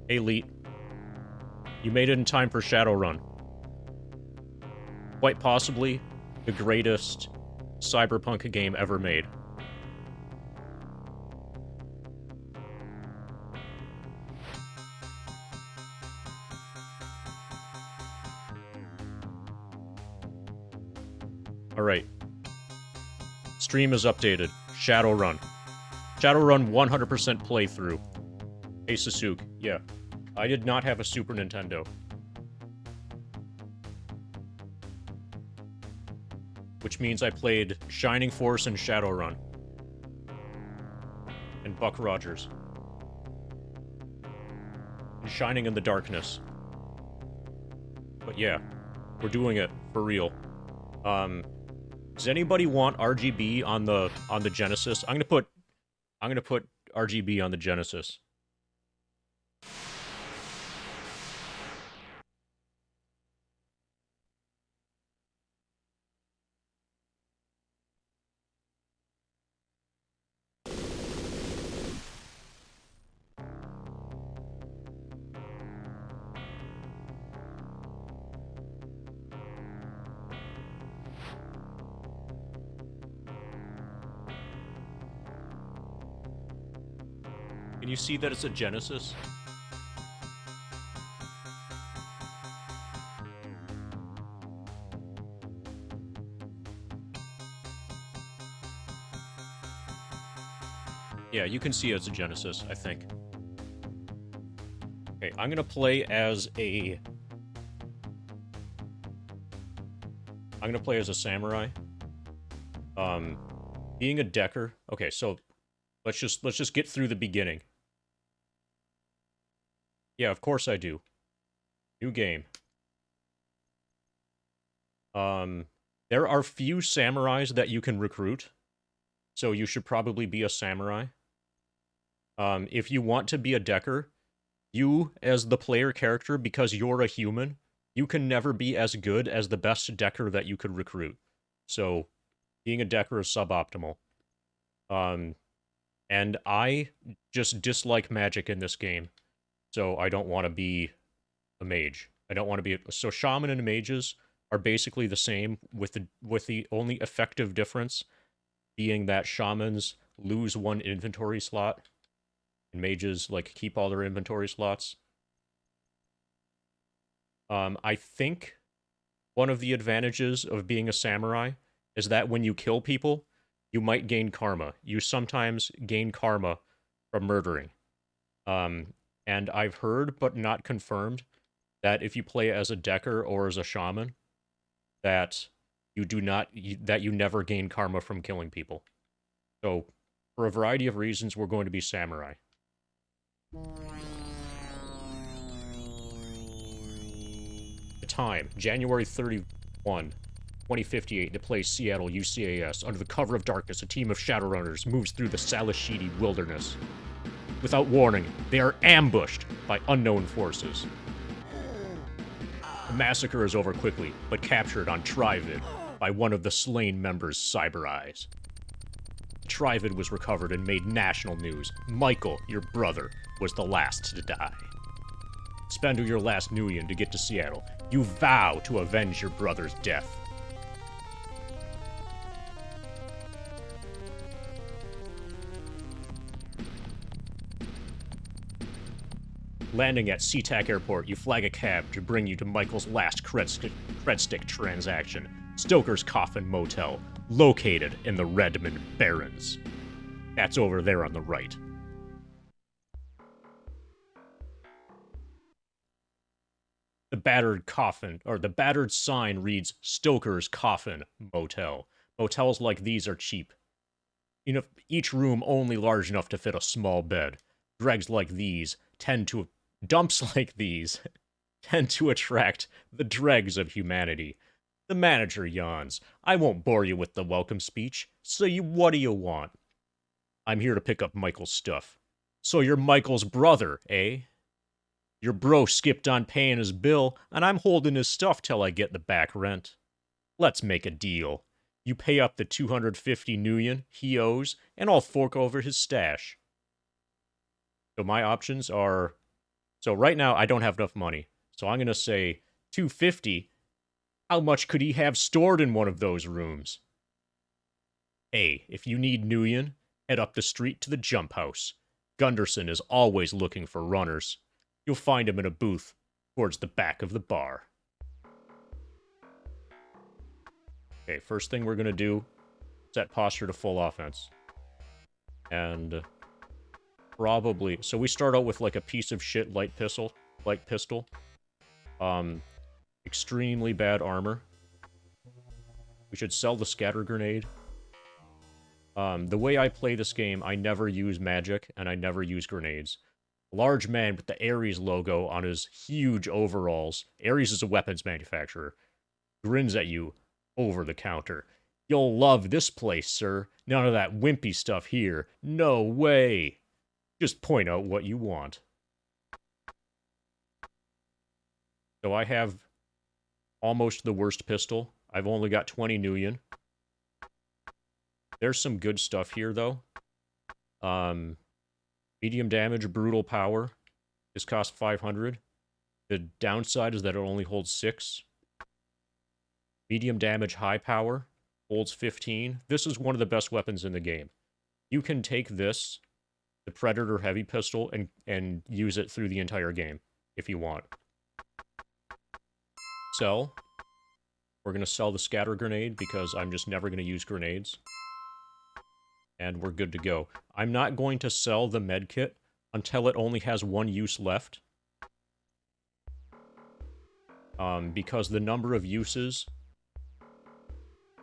Elite, you made it in time for Shadowrun. Quite possibly the greatest cyberpunk game ever made. Alright. Stream is updated. Shadowrun. Shadowrun 100% playthrough. Hey, Sasuke. Yeah. I did not have a Super Nintendo. Which means I played Shining Force and Shadowrun. And Buck Rogers. And Shining in the Darkness. But yeah, we're doing it for real. Does anybody want RGB on the Genesis? I'm gonna put RGB on the Genesis. Can you see that it's a Genesis? Yeah, you can see it's a Genesis, I think. Okay, I'm gonna play as a... I'm gonna play as a samurai. Being a decker... Okay, so let's just get through the beginning. Yeah, of course I do. New game. There are few samurais that you can recruit, so you should probably be a samurai. If you want to be a decker, you, as the player character, because you're a human, you can never be as good as the best decker that you could recruit. So, being a decker is suboptimal. And I just dislike magic in this game, so I don't want to be a mage. I don't want to be... So shaman and mages are basically the same, with the only effective difference being that shamans lose one inventory slot, and mages, like, keep all their inventory slots. I think one of the advantages of being a samurai is that when you kill people, you might gain karma. You sometimes gain karma from murdering. And I've heard, but not confirmed, that if you play as a decker or as a shaman, that you never gain karma from killing people. So, for a variety of reasons, we're going to be samurai. The time, January 31, 2058, to play Seattle UCAS. Under the cover of darkness, a team of Shadowrunners moves through the Salashidi wilderness. Without warning, they are ambushed by unknown forces. The massacre is over quickly, but captured on Trivid by one of the slain members' cyber eyes. Trivid was recovered and made national news. Michael, your brother, was the last to die. Spend your last Nuyen to get to Seattle. You vow to avenge your brother's death. Landing at SeaTac Airport, you flag a cab to bring you to Michael's last credstick transaction, Stoker's Coffin Motel, located in the Redmond Barrens. That's over there on the right. The battered sign reads Stoker's Coffin Motel. Motels like these are cheap. Each room only large enough to fit a small bed. Dumps like these tend to attract the dregs of humanity. The manager yawns. I won't bore you with the welcome speech. So what do you want? I'm here to pick up Michael's stuff. So you're Michael's brother, eh? Your bro skipped on paying his bill, and I'm holding his stuff till I get the back rent. Let's make a deal. You pay up the 250 Nuyen he owes, and I'll fork over his stash. So my options are So right now, I don't have enough money. So I'm going to say 250. How much could he have stored in one of those rooms? A. If you need Nguyen, head up the street to the jump house. Gunderson is always looking for runners. You'll find him in a booth towards the back of the bar. Okay, first thing we're going to do, set posture to full offense. And probably, so we start out with like a piece of shit light pistol. Extremely bad armor. We should sell the scatter grenade. The way I play this game, I never use magic, and I never use grenades. A large man with the Ares logo on his huge overalls, Ares is a weapons manufacturer, grins at you over the counter. You'll love this place, sir. None of that wimpy stuff here. No way. Just point out what you want. So I have almost the worst pistol. I've only got 20 Nguyen. There's some good stuff here, though. Medium damage, brutal power. This costs 500. The downside is that it only holds 6. Medium damage, high power. Holds 15. This is one of the best weapons in the game. You can take this, the Predator heavy pistol, and use it through the entire game, if you want. Sell. We're going to sell the scatter grenade, because I'm just never going to use grenades. And we're good to go. I'm not going to sell the medkit until it only has 1 use left. Because the number of uses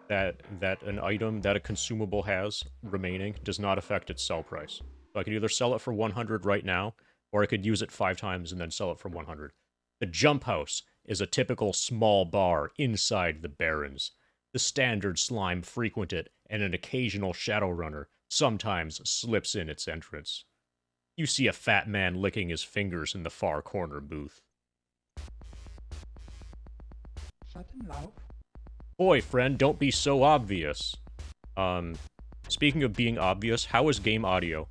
that an item, that a consumable has remaining does not affect its sell price. So I could either sell it for 100 right now, or I could use it 5 times and then sell it for 100. The Jump House is a typical small bar inside the Barrens. The standard slime frequent it, and an occasional Shadowrunner sometimes slips in its entrance. You see a fat man licking his fingers in the far corner booth. Boy, friend, don't be so obvious. Speaking of being obvious, how is game audio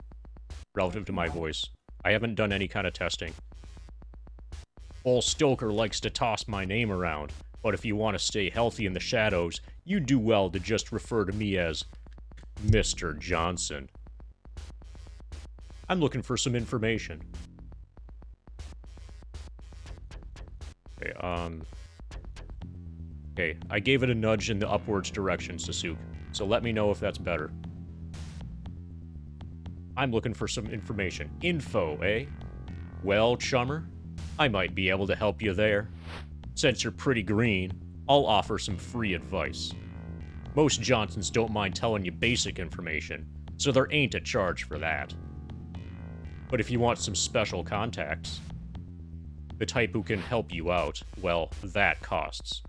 relative to my voice? I haven't done any kind of testing. Old Stoker likes to toss my name around, but if you want to stay healthy in the shadows, you do well to just refer to me as Mr. Johnson. I'm looking for some information. Okay, Okay, I gave it a nudge in the upwards direction, Sasuke, so let me know if that's better. I'm looking for some information. Info, eh? Well, chummer, I might be able to help you there. Since you're pretty green, I'll offer some free advice. Most Johnsons don't mind telling you basic information, so there ain't a charge for that. But if you want some special contacts, the type who can help you out, well, that costs.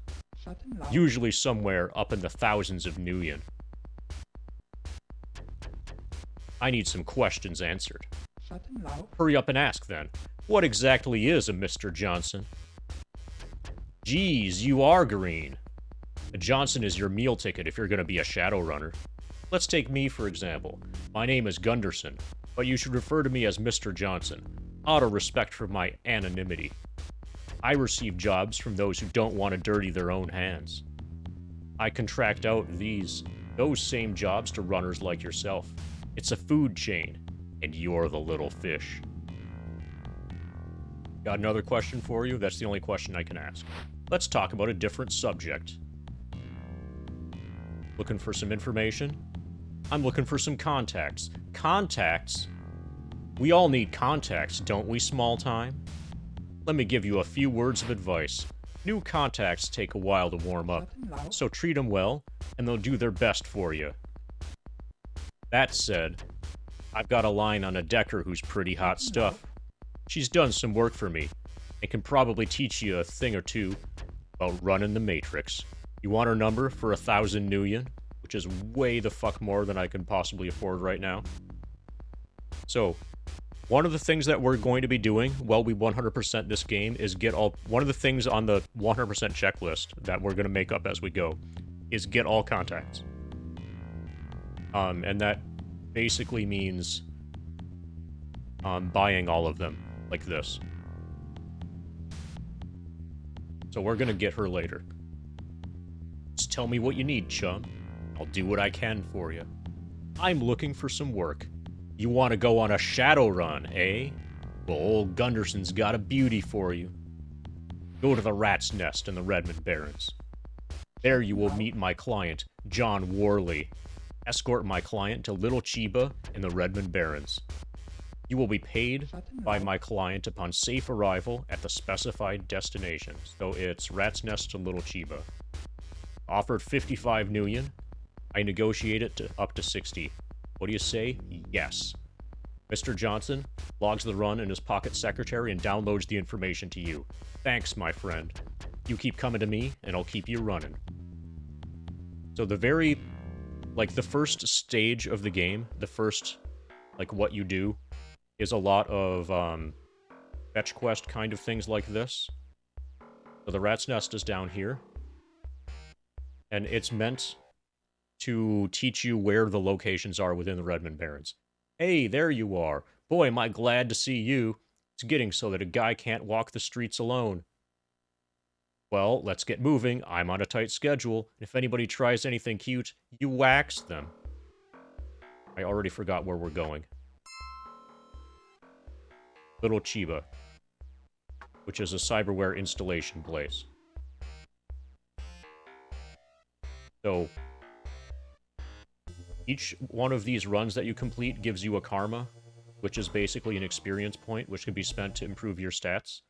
Usually somewhere up in the thousands of Nguyen. I need some questions answered. Hurry up and ask, then. What exactly is a Mr. Johnson? Geez, you are green. A Johnson is your meal ticket if you're going to be a Shadowrunner. Let's take me, for example. My name is Gunderson, but you should refer to me as Mr. Johnson, out of respect for my anonymity. I receive jobs from those who don't want to dirty their own hands. I contract out those same jobs to runners like yourself. It's a food chain, and you're the little fish. Got another question for you? That's the only question I can ask. Let's talk about a different subject. Looking for some information? I'm looking for some contacts. Contacts? We all need contacts, don't we, small time? Let me give you a few words of advice. New contacts take a while to warm up, so treat them well, and they'll do their best for you. That said, I've got a line on a Decker who's pretty hot stuff. She's done some work for me, and can probably teach you a thing or two about running the Matrix. You want her number for 1,000 Nguyen, which is way the fuck more than I can possibly afford right now. So, one of the things that we're going to be doing while we 100% this game is one of the things on the 100% checklist that we're going to make up as we go is get all contacts. And that basically means buying all of them, like this. So we're gonna get her later. Just tell me what you need, chum. I'll do what I can for you. I'm looking for some work. You want to go on a Shadowrun, eh? Well, old Gunderson's got a beauty for you. Go to the Rat's Nest in the Redmond Barrens. There you will meet my client, John Worley. Escort my client to Little Chiba in the Redmond Barrens. You will be paid by my client upon safe arrival at the specified destination. So it's Rat's Nest to Little Chiba. Offered 55 million. I negotiate it to up to 60. What do you say? Yes. Mr. Johnson logs the run in his pocket secretary and downloads the information to you. Thanks, my friend. You keep coming to me, and I'll keep you running. So the first stage of the game, the first, what you do, is a lot of, fetch quest kind of things like this. So the Rat's Nest is down here. And it's meant to teach you where the locations are within the Redmond Barrens. Hey, there you are. Boy, am I glad to see you. It's getting so that a guy can't walk the streets alone. Well, let's get moving. I'm on a tight schedule. If anybody tries anything cute, you wax them. I already forgot where we're going. Little Chiba, which is a cyberware installation place. So, each one of these runs that you complete gives you a karma, which is basically an experience point, which can be spent to improve your stats.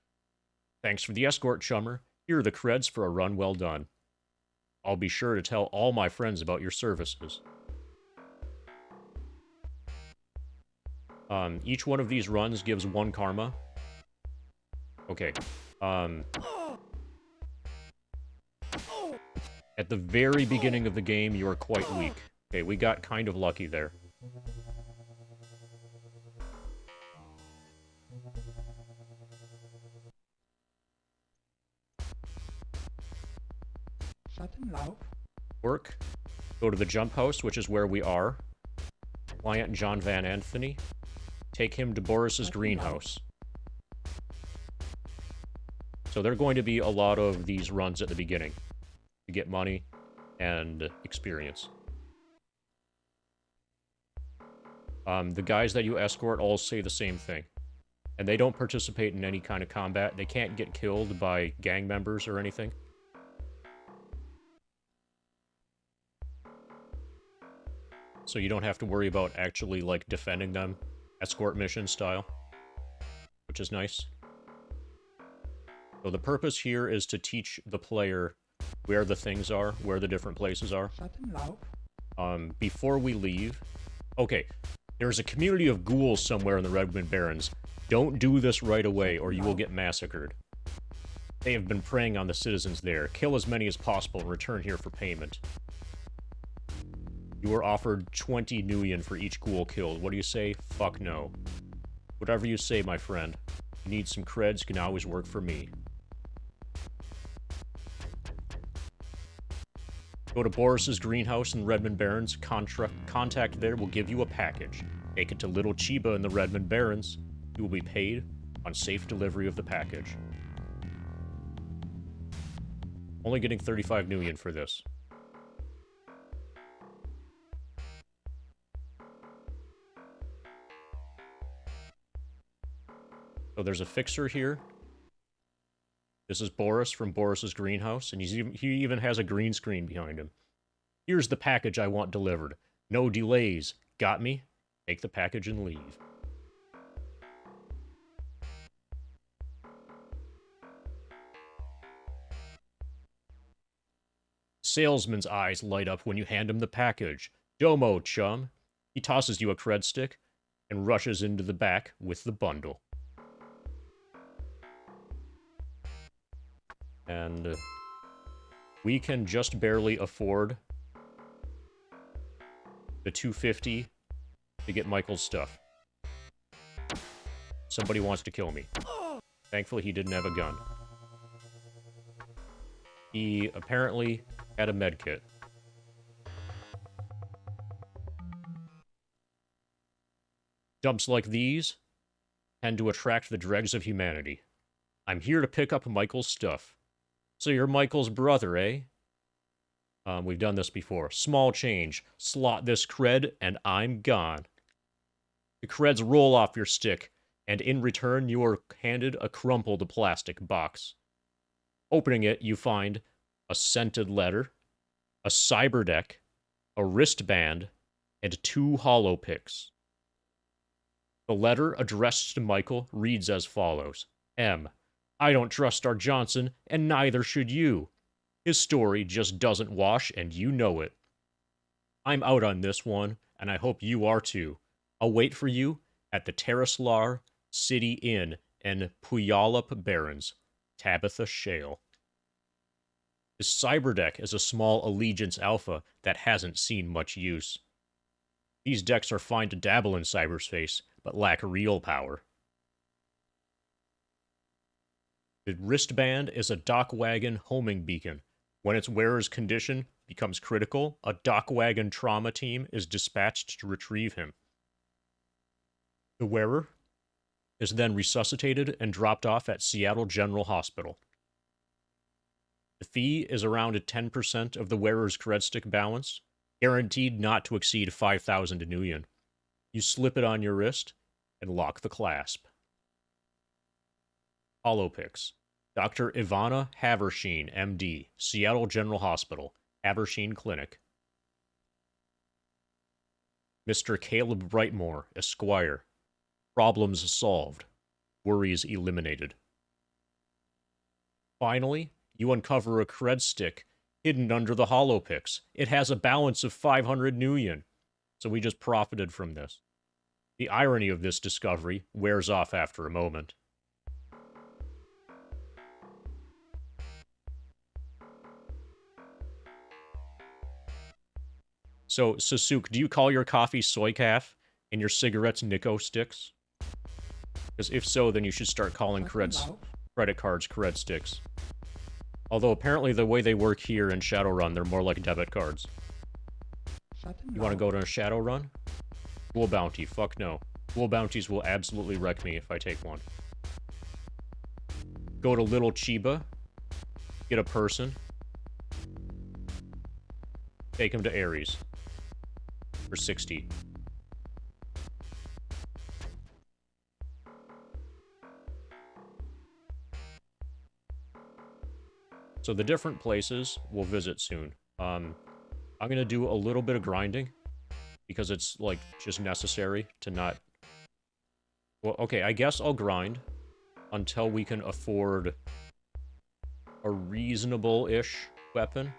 Thanks for the escort, chummer. Here are the creds for a run well done. I'll be sure to tell all my friends about your services. Each one of these runs gives 1 karma. Okay. At the very beginning of the game, you are quite weak. Okay, we got kind of lucky there. Work. Go to the jump house, which is where we are. Client John Van Anthony. Take him to Boris's greenhouse. So there are going to be a lot of these runs at the beginning to get money and experience. The guys that you escort all say the same thing. And they don't participate in any kind of combat. They can't get killed by gang members or anything. So you don't have to worry about actually, defending them, escort mission style, which is nice. So the purpose here is to teach the player where the things are, where the different places are. Before we leave... Okay, there's a community of ghouls somewhere in the Redmond Barrens. Don't do this right away, or you will get massacred. They have been preying on the citizens there. Kill as many as possible and return here for payment. You are offered 20 nuyen for each ghoul killed. What do you say? Fuck no. Whatever you say, my friend. You need some creds, you can always work for me. Go to Boris's greenhouse in Redmond Barrens. Contact there will give you a package. Take it to Little Chiba in the Redmond Barrens. You will be paid on safe delivery of the package. Only getting 35 nuyen for this. So there's a fixer here. This is Boris from Boris's greenhouse, and he even has a green screen behind him. Here's the package I want delivered. No delays. Got me? Take the package and leave. Salesman's eyes light up when you hand him the package. Domo, chum. He tosses you a cred stick and rushes into the back with the bundle. And we can just barely afford the 250 to get Michael's stuff. Somebody wants to kill me. Thankfully, he didn't have a gun. He apparently had a medkit. Dumps like these tend to attract the dregs of humanity. I'm here to pick up Michael's stuff. So you're Michael's brother, eh? We've done this before. Small change. Slot this cred, and I'm gone. The creds roll off your stick, and in return, you are handed a crumpled plastic box. Opening it, you find a scented letter, a cyber deck, a wristband, and 2 hollow picks. The letter addressed to Michael reads as follows. M. I don't trust our Johnson, and neither should you. His story just doesn't wash, and you know it. I'm out on this one, and I hope you are too. I'll wait for you at the Terraslar City Inn in Puyallup Barrens. Tabitha Shale. This cyber deck is a small Allegiance Alpha that hasn't seen much use. These decks are fine to dabble in cyberspace, but lack real power. The wristband is a dock wagon homing beacon. When its wearer's condition becomes critical, a dock wagon trauma team is dispatched to retrieve him. The wearer is then resuscitated and dropped off at Seattle General Hospital. The fee is around 10% of the wearer's cred stick balance, guaranteed not to exceed 5,000 nuyen. You slip it on your wrist and lock the clasp. Hollow picks. Dr. Ivana Haversheen, M.D., Seattle General Hospital, Haversheen Clinic. Mr. Caleb Brightmore, Esquire. Problems solved. Worries eliminated. Finally, you uncover a cred stick hidden under the hollow picks. It has a balance of 500 nuyen, so we just profited from this. The irony of this discovery wears off after a moment. So, Sasuke, do you call your coffee soy calf and your cigarettes Nico sticks? Because if so, then you should start calling credit cards cred sticks. Although apparently the way they work here in Shadowrun, they're more like debit cards. You want to go to a Shadowrun? Dual bounty, fuck no. Dual bounties will absolutely wreck me if I take one. Go to Little Chiba. Get a person. Take him to Ares. For 60. So the different places we'll visit soon. I'm gonna do a little bit of grinding because it's like just necessary to not. Well, okay, I guess I'll grind until we can afford a reasonable-ish weapon.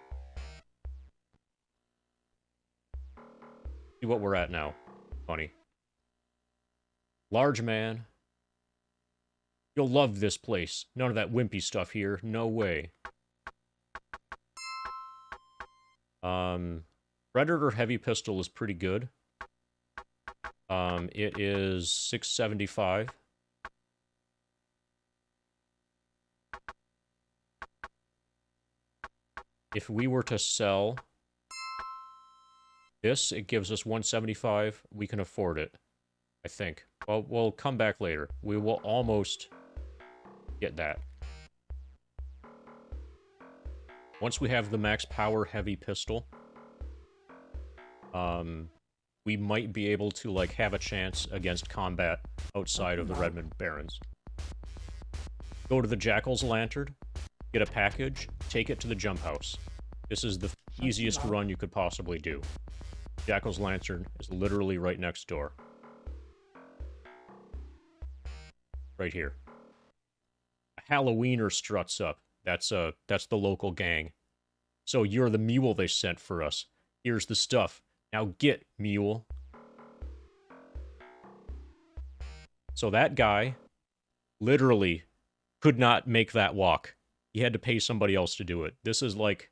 See what we're at now. Funny. Large man. You'll love this place. None of that wimpy stuff here. No way. Predator Heavy Pistol is pretty good. It is 675. If we were to sell this, it gives us 175. We can afford it, I think. Well, we'll come back later. We will almost get that. Once we have the max power heavy pistol, we might be able to, like, have a chance against combat outside of the Redmond Barrens. Go to the Jackal's Lantern, get a package, take it to the jump house. This is the easiest run you could possibly do. Jackal's Lantern is literally right next door. Right here. A Halloweener struts up. That's the local gang. So you're the mule they sent for us. Here's the stuff. Now get, mule. So that guy literally could not make that walk. He had to pay somebody else to do it. This is like,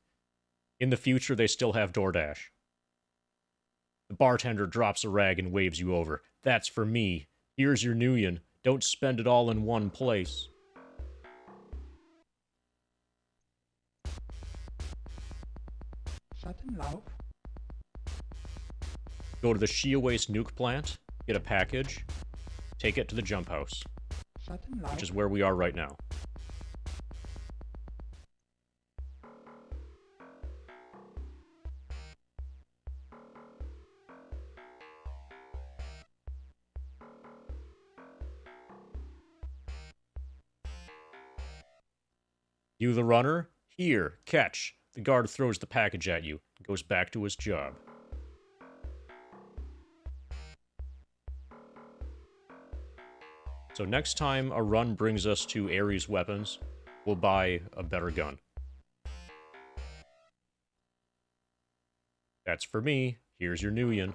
in the future, they still have DoorDash. The bartender drops a rag and waves you over. That's for me. Here's your nuyen. Don't spend it all in one place. Go to the Shia Waste nuke plant, get a package, take it to the jump house, which is where we are right now. You the runner? Here, catch. The guard throws the package at you and goes back to his job. So next time a run brings us to Ares weapons, we'll buy a better gun. That's for me. Here's your Nuyen.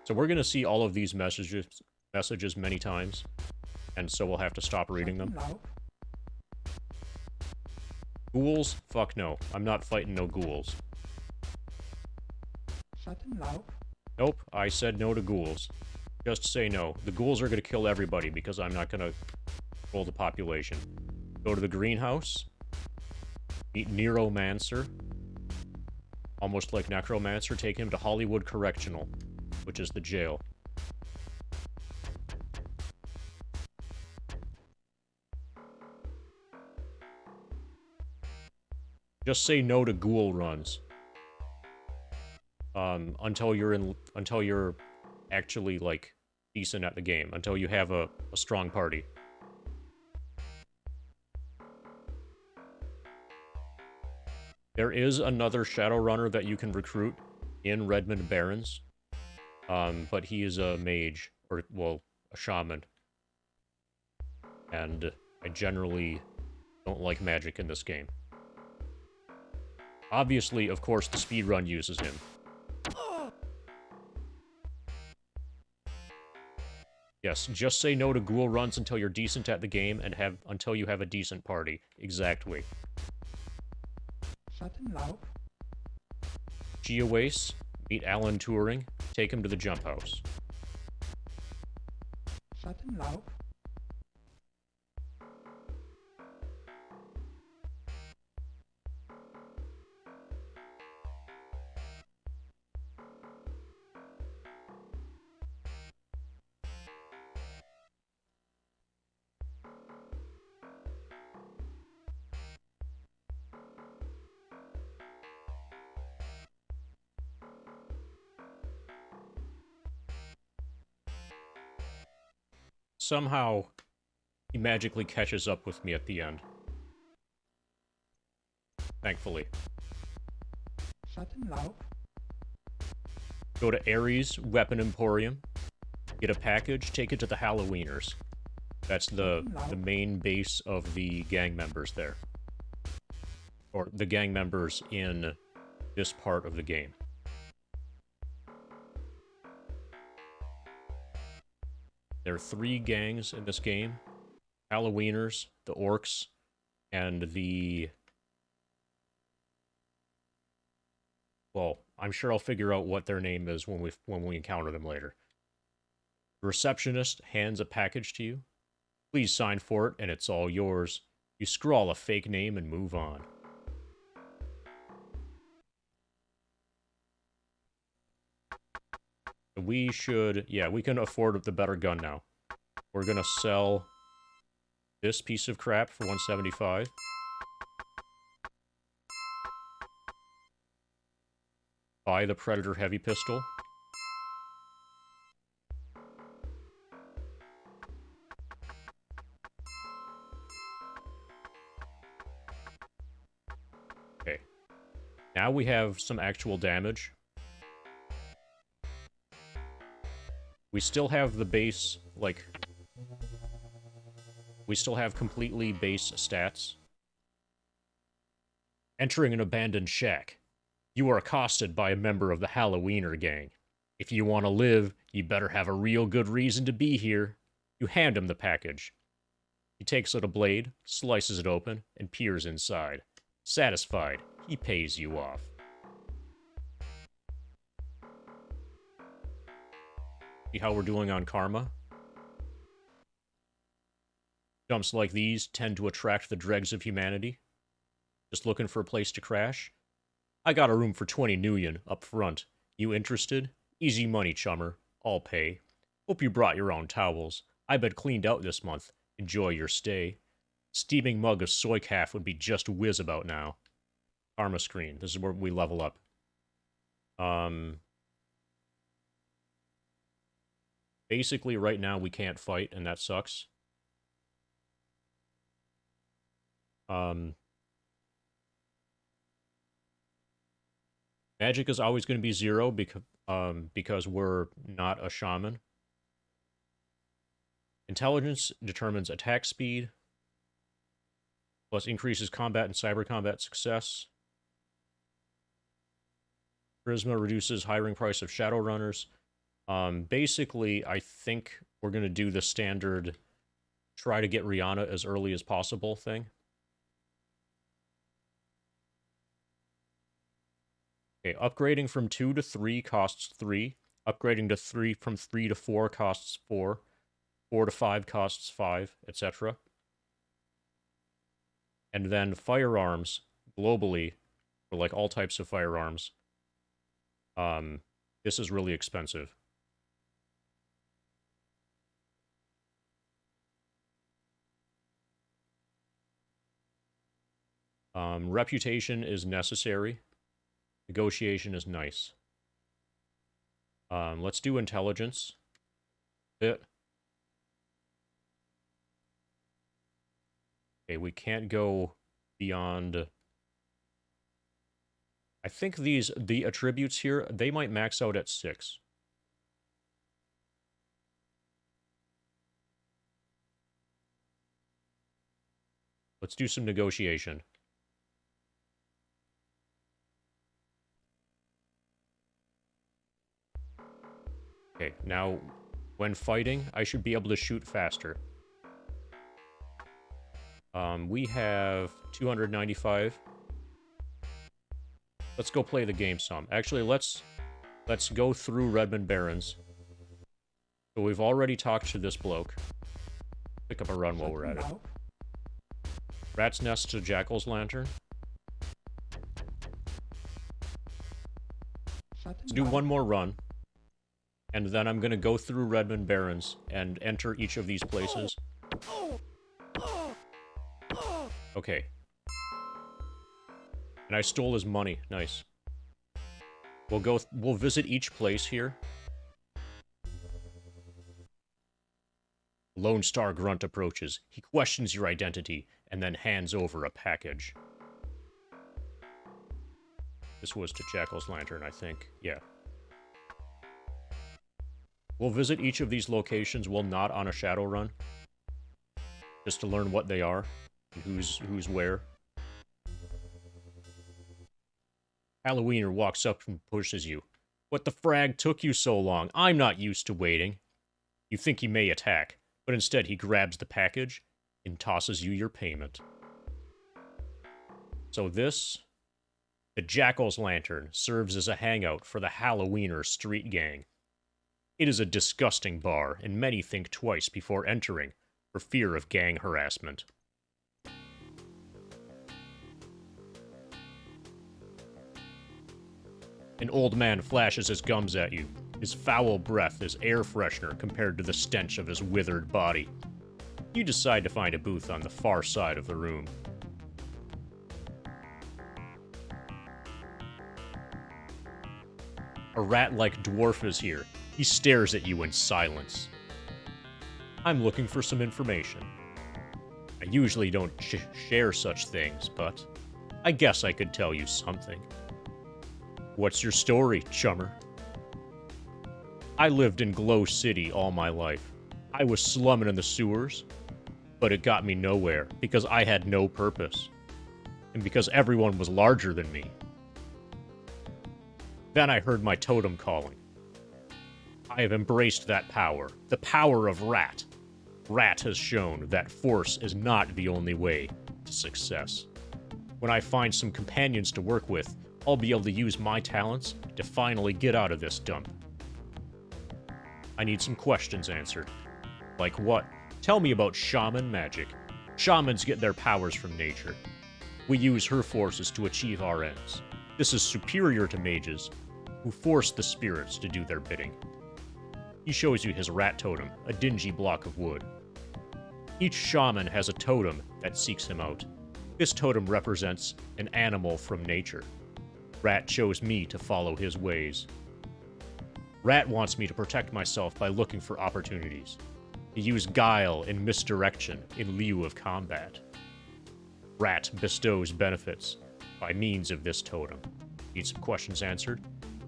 So we're going to see all of these messages many times, and so we'll have to stop reading them. Ghouls? Fuck no. I'm not fighting no ghouls. Nope, I said no to ghouls. Just say no. The ghouls are going to kill everybody because I'm not going to control the population. Go to the greenhouse. Meet Neromancer. Almost like Necromancer. Take him to Hollywood Correctional, which is the jail. Just say no to ghoul runs. Until you're actually, like, decent at the game. Until you have a strong party. There is another Shadowrunner that you can recruit in Redmond Barrens. But he is a mage, or, well, a shaman. And I generally don't like magic in this game. Obviously, of course, the speedrun uses him. Yes, just say no to ghoul runs until you're decent at the game and until you have a decent party. Exactly. Geowace, meet Alan Turing, take him to the jump house. Somehow, he magically catches up with me at the end. Thankfully. Go to Ares Weapon Emporium. Get a package, take it to the Halloweeners. That's the main base of the gang members there. Or the gang members in this part of the game. There are 3 gangs in this game. Halloweeners, the Orcs, and the... Well, I'm sure I'll figure out what their name is when we encounter them later. The receptionist hands a package to you. Please sign for it, and it's all yours. You scrawl a fake name and move on. We should... Yeah, we can afford the better gun now. We're gonna sell this piece of crap for $175. Buy the Predator Heavy Pistol. Okay. Now we have some actual damage. We still have the base, like... We still have completely base stats. Entering an abandoned shack. You are accosted by a member of the Halloweener gang. If you want to live, you better have a real good reason to be here. You hand him the package. He takes out a blade, slices it open, and peers inside. Satisfied, he pays you off. See how we're doing on karma? Dumps like these tend to attract the dregs of humanity. Just looking for a place to crash? I got a room for 20 Nuyen up front. You interested? Easy money, chummer. I'll pay. Hope you brought your own towels. I bet cleaned out this month. Enjoy your stay. Steaming mug of soy calf would be just whiz about now. Karma screen. This is where we level up. Basically, right now we can't fight, and that sucks. Magic is always going to be 0 because we're not a shaman. Intelligence determines attack speed, plus increases combat and cyber combat success. Charisma reduces hiring price of Shadowrunners. Basically, I think we're going to do the standard try to get Rihanna as early as possible thing. Okay, upgrading from 2 to 3 costs 3. Upgrading to 3 from 3 to 4 costs 4. 4 to 5 costs 5, etc. And then firearms, globally, for like all types of firearms, this is really expensive. Reputation is necessary. Negotiation is nice. Let's do intelligence. Okay, we can't go beyond... I think the attributes here, they might max out at 6. Let's do some negotiation. Okay, now, when fighting, I should be able to shoot faster. We have 295. Let's go play the game some. Actually, let's go through Redmond Barrens. So we've already talked to this bloke. Pick up a run while we're at it. Rat's Nest to Jackal's Lantern. Let's do one more run. And then I'm gonna go through Redmond Barrens and enter each of these places. Okay. And I stole his money. Nice. We'll visit each place here. Lone Star Grunt approaches. He questions your identity and then hands over a package. This was to Jackal's Lantern, I think. Yeah. We'll visit each of these locations while not on a Shadowrun, just to learn what they are and who's where. Halloweener walks up and pushes you. What the frag took you so long? I'm not used to waiting. You think he may attack, but instead he grabs the package and tosses you your payment. So this, the Jackal's Lantern, serves as a hangout for the Halloweener street gang. It is a disgusting bar, and many think twice before entering, for fear of gang harassment. An old man flashes his gums at you. His foul breath is air freshener compared to the stench of his withered body. You decide to find a booth on the far side of the room. A rat-like dwarf is here. He stares at you in silence. I'm looking for some information. I usually don't share such things, but I guess I could tell you something. What's your story, chummer? I lived in Glow City all my life. I was slumming in the sewers, but it got me nowhere because I had no purpose, and because everyone was larger than me. Then I heard my totem calling. I have embraced that power, the power of Rat. Rat has shown that force is not the only way to success. When I find some companions to work with, I'll be able to use my talents to finally get out of this dump. I need some questions answered. Like what? Tell me about shaman magic. Shamans get their powers from nature. We use her forces to achieve our ends. This is superior to mages, who force the spirits to do their bidding. He shows you his rat totem, a dingy block of wood. Each shaman has a totem that seeks him out. This totem represents an animal from nature. Rat chose me to follow his ways. Rat wants me to protect myself by looking for opportunities, to use guile and misdirection in lieu of combat. Rat bestows benefits by means of this totem. Need some questions answered?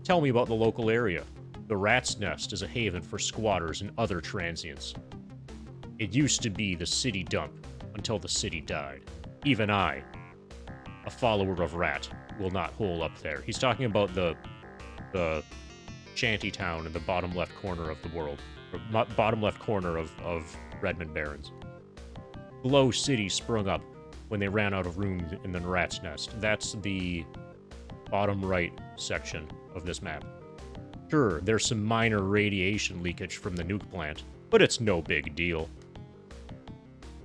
Tell me about the local area. The Rat's Nest is a haven for squatters and other transients. It used to be the city dump until the city died. Even I, a follower of Rat, will not hole up there. He's talking about the shanty town in the bottom left corner of the world. Or bottom left corner of Redmond Barrens. Glow City sprung up when they ran out of room in the Rat's Nest. That's the bottom right section of this map. Sure, there's some minor radiation leakage from the nuke plant, but it's no big deal.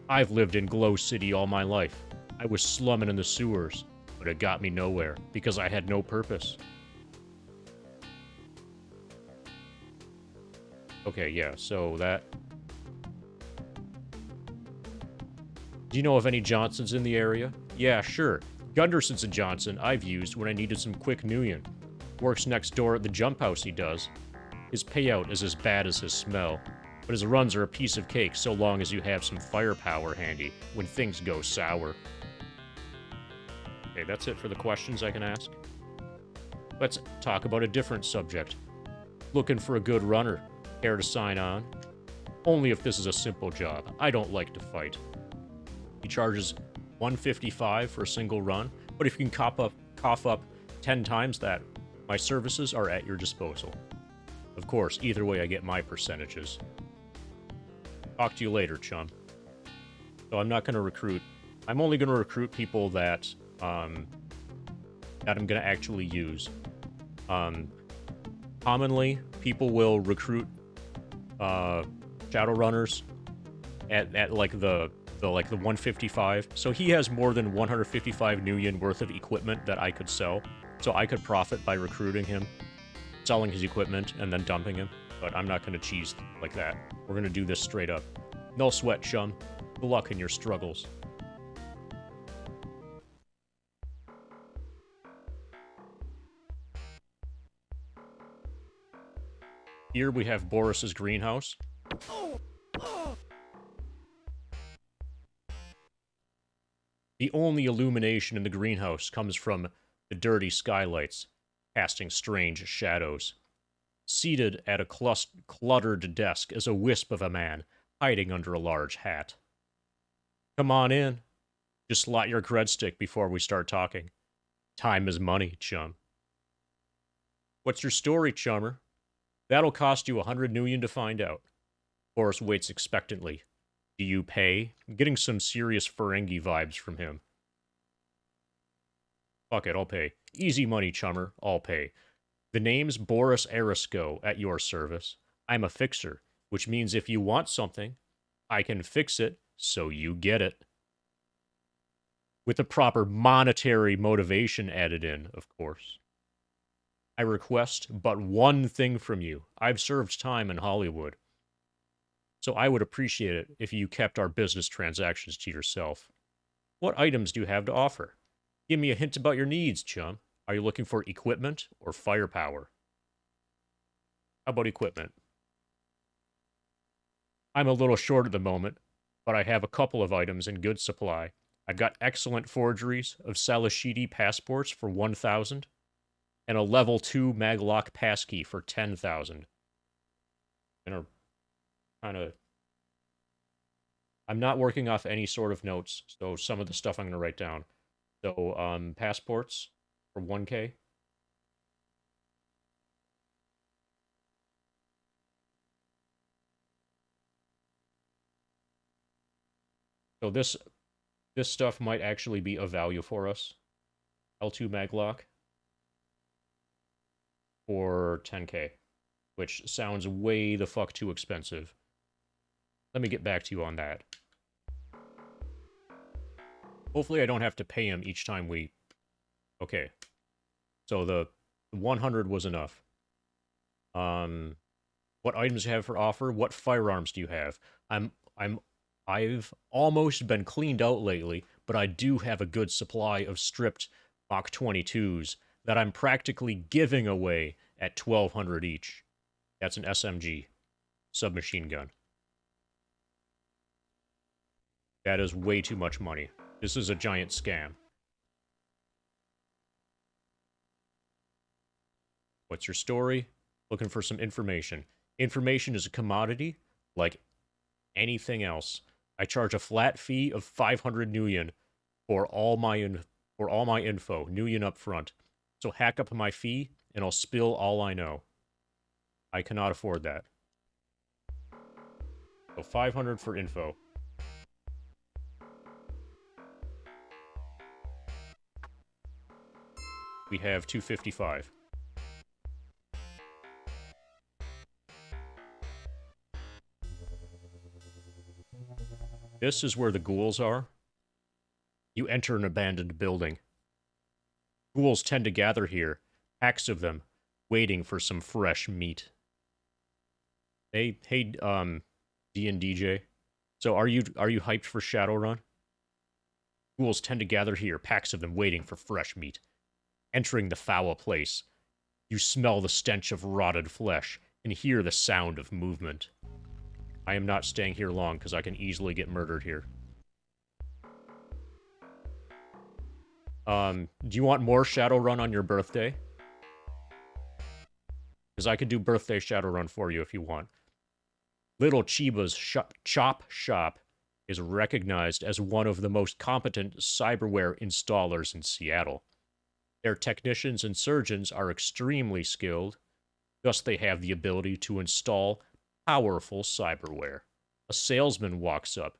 I've lived in Glow City all my life. I was slumming in the sewers, but it got me nowhere because I had no purpose. Okay, yeah, so that... Do you know of any Johnsons in the area? Yeah, sure. Gunderson's a Johnson I've used when I needed some quick Nuyen. Works next door at the jump house, he does. His payout is as bad as his smell, but his runs are a piece of cake so long as you have some firepower handy when things go sour. Okay, that's it for the questions I can ask. Let's talk about a different subject. Looking for a good runner. Care to sign on? Only if this is a simple job. I don't like to fight. He charges $155 for a single run, but if you can cough up 10 times that, my services are at your disposal. Of course, either way I get my percentages. Talk to you later, chum. So I'm not going to recruit... I'm only going to recruit people that I'm going to actually use. Commonly, people will recruit Shadowrunners at like the 155. So he has more than 155 Nuyen worth of equipment that I could sell. So I could profit by recruiting him, selling his equipment, and then dumping him. But I'm not going to cheese like that. We're going to do this straight up. No sweat, chum. Good luck in your struggles. Here we have Boris's greenhouse. The only illumination in the greenhouse comes from the dirty skylights, casting strange shadows. Seated at a cluttered desk is a wisp of a man, hiding under a large hat. Come on in. Just slot your cred stick before we start talking. Time is money, chum. What's your story, chummer? That'll cost you 100 Nuyen to find out. Boris waits expectantly. Do you pay? I'm getting some serious Ferengi vibes from him. Fuck it, I'll pay. Easy money, chummer. I'll pay. The name's Boris Erisco, at your service. I'm a fixer, which means if you want something, I can fix it so you get it. With the proper monetary motivation added in, of course. I request but one thing from you. I've served time in Hollywood, so I would appreciate it if you kept our business transactions to yourself. What items do you have to offer? Give me a hint about your needs, chum. Are you looking for equipment or firepower? How about equipment? I'm a little short at the moment, but I have a couple of items in good supply. I've got excellent forgeries of Salashidi passports for 1,000, and a level 2 maglock passkey for 10,000. I'm not working off any sort of notes, so some of the stuff I'm gonna write down. So, passports for 1K. So this stuff might actually be of value for us. L2 maglock for 10K, which sounds way the fuck too expensive. Let me get back to you on that. Hopefully I don't have to pay him each time we... Okay. So the 100 was enough. What items do you have for offer? What firearms do you have? I've almost been cleaned out lately, but I do have a good supply of stripped Mach 22s that I'm practically giving away at 1,200 each. That's an SMG. Submachine gun. That is way too much money. This is a giant scam. What's your story? Looking for some information. Information is a commodity like anything else. I charge a flat fee of 500 nuyen for all my info, nuyen up front. So hack up my fee, and I'll spill all I know. I cannot afford that. So 500 for info. We have 255. This is where the ghouls are. You enter an abandoned building. Ghouls tend to gather here, packs of them, waiting for some fresh meat. Hey, D and DJ. So are you hyped for Shadowrun? Ghouls tend to gather here, packs of them waiting for fresh meat. Entering the foul place, you smell the stench of rotted flesh and hear the sound of movement. I am not staying here long because I can easily get murdered here. Do you want more Shadowrun on your birthday? Because I could do birthday Shadowrun for you if you want. Little Chiba's Chop Shop is recognized as one of the most competent cyberware installers in Seattle. Their technicians and surgeons are extremely skilled, thus they have the ability to install powerful cyberware. A salesman walks up.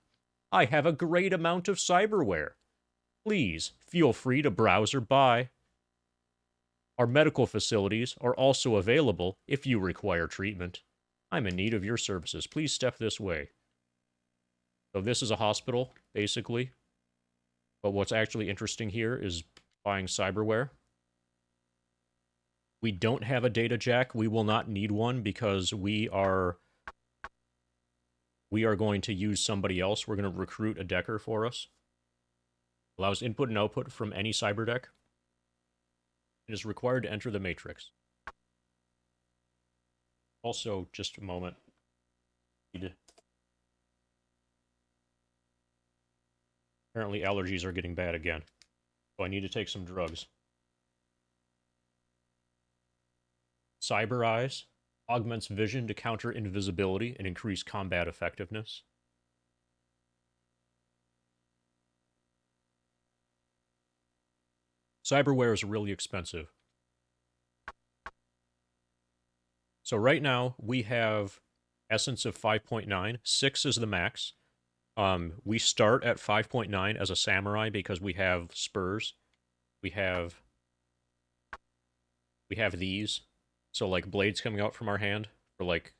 I have a great amount of cyberware. Please, feel free to browse or buy. Our medical facilities are also available if you require treatment. I'm in need of your services. Please step this way. So this is a hospital, basically. But what's actually interesting here is buying cyberware. We don't have a data jack. We will not need one because we are going to use somebody else. We're going to recruit a decker for us. Allows input and output from any cyber deck. It is required to enter the matrix. Also, just a moment. Apparently allergies are getting bad again. So I need to take some drugs. Cyber Eyes augments vision to counter invisibility and increase combat effectiveness. Cyberware is really expensive. So right now, we have Essence of 5.9. 6 is the max. We start at 5.9 as a samurai because we have spurs. We have these. So, like, blades coming out from our hand for, like,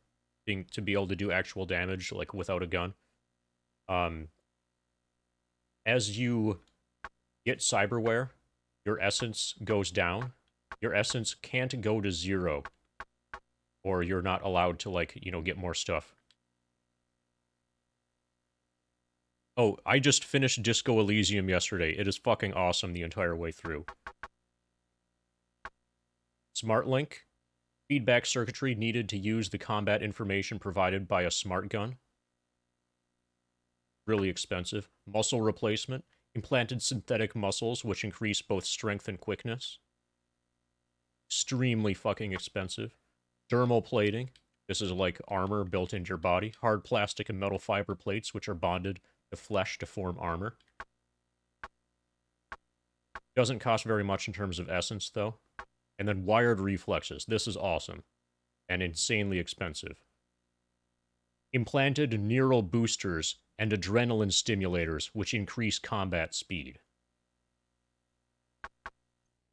to be able to do actual damage, like, without a gun. As you get cyberware, your essence goes down. Your essence can't go to 0. Or you're not allowed to, like, you know, get more stuff. Oh, I just finished Disco Elysium yesterday. It is fucking awesome the entire way through. Smart Link. Feedback circuitry needed to use the combat information provided by a smart gun. Really expensive. Muscle replacement. Implanted synthetic muscles, which increase both strength and quickness. Extremely fucking expensive. Dermal plating. This is like armor built into your body. Hard plastic and metal fiber plates, which are bonded to flesh to form armor. Doesn't cost very much in terms of essence, though. And then wired reflexes. This is awesome. And insanely expensive. Implanted neural boosters and adrenaline stimulators, which increase combat speed.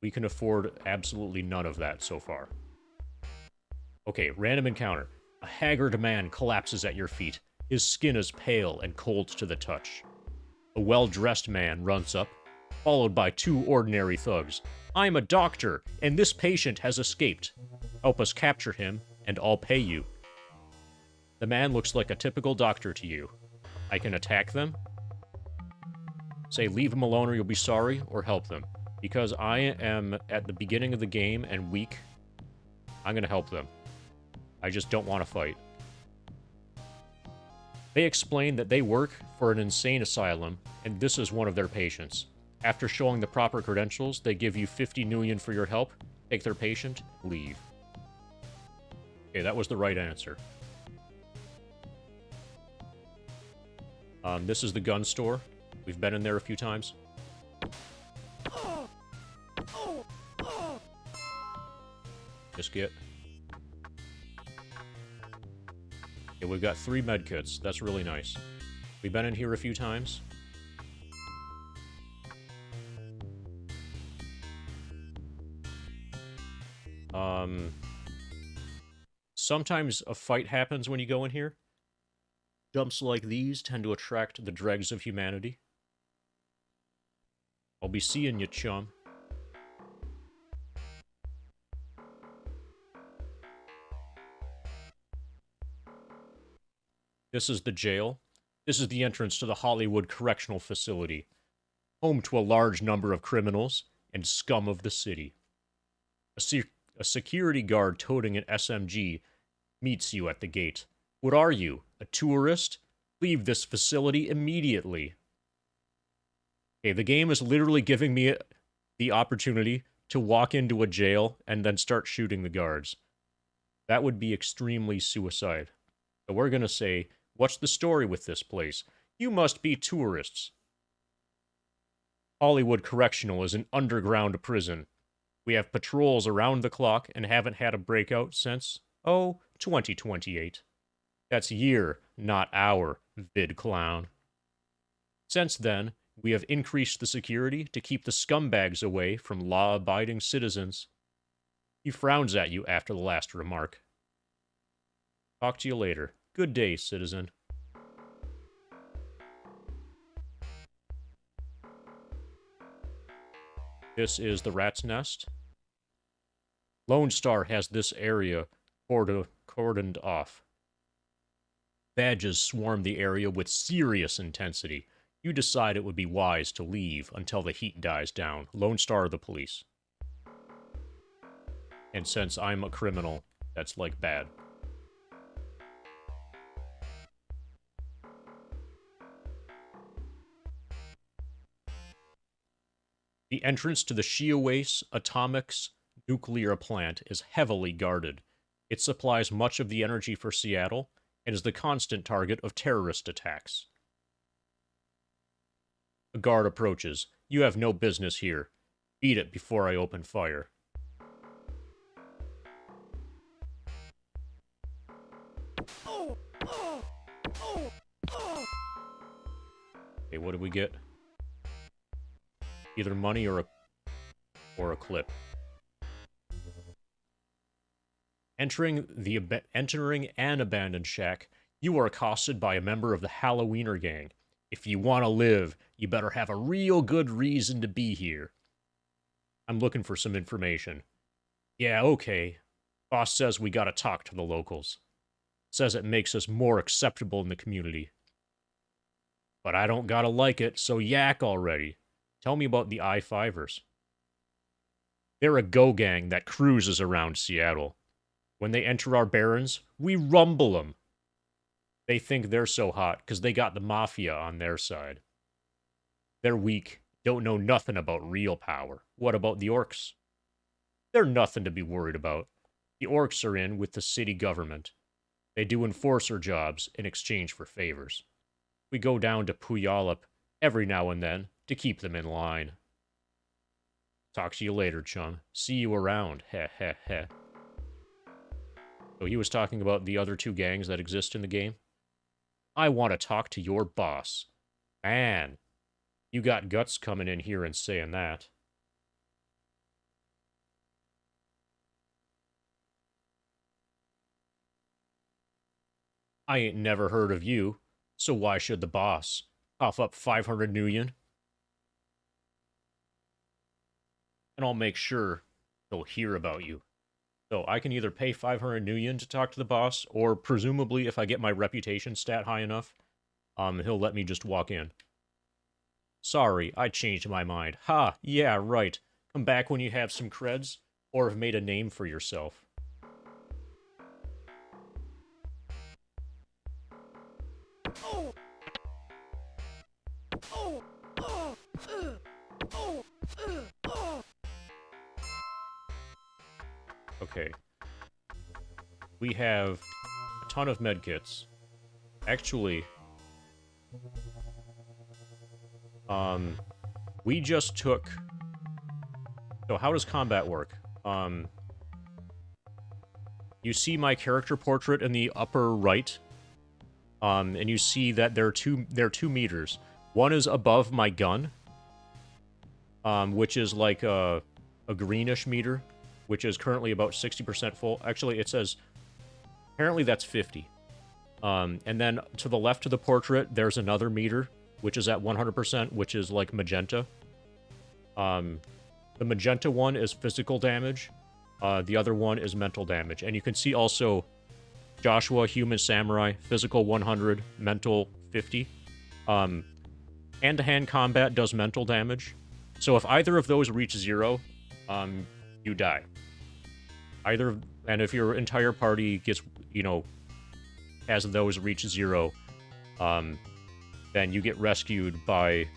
We can afford absolutely none of that so far. Okay, random encounter. A haggard man collapses at your feet. His skin is pale and cold to the touch. A well-dressed man runs up, followed by 2 ordinary thugs. I'm a doctor, and this patient has escaped. Help us capture him, and I'll pay you. The man looks like a typical doctor to you. I can attack them, say leave him alone or you'll be sorry, or help them. Because I am at the beginning of the game and weak, I'm gonna help them. I just don't want to fight. They explain that they work for an insane asylum, and this is one of their patients. After showing the proper credentials, they give you 50 million for your help, take their patient, leave. Okay, that was the right answer. This is the gun store. We've been in there a few times. Just get... Okay, we've got 3 medkits. That's really nice. We've been in here a few times. Sometimes a fight happens when you go in here. Jumps like these tend to attract the dregs of humanity. I'll be seeing you, chum. This is the jail. This is the entrance to the Hollywood Correctional Facility, home to a large number of criminals and scum of the city. A security guard toting an SMG meets you at the gate. What are you, a tourist? Leave this facility immediately. Okay, the game is literally giving me the opportunity to walk into a jail and then start shooting the guards. That would be extremely suicide. So we're gonna say, what's the story with this place? You must be tourists. Hollywood Correctional is an underground prison. We have patrols around the clock and haven't had a breakout since, 2028. That's year, not hour, vid clown. Since then, we have increased the security to keep the scumbags away from law-abiding citizens. He frowns at you after the last remark. Talk to you later. Good day, citizen. This is the rat's nest. Lone Star has this area cordoned off. Badges swarm the area with serious intensity. You decide it would be wise to leave until the heat dies down. Lone Star or the police. And since I'm a criminal, that's like bad. The entrance to the Shiowace Atomics nuclear plant is heavily guarded. It supplies much of the energy for Seattle and is the constant target of terrorist attacks. A guard approaches. You have no business here. Beat it before I open fire. Okay, what do we get? Either money or a clip. Entering an abandoned shack, you are accosted by a member of the Halloweener gang. If you want to live, you better have a real good reason to be here. I'm looking for some information. Yeah, okay. Boss says we gotta talk to the locals. Says it makes us more acceptable in the community. But I don't gotta like it, so yak already. Tell me about the I-5ers. They're a go gang that cruises around Seattle. When they enter our barrens, we rumble them. They think they're so hot because they got the mafia on their side. They're weak, don't know nothing about real power. What about the orcs? They're nothing to be worried about. The orcs are in with the city government. They do enforcer jobs in exchange for favors. We go down to Puyallup every now and then to keep them in line. Talk to you later, chum. See you around. Heh heh heh. So he was talking about the other 2 gangs that exist in the game. I want to talk to your boss. Man, you got guts coming in here and saying that. I ain't never heard of you, so why should the boss? Cough up 500 million? And I'll make sure they'll hear about you. So I can either pay 500 million to talk to the boss, or presumably if I get my reputation stat high enough, he'll let me just walk in. Sorry, I changed my mind. Ha, yeah, right. Come back when you have some creds, or have made a name for yourself. Okay. We have a ton of medkits. Actually, we just took... So how does combat work? You see my character portrait in the upper right, and you see that there are two meters. One is above my gun, which is like a greenish meter, which is currently about 60% full. Actually, it says apparently that's 50. And then to the left of the portrait, there's another meter, which is at 100%, which is like magenta. The magenta one is physical damage. The other one is mental damage. And you can see also Joshua, Human Samurai, physical 100, mental 50. Hand-to-hand combat does mental damage. So if either of those reach 0, you die. And if your entire party gets, has those reach 0, then you get rescued by...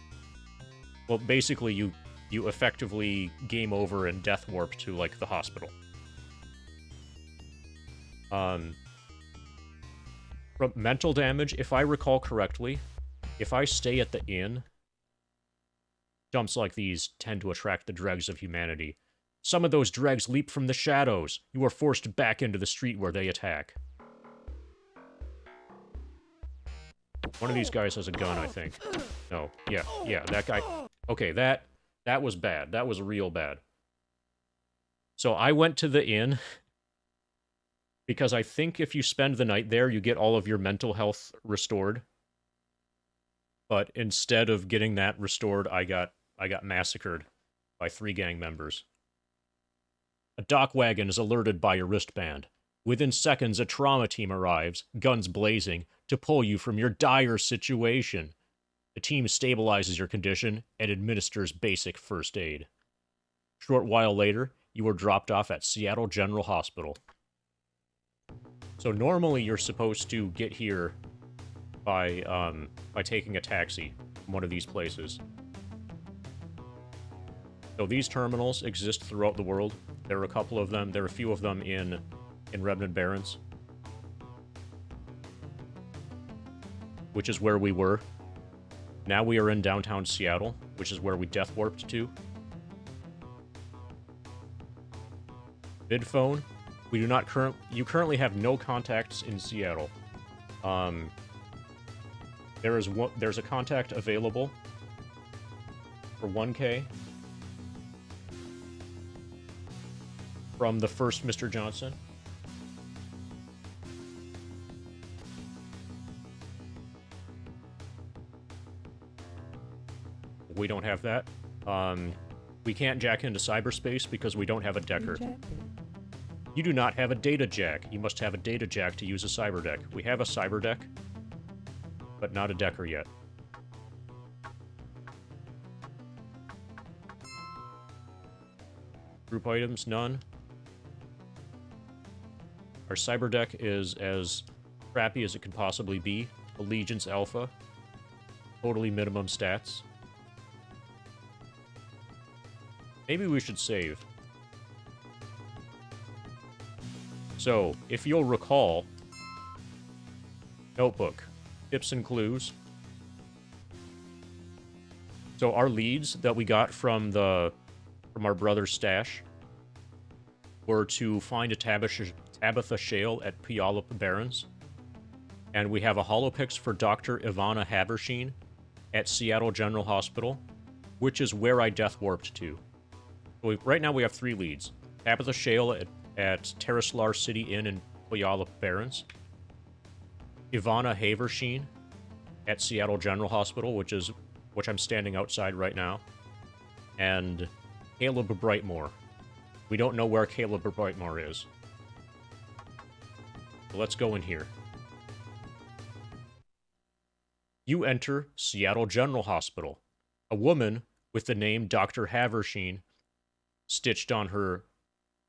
Well, basically, you effectively game over and death warp to, like, the hospital. From mental damage, if I recall correctly, if I stay at the inn, jumps like these tend to attract the dregs of humanity. Some of those dregs leap from the shadows. You are forced back into the street where they attack. One of these guys has a gun, I think. No, yeah, that guy. Okay, that was bad. That was real bad. So I went to the inn because I think if you spend the night there, you get all of your mental health restored. But instead of getting that restored, I got massacred by 3 gang members. A dock wagon is alerted by a wristband. Within seconds, a trauma team arrives, guns blazing, to pull you from your dire situation. The team stabilizes your condition and administers basic first aid. Short while later, you are dropped off at Seattle General Hospital. So normally you're supposed to get here by taking a taxi from one of these places. So these terminals exist throughout the world. There are a couple of them. There are a few of them in Remnant Barrens, which is where we were. Now we are in downtown Seattle, which is where we death warped to. Vidphone, we do not you currently have no contacts in Seattle. There's a contact available for 1K from the first Mr. Johnson. We don't have that. We can't jack into cyberspace because we don't have a decker. You do not have a data jack. You must have a data jack to use a cyber deck. We have a cyber deck, but not a decker yet. Group items, none. Our cyber deck is as crappy as it could possibly be. Allegiance Alpha. Totally minimum stats. Maybe we should save. So, if you'll recall, notebook, tips and clues. So our leads that we got from our brother's stash were to find a Tabitha Shale at Puyallup Barrens. And we have a holopix for Dr. Ivana Haversheen at Seattle General Hospital, which is where I death warped to. So right now we have 3 leads. Tabitha Shale at Terraslar City Inn in Puyallup Barrens. Ivana Haversheen at Seattle General Hospital, which I'm standing outside right now. And Caleb Brightmore. We don't know where Caleb Brightmore is. So let's go in here. You enter Seattle General Hospital. A woman with the name Dr. Haversheen stitched on her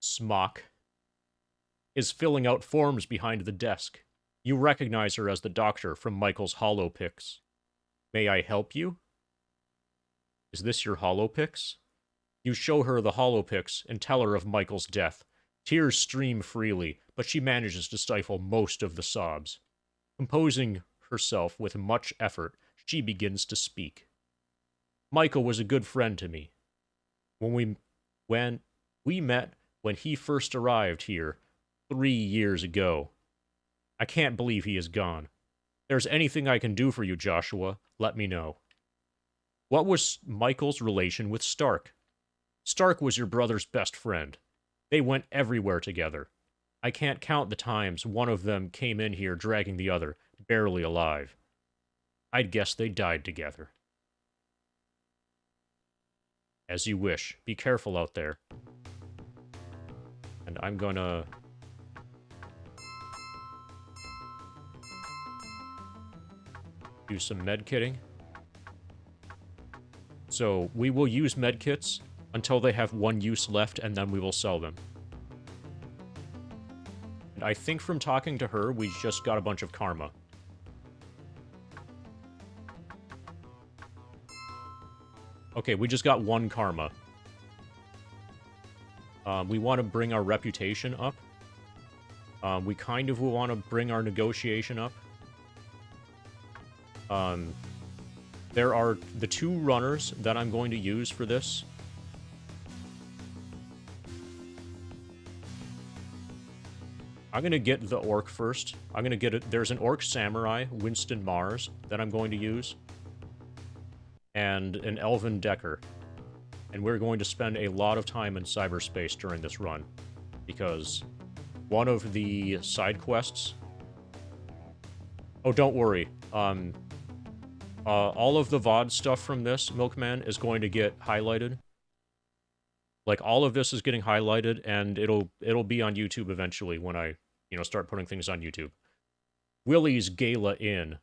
smock is filling out forms behind the desk. You recognize her as the doctor from Michael's Holopix. May I help you? Is this your Holopix? You show her the Holopix and tell her of Michael's death. Tears stream freely, but she manages to stifle most of the sobs. Composing herself with much effort, she begins to speak. Michael was a good friend to me. When we met when he first arrived here 3 years ago. I can't believe he is gone. If there's anything I can do for you, Joshua, let me know. What was Michael's relation with Stark? Stark was your brother's best friend. They went everywhere together. I can't count the times one of them came in here dragging the other, barely alive. I'd guess they died together. As you wish. Be careful out there. And I'm gonna... do some medkitting. So, we will use medkits until they have 1 use left, and then we will sell them. And I think from talking to her, we just got a bunch of karma. Okay, we just got 1 karma. We want to bring our reputation up. We kind of will want to bring our negotiation up. There are the 2 runners that I'm going to use for this. I'm going to get the orc first. I'm going to get it. There's an orc samurai, Winston Mars, that I'm going to use. And an elven decker. And we're going to spend a lot of time in cyberspace during this run. Because one of the side quests... Oh, don't worry. All of the VOD stuff from this, Milkman, is going to get highlighted. Like, all of this is getting highlighted, and it'll be on YouTube eventually when I, start putting things on YouTube. Willie's Gala Inn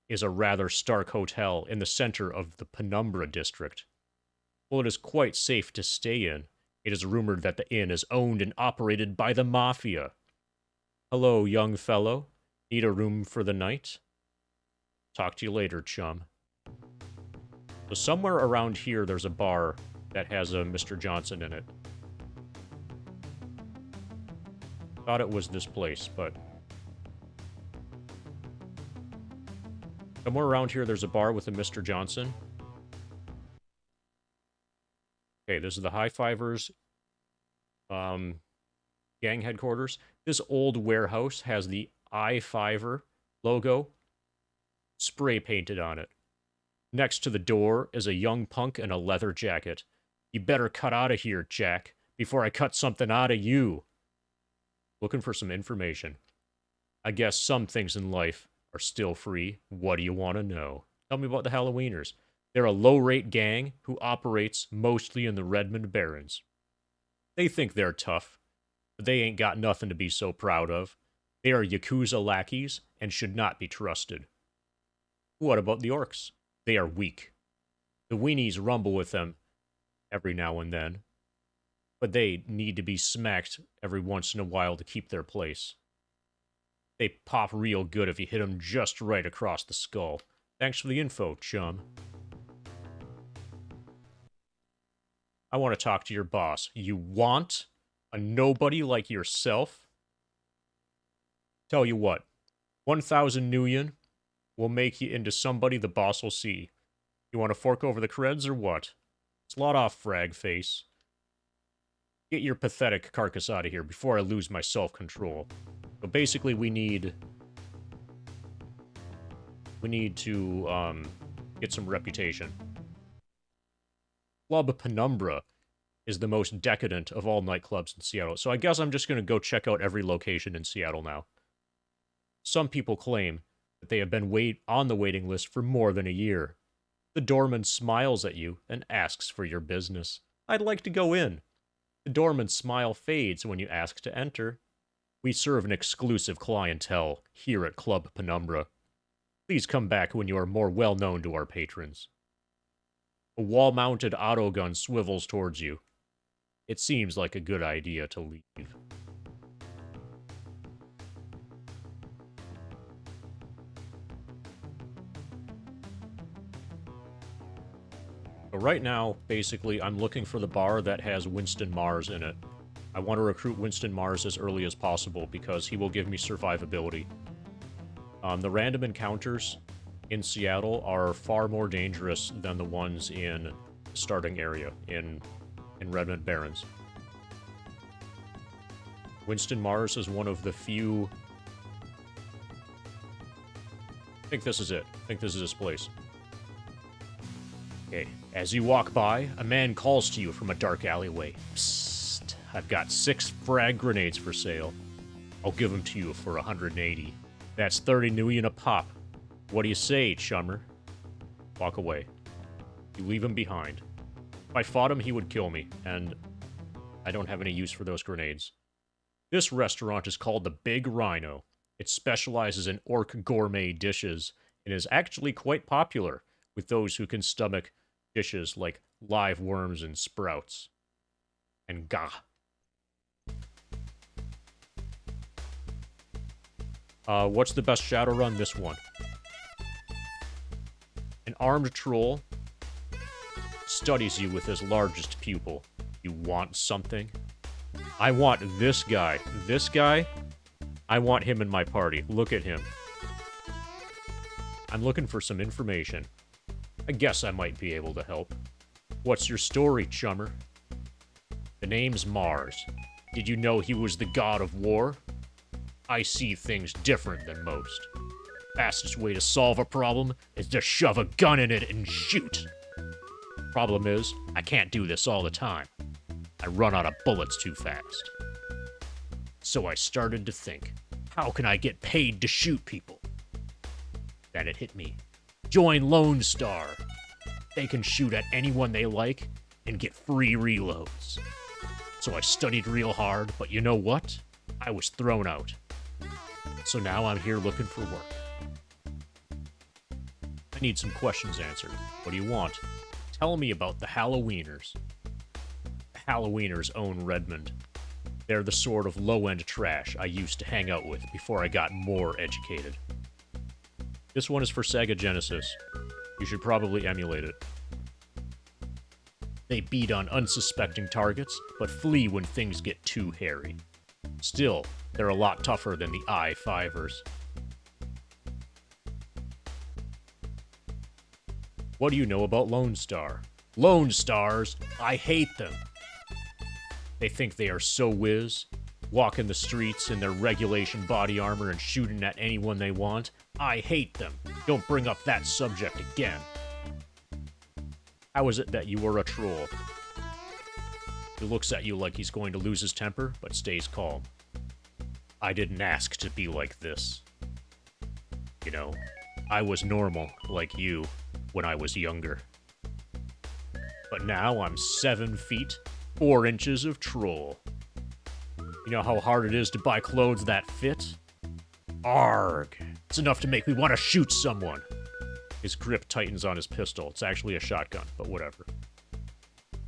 is a rather stark hotel in the center of the Penumbra district. While it is quite safe to stay in, it is rumored that the inn is owned and operated by the Mafia. Hello, young fellow. Need a room for the night? Talk to you later, chum. So somewhere around here, there's a bar that has a Mr. Johnson in it. Thought it was this place, but... somewhere around here, there's a bar with a Mr. Johnson. Okay, this is the High Fivers gang headquarters. This old warehouse has the I-Fiver logo spray painted on it. Next to the door is a young punk in a leather jacket. You better cut out of here, Jack, before I cut something out of you. Looking for some information. I guess some things in life are still free. What do you want to know? Tell me about the Halloweeners. They're a low-rate gang who operates mostly in the Redmond Barrens. They think they're tough, but they ain't got nothing to be so proud of. They are Yakuza lackeys and should not be trusted. What about the orcs? They are weak. The weenies rumble with them every now and then, but they need to be smacked every once in a while to keep their place. They pop real good if you hit them just right across the skull. Thanks for the info, chum. I want to talk to your boss. You want a nobody like yourself? Tell you what, 1,000 Nuyen will make you into somebody the boss will see. You want to fork over the creds or what? Slot off, frag face. Get your pathetic carcass out of here before I lose my self-control. So basically we need to get some reputation. Club Penumbra is the most decadent of all nightclubs in Seattle, so I guess I'm just going to go check out every location in Seattle now. Some people claim that they have been on the waiting list for more than a year. The doorman smiles at you and asks for your business. I'd like to go in. The doorman's smile fades when you ask to enter. We serve an exclusive clientele here at Club Penumbra. Please come back when you are more well known to our patrons. A wall-mounted autogun swivels towards you. It seems like a good idea to leave. But right now, basically, I'm looking for the bar that has Winston Mars in it. I want to recruit Winston Mars as early as possible because he will give me survivability. The random encounters in Seattle are far more dangerous than the ones in the starting area in Redmond Barrens. Winston Mars is one of the few... I think this is it. I think this is this place. Okay, as you walk by, a man calls to you from a dark alleyway. Psst, I've got 6 frag grenades for sale. I'll give them to you for 180. That's 30 Nuyen a pop. What do you say, chummer? Walk away. You leave him behind. If I fought him, he would kill me, and I don't have any use for those grenades. This restaurant is called the Big Rhino. It specializes in orc gourmet dishes and is actually quite popular with those who can stomach dishes like live worms and sprouts. And gah. What's the best Shadowrun? This one. An armed troll studies you with his largest pupil. You want something? I want this guy. This guy? I want him in my party. Look at him. I'm looking for some information. I guess I might be able to help. What's your story, chummer? The name's Mars. Did you know he was the god of war? I see things different than most. Fastest way to solve a problem is to shove a gun in it and shoot. Problem is, I can't do this all the time. I run out of bullets too fast. So I started to think, how can I get paid to shoot people? Then it hit me. Join Lone Star. They can shoot at anyone they like and get free reloads. So I studied real hard, but you know what? I was thrown out. So now I'm here looking for work. I need some questions answered. What do you want? Tell me about the Halloweeners. The Halloweeners own Redmond. They're the sort of low-end trash I used to hang out with before I got more educated. This one is for Sega Genesis. You should probably emulate it. They beat on unsuspecting targets, but flee when things get too hairy. Still, they're a lot tougher than the I-5ers. What do you know about Lone Star? Lone Stars, I hate them. They think they are so whiz, walking the streets in their regulation body armor and shooting at anyone they want. I hate them. Don't bring up that subject again. How is it that you were a troll? He looks at you like he's going to lose his temper, but stays calm. I didn't ask to be like this. You know, I was normal, like you, when I was younger. But now I'm 7 feet, 4 inches of troll. You know how hard it is to buy clothes that fit? Arg! It's enough to make me want to shoot someone. His grip tightens on his pistol. It's actually a shotgun, but whatever.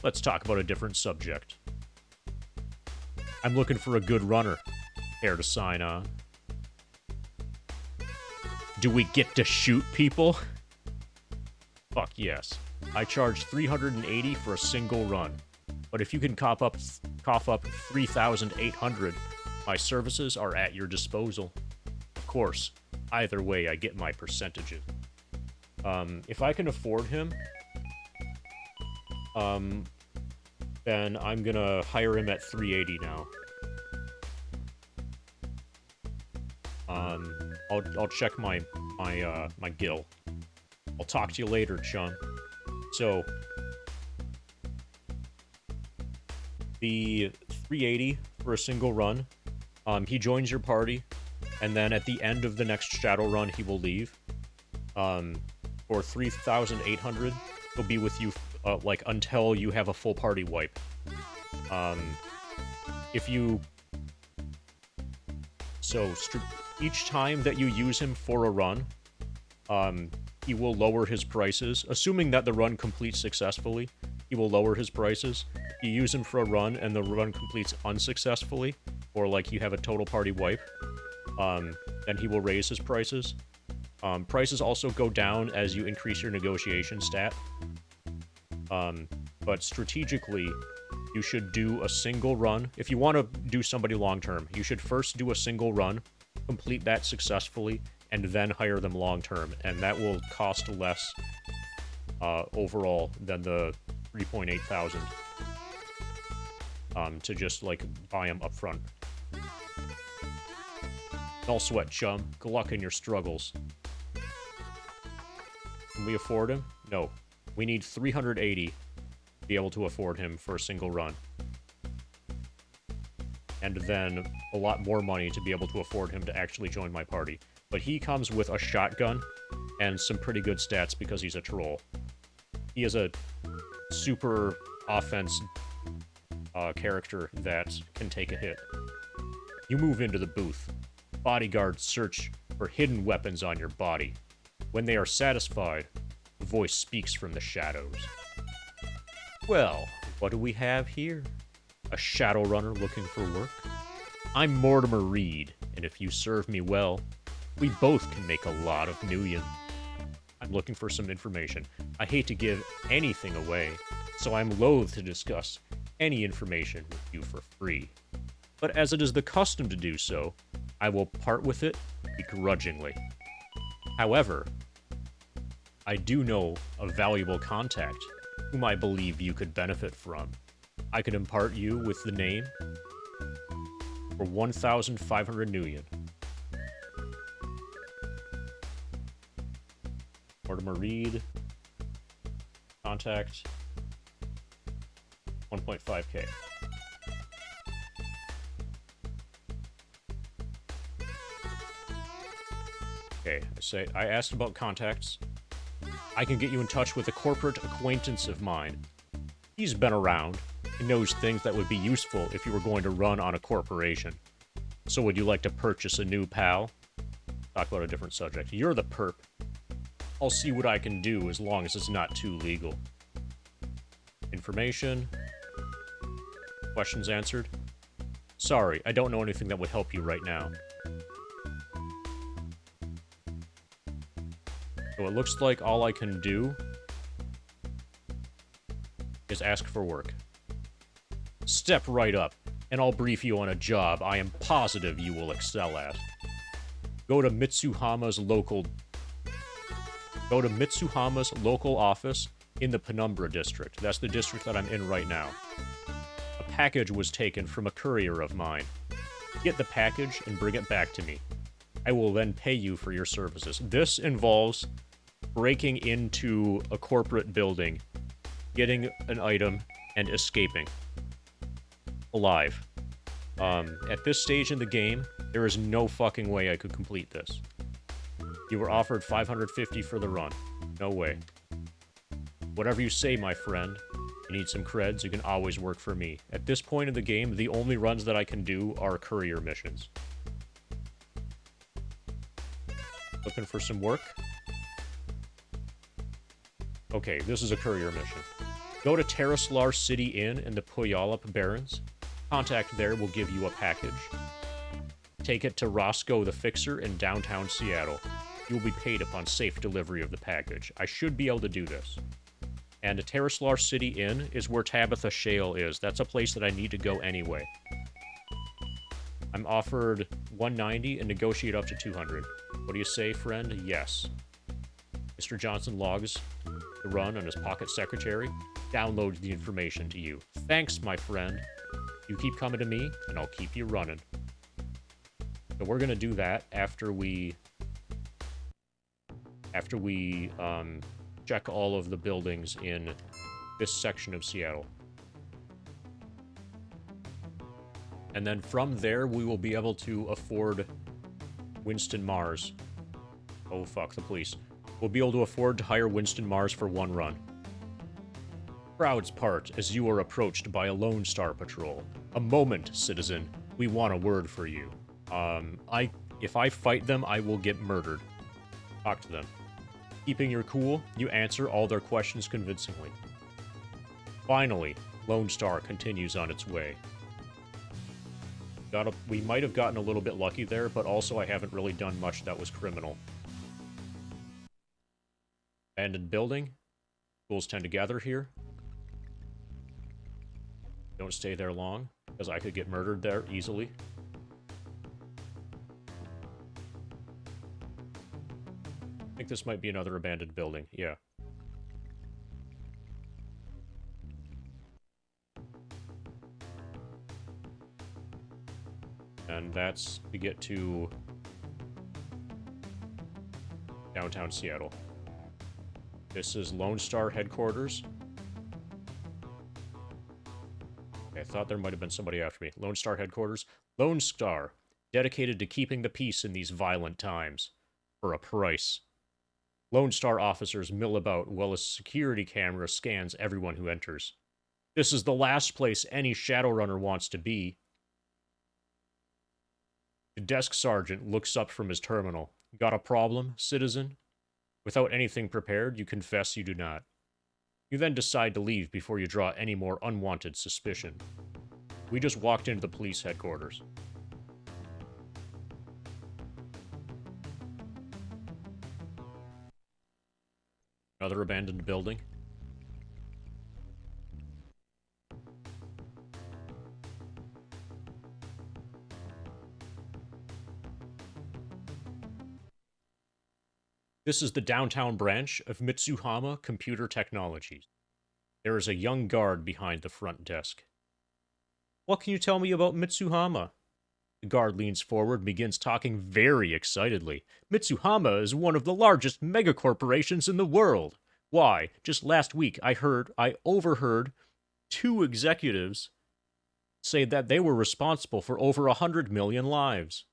Let's talk about a different subject. I'm looking for a good runner. Care to sign on? Do we get to shoot people? Fuck yes. I charge $380 for a single run. But if you can cough up $3,800, my services are at your disposal. Of course, either way I get my percentages. If I can afford him, then I'm gonna hire him at $380 now. I'll check my gill. I'll talk to you later, chum. So, the $380 for a single run, he joins your party, and then at the end of the next Shadowrun, he will leave. For $3,800, he'll be with you, like, until you have a full party wipe. Each time that you use him for a run, he will lower his prices. Assuming that the run completes successfully, he will lower his prices. If you use him for a run and the run completes unsuccessfully, or like you have a total party wipe, then he will raise his prices. Prices also go down as you increase your negotiation stat. But strategically, you should do a single run. If you want to do somebody long-term, you should first do a single run, complete that successfully, and then hire them long-term. And that will cost less overall than the 3.8 thousand to just, like, buy them up front. No sweat, chum. Good luck in your struggles. Can we afford him? No. We need 380 to be able to afford him for a single run. And then a lot more money to be able to afford him to actually join my party. But he comes with a shotgun and some pretty good stats because he's a troll. He is a super offense character that can take a hit. You move into the booth. Bodyguards search for hidden weapons on your body. When they are satisfied, the voice speaks from the shadows. Well, what do we have here? A Shadowrunner looking for work? I'm Mortimer Reed, and if you serve me well, we both can make a lot of million. I'm looking for some information. I hate to give anything away, so I'm loath to discuss any information with you for free. But as it is the custom to do so, I will part with it begrudgingly. However, I do know a valuable contact whom I believe you could benefit from. I could impart you with the name for 1,500 million. Mortimer Reed. Contact. 1.5k. Okay, I asked about contacts. I can get you in touch with a corporate acquaintance of mine. He's been around and knows things that would be useful if you were going to run on a corporation. So would you like to purchase a new pal? Talk about a different subject. You're the perp. I'll see what I can do as long as it's not too legal. Information. Questions answered. Sorry, I don't know anything that would help you right now. So it looks like all I can do is ask for work. Step right up, and I'll brief you on a job I am positive you will excel at. Go to Mitsuhama's local office in the Penumbra district. That's the district that I'm in right now. A package was taken from a courier of mine. Get the package and bring it back to me. I will then pay you for your services. This involves breaking into a corporate building, getting an item, and escaping. Alive. At this stage in the game, there is no fucking way I could complete this. You were offered 550 for the run. No way. Whatever you say, my friend. You need some creds, you can always work for me. At this point in the game, the only runs that I can do are courier missions. Looking for some work? Okay, this is a courier mission. Go to Terraslar City Inn in the Puyallup Barrens. Contact there will give you a package. Take it to Roscoe the Fixer in downtown Seattle. You will be paid upon safe delivery of the package. I should be able to do this. And Terraslar City Inn is where Tabitha Shale is. That's a place that I need to go anyway. I'm offered 190 and negotiate up to 200. What do you say, friend? Yes. Mr. Johnson logs the run on his pocket secretary, downloads the information to you. Thanks, my friend. You keep coming to me, and I'll keep you running. So we're gonna do that after we check all of the buildings in this section of Seattle. And then from there, we will be able to afford Winston Mars. Oh, fuck, the police. We'll be able to afford to hire Winston Mars for one run. Crowds part as you are approached by a Lone Star Patrol. A moment, citizen. We want a word for you. If I fight them, I will get murdered. Talk to them. Keeping your cool, you answer all their questions convincingly. Finally, Lone Star continues on its way. We might have gotten a little bit lucky there, but also I haven't really done much that was criminal. Abandoned building. Fools tend to gather here. Don't stay there long, because I could get murdered there easily. I think this might be another abandoned building. Yeah. And that's to get to downtown Seattle. This is Lone Star headquarters. Okay, I thought there might have been somebody after me. Lone Star headquarters. Lone Star, dedicated to keeping the peace in these violent times. For a price. Lone Star officers mill about while a security camera scans everyone who enters. This is the last place any Shadowrunner wants to be. The desk sergeant looks up from his terminal. Got a problem, citizen? Without anything prepared, you confess you do not. You then decide to leave before you draw any more unwanted suspicion. We just walked into the police headquarters. Another abandoned building. This is the downtown branch of Mitsuhama Computer Technologies. There is a young guard behind the front desk. What can you tell me about Mitsuhama? The guard leans forward and begins talking very excitedly. Mitsuhama is one of the largest megacorporations in the world. Why, just last week I overheard 2 executives say that they were responsible for over 100 million lives.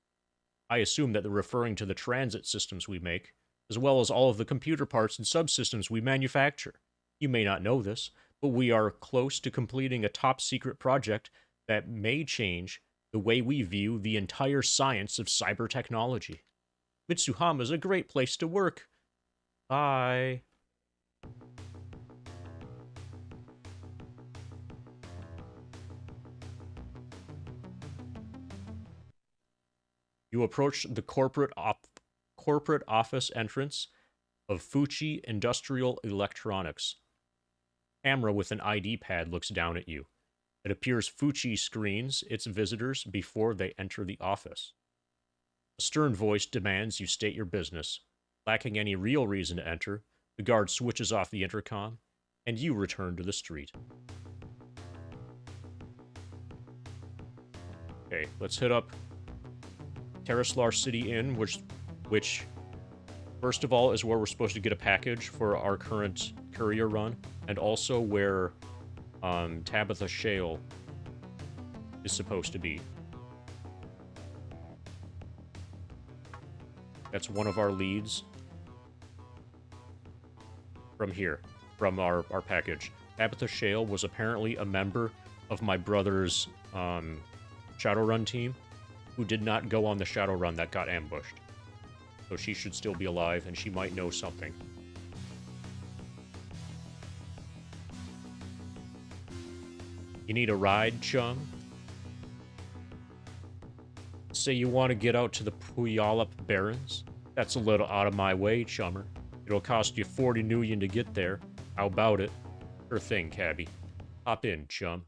I assume that they're referring to the transit systems we make, as well as all of the computer parts and subsystems we manufacture. You may not know this, but we are close to completing a top-secret project that may change the way we view the entire science of cyber technology. Mitsuhama is a great place to work. Bye. You approach the corporate office entrance of Fuchi Industrial Electronics. Camera with an ID pad looks down at you. It appears Fuchi screens its visitors before they enter the office. A stern voice demands you state your business. Lacking any real reason to enter, the guard switches off the intercom, and you return to the street. Okay, let's hit up Terraslar City Inn, which first of all is where we're supposed to get a package for our current courier run, and also where Tabitha Shale is supposed to be. That's one of our leads from here, from our package. Tabitha Shale was apparently a member of my brother's Shadowrun team, who did not go on the Shadowrun that got ambushed. So she should still be alive, and she might know something. You need a ride, chum? Say you want to get out to the Puyallup Barrens? That's a little out of my way, chummer. It'll cost you 40 million to get there. How about it? Sure thing, cabby. Hop in, chum.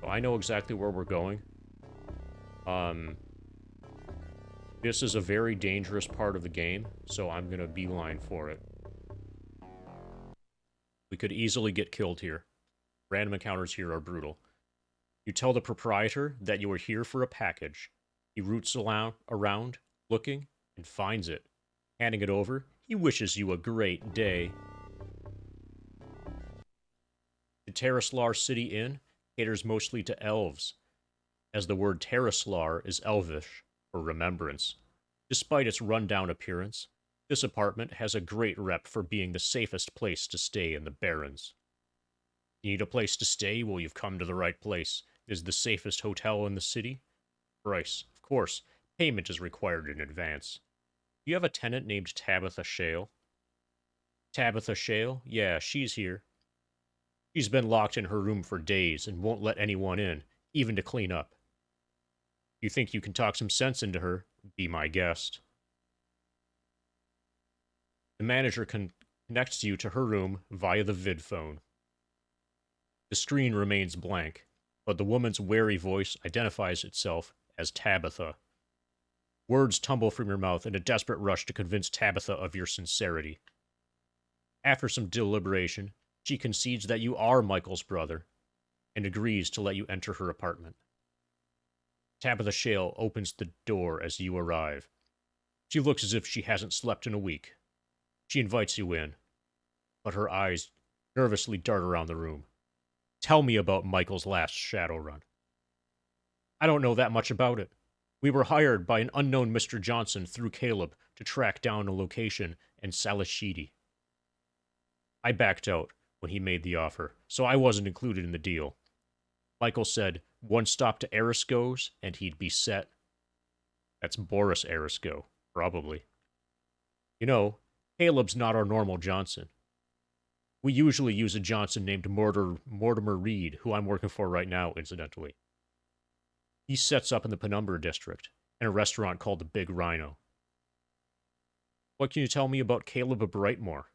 So I know exactly where we're going. This is a very dangerous part of the game, so I'm gonna beeline for it. We could easily get killed here. Random encounters here are brutal. You tell the proprietor that you are here for a package. He roots around, looking, and finds it. Handing it over, he wishes you a great day. The Terraslar City Inn caters mostly to elves, as the word Terraslar is elvish for remembrance. Despite its rundown appearance, this apartment has a great rep for being the safest place to stay in the Barrens. You need a place to stay? Well, you've come to the right place. It is the safest hotel in the city. Price, of course, payment is required in advance. Do you have a tenant named Tabitha Shale? Tabitha Shale? Yeah, she's here. She's been locked in her room for days and won't let anyone in, even to clean up. You think you can talk some sense into her? Be my guest. The manager connects you to her room via the vid phone. The screen remains blank, but the woman's wary voice identifies itself as Tabitha. Words tumble from your mouth in a desperate rush to convince Tabitha of your sincerity. After some deliberation, she concedes that you are Michael's brother and agrees to let you enter her apartment. Tabitha Shale opens the door as you arrive. She looks as if she hasn't slept in a week. She invites you in, but her eyes nervously dart around the room. Tell me about Michael's last Shadowrun. I don't know that much about it. We were hired by an unknown Mr. Johnson through Caleb to track down a location in Salashidi. I backed out when he made the offer, so I wasn't included in the deal. Michael said one stop to Erisko's and he'd be set. That's Boris Erisko, probably. You know, Caleb's not our normal Johnson. We usually use a Johnson named Mortimer Reed, who I'm working for right now, incidentally. He sets up in the Penumbra district, in a restaurant called the Big Rhino. What can you tell me about Caleb Brightmore?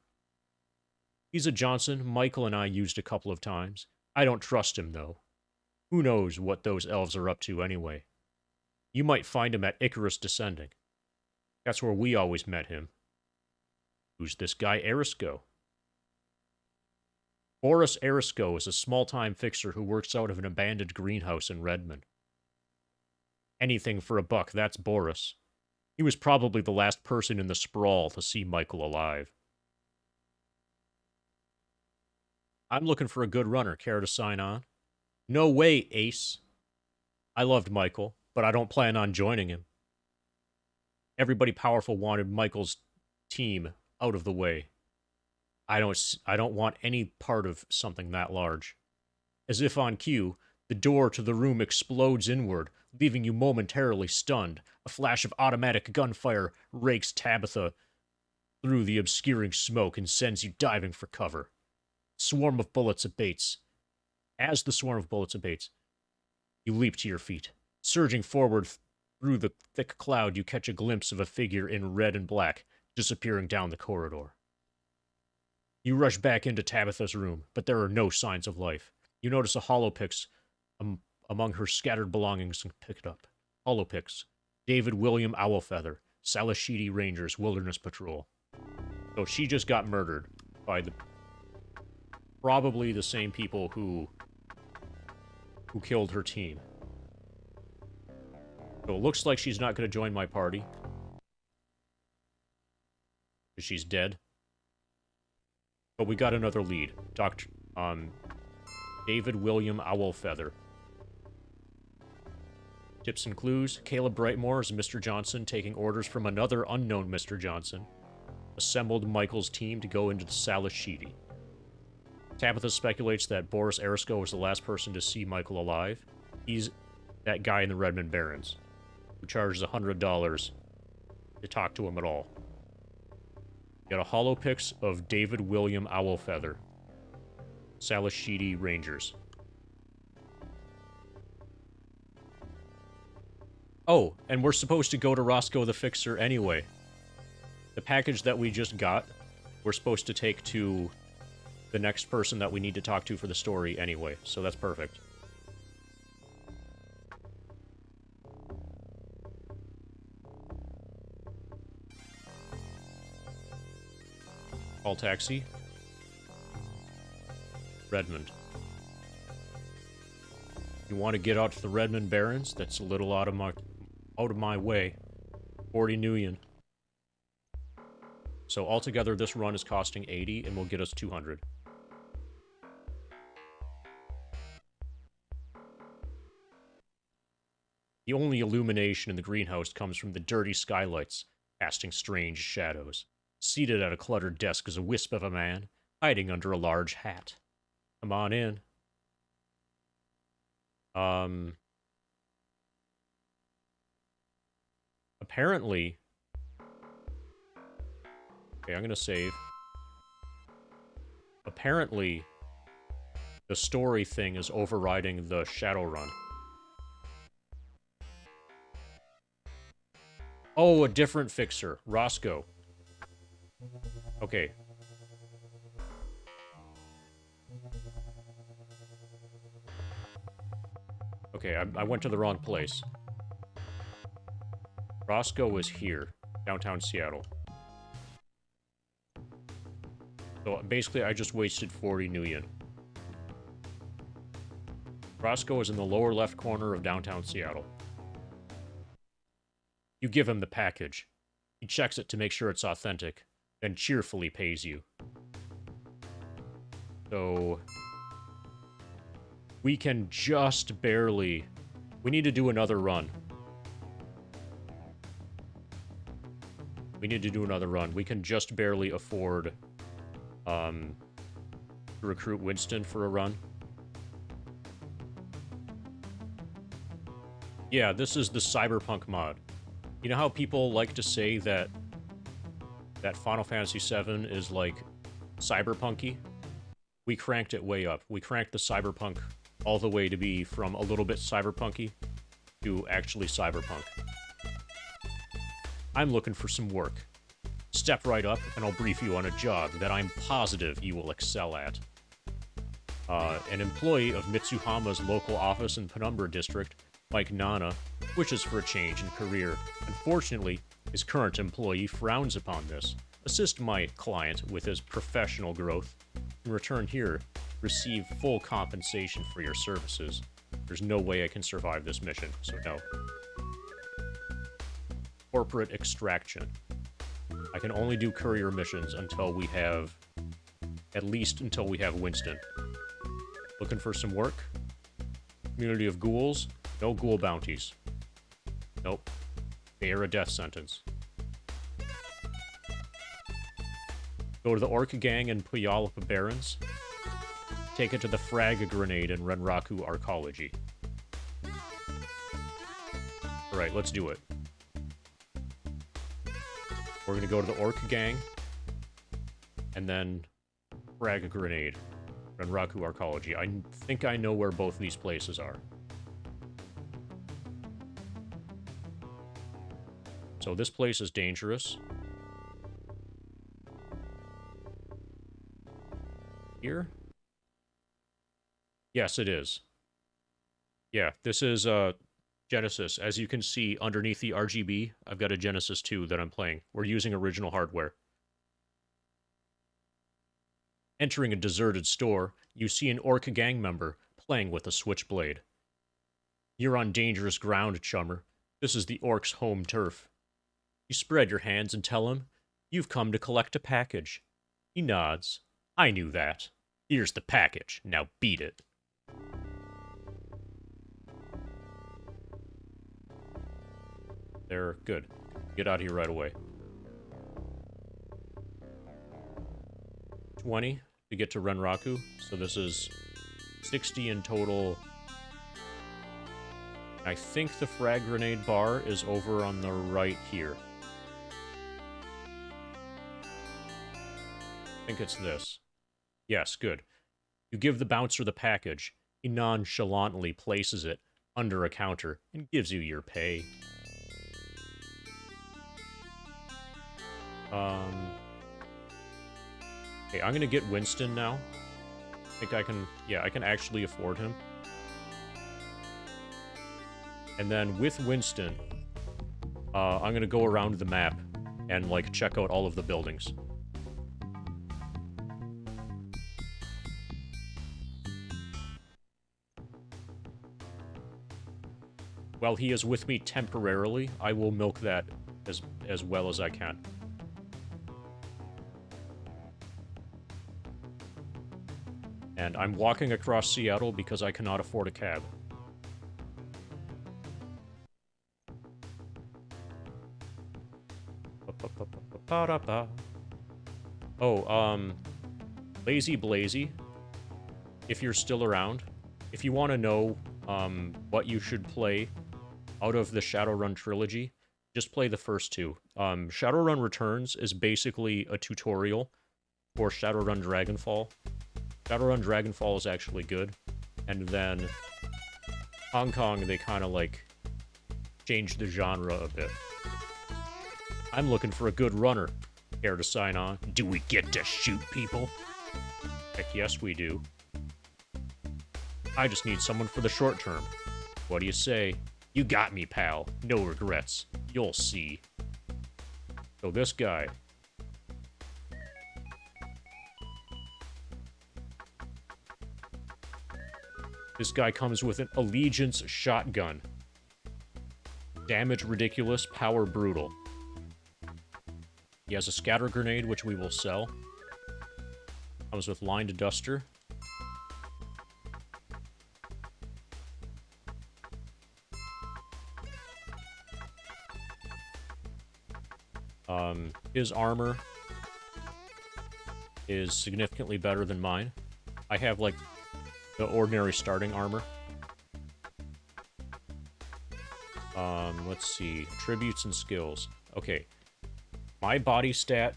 He's a Johnson Michael and I used a couple of times. I don't trust him, though. Who knows what those elves are up to anyway? You might find him at Icarus Descending. That's where we always met him. Who's this guy Erisko? Boris Erisko is a small-time fixer who works out of an abandoned greenhouse in Redmond. Anything for a buck, that's Boris. He was probably the last person in the sprawl to see Michael alive. I'm looking for a good runner. Care to sign on? No way, Ace. I loved Michael, but I don't plan on joining him. Everybody powerful wanted Michael's team out of the way. I don't want any part of something that large. As if on cue, the door to the room explodes inward, leaving you momentarily stunned. A flash of automatic gunfire rakes Tabitha through the obscuring smoke and sends you diving for cover. Swarm of bullets abates. As the swarm of bullets abates, you leap to your feet. Surging forward through the thick cloud, you catch a glimpse of a figure in red and black, disappearing down the corridor. You rush back into Tabitha's room, but there are no signs of life. You notice a holopix among her scattered belongings and pick it up. Holopix. David William Owlfeather, Salashidi Rangers Wilderness Patrol. So she just got murdered by probably the same people who killed her team. So it looks like she's not going to join my party. Because she's dead. But we got another lead. David William Owlfeather. Tips and clues. Caleb Brightmore is Mr. Johnson taking orders from another unknown Mr. Johnson. Assembled Michael's team to go into the Salashidi. Tabitha speculates that Boris Erisko was the last person to see Michael alive. He's that guy in the Redmond Barrens, who charges $100 to talk to him at all. Got a holopix of David William Owlfeather. Salashidi Rangers. Oh, and we're supposed to go to Roscoe the Fixer anyway. The package that we just got, we're supposed to take to the next person that we need to talk to for the story anyway, so that's perfect. Call taxi. Redmond. You want to get out to the Redmond Barrens? That's a little out of my way. 40 Nuyen. So altogether, this run is costing 80 and will get us 200. The only illumination in the greenhouse comes from the dirty skylights, casting strange shadows. Seated at a cluttered desk is a wisp of a man, hiding under a large hat. Come on in. Apparently... Okay, I'm gonna save. Apparently, the story thing is overriding the Shadowrun. Oh, a different fixer. Roscoe. Okay. Okay, I went to the wrong place. Roscoe is here, downtown Seattle. So basically, I just wasted 40 new yen. Roscoe is in the lower left corner of downtown Seattle. You give him the package. He checks it to make sure it's authentic, then cheerfully pays you. So we can just barely... We need to do another run. We need to do another run. We can just barely afford to recruit Winston for a run. Yeah, this is the Cyberpunk mod. You know how people like to say that Final Fantasy VII is like cyberpunky? We cranked it way up. We cranked the cyberpunk all the way to be from a little bit cyberpunky to actually cyberpunk. I'm looking for some work. Step right up and I'll brief you on a job that I'm positive you will excel at. An employee of Mitsuhama's local office in Penumbra District, Mike Nana, wishes for a change in career. Unfortunately, his current employee frowns upon this. Assist my client with his professional growth. In return here, receive full compensation for your services. There's no way I can survive this mission, so no. Corporate extraction. I can only do courier missions until we have... At least until we have Winston. Looking for some work? Community of ghouls? No ghoul bounties. Nope. They are a death sentence. Go to the Orc Gang in Puyallup Barrens. Take it to the Frag Grenade in Renraku Arcology. Alright, let's do it. We're gonna go to the Orc Gang. And then Frag Grenade. Renraku Arcology. I think I know where both these places are. So this place is dangerous. Here? Yes, it is. Yeah, this is Genesis. As you can see underneath the RGB, I've got a Genesis 2 that I'm playing. We're using original hardware. Entering a deserted store, you see an Orc gang member playing with a switchblade. You're on dangerous ground, chummer. This is the Orc's home turf. You spread your hands and tell him, you've come to collect a package. He nods. I knew that. Here's the package. Now beat it. They're good. Get out of here right away. 20 to get to Renraku. So this is 60 in total. I think the frag grenade bar is over on the right here. I think it's this. Yes, good. You give the bouncer the package. He nonchalantly places it under a counter and gives you your pay. Okay, I'm gonna get Winston now. I think I can... Yeah, I can actually afford him. And then with Winston, I'm gonna go around the map and, like, check out all of the buildings. While he is with me temporarily, I will milk that as well as I can. And I'm walking across Seattle because I cannot afford a cab. Oh, Lazy Blazy, if you're still around, if you want to know what you should play out of the Shadowrun trilogy, just play the first two. Shadowrun Returns is basically a tutorial for Shadowrun Dragonfall. Shadowrun Dragonfall is actually good. And then Hong Kong, they kind of like changed the genre a bit. I'm looking for a good runner. Care to sign on? Do we get to shoot people? Heck yes, we do. I just need someone for the short term. What do you say? You got me, pal. No regrets. You'll see. So this guy. This guy comes with an Allegiance shotgun. Damage ridiculous, power brutal. He has a scatter grenade, which we will sell. Comes with lined duster. His armor is significantly better than mine. I have, like, the ordinary starting armor. Let's see. Attributes and skills. Okay. My body stat...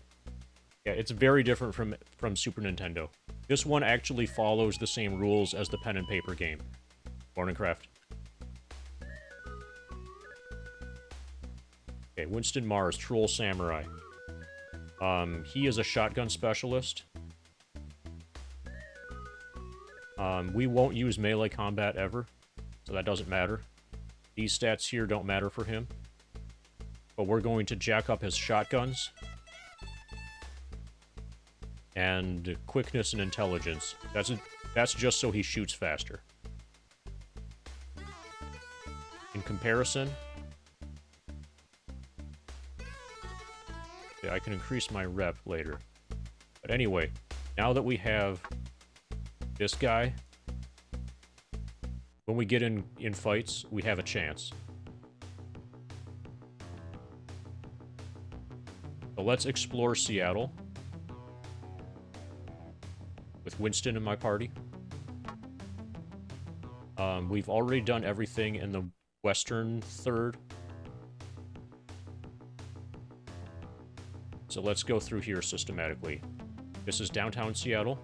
Yeah, it's very different from Super Nintendo. This one actually follows the same rules as the pen and paper game. Morningcraft. Okay, Winston Mars, Troll Samurai. He is a shotgun specialist. We won't use melee combat ever, so that doesn't matter. These stats here don't matter for him. But we're going to jack up his shotguns. And quickness and intelligence. That's just so he shoots faster. In comparison... Yeah, I can increase my rep later. But anyway, now that we have this guy, when we get in fights, we have a chance. So let's explore Seattle. With Winston in my party. We've already done everything in the western third. So let's go through here systematically. This is downtown Seattle.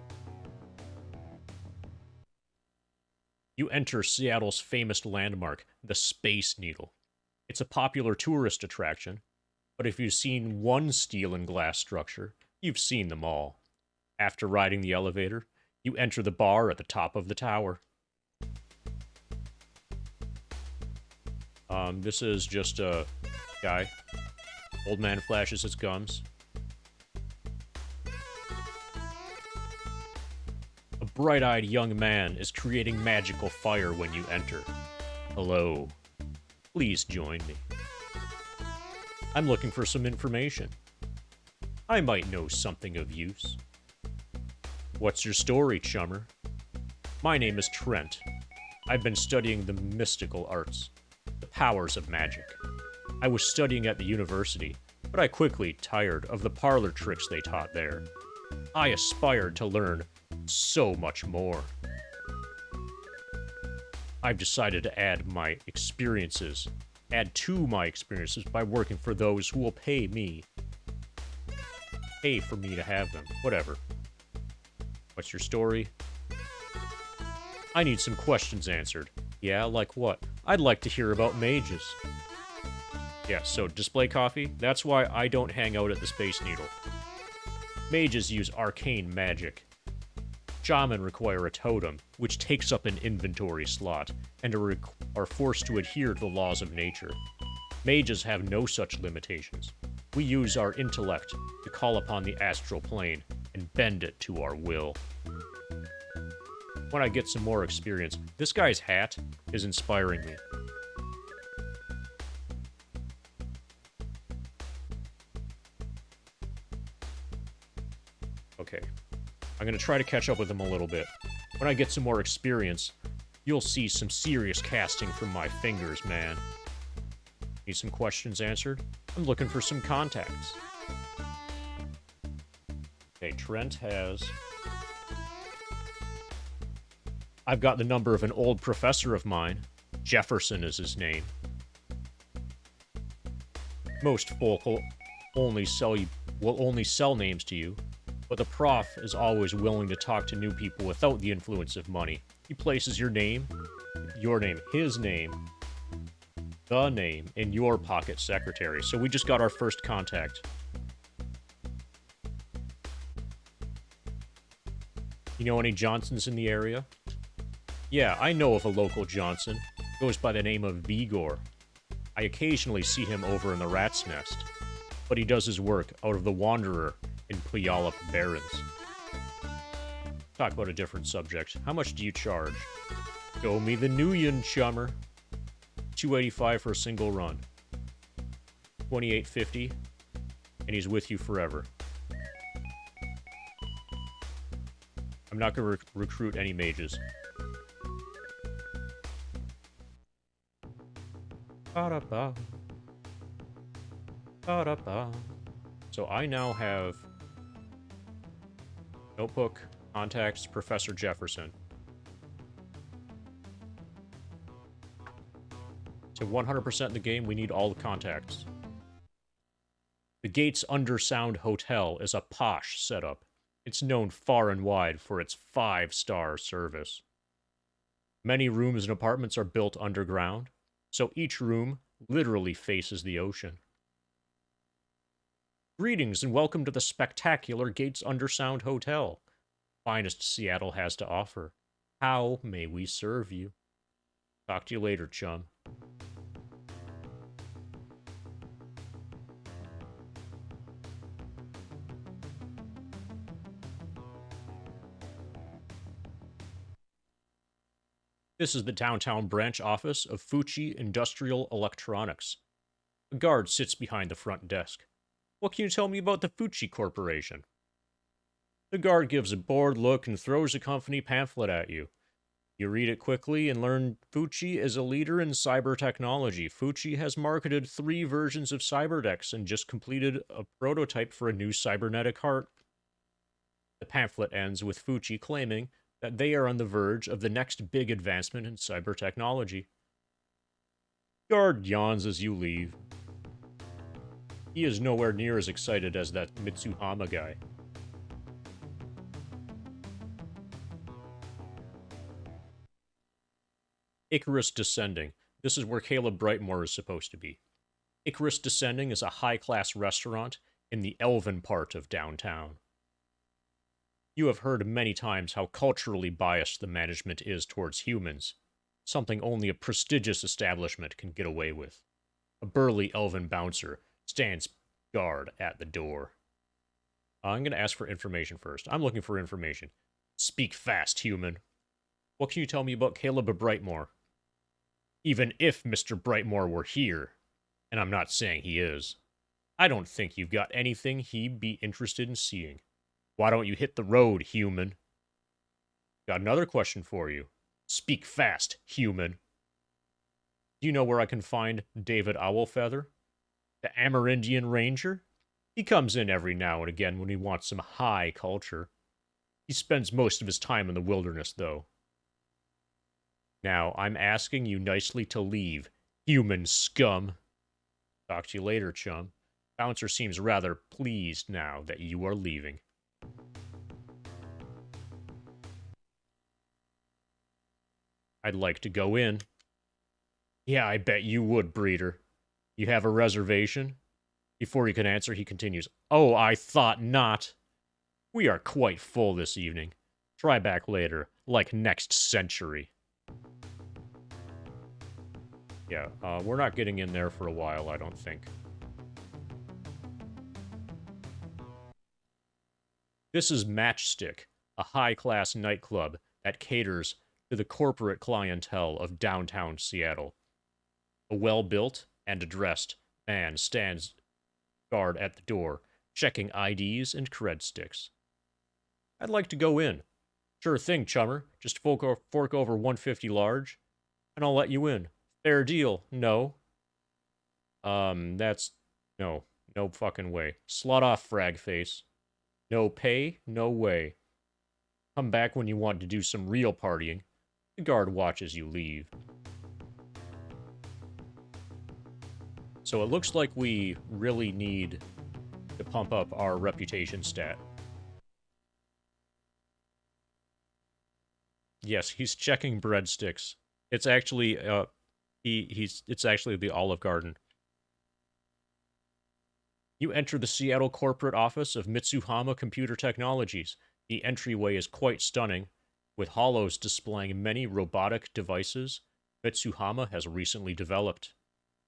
You enter Seattle's famous landmark, the Space Needle. It's a popular tourist attraction, but if you've seen one steel and glass structure, you've seen them all. After riding the elevator, you enter the bar at the top of the tower. This is just a guy. Old man flashes his gums. A bright-eyed young man is creating magical fire when you enter. Hello. Please join me. I'm looking for some information. I might know something of use. What's your story, chummer? My name is Trent. I've been studying the mystical arts, the powers of magic. I was studying at the university, but I quickly tired of the parlor tricks they taught there. I aspired to learn so much more. I've decided to add to my experiences by working for those who will pay me. Pay for me to have them. Whatever. What's your story? I need some questions answered. Yeah, like what? I'd like to hear about mages. Yeah, so display coffee? That's why I don't hang out at the Space Needle. Mages use arcane magic. Shaman require a totem, which takes up an inventory slot, and are forced to adhere to the laws of nature. Mages have no such limitations. We use our intellect to call upon the astral plane and bend it to our will. When I get some more experience, this guy's hat is inspiring me. Okay. I'm going to try to catch up with him a little bit. When I get some more experience, you'll see some serious casting from my fingers, man. Need some questions answered? I'm looking for some contacts. Okay, Trent has... I've got the number of an old professor of mine. Jefferson is his name. Most folk will only sell names to you, but the prof is always willing to talk to new people without the influence of money. He places his name, the name, in your pocket secretary. So we just got our first contact. You know any Johnsons in the area? Yeah, I know of a local Johnson, Goes by the name of Vigor. I occasionally see him over in the Rat's Nest, but he does his work out of the Wanderer in Puyallup Barrens. Talk about a different subject. How much do you charge? Show me the Nuyen, chummer. $285 for a single run. $28.50, and he's with you forever. I'm not going to recruit any mages. Ba-da-ba. Ba-da-ba. So I now have notebook, contacts, Professor Jefferson. To 100% the game, we need all the contacts. The Gates Undersound Hotel is a posh setup. It's known far and wide for its 5-star service. Many rooms and apartments are built underground, so each room literally faces the ocean. Greetings and welcome to the spectacular Gates Undersound Hotel. Finest Seattle has to offer. How may we serve you? Talk to you later, chum. This is the downtown branch office of Fuji Industrial Electronics. A guard sits behind the front desk. What can you tell me about the Fuji Corporation? The guard gives a bored look and throws a company pamphlet at you. You read it quickly and learn Fuji is a leader in cyber technology. Fuji has marketed 3 versions of Cyberdecks and just completed a prototype for a new cybernetic heart. The pamphlet ends with Fuji claiming that they are on the verge of the next big advancement in cyber technology. Guard yawns as you leave. He is nowhere near as excited as that Mitsuhama guy. Icarus Descending. This is where Caleb Brightmore is supposed to be. Icarus Descending is a high-class restaurant in the elven part of downtown. You have heard many times how culturally biased the management is towards humans, something only a prestigious establishment can get away with. A burly elven bouncer stands guard at the door. I'm going to ask for information first. I'm looking for information. Speak fast, human. What can you tell me about Caleb Brightmore? Even if Mr. Brightmore were here, and I'm not saying he is, I don't think you've got anything he'd be interested in seeing. Why don't you hit the road, human? Got another question for you. Speak fast, human. Do you know where I can find David Owlfeather? The Amerindian Ranger? He comes in every now and again when he wants some high culture. He spends most of his time in the wilderness, though. Now, I'm asking you nicely to leave, human scum. Talk to you later, chum. Bouncer seems rather pleased now that you are leaving. I'd like to go in. Yeah, I bet you would, Breeder. You have a reservation? Before he can answer, he continues, Oh, I thought not. We are quite full this evening. Try back later, like next century. Yeah, we're not getting in there for a while, I don't think. This is Matchstick, a high-class nightclub that caters to the corporate clientele of downtown Seattle. A well-built and dressed man stands guard at the door, checking IDs and cred sticks. I'd like to go in. Sure thing, chummer. Just fork over 150 large, and I'll let you in. Fair deal. No. That's... No. No fucking way. Slut off, frag face. No pay, no way. Come back when you want to do some real partying. The guard watches you leave. So it looks like we really need to pump up our reputation stat. Yes, he's checking breadsticks. It's actually it's actually the Olive Garden. You enter the Seattle corporate office of Mitsuhama Computer Technologies. The entryway is quite stunning, with hollows displaying many robotic devices Mitsuhama has recently developed.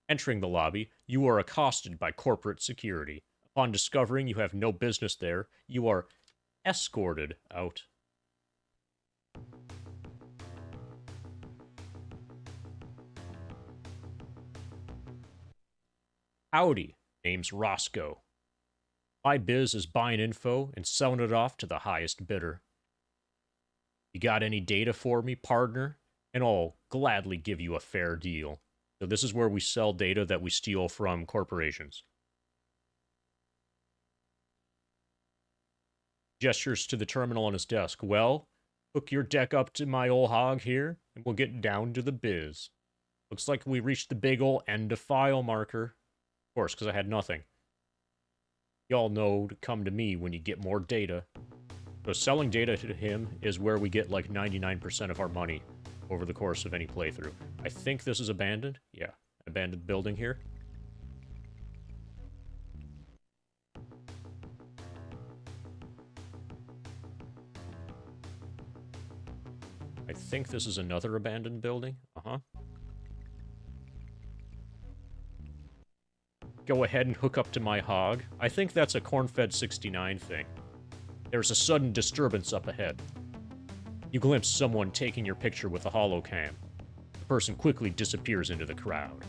Entering the lobby, you are accosted by corporate security. Upon discovering you have no business there, you are escorted out. Howdy, name's Roscoe. My biz is buying info and selling it off to the highest bidder. You got any data for me, partner? And I'll gladly give you a fair deal. So this is where we sell data that we steal from corporations. Gestures to the terminal on his desk. Well, hook your deck up to my ol' hog here, and we'll get down to the biz. Looks like we reached the big ol' end of file marker. Of course, because I had nothing. Y'all know to come to me when you get more data. So selling data to him is where we get like 99% of our money over the course of any playthrough. I think this is abandoned. Yeah, abandoned building here. I think this is another abandoned building. Uh-huh. Go ahead and hook up to my hog. I think that's a Cornfed 69 thing. There's a sudden disturbance up ahead. You glimpse someone taking your picture with a holocam. The person quickly disappears into the crowd.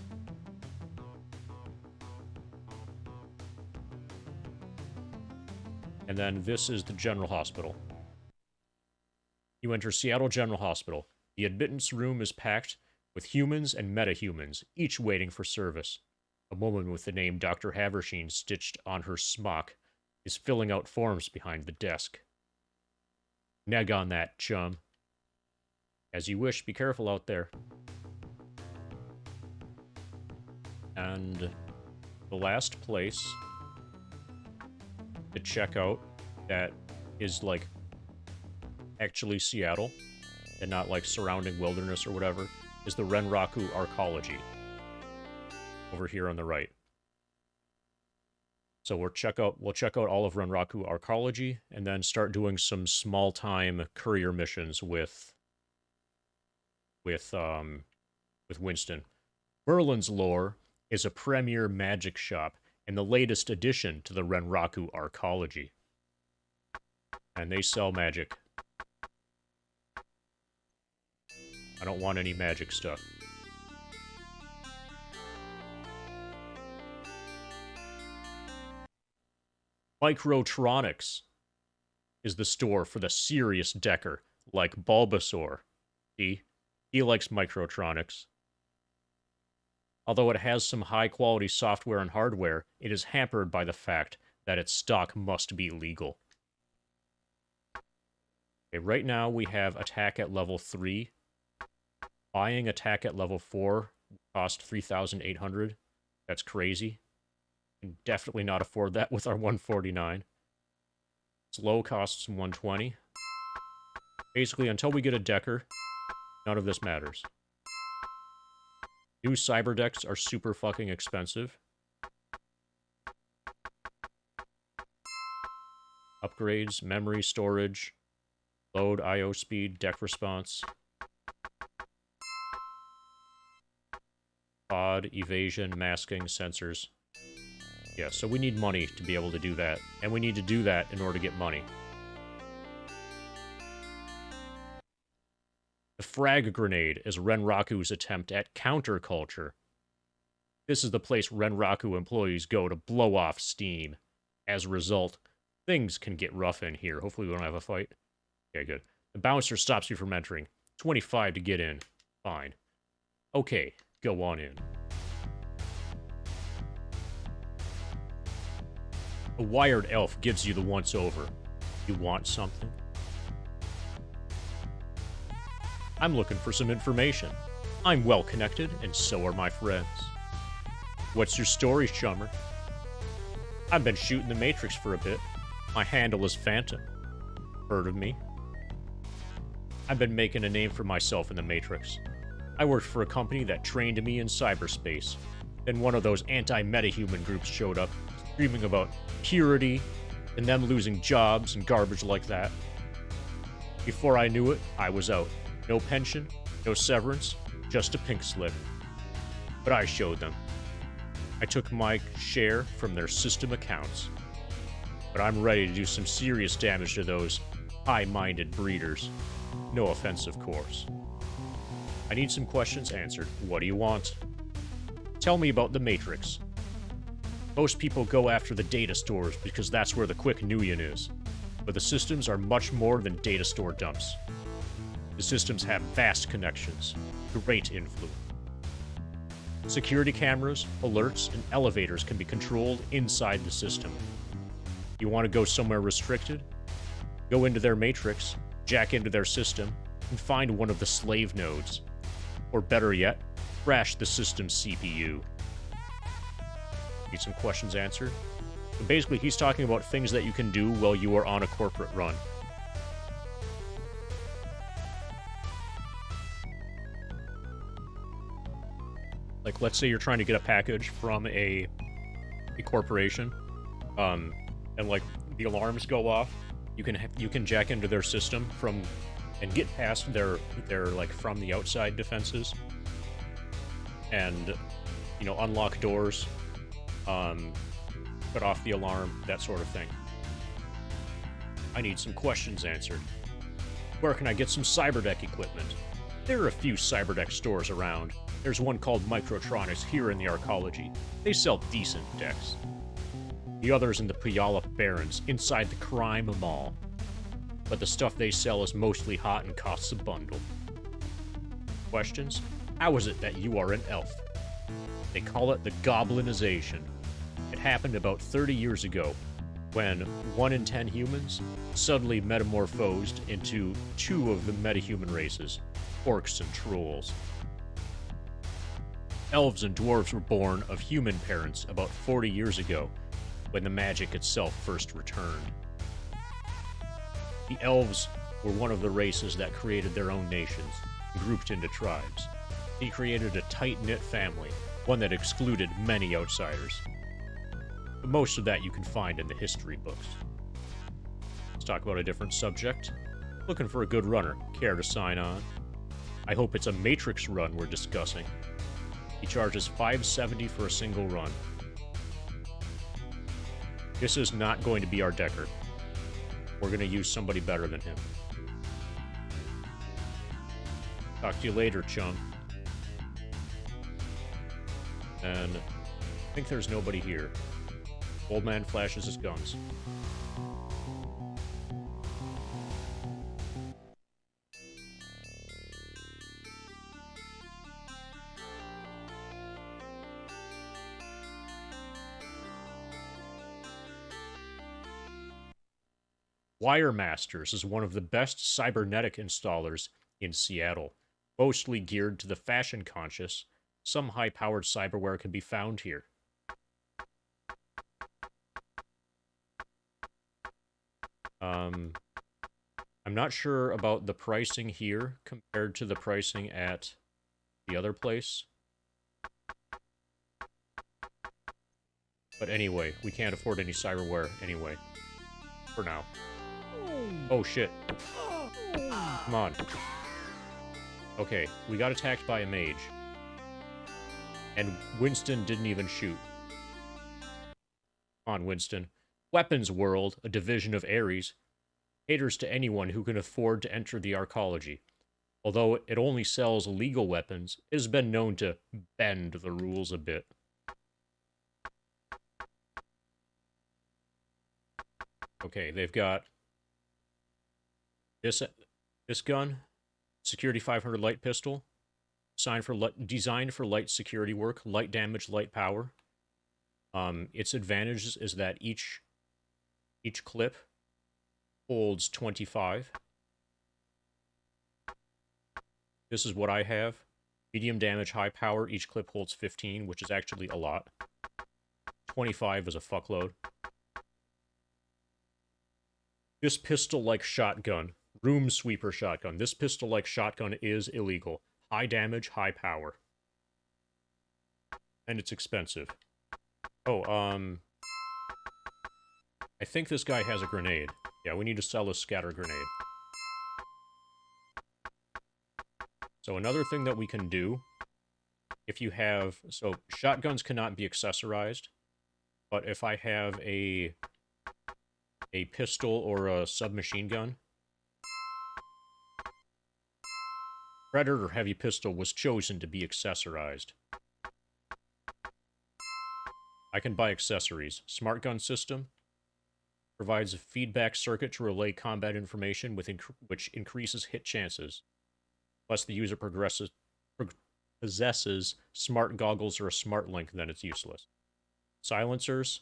And then this is the General Hospital. You enter Seattle General Hospital. The admittance room is packed with humans and metahumans, each waiting for service. A woman with the name Dr. Haversheen stitched on her smock is filling out forms behind the desk. Neg on that, chum. As you wish, be careful out there. And the last place to check out that is, like, actually Seattle, and not, like, surrounding wilderness or whatever, is the Renraku Arcology. Over here on the right. So we'll check out all of Renraku Arcology, and then start doing some small-time courier missions with Winston. Merlin's Lore is a premier magic shop and the latest addition to the Renraku Arcology. And they sell magic. I don't want any magic stuff. Microtronics is the store for the serious Decker, like Bulbasaur. See? He likes Microtronics. Although it has some high-quality software and hardware, it is hampered by the fact that its stock must be legal. Okay, right now we have attack at level 3. Buying attack at level 4 cost 3,800. That's crazy. Can definitely not afford that with our 149. Slow costs 120. Basically, until we get a Decker, none of this matters. New cyber decks are super fucking expensive. Upgrades, memory, storage, load, I/O speed, deck response, pod, evasion, masking, sensors. Yeah, so we need money to be able to do that. And we need to do that in order to get money. The frag grenade is Renraku's attempt at counterculture. This is the place Renraku employees go to blow off steam. As a result, things can get rough in here. Hopefully we don't have a fight. Okay, good. The bouncer stops you from entering. 25 to get in. Fine. Okay, go on in. A wired elf gives you the once-over. You want something? I'm looking for some information. I'm well-connected, and so are my friends. What's your story, chummer? I've been shooting the Matrix for a bit. My handle is Phantom. Heard of me? I've been making a name for myself in the Matrix. I worked for a company that trained me in cyberspace. Then one of those anti-metahuman groups showed up, screaming about purity and them losing jobs and garbage like that. Before I knew it, I was out. No pension, no severance, Just a pink slip. But I showed them. I took my share from their system accounts. But I'm ready to do some serious damage to those high-minded breeders. No offense, of course. I need some questions answered. What do you want? Tell me about the Matrix. Most people go after the data stores because that's where the quick Nuyen is. But the systems are much more than data store dumps. The systems have vast connections, great influence. Security cameras, alerts, and elevators can be controlled inside the system. You want to go somewhere restricted? Go into their matrix, jack into their system, and find one of the slave nodes. Or better yet, crash the system's CPU. Need some questions answered? So basically, he's talking about things that you can do while you are on a corporate run. Like, let's say you're trying to get a package from a corporation, and like the alarms go off. You can jack into their system and get past their like from the outside defenses, and unlock doors, cut off the alarm, that sort of thing. I need some questions answered. Where can I get some cyberdeck equipment? There are a few cyberdeck stores around. There's one called Microtronics here in the Arcology. They sell decent decks. The other's in the Puyallup Barrens, inside the Crime Mall. But the stuff they sell is mostly hot and costs a bundle. Questions? How is it that you are an elf? They call it the Goblinization. It happened about 30 years ago, when 1 in 10 humans suddenly metamorphosed into 2 of the metahuman races, orcs and trolls. Elves and dwarves were born of human parents about 40 years ago, when the magic itself first returned. The elves were one of the races that created their own nations, grouped into tribes. They created a tight-knit family, one that excluded many outsiders. But most of that you can find in the history books. Let's talk about a different subject. Looking for a good runner. Care to sign on? I hope it's a Matrix run we're discussing. He charges $570 for a single run. This is not going to be our Decker. We're going to use somebody better than him. Talk to you later, chum. And I think there's nobody here. Old man flashes his guns. Wiremasters is one of the best cybernetic installers in Seattle, mostly geared to the fashion-conscious. Some high-powered cyberware can be found here. I'm not sure about the pricing here compared to the pricing at the other place. But anyway, we can't afford any cyberware anyway. For now. Oh shit. Come on. Okay, we got attacked by a mage. And Winston didn't even shoot. Come on, Winston. Weapons World, a division of Ares, caters to anyone who can afford to enter the Arcology. Although it only sells legal weapons, it has been known to bend the rules a bit. Okay, they've got this gun, Security 500 light pistol, designed for light security work, light damage, light power. Its advantage is that each clip holds 25. This is what I have. Medium damage, high power, each clip holds 15, which is actually a lot. 25 is a fuckload. This pistol-like shotgun, room sweeper shotgun, this pistol-like shotgun is illegal. High damage, high power. And it's expensive. Oh, I think this guy has a grenade. Yeah, we need to sell a scatter grenade. So another thing that we can do, if you have... So shotguns cannot be accessorized, but if I have a pistol or a submachine gun, Predator Heavy Pistol was chosen to be accessorized. I can buy accessories. Smart Gun System provides a feedback circuit to relay combat information which increases hit chances. Unless the user possesses smart goggles or a smart link, then it's useless. Silencers.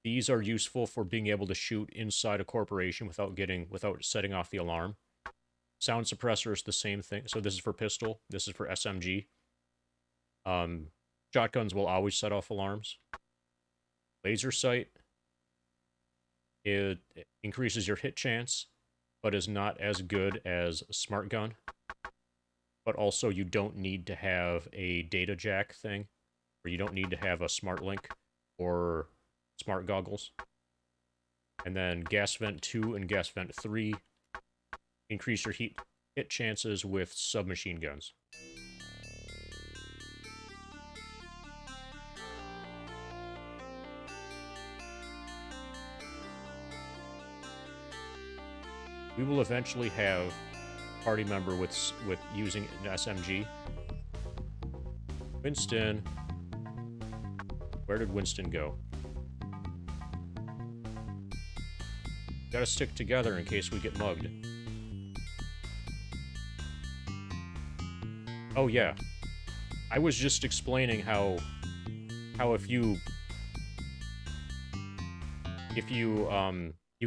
These are useful for being able to shoot inside a corporation without setting off the alarm. Sound suppressor is the same thing. So this is for pistol. This is for SMG. Shotguns will always set off alarms. Laser sight. It increases your hit chance, but is not as good as a smart gun. But also you don't need to have a data jack thing, or you don't need to have a smart link or smart goggles. And then gas vent 2 and gas vent 3 increase your hit chances with submachine guns. We will eventually have a party member with using an SMG. Winston. Where did Winston go? Gotta stick together in case we get mugged. Oh yeah. I was just explaining how if you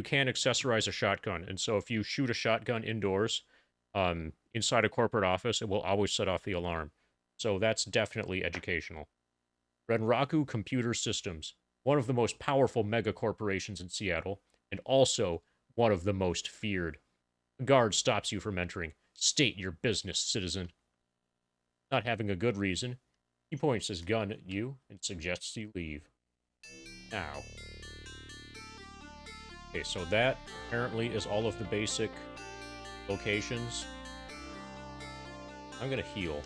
can accessorize a shotgun, and so if you shoot a shotgun indoors, inside a corporate office, it will always set off the alarm. So that's definitely educational. Renraku Computer Systems, one of the most powerful mega corporations in Seattle, and also one of the most feared. A guard stops you from entering. State your business, citizen. Not having a good reason, he points his gun at you and suggests you leave. Now. Okay, so that apparently is all of the basic locations. I'm gonna heal.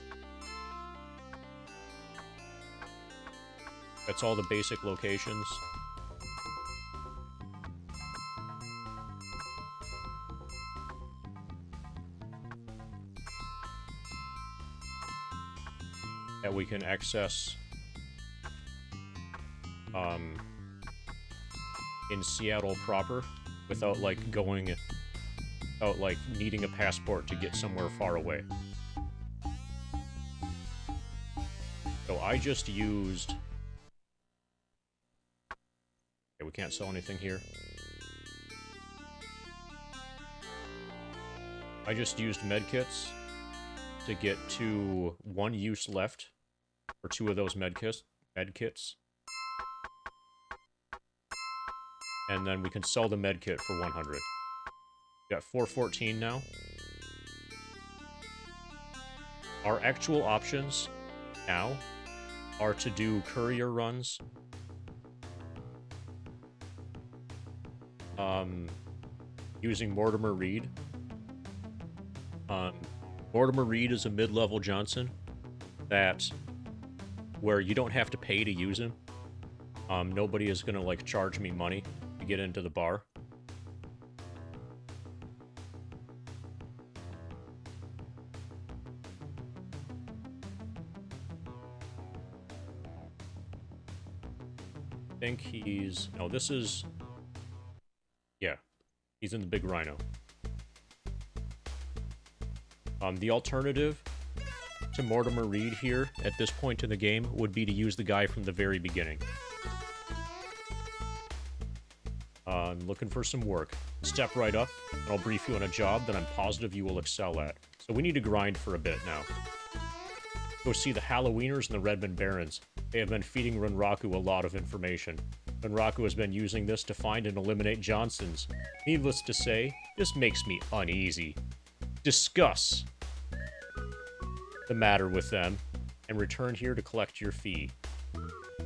That's all the basic locations. That we can access in Seattle proper without needing a passport to get somewhere far away. So I just used... Okay, we can't sell anything here. I just used medkits to get to 1 use left for 2 of those medkits. And then we can sell the medkit for 100. We got 414 now. Our actual options now are to do courier runs. Using Mortimer Reed. Mortimer Reed is a mid-level Johnson where you don't have to pay to use him. Nobody is gonna charge me money to get into the bar. I think he's... No, this is... Yeah, he's in the Big Rhino. The alternative to Mortimer Reed here, at this point in the game, would be to use the guy from the very beginning. I'm looking for some work. Step right up, and I'll brief you on a job that I'm positive you will excel at. So we need to grind for a bit now. Go see the Halloweeners and the Redmond Barons. They have been feeding Renraku a lot of information. Renraku has been using this to find and eliminate Johnsons. Needless to say, this makes me uneasy. Discuss the matter with them, and return here to collect your fee.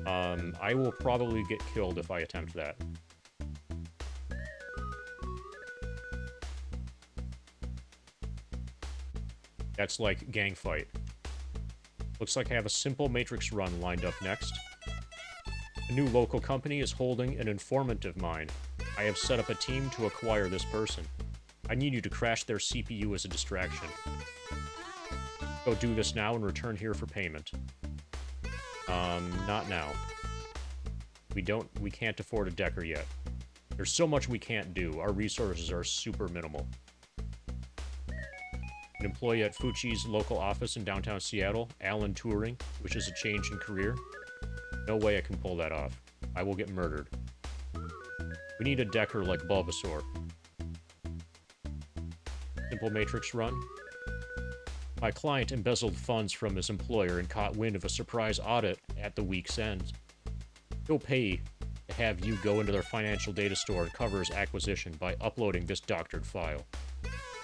I will probably get killed if I attempt that. That's like gang fight. Looks like I have a simple matrix run lined up next. A new local company is holding an informant of mine. I have set up a team to acquire this person. I need you to crash their CPU as a distraction. Go do this now and return here for payment. Not now. We can't afford a Decker yet. There's so much we can't do. Our resources are super minimal. An employee at Fuchi's local office in downtown Seattle, Alan Turing, which is a change in career. No way I can pull that off. I will get murdered. We need a Decker like Bulbasaur. Simple matrix run. My client embezzled funds from his employer and caught wind of a surprise audit at the week's end. He'll pay to have you go into their financial data store and cover his acquisition by uploading this doctored file.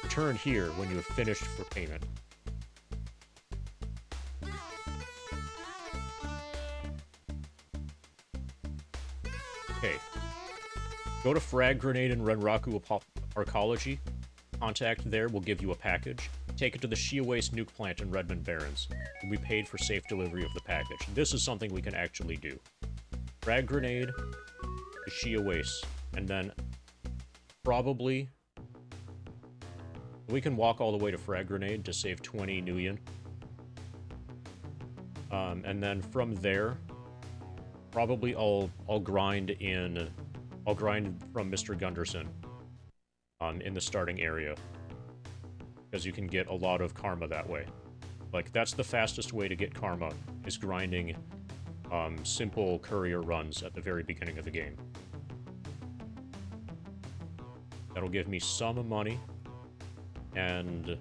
Return here when you have finished for payment. Okay. Go to Frag Grenade and Renraku Arcology. Contact there will give you a package. Take it to the Shia Waste nuke plant in Redmond Barrens. And we paid for safe delivery of the package. This is something we can actually do. Frag Grenade to Shia Waste. And then probably we can walk all the way to Frag Grenade to save 20 Nuyen. And then from there, probably I'll grind from Mr. Gunderson in the starting area, because you can get a lot of karma that way. Like, that's the fastest way to get karma, is grinding simple courier runs at the very beginning of the game. That'll give me some money and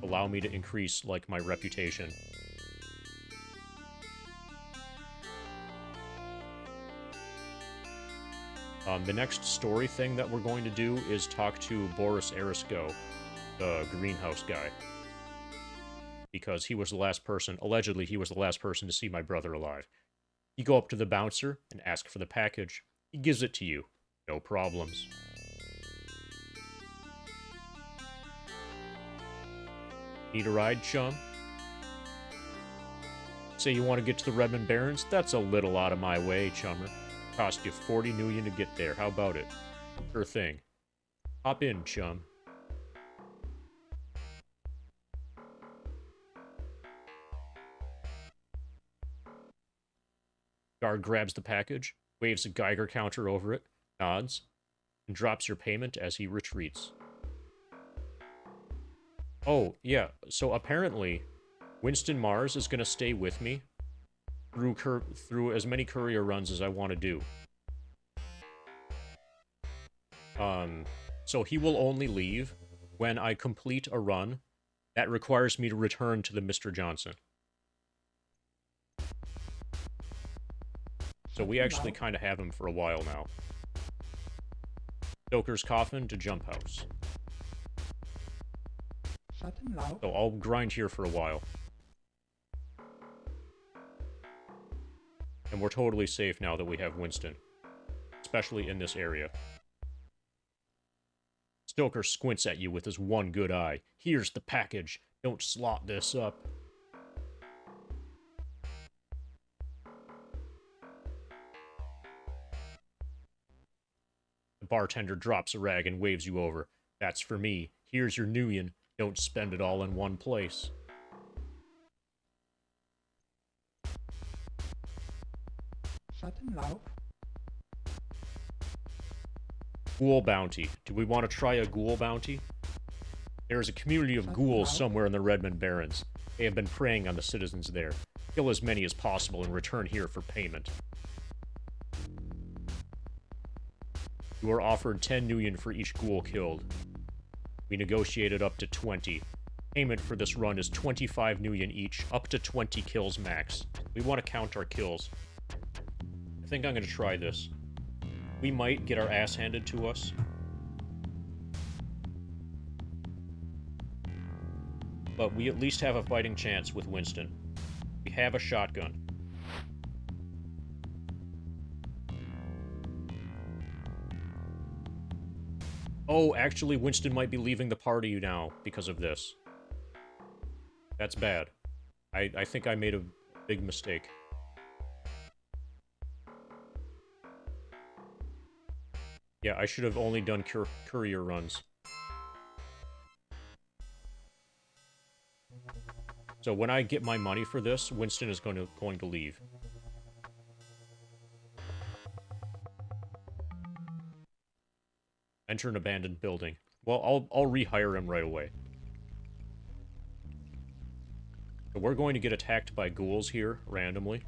allow me to increase, like, my reputation. The next story thing that we're going to do is talk to Boris Arisko, the greenhouse guy. Because he was the last person, allegedly he was the last person to see my brother alive. You go up to the bouncer and ask for the package. He gives it to you. No problems. Need a ride, chum? Say you want to get to the Redmond Barrens? That's a little out of my way, chummer. Cost you 40 Nuyen to get there. How about it? Sure thing. Hop in, chum. Guard grabs the package, waves a Geiger counter over it, nods, and drops your payment as he retreats. Oh, yeah, so apparently, Winston Mars is going to stay with me through as many courier runs as I want to do. So he will only leave when I complete a run that requires me to return to the Mr. Johnson. So we actually kind of have him for a while now. Stoker's Coffin to Jump House. So I'll grind here for a while. And we're totally safe now that we have Winston. Especially in this area. Stoker squints at you with his one good eye. Here's the package. Don't slot this up. The bartender drops a rag and waves you over. That's for me. Here's your Nuyen. Don't spend it all in one place. Ghoul bounty. Do we want to try a ghoul bounty? There is a community of ghouls somewhere in the Redmond Barrens. They have been preying on the citizens there. Kill as many as possible and return here for payment. You are offered 10 Nuyen for each ghoul killed. We negotiated up to 20. Payment for this run is 25 Nuyen each, up to 20 kills max. We want to count our kills. I think I'm going to try this. We might get our ass handed to us. But we at least have a fighting chance with Winston. We have a shotgun. Oh, actually, Winston might be leaving the party now because of this. That's bad. I think I made a big mistake. Yeah, I should have only done courier runs. So when I get my money for this, Winston is going to leave. Enter an abandoned building. Well, I'll rehire him right away. So we're going to get attacked by ghouls here, randomly.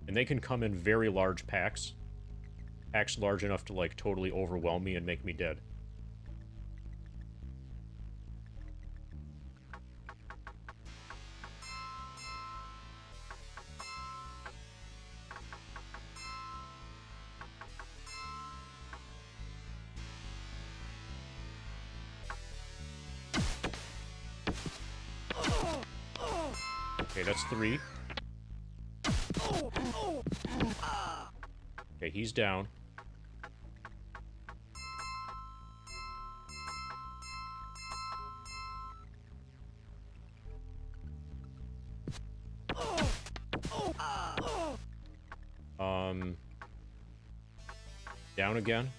And they can come in very large packs. Packs large enough to, like, totally overwhelm me and make me dead. Okay, that's 3. Okay, he's down. Down again.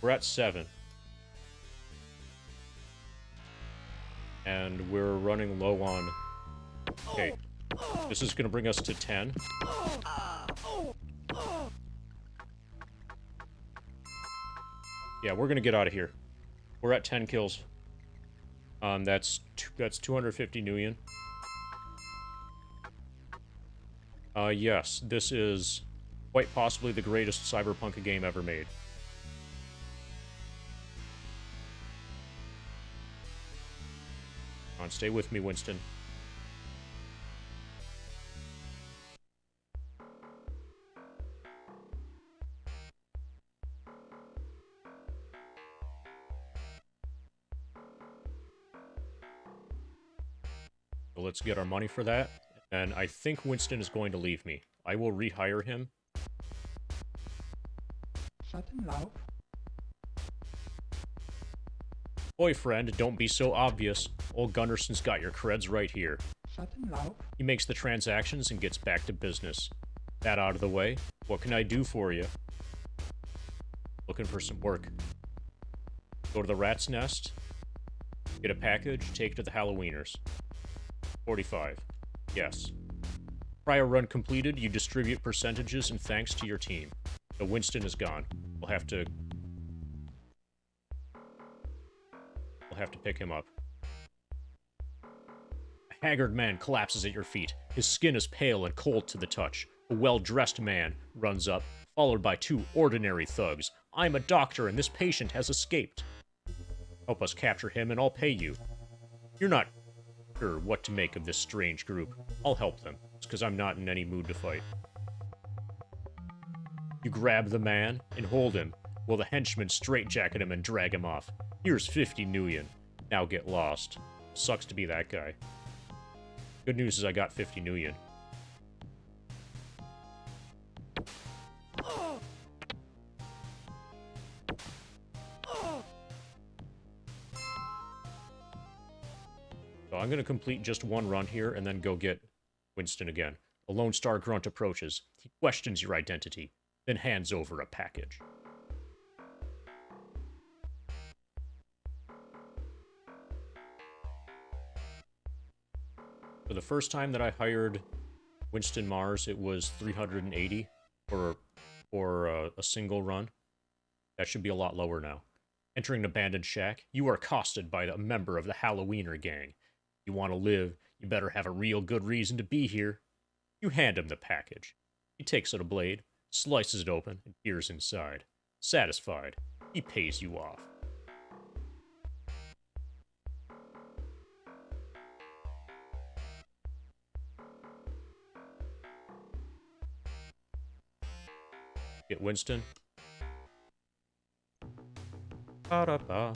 We're at 7. And we're running low on... Okay. This is gonna bring us to 10. Yeah, we're gonna get out of here. We're at 10 kills. That's 250 Nuyen. Yes, this is quite possibly the greatest cyberpunk game ever made. Come on, stay with me, Winston. So let's get our money for that. And I think Winston is going to leave me. I will rehire him. Boyfriend, don't be so obvious. Old Gunnarson's got your creds right here. He makes the transactions and gets back to business. That out of the way, what can I do for you? Looking for some work. Go to the Rat's Nest. Get a package, take it to the Halloweeners. 45. Yes. Prior run completed, you distribute percentages and thanks to your team. So Winston is gone. We'll have to pick him up. A haggard man collapses at your feet. His skin is pale and cold to the touch. A well-dressed man runs up, followed by 2 ordinary thugs. I'm a doctor and this patient has escaped. Help us capture him and I'll pay you. You're not sure what to make of this strange group. I'll help them. It's because I'm not in any mood to fight. You grab the man and hold him, while the henchmen straitjacket him and drag him off. Here's 50 Nuyen. Now get lost. Sucks to be that guy. Good news is I got 50 Nuyen. So I'm going to complete just one run here and then go get Winston again. A Lone Star Grunt approaches. He questions your identity, then hands over a package. For the first time that I hired Winston Mars, it was 380 for a single run. That should be a lot lower now. Entering an abandoned shack, you are accosted by a member of the Halloweener gang. You want to live, you better have a real good reason to be here. You hand him the package. He takes out a blade, slices it open, and peers inside. Satisfied, he pays you off. Get Winston. Ba-da-ba.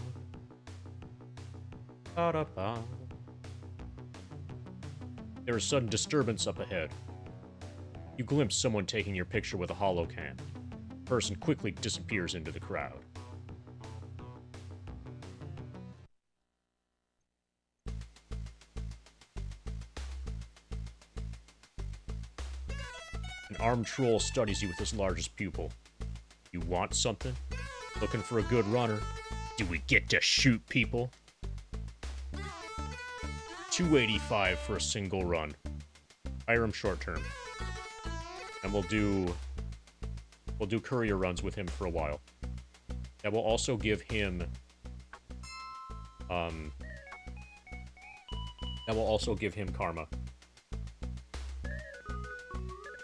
Ba-da-ba. There is sudden disturbance up ahead. You glimpse someone taking your picture with a holocam. Person quickly disappears into the crowd. An armed troll studies you with his largest pupil. You want something? Looking for a good runner? Do we get to shoot people? $285 for a single run. Hire him short term. And we'll do courier runs with him for a while. That will also give him karma.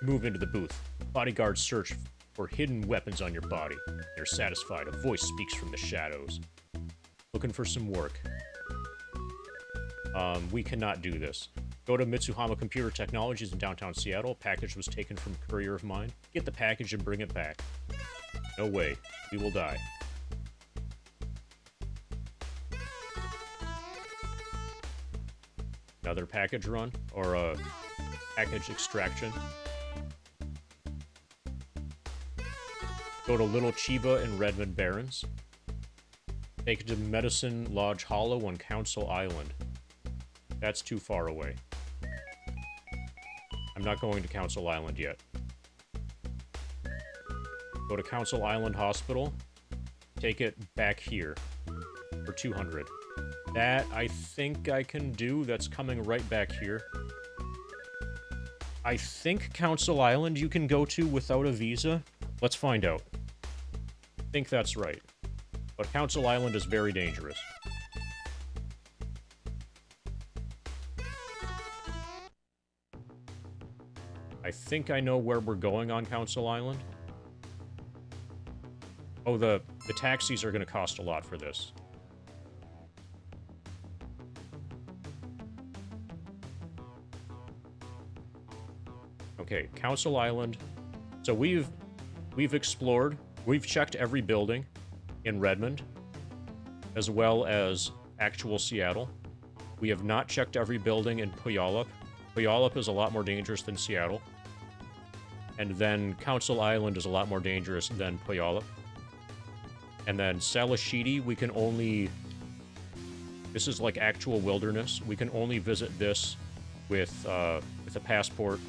Move into the booth. Bodyguards search for hidden weapons on your body. They're satisfied. A voice speaks from the shadows. Looking for some work. We cannot do this. Go to Mitsuhama Computer Technologies in downtown Seattle. Package was taken from a courier of mine. Get the package and bring it back. No way. We will die. Another package run? Or a package extraction? Go to Little Chiba in Redmond Barrens. Take it to Medicine Lodge Hollow on Council Island. That's too far away. I'm not going to Council Island yet. Go to Council Island Hospital. Take it back here for 200. That I think I can do. That's coming right back here. I think Council Island you can go to without a visa. Let's find out. I think that's right. But Council Island is very dangerous. I think I know where we're going on Council Island. Oh, the taxis are going to cost a lot for this. Okay, Council Island. So we've explored, we've checked every building in Redmond, as well as actual Seattle. We have not checked every building in Puyallup. Puyallup is a lot more dangerous than Seattle. And then Council Island is a lot more dangerous than Puyallup. And then Salashidi, we can only... This is like actual wilderness. We can only visit this with a passport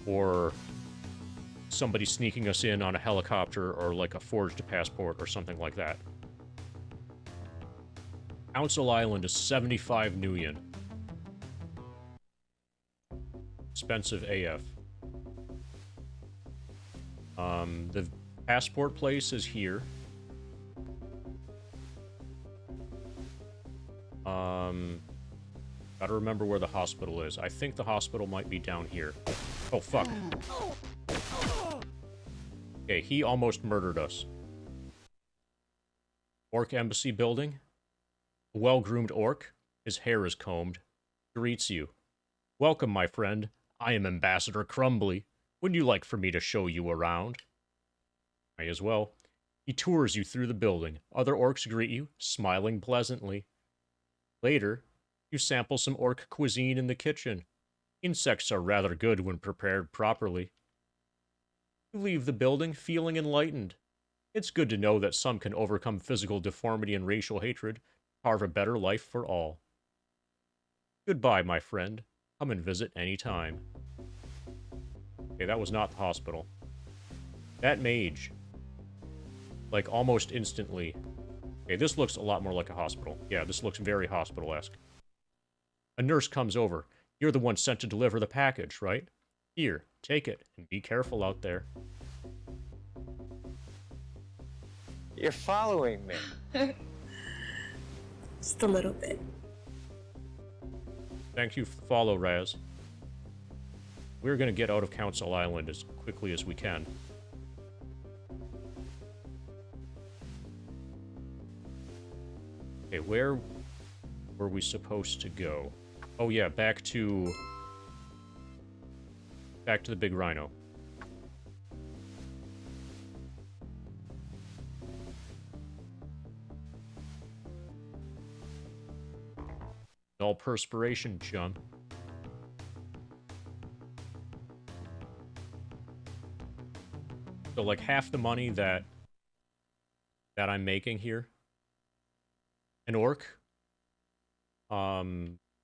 or somebody sneaking us in on a helicopter or like a forged passport or something like that. Council Island is 75 Nuyen. Expensive AF. The passport place is here. Gotta remember where the hospital is. I think the hospital might be down here. Oh, fuck. Okay, he almost murdered us. Orc Embassy building. A well-groomed orc. His hair is combed. Greets you. Welcome, my friend. I am Ambassador Crumbly. Would you like for me to show you around? May as well. He tours you through the building. Other orcs greet you, smiling pleasantly. Later, you sample some orc cuisine in the kitchen. Insects are rather good when prepared properly. You leave the building feeling enlightened. It's good to know that some can overcome physical deformity and racial hatred, carve a better life for all. Goodbye, my friend. Come and visit any time. Okay, that was not the hospital. That mage. Like, almost instantly. Okay, this looks a lot more like a hospital. Yeah, this looks very hospital-esque. A nurse comes over. You're the one sent to deliver the package, right? Here, take it, and be careful out there. You're following me. Just a little bit. Thank you for the follow, Raz. We're going to get out of Council Island as quickly as we can. Okay, where were we supposed to go? Oh yeah, back to the big rhino. All perspiration, chum. So, like, half the money that I'm making here, an orc,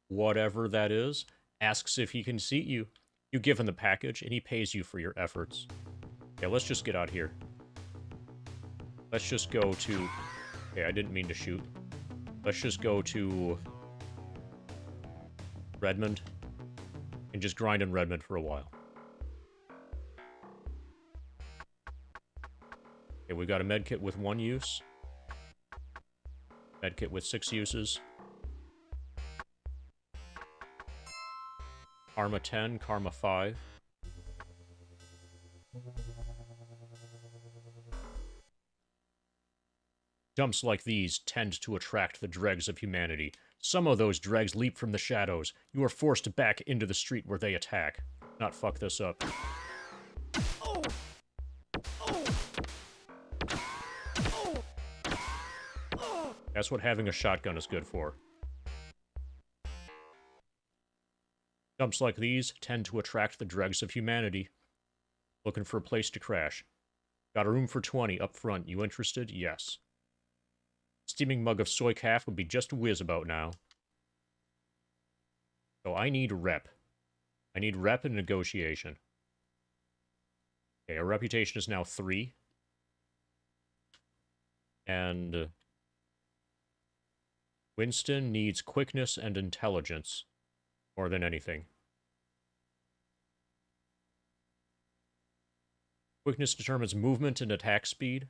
whatever that is, asks if he can seat you. You give him the package, and he pays you for your efforts. Okay, let's just get out here. Let's just go to... Okay, I didn't mean to shoot. Let's just go to... Redmond. And just grind in Redmond for a while. Okay, we got a medkit with 1 use. Medkit with 6 uses. Karma 10, Karma 5. Dumps like these tend to attract the dregs of humanity. Some of those dregs leap from the shadows. You are forced back into the street where they attack. Not fuck this up. That's what having a shotgun is good for. Dumps like these tend to attract the dregs of humanity. Looking for a place to crash. Got a room for 20 up front. You interested? Yes. Steaming mug of soy calf would be just a whiz about now. So I need rep. I need rep and negotiation. Okay, our reputation is now 3. And Winston needs quickness and intelligence more than anything. Quickness determines movement and attack speed.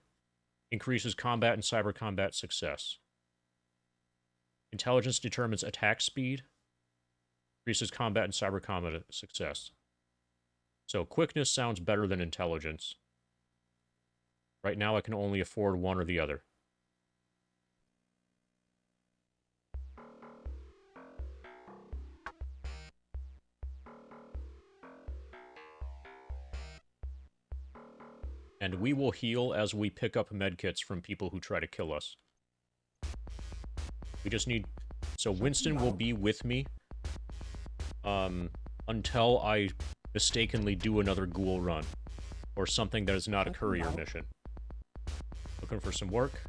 Increases combat and cyber combat success. Intelligence determines attack speed. Increases combat and cyber combat success. So quickness sounds better than intelligence. Right now I can only afford one or the other. And we will heal as we pick up medkits from people who try to kill us. We just need... So Winston will be with me until I mistakenly do another ghoul run. Or something that is not a courier mission. Looking for some work.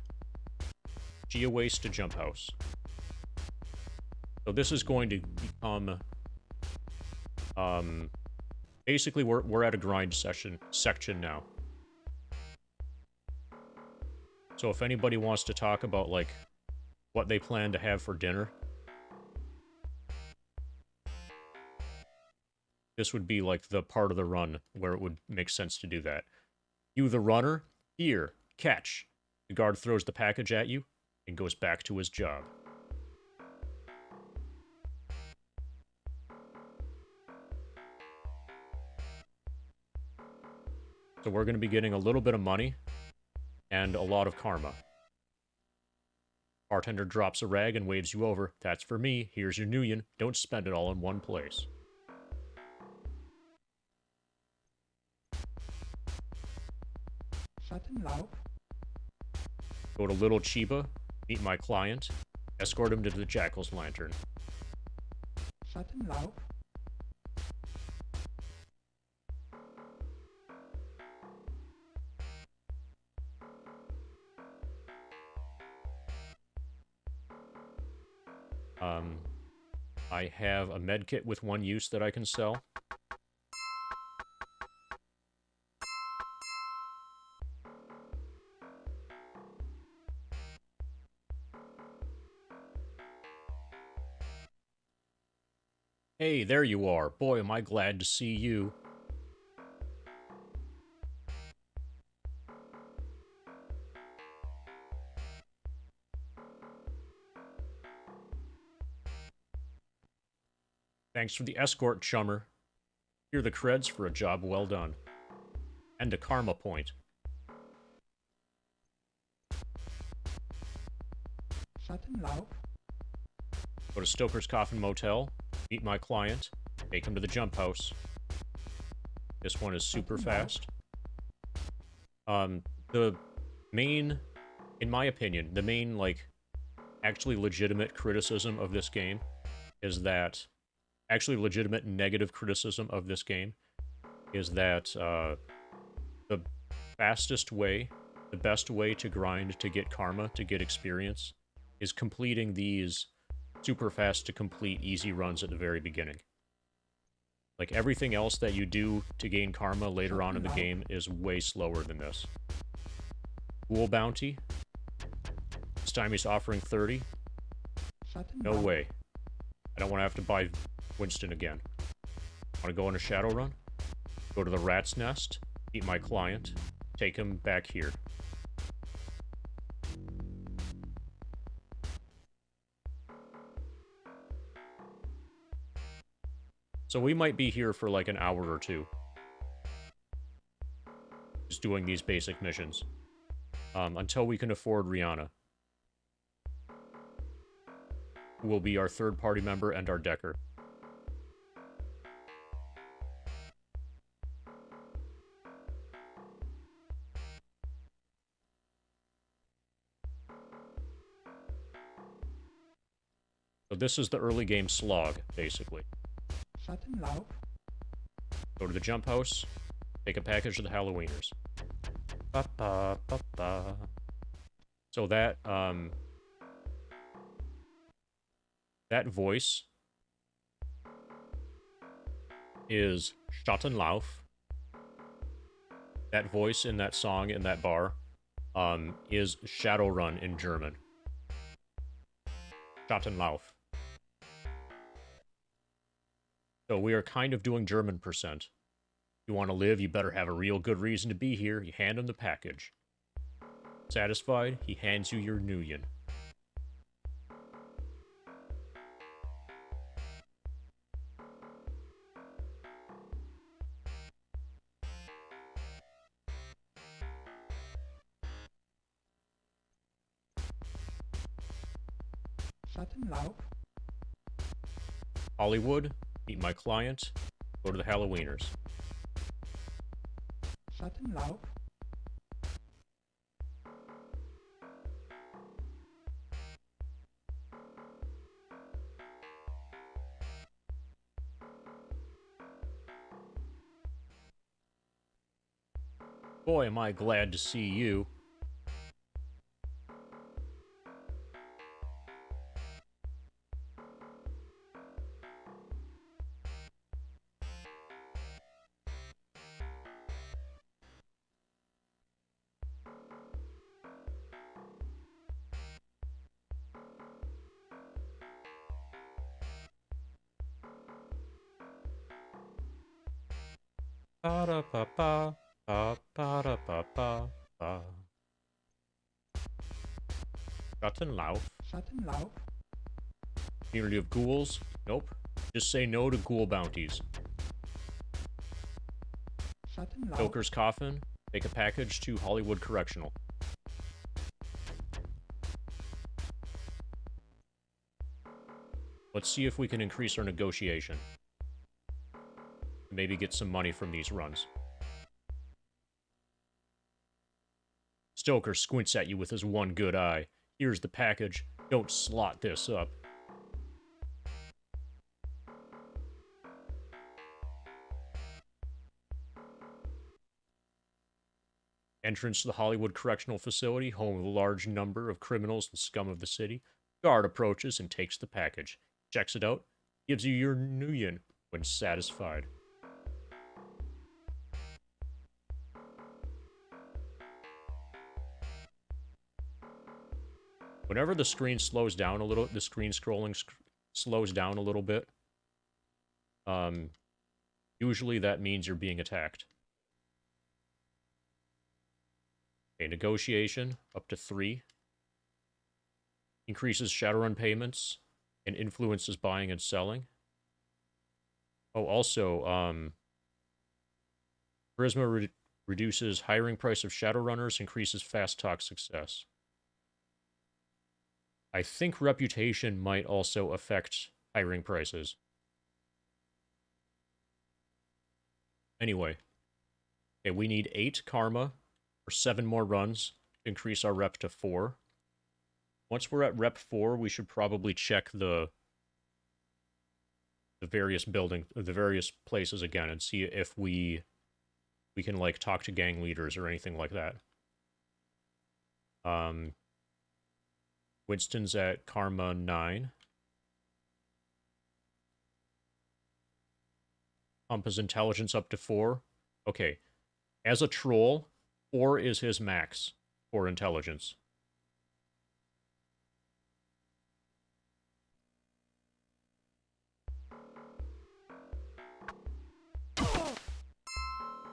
Geo-waste to jump house. So this is going to become... basically, we're at a grind section now. So if anybody wants to talk about, like, what they plan to have for dinner, this would be, like, the part of the run where it would make sense to do that. You, the runner, here, catch. The guard throws the package at you and goes back to his job. So we're going to be getting a little bit of money. And a lot of karma. Bartender drops a rag and waves you over. That's for me. Here's your nuyen. Don't spend it all in one place. Go to Little Chiba. Meet my client. Escort him to the Jackal's Lantern. I have a medkit with 1 use that I can sell. Hey, there you are. Boy, am I glad to see you. Thanks for the escort, chummer. Here are the creds for a job well done. And a karma point. Go to Stoker's Coffin Motel, meet my client, take him to the jump house. This one is super fast. The main, in my opinion, the main, like, actually legitimate criticism of this game is that... Actually legitimate negative criticism of this game is that the fastest way, the best way to grind to get karma, to get experience, is completing these super fast to complete easy runs at the very beginning. Like, everything else that you do to gain karma later on in the game is way slower than this. Ghoul bounty. This time he's offering 30. No way. I don't want to have to buy Winston again. I want to go on a Shadowrun, go to the rat's nest, meet my client, take him back here. So we might be here for like an hour or two. Just doing these basic missions. Until we can afford Rihanna. Who will be our third party member and our decker. So this is the early game slog, basically. Go to the jump house, take a package of the Halloweeners. Ba-ba-ba-ba. So that voice is Schattenlauf. That voice in that song in that bar is Shadowrun in German. Schattenlauf. So we are kind of doing German percent. If you want to live, you better have a real good reason to be here. You hand him the package. Satisfied, he hands you your Nuyen. Hollywood, meet my client, go to the Halloweeners. Boy, am I glad to see you. Ba-da-ba-ba, ba-ba-da-ba-ba-ba. Schattenlauf. Community of ghouls? Nope. Just say no to ghoul bounties. Joker's coffin. Take a package to Hollywood Correctional. Let's see if we can increase our negotiation. Maybe get some money from these runs. Stoker squints at you with his one good eye. Here's the package. Don't slot this up. Entrance to the Hollywood Correctional Facility, home of a large number of criminals and scum of the city. Guard approaches and takes the package. Checks it out. Gives you your Nuyen when satisfied. Whenever the screen slows down a little, the screen scrolling slows down a little bit, usually that means you're being attacked. Okay, negotiation, up to 3. Increases Shadowrun payments and influences buying and selling. Oh, also, Charisma reduces hiring price of Shadowrunners, increases fast talk success. I think reputation might also affect hiring prices. Anyway. Okay, we need 8 karma for 7 more runs to increase our rep to 4. Once we're at rep 4, we should probably check the various places again and see if we we can, like, talk to gang leaders or anything like that. Winston's at Karma 9. Pump his intelligence up to 4. Okay. As a troll, 4 is his max for intelligence.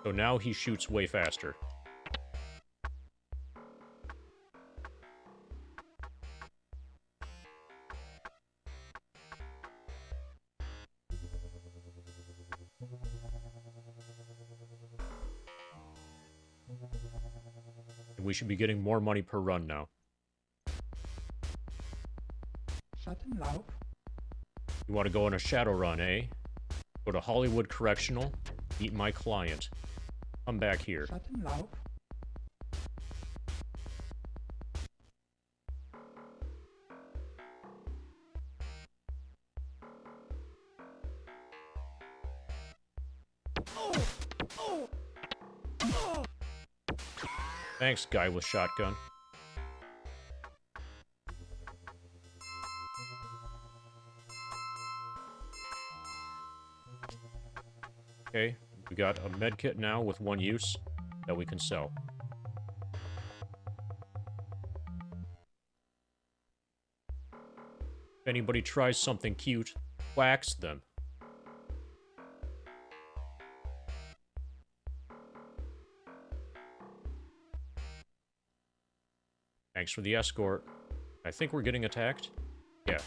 So now he shoots way faster. And we should be getting more money per run now. You want to go on a Shadowrun, eh? Go to Hollywood Correctional, meet my client. Come back here. Thanks, guy with shotgun. Okay, we got a medkit now with 1 use that we can sell. If anybody tries something cute, wax them. Thanks for the escort. I think we're getting attacked. Yeah.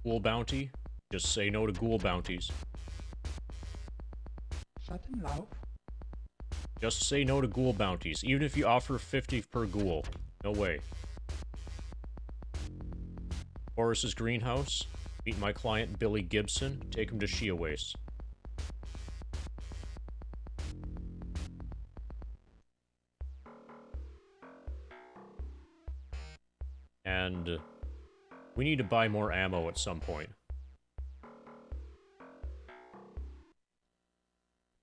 Ghoul bounty. Just say no to ghoul bounties. Just say no to ghoul bounties, even if you offer 50 per ghoul. No way. Horace's greenhouse. Meet my client Billy Gibson. Take him to Shia Waste. And we need to buy more ammo at some point.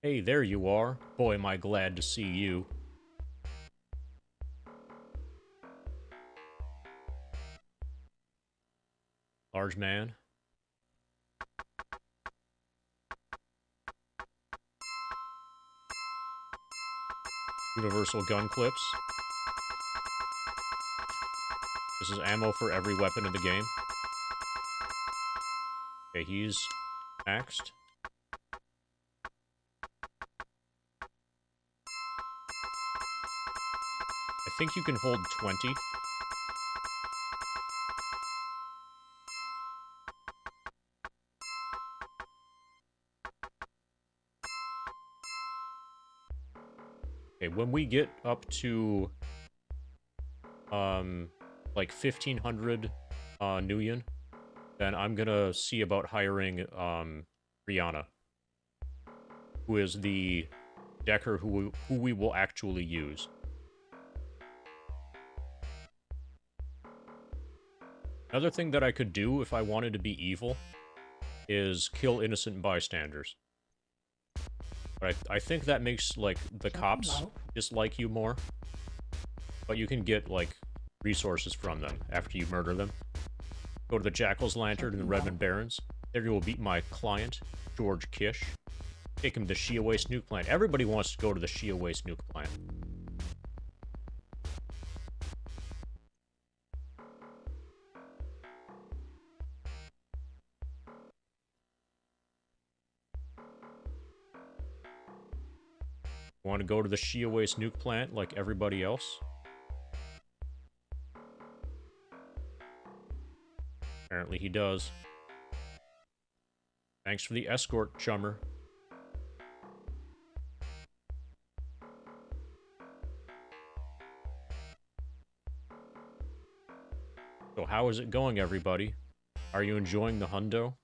Hey, there you are. Boy, am I glad to see you. Large man. Universal gun clips. This is ammo for every weapon in the game. Okay, he's maxed. I think you can hold 20. Okay, when we get up to like 1500 Nuyen, then I'm gonna see about hiring Rihanna, who is the decker who we will actually use. Another thing that I could do if I wanted to be evil is kill innocent bystanders. But I think that makes, like, the cops dislike you more. But you can get, like, resources from them after you murder them. Go to the Jackal's Lantern and the Redmond Barrens. There you will beat my client, George Kish. Take him to the Shia Waste nuke plant. Everybody wants to go to the Shia Waste nuke plant. Want to go to the Shia Waste nuke plant like everybody else? Apparently he does. Thanks for the escort, chummer. So how is it going, everybody? Are you enjoying the hundo?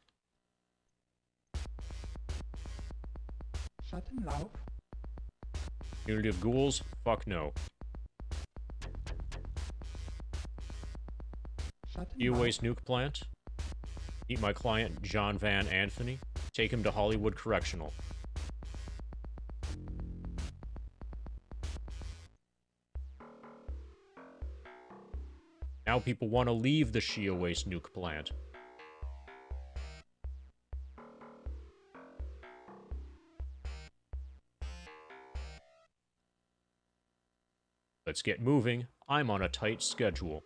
Community of ghouls? Fuck no. Waste nuke plant. Meet my client, John Van Anthony. Take him to Hollywood Correctional. Now people want to leave the Shia Waste nuke plant. Let's get moving. I'm on a tight schedule.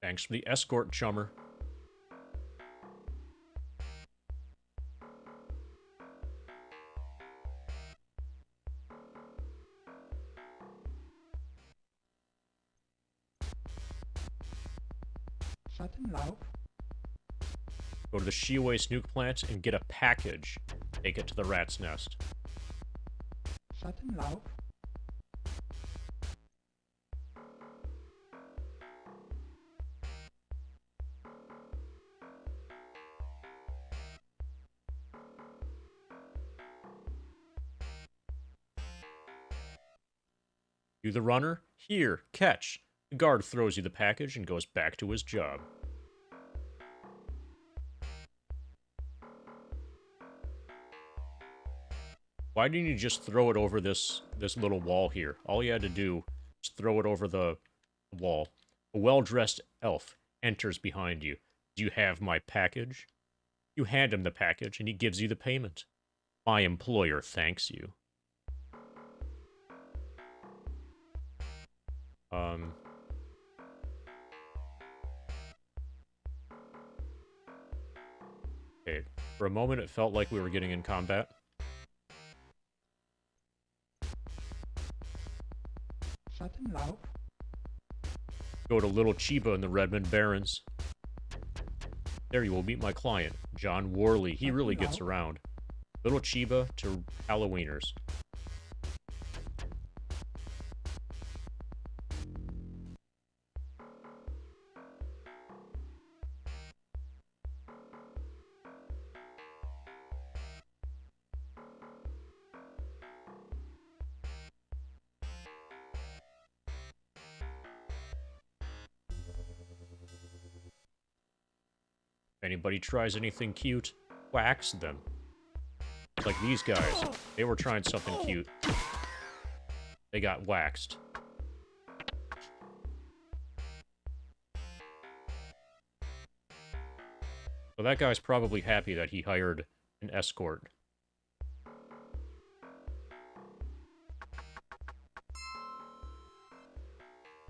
Thanks for the escort, chummer. Go to the Shia Waste nuke plant and get a package. Take it to the rat's nest. You the runner? Here, catch. The guard throws you the package and goes back to his job. Why didn't you just throw it over this little wall here? All you had to do is throw it over the wall. A well-dressed elf enters behind you. Do you have my package? You hand him the package, and he gives you the payment. My employer thanks you. Okay, for a moment it felt like we were getting in combat. Go to Little Chiba in the Redmond Barrens. There you will meet my client, John Worley. He really gets around. Little Chiba to Halloweeners. If anybody tries anything cute, wax them. Like these guys. They were trying something cute. They got waxed. So that guy's probably happy that he hired an escort.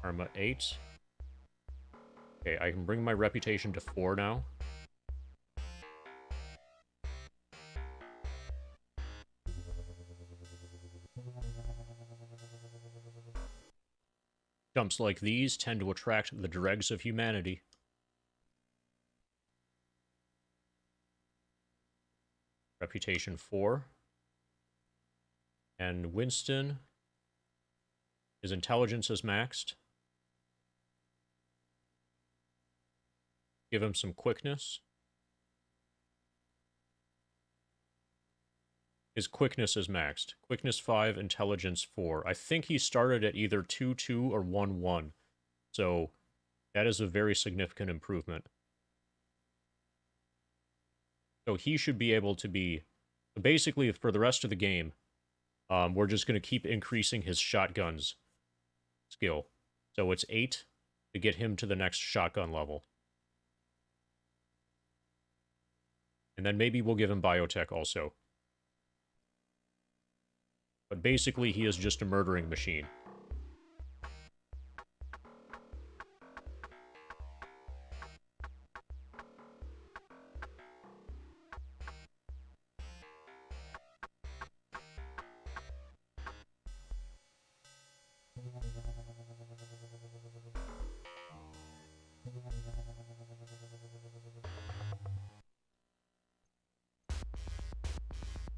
Karma 8. Okay, I can bring my reputation to 4 now. Jumps like these tend to attract the dregs of humanity. Reputation 4. And Winston, his intelligence is maxed. Give him some quickness. His quickness is maxed. Quickness 5, intelligence 4. I think he started at either 2-2 or 1-1. So that is a very significant improvement. So he should be able to be... Basically, for the rest of the game, we're just going to keep increasing his shotguns skill. So it's 8 to get him to the next shotgun level. And then maybe we'll give him biotech also. But basically, he is just a murdering machine.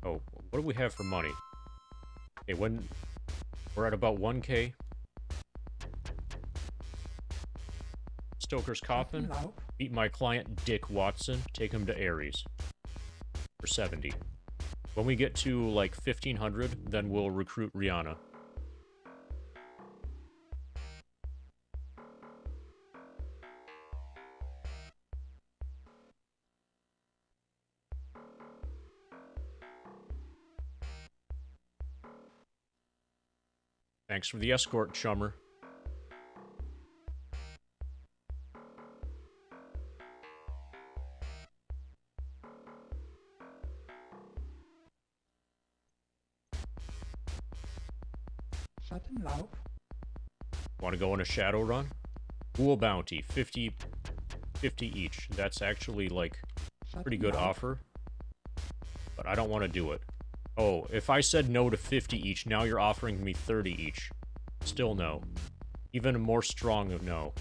Oh, what do we have for money? Okay, when we're at about 1K. Let's Stoker's Coffin. Meet my client Dick Watson. Take him to Ares. For 70. When we get to, like, 1500, then we'll recruit Rihanna. Thanks for the escort, chummer. Want to go on a Shadowrun? Pool bounty, 50 each. That's actually, like, a pretty good offer. But I don't want to do it. Oh, if I said no to 50 each, now you're offering me 30 each. Still no. Even a more strong of no.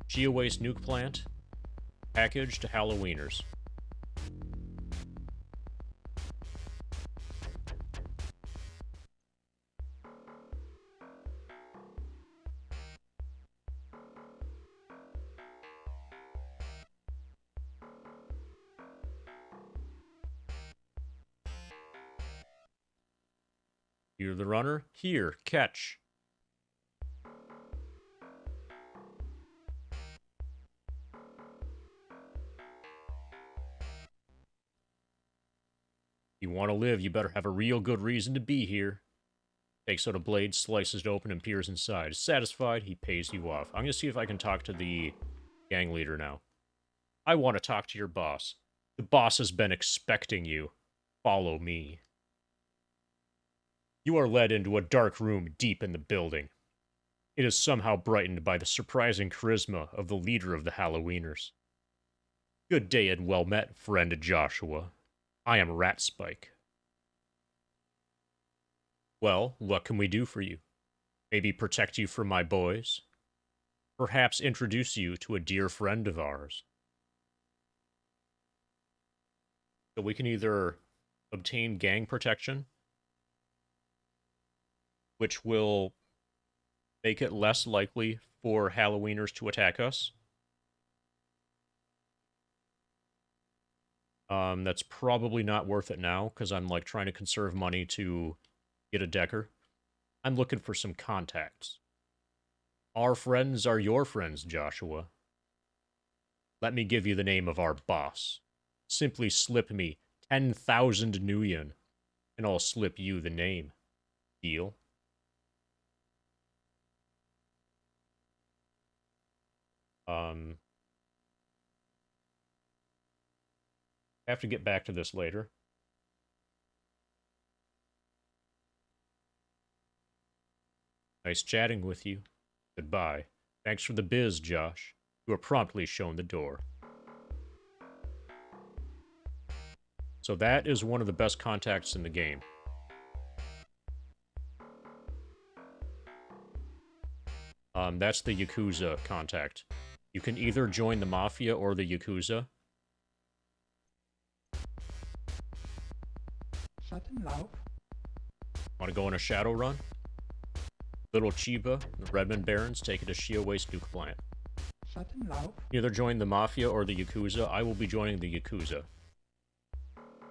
Geo-waste nuke plant. Package to Halloweeners. You're the runner? Here, catch. You want to live, you better have a real good reason to be here. Takes out a blade, slices it open, and peers inside. Satisfied, he pays you off. I'm going to see if I can talk to the gang leader now. I want to talk to your boss. The boss has been expecting you. Follow me. You are led into a dark room deep in the building. It is somehow brightened by the surprising charisma of the leader of the Halloweeners. Good day and well met, friend Joshua. I am Rat Spike. Well, what can we do for you? Maybe protect you from my boys? Perhaps introduce you to a dear friend of ours? So we can either obtain gang protection, which will make it less likely for Halloweeners to attack us. That's probably not worth it now, because I'm, like, trying to conserve money to get a decker. I'm looking for some contacts. Our friends are your friends, Joshua. Let me give you the name of our boss. Simply slip me 10,000 Nuyen, and I'll slip you the name. Deal? I have to get back to this later. Nice chatting with you. Goodbye. Thanks for the biz, Josh. You were promptly shown the door. So that is one of the best contacts in the game. That's the Yakuza contact. You can either join the Mafia or the Yakuza. Want to go on a Shadowrun? Little Chiba, the Redmond Barons, take it to Shio Waste Nuke Plant. Either join the Mafia or the Yakuza. I will be joining the Yakuza.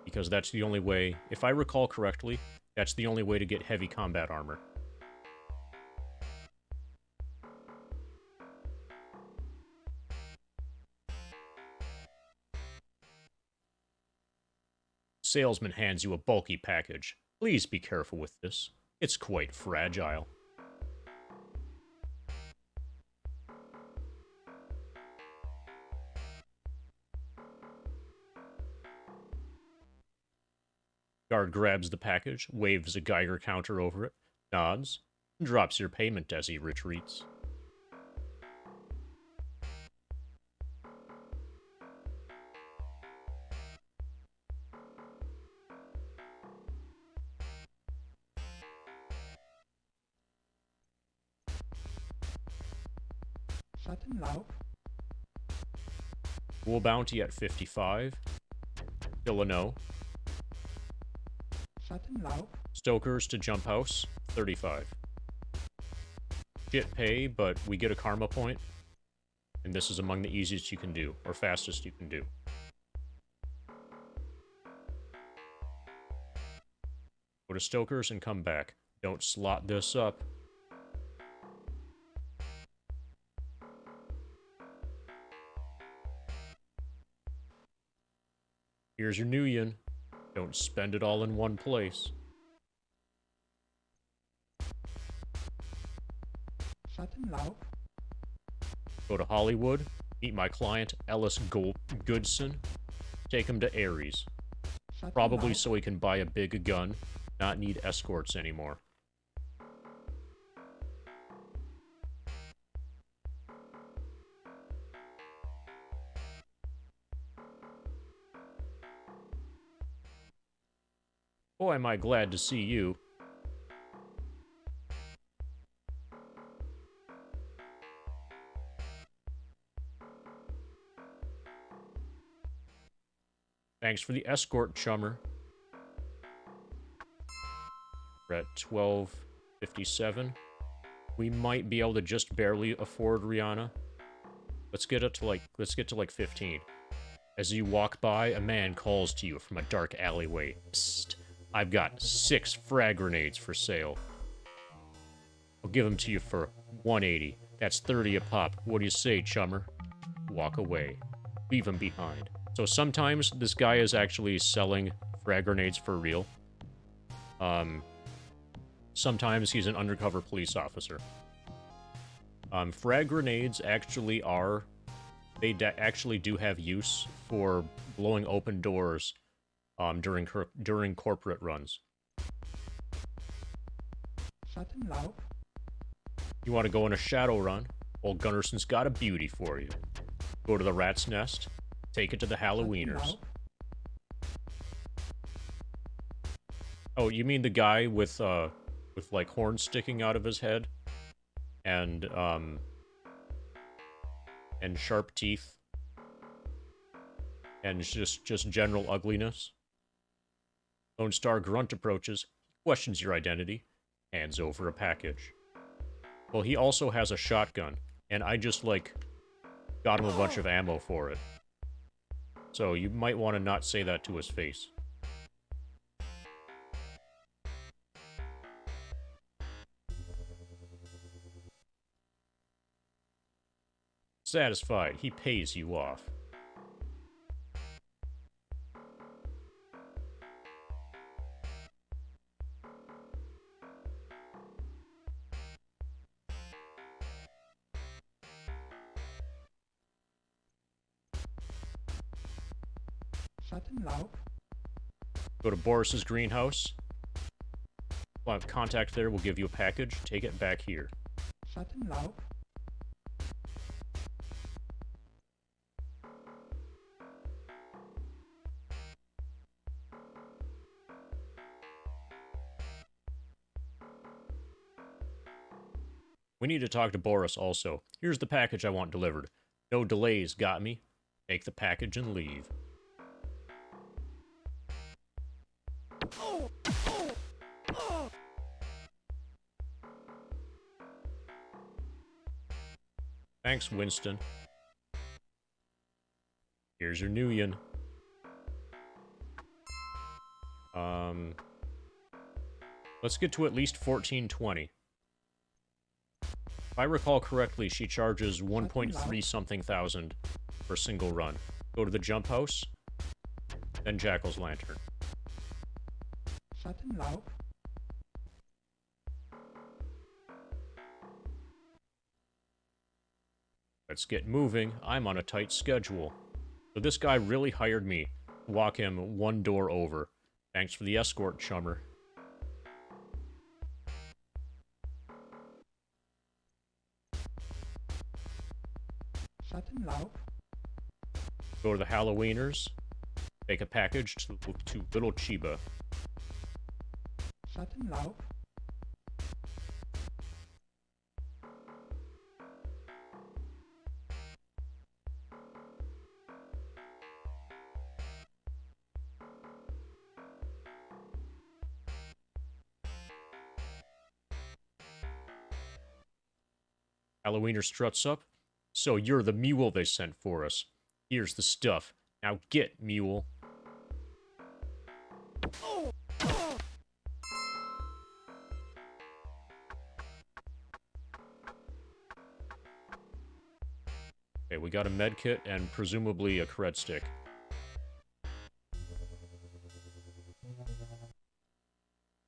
Because that's the only way, if I recall correctly, that's the only way to get heavy combat armor. Salesman hands you a bulky package. Please be careful with this. It's quite fragile. Guard grabs the package, waves a Geiger counter over it, nods, and drops your payment as he retreats. Pool bounty at 55. Still a no. Stokers to jump house, 35. Shit pay, but we get a karma point. And this is among the easiest you can do, or fastest you can do. Go to Stoker's and come back. Don't slot this up. Here's your new yin. Don't spend it all in one place. Go to Hollywood. Meet my client, Ellis Goodson. Take him to Ares. Probably so he can buy a big gun, not need escorts anymore. Boy, am I glad to see you. Thanks for the escort, chummer. We're at 12:57. We might be able to just barely afford Rihanna. Let's get to like 15. As you walk by, a man calls to you from a dark alleyway. Psst. I've got 6 frag grenades for sale. I'll give them to you for 180. That's 30 a pop. What do you say, chummer? Walk away. Leave him behind. So sometimes this guy is actually selling frag grenades for real. Sometimes he's an undercover police officer. Frag grenades actually are... They actually do have use for blowing open doors during corporate runs. You want to go on a Shadowrun? Old Gunnarson's got a beauty for you. Go to the Rat's Nest. Take it to the Halloweeners. Oh, you mean the guy with like horns sticking out of his head? And sharp teeth? And just general ugliness? Lone Star Grunt approaches, questions your identity, hands over a package. Well, he also has a shotgun, and I just, like, got him a bunch of ammo for it. So you might want to not say that to his face. Satisfied, he pays you off. Go to Boris's greenhouse. We'll have contact there, we'll give you a package. Take it back here. We need to talk to Boris also. Here's the package I want delivered. No delays, got me? Take the package and leave. Thanks, Winston. Here's your new yin. Let's get to at least 1420. If I recall correctly, she charges 1.3 something thousand per single run. Go to the jump house, then Jackal's Lantern. Let's get moving. I'm on a tight schedule. So this guy really hired me to walk him one door over. Thanks for the escort, chummer. Go to the Halloweeners. Take a package to Little Chiba. Halloweener struts up. So you're the mule they sent for us. Here's the stuff. Now get, mule. Okay, we got a med kit and presumably a cred stick.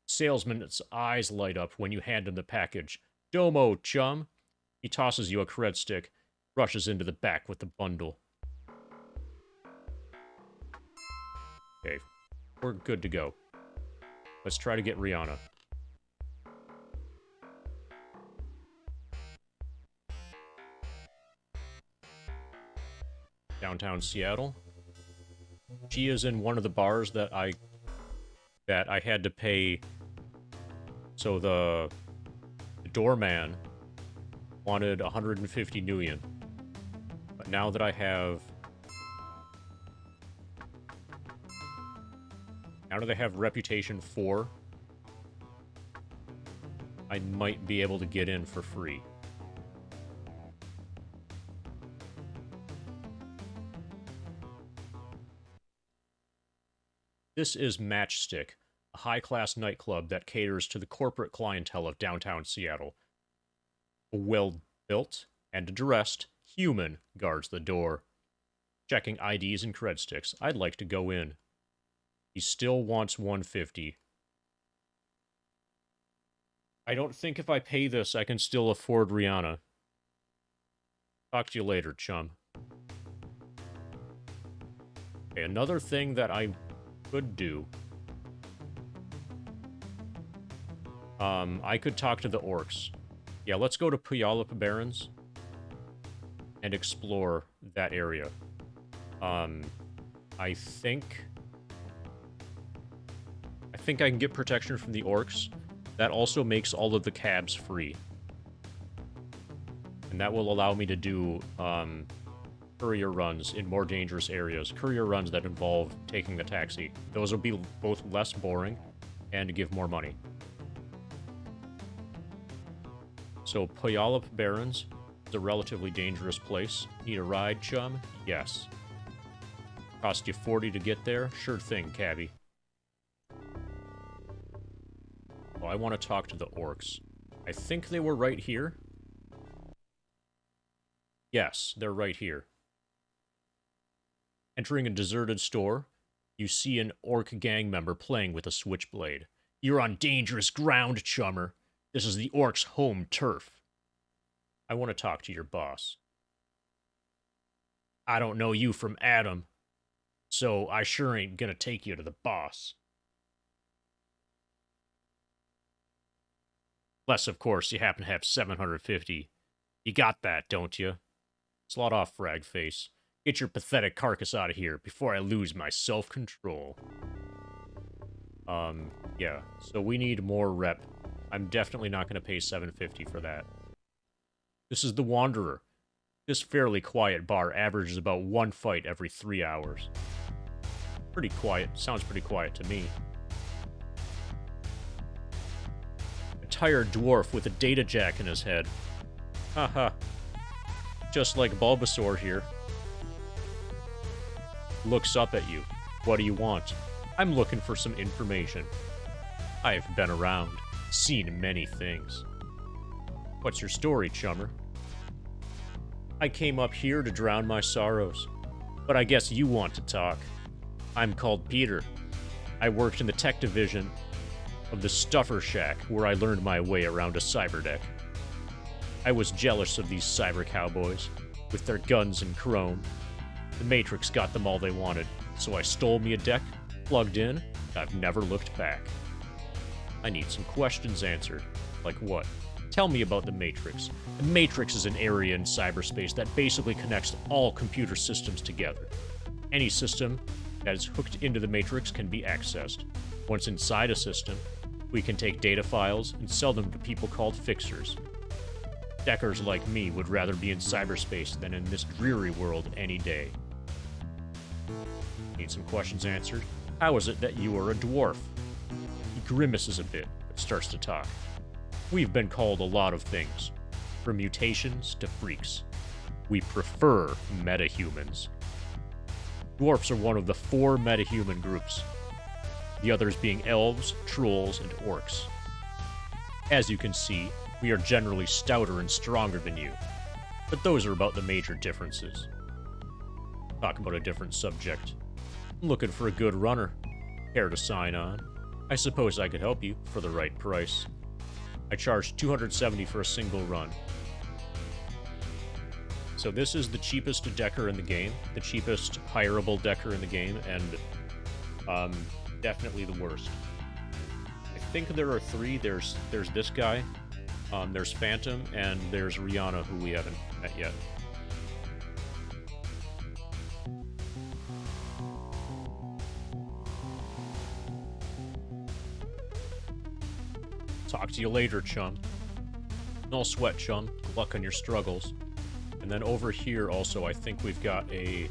Salesman's eyes light up when you hand him the package. Domo, chum. He tosses you a cred stick, rushes into the back with the bundle. Okay, we're good to go. Let's try to get Rihanna. Downtown Seattle. She is in one of the bars that I had to pay. So the doorman wanted 150 nuyen. But now that I have... Now that I have Reputation 4, I might be able to get in for free. This is Matchstick, a high-class nightclub that caters to the corporate clientele of downtown Seattle. A well-built and dressed human guards the door. Checking IDs and cred sticks. I'd like to go in. He still wants 150. I don't think if I pay this, I can still afford Rihanna. Talk to you later, chum. Okay, another thing that I could do. I could talk to the orcs. Yeah, let's go to Puyallup Barrens and explore that area. I think I can get protection from the orcs. That also makes all of the cabs free. And that will allow me to do courier runs in more dangerous areas. Courier runs that involve taking the taxi. Those will be both less boring and give more money. So Puyallup Barrens is a relatively dangerous place. Need a ride, chum? Yes. Cost you 40 to get there? Sure thing, cabbie. Oh, I want to talk to the orcs. I think they were right here. Yes, they're right here. Entering a deserted store, you see an orc gang member playing with a switchblade. You're on dangerous ground, chummer. This is the orcs' home turf. I want to talk to your boss. I don't know you from Adam, so I sure ain't gonna take you to the boss. Unless, of course, you happen to have 750. You got that, don't you? Slot off, frag face. Get your pathetic carcass out of here before I lose my self-control. Yeah. So we need more rep. I'm definitely not going to pay 750 for that. This is the Wanderer. This fairly quiet bar averages about one fight every 3 hours. Pretty quiet. Sounds pretty quiet to me. A tired dwarf with a data jack in his head. Haha. Just like Bulbasaur here. Looks up at you. What do you want? I'm looking for some information. I've been around, seen many things. What's your story, chummer? I came up here to drown my sorrows, but I guess you want to talk. I'm called Peter. I worked in the tech division of the Stuffer Shack, where I learned my way around a cyberdeck. I was jealous of these cyber cowboys, with their guns and chrome. The Matrix got them all they wanted, so I stole me a deck, plugged in, and I've never looked back. I need some questions answered. Like what? Tell me about the Matrix. The Matrix is an area in cyberspace that basically connects all computer systems together. Any system that is hooked into the Matrix can be accessed. Once inside a system, we can take data files and sell them to people called fixers. Deckers like me would rather be in cyberspace than in this dreary world any day. Need some questions answered? How is it that you are a dwarf? He grimaces a bit, but starts to talk. We've been called a lot of things, from mutations to freaks. We prefer metahumans. Dwarfs are one of the 4 metahuman groups, the others being elves, trolls, and orcs. As you can see, we are generally stouter and stronger than you, but those are about the major differences. Talk about a different subject. I'm looking for a good runner. Care to sign on? I suppose I could help you for the right price. I charge $270 for a single run. So this is the cheapest decker in the game, the cheapest hireable decker in the game, and definitely the worst. I think there are 3. There's this guy, there's Phantom, and there's Rihanna, who we haven't met yet. Talk to you later, chum. No sweat, chum. Good luck on your struggles. And then over here also, I think we've got a...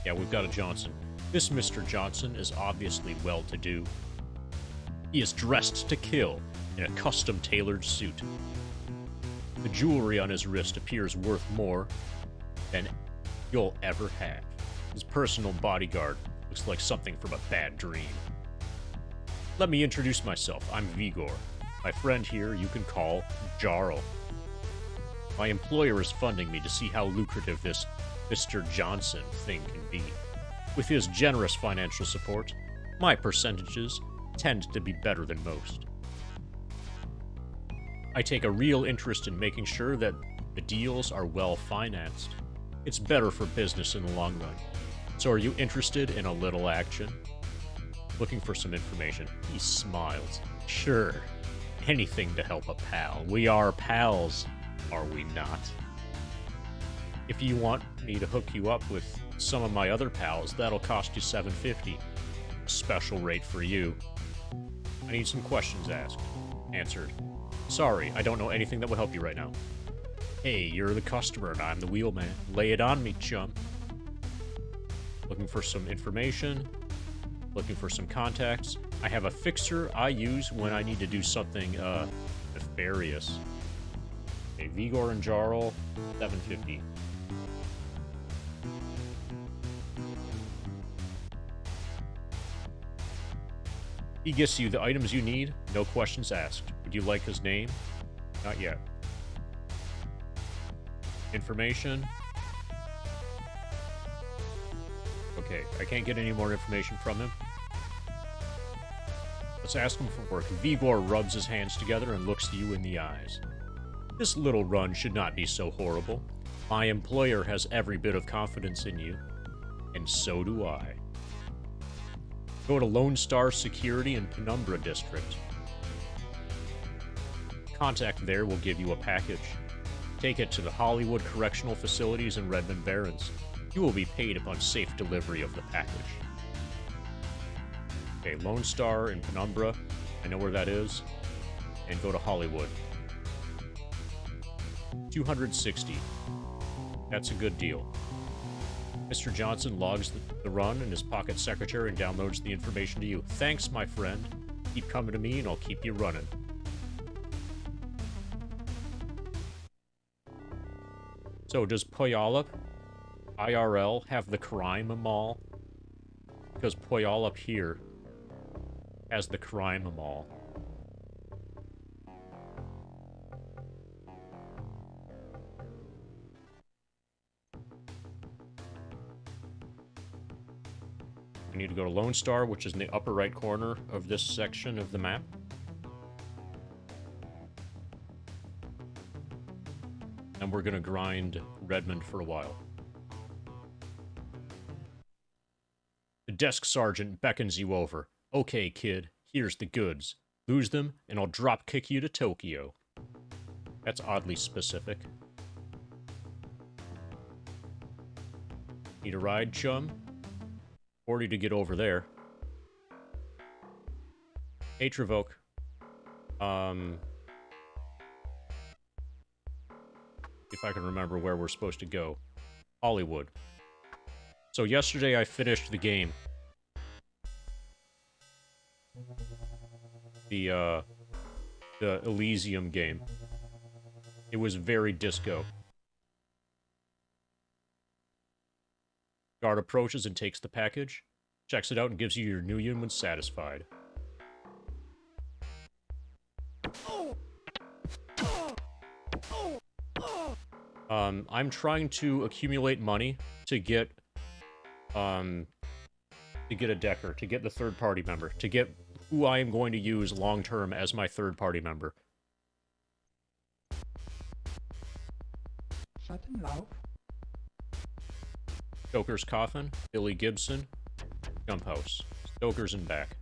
Yeah, we've got a Johnson. This Mr. Johnson is obviously well-to-do. He is dressed to kill in a custom-tailored suit. The jewelry on his wrist appears worth more than you'll ever have. His personal bodyguard looks like something from a bad dream. Let me introduce myself. I'm Vigor. My friend here you can call Jarl. My employer is funding me to see how lucrative this Mr. Johnson thing can be. With his generous financial support, my percentages tend to be better than most. I take a real interest in making sure that the deals are well financed. It's better for business in the long run. So are you interested in a little action? Looking for some information. He smiles. Sure. Anything to help a pal. We are pals, are we not? If you want me to hook you up with some of my other pals, that'll cost you $750. Special rate for you. I need some questions answered. Sorry, I don't know anything that will help you right now. Hey, you're the customer and I'm the wheelman. Lay it on me, chum. Looking for some information. Looking for some contacts. I have a fixer I use when I need to do something nefarious. Okay, Vigor and Jarl, $750. He gets you the items you need, no questions asked. Would you like his name? Not yet. Information. Okay, I can't get any more information from him. Let's ask him for work. Vigor rubs his hands together and looks you in the eyes. This little run should not be so horrible. My employer has every bit of confidence in you, and so do I. Go to Lone Star Security in Penumbra District. Contact there will give you a package. Take it to the Hollywood Correctional Facilities in Redmond Barrens. You will be paid upon safe delivery of the package. Okay, Lone Star in Penumbra. I know where that is. And go to Hollywood. 260. That's a good deal. Mr. Johnson logs the run in his pocket secretary and downloads the information to you. Thanks, my friend. Keep coming to me and I'll keep you running. So, does Puyallup, IRL, have the crime mall? Because Puyallup here has the crime mall. We need to go to Lone Star, which is in the upper right corner of this section of the map. And we're going to grind Redmond for a while. The desk sergeant beckons you over. Okay, kid, here's the goods. Lose them, and I'll drop kick you to Tokyo. That's oddly specific. Need a ride, chum? 40 to get over there. Hey, Travoke. If I can remember where we're supposed to go. Hollywood. So yesterday I finished the game. The Elysium game. It was very disco. Guard approaches and takes the package, checks it out, and gives you your new yin when satisfied. I'm trying to accumulate money to get a decker, to get the third-party member, to get who I am going to use long-term as my third-party member. Stoker's Coffin, Billy Gibson, Jump House. Stoker's and back.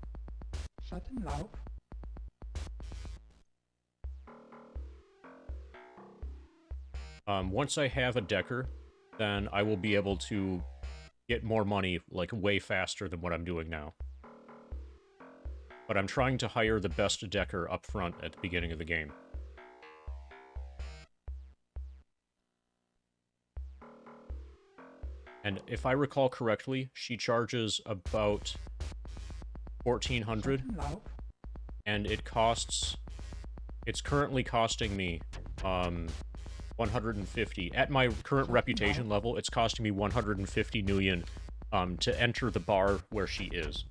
Once I have a decker, then I will be able to get more money, like, way faster than what I'm doing now. But I'm trying to hire the best decker up front at the beginning of the game. And if I recall correctly, she charges about $1,400, and it's currently costing me, 150. At my current reputation level, it's costing me 150 million, to enter the bar where she is.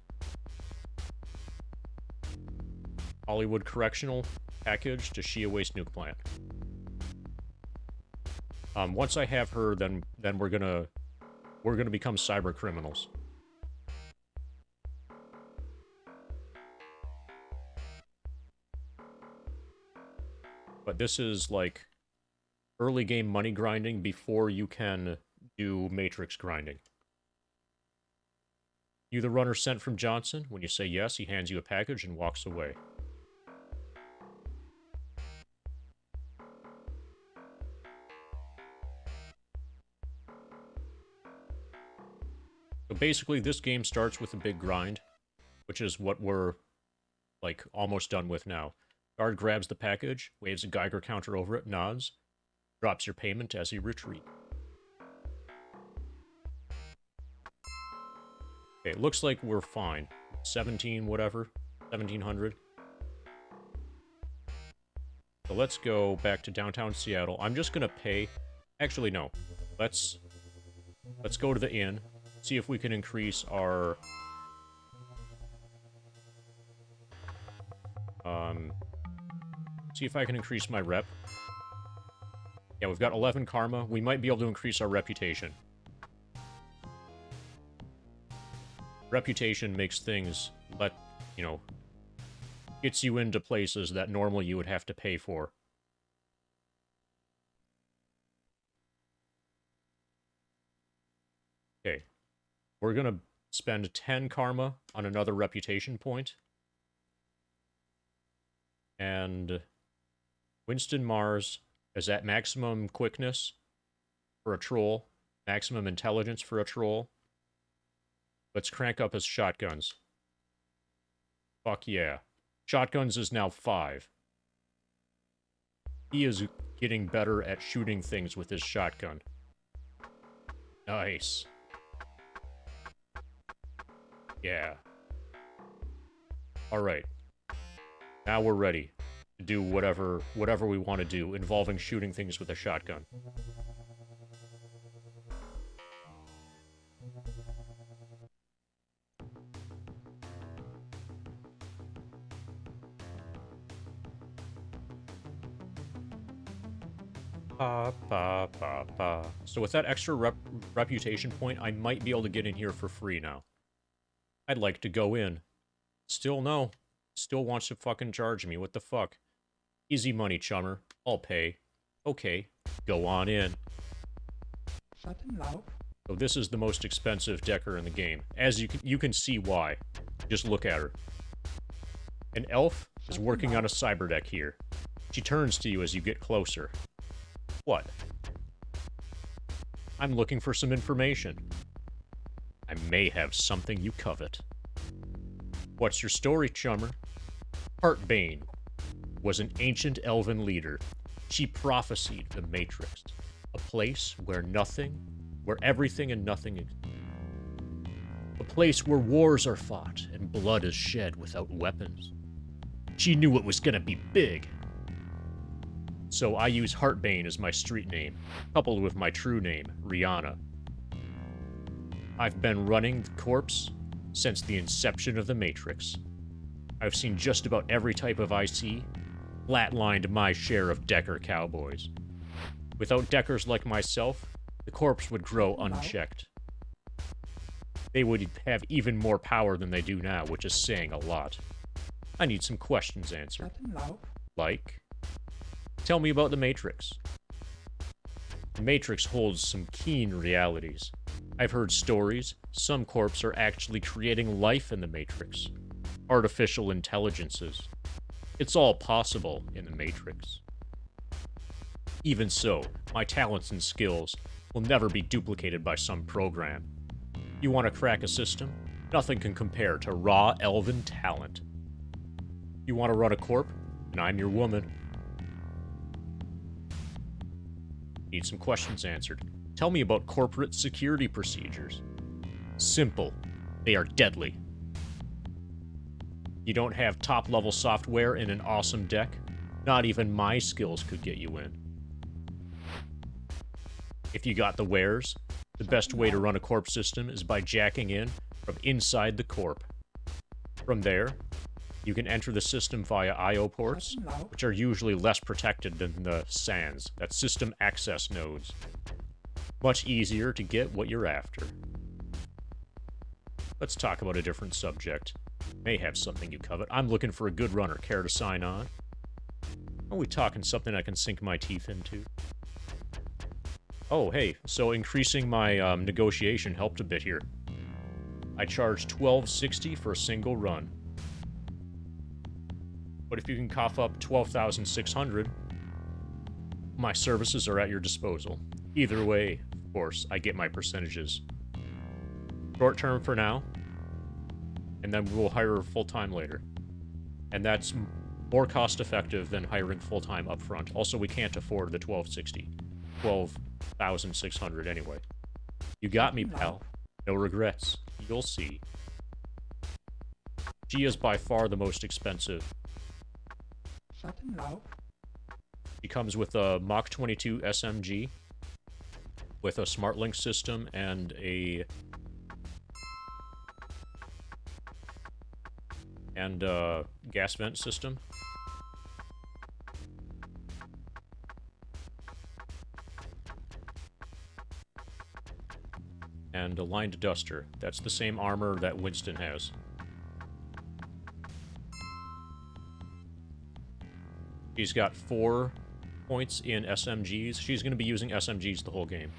Hollywood Correctional package to Shia Waste Nuke Plant. Once I have her, then we're gonna become cyber criminals. But this is like early game money grinding before you can do matrix grinding. You the runner sent from Johnson? When you say yes, he hands you a package and walks away. So basically, this game starts with a big grind, which is what we're, like, almost done with now. Guard grabs the package, waves a Geiger counter over it, nods, drops your payment as you retreat. Okay, it looks like we're fine. 17 whatever, 1700. So let's go back to downtown Seattle. I'm just gonna pay... Actually, no. Let's go to the inn, see if we can increase our... See if I can increase my rep. Yeah, we've got 11 karma. We might be able to increase our reputation. Reputation makes things, gets you into places that normally you would have to pay for. Okay. We're gonna spend 10 karma on another reputation point. And Winston Mars is at maximum quickness for a troll, maximum intelligence for a troll. Let's crank up his shotguns. Fuck yeah. Shotguns is now 5. He is getting better at shooting things with his shotgun. Nice. Yeah. Alright. Now we're ready to do whatever we want to do involving shooting things with a shotgun. Pa, pa, pa, pa. So with that extra reputation point, I might be able to get in here for free now. I'd like to go in. Still no. Still wants to fucking charge me. What the fuck? Easy money, chummer. I'll pay. Okay. Go on in. So this is the most expensive decker in the game. As you can see why. Just look at her. An elf is working on a cyber deck here. She turns to you as you get closer. What? I'm looking for some information. I may have something you covet. What's your story, chummer? Heartbane was an ancient elven leader. She prophesied the Matrix, a place where everything and nothing exists. A place where wars are fought and blood is shed without weapons. She knew it was gonna be big. So I use Heartbane as my street name, coupled with my true name, Rihanna. I've been running the corpse since the inception of the Matrix. I've seen just about every type of IC, flatlined my share of Decker cowboys. Without Deckers like myself, the corpse would grow unchecked. They would have even more power than they do now, which is saying a lot. I need some questions answered. Like, tell me about the Matrix. The Matrix holds some keen realities. I've heard stories, some corps are actually creating life in the Matrix. Artificial intelligences. It's all possible in the Matrix. Even so, my talents and skills will never be duplicated by some program. You want to crack a system? Nothing can compare to raw elven talent. You want to run a corp? And I'm your woman. Need some questions answered. Tell me about corporate security procedures. Simple. They are deadly. You don't have top-level software in an awesome deck? Not even my skills could get you in. If you got the wares, the best way to run a corp system is by jacking in from inside the corp. From there, you can enter the system via I/O ports, which are usually less protected than the SANs, that's system access nodes. Much easier to get what you're after. Let's talk about a different subject. May have something you covet. I'm looking for a good runner. Care to sign on? Are we talking something I can sink my teeth into? Oh, hey, so increasing my negotiation helped a bit here. I charge $12.60 for a single run. But if you can cough up $12,600, my services are at your disposal. Either way, of course, I get my percentages. Short term for now, and then we'll hire full-time later. And that's more cost-effective than hiring full-time upfront. Also, we can't afford the $12.60. $12,600 anyway. You got me, pal. No regrets. You'll see. She is by far the most expensive. She comes with a Mach 22 SMG, with a smart link system and a gas vent system. And a lined duster. That's the same armor that Winston has. She's got 4 points in SMGs. She's going to be using SMGs the whole game.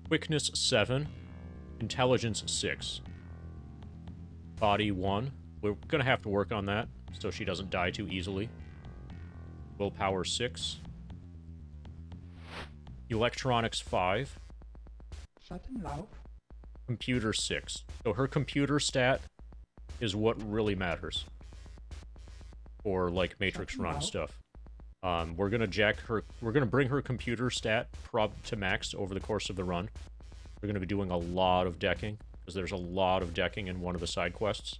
Quickness 7. Intelligence 6. Body 1. We're going to have to work on that, so she doesn't die too easily. Willpower 6. Electronics 5. Computer 6. So her computer stat is what really matters. For, like, Matrix Run stuff. We're gonna bring her computer stat prob to max over the course of the run. We're gonna be doing a lot of decking, because there's a lot of decking in one of the side quests.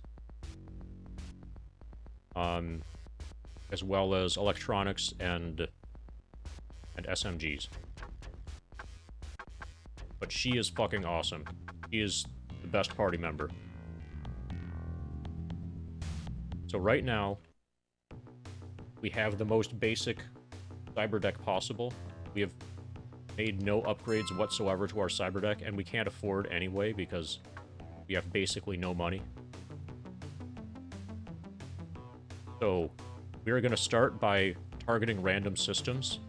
As well as electronics and SMGs. But she is fucking awesome. She is the best party member. So right now, we have the most basic cyber deck possible. We have made no upgrades whatsoever to our cyber deck, and we can't afford anyway because we have basically no money. So we're going to start by targeting random systems.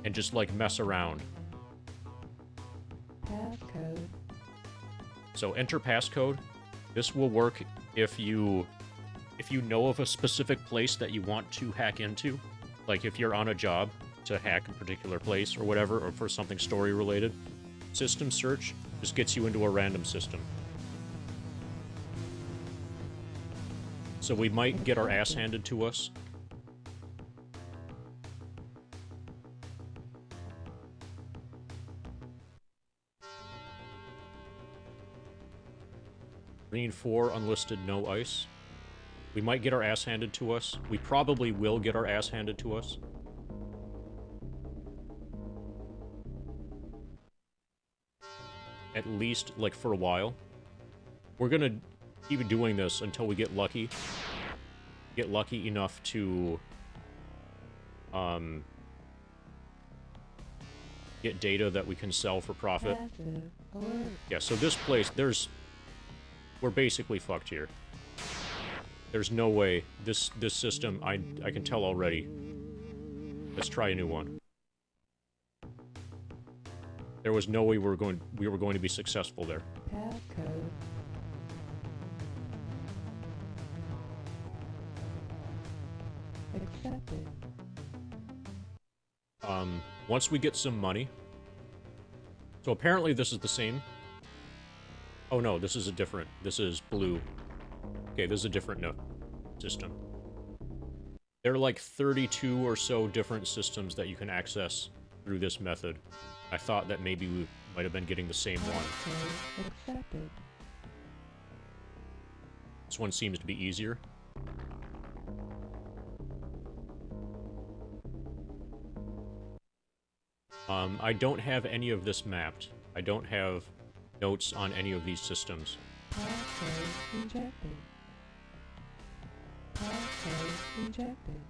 And just, like, mess around. Passcode. So enter passcode. This will work if you know of a specific place that you want to hack into. Like, if you're on a job to hack a particular place or whatever, or for something story-related. System search just gets you into a random system. So we might get our ass handed to us. Green 4, unlisted, no ice. We might get our ass handed to us. We probably will get our ass handed to us. at least, like, for a while. We're gonna keep doing this until we get lucky. Get lucky enough to, get data that we can sell for profit. Yeah, so this place, we're basically fucked here. There's no way. This system, I can tell already. Let's try a new one. There was no way we were going to be successful there. Accepted. Once we get some money. So apparently this is the same. Oh no, this is a different. This is blue. Okay, this is a different system. There are like 32 or so different systems that you can access through this method. I thought that maybe we might have been getting the same one. Accepted. This one seems to be easier. I don't have any of this mapped. I don't have notes on any of these systems. Passcode injected. Passcode injected.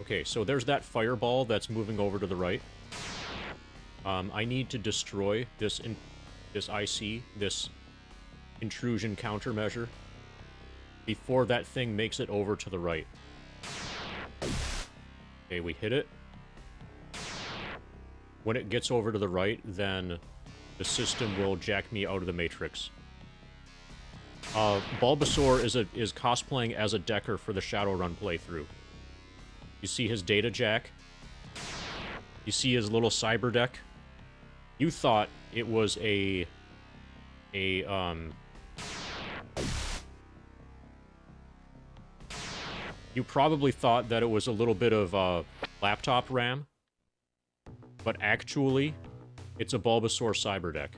Okay, so there's that fireball that's moving over to the right. I need to destroy this IC, this intrusion countermeasure, before that thing makes it over to the right. Okay, we hit it. When it gets over to the right, then the system will jack me out of the Matrix. Bulbasaur is cosplaying as a Decker for the Shadowrun playthrough. You see his data jack? You see his little cyber deck? You thought it was you probably thought that it was a little bit of laptop RAM, but actually, it's a Bulbasaur cyber deck.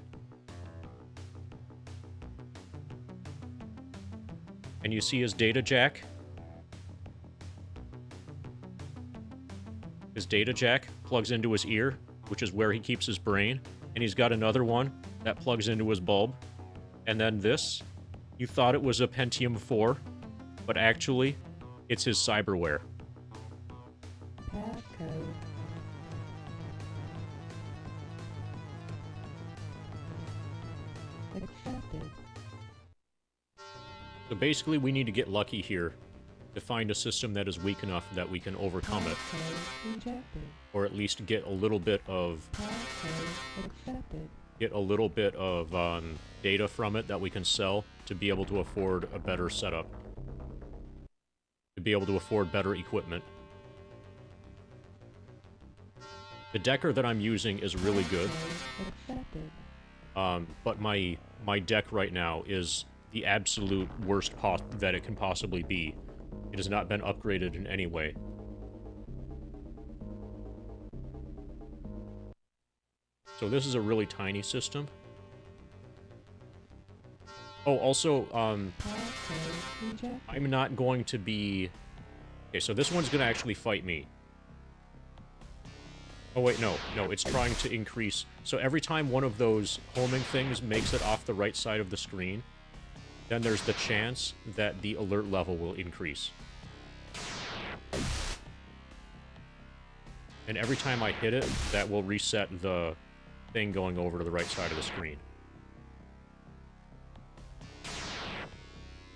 And you see his data jack? His data jack plugs into his ear, which is where he keeps his brain, and he's got another one that plugs into his bulb. And then this, you thought it was a Pentium 4, but actually, it's his cyberware. Passcode. Accepted. So basically, we need to get lucky here to find a system that is weak enough that we can overcome it, Passcode injected. or at least get a little bit of Passcode accepted. data from it that we can sell to be able to afford a better setup, to be able to afford better equipment. The Decker that I'm using is really good, Accepted. but my deck right now is the absolute worst that it can possibly be. It has not been upgraded in any way. So this is a really tiny system. Oh, also, Passcode injected. I'm not going to be... Okay, so this one's going to actually fight me. Oh, wait, no. No, it's trying to increase... So every time one of those homing things makes it off the right side of the screen, then there's the chance that the alert level will increase. And every time I hit it, that will reset the thing going over to the right side of the screen.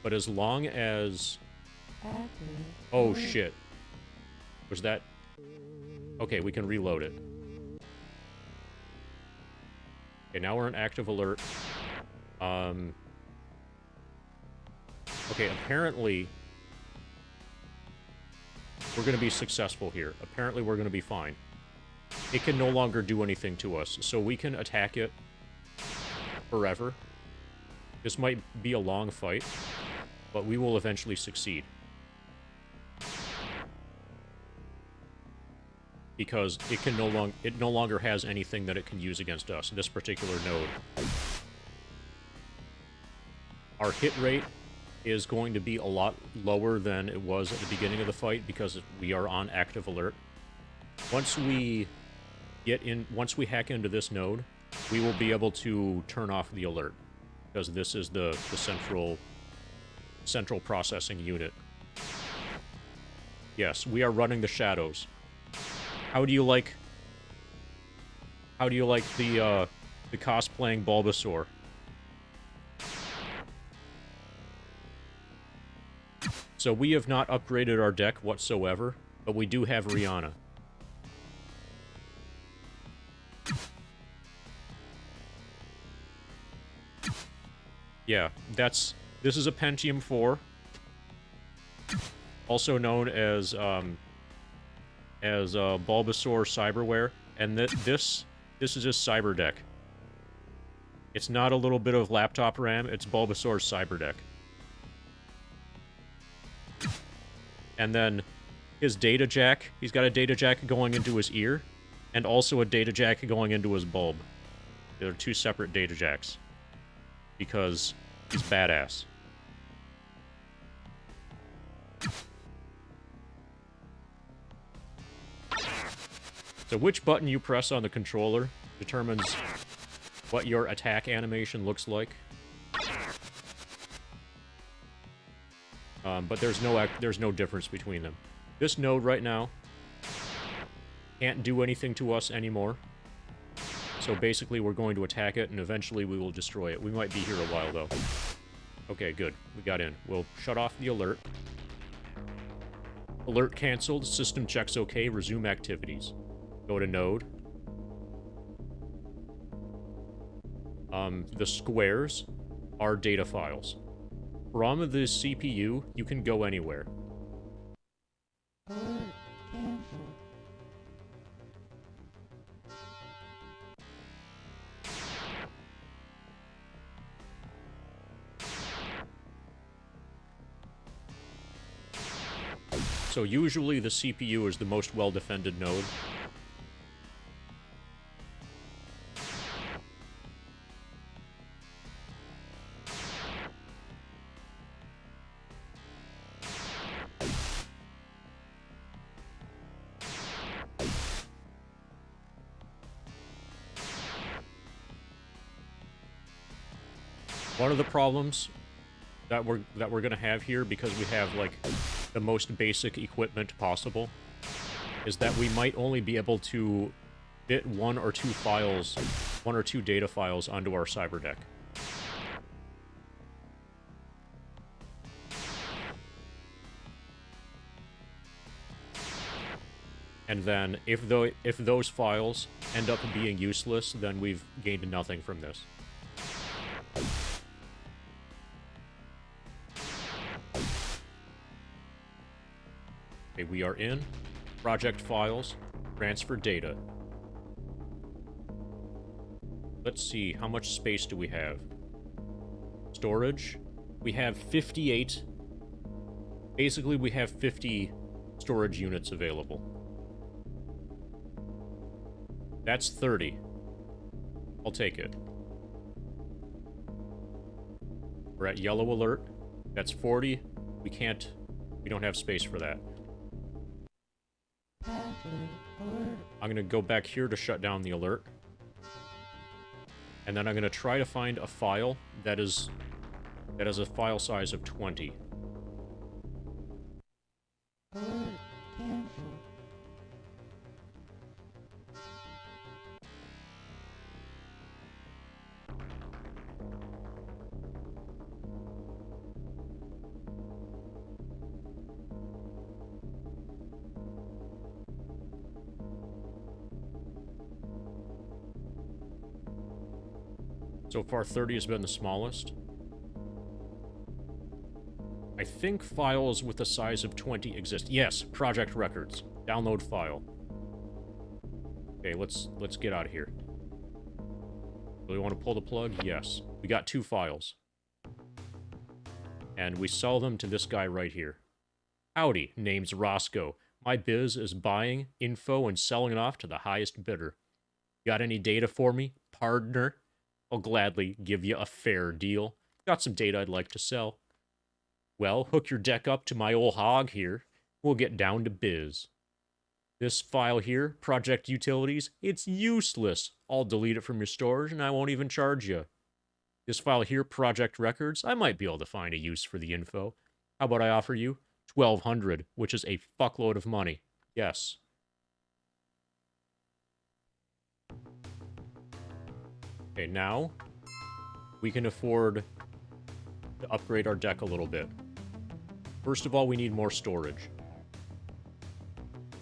But as long as... Active. Oh, shit. Was that... Okay, we can reload it. Okay, now we're in active alert. Okay, apparently... We're going to be successful here. Apparently we're going to be fine. It can no longer do anything to us, so we can attack it forever. This might be a long fight, but we will eventually succeed. Because it can no longer has anything that it can use against us, this particular node. Our hit rate is going to be a lot lower than it was at the beginning of the fight because we are on active alert. Once we once we hack into this node, we will be able to turn off the alert, because this is the central processing unit. Yes, we are running the shadows. How do you like the cosplaying Bulbasaur? So we have not upgraded our deck whatsoever, but we do have Rihanna. Yeah, this is a Pentium 4, also known as Bulbasaur Cyberware, and this is just Cyber Deck. It's not a little bit of laptop RAM, it's Bulbasaur's Cyber Deck. And then his data jack, he's got a data jack going into his ear, and also a data jack going into his bulb. They're two separate data jacks, because he's badass. So which button you press on the controller determines what your attack animation looks like. But there's no difference between them. This node right now can't do anything to us anymore. So basically we're going to attack it, and eventually we will destroy it. We might be here a while, though. Okay, good. We got in. We'll shut off the alert. Alert canceled. System checks okay. Resume activities. Go to node. The squares are data files. From the CPU, you can go anywhere. Alert canceled. So usually the CPU is the most well-defended node. One of the problems that we're gonna have here, because we have like the most basic equipment possible, is that we might only be able to fit one or two data files onto our cyber deck. And then if those files end up being useless, then we've gained nothing from this. Okay, we are in project files, transfer data. Let's see, how much space do we have? Storage? We have 58. Basically, we have 50 storage units available. That's 30. I'll take it. We're at yellow alert. That's 40. We don't have space for that. I'm gonna go back here to shut down the alert. And then I'm gonna try to find a file that has a file size of 20. Alert canceled. So far, 30 has been the smallest. I think files with a size of 20 exist. Yes, project records. Download file. Okay, let's get out of here. Do we want to pull the plug? Yes. We got 2 files. And we sell them to this guy right here. Howdy, name's Roscoe. My biz is buying info and selling it off to the highest bidder. Got any data for me, partner? I'll gladly give you a fair deal. Got some data I'd like to sell. Well, hook your deck up to my old hog here. We'll get down to biz. This file here, project utilities, it's useless. I'll delete it from your storage and I won't even charge you. This file here, project records, I might be able to find a use for the info. How about I offer you 1,200, which is a fuckload of money. Yes. Okay, now we can afford to upgrade our deck a little bit. First of all, we need more storage.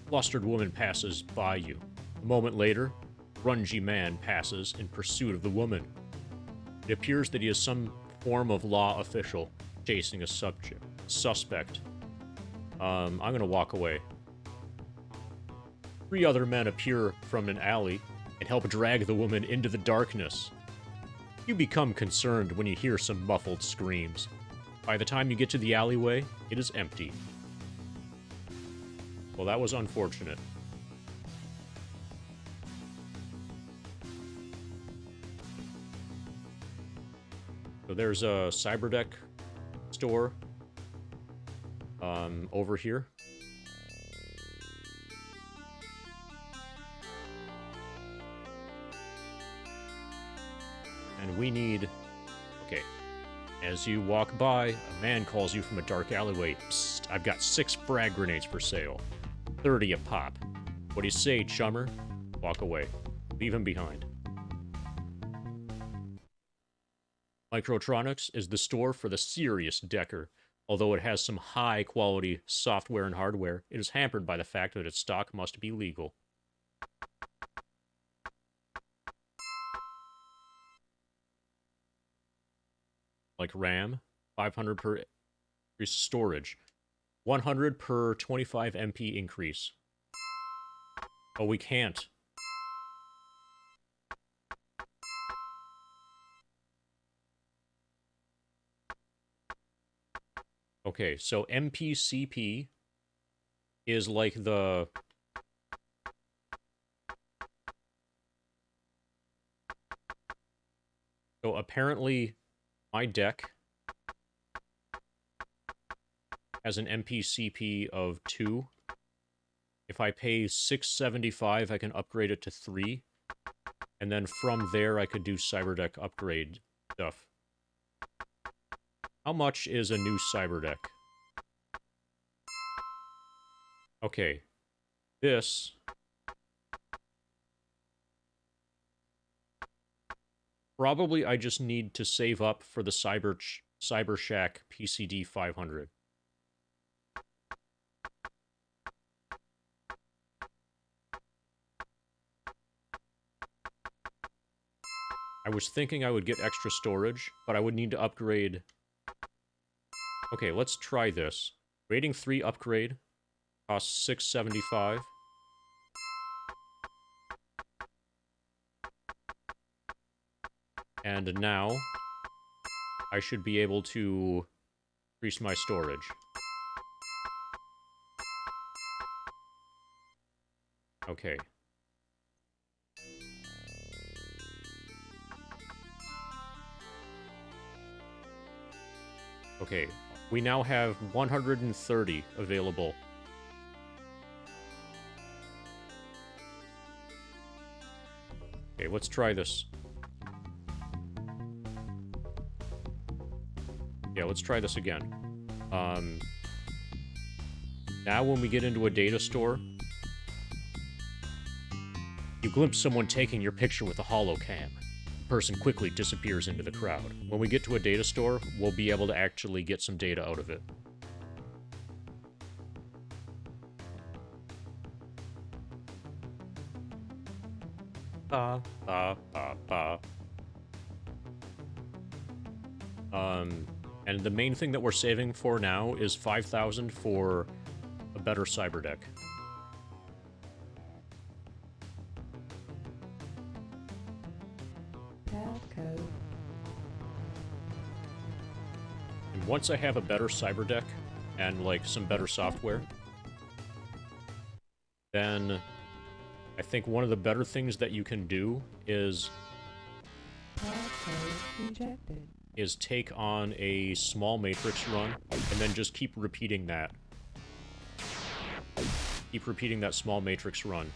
Flustered woman passes by you. A moment later, grungy man passes in pursuit of the woman. It appears that he is some form of law official chasing a suspect. I'm gonna walk away. 3 other men appear from an alley and help drag the woman into the darkness. You become concerned when you hear some muffled screams. By the time you get to the alleyway, it is empty. Well, that was unfortunate. So there's a cyberdeck store over here. And we need... Okay. As you walk by, a man calls you from a dark alleyway. Psst, I've got 6 frag grenades for sale. 30 a pop. What do you say, chummer? Walk away. Leave him behind. Microtronics is the store for the serious decker. Although it has some high-quality software and hardware, it is hampered by the fact that its stock must be legal. Like RAM, 500 per increase storage, 100 per 25 MP increase. Oh, we can't. Okay, so MPCP is like the... So apparently my deck has an MPCP of 2. If I pay $675, I can upgrade it to 3. And then from there, I could do cyberdeck upgrade stuff. How much is a new cyberdeck? Okay. This... Probably I just need to save up for the CyberShack PCD 500. I was thinking I would get extra storage, but I would need to upgrade... Okay, let's try this. Rating 3 upgrade costs $675. And now, I should be able to increase my storage. Okay. Okay, we now have 130 available. Okay, let's try this. Yeah, let's try this again. Now when we get into a data store, you glimpse someone taking your picture with a holocam. The person quickly disappears into the crowd. When we get to a data store, we'll be able to actually get some data out of it. And the main thing that we're saving for now is 5,000 for a better cyberdeck. Passcode. And once I have a better cyberdeck and like some better software, then I think one of the better things that you can do is Passcode rejected. take on a small matrix run and then just keep repeating that. keep repeating that small matrix run,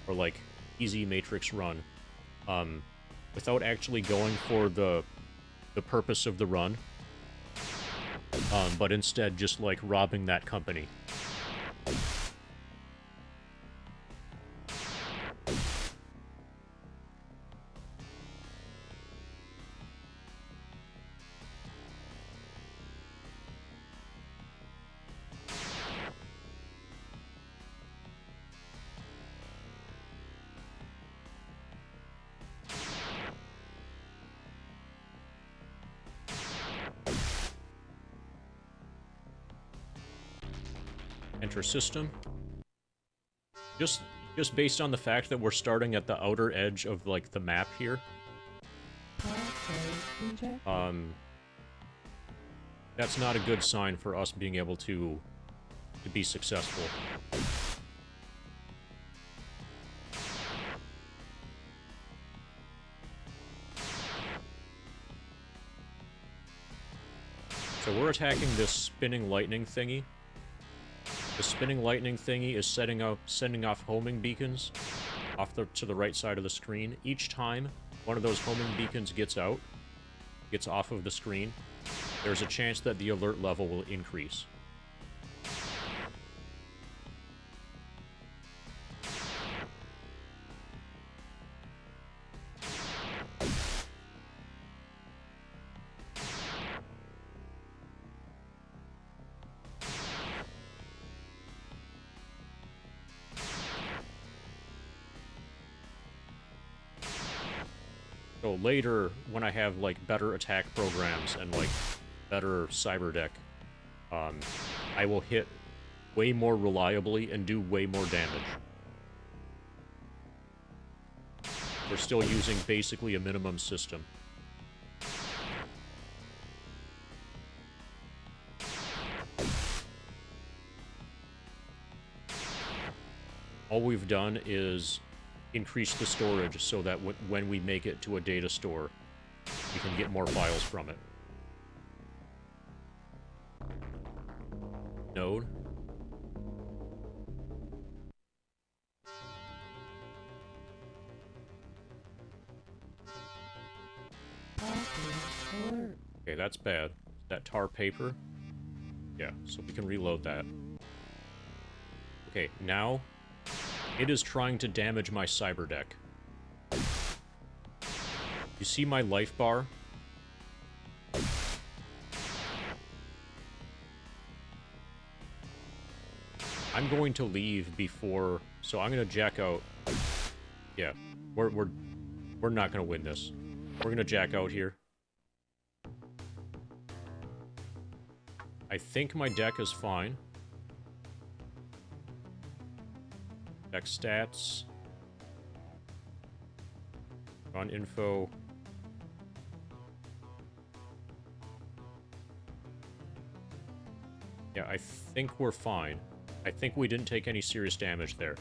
or like easy matrix run, without actually going for the purpose of the run, but instead just like robbing that company. Enter system. Just based on the fact that we're starting at the outer edge of like the map here. That's not a good sign for us being able to be successful. So we're attacking this spinning lightning thingy. The spinning lightning thingy is sending off homing beacons to the right side of the screen. Each time one of those homing beacons gets off of the screen, there's a chance that the alert level will increase. So later, when I have, like, better attack programs and, like, better cyber deck, I will hit way more reliably and do way more damage. We're still using basically a minimum system. All we've done is increase the storage so that when we make it to a data store, we can get more files from it. Node. Okay, that's bad. That tar paper? Yeah, so we can reload that. Okay, now it is trying to damage my cyber deck. You see my life bar? I'm going to leave before, so I'm gonna jack out. Yeah, we're not gonna win this. We're gonna jack out here. I think my deck is fine. Deck stats. On info. Yeah, I think we're fine. I think we didn't take any serious damage there.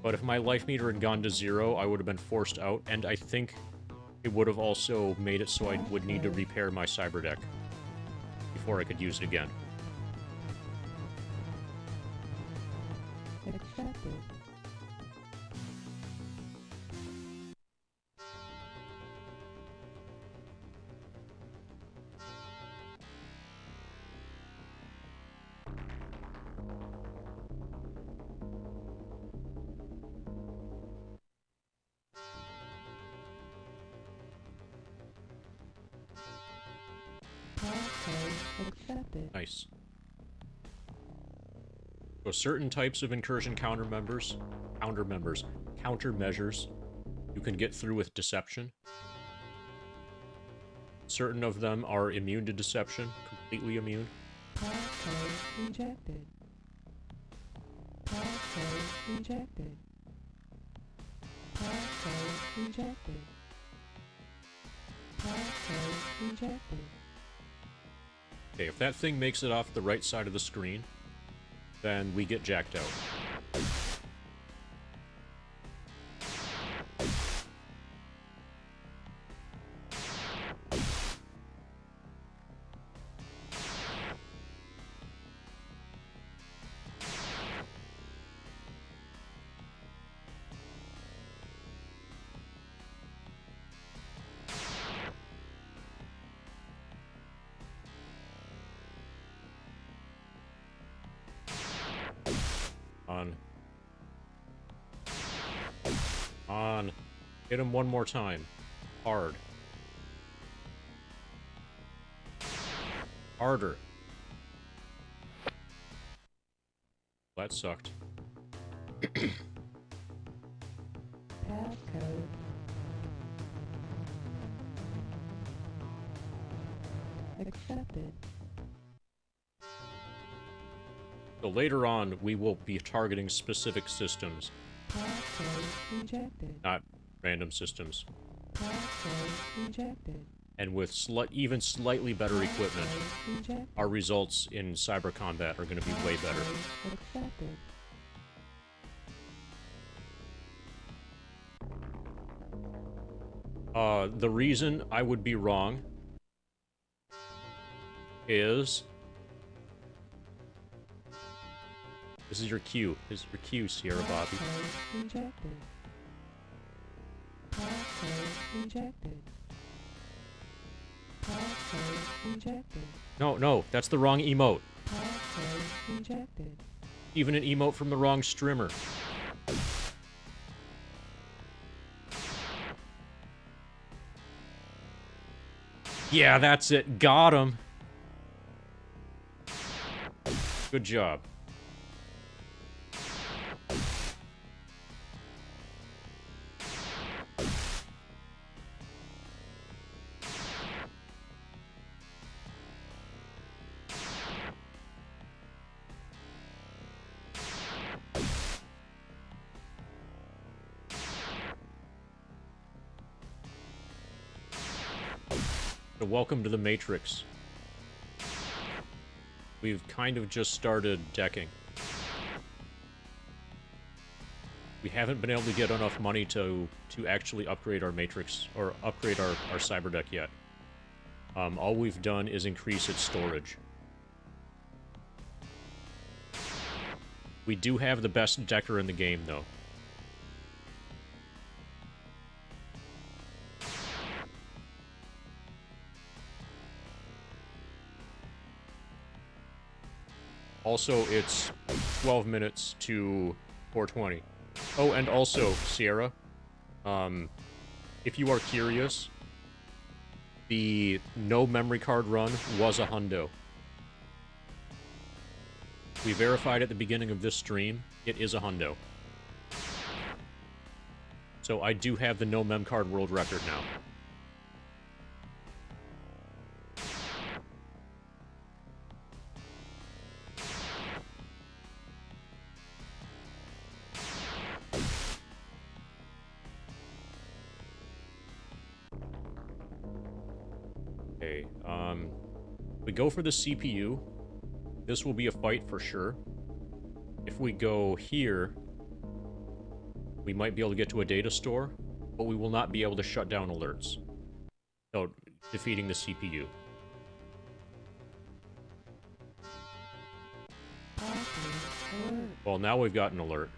But if my life meter had gone to 0, I would have been forced out, and I think it would have also made it so I would need to repair my cyber deck before I could use it again. Accepted. Accepted. Nice. So certain types of incursion countermeasures, you can get through with deception. Certain of them are immune to deception, completely immune. Passcode rejected. Passcode rejected. Passcode rejected. Passcode rejected. Okay, if that thing makes it off the right side of the screen, then we get jacked out. On. On. Hit him one more time. Hard. Harder. That sucked. Passcode. Accepted. So later on, we will be targeting specific systems, Passcode rejected. not random systems. Passcode rejected. And with even slightly better equipment, Passcode rejected. our results in cyber combat are going to be way better. Passcode accepted. The reason I would be wrong is... This is your cue. This is your cue, Sierra Bobby. Passcode rejected. Passcode rejected. Passcode rejected. No, that's the wrong emote. Passcode rejected. Even an emote from the wrong streamer. Yeah, that's it. Got him. Good job. So welcome to the Matrix. We've kind of just started decking. We haven't been able to get enough money to actually upgrade our Matrix, or upgrade our cyber deck yet. All we've done is increase its storage. We do have the best decker in the game, though. Also, it's 12 minutes to 4:20. Oh, and also, Sierra, if you are curious, the no memory card run was a hundo. We verified at the beginning of this stream, it is a hundo. So I do have the no mem card world record now. Okay, we go for the CPU. This will be a fight for sure. If we go here, we might be able to get to a data store, but we will not be able to shut down alerts. So, defeating the CPU. Well, now we've got an alert.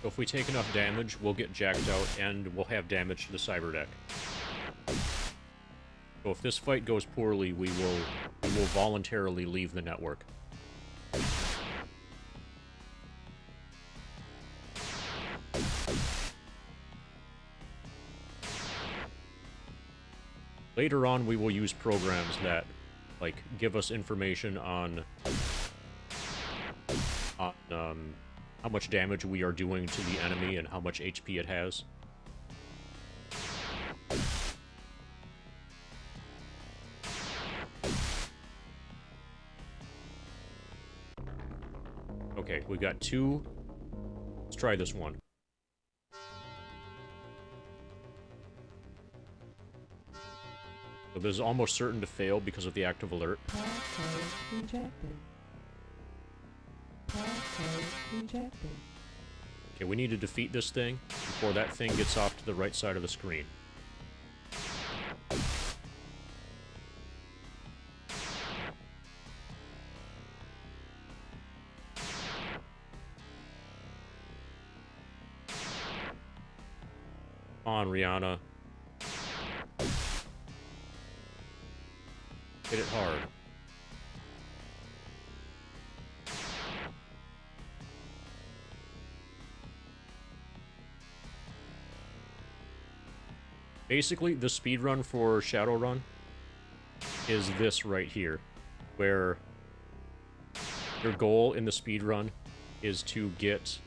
So if we take enough damage, we'll get jacked out, and we'll have damage to the cyber deck. So if this fight goes poorly, we will voluntarily leave the network. Later on, we will use programs that, like, give us information on how much damage we are doing to the enemy and how much HP it has. Okay, we got two. Let's try this one. So this is almost certain to fail because of the active alert. Passcode rejected. Passcode rejected. Okay, we need to defeat this thing before that thing gets off to the right side of the screen. On, Rihanna. Hit it hard. Basically, the speedrun for Shadowrun is this right here, where your goal in the speedrun is to get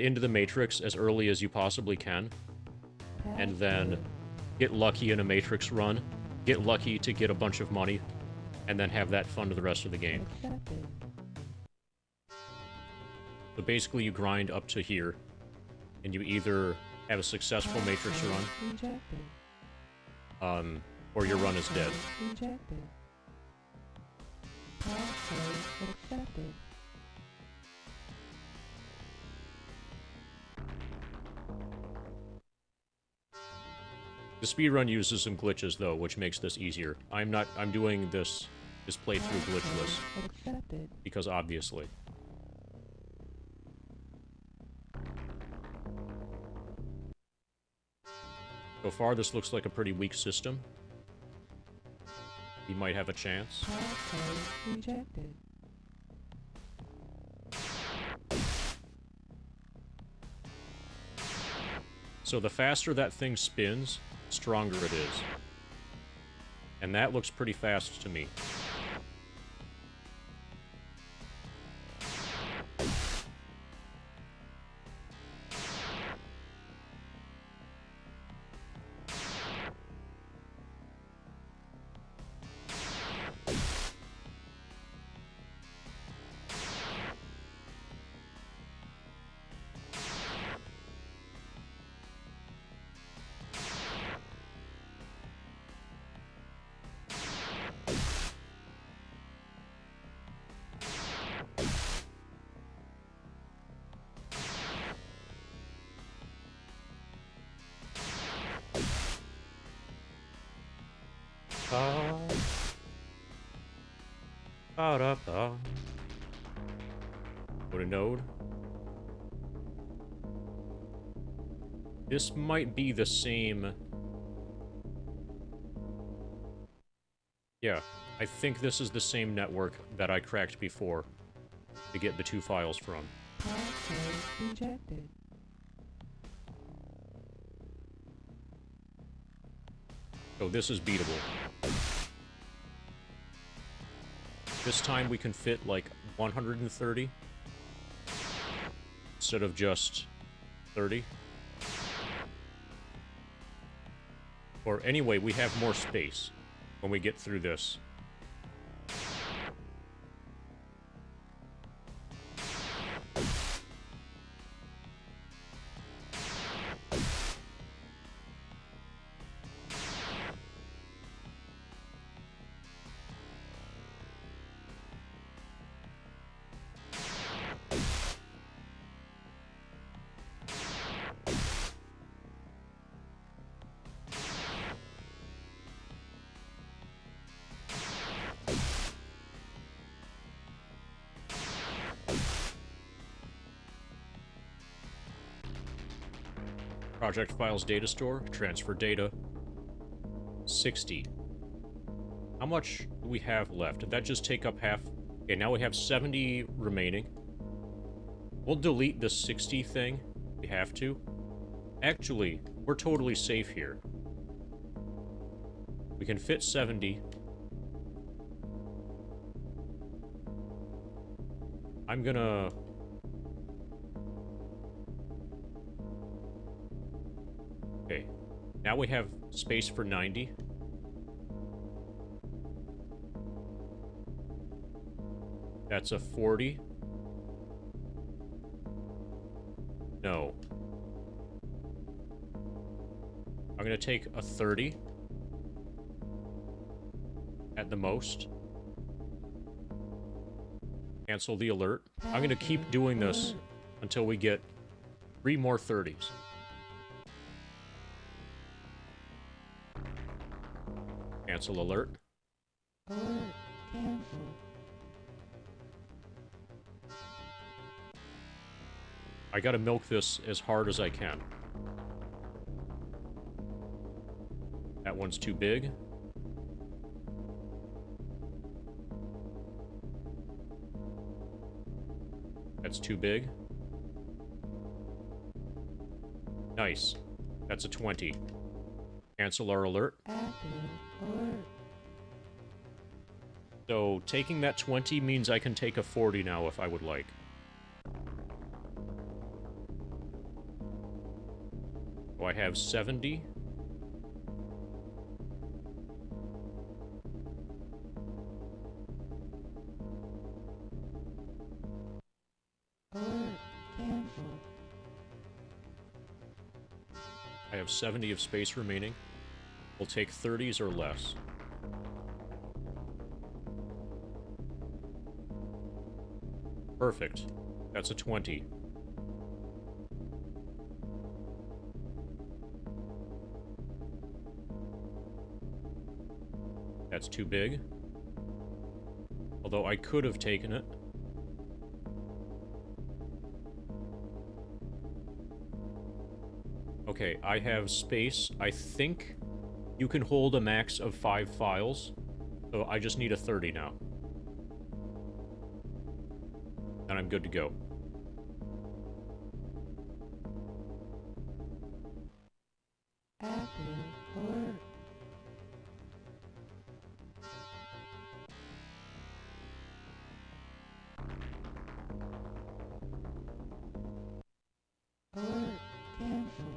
into the Matrix as early as you possibly can, and then get lucky in a Matrix run, get lucky to get a bunch of money, and then have that fund the rest of the game. Accepted. So basically you grind up to here, and you either have a successful Matrix Rejected. run, or your run is dead. Rejected. Password accepted. The speedrun uses some glitches though, which makes this easier. I'm doing this playthrough glitchless, Accepted. because obviously. So far, this looks like a pretty weak system. You might have a chance. Password rejected. So the faster that thing spins, stronger it is. And that looks pretty fast to me. Go to node. This might be the same. Yeah, I think this is the same network that I cracked before to get the two files from. Password rejected. So this is beatable. This time we can fit like 130 instead of just 30. Or anyway, we have more space when we get through this. Project files data store, transfer data. 60. How much do we have left? Did that just take up half? Okay, now we have 70 remaining. We'll delete the 60 thing. We have to. Actually, we're totally safe here. We can fit 70. I'm gonna... Okay, now we have space for 90. That's a 40. No. I'm gonna take a 30. At the most. Cancel the alert. I'm gonna keep doing this until we get 3 more 30s. Cancel alert. Alert. Cancel. I gotta milk this as hard as I can. That one's too big. That's too big. Nice. That's a 20. Cancel our alert. Active alert. So, taking that 20 means I can take a 40 now if I would like. So I have 70. Alert. Cancelled. I have 70 of space remaining. We'll take 30s or less. Perfect. That's a 20. That's too big. Although I could have taken it. Okay, I have space. I think you can hold a max of 5 files. So I just need a 30 now. And I'm good to go. Active alert. Alert. Cancelled.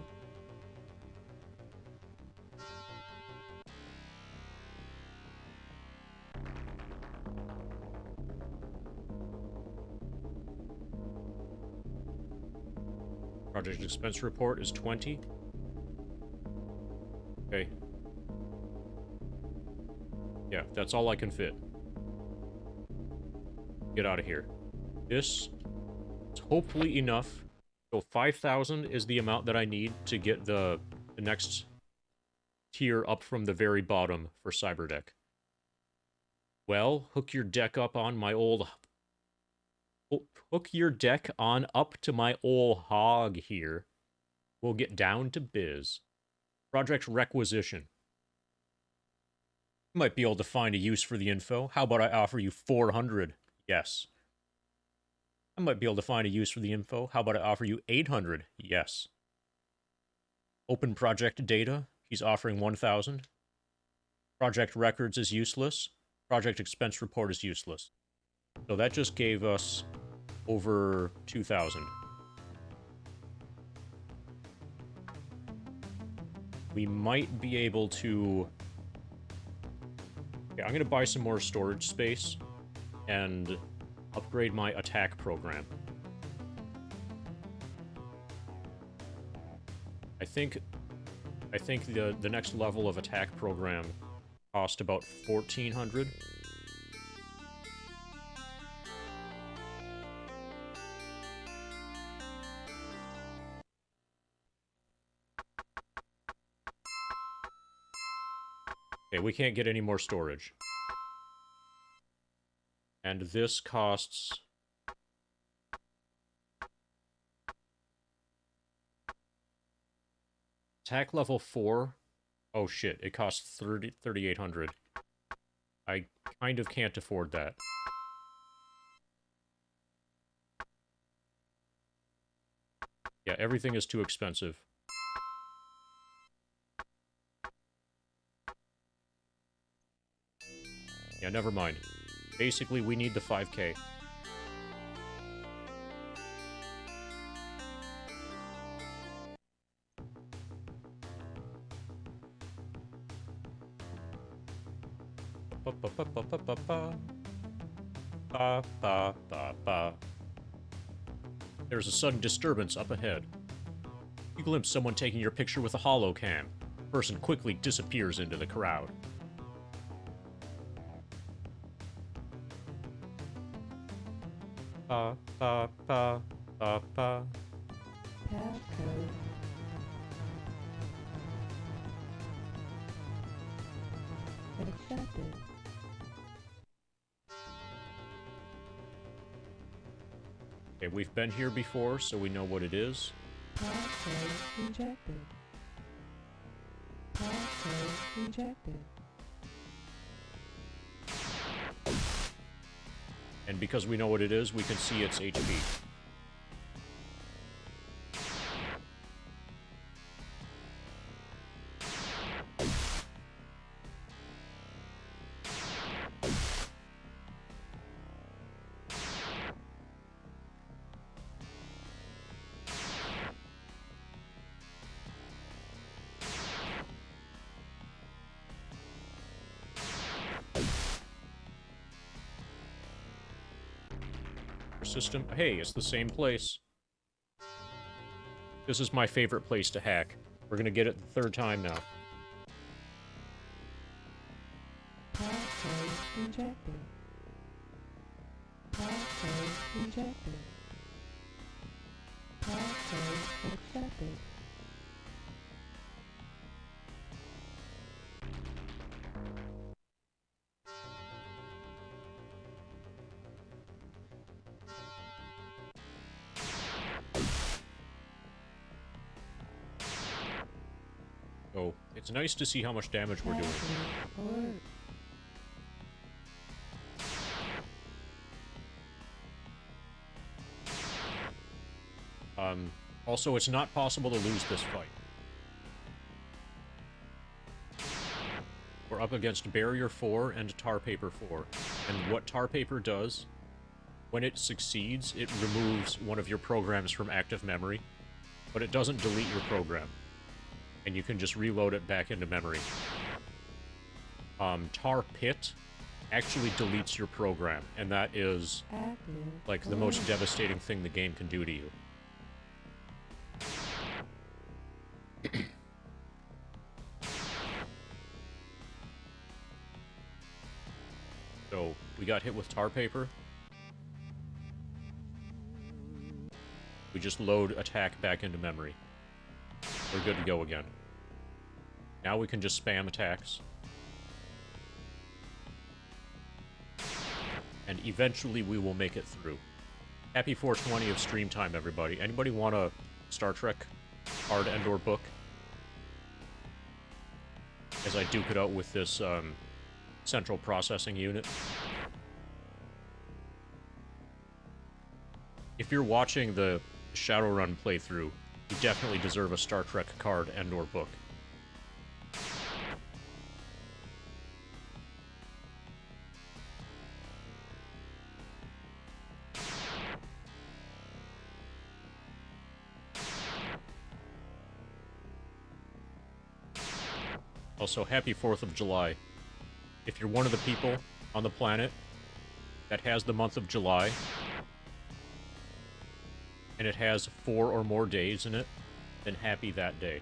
Project expense report is 20. Okay. Yeah, that's all I can fit. Get out of here. This is hopefully enough. So 5,000 is the amount that I need to get the next tier up from the very bottom for Cyberdeck. Well, hook your deck up on my old... Hook your deck on up to my old hog here. We'll get down to biz. Project requisition. You might be able to find a use for the info. How about I offer you 400? Yes. I might be able to find a use for the info. How about I offer you 800? Yes. Open project data. He's offering 1,000. Project records is useless. Project expense report is useless. So that just gave us over 2,000. We might be able to... Okay, I'm going to buy some more storage space and upgrade my attack program. I think the next level of attack program cost about 1,400. Okay, we can't get any more storage. And this costs... Attack level 4? Oh shit, it costs 3,800. I kind of can't afford that. Yeah, everything is too expensive. Yeah, never mind. Basically, we need the 5K. There's a sudden disturbance up ahead. You glimpse someone taking your picture with a holocam. The person quickly disappears into the crowd. Passcode accepted. Okay, we've been here before, so we know what it is. Password rejected. Password rejected. And because we know what it is, we can see its HP. System. Hey, it's the same place. This is my favorite place to hack. We're gonna get it the third time now. Password rejected. Password rejected. Password accepted. Oh, it's nice to see how much damage we're doing. Alert. Also, it's not possible to lose this fight. We're up against Barrier 4 and Tar Paper 4. And what Tar Paper does, when it succeeds, it removes one of your programs from active memory, but it doesn't delete your program. And you can just reload it back into memory. Tar Pit actually deletes your program, and that is, Active. like, the most devastating thing the game can do to you. So, we got hit with tar paper. We just load attack back into memory. We're good to go again. Now we can just spam attacks. And eventually we will make it through. Happy 420 of stream time, everybody. Anybody want a Star Trek card and/or book? As I duke it out with this, central processing unit. If you're watching the Shadowrun playthrough, you definitely deserve a Star Trek card and/or book. Also, happy 4th of July. If you're one of the people on the planet that has the month of July, and it has 4 or more days in it, then happy that day.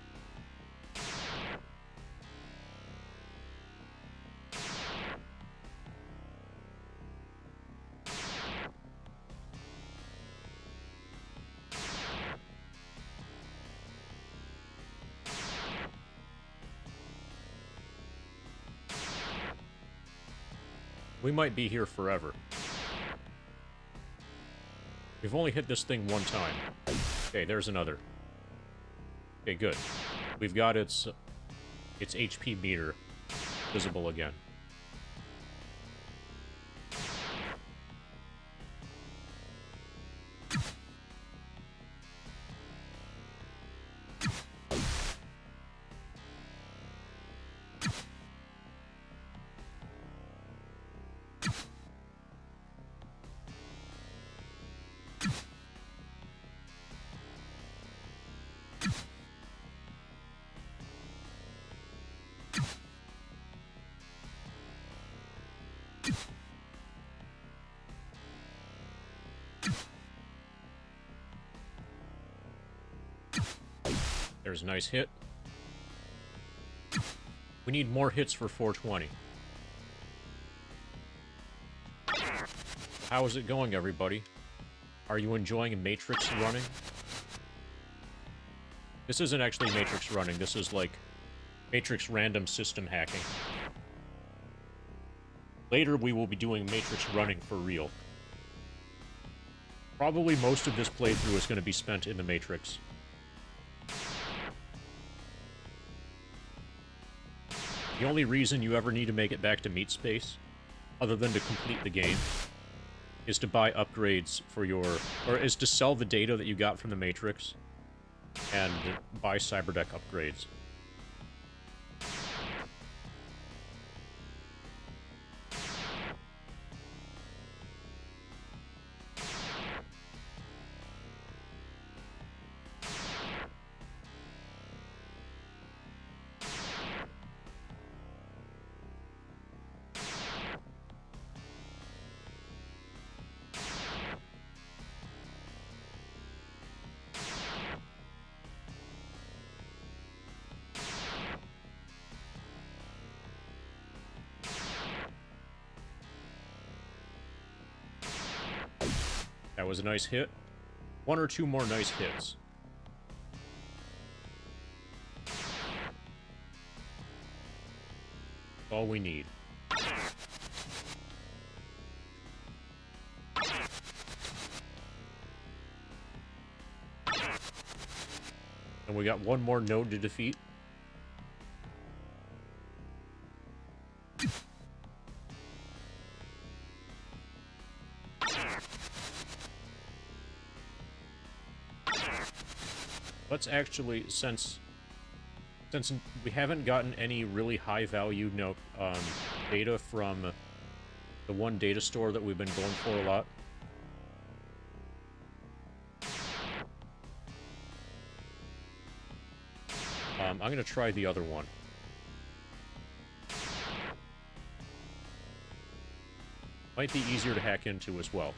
We might be here forever. We've only hit this thing one time. Okay, there's another. Okay, good. We've got its HP meter visible again. There's a nice hit. We need more hits for 420. How is it going, everybody? Are you enjoying Matrix running? This isn't actually Matrix running, this is like Matrix random system hacking. Later we will be doing Matrix running for real. Probably most of this playthrough is going to be spent in the Matrix. The only reason you ever need to make it back to meat space, other than to complete the game, is to buy upgrades for your... or is to sell the data that you got from the Matrix and buy Cyberdeck upgrades. That was a nice hit. One or two more nice hits. All we need. And we got one more node to defeat. Let's actually, since we haven't gotten any really high-value data from the one data store that we've been going for a lot. I'm going to try the other one. Might be easier to hack into as well.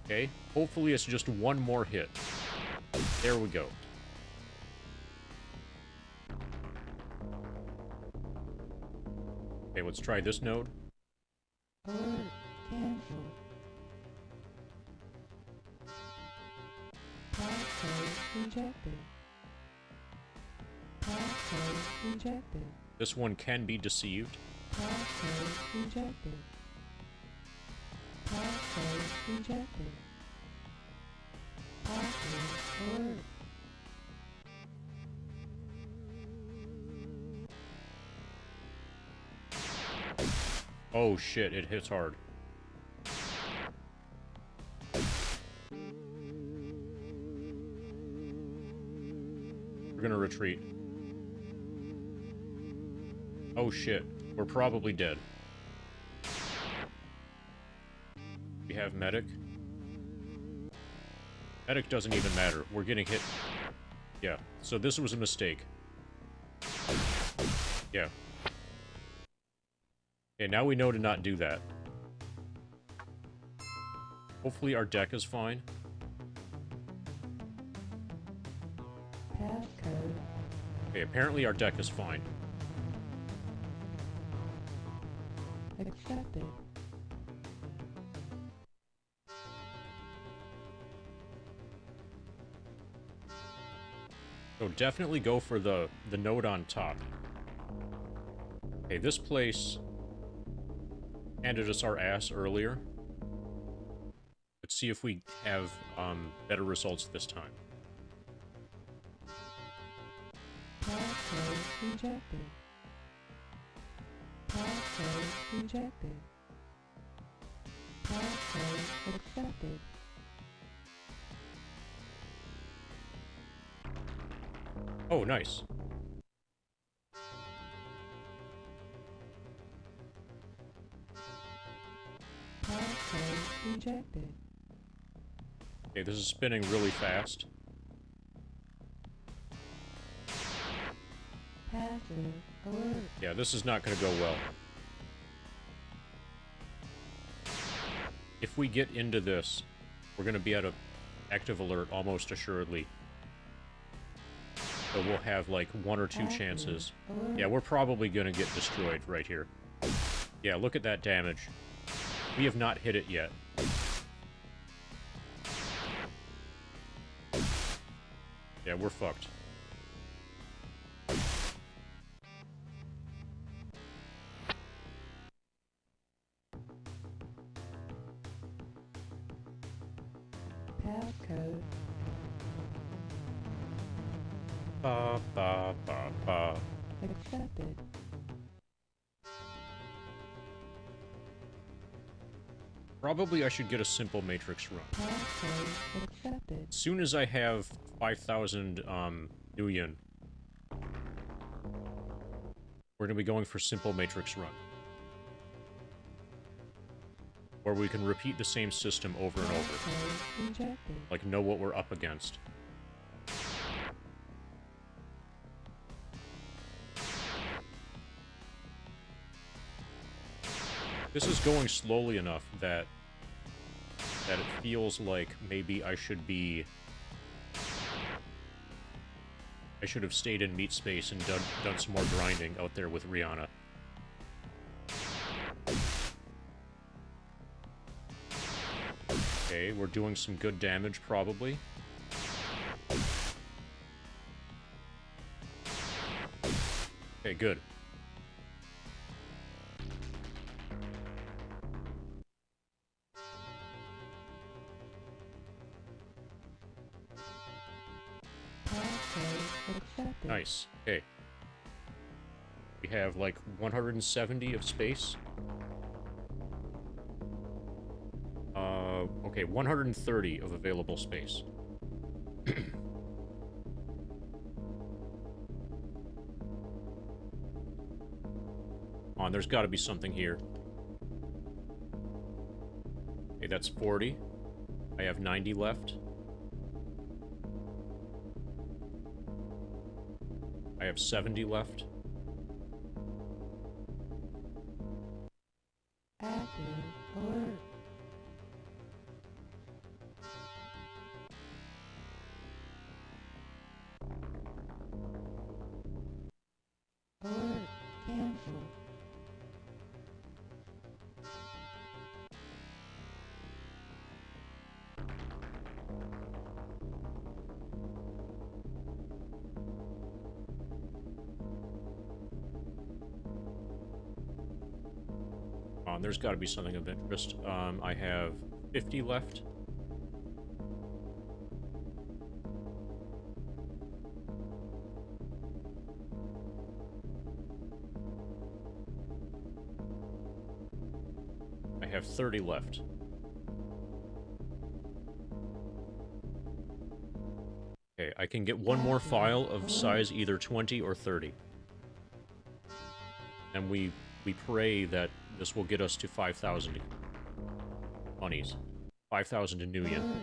Okay, hopefully it's just one more hit. There we go. Okay, let's try this node. Alert. Cancel. Passcode rejected. Passcode rejected. This one can be deceived. Passcode rejected. Passcode rejected. Password alert. Oh shit, it hits hard. We're gonna retreat. Oh shit, we're probably dead. We have medic. Medic doesn't even matter. We're getting hit. Yeah, so this was a mistake. Yeah. Okay, now we know to not do that. Hopefully our deck is fine. Passcode. Okay, apparently our deck is fine. Accepted. So definitely go for the node on top. Okay, this place handed us our ass earlier. Let's see if we have better results this time. Passcode rejected. Passcode rejected. Passcode accepted. Oh, nice. Passcode rejected. Okay, this is spinning really fast. Passive alert. Yeah, this is not going to go well. If we get into this, we're going to be at an active alert almost assuredly. So we'll have like one or two chances. Yeah, we're probably going to get destroyed right here. Yeah, look at that damage. We have not hit it yet. Yeah, we're fucked. Passcode. Ba ba ba ba. Accepted. Probably I should get a simple matrix run. Passcode accepted. As soon as I have 5,000 Nuyen, we're gonna be going for simple matrix run. Where we can repeat the same system over and over. Passcode rejected. Like, know what we're up against. This is going slowly enough that it feels like maybe I should have stayed in meat space and done some more grinding out there with Rihanna. Okay, we're doing some good damage, probably. Okay, good. Passcode accepted. Nice. Okay. We have, like, 170 of space. Okay, 130 of available space. On, there's gotta be something here. Okay, that's 40. I have 90 left. I have 70 left. Active alert. Alert cancelled. There's got to be something of interest. I have 50 left. I have 30 left. Okay, I can get one more file of size either 20 or 30. And we pray that this will get us to 5,000 monies. 5,000 in Nuyen. Alert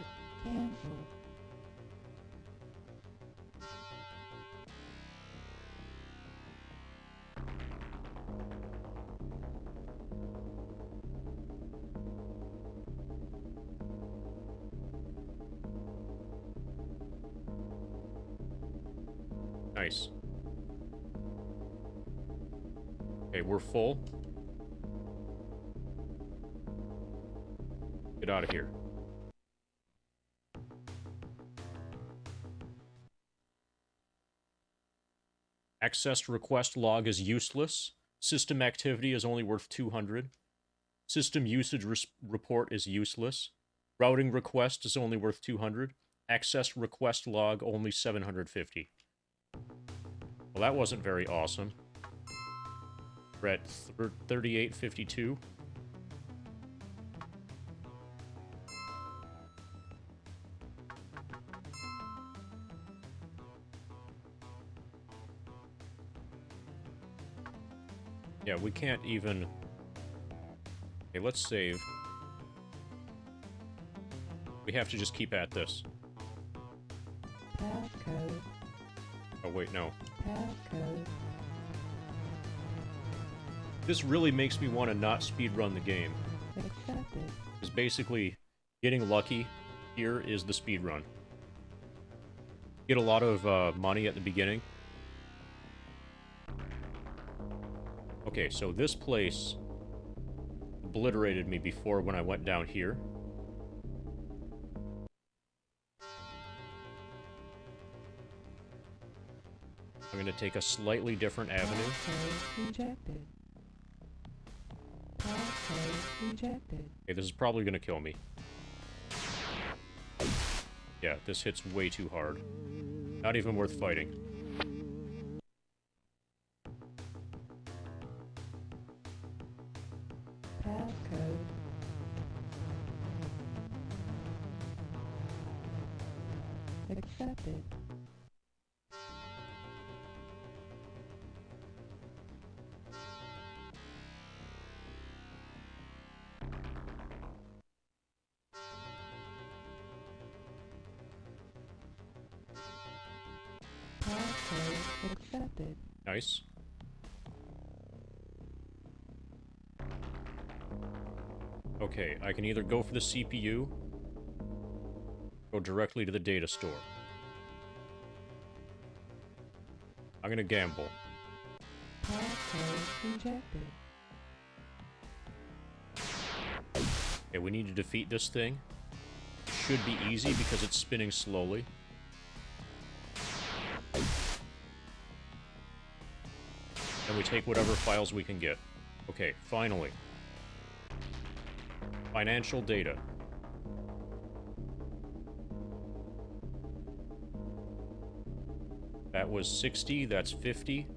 cancelled. Nice. Okay, we're full. Get out of here. Accessed request log is useless. System activity is only worth 200. System usage report is useless. Routing request is only worth 200. Accessed request log only 750. Well, that wasn't very awesome. We're at 3852. Yeah, we can't even... Okay, let's save. We have to just keep at this. Passcode. Oh, wait, no. Passcode. This really makes me want to not speedrun the game. Accepted. Because basically, getting lucky here is the speedrun. Get a lot of money at the beginning. Okay, so this place obliterated me before when I went down here. I'm going to take a slightly different avenue. Passcode rejected. Passcode rejected. Okay, this is probably going to kill me. Yeah, this hits way too hard. Not even worth fighting. Passcode. Accepted. Passcode accepted. Nice. Okay, I can either go for the CPU, go directly to the data store. I'm gonna gamble. Passcode rejected. Okay, we need to defeat this thing. Should be easy because it's spinning slowly. And we take whatever files we can get. Okay, finally. Financial data. That was 60, that's 50.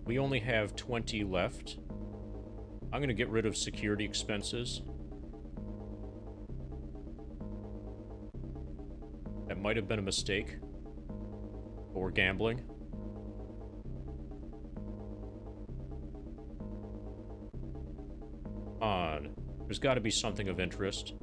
We only have 20 left. I'm gonna get rid of security expenses. That might have been a mistake. But we're gambling. On. There's gotta be something of interest.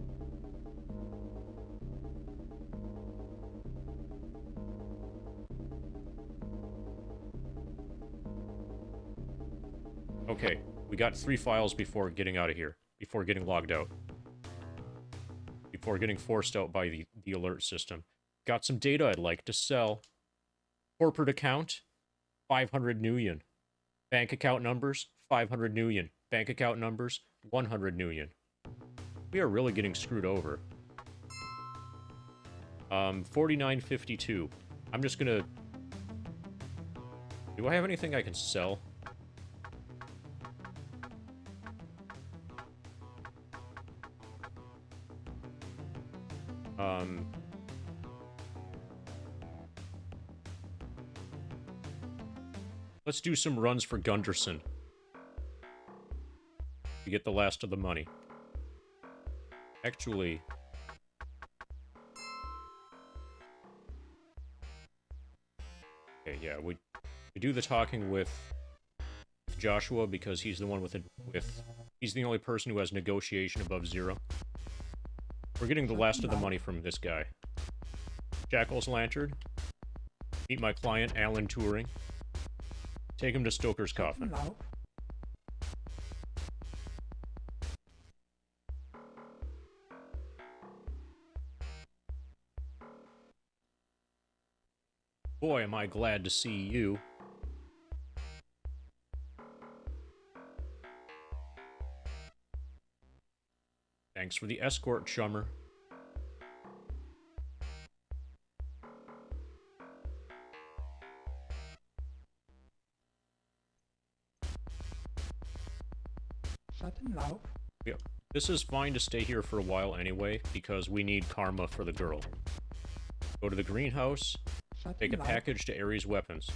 Okay, we got 3 files before getting out of here. Before getting logged out. Before getting forced out by the alert system. Got some data I'd like to sell. Corporate account, 500 million. Bank account numbers, 500 million. Bank account numbers, 100 million. We are really getting screwed over. 49.52. I'm just gonna... Do I have anything I can sell? Let's do some runs for Gunderson. To get the last of the money. Actually... Okay, yeah, we do the talking with Joshua because he's the one he's the only person who has negotiation above 0. We're getting the last of the money from this guy. Jackal's Lantern. Meet my client, Alan Turing. Take him to Stoker's Coffin. Boy, am I glad to see you. Thanks for the escort, chummer. Yeah. This is fine to stay here for a while anyway, because we need karma for the girl. Go to the greenhouse, take a package to Ares Weapons.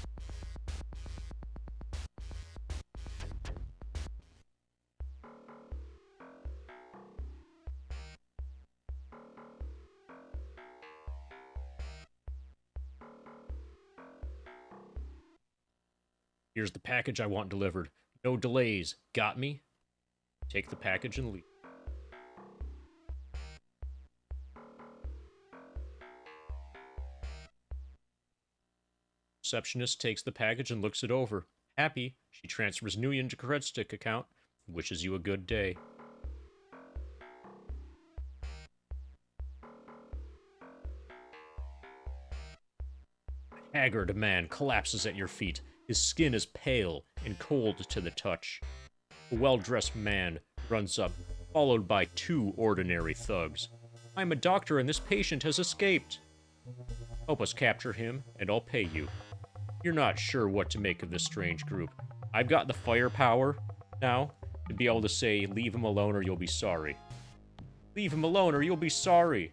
Here's the package I want delivered. No delays. Got me? Take the package and leave. Receptionist takes the package and looks it over. Happy, she transfers Nguyen to credit stick account. Wishes you a good day. Haggard man collapses at your feet. His skin is pale and cold to the touch. A well-dressed man runs up, followed by 2 ordinary thugs. I'm a doctor and this patient has escaped. Help us capture him, and I'll pay you. You're not sure what to make of this strange group. I've got the firepower now to be able to say, leave him alone or you'll be sorry. Leave him alone or you'll be sorry.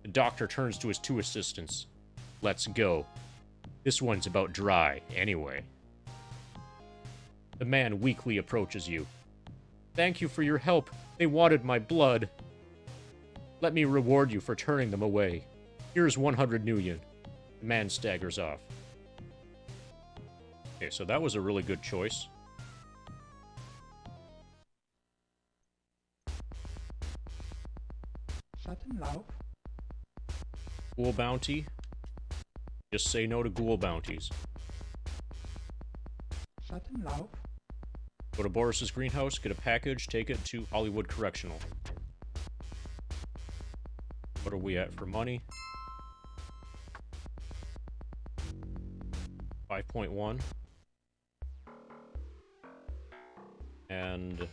The doctor turns to his two assistants. Let's go. This one's about dry, anyway. The man weakly approaches you. Thank you for your help. They wanted my blood. Let me reward you for turning them away. Here's 100 nuyen. The man staggers off. Okay, so that was a really good choice. Ghoul bounty. Just say no to ghoul bounties. Go to Boris's greenhouse, get a package, take it to Hollywood Correctional. What are we at for money? 5.1. And...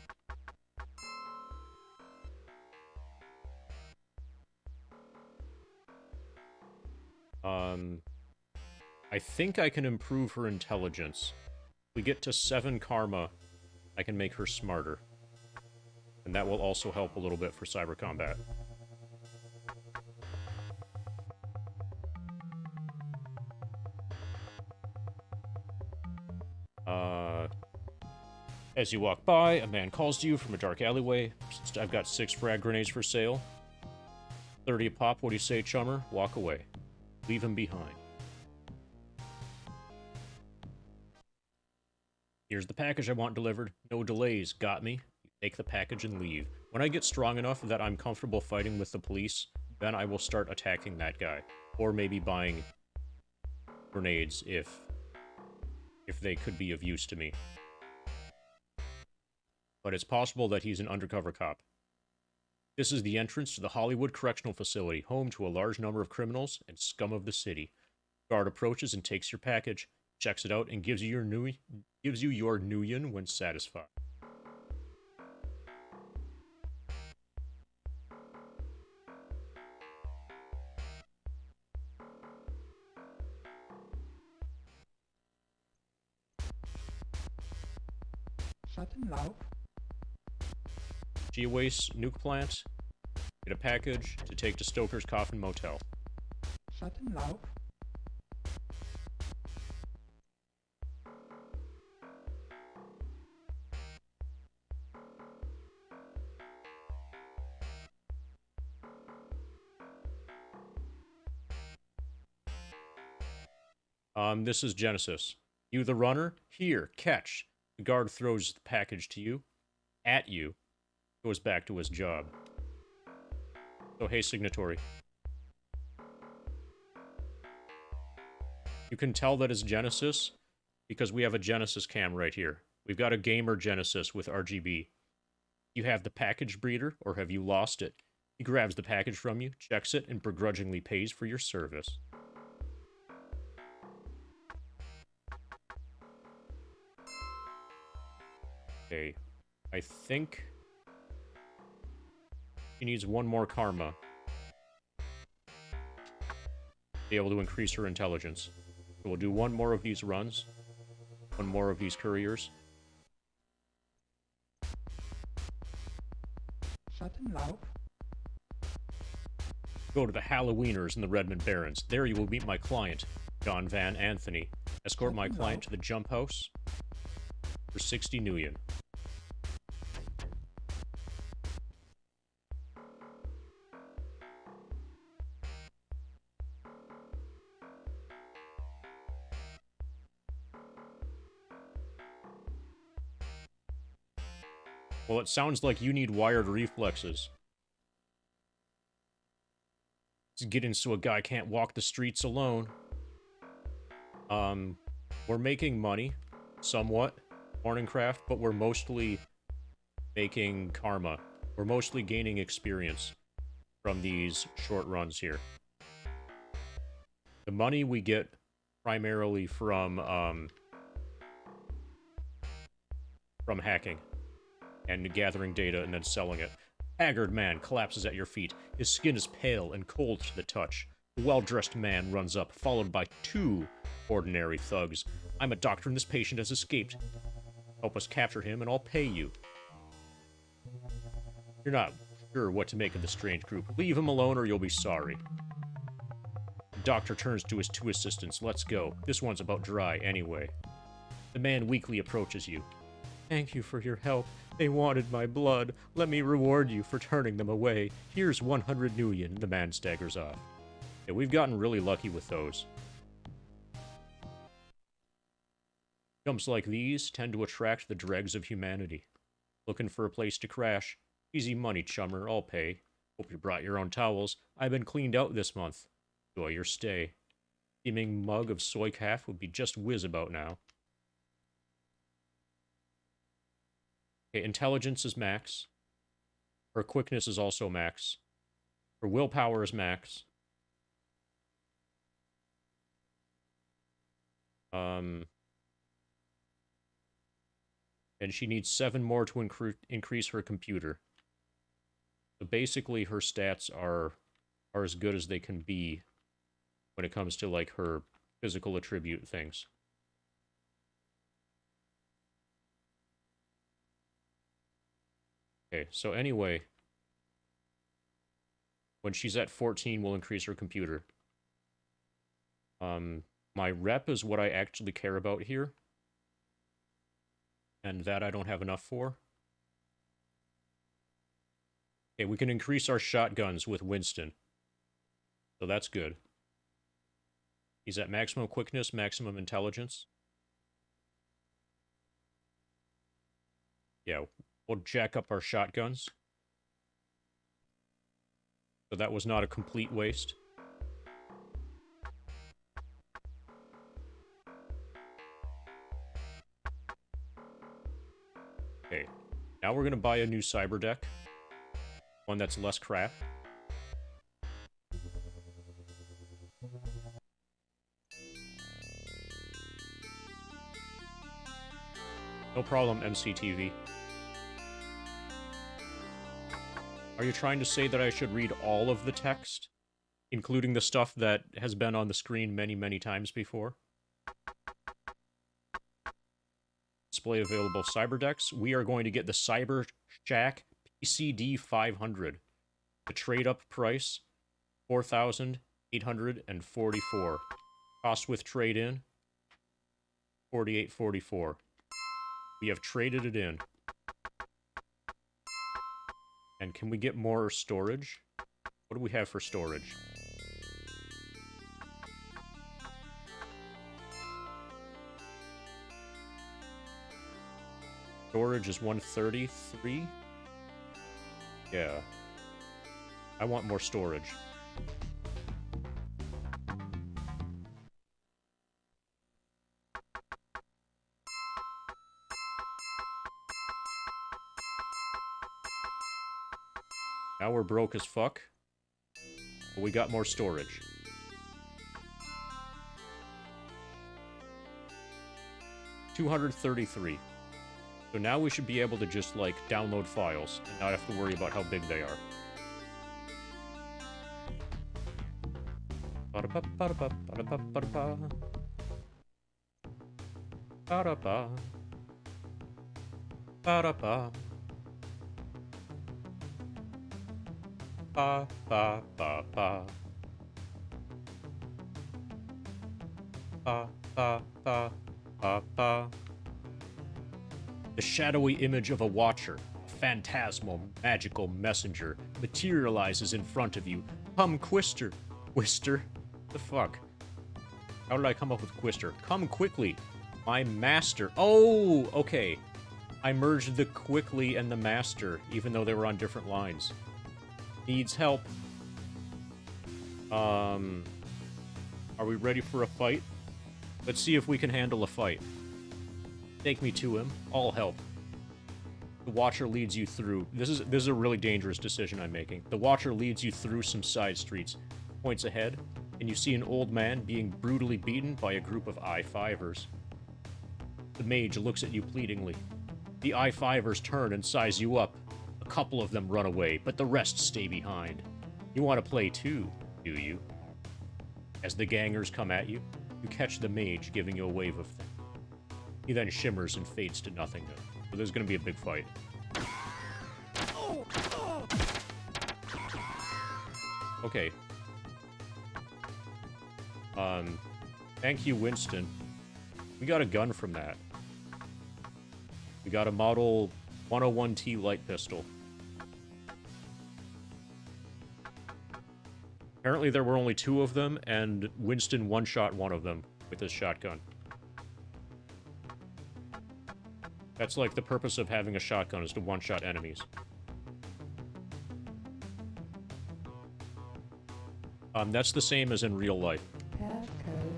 I think I can improve her intelligence. If we get to 7 karma, I can make her smarter. And that will also help a little bit for cyber combat. As you walk by, a man calls to you from a dark alleyway. I've got 6 frag grenades for sale. 30 a pop, what do you say, chummer? Walk away. Leave him behind. Here's the package I want delivered. No delays. Got me? You take the package and leave. When I get strong enough that I'm comfortable fighting with the police, then I will start attacking that guy. Or maybe buying grenades if they could be of use to me. But it's possible that he's an undercover cop. This is the entrance to the Hollywood Correctional Facility, home to a large number of criminals and scum of the city. Guard approaches and takes your package, checks it out, and gives you your nuyen when satisfied. G-Waste nuke plant. Get a package to take to Stoker's Coffin Motel. This is Genesis. You the runner? Here, catch. The guard throws the package to you. At you. Goes back to his job. So, hey, signatory. You can tell that it's Genesis because we have a Genesis cam right here. We've got a gamer Genesis with RGB. You have the package breeder, or have you lost it? He grabs the package from you, checks it, and begrudgingly pays for your service. Okay, I think she needs 1 more karma to be able to increase her intelligence. So we'll do 1 more of these runs, 1 more of these couriers. Go to the Halloweeners in the Redmond Barrens. There you will meet my client, John Van Anthony. Escort my client to the jump house for 60 nuyen. Well, it sounds like you need wired reflexes. It's getting so a guy can't walk the streets alone. We're making money, somewhat, Morningcraft, but we're mostly making karma. We're mostly gaining experience from these short runs here. The money we get primarily from hacking and gathering data and then selling it. Haggard man collapses at your feet. His skin is pale and cold to the touch. A well-dressed man runs up, followed by 2 ordinary thugs. I'm a doctor and this patient has escaped. Help us capture him and I'll pay you. You're not sure what to make of the strange group. Leave him alone or you'll be sorry. The doctor turns to his 2 assistants. Let's go. This one's about dry anyway. The man weakly approaches you. Thank you for your help. They wanted my blood. Let me reward you for turning them away. Here's 100 nuyen. The man staggers off. Yeah, we've gotten really lucky with those. Jumps like these tend to attract the dregs of humanity. Looking for a place to crash? Easy money, chummer. I'll pay. Hope you brought your own towels. I've been cleaned out this month. Enjoy your stay. Steaming mug of soy calf would be just whiz about now. Okay, intelligence is max. Her quickness is also max. Her willpower is max. And she needs 7 more to increase her computer. So basically, her stats are as good as they can be when it comes to, like, her physical attribute things. Okay, so anyway, when she's at 14, we'll increase her computer. My rep is what I actually care about here. And that I don't have enough for. Okay, we can increase our shotguns with Winston. So that's good. He's at maximum quickness, maximum intelligence. Yeah, we'll jack up our shotguns. So that was not a complete waste. Okay, now we're gonna buy a new cyber deck. One that's less crap. No problem, MCTV. Are you trying to say that I should read all of the text? Including the stuff that has been on the screen many, many times before? Display available cyber decks. We are going to get the Cyber Shack PCD 500. The trade-up price, 4,844. Cost with trade-in, 48.44. We have traded it in. And can we get more storage? What do we have for storage? Storage is 133? Yeah. I want more storage. Now we're broke as fuck. But we got more storage. $233. So now we should be able to just, like, download files and not have to worry about how big they are. Ba-da-ba-ba-da-ba, ba-da-ba-ba-da-ba. Ba-da-ba. Ba-da-ba. Ba-ba-ba-ba. Ba-ba-ba-ba-ba. The shadowy image of a watcher, a phantasmal, magical messenger, materializes in front of you. Come, Quister. Quister? The fuck? How did I come up with Quister? Come quickly. My master. Oh, okay. I merged the quickly and the master, even though they were on different lines. Needs help. Are we ready for a fight? Let's see if we can handle a fight. Take me to him. I'll help. The Watcher leads you through... This is a really dangerous decision I'm making. The Watcher leads you through some side streets, points ahead, and you see an old man being brutally beaten by a group of I-5ers. The mage looks at you pleadingly. The I-5ers turn and size you up. A couple of them run away, but the rest stay behind. You want to play too, do you? As the gangers come at you, you catch the mage giving you a wave of them. He then shimmers and fades to nothingness. So there's gonna be a big fight. Okay. Thank you, Winston. We got a gun from that. We got a Model 101T light pistol. Apparently there were only 2 of them, and Winston one-shot one of them with his shotgun. That's like the purpose of having a shotgun, is to one-shot enemies. That's the same as in real life. Passcode.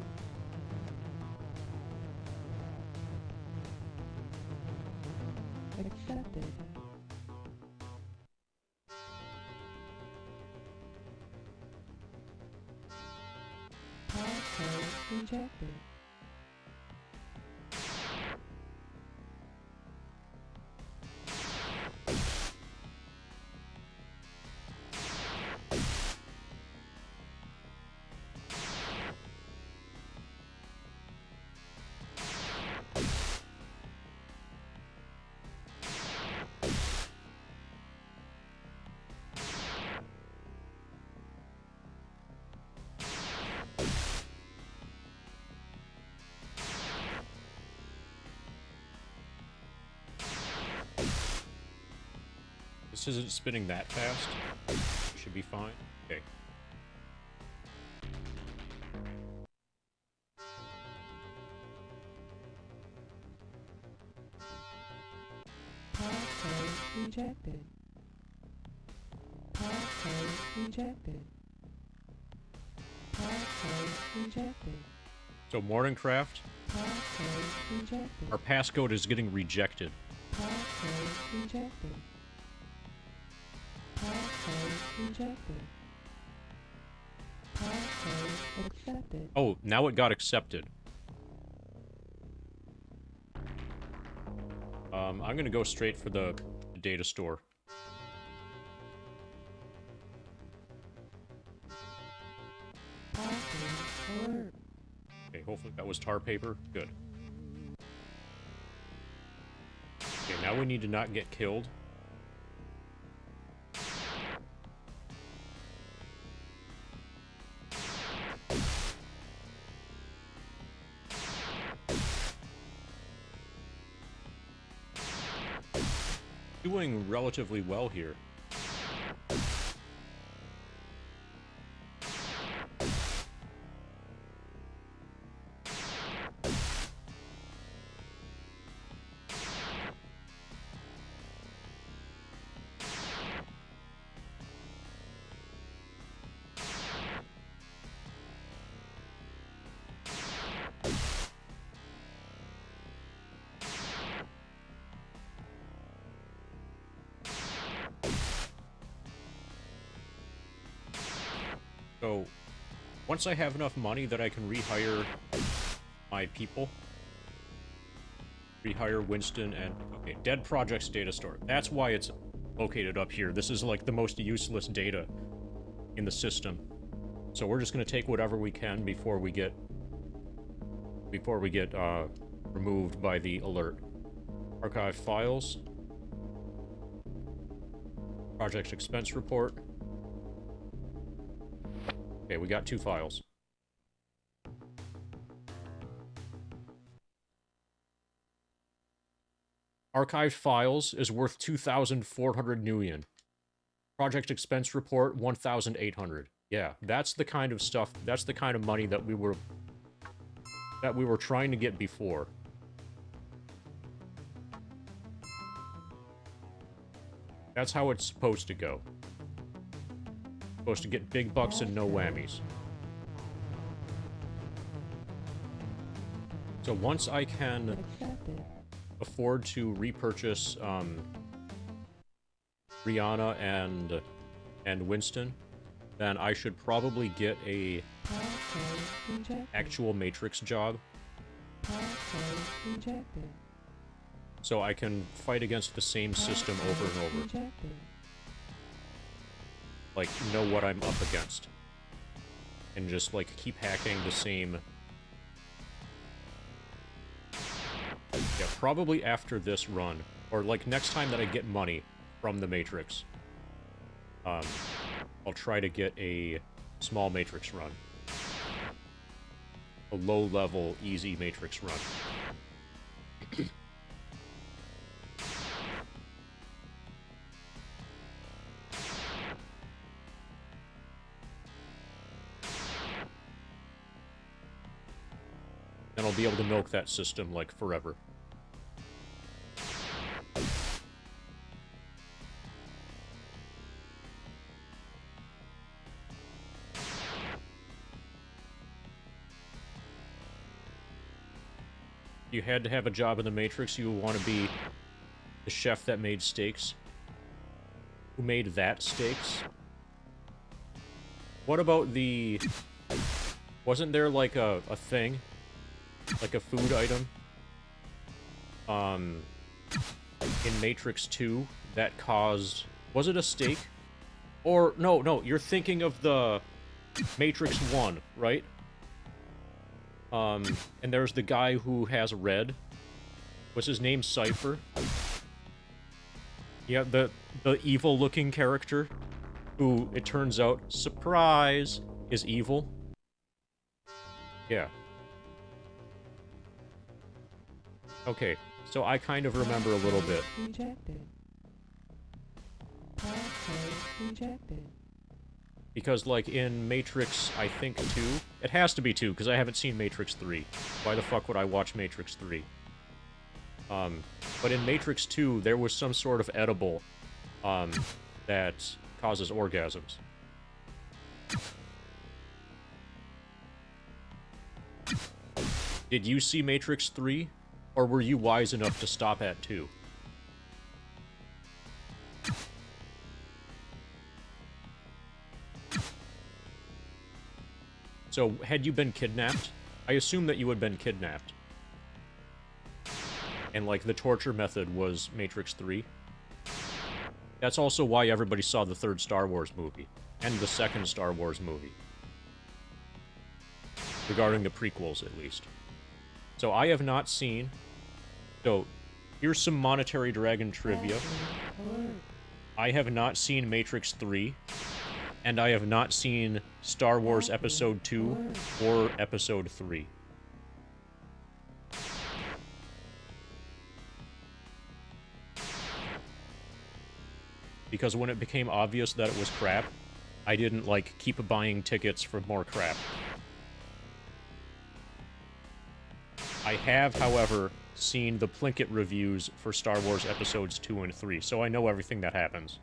Accepted. Passcode rejected. This isn't spinning that fast. Should be fine. Okay. Passcode rejected. Passcode rejected. Passcode rejected. So, Morningcraft, Passcode rejected. our passcode is getting rejected. Passcode rejected. Passcode rejected. Passcode accepted. Oh, now it got accepted. I'm gonna go straight for the data store. Passcode alert. Okay, hopefully that was tar paper. Good. Okay, now we need to not get killed. Doing relatively well here. So, once I have enough money that I can rehire my people, rehire Winston and... Okay, Dead Projects data store. That's why it's located up here. This is like the most useless data in the system. So we're just going to take whatever we can before we get removed by the alert. Archive files. Project expense report. Okay, we got 2 files. Archived files is worth 2,400 nuyen. Project expense report, 1,800. Yeah, that's the kind of stuff, that's the kind of money that we were trying to get before. That's how it's supposed to go. Supposed to get big bucks and no whammies. So once I can Accepted. afford to repurchase Rihanna and Winston, then I should probably get a Passcode rejected. actual Matrix job, Passcode rejected. so I can fight against the same system over and over. Rejected. Like, know what I'm up against. And just, like, keep hacking the same... Yeah, probably after this run, or, like, next time that I get money from the Matrix, I'll I'll try to get a small Matrix run. A low-level, easy Matrix run. Then I'll be able to milk that system, like, forever. You had to have a job in the Matrix, you would want to be the chef that made steaks. Who made that steaks? What about the... Wasn't there, like, a thing? Like a food item? In Matrix 2 that caused... Was it a steak? Or, no, you're thinking of the Matrix 1, right? And there's the guy who has red. What's his name? Cypher? Yeah, the evil-looking character who, it turns out, surprise, is evil. Yeah. Okay, so I kind of remember a little bit. Rejected. Passcode rejected. Because, like, in Matrix, I think 2... It has to be 2, because I haven't seen Matrix 3. Why the fuck would I watch Matrix 3? But in Matrix 2, there was some sort of edible, that causes orgasms. Did you see Matrix 3? Or were you wise enough to stop at 2? So, had you been kidnapped? I assume that you had been kidnapped. And, like, the torture method was Matrix 3. That's also why everybody saw the third Star Wars movie. And the second Star Wars movie. Regarding the prequels, at least. So, I have not seen... So, here's some Monetary Dragon trivia. I have not seen Matrix 3. And I have not seen Star Wars Episode 2 or Episode 3. Because when it became obvious that it was crap, I didn't, like, keep buying tickets for more crap. I have, however, seen the Plinkett reviews for Star Wars Episodes 2 and 3, so I know everything that happens.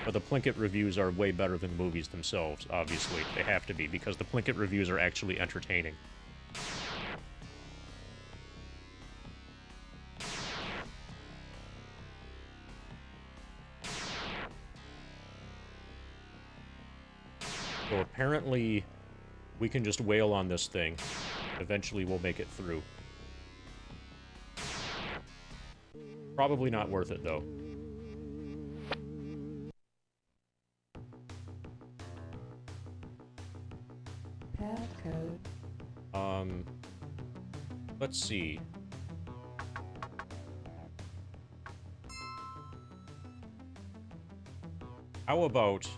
But the Plinkett reviews are way better than the movies themselves, obviously. They have to be, because the Plinkett reviews are actually entertaining. So apparently, we can just wail on this thing. Eventually we'll make it through. Probably not worth it, though. Passcode. Let's see. How about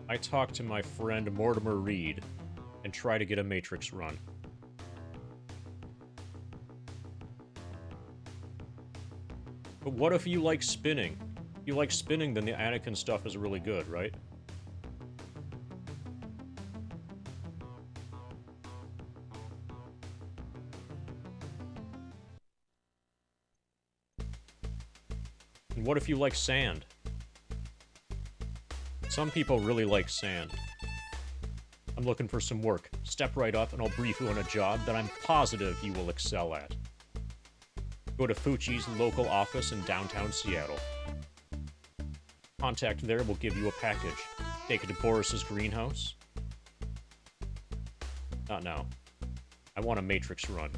I talk to my friend Mortimer Reed and try to get a Matrix run? But what if you like spinning? If you like spinning, then the Anakin stuff is really good, right? And what if you like sand? Some people really like sand. I'm looking for some work. Step right up and I'll brief you on a job that I'm positive you will excel at. Go to Fuchi's local office in downtown Seattle. Contact there will give you a package. Take it to Boris's greenhouse. Not now. I want a Matrix run.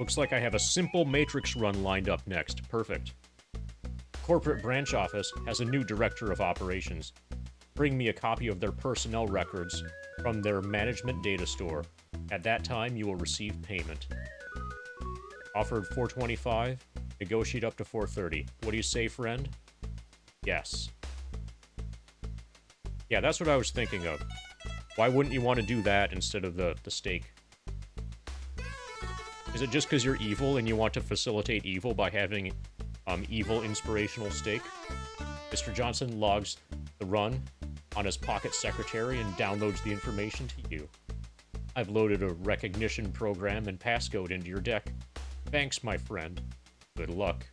Looks like I have a simple Matrix run lined up next. Perfect. Corporate branch office has a new director of operations. Bring me a copy of their personnel records from their management data store. At that time, you will receive payment. Offered $425, negotiate up to $430. What do you say, friend? Yes. Yeah, that's what I was thinking of. Why wouldn't you want to do that instead of the steak? Is it just because you're evil and you want to facilitate evil by having evil inspirational steak? Mr. Johnson logs the run on his pocket secretary and downloads the information to you. I've loaded a recognition program and passcode into your deck. Thanks, my friend. Good luck.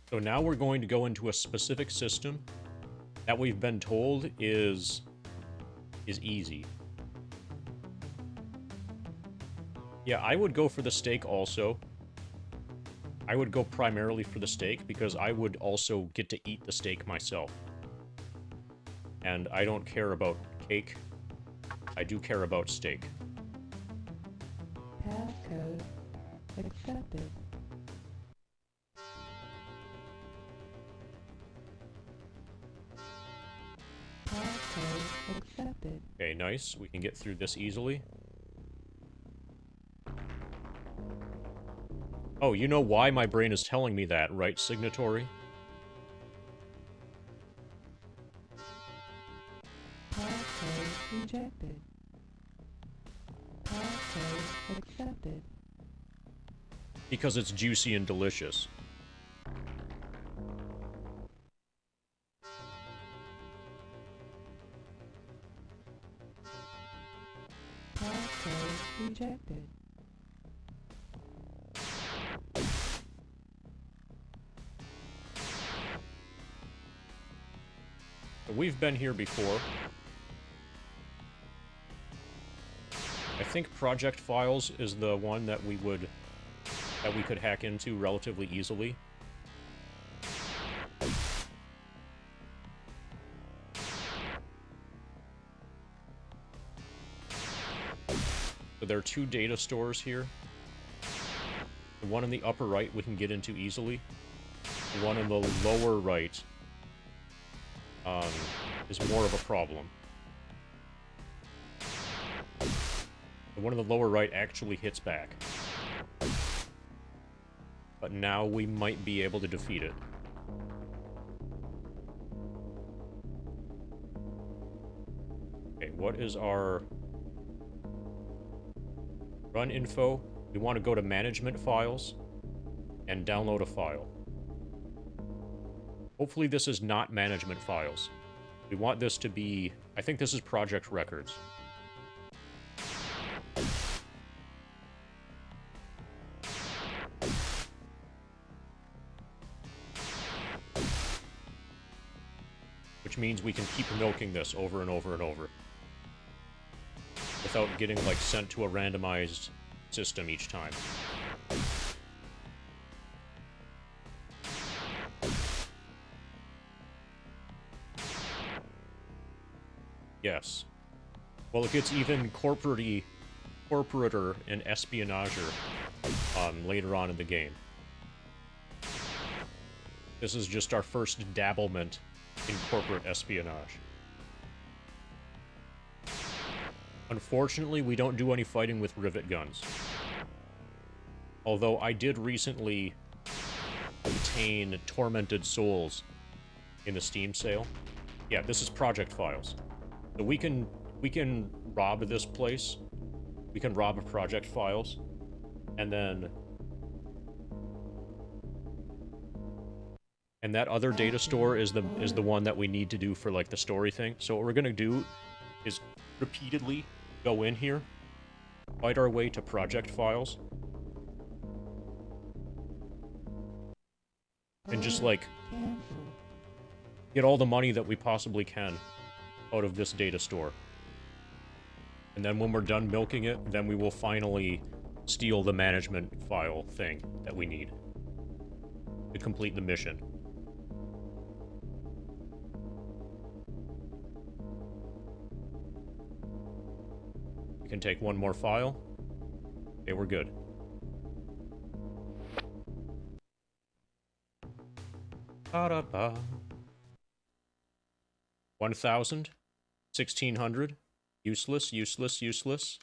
So now we're going to go into a specific system that we've been told is easy. Yeah, I would go for the steak also. I would go primarily for the steak because I would also get to eat the steak myself. And I don't care about cake. I do care about steak. Passcode accepted. Passcode accepted. Okay, nice. We can get through this easily. Oh, you know why my brain is telling me that, right, Signatory? Passcode rejected. Passcode accepted. Because it's juicy and delicious. Passcode rejected. So we've been here before. I think project files is the one that we could hack into relatively easily. So there are two data stores here. The one in the upper right we can get into easily. The one in the lower right is more of a problem. The one in the lower right actually hits back. But now we might be able to defeat it. Okay, what is our run info? We want to go to management files and download a file. Hopefully this is not management files. We want this to be... I think this is project records. Which means we can keep milking this over and over and over. Without getting, like, sent to a randomized system each time. Yes. Well, it gets even corporater and espionager later on in the game. This is just our first dabblement in corporate espionage. Unfortunately, we don't do any fighting with rivet guns. Although I did recently obtain Tormented Souls in the Steam sale. Yeah, this is project files. So we can rob this place. We can rob project files. And then... And that other data store is the one that we need to do for, like, the story thing. So what we're gonna do is repeatedly go in here, fight our way to project files, and just, like, get all the money that we possibly can out of this data store. And then when we're done milking it, then we will finally steal the management file thing that we need to complete the mission. We can take one more file. Okay, we're good. Ba-da-ba. 1,000. 1,600. Useless, useless, useless.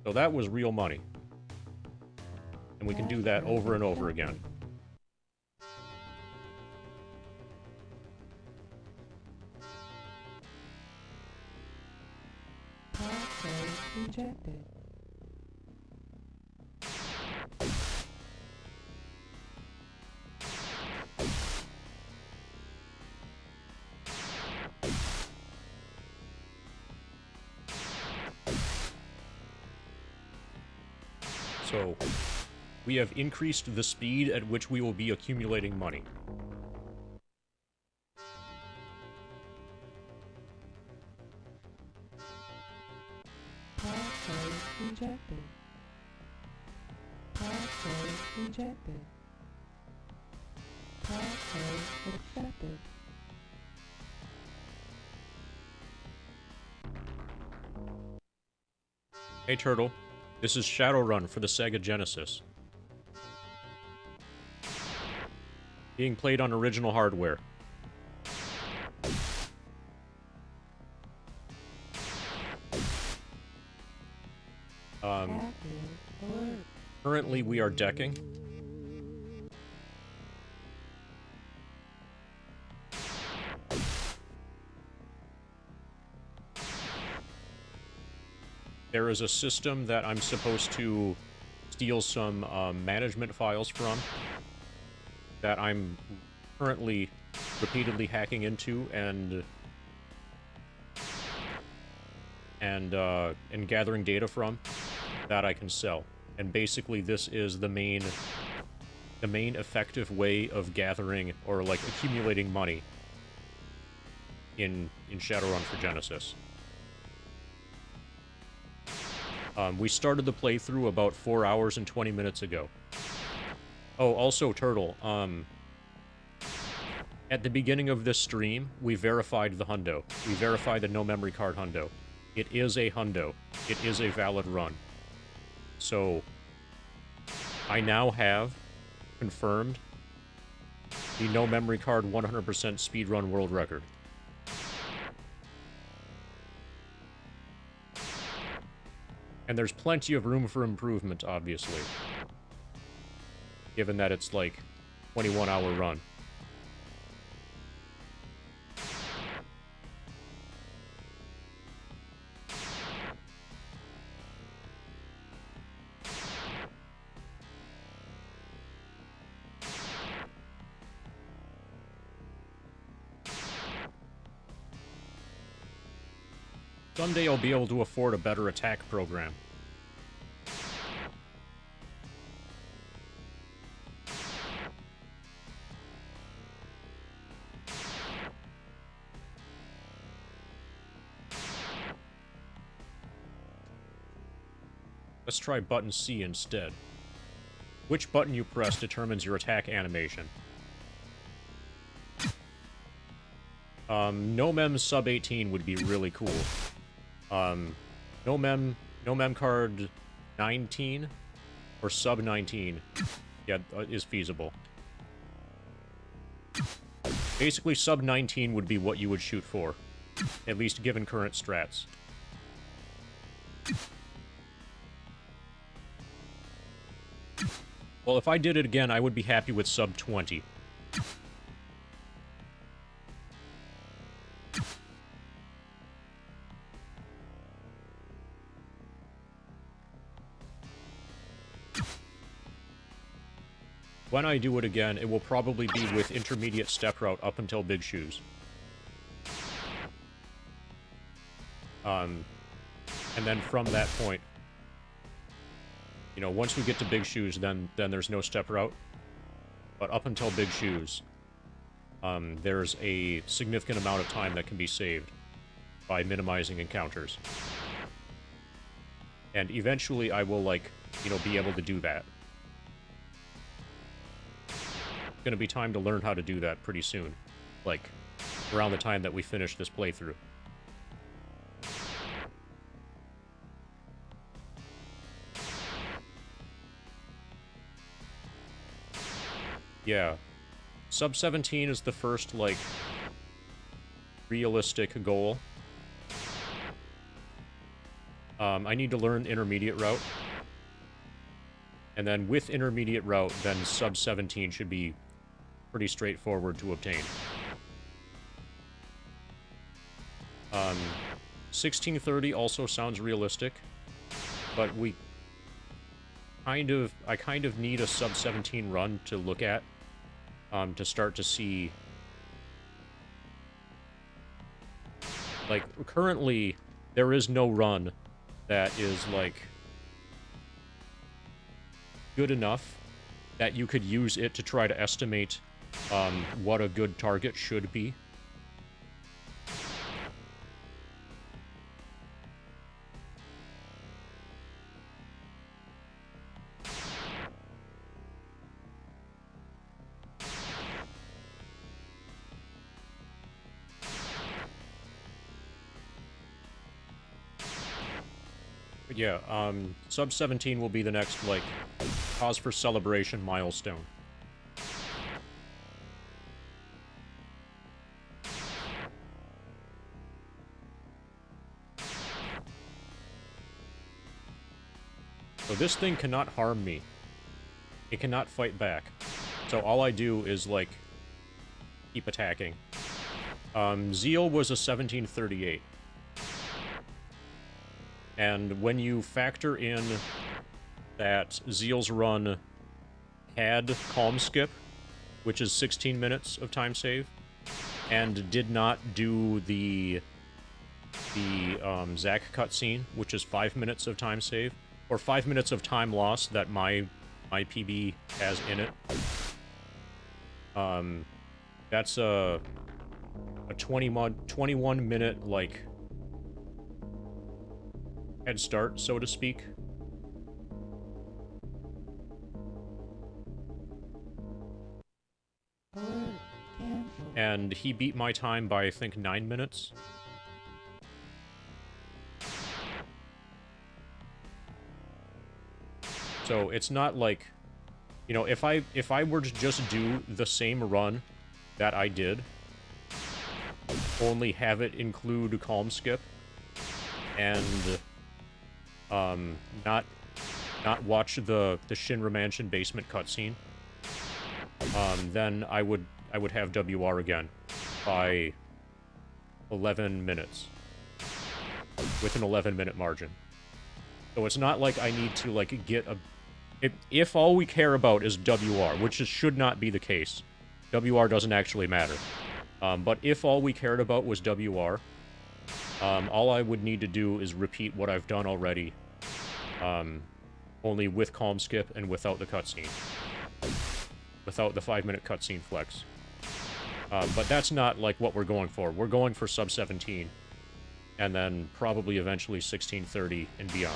So that was real money. And we can do that over and over again. Password rejected. So, we have increased the speed at which we will be accumulating money. Password rejected. Password rejected. Password accepted. Hey Turtle, this is Shadowrun for the Sega Genesis. Being played on original hardware. Accurate alert. Currently we are decking. There is a system that I'm supposed to steal some management files from that I'm currently repeatedly hacking into and gathering data from that I can sell. And basically this is the main effective way of gathering or like accumulating money in Shadowrun for Genesis. We started the playthrough about 4 hours and 20 minutes ago. Oh, also, Turtle, at the beginning of this stream, we verified the hundo. We verified the no memory card hundo. It is a hundo. It is a valid run. So, I now have confirmed the no memory card 100% speedrun world record. And there's plenty of room for improvement, obviously. Given that it's like 21-hour run. Someday I'll be able to afford a better attack program. Let's try button C instead. Which button you press determines your attack animation. No mem sub 18 would be really cool. No mem card 19 or sub 19, yeah, is feasible. Basically, sub 19 would be what you would shoot for, at least given current strats. Well, if I did it again, I would be happy with sub 20. When I do it again, it will probably be with intermediate step route up until Big Shoes. And then from that point, you know, once we get to Big Shoes, then there's no step route. But up until Big Shoes, there's a significant amount of time that can be saved by minimizing encounters. And eventually I will, like, you know, be able to do that. It's gonna be time to learn how to do that pretty soon. Like, around the time that we finish this playthrough. Yeah. Sub 17 is the first, like, realistic goal. I need to learn intermediate route. And then with intermediate route, then sub 17 should be pretty straightforward to obtain. 1630 also sounds realistic, but I kind of need a sub 17 run to look at, to start to see. Like, currently, there is no run that is, like, good enough that you could use it to try to estimate what a good target should be. But yeah, sub 17 will be the next, like, cause for celebration milestone. So this thing cannot harm me. It cannot fight back. So all I do is, like, keep attacking. Zeal was a 1738. And when you factor in that Zeal's run had Calm Skip, which is 16 minutes of time save, and did not do the Zack cutscene, which is 5 minutes of time save, or 5 minutes of time loss that my PB has in it. That's a 21 minute, like, head start, so to speak. And he beat my time by, I think, 9 minutes. So it's not like, you know, if I were to just do the same run that I did, only have it include Calm Skip, and not watch the Shinra Mansion basement cutscene, then I would have WR again by 11 minutes with an 11-minute margin. So it's not like I need to, like, get a... If all we care about is WR, which should not be the case, WR doesn't actually matter. But if all we cared about was WR, all I would need to do is repeat what I've done already, only with Calm Skip and without the cutscene. Without the 5-minute cutscene flex. But that's not, like, what we're going for. We're going for sub 17, and then probably eventually 1630 and beyond.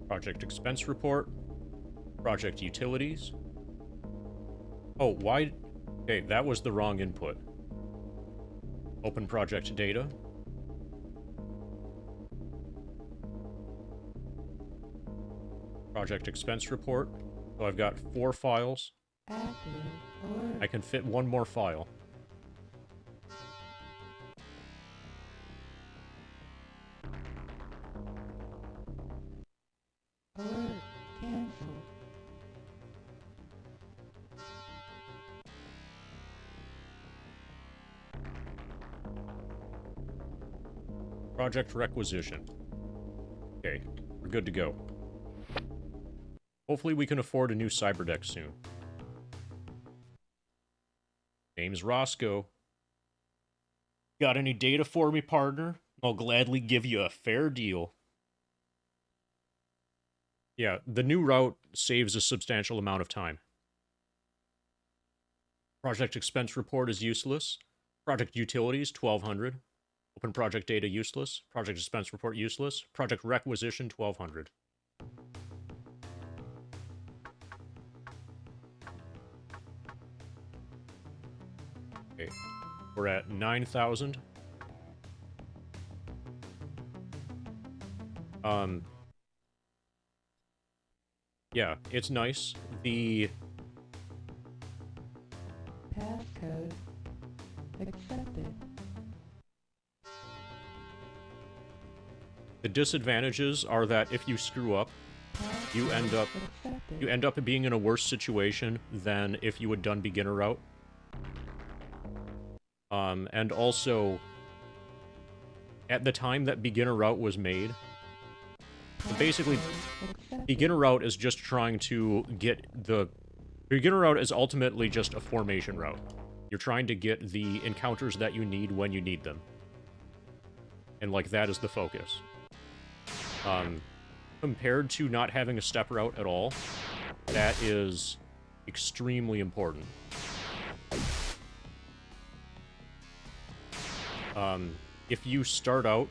Project expense report. Project utilities. Oh, why? Okay, that was the wrong input. Open project data. Project expense report. So I've got 4 files. I can fit 1 more file. Project requisition. Okay, we're good to go. Hopefully we can afford a new cyberdeck soon. Name's Roscoe. Got any data for me, partner? I'll gladly give you a fair deal. Yeah, the new route saves a substantial amount of time. Project expense report is useless. Project utilities, 1200. Open project data, useless. Project expense report, useless. Project requisition, 1200. Okay, we're at 9,000. Yeah, it's nice. The Passcode accepted. disadvantages are that if you screw up, you end up being in a worse situation than if you had done beginner route. And also, at the time that beginner route was made, basically, beginner route is just trying to get the... Beginner route is ultimately just a formation route. You're trying to get the encounters that you need when you need them. And, like, that is the focus. Compared to not having a step route at all, that is extremely important. If you start out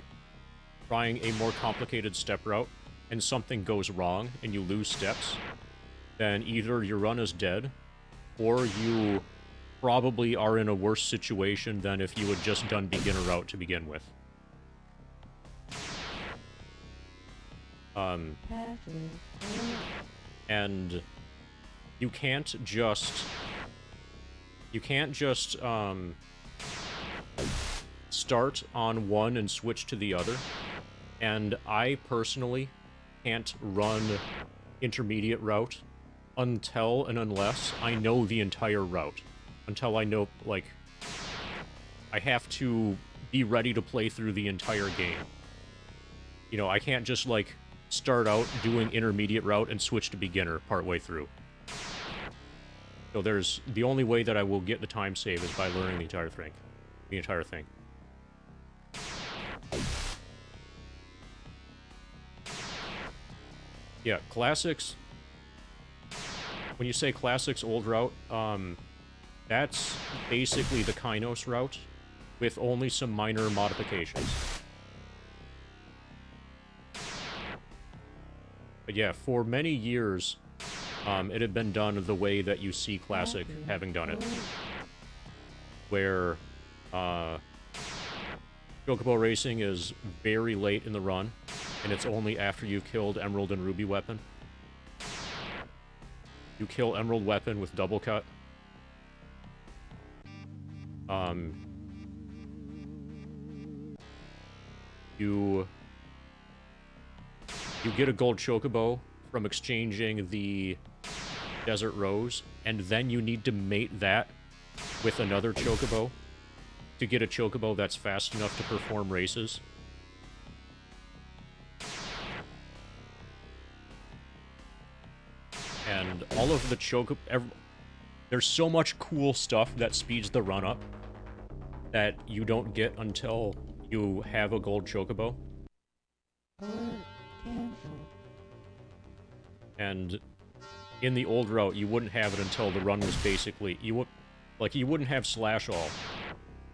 trying a more complicated step route and something goes wrong and you lose steps, then either your run is dead, or you probably are in a worse situation than if you had just done beginner route to begin with. And you can't just start on one and switch to the other. And I personally can't run intermediate route until and unless I know the entire route. Until I know, like, I have to be ready to play through the entire game. You know, I can't just, like, start out doing intermediate route and switch to beginner partway through. So there's... The only way that I will get the time save is by learning the entire thing. The entire thing. Yeah, classics... When you say classics old route, that's basically the Kainos route, with only some minor modifications. But yeah, for many years, it had been done the way that you see Classic having done it. Where, Chocobo Racing is very late in the run, and it's only after you've killed Emerald and Ruby Weapon. You kill Emerald Weapon with double cut. You get a gold chocobo from exchanging the Desert Rose, and then you need to mate that with another chocobo to get a chocobo that's fast enough to perform races. And all of the chocobo... There's so much cool stuff that speeds the run up that you don't get until you have a gold chocobo. And in the old route, you wouldn't have it until the run was basically... You wouldn't have Slash All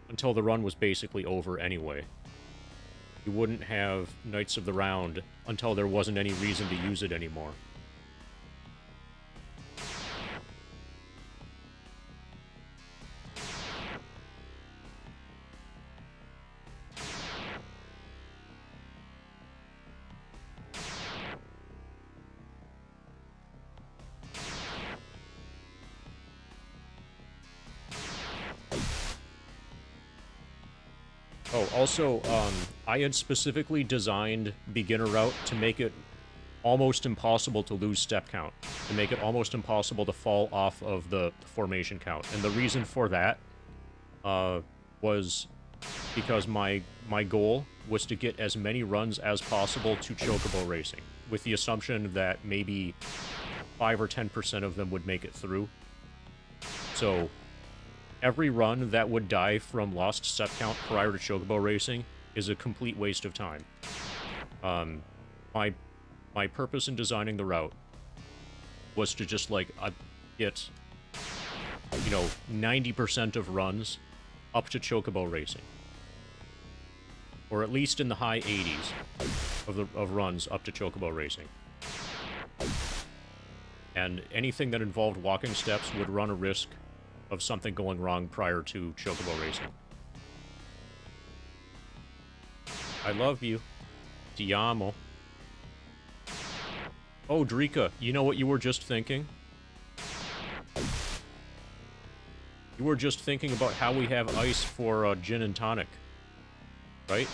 until the run was basically over anyway. You wouldn't have Knights of the Round until there wasn't any reason to use it anymore. Oh, also, I had specifically designed beginner route to make it almost impossible to lose step count, to make it almost impossible to fall off of the formation count. And the reason for that was because my goal was to get as many runs as possible to Chocobo Racing, with the assumption that maybe 5 or 10% of them would make it through. So every run that would die from lost step count prior to Chocobo Racing is a complete waste of time. My purpose in designing the route was to just, like, get, you know, 90% of runs up to Chocobo Racing. Or at least in the high 80s of runs up to Chocobo Racing. And anything that involved walking steps would run a risk of something going wrong prior to Chocobo Racing. I love you. Ti amo. Oh, Drika, you know what you were just thinking? You were just thinking about how we have ice for gin and tonic, right?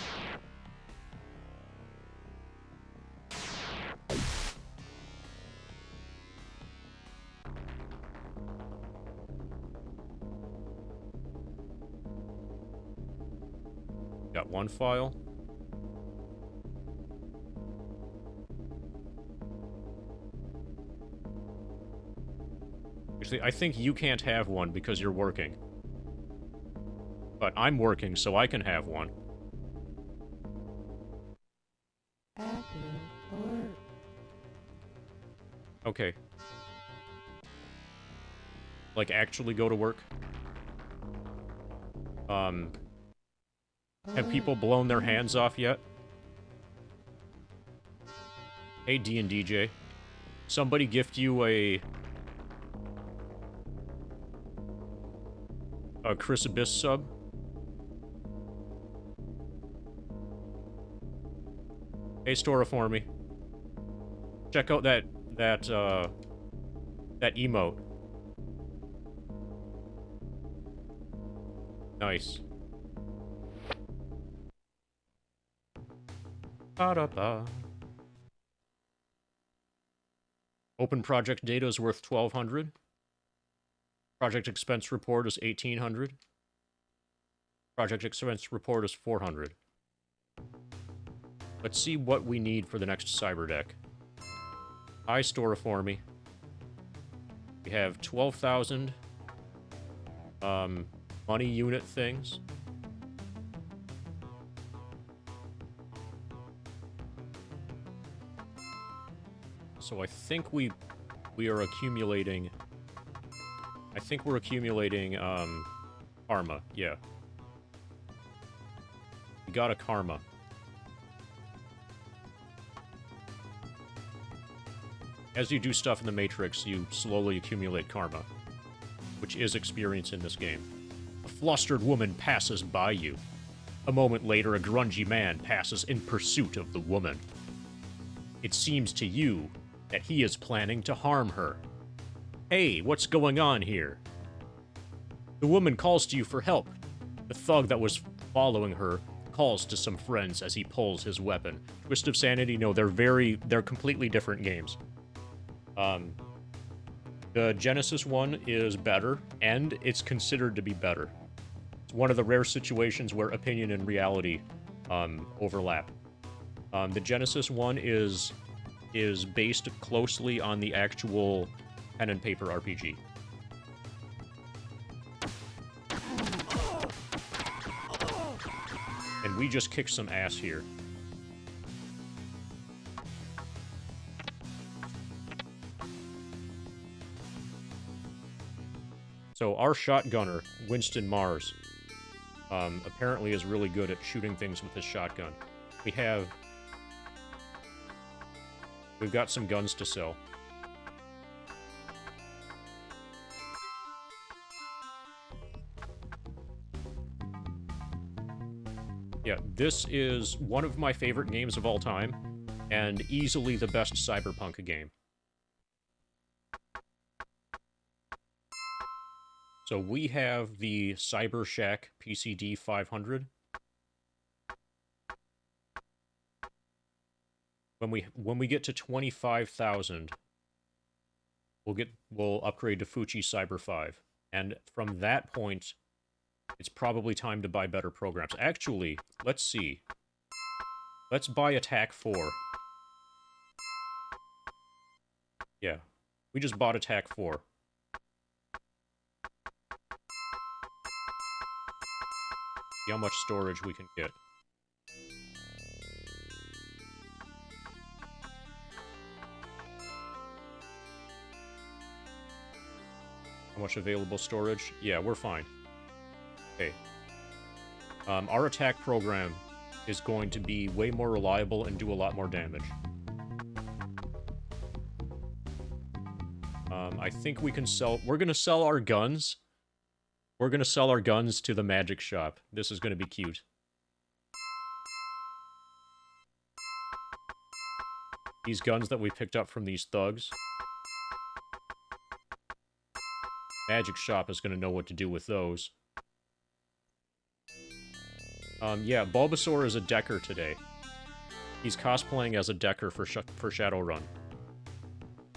Got one file. Actually, I think you can't have one because you're working. But I'm working, so I can have one. Active alert. Okay. Like, actually go to work? Have people blown their hands off yet? Hey, D&DJ. Somebody gift you a Chris Abyss sub? Hey, store it for me. Check out that emote. Nice. Ba-da-ba. Open project data is worth 1,200. Project expense report is 1,800. Project expense report is 400. Let's see what we need for the next cyber deck. Hi, store it for me. We have 12,000 money unit things. So I think we are accumulating. I think we're accumulating karma. Yeah. We got a karma. As you do stuff in the Matrix, you slowly accumulate karma, which is experience in this game. A flustered woman passes by you. A moment later, a grungy man passes in pursuit of the woman. It seems to you that he is planning to harm her. Hey, what's going on here? The woman calls to you for help. The thug that was following her calls to some friends as he pulls his weapon. Twist of Sanity, no, they're completely different games. The Genesis one is better, and it's considered to be better. It's one of the rare situations where opinion and reality overlap. The Genesis one is based closely on the actual pen and paper RPG. And we just kicked some ass here. So our shotgunner, Winston Mars, apparently is really good at shooting things with his shotgun. We've got some guns to sell. Yeah, this is one of my favorite games of all time, and easily the best cyberpunk game. So we have the Cyber Shack PCD 500. When we get to 25,000, we'll upgrade to Fuchi Cyber 5. And from that point, it's probably time to buy better programs. Actually, let's see. Let's buy Attack 4. Yeah, we just bought Attack 4. See how much storage we can get. How much available storage? Yeah, we're fine. Okay. Our attack program is going to be way more reliable and do a lot more damage. I think we can sell... We're gonna sell our guns. We're gonna sell our guns to the magic shop. This is gonna be cute. these guns that we picked up from these thugs. Magic Shop is going to know what to do with those. Yeah, Bulbasaur is a Decker today. He's cosplaying as a Decker for Shadowrun.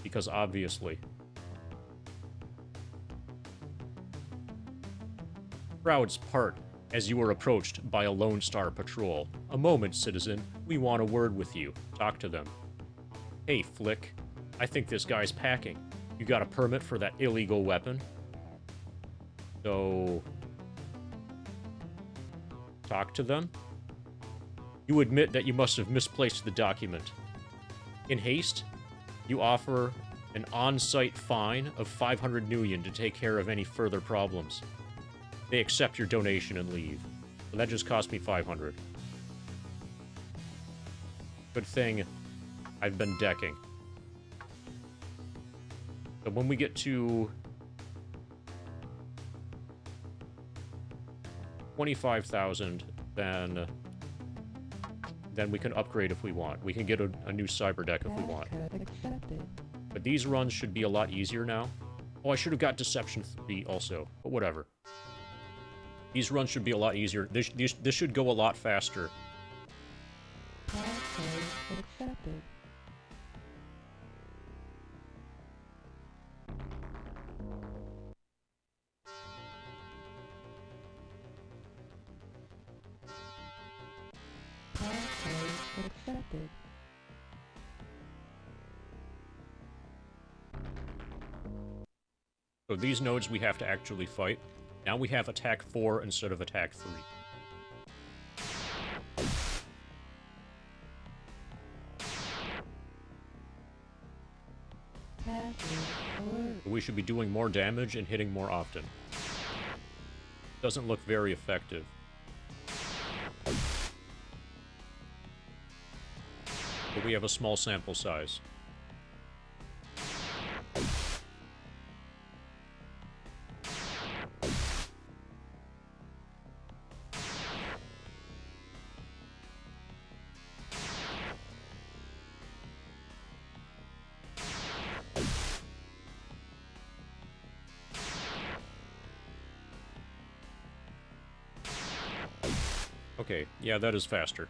Because obviously. Crowds part as you are approached by a Lone Star patrol. A moment, citizen. We want a word with you. Talk to them. Hey, Flick. I think this guy's packing. You got a permit for that illegal weapon? So... talk to them? You admit that you must have misplaced the document. In haste, you offer an on-site fine of 500 Nuyen to take care of any further problems. They accept your donation and leave. So that just cost me 500. Good thing I've been decking. So when we get to 25,000, then we can upgrade if we want. We can get a new cyber deck if we want. But these runs should be a lot easier now. Oh, I should have got Deception 3 also, but whatever. These runs should be a lot easier. This should go a lot faster. So these nodes we have to actually fight. Now we have attack 4 instead of attack 3. We should be doing more damage and hitting more often. Doesn't look very effective. But we have a small sample size. Okay, yeah, that is faster.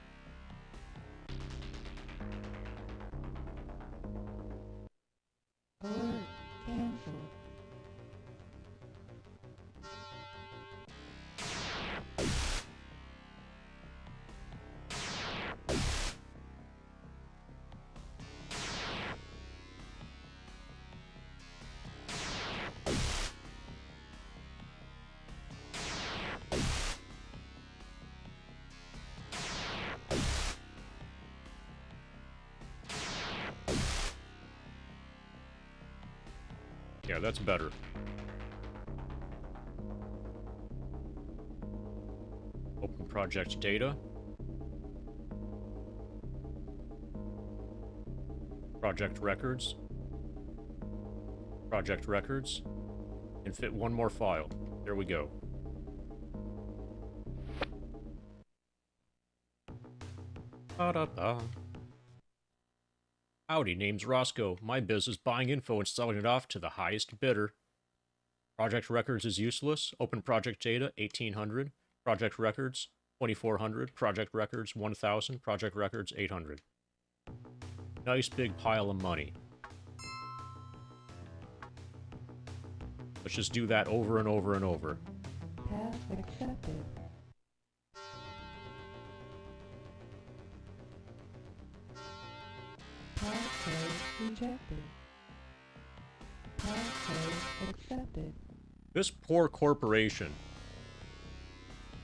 Yeah, that's better. Open project data. Project records. Project records. And fit one more file. There we go. Ba-da-ba. Howdy, name's Roscoe. My biz is buying info and selling it off to the highest bidder. Project records is useless. Open project data, 1800. Project records, 2400. Project records, 1000. Project records, 800. Nice big pile of money. Let's just do that over and over and over. Path accepted. Passcode rejected. Passcode accepted. This poor corporation,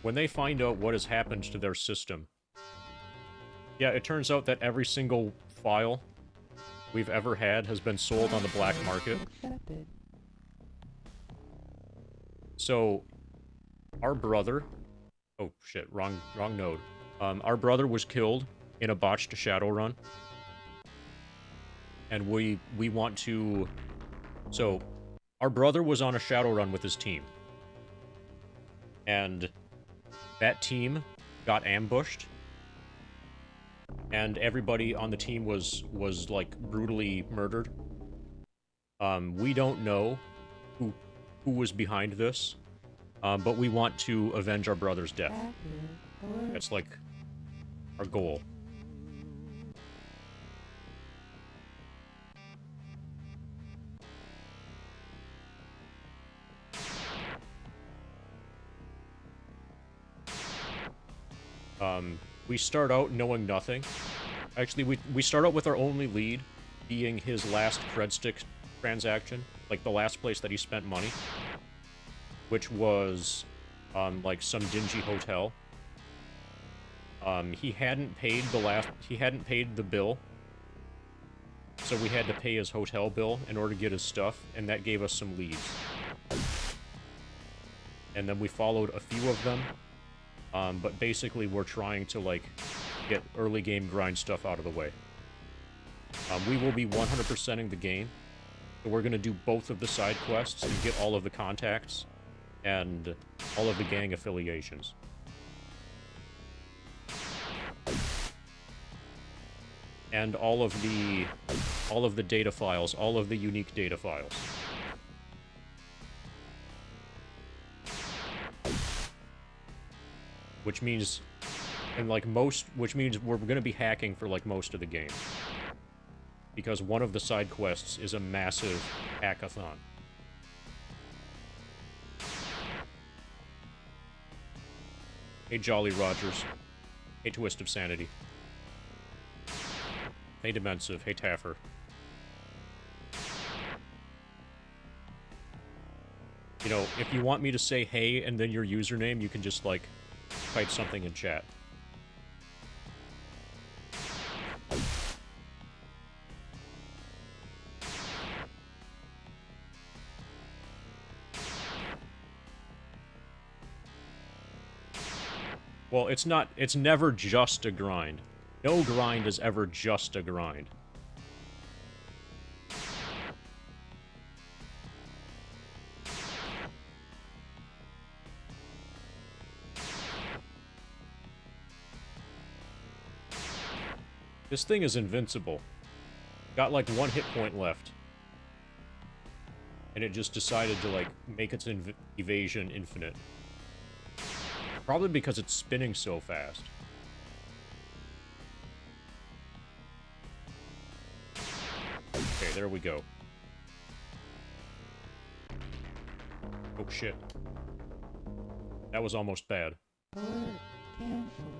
when they find out what has happened to their system, yeah, it turns out that every single file we've ever had has been sold on the black market. Accepted. So, our brother... Oh, shit, wrong node. Our brother was killed in a botched Shadowrun. And we want to... So, our brother was on a Shadowrun with his team. And that team got ambushed. and everybody on the team was like brutally murdered. We don't know who was behind this, but we want to avenge our brother's death. Active alert. That's like our goal. We start out knowing nothing. Actually, we start out with our only lead being his last cred stick transaction, like the last place that he spent money, which was like some dingy hotel. He hadn't paid the bill, so we had to pay his hotel bill in order to get his stuff, and that gave us some leads. And then we followed a few of them, but basically we're trying to, like, get early game grind stuff out of the way. We will be 100%ing the game, so we're going to do both of the side quests and get all of the contacts and all of the gang affiliations. And all of the data files, all of the unique data files. Which means, which means we're going to be hacking for, like, most of the game. Because one of the side quests is a massive hackathon. Hey, Jolly Rogers. Hey, Twist of Sanity. Hey, Dimensive. Hey, Taffer. You know, if you want me to say hey and then your username, you can just, like, type something in chat. Well, it's never just a grind. No grind is ever just a grind. This thing is invincible. Got like 1 hit point left. And it just decided to, like, make its evasion infinite. Probably because it's spinning so fast. Okay, there we go. Oh shit. That was almost bad. Alert. Cancelled.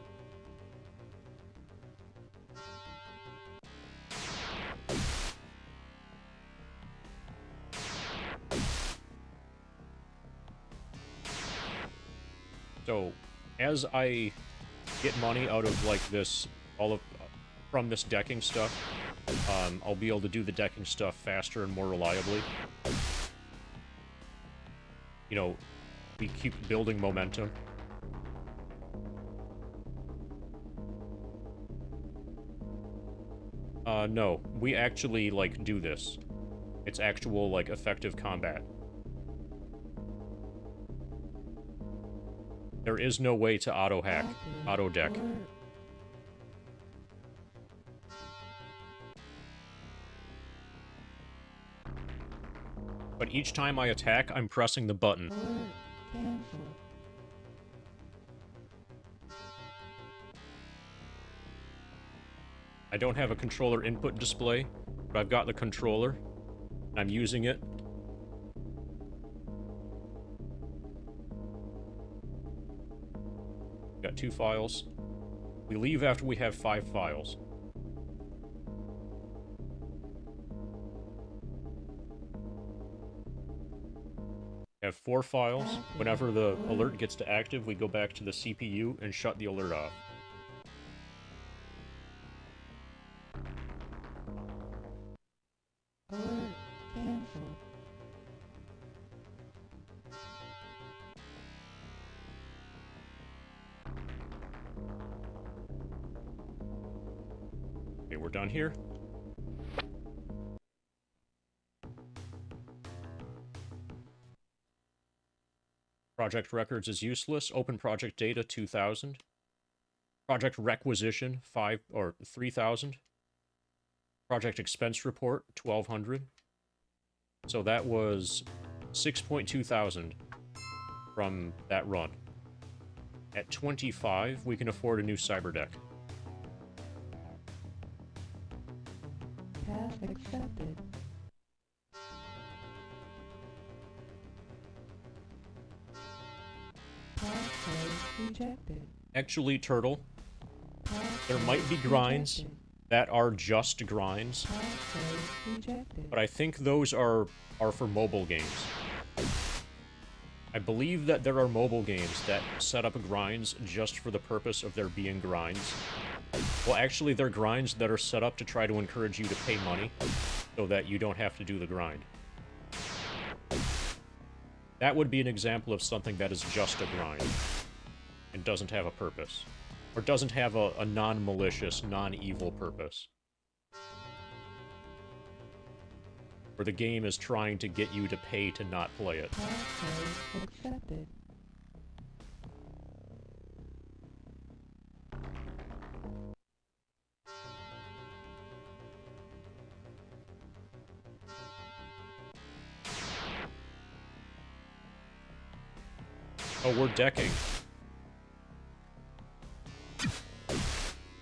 So, as I get money out of, like, this, from this decking stuff, I'll be able to do the decking stuff faster and more reliably. You know, we keep building momentum. No, we actually, like, do this. It's actual, like, effective combat. There is no way to auto-hack, auto-deck. But each time I attack, I'm pressing the button. I don't have a controller input display, but I've got the controller, and I'm using it. Got 2 files. We leave after we have 5 files. We have 4 files. Whenever the alert gets to active, we go back to the CPU and shut the alert off. Alert. Cancelled. Okay, we're done here. Project records is useless. Open project data 2000. Project requisition 3,000. Project expense report 1,200. So that was 6.2 thousand from that run. At 25, we can afford a new cyber deck. Task accepted. Task code rejected. Actually, Turtle, Task there code might be grinds rejected. that are just grinds, Task code rejected. but I think those are for mobile games. I believe that there are mobile games that set up grinds just for the purpose of there being grinds. Well, actually, they're grinds that are set up to try to encourage you to pay money so that you don't have to do the grind. That would be an example of something that is just a grind and doesn't have a purpose. Or doesn't have a non-malicious, non-evil purpose. Where the game is trying to get you to pay to not play it. Task code accepted. Oh, we're decking.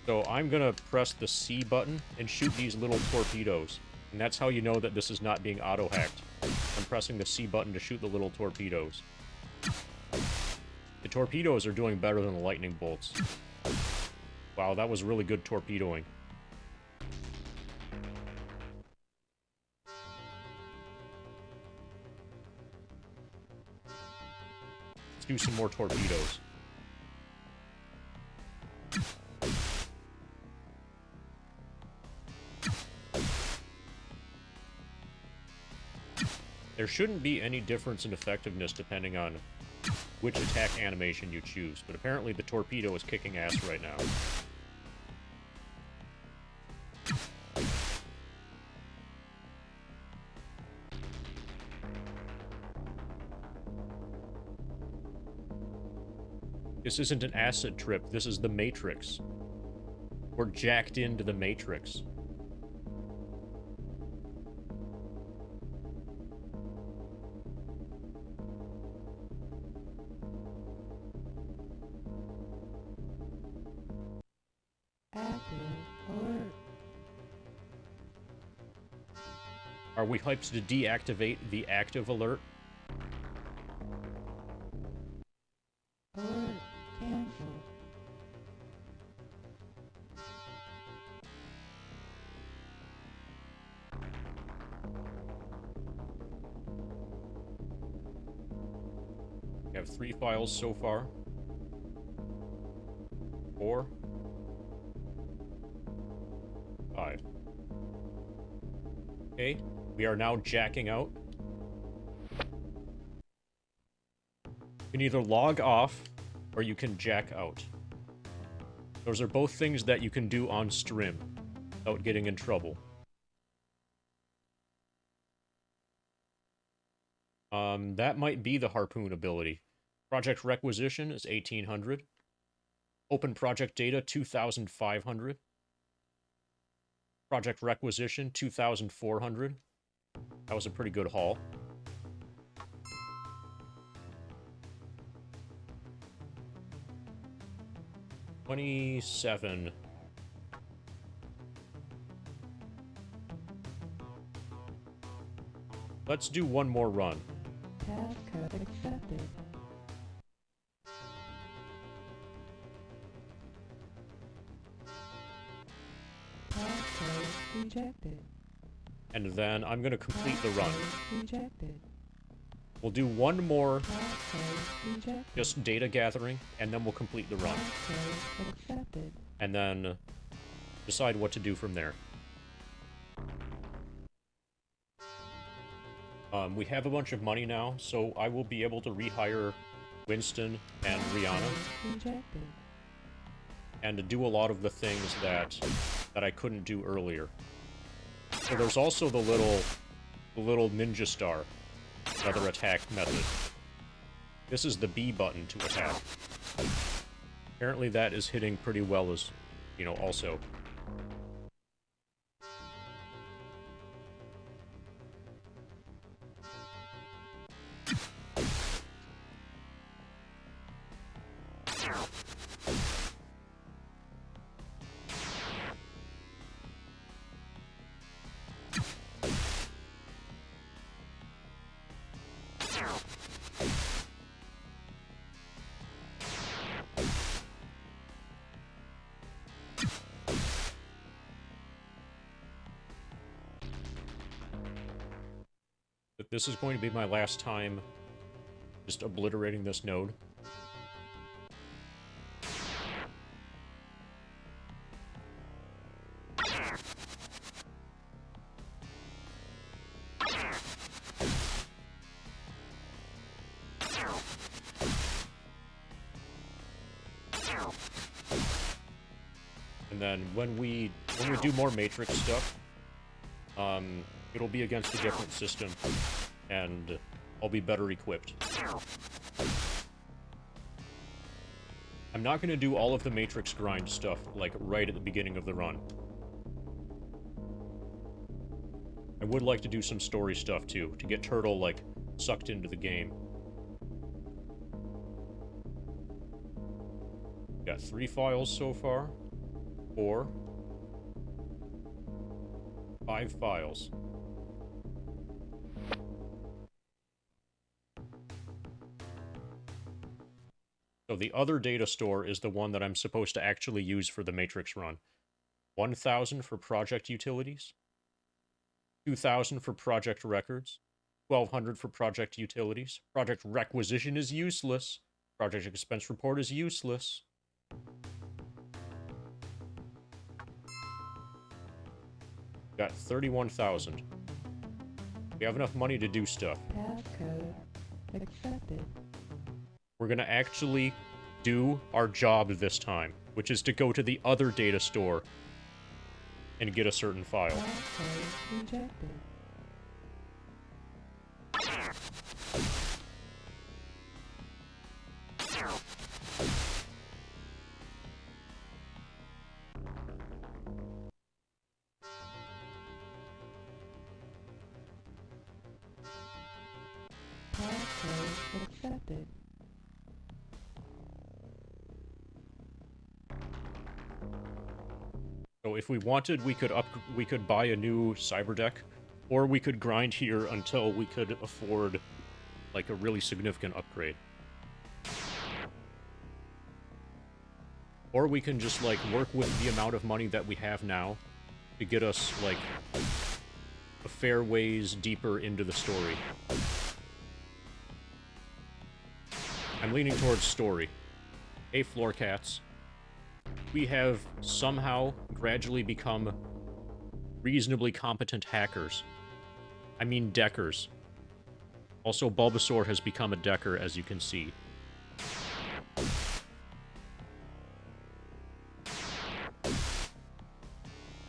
So I'm gonna press the C button and shoot these little torpedoes. And that's how you know that this is not being auto-hacked. I'm pressing the C button to shoot the little torpedoes. The torpedoes are doing better than the lightning bolts. Wow, that was really good torpedoing. Let's do some more torpedoes. There shouldn't be any difference in effectiveness depending on which attack animation you choose, but apparently the torpedo is kicking ass right now. This isn't an acid trip, this is the Matrix. We're jacked into the Matrix. Active alert. Are we hyped to deactivate the active alert? Alert canceled. We have 3 files so far. 4. 5. Okay, we are now jacking out. You can either log off, or you can jack out. Those are both things that you can do on stream, without getting in trouble. That might be the harpoon ability. Project requisition is 1,800. Open project data, 2,500. Project requisition, 2,400. That was a pretty good haul. $27. Let's do one more run. Task code accepted. Task code rejected. And then I'm gonna complete the run. Task code rejected. We'll do one more, Task code rejected. just data gathering, and then we'll complete the run. Task code accepted. And then decide what to do from there. We have a bunch of money now, so I will be able to rehire Winston and Rihanna, Rejected. and to do a lot of the things that I couldn't do earlier. So there's also the little ninja star, another attack method. This is the B button to attack. Apparently that is hitting pretty well as, you know, also. But this is going to be my last time just obliterating this node. And then when we do more Matrix stuff, it'll be against a different system, and I'll be better equipped. I'm not going to do all of the Matrix grind stuff, like, right at the beginning of the run. I would like to do some story stuff, too, to get Turtle, like, sucked into the game. Got 3 files so far. 4. 5 files. So the other data store is the one that I'm supposed to actually use for the Matrix run. 1,000 for project utilities. 2,000 for project records. 1,200 for project utilities. Project requisition is useless. Project expense report is useless. Got 31,000. We have enough money to do stuff. Passcode accepted. We're gonna actually do our job this time, which is to go to the other data store and get a certain file. Passcode rejected. Passcode accepted. So if we wanted, we could buy a new cyber deck, or we could grind here until we could afford, like, a really significant upgrade. Or we can just, like, work with the amount of money that we have now to get us, like, a fair ways deeper into the story. I'm leaning towards story. Hey, floor cats. We have somehow gradually become reasonably competent hackers. I mean deckers. Also, Bulbasaur has become a decker, as you can see.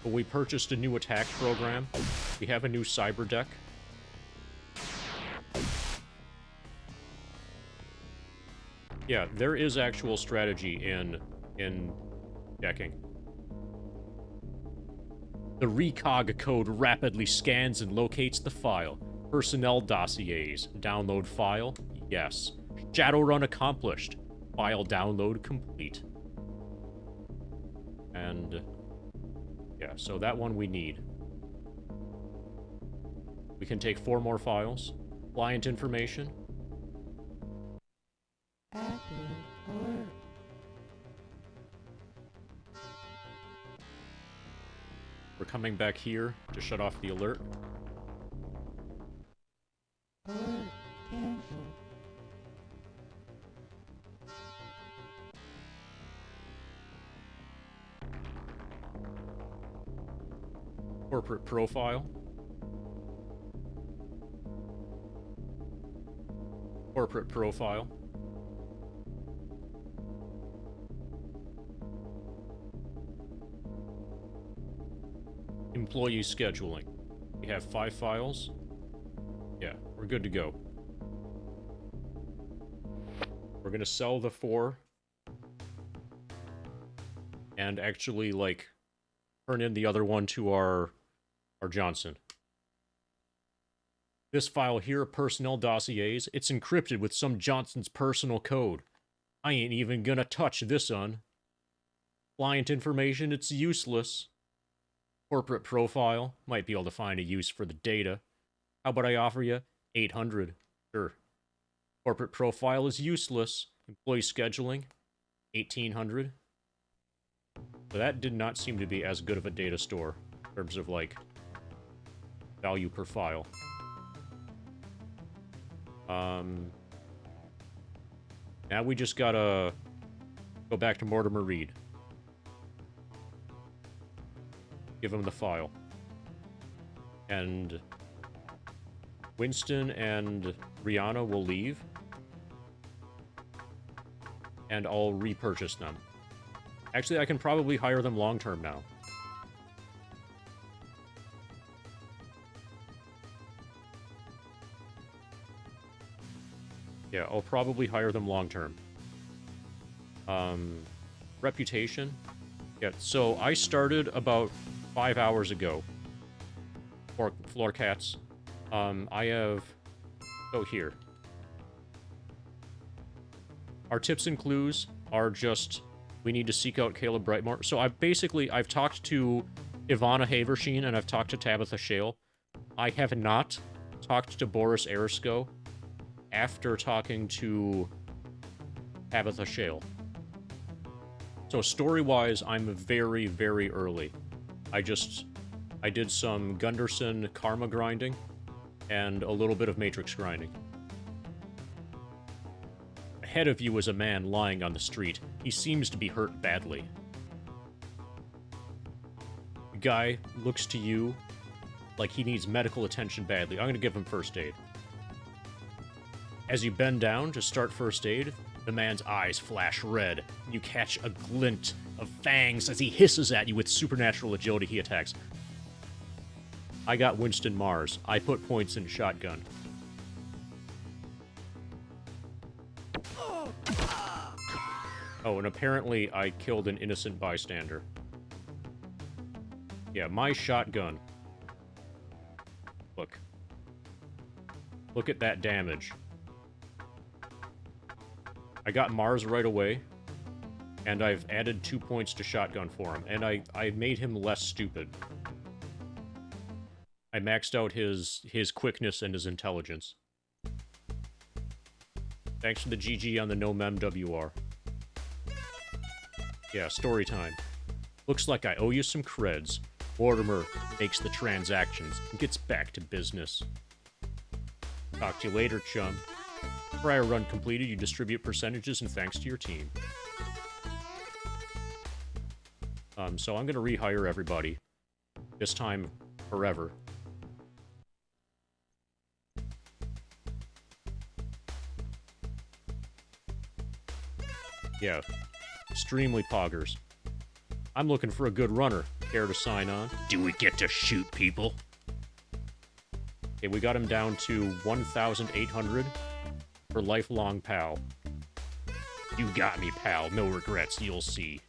But we purchased a new attack program. We have a new cyber deck. Yeah, there is actual strategy in decking. The recog code rapidly scans and locates the file. Personnel dossiers. Download file? Yes. Shadowrun accomplished. File download complete. And yeah, so that one we need. We can take 4 more files. Client information. Active alert. We're coming back here to shut off the alert. Alert canceled. Corporate profile. Corporate profile. Employee scheduling. We have 5 files. Yeah, we're good to go. We're gonna sell the 4 and actually, like, turn in the other one to our Johnson. This file here, personnel dossiers, it's encrypted with some Johnson's personal code. I ain't even gonna touch this un. Client information, it's useless. Corporate profile, might be able to find a use for the data. How about I offer you 800? Sure. Corporate profile is useless. Employee scheduling, 1800. But that did not seem to be as good of a data store in terms of, like, value per file. Now we just gotta go back to Mortimer Reed. Give him the file. And Winston and Rihanna will leave. And I'll repurchase them. Actually, I can probably hire them long-term now. Yeah, I'll probably hire them long-term. Reputation. Yeah, so I started about 5 hours ago. For floor cats. I have... Oh, here. Our tips and clues are just... We need to seek out Caleb Brightmore. So I've talked to Ivana Haversheen and I've talked to Tabitha Shale. I have not talked to Boris Erisko after talking to Tabitha Shale. So story-wise, I'm very, very early. I did some Gunderson karma grinding and a little bit of matrix grinding. Ahead of you is a man lying on the street. He seems to be hurt badly. The guy looks to you like he needs medical attention badly. I'm gonna give him first aid. As you bend down to start first aid, the man's eyes flash red. You catch a glint of fangs as he hisses at you with supernatural agility. He attacks. I got Winston Mars. I put points in shotgun. Oh, and apparently I killed an innocent bystander. Yeah, my shotgun. Look. Look at that damage. I got Mars right away, and I've added 2 points to shotgun for him, and I made him less stupid. I maxed out his quickness and his intelligence. Thanks for the GG on the no mem WR. Yeah, story time. Looks like I owe you some creds. Mortimer makes the transactions and gets back to business. Talk to you later, chum. Prior run completed, you distribute percentages and thanks to your team. So I'm gonna rehire everybody. This time, forever. Yeah. Extremely poggers. I'm looking for a good runner. Care to sign on? Do we get to shoot people? Okay, we got him down to 1,800 for lifelong pal. You got me, pal. No regrets, you'll see.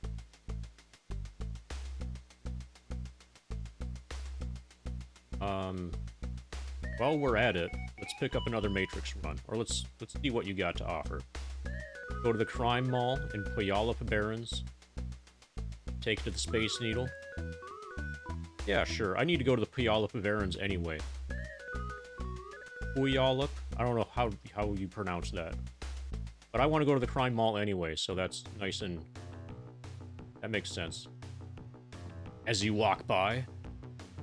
While we're at it, let's pick up another Matrix run. Or let's see what you got to offer. Go to the crime mall in Puyallup Barrens. Take it to the Space Needle. Yeah, sure. I need to go to the Puyallup Barrens anyway. Puyallup? I don't know how you pronounce that. But I want to go to the crime mall anyway, so that's nice and... That makes sense. As you walk by,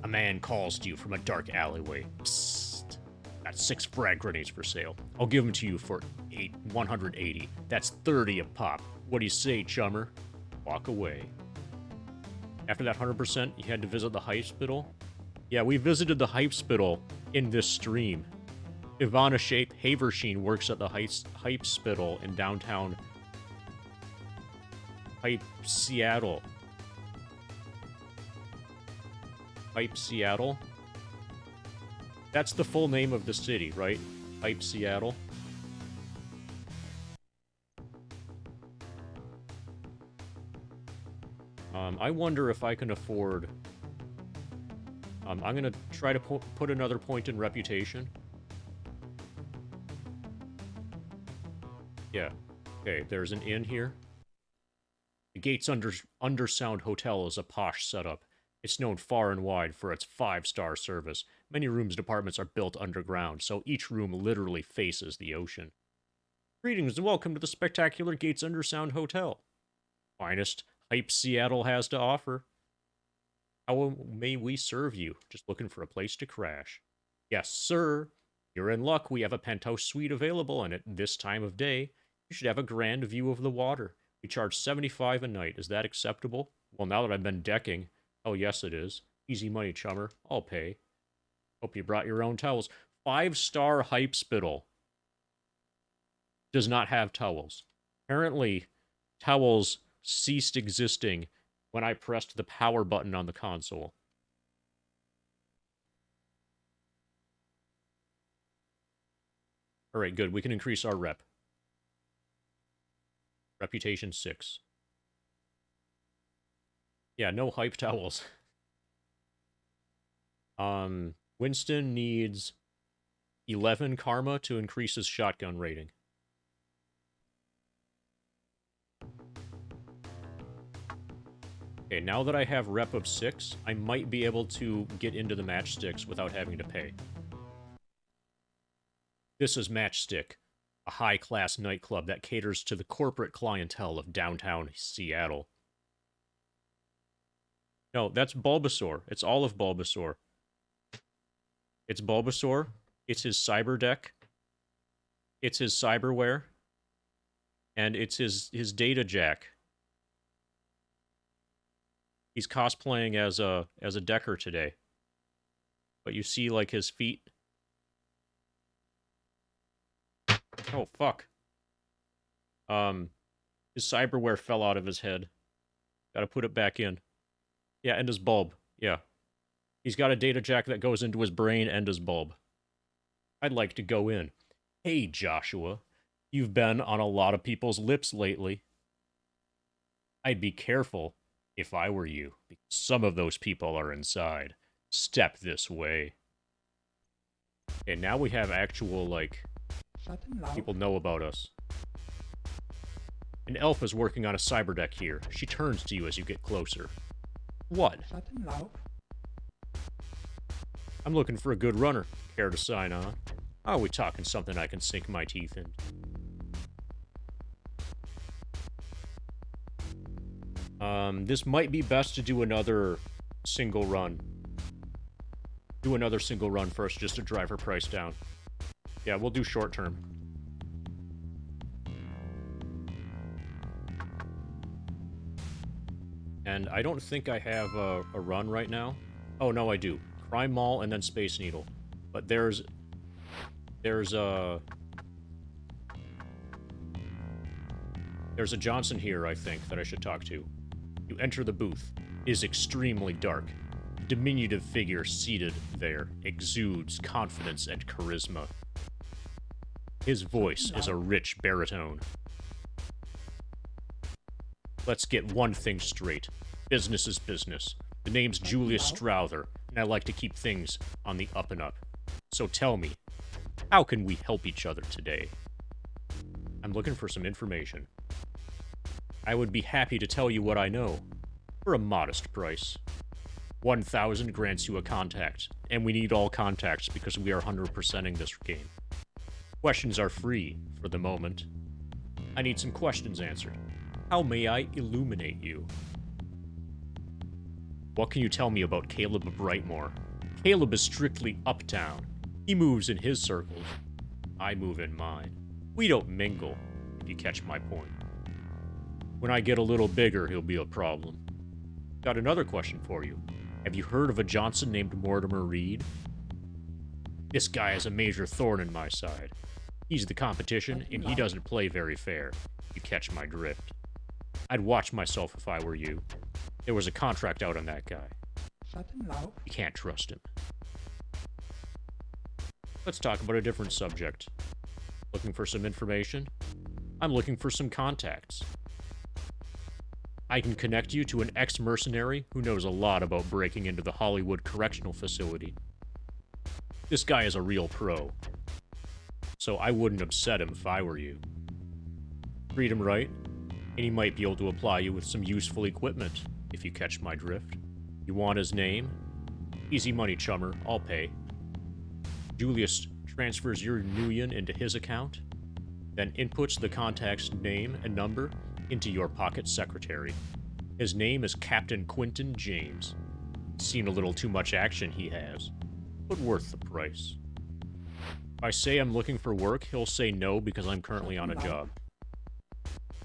a man calls to you from a dark alleyway. Psst. Got 6 frag grenades for sale. I'll give them to you for 180. That's 30 a pop. What do you say, chummer? Walk away. After that 100%, you had to visit the Hypespittle? Yeah, we visited the Hypespittle in this stream. Ivana Haversheen works at the Hypespittle in downtown Seattle. Hype Seattle? That's the full name of the city, right? Hype Seattle. I wonder if I can afford... I'm gonna try to put another point in reputation. Yeah. Okay, there's an inn here. The Gates Undersound Hotel is a posh setup. It's known far and wide for its 5-star service. Many rooms and apartments are built underground, so each room literally faces the ocean. Greetings and welcome to the spectacular Gates Undersound Hotel. Finest hype Seattle has to offer. How may we serve you? Just looking for a place to crash. Yes, sir. You're in luck. We have a penthouse suite available, and at this time of day, you should have a grand view of the water. We charge $75 a night. Is that acceptable? Well, now that I've been decking, oh yes it is. Easy money, chummer. I'll pay. Hope you brought your own towels. 5-star Hype Spittle does not have towels. Apparently, towels ceased existing when I pressed the power button on the console. Alright, good. We can increase our rep. Reputation 6. Yeah, no hype towels. Winston needs 11 karma to increase his shotgun rating. Okay, now that I have rep of 6, I might be able to get into the Matchsticks without having to pay. This is Matchstick, a high-class nightclub that caters to the corporate clientele of downtown Seattle. No, that's Bulbasaur. It's all of Bulbasaur. It's Bulbasaur. It's his cyber deck. It's his cyberware. And it's his data jack. He's cosplaying as a decker today. But you see, like, his feet. Oh, fuck. His cyberware fell out of his head. Gotta put it back in. Yeah, and his bulb. Yeah. He's got a data jack that goes into his brain and his bulb. I'd like to go in. Hey, Joshua. You've been on a lot of people's lips lately. I'd be careful if I were you, because some of those people are inside. Step this way. Okay, now we have actual, like, people know about us. An elf is working on a cyber deck here. She turns to you as you get closer. What? I'm looking for a good runner. Care to sign on? Are we talking something I can sink my teeth in? This might be best to do another single run. Do another single run first, just to drive her price down. Yeah, we'll do short term. And I don't think I have a run right now. Oh, no, I do. Crime Mall and then Space Needle. But there's a Johnson here, I think, that I should talk to. You enter the booth. It is extremely dark. A diminutive figure seated there exudes confidence and charisma. His voice is a rich baritone. Let's get one thing straight. Business is business. The name's Julius Strowther, and I like to keep things on the up and up. So tell me, how can we help each other today? I'm looking for some information. I would be happy to tell you what I know, for a modest price. 1,000 grants you a contact, and we need all contacts because we are 100%ing this game. Questions are free, for the moment. I need some questions answered. How may I illuminate you? What can you tell me about Caleb Brightmore? Caleb is strictly uptown. He moves in his circles. I move in mine. We don't mingle, if you catch my point. When I get a little bigger, he'll be a problem. Got another question for you. Have you heard of a Johnson named Mortimer Reed? This guy is a major thorn in my side. He's the competition, and he doesn't play very fair. You catch my drift. I'd watch myself if I were you. There was a contract out on that guy. You can't trust him. Let's talk about a different subject. Looking for some information? I'm looking for some contacts. I can connect you to an ex-mercenary who knows a lot about breaking into the Hollywood Correctional Facility. This guy is a real pro, so I wouldn't upset him if I were you. Treat him right, and he might be able to apply you with some useful equipment, if you catch my drift. You want his name? Easy money, chummer. I'll pay. Julius transfers your Nuyen into his account, then inputs the contact's name and number into your pocket secretary. His name is Captain Quentin James. Seen a little too much action, he has, but worth the price. If I say I'm looking for work, he'll say no because I'm currently on a job.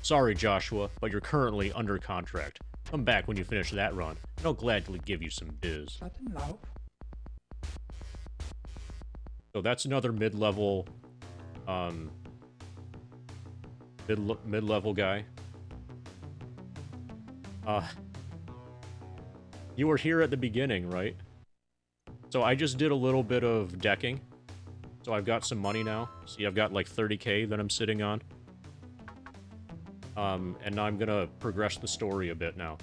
Sorry, Joshua, but you're currently under contract. Come back when you finish that run, and I'll gladly give you some biz. So that's another mid-level, mid-level guy. You were here at the beginning, right? So I just did a little bit of decking. So I've got some money now. See, I've got like 30k that I'm sitting on. And now I'm gonna progress the story a bit now.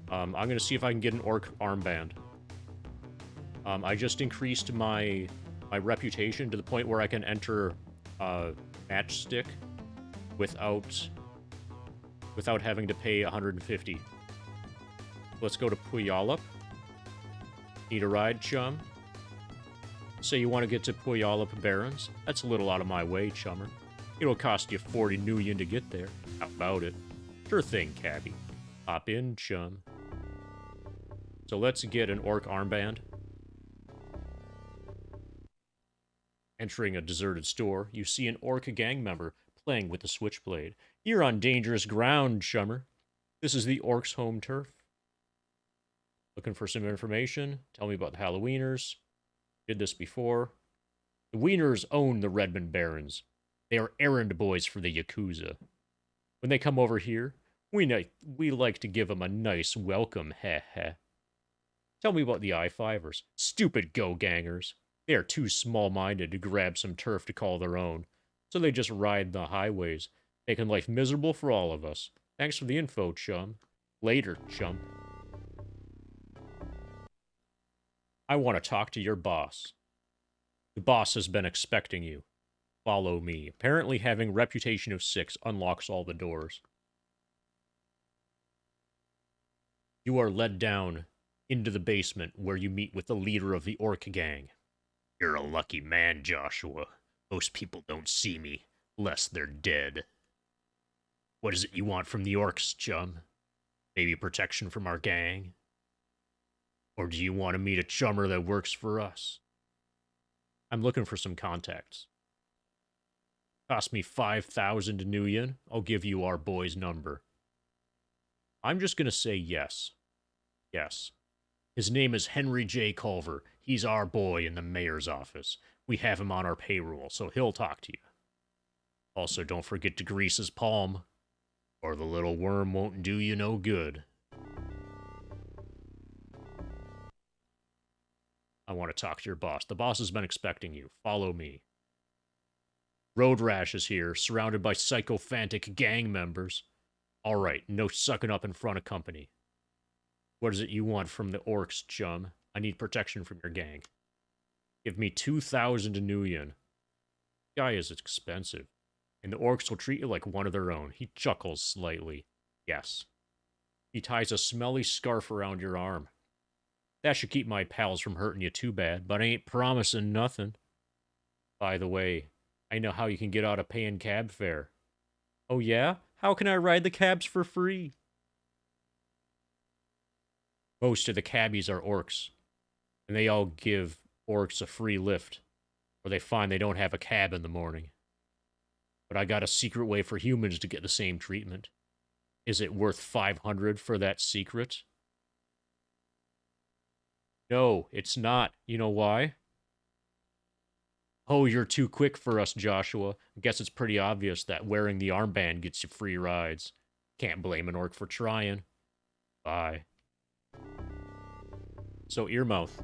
I'm gonna see if I can get an orc armband. I just increased my reputation to the point where I can enter Matchstick without having to pay 150. Let's go to Puyallup. Need a ride, chum? Say you want to get to Puyallup Barrens? That's a little out of my way, chummer. It'll cost you 40 Nuyen to get there. How about it? Sure thing, cabbie. Hop in, chum. So let's get an orc armband. Entering a deserted store, you see an orc gang member playing with the switchblade. You're on dangerous ground, chummer. This is the orc's home turf. Looking for some information? Tell me about the Halloweeners. Did this before. The Wieners own the Redmond Barons. They are errand boys for the Yakuza. When they come over here, we like to give them a nice welcome, heh heh. Tell me about the I-5ers. Stupid go-gangers. They are too small-minded to grab some turf to call their own, so they just ride the highways, making life miserable for all of us. Thanks for the info, chum. Later, chump. I want to talk to your boss. The boss has been expecting you. Follow me. Apparently having reputation of 6 unlocks all the doors. You are led down into the basement where you meet with the leader of the orc gang. You're a lucky man, Joshua. Most people don't see me, lest they're dead. What is it you want from the orcs, chum? Maybe protection from our gang? Or do you want to meet a chummer that works for us? I'm looking for some contacts. Cost me 5,000 Nuyen. I'll give you our boy's number. I'm just going to say yes. Yes. His name is Henry J. Culver. He's our boy in the mayor's office. We have him on our payroll, so he'll talk to you. Also, don't forget to grease his palm, or the little worm won't do you no good. I want to talk to your boss. The boss has been expecting you. Follow me. Road Rash is here, surrounded by sycophantic gang members. All right, no sucking up in front of company. What is it you want from the orcs, chum? I need protection from your gang. Give me 2,000 Nuyen. Guy is expensive, and the orcs will treat you like one of their own. He chuckles slightly. Yes. He ties a smelly scarf around your arm. That should keep my pals from hurting you too bad, but I ain't promising nothing. By the way, I know how you can get out of paying cab fare. Oh yeah? How can I ride the cabs for free? Most of the cabbies are orcs, and they all give orcs a free lift, or they find they don't have a cab in the morning. But I got a secret way for humans to get the same treatment. Is it worth 500 for that secret? No, it's not. You know why? Oh, you're too quick for us, Joshua. I guess it's pretty obvious that wearing the armband gets you free rides. Can't blame an orc for trying. Bye. So, Earmouth.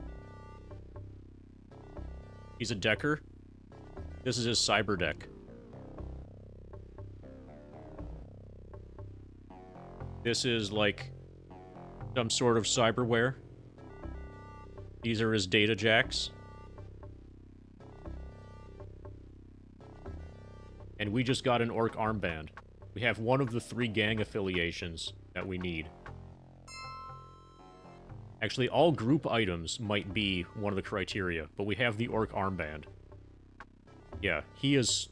He's a decker. This is his cyber deck. This is like some sort of cyberware. These are his data jacks. And we just got an orc armband. We have one of the 3 gang affiliations that we need. Actually, all group items might be one of the criteria, but we have the orc armband. Yeah, he is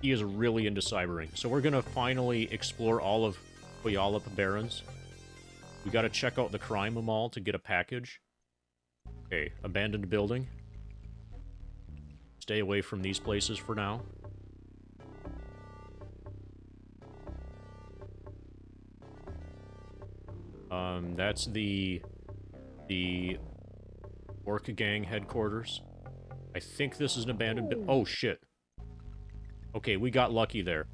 really into cybering. So we're gonna finally explore all of Puyallup Barrens. We gotta check out the crime mall to get a package. Okay, abandoned building. Stay away from these places for now. That's the Orc Gang headquarters. I think this is an abandoned oh, shit. Okay, we got lucky there.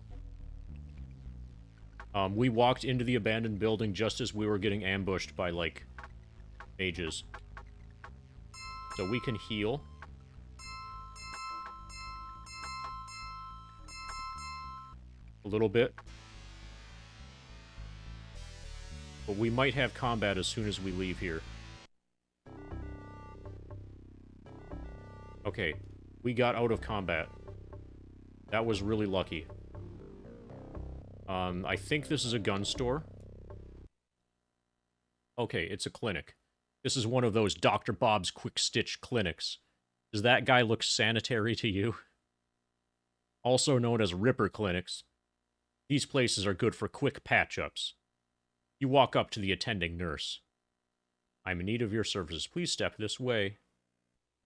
We walked into the abandoned building just as we were getting ambushed by, like, mages. So we can heal. A little bit. But we might have combat as soon as we leave here. Okay, we got out of combat. That was really lucky. I think this is a gun store. Okay, it's a clinic. This is one of those Dr. Bob's Quick Stitch clinics. Does that guy look sanitary to you? Also known as Ripper clinics. These places are good for quick patch-ups. You walk up to the attending nurse. I'm in need of your services. Please step this way.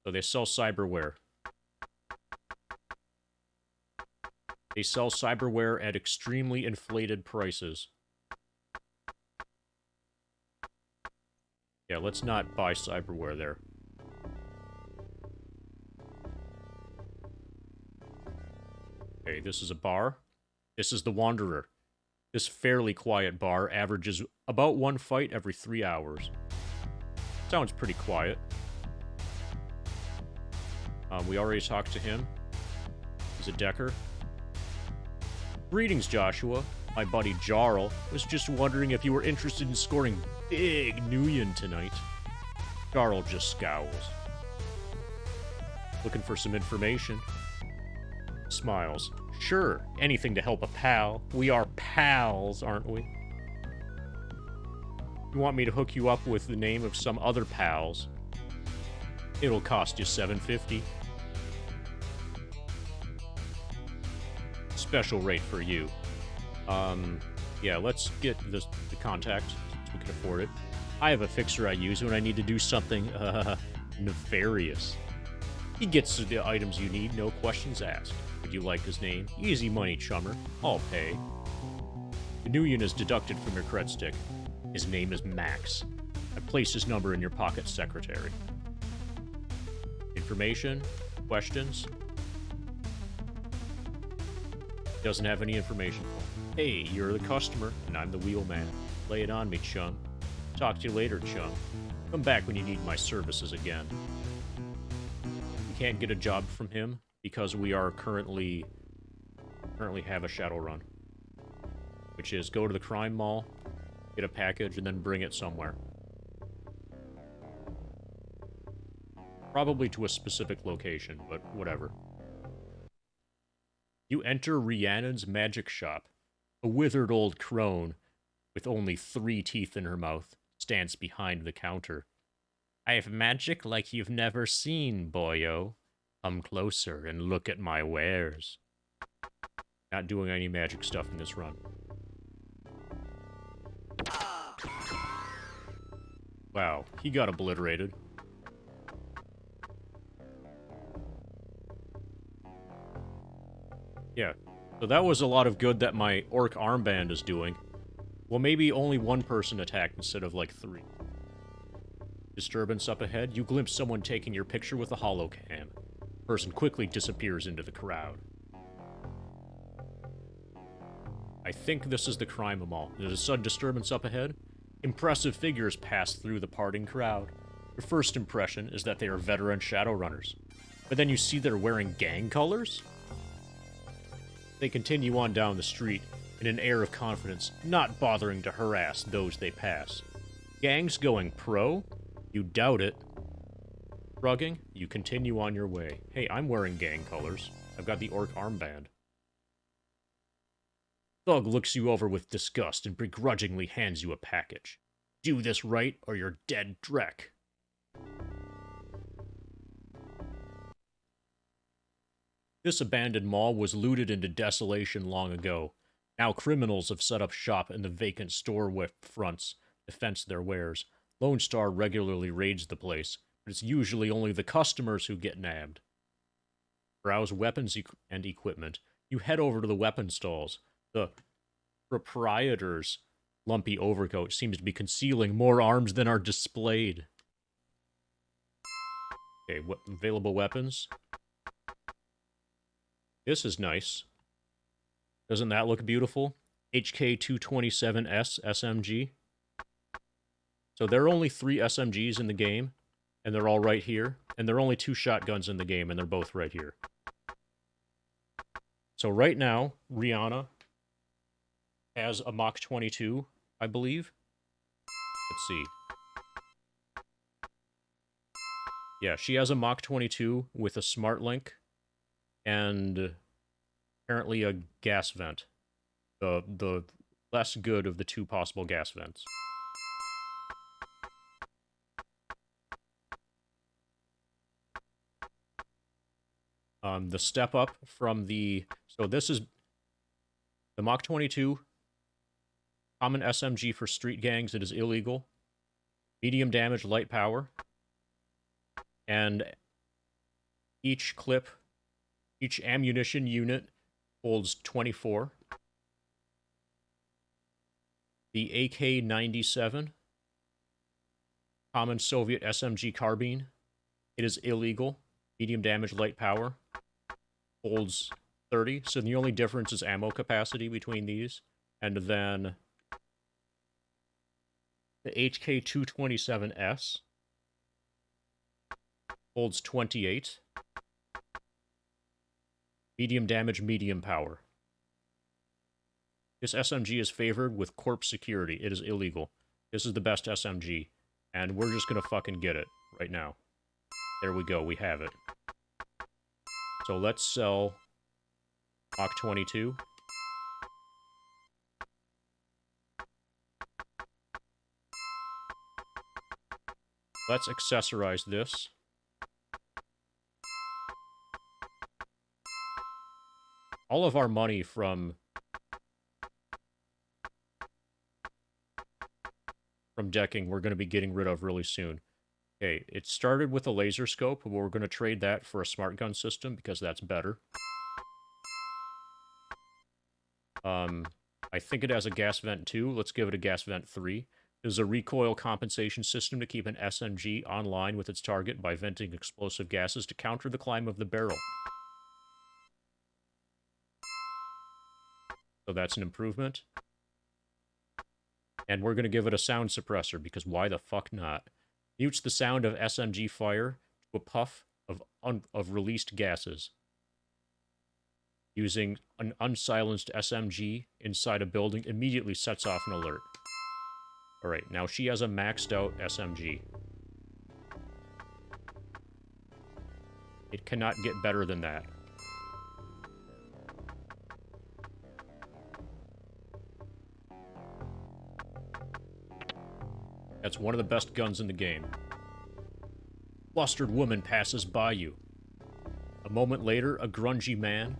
So they sell cyberware. They sell cyberware at extremely inflated prices. Yeah, let's not buy cyberware there. Okay, this is a bar. This is the Wanderer. This fairly quiet bar averages about 1 fight every 3 hours. Sounds pretty quiet. We already talked to him. He's a Decker. Greetings, Joshua. My buddy Jarl was just wondering if you were interested in scoring big Nuyen tonight. Jarl just scowls. Looking for some information. Smiles. Sure, anything to help a pal. We are pals, aren't we? You want me to hook you up with the name of some other pals? It'll cost you $7.50. Special rate for you. Yeah, let's get the contact, so we can afford it. I have a fixer I use when I need to do something, nefarious. He gets the items you need, no questions asked. Would you like his name? Easy money, chummer. I'll pay. The Nuyen is deducted from your cred stick. His name is Max. I placed his number in your pocket secretary. Information? Questions? Doesn't have any information for him. Hey, you're the customer, and I'm the wheelman. Lay it on me, chum. Talk to you later, chum. Come back when you need my services again. We can't get a job from him because we are currently have a Shadowrun, which is go to the crime mall, get a package, and then bring it somewhere. Probably to a specific location, but whatever. You enter Rhiannon's magic shop. A withered old crone, with only 3 teeth in her mouth, stands behind the counter. I have magic like you've never seen, boyo. Come closer and look at my wares. Not doing any magic stuff in this run. Wow, he got obliterated. Yeah, so that was a lot of good that my orc armband is doing. Well, maybe only 1 person attacked instead of like 3. Disturbance up ahead. You glimpse someone taking your picture with a holocam. Person quickly disappears into the crowd. I think this is the crime mall. There's a sudden disturbance up ahead. Impressive figures pass through the parting crowd. Your first impression is that they are veteran Shadowrunners. But then you see they're wearing gang colors? They continue on down the street in an air of confidence, not bothering to harass those they pass. Gangs going pro? You doubt it. Shrugging, you continue on your way. Hey, I'm wearing gang colors. I've got the orc armband. Thug looks you over with disgust and begrudgingly hands you a package. Do this right, or you're dead dreck. This abandoned mall was looted into desolation long ago. Now criminals have set up shop in the vacant store fronts to fence their wares. Lone Star regularly raids the place, but it's usually only the customers who get nabbed. Browse weapons and equipment. You head over to the weapon stalls. The proprietor's lumpy overcoat seems to be concealing more arms than are displayed. Okay, available weapons. This is nice. Doesn't that look beautiful? HK-227S SMG. So there are only 3 SMGs in the game, and they're all right here. And there are only 2 shotguns in the game, and they're both right here. So right now, Rihanna has a Mach 22, I believe. Let's see. Yeah, she has a Mach 22 with a smart link and apparently a gas vent. The less good of the 2 possible gas vents. The step up from the... So this is the Mach 22, common SMG for street gangs. It is illegal. Medium damage, light power. And each clip, each ammunition unit holds 24. The AK-97, common Soviet SMG carbine. It is illegal. Medium damage, light power. Holds 30. So the only difference is ammo capacity between these. And then the HK-227S holds 28. Medium damage, medium power. This SMG is favored with corpse security. It is illegal. This is the best SMG. And we're just gonna fucking get it right now. There we go, we have it. So let's sell Mach 22. Let's accessorize this. All of our money from decking we're going to be getting rid of really soon. Okay, it started with a laser scope, but we're going to trade that for a smart gun system because that's better. I think it has a gas vent 2. Let's give it a gas vent 3. There's a recoil compensation system to keep an SMG online with its target by venting explosive gases to counter the climb of the barrel. So that's an improvement. And we're going to give it a sound suppressor, because why the fuck not? Mutes the sound of SMG fire to a puff of released gases. Using an unsilenced SMG inside a building immediately sets off an alert. Alright, now she has a maxed out SMG. It cannot get better than that. That's one of the best guns in the game. Flustered woman passes by you. A moment later, a grungy man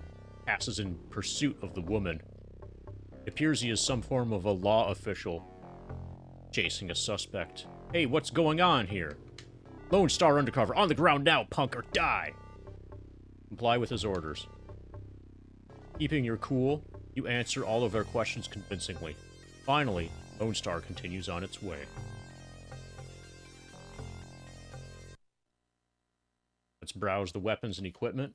passes in pursuit of the woman. It appears he is some form of a law official chasing a suspect. Hey, what's going on here? Lone Star undercover, on the ground now, punk, or die! Comply with his orders. Keeping your cool, you answer all of their questions convincingly. Finally, Lone Star continues on its way. Let's browse the weapons and equipment.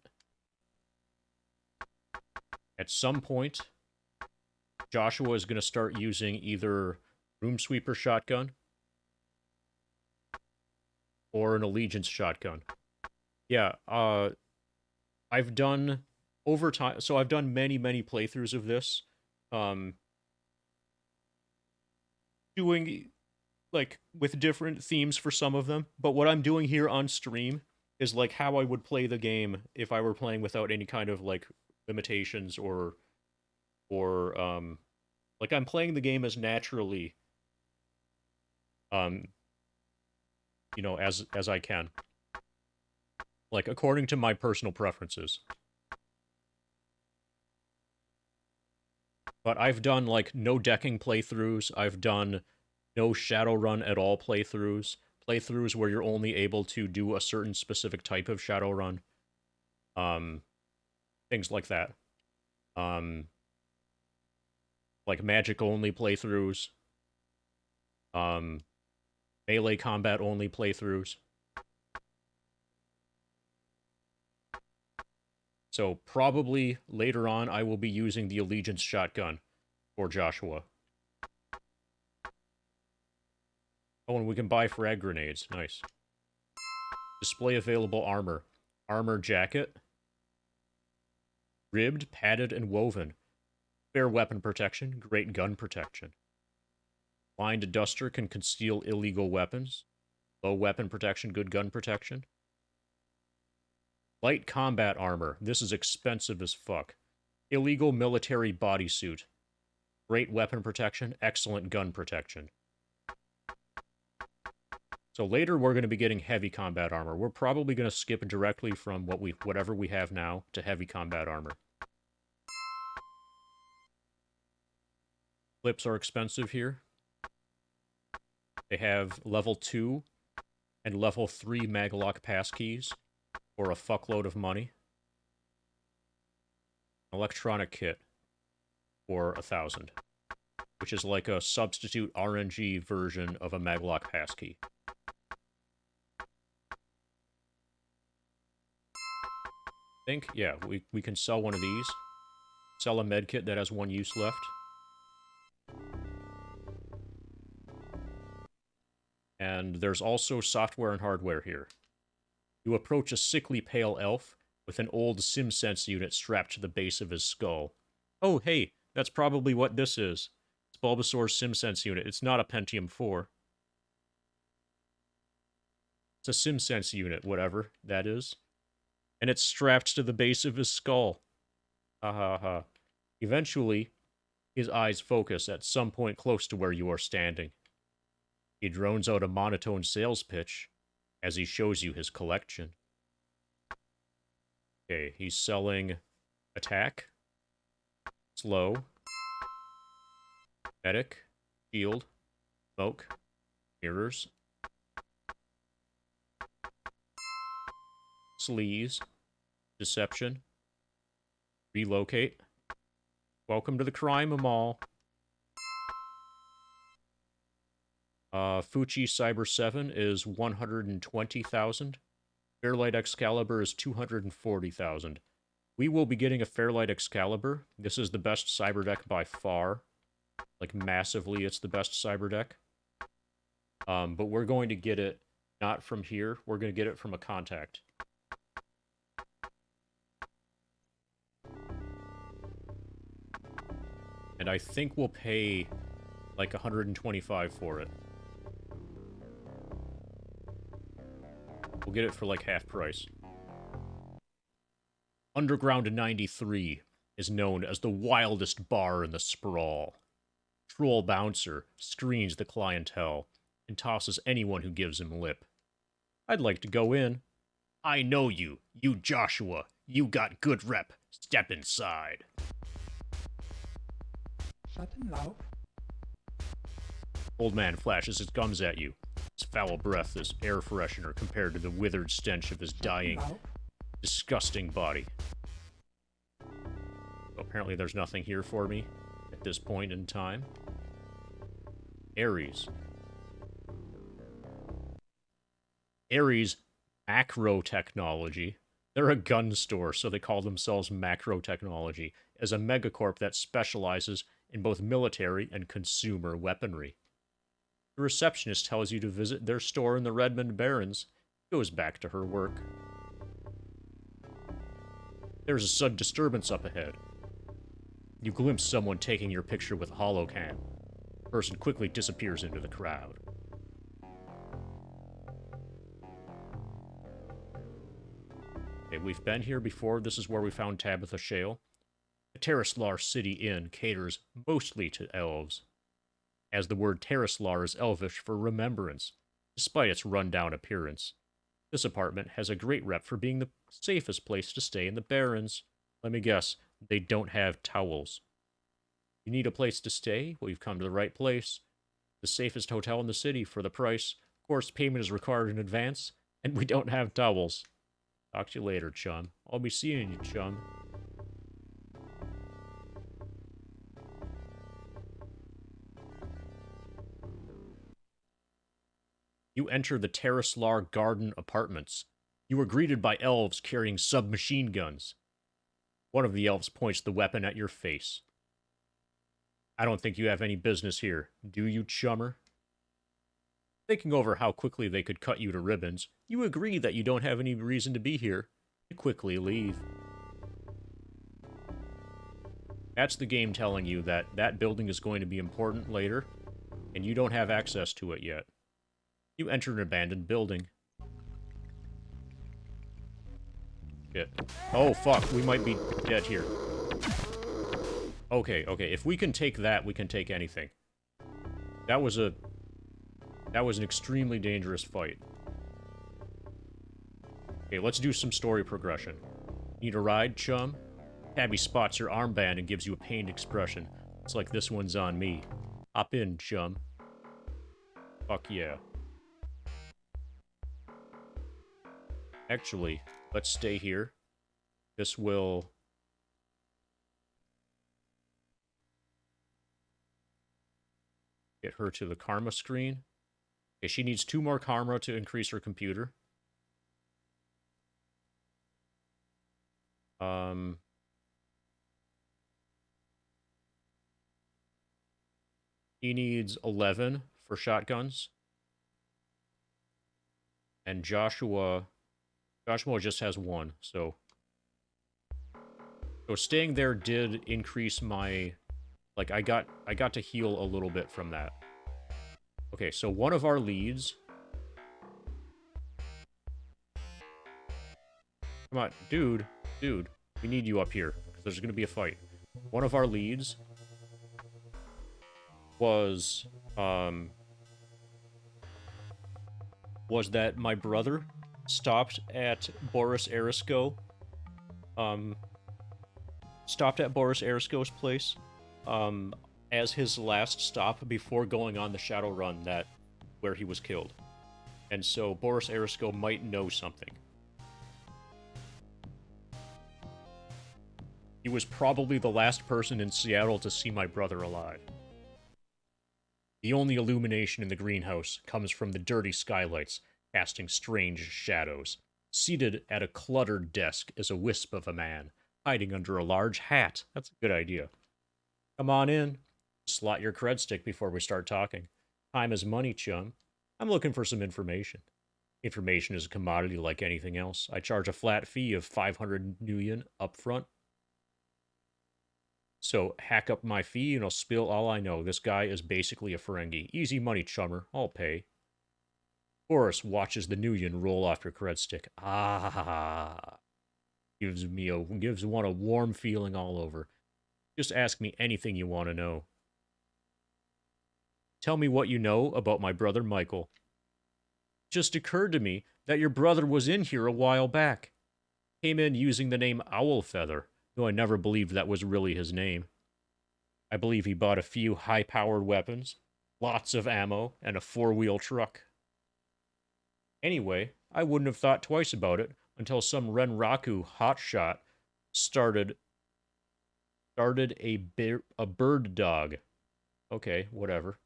At some point, Joshua is going to start using either Room Sweeper shotgun or an Allegiance shotgun. Yeah, I've done over time, so I've done many playthroughs of this, um, doing, like, with different themes for some of them. But what I'm doing here on stream is, like, how I would play the game if I were playing without any kind of, like, limitations or like, I'm playing the game as naturally, um, as I can. Like, according to my personal preferences. But I've done, like, no decking playthroughs. I've done no Shadowrun at all playthroughs. Playthroughs where you're only able to do a certain specific type of Shadowrun. Things like that. Like magic-only playthroughs. Melee combat-only playthroughs. So probably later on I will be using the Allegiance shotgun for Joshua. Oh, and we can buy frag grenades. Nice. Display available armor. Armor jacket. Ribbed, padded, and woven. Fair weapon protection, great gun protection. Blind duster can conceal illegal weapons. Low weapon protection, good gun protection. Light combat armor. This is expensive as fuck. Illegal military bodysuit. Great weapon protection, excellent gun protection. So later we're going to be getting heavy combat armor. We're probably going to skip directly from whatever we have now to heavy combat armor. Clips are expensive here. They have level 2 and level 3 maglock passkeys for a fuckload of money. Electronic kit for 1,000, which is like a substitute RNG version of a maglock passkey. Yeah, we can sell one of these. Sell a medkit that has 1 use left. And there's also software and hardware here. You approach a sickly pale elf with an old SimSense unit strapped to the base of his skull. Oh, hey, that's probably what this is. It's Bulbasaur's SimSense unit. It's not a Pentium 4. It's a SimSense unit, whatever that is. And it's strapped to the base of his skull. Ha ha ha. Eventually, his eyes focus at some point close to where you are standing. He drones out a monotone sales pitch as he shows you his collection. Okay, he's selling attack, slow, medic, shield, smoke, mirrors, sleaze, deception, relocate. Welcome to the crime mall. Fuchi Cyber 7 is 120,000. Fairlight Excalibur is 240,000. We will be getting a Fairlight Excalibur. This is the best cyber deck by far. Like, massively, it's the best cyber deck. But we're going to get it not from here. We're going to get it from a contact. And I think we'll pay like 125 for it. We'll get it for like half price. Underground 93 is known as the wildest bar in the sprawl. Troll Bouncer screens the clientele and tosses anyone who gives him lip. I'd like to go in. I know you. You Joshua. You got good rep. Step inside. Shut him loud. Old man flashes his gums at you. His foul breath is air freshener compared to the withered stench of his dying, disgusting body. So apparently there's nothing here for me at this point in time. Ares. Ares Macro Technology. They're a gun store, so they call themselves Macro Technology, as a megacorp that specializes in both military and consumer weaponry. The receptionist tells you to visit their store in the Redmond Barrens, goes back to her work. There's a sudden disturbance up ahead. You glimpse someone taking your picture with a holocam. The person quickly disappears into the crowd. Okay, we've been here before. This is where we found Tabitha Shale. The Terraslar City Inn caters mostly to elves, as the word Terraslar is elvish for remembrance, despite its rundown appearance. This apartment has a great rep for being the safest place to stay in the Barrens. Let me guess, they don't have towels. You need a place to stay? Well, you've come to the right place. The safest hotel in the city for the price. Of course, payment is required in advance, and we don't have towels. Talk to you later, chum. I'll be seeing you, chum. You enter the Terraslar Garden Apartments. You are greeted by elves carrying submachine guns. One of the elves points the weapon at your face. I don't think you have any business here, do you, chummer? Thinking over how quickly they could cut you to ribbons, you agree that you don't have any reason to be here. You quickly leave. That's the game telling you that that building is going to be important later, and you don't have access to it yet. You enter an abandoned building. Shit. Oh, fuck. We might be dead here. Okay, okay. If we can take that, we can take anything. That was an extremely dangerous fight. Okay, let's do some story progression. Need a ride, chum? Tabby spots your armband and gives you a pained expression. It's like this one's on me. Hop in, chum. Fuck yeah. Actually, let's stay here. This will... get her to the karma screen. Okay, she needs 2 more karma to increase her computer. He needs 11 for shotguns. And Joshua just has 1, so staying there did increase my, like, I got to heal a little bit from that. Okay, so one of our leads. Come on, dude, we need you up here because there's gonna be a fight. One of our leads was that my brother stopped at Boris Arisko. Stopped at Boris Arisko's place as his last stop before going on the Shadowrun where he was killed. And so Boris Arisko might know something. He was probably the last person in Seattle to see my brother alive. The only illumination in the greenhouse comes from the dirty skylights, casting strange shadows. Seated at a cluttered desk is a wisp of a man, hiding under a large hat. That's a good idea. Come on in. Slot your cred stick before we start talking. Time is money, chum. I'm looking for some information. Information is a commodity like anything else. I charge a flat fee of 500 nuyen up front. So, hack up my fee and I'll spill all I know. This guy is basically a Ferengi. Easy money, chummer. I'll pay. Boris watches the nuyen roll off your cred stick. Ah. Gives one a warm feeling all over. Just ask me anything you want to know. Tell me what you know about my brother Michael. It just occurred to me that your brother was in here a while back. Came in using the name Owlfeather, though I never believed that was really his name. I believe he bought a few high-powered weapons, lots of ammo, and a 4-wheel truck. Anyway, I wouldn't have thought twice about it until some Renraku hotshot started a bird dog. Okay, whatever.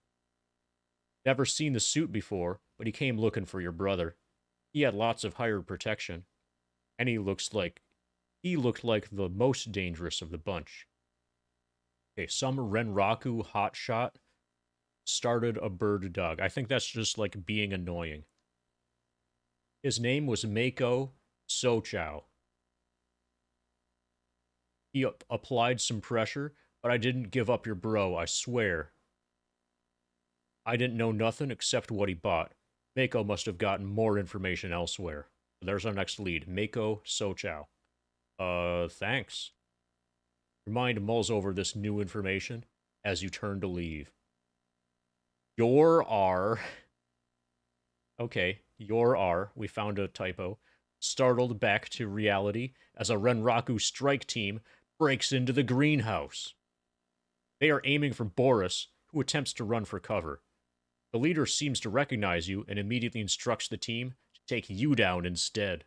Never seen the suit before, but he came looking for your brother. He had lots of hired protection, and he looked like the most dangerous of the bunch. Okay, some Renraku hotshot started a bird dog. I think that's just like being annoying. His name was Mako Sochow. He applied some pressure But I didn't give up your bro, I swear. I didn't know nothing except what he bought. Mako must have gotten more information elsewhere. There's our next lead, Mako Sochow. Thanks. Your mind mulls over this new information as you turn to leave. Your R. Okay, your R. We found a typo. Startled back to reality as a Renraku strike team breaks into the greenhouse. They are aiming for Boris, who attempts to run for cover. The leader seems to recognize you and immediately instructs the team to take you down instead.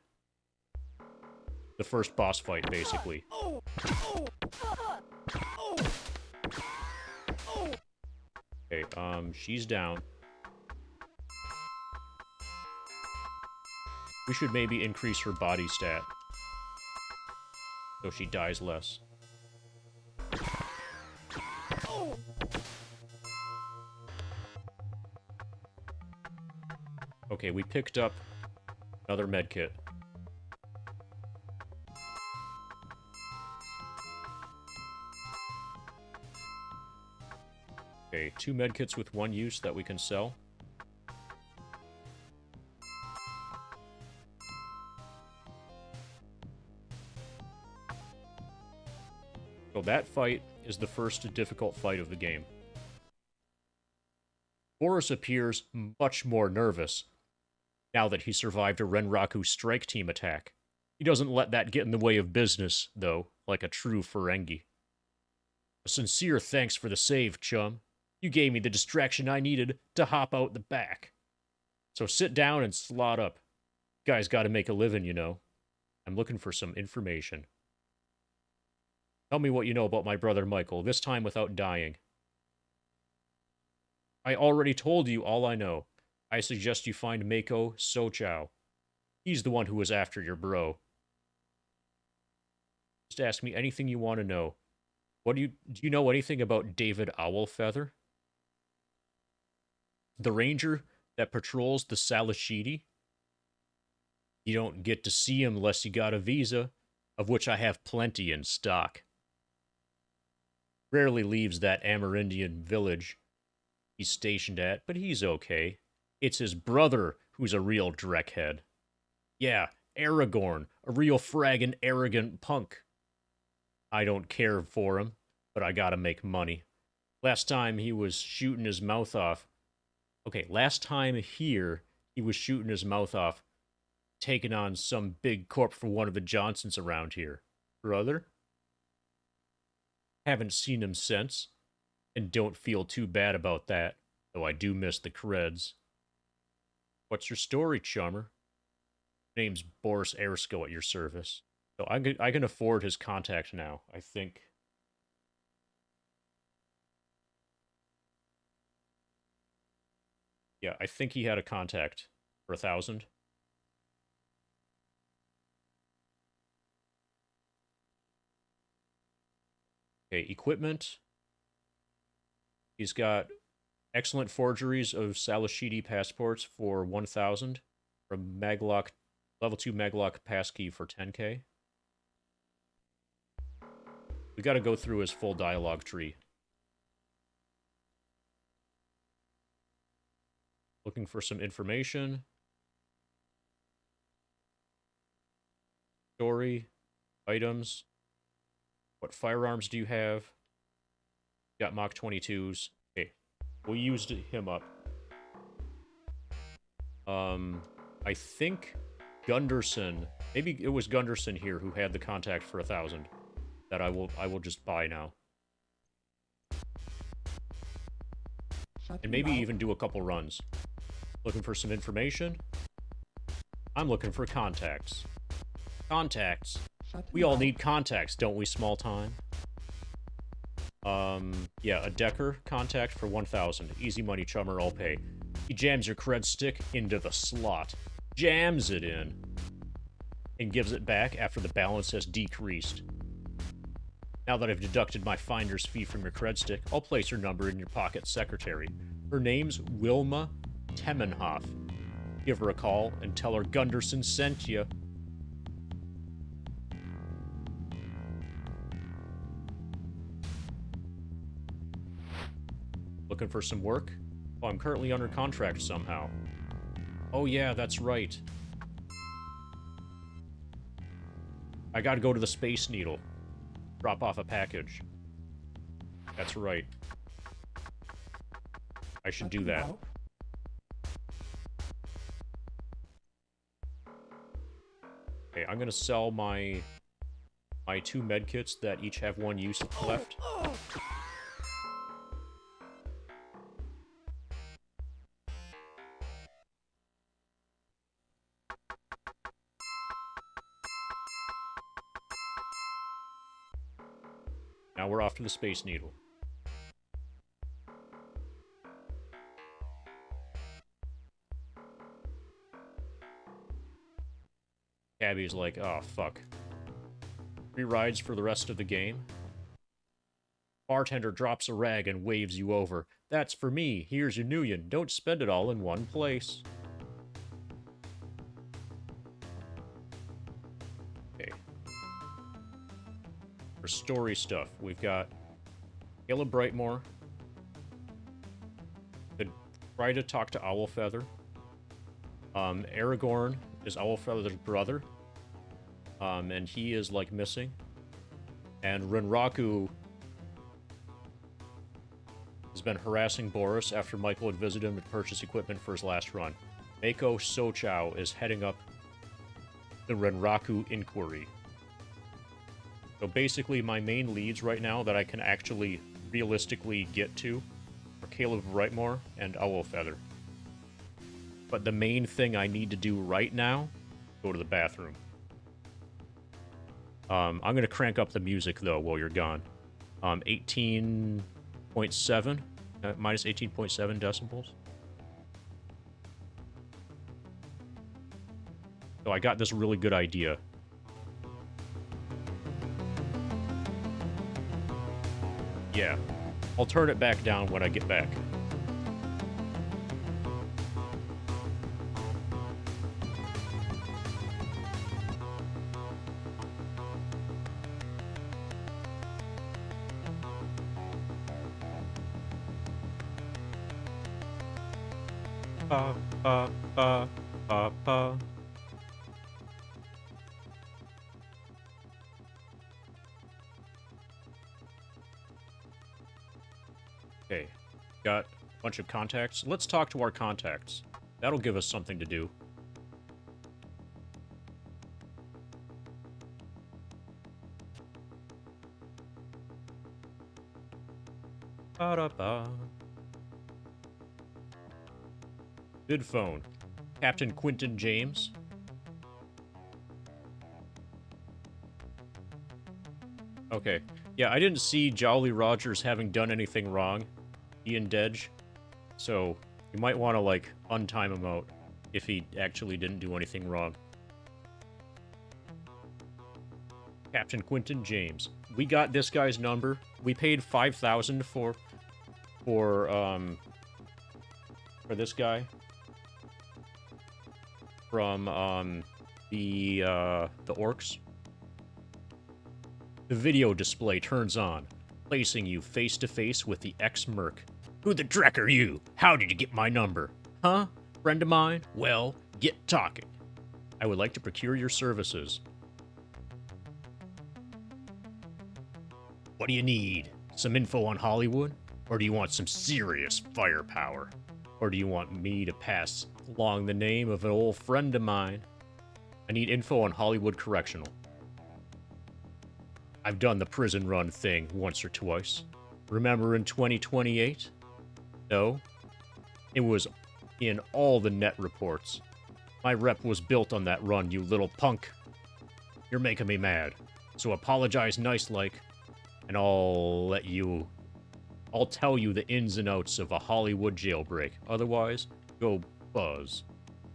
The first boss fight, basically. Okay, she's down. We should maybe increase her body stat, so she dies less. Okay, we picked up another medkit. Okay, 2 medkits with 1 use that we can sell. So that fight is the first difficult fight of the game. Boris appears much more nervous now that he survived a Renraku strike team attack. He doesn't let that get in the way of business, though, like a true Ferengi. A sincere thanks for the save, chum. You gave me the distraction I needed to hop out the back. So sit down and slot up. Guys gotta make a living, you know. I'm looking for some information. Tell me what you know about my brother Michael, this time without dying. I already told you all I know. I suggest you find Mako Sochow. He's the one who was after your bro. Just ask me anything you want to know. Do you know anything about David Owlfeather? The ranger that patrols the Salashidi? You don't get to see him unless you got a visa, of which I have plenty in stock. Rarely leaves that Amerindian village he's stationed at, but he's okay. It's his brother who's a real dreckhead. Yeah, Aragorn, a real fraggin' arrogant punk. I don't care for him, but I gotta make money. Last time he was shooting his mouth off. Okay, last time here, he was shooting his mouth off, taking on some big corp for one of the Johnsons around here. Brother? Haven't seen him since, and don't feel too bad about that, though I do miss the creds. What's your story, chummer? Name's Boris Ersko at your service. So I can afford his contact now, I think. Yeah, I think he had a contact for 1,000. Okay, equipment. He's got excellent forgeries of Salashidi passports for 1,000. From Maglock, level 2 Maglock passkey for 10k. We gotta go through his full dialogue tree. Looking for some information. Story. Items. What firearms do you have? Got Mach 22s. Okay. We used him up. I think Gunderson. Maybe it was Gunderson here who had the contact for 1,000. That I will just buy now. And maybe even do a couple runs. Looking for some information? I'm looking for contacts. Contacts. We all need contacts, don't we, small time? Yeah, a Decker contact for 1,000. Easy money, chummer, I'll pay. He jams your cred stick into the slot. Jams it in. And gives it back after the balance has decreased. Now that I've deducted my finder's fee from your cred stick, I'll place her number in your pocket secretary. Her name's Wilma Temmenhoff. Give her a call and tell her Gunderson sent you. Looking for some work? Oh, I'm currently under contract somehow. Oh yeah, that's right. I gotta go to the Space Needle. Drop off a package. That's right. I should do that. Okay, I'm gonna sell my 2 medkits that each have 1 use left. Now we're off to the Space Needle. Cabby's like, oh, fuck. 3 rides for the rest of the game? Bartender drops a rag and waves you over. That's for me. Here's your nuyen. Don't spend it all in one place. Okay. For story stuff, we've got Caleb Brightmore. Could try to talk to Owlfeather. Aragorn is Owlfeather's brother. And he is, like, missing. And Renraku has been harassing Boris after Michael had visited him to purchase equipment for his last run. Mako Sochow is heading up the Renraku inquiry. So basically, my main leads right now that I can actually realistically get to are Caleb Brightmore and Owlfeather. But the main thing I need to do right now, go to the bathroom. I'm going to crank up the music, though, while you're gone. 18.7, minus 18.7 decibels. So I got this really good idea. Yeah. I'll turn it back down when I get back. Okay, got a bunch of contacts. Let's talk to our contacts. That'll give us something to do. Ba-da-ba. Good phone. Captain Quentin James. Okay. Yeah, I didn't see Jolly Rogers having done anything wrong. Ian Dedge. So, you might want to, like, untime him out if he actually didn't do anything wrong. Captain Quentin James. We got this guy's number. We paid $5,000 for this guy. From, the orcs. The video display turns on, placing you face to face with the ex-merc. Who the dreck are you? How did you get my number? Huh? Friend of mine? Well, get talking. I would like to procure your services. What do you need? Some info on Hollywood? Or do you want some serious firepower? Or do you want me to pass along the name of an old friend of mine? I need info on Hollywood Correctional. I've done the prison run thing once or twice. Remember in 2028? No? It was in all the net reports. My rep was built on that run, you little punk. You're making me mad. So apologize nice-like, and I'll tell you the ins and outs of a Hollywood jailbreak. Otherwise, go buzz.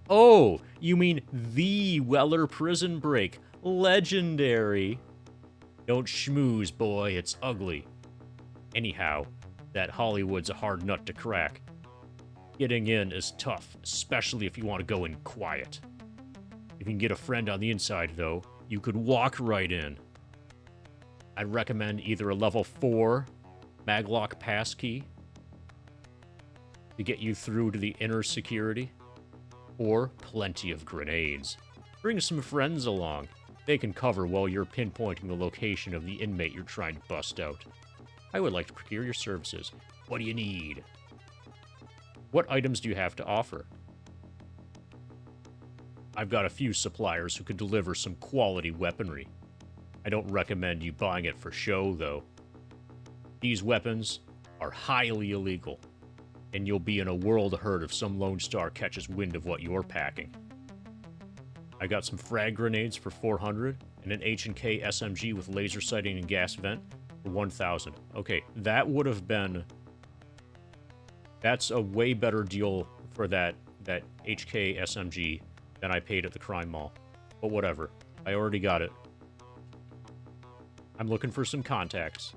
Oh, you mean the Weller prison break. Legendary. Don't schmooze, boy, it's ugly. Anyhow, that Hollywood's a hard nut to crack. Getting in is tough, especially if you want to go in quiet. If you can get a friend on the inside, though, you could walk right in. I'd recommend either a level 4 Maglock passkey to get you through to the inner security, or plenty of grenades. Bring some friends along. They can cover while you're pinpointing the location of the inmate you're trying to bust out. I would like to procure your services. What do you need? What items do you have to offer? I've got a few suppliers who could deliver some quality weaponry. I don't recommend you buying it for show, though. These weapons are highly illegal, and you'll be in a world of hurt if some Lone Star catches wind of what you're packing. I got some frag grenades for 400, and an H&K SMG with laser sighting and gas vent for 1,000. Okay, that would have been... That's a way better deal for that HK SMG than I paid at the crime mall. But whatever, I already got it. I'm looking for some contacts.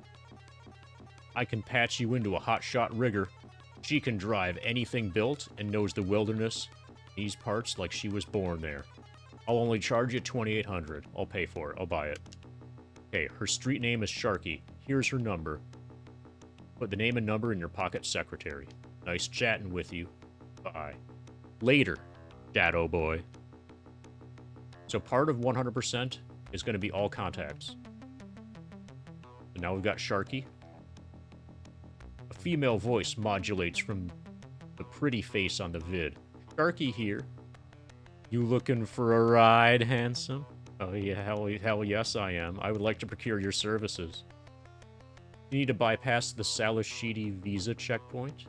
I can patch you into a hotshot rigger. She can drive anything built and knows the wilderness, these parts like she was born there. I'll only charge you $2,800. I'll pay for it. I'll buy it. Okay, her street name is Sharky. Here's her number. Put the name and number in your pocket secretary. Nice chatting with you. Bye. Later, Shadow Boy. So part of 100% is going to be all contacts. So now we've got Sharky. A female voice modulates from the pretty face on the vid. Sharky here. You looking for a ride, handsome? Oh yeah, hell yes I am. I would like to procure your services. You need to bypass the Salashidi visa checkpoint?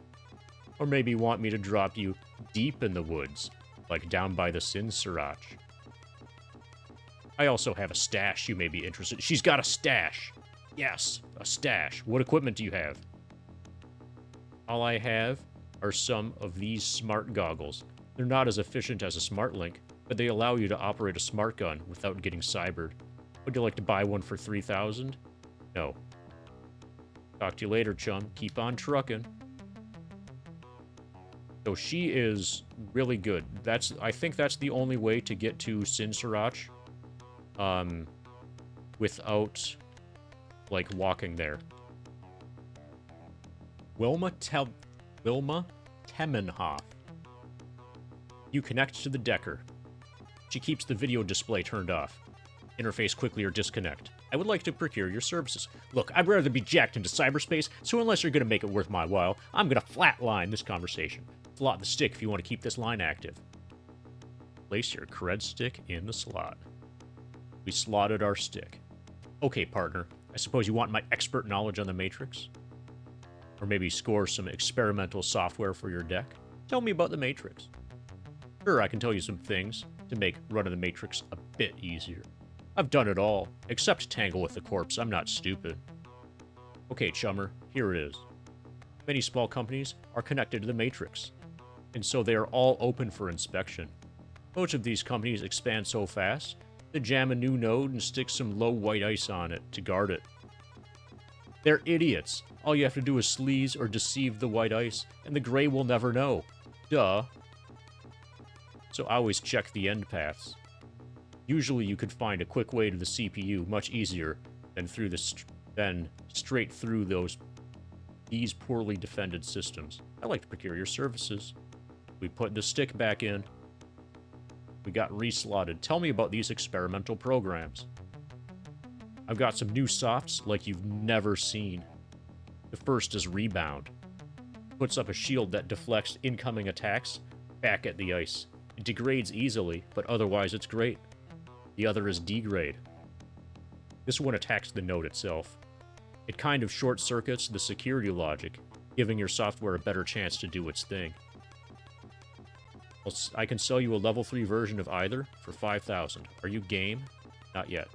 Or maybe you want me to drop you deep in the woods, like down by the Sin Sriracha. I also have a stash you may be interested in. She's got a stash! Yes, a stash. What equipment do you have? All I have are some of these smart goggles. They're not as efficient as a smart link, but they allow you to operate a smart gun without getting cybered. Would you like to buy one for 3,000? No. Talk to you later, chum. Keep on trucking. So she is really good. I think that's the only way to get to Sin Sriracha, without, like, walking there. Wilma Temmenhoff. You connect to the Decker. She keeps the video display turned off. Interface quickly or disconnect. I would like to procure your services. Look, I'd rather be jacked into cyberspace, so unless you're going to make it worth my while, I'm going to flatline this conversation. Slot the stick if you want to keep this line active. Place your cred stick in the slot. We slotted our stick. Okay, partner. I suppose you want my expert knowledge on the Matrix? Or maybe score some experimental software for your deck? Tell me about the Matrix. Sure, I can tell you some things to make running the Matrix a bit easier. I've done it all, except tangle with the corpse. I'm not stupid. Okay, chummer, here it is. Many small companies are connected to the Matrix, and so they are all open for inspection. Most of these companies expand so fast, they jam a new node and stick some low white ice on it to guard it. They're idiots. All you have to do is sleaze or deceive the white ice, and the gray will never know. Duh. So I always check the end paths. Usually you could find a quick way to the CPU much easier than straight through these poorly defended systems. I'd like to procure your services. We put the stick back in. We got reslotted. Tell me about these experimental programs. I've got some new softs like you've never seen. The first is Rebound. Puts up a shield that deflects incoming attacks back at the ice. It degrades easily, but otherwise it's great. The other is Degrade. This one attacks the node itself. It kind of short-circuits the security logic, giving your software a better chance to do its thing. I can sell you a level 3 version of either for 5,000. Are you game? Not yet.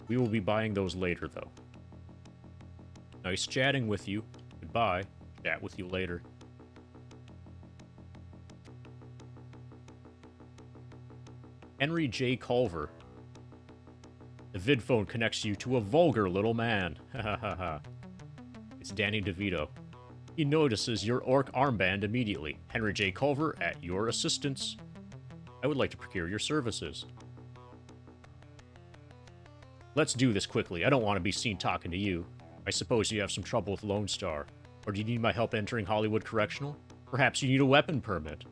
We will be buying those later, though. Nice chatting with you. Goodbye. Chat with you later. Henry J. Culver. The vid phone connects you to a vulgar little man. Ha ha ha ha. It's Danny DeVito. He notices your orc armband immediately. Henry J. Culver at your assistance. I would like to procure your services. Let's do this quickly. I don't want to be seen talking to you. I suppose you have some trouble with Lone Star. Or do you need my help entering Hollywood Correctional? Perhaps you need a weapon permit.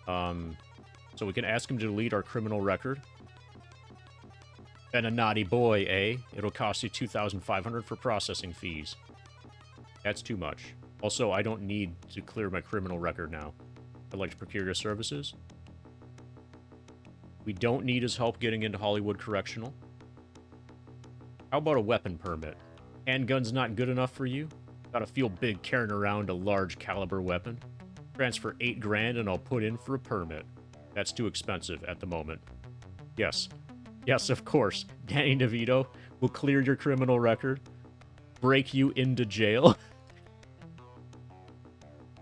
So we can ask him to delete our criminal record. Been a naughty boy, eh? It'll cost you $2,500 for processing fees. That's too much. Also, I don't need to clear my criminal record now. I'd like to procure your services. We don't need his help getting into Hollywood Correctional. How about a weapon permit? Handgun's not good enough for you? Gotta feel big carrying around a large caliber weapon? Transfer $8 grand and I'll put in for a permit. That's too expensive at the moment. Yes. Yes, of course. Danny DeVito will clear your criminal record, break you into jail.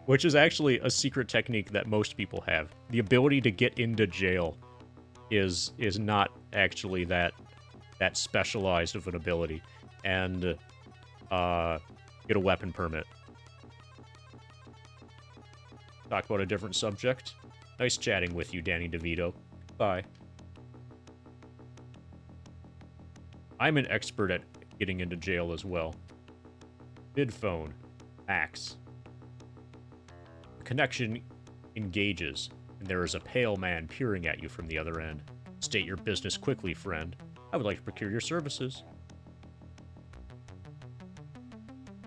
Which is actually a secret technique that most people have. The ability to get into jail is not actually that specialized of an ability. And get a weapon permit. Talk about a different subject. Nice chatting with you, Danny DeVito. Bye. I'm an expert at getting into jail as well. Midphone. Max. The connection engages, and there is a pale man peering at you from the other end. State your business quickly, friend. I would like to procure your services.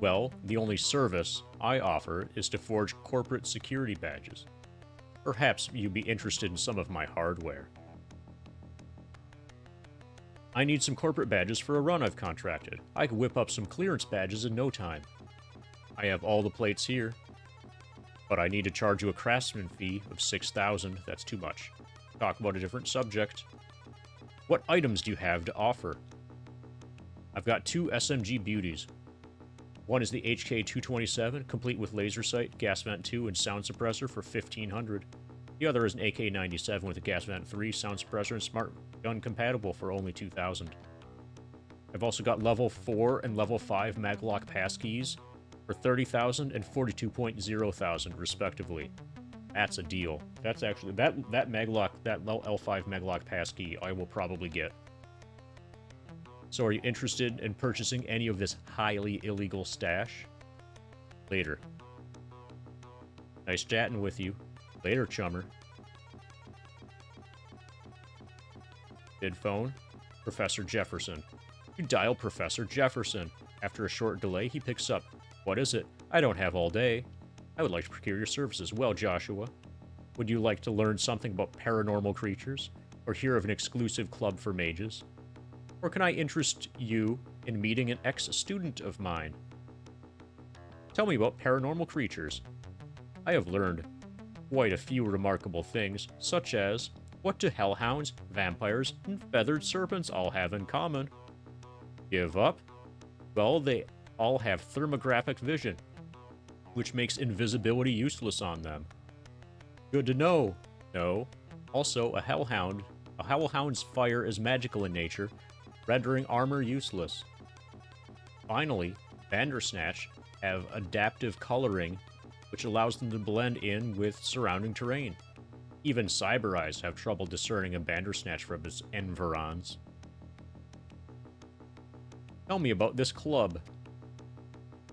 Well, the only service I offer is to forge corporate security badges. Perhaps you'd be interested in some of my hardware. I need some corporate badges for a run I've contracted. I could whip up some clearance badges in no time. I have all the plates here, but I need to charge you a craftsman fee of $6,000. That's too much. Talk about a different subject. What items do you have to offer? I've got 2 SMG beauties. One is the HK-227, complete with laser sight, gas vent 2, and sound suppressor for $1,500. The other is an AK-97 with a gas vent 3, sound suppressor, and smart gun compatible for only $2,000. I've also got level 4 and level 5 maglock passkeys for $30,000 and $42,000 respectively. That's a deal. That's actually that maglock, that L5 maglock passkey I will probably get. So are you interested in purchasing any of this highly illegal stash? Later. Nice chatting with you. Later, chummer. Bid phone. Professor Jefferson. You dial Professor Jefferson. After a short delay, he picks up. What is it? I don't have all day. I would like to procure your services. Well, Joshua, would you like to learn something about paranormal creatures? Or hear of an exclusive club for mages? Or can I interest you in meeting an ex-student of mine? Tell me about paranormal creatures. I have learned quite a few remarkable things, such as, what do hellhounds, vampires, and feathered serpents all have in common? Give up? Well, they all have thermographic vision, which makes invisibility useless on them. Good to know. No. Also, a hellhound's fire is magical in nature, rendering armor useless. Finally, Bandersnatch have adaptive coloring, which allows them to blend in with surrounding terrain. Even Cyber Eyes have trouble discerning a Bandersnatch from its environs. Tell me about this club.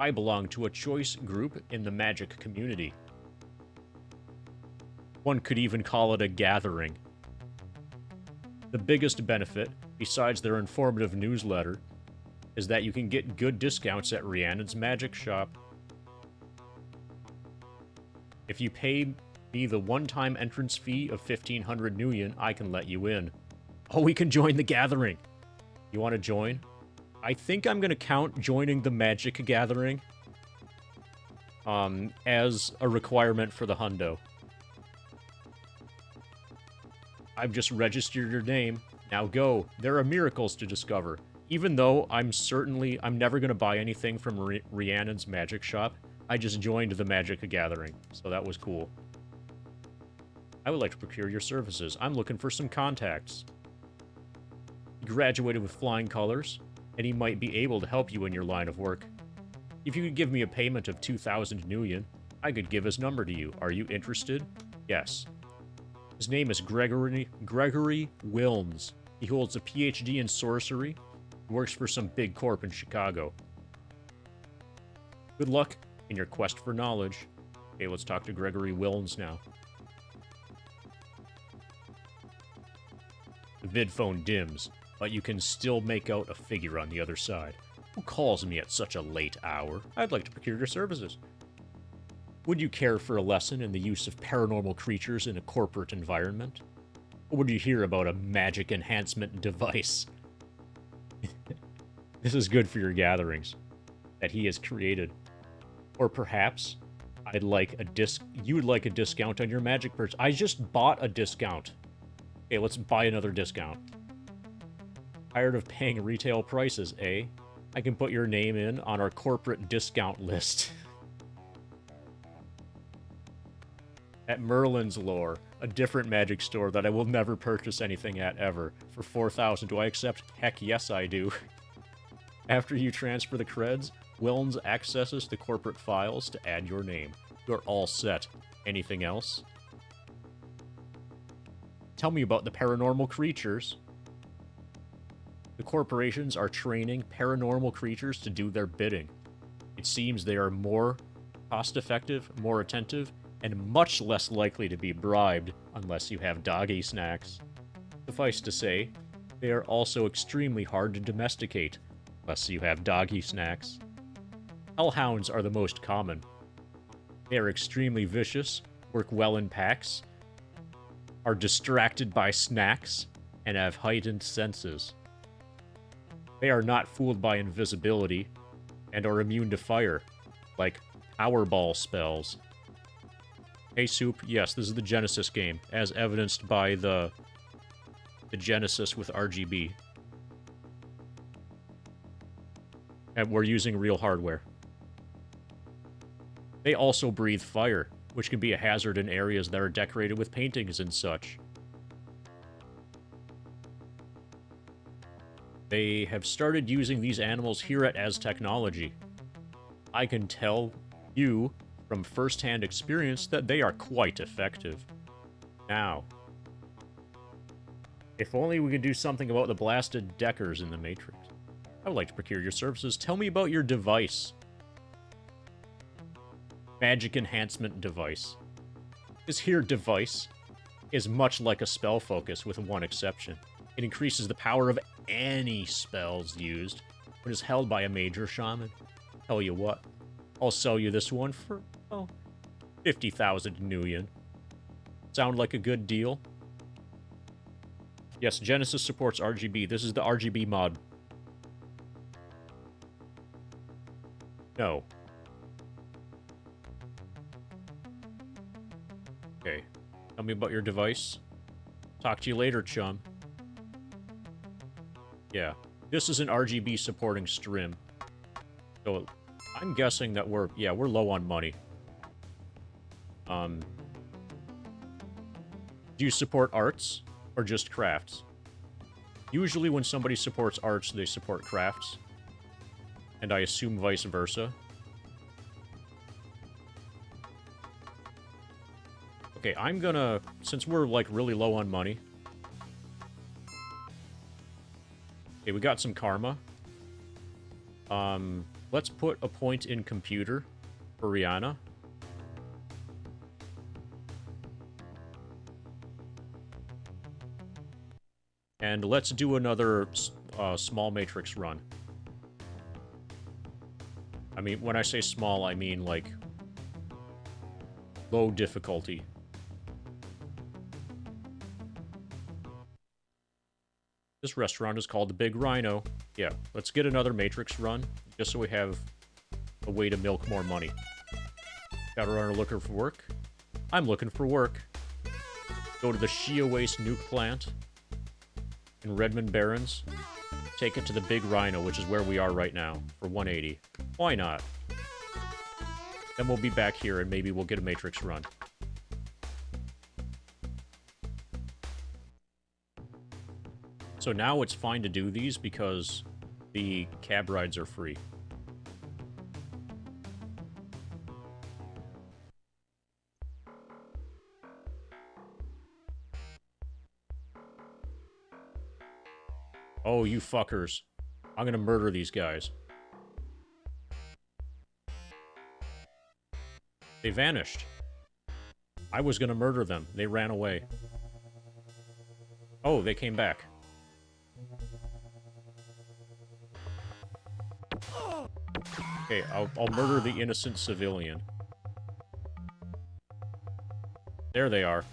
I belong to a choice group in the magic community. One could even call it a gathering. The biggest benefit, besides their informative newsletter, is that you can get good discounts at Rhiannon's magic shop. If you pay me the one-time entrance fee of 1,500 Nuyen, I can let you in. Oh, we can join the gathering. You want to join? I think I'm going to count joining the magic gathering as a requirement for the hundo. I've just registered your name. Now go. There are miracles to discover. Even though I'm never going to buy anything from Rhiannon's magic shop, I just joined the magic gathering, so that was cool. I would like to procure your services. I'm looking for some contacts. He graduated with flying colors, and he might be able to help you in your line of work. If you could give me a payment of 2,000 Nuyen, I could give his number to you. Are you interested? Yes. His name is Gregory Wilms. He holds a PhD in sorcery. He works for some big corp in Chicago. Good luck in your quest for knowledge. Okay, let's talk to Gregory Wilns now. The vid phone dims, but you can still make out a figure on the other side. Who calls me at such a late hour? I'd like to procure your services. Would you care for a lesson in the use of paranormal creatures in a corporate environment? Or would you hear about a magic enhancement device? This is good for your gatherings that he has created. Or perhaps you'd like a discount on your magic purchase. I just bought a discount. Okay, let's buy another discount. Tired of paying retail prices, eh? I can put your name in on our corporate discount list. At Merlin's Lore, a different magic store that I will never purchase anything at ever, for 4,000. Do I accept? Heck yes, I do. After you transfer the creds, Wilns accesses the corporate files to add your name. You're all set. Anything else? Tell me about the paranormal creatures. The corporations are training paranormal creatures to do their bidding. It seems they are more cost-effective, more attentive, and much less likely to be bribed unless you have doggy snacks. Suffice to say, they are also extremely hard to domesticate unless you have doggy snacks. Hellhounds are the most common. They are extremely vicious, work well in packs, are distracted by snacks, and have heightened senses. They are not fooled by invisibility, and are immune to fire, like Powerball spells. Hey Soup, yes, this is the Genesis game, as evidenced by the Genesis with RGB. And we're using real hardware. They also breathe fire, which can be a hazard in areas that are decorated with paintings and such. They have started using these animals here at As Technology. I can tell you from first-hand experience that they are quite effective. Now, if only we could do something about the blasted Deckers in the Matrix. I would like to procure your services. Tell me about your device. Magic enhancement device. This here device is much like a spell focus with one exception. It increases the power of any spells used when it's held by a major shaman. Tell you what, I'll sell you this one for, 50,000 Nuyen. Sound like a good deal? Yes, Genesis supports RGB. This is the RGB mod. No. Okay. Tell me about your device. Talk to you later, chum. Yeah. This is an RGB supporting stream. So, I'm guessing that we're low on money. Do you support arts or just crafts? Usually when somebody supports arts, they support crafts. And I assume vice versa. Okay, I'm gonna... Since we're, like, really low on money... Okay, we got some karma. Let's put a point in computer for Rihanna. And let's do another small matrix run. I mean, when I say small, I mean, like, low difficulty. This restaurant is called the Big Rhino. Yeah, let's get another matrix run, just so we have a way to milk more money. Shadowrunner looking for work? I'm looking for work. Go to the Shia Waste nuke plant in Redmond Barrens. Take it to the Big Rhino, which is where we are right now, for 180. Why not? Then we'll be back here and maybe we'll get a matrix run. So now it's fine to do these because the cab rides are free. Oh, you fuckers. I'm gonna murder these guys. They vanished. I was gonna murder them. They ran away. Oh, they came back. Okay, I'll murder the innocent civilian. There they are.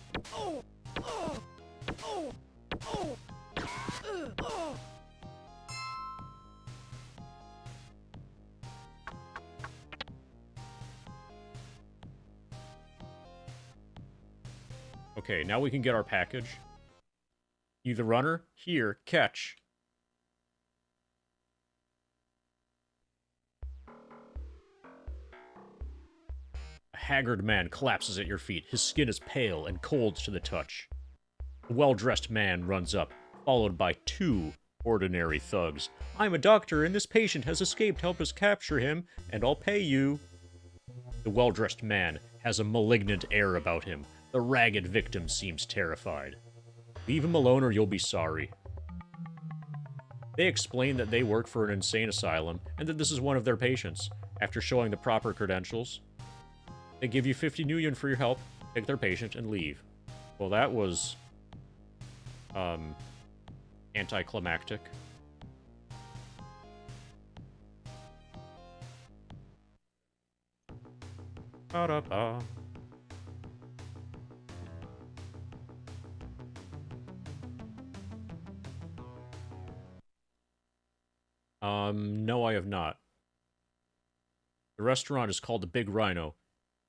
Okay, now we can get our package. You the runner? Here, catch. A haggard man collapses at your feet. His skin is pale and cold to the touch. A well-dressed man runs up, followed by 2 ordinary thugs. I'm a doctor, and this patient has escaped. Help us capture him, and I'll pay you. The well-dressed man has a malignant air about him. The ragged victim seems terrified. Leave him alone or you'll be sorry. They explain that they work for an insane asylum, and that this is one of their patients. After showing the proper credentials, they give you 50 New Yen for your help, take their patient, and leave. Well, that was... anticlimactic. Ba-da-ba. No, I have not. The restaurant is called the Big Rhino.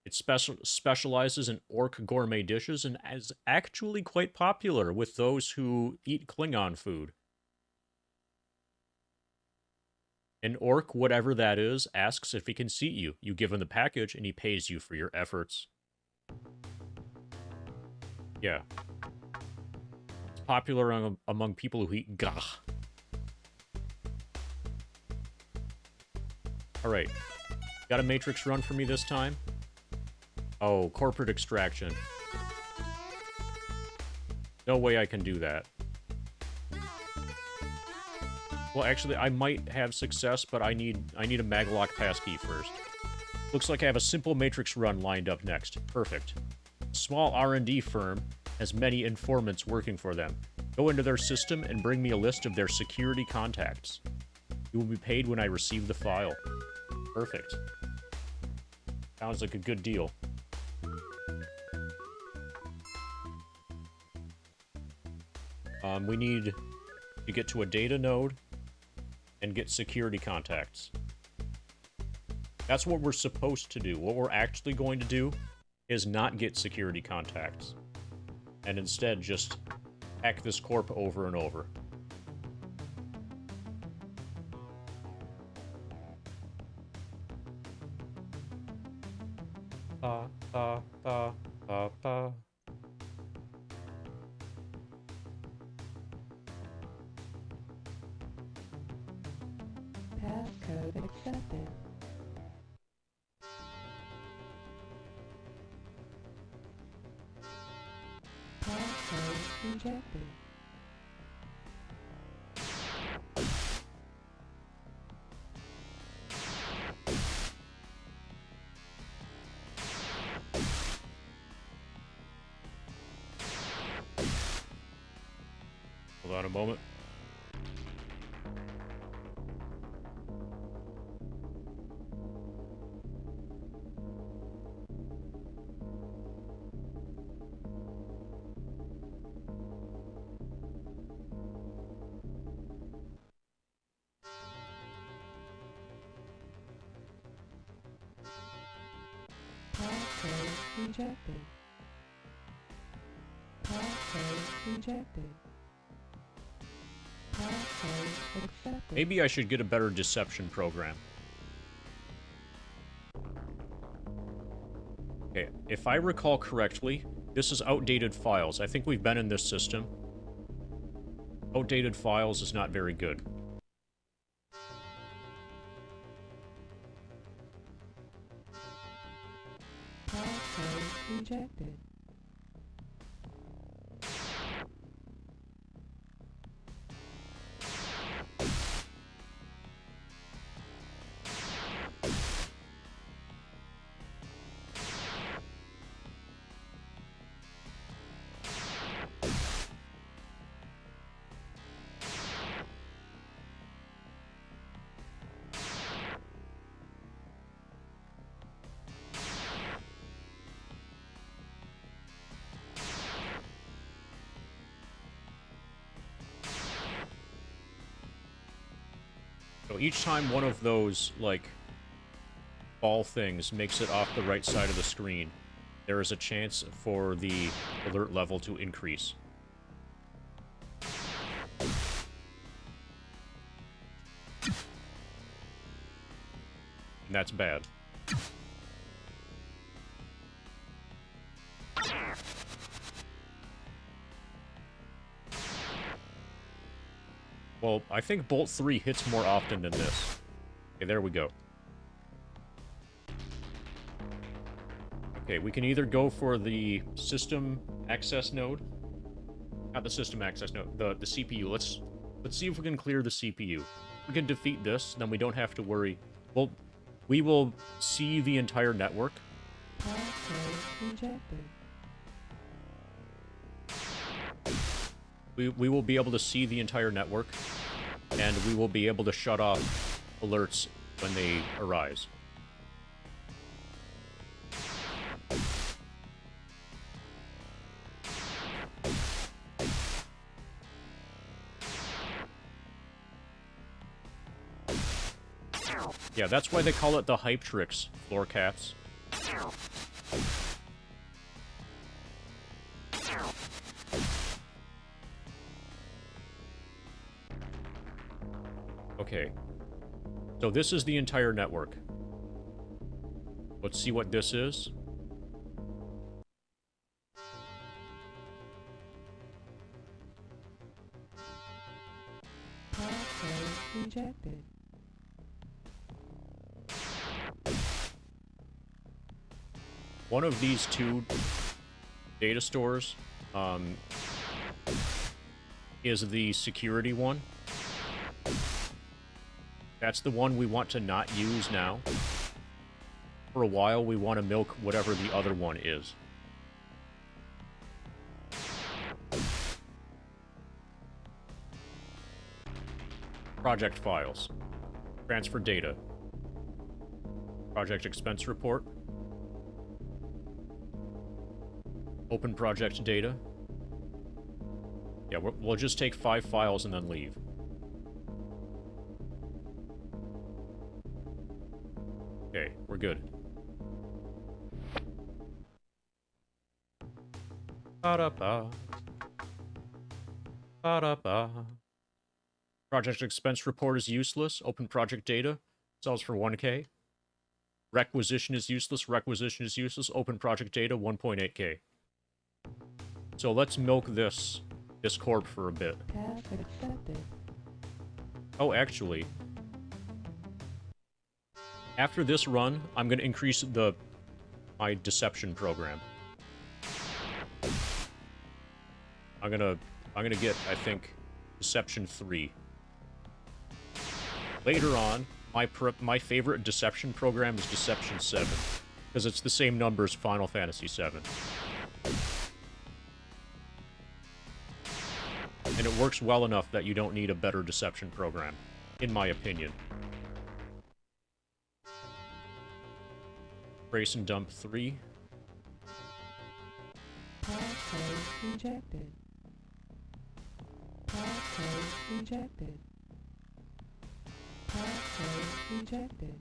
It specializes in orc gourmet dishes and is actually quite popular with those who eat Klingon food. An orc, whatever that is, asks if he can seat you. You give him the package and he pays you for your efforts. Yeah. It's popular among people who eat gah. Alright. Got a Matrix run for me this time? Oh, corporate extraction. No way I can do that. Well, actually, I might have success, but I need a Maglock passkey first. Looks like I have a simple Matrix run lined up next. Perfect. A small R&D firm has many informants working for them. Go into their system and bring me a list of their security contacts. You will be paid when I receive the file. Perfect. Sounds like a good deal. We need to get to a data node and get security contacts. That's what we're supposed to do. What we're actually going to do is not get security contacts, and instead just hack this corp over and over. Ba, ba, ba, ba, ba. Passcode accepted. Passcode rejected. Hold on a moment. Passcode rejected. Passcode rejected. Passcode accepted. Maybe I should get a better deception program. Okay, if I recall correctly, this is outdated files. I think we've been in this system. Outdated files is not very good. Passcode rejected. So each time one of those, like, ball things makes it off the right side of the screen, there is a chance for the alert level to increase. And that's bad. Well, I think Bolt 3 hits more often than this. Okay, there we go. Okay, we can either go for the system access node. Not the system access node, the CPU. Let's see if we can clear the CPU. If we can defeat this, then we don't have to worry. Well, we will see the entire network. Password rejected. We will be able to see the entire network, and we will be able to shut off alerts when they arise. Yeah, that's why they call it the hype tricks, floor cats. Okay. So this is the entire network. Let's see what this is. Password rejected. One of these two data stores is the security one. That's the one we want to not use now. For a while, we want to milk whatever the other one is. Project files. Transfer data. Project expense report. Open project data. Yeah, we'll just take 5 files and then leave. Okay, we're good. Ba-da-ba. Ba-da-ba. Project expense report is useless. Open project data. Sells for 1K. Requisition is useless. Requisition is useless. Open project data, 1.8K. So let's milk this corp for a bit. Task accepted. Oh, actually, after this run, I'm gonna increase my deception program. I'm gonna get, I think, Deception 3. Later on, my favorite deception program is Deception 7, because it's the same number as Final Fantasy 7. And it works well enough that you don't need a better deception program, in my opinion. Brace and dump 3. Password rejected. Password rejected. Password rejected.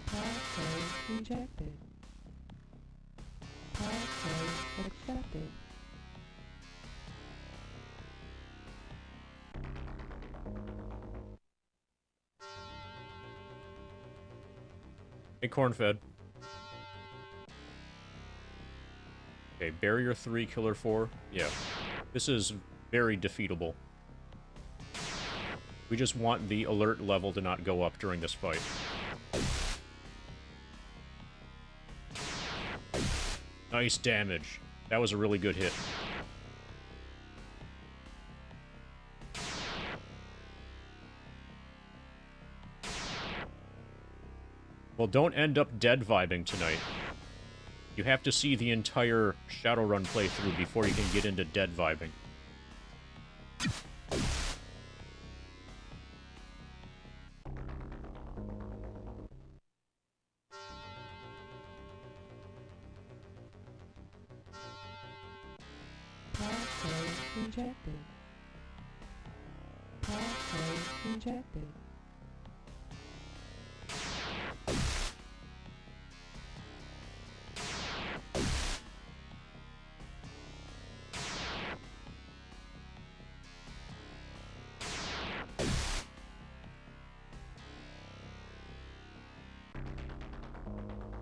Password rejected. Password accepted. Hey, Cornfed. Okay, Barrier 3, Killer 4. Yeah. This is very defeatable. We just want the alert level to not go up during this fight. Nice damage. That was a really good hit. Well, don't end up dead vibing tonight. You have to see the entire Shadowrun playthrough before you can get into dead vibing. Password rejected. Password rejected.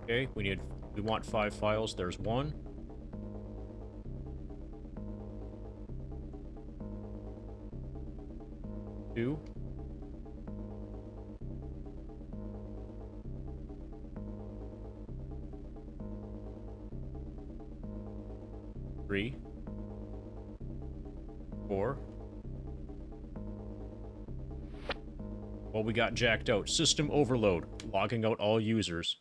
Okay, we want 5 files. There's 1. Two. Three. 4. Well, we got jacked out. System overload. Logging out all users.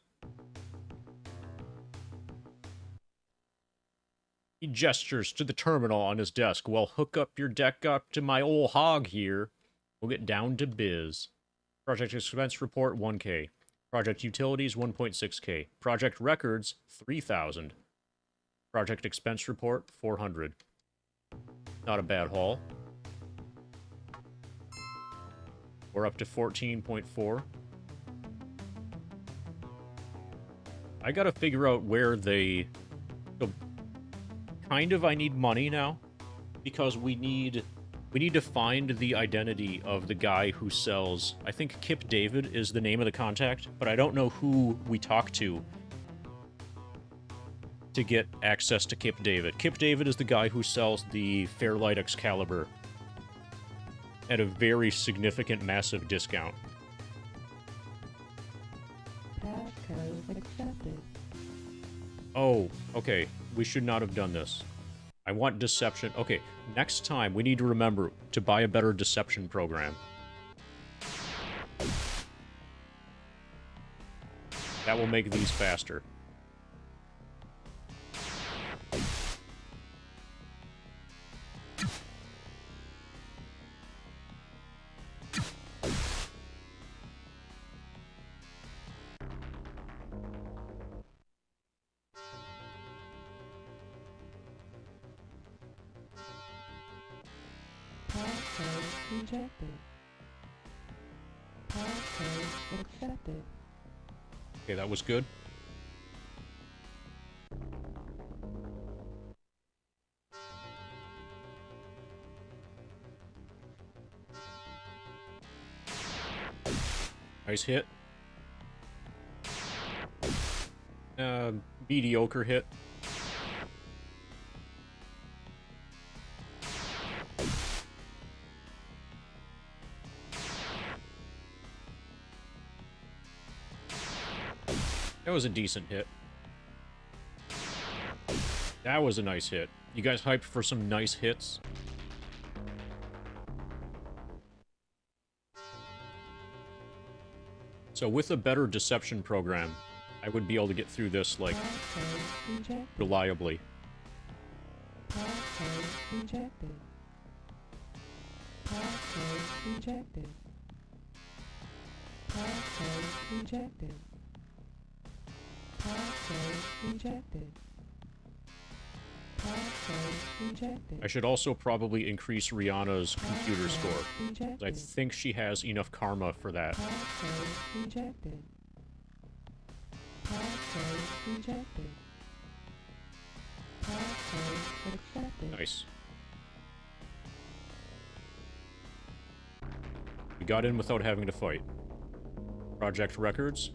He gestures to the terminal on his desk. Well, hook up your deck up to my ol' hog here. We'll get down to biz. Project expense report 1K. Project utilities 1.6K. Project records 3,000. Project expense report 400. Not a bad haul. We're up to 14.4. I gotta figure out where they... So, kind of I need money now, because we need to find the identity of the guy who sells... I think Kip David is the name of the contact, but I don't know who we talk to get access to Kip David. Kip David is the guy who sells the Fairlight Excalibur at a very significant, massive discount. Passcode accepted. Oh, okay. We should not have done this. I want deception. Okay, next time we need to remember to buy a better deception program. That will make these faster. Passcode rejected. Passcode accepted. Okay, that was good. Nice hit. Mediocre hit. That was a decent hit. That was a nice hit. You guys hyped for some nice hits? So with a better deception program, I would be able to get through this, like, Passcode rejected. reliably. Passcode rejected. Passcode rejected. Passcode rejected. Passcode rejected. Passcode rejected. I should also probably increase Rihanna's computer score. Passcode 'Cause I rejected. think she has enough karma for that. Passcode rejected. Passcode rejected. Passcode accepted. Nice. We got in without having to fight. Project records.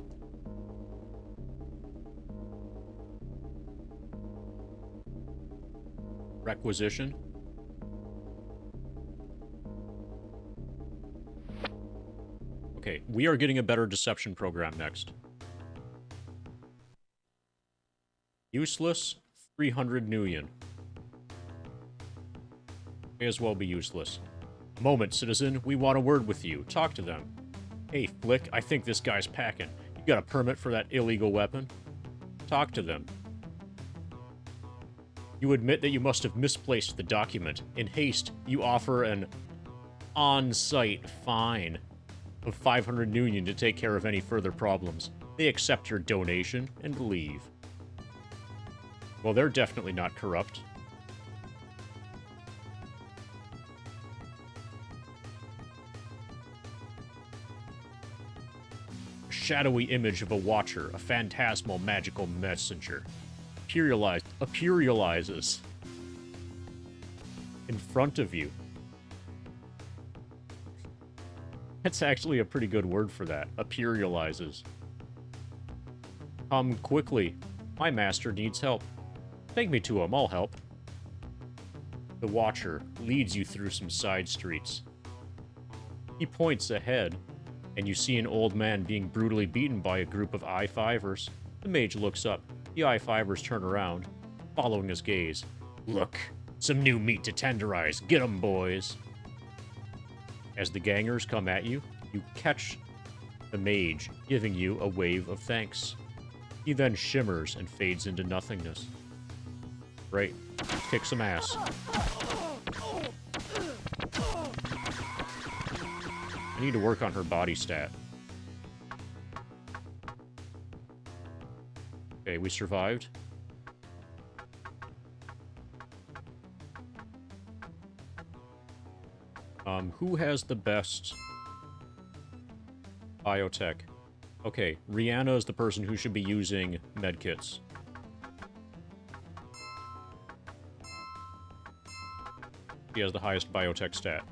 Requisition. Okay, we are getting a better deception program next. Useless, 300 Nuyen. May as well be useless. A moment, citizen. We want a word with you. Talk to them. Hey, Flick, I think this guy's packing. You got a permit for that illegal weapon? Talk to them. You admit that you must have misplaced the document. In haste, you offer an on-site fine of 500 Nuyen to take care of any further problems. They accept your donation and leave. Well, they're definitely not corrupt. shadowy image of a watcher, a phantasmal magical messenger. Aperializes in front of you. That's actually a pretty good word for that. Aperializes. Come quickly. My master needs help. Take me to him, I'll help. The Watcher leads you through some side streets. He points ahead, and you see an old man being brutally beaten by a group of I-5ers. The mage looks up. The I-5ers turn around, following his gaze. Look, some new meat to tenderize. Get 'em, boys. As the gangers come at you, you catch the mage, giving you a wave of thanks. He then shimmers and fades into nothingness. Right. Kick some ass. I need to work on her body stat. Okay, we survived. Who has the best biotech? Okay, Rihanna is the person who should be using medkits. She has the highest biotech stat.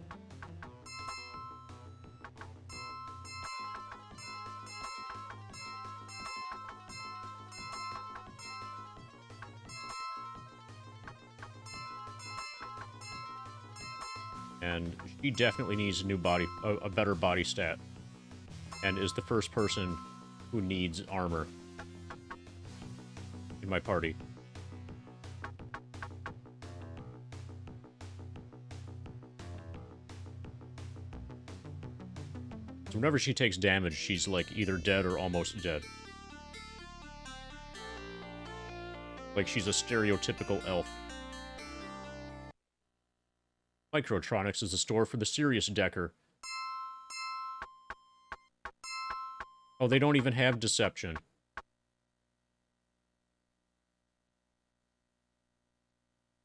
And she definitely needs a better body stat. And is the first person who needs armor in my party. So whenever she takes damage, she's like either dead or almost dead. Like she's a stereotypical elf. Microtronics is a store for the serious Decker. Oh, they don't even have deception.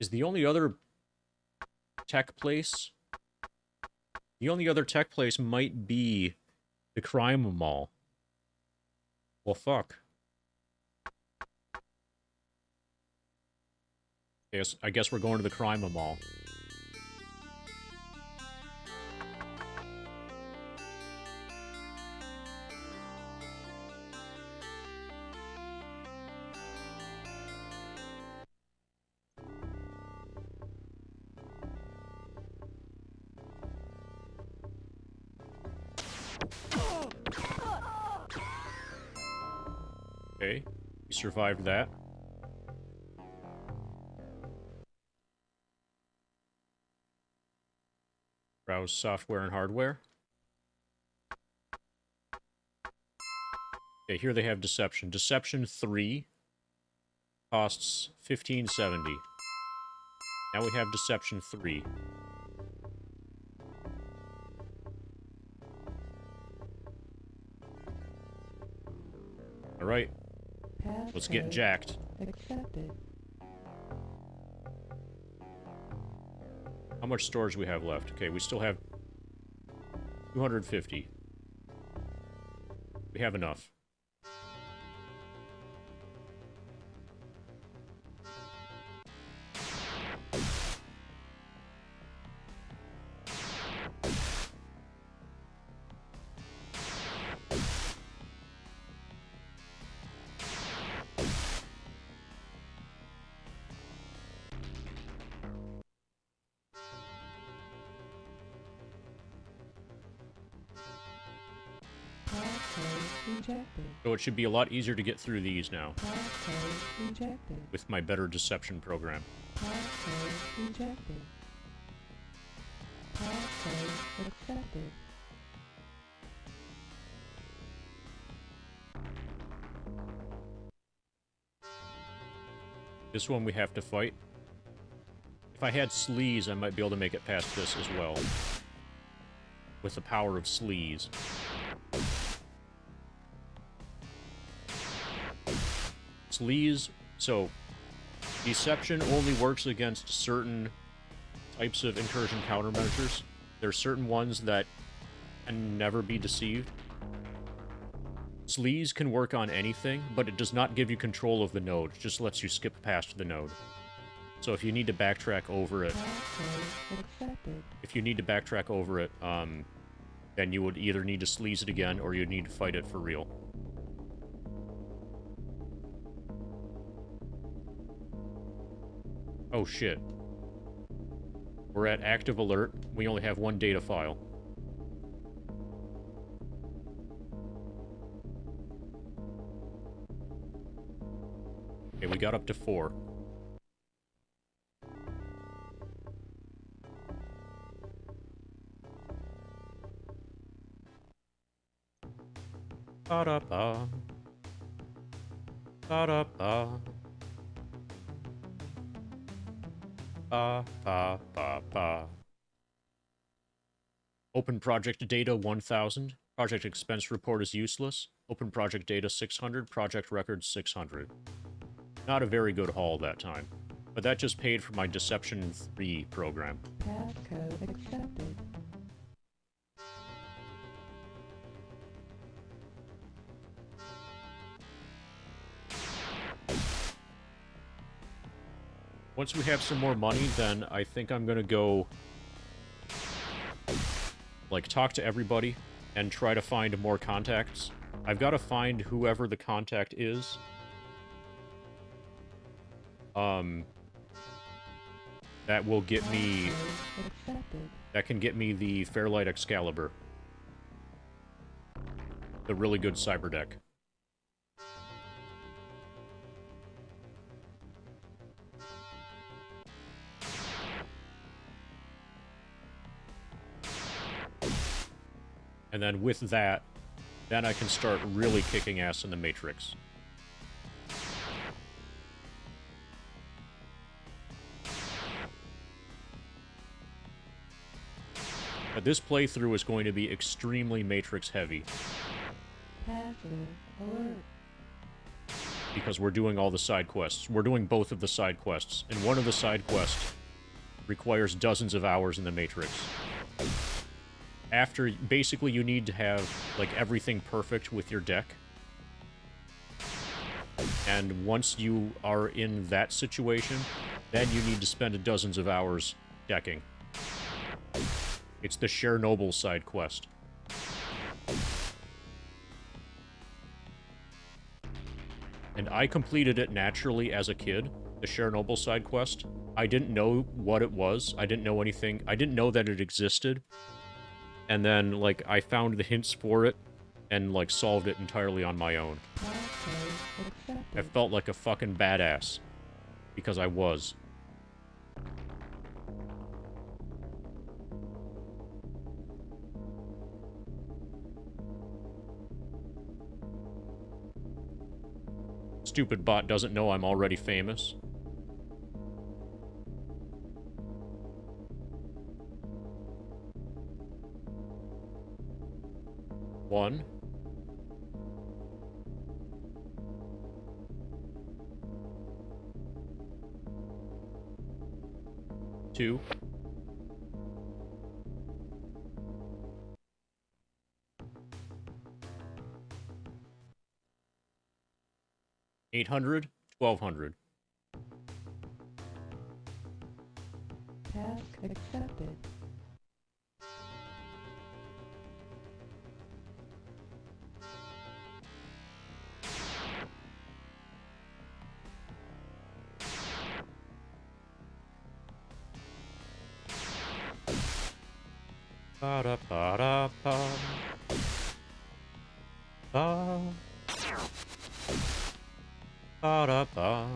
Is the only other tech place? The only other tech place might be the crime mall. Well, fuck. I guess we're going to the crime mall. Okay, we survived that. Browse software and hardware. Okay, here they have Deception. Deception 3 costs $15.70. Now we have Deception 3. Alright, let's get jacked. Accepted. How much storage do we have left? Okay, we still have 250. We have enough. Rejected. So it should be a lot easier to get through these now Passcode rejected. with my better deception program. Passcode rejected. Passcode accepted. This one we have to fight. If I had sleaze, I might be able to make it past this as well. With the power of sleaze. Sleaze, so deception only works against certain types of incursion countermeasures. There are certain ones that can never be deceived. Sleaze can work on anything, but it does not give you control of the node. It just lets you skip past the node. So if you need to backtrack over it, then you would either need to sleaze it again, or you'd need to fight it for real. Oh shit. We're at active alert. We only have one data file. Okay, we got up to 4. Ba-da-ba. Ba-da-ba. Ba-ba-ba-ba. Open project data 1000. Project expense report is useless. Open project data 600. Project records 600. Not a very good haul that time. But that just paid for my Deception 3 program. Passcode accepted. Once we have some more money, then I think I'm gonna go, like, talk to everybody and try to find more contacts. I've got to find whoever the contact is. That will get me... That can get me the Fairlight Excalibur. The really good cyber deck. And then with that, then I can start really kicking ass in the Matrix. But this playthrough is going to be extremely Matrix heavy. Passive alert. Because we're doing all the side quests. We're doing both of the side quests. And one of the side quests requires dozens of hours in the Matrix. After, basically you need to have, like, everything perfect with your deck. And once you are in that situation, then you need to spend dozens of hours decking. It's the Chernobyl side quest. And I completed it naturally as a kid, the Chernobyl side quest. I didn't know what it was. I didn't know anything. I didn't know that it existed. And then, like, I found the hints for it and, like, solved it entirely on my own. I felt like a fucking badass. Because I was. Stupid bot doesn't know I'm already famous. One. Two. 800, 1200. Task accepted. Ba-da-ba-da-ba. Ba. Ba-da-ba.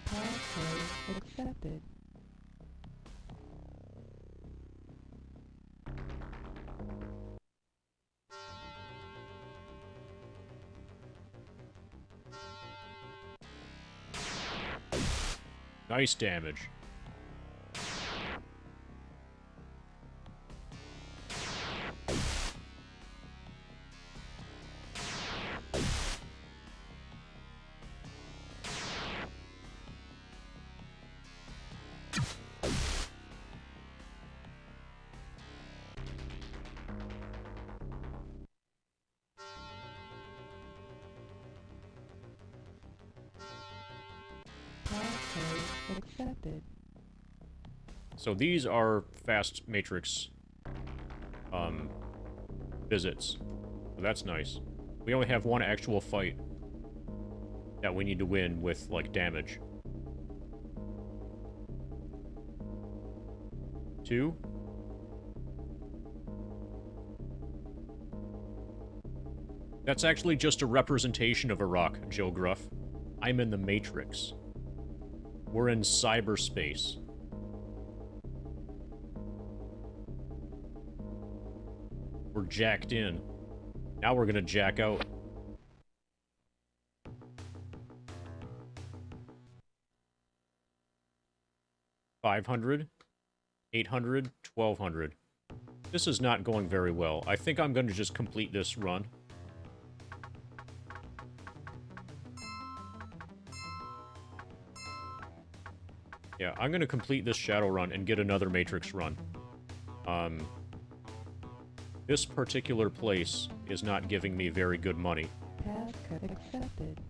Passcode accepted. Nice damage. accepted. So these are fast matrix visits. So that's nice. We only have one actual fight that we need to win with, like, damage. 2. That's actually just a representation of Iraq, Joe Gruff. I'm in the Matrix. We're in cyberspace. We're jacked in. Now we're gonna jack out. $500, $800, $1,200. This is not going very well. I think I'm gonna just complete this run. Yeah, I'm gonna complete this Shadowrun and get another Matrix run. This particular place is not giving me very good money. Passcode accepted.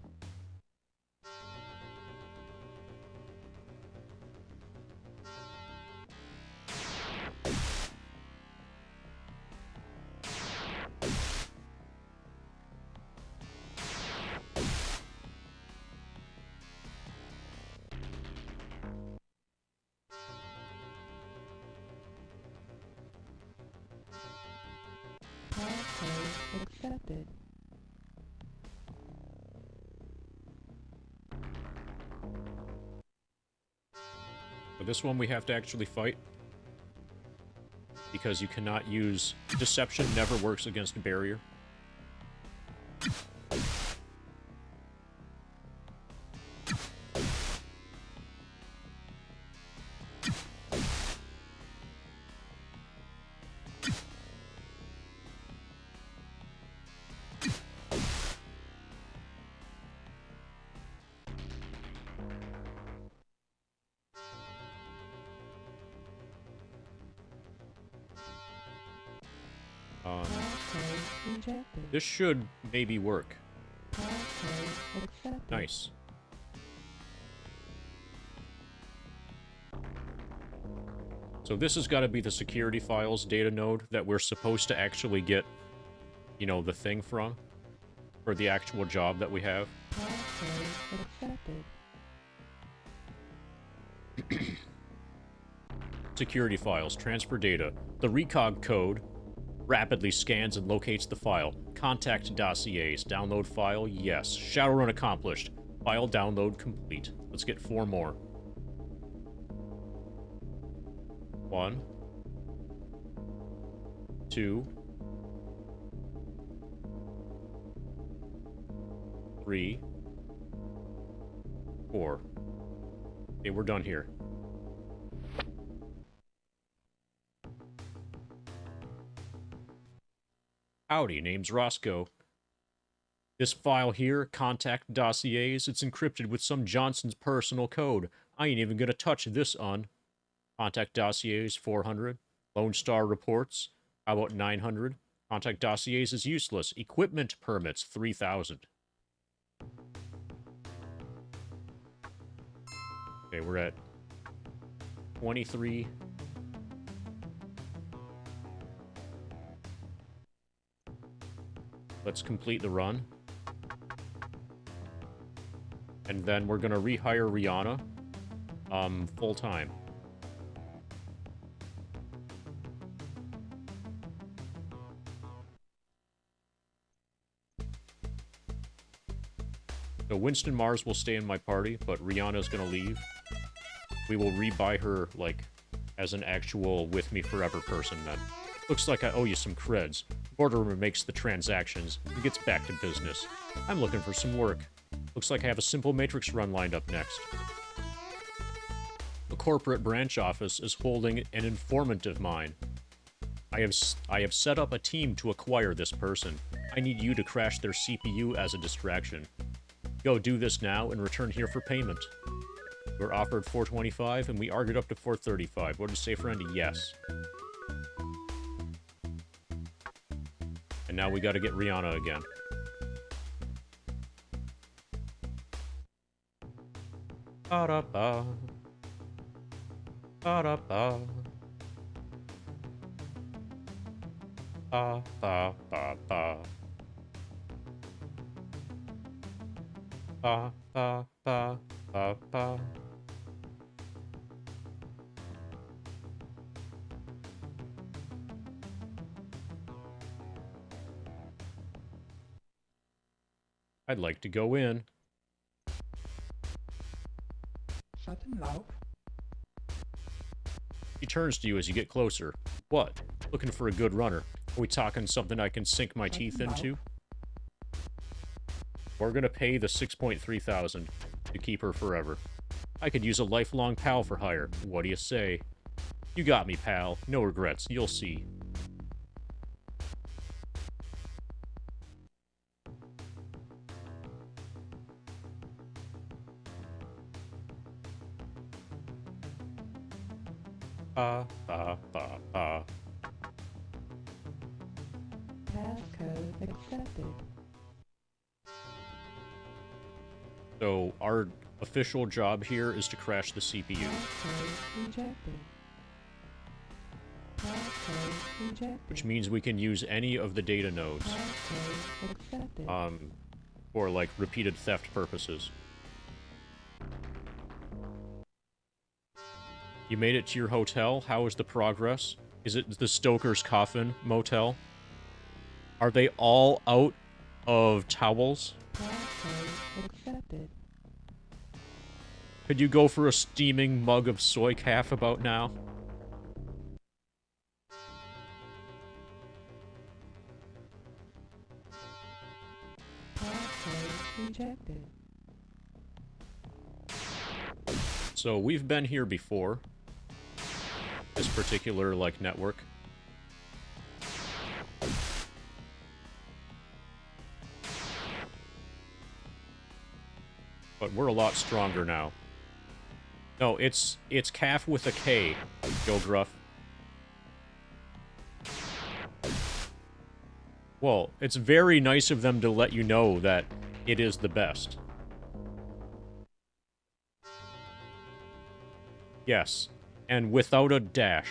Passcode accepted. For this one, we have to actually fight. Because you cannot use... Deception never works against a barrier. Passcode rejected. This should maybe work. Passcode accepted. Nice. So this has got to be the security files data node that we're supposed to actually get, you know, the thing from. For the actual job that we have. Passcode accepted. Security files, transfer data. The recog code rapidly scans and locates the file. Contact dossiers. Download file, yes. Shadowrun accomplished. File download complete. Let's get 4 more. 1. 2. 3. 4. Okay, we're done here. Howdy, name's Roscoe. This file here, contact dossiers, it's encrypted with some Johnson's personal code. I ain't even gonna touch this on. Contact dossiers, 400. Lone Star reports, how about 900? Contact dossiers is useless. Equipment permits, 3,000. Okay, we're at 23. Let's complete the run. And then we're gonna rehire Rihanna, full-time. So Winston Mars will stay in my party, but Rihanna's gonna leave. We will rebuy her, like, as an actual with me forever person then. Looks like I owe you some creds. Borderer makes the transactions and gets back to business. I'm looking for some work. Looks like I have a simple Matrix run lined up next. The corporate branch office is holding an informant of mine. I have set up a team to acquire this person. I need you to crash their CPU as a distraction. Go do this now and return here for payment. We're offered $425 and we argued up to $435. What do you say, friend? Yes. And now we gotta get Rihanna again. Ba-da-ba. Ba-da-ba. Ba-ba-ba-ba. Ba-ba-ba-ba-ba. I'd like to go in. Shut him loud. He turns to you as you get closer. What? Looking for a good runner. Are we talking something I can sink my teeth into? We're gonna pay the 6.3 thousand to keep her forever. I could use a lifelong pal for hire. What do you say? You got me, pal. No regrets. You'll see. Ba. Passcode accepted. So, our official job here is to crash the CPU. Passcode rejected. Passcode rejected. Which means we can use any of the data nodes. Passcode accepted. For, like, repeated theft purposes. You made it to your hotel? How is the progress? Is it the Stoker's Coffin Motel? Are they all out of towels? Passcode accepted. Could you go for a steaming mug of soy calf about now? Passcode rejected. So, we've been here before. This particular, like, network. But we're a lot stronger now. No, it's calf with a K, Joe Gruff. Well, it's very nice of them to let you know that it is the best. Yes, and without a dash.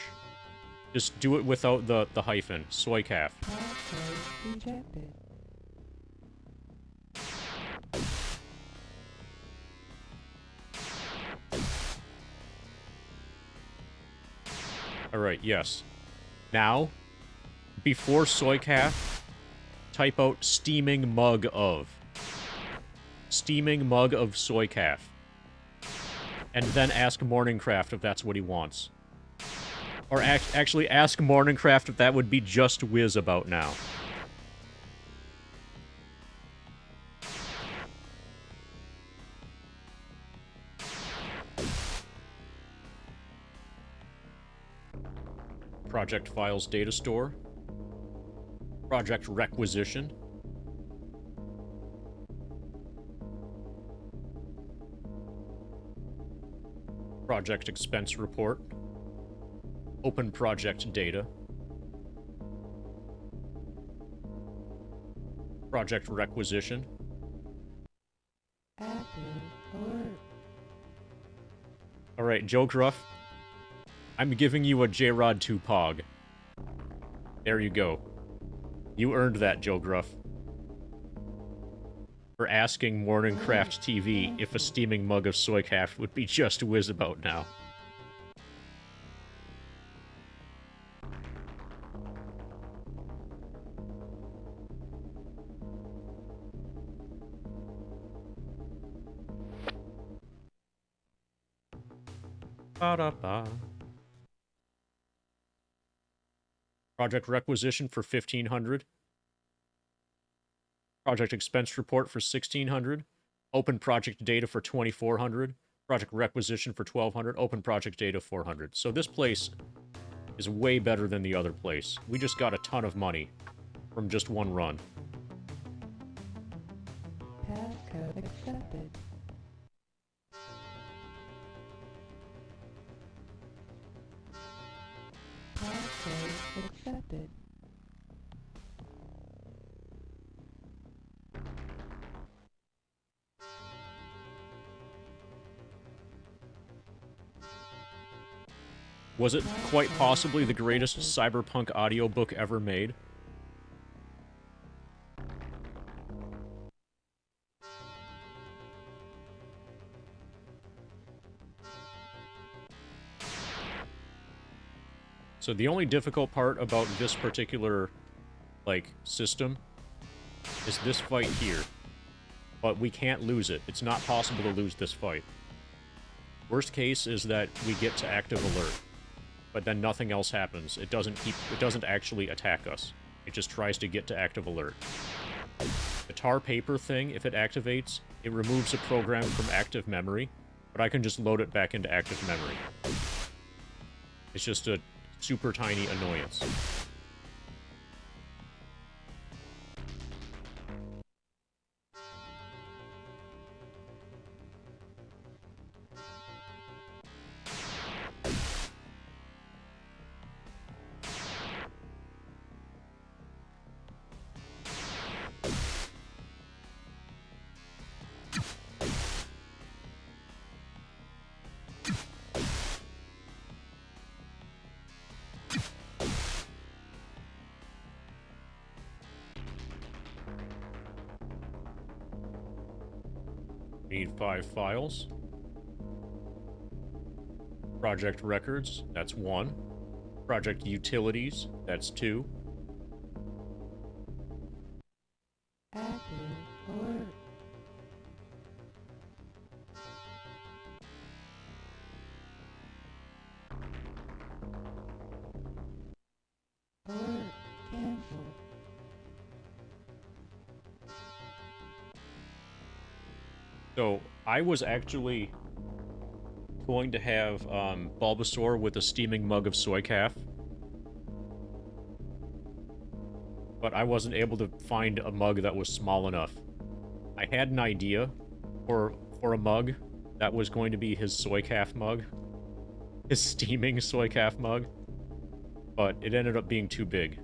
Just do it without the hyphen. Soy calf. Passcode rejected. Alright, yes. Now, before soy calf, type out steaming mug of. Steaming mug of soy calf. And then ask Morningcraft if that's what he wants. Or actually ask Morningcraft if that would be just whiz about now. Project Files Data Store. Project Requisition. Project Expense Report. Open Project Data. Project Requisition. Active alert. Alright, Joe Gruff. I'm giving you a J-Rod 2 Pog. There you go. You earned that, Joe Gruff. For asking Morningcraft TV if a steaming mug of soy calf would be just whiz about now. Ba-da-ba. Project Requisition for 1,500. Project Expense Report for 1,600. Open Project Data for 2,400. Project Requisition for 1,200. Open Project Data 400. So this place is way better than the other place. We just got a ton of money from just one run. Passcode accepted. Passcode accepted. Was it quite possibly the greatest cyberpunk audiobook ever made? So the only difficult part about this particular, like, system is this fight here. But we can't lose it. It's not possible to lose this fight. Worst case is that we get to active alert. But then nothing else happens. It doesn't actually attack us. It just tries to get to active alert. The tar paper thing, if it activates, it removes a program from active memory, but I can just load it back into active memory. It's just a super tiny annoyance. Need 5 files. Project records, that's 1. Project utilities, that's 2. Active alert. Alert canceled. So, I was actually going to have Bulbasaur with a steaming mug of soy calf. But I wasn't able to find a mug that was small enough. I had an idea for a mug that was going to be his soy calf mug. His steaming soy calf mug. But it ended up being too big.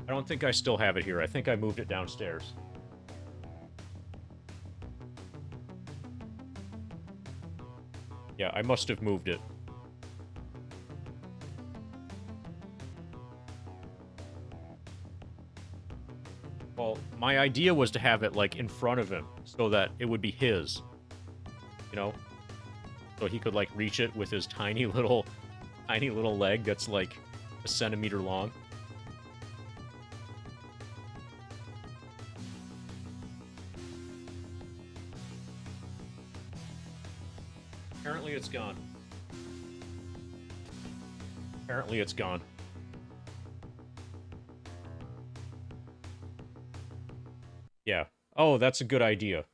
I don't think I still have it here. I think I moved it downstairs. Yeah, I must have moved it. Well, my idea was to have it, like, in front of him, so that it would be his. You know? So he could, like, reach it with his tiny little leg that's, like, a centimeter long. Apparently it's gone. Apparently it's gone. Yeah. Oh, that's a good idea.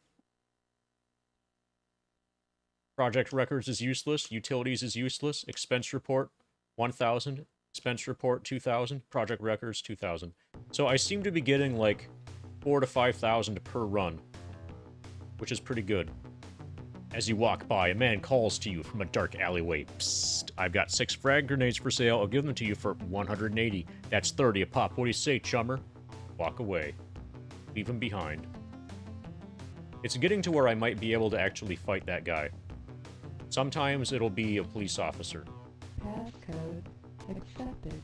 Project records is useless. Utilities is useless. Expense report, 1,000. Expense report, 2,000. Project records, 2,000. So I seem to be getting, like, 4,000 to 5,000 per run, which is pretty good. As you walk by, a man calls to you from a dark alleyway. Psst, I've got 6 frag grenades for sale. I'll give them to you for 180. That's 30 a pop. What do you say, chummer? Walk away. Leave him behind. It's getting to where I might be able to actually fight that guy. Sometimes it'll be a police officer. Passcode accepted.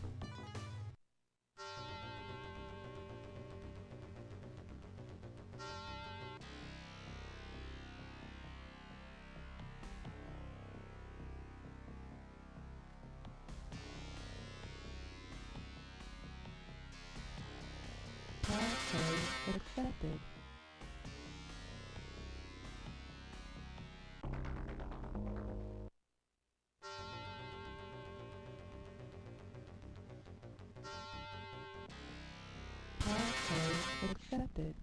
Passcode accepted. Passcode accepted.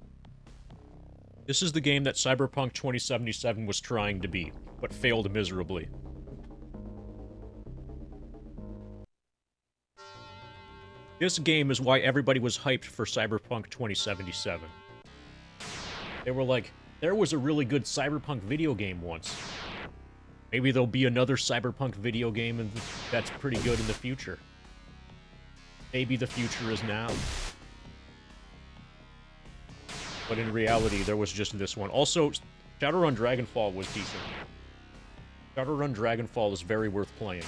This is the game that Cyberpunk 2077 was trying to be, but failed miserably. This game is why everybody was hyped for Cyberpunk 2077. They were like, there was a really good Cyberpunk video game once. Maybe there'll be another Cyberpunk video game that's pretty good in the future. Maybe the future is now. But in reality, there was just this one. Also, Shadowrun Dragonfall was decent. Shadowrun Dragonfall is very worth playing.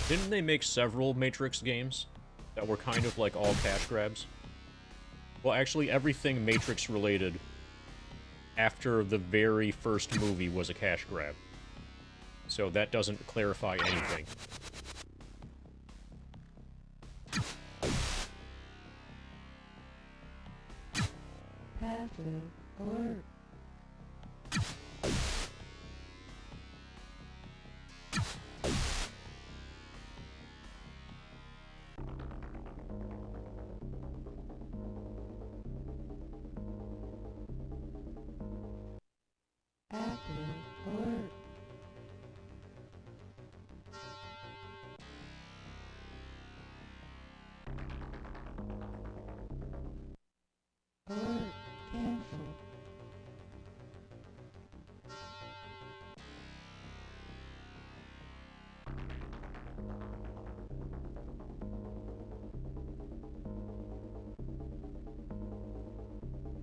Didn't they make several Matrix games that were kind of like all cash grabs? Well, actually, everything Matrix related after the very first movie was a cash grab. So that doesn't clarify anything. Passive alert. Active alert. Alert canceled.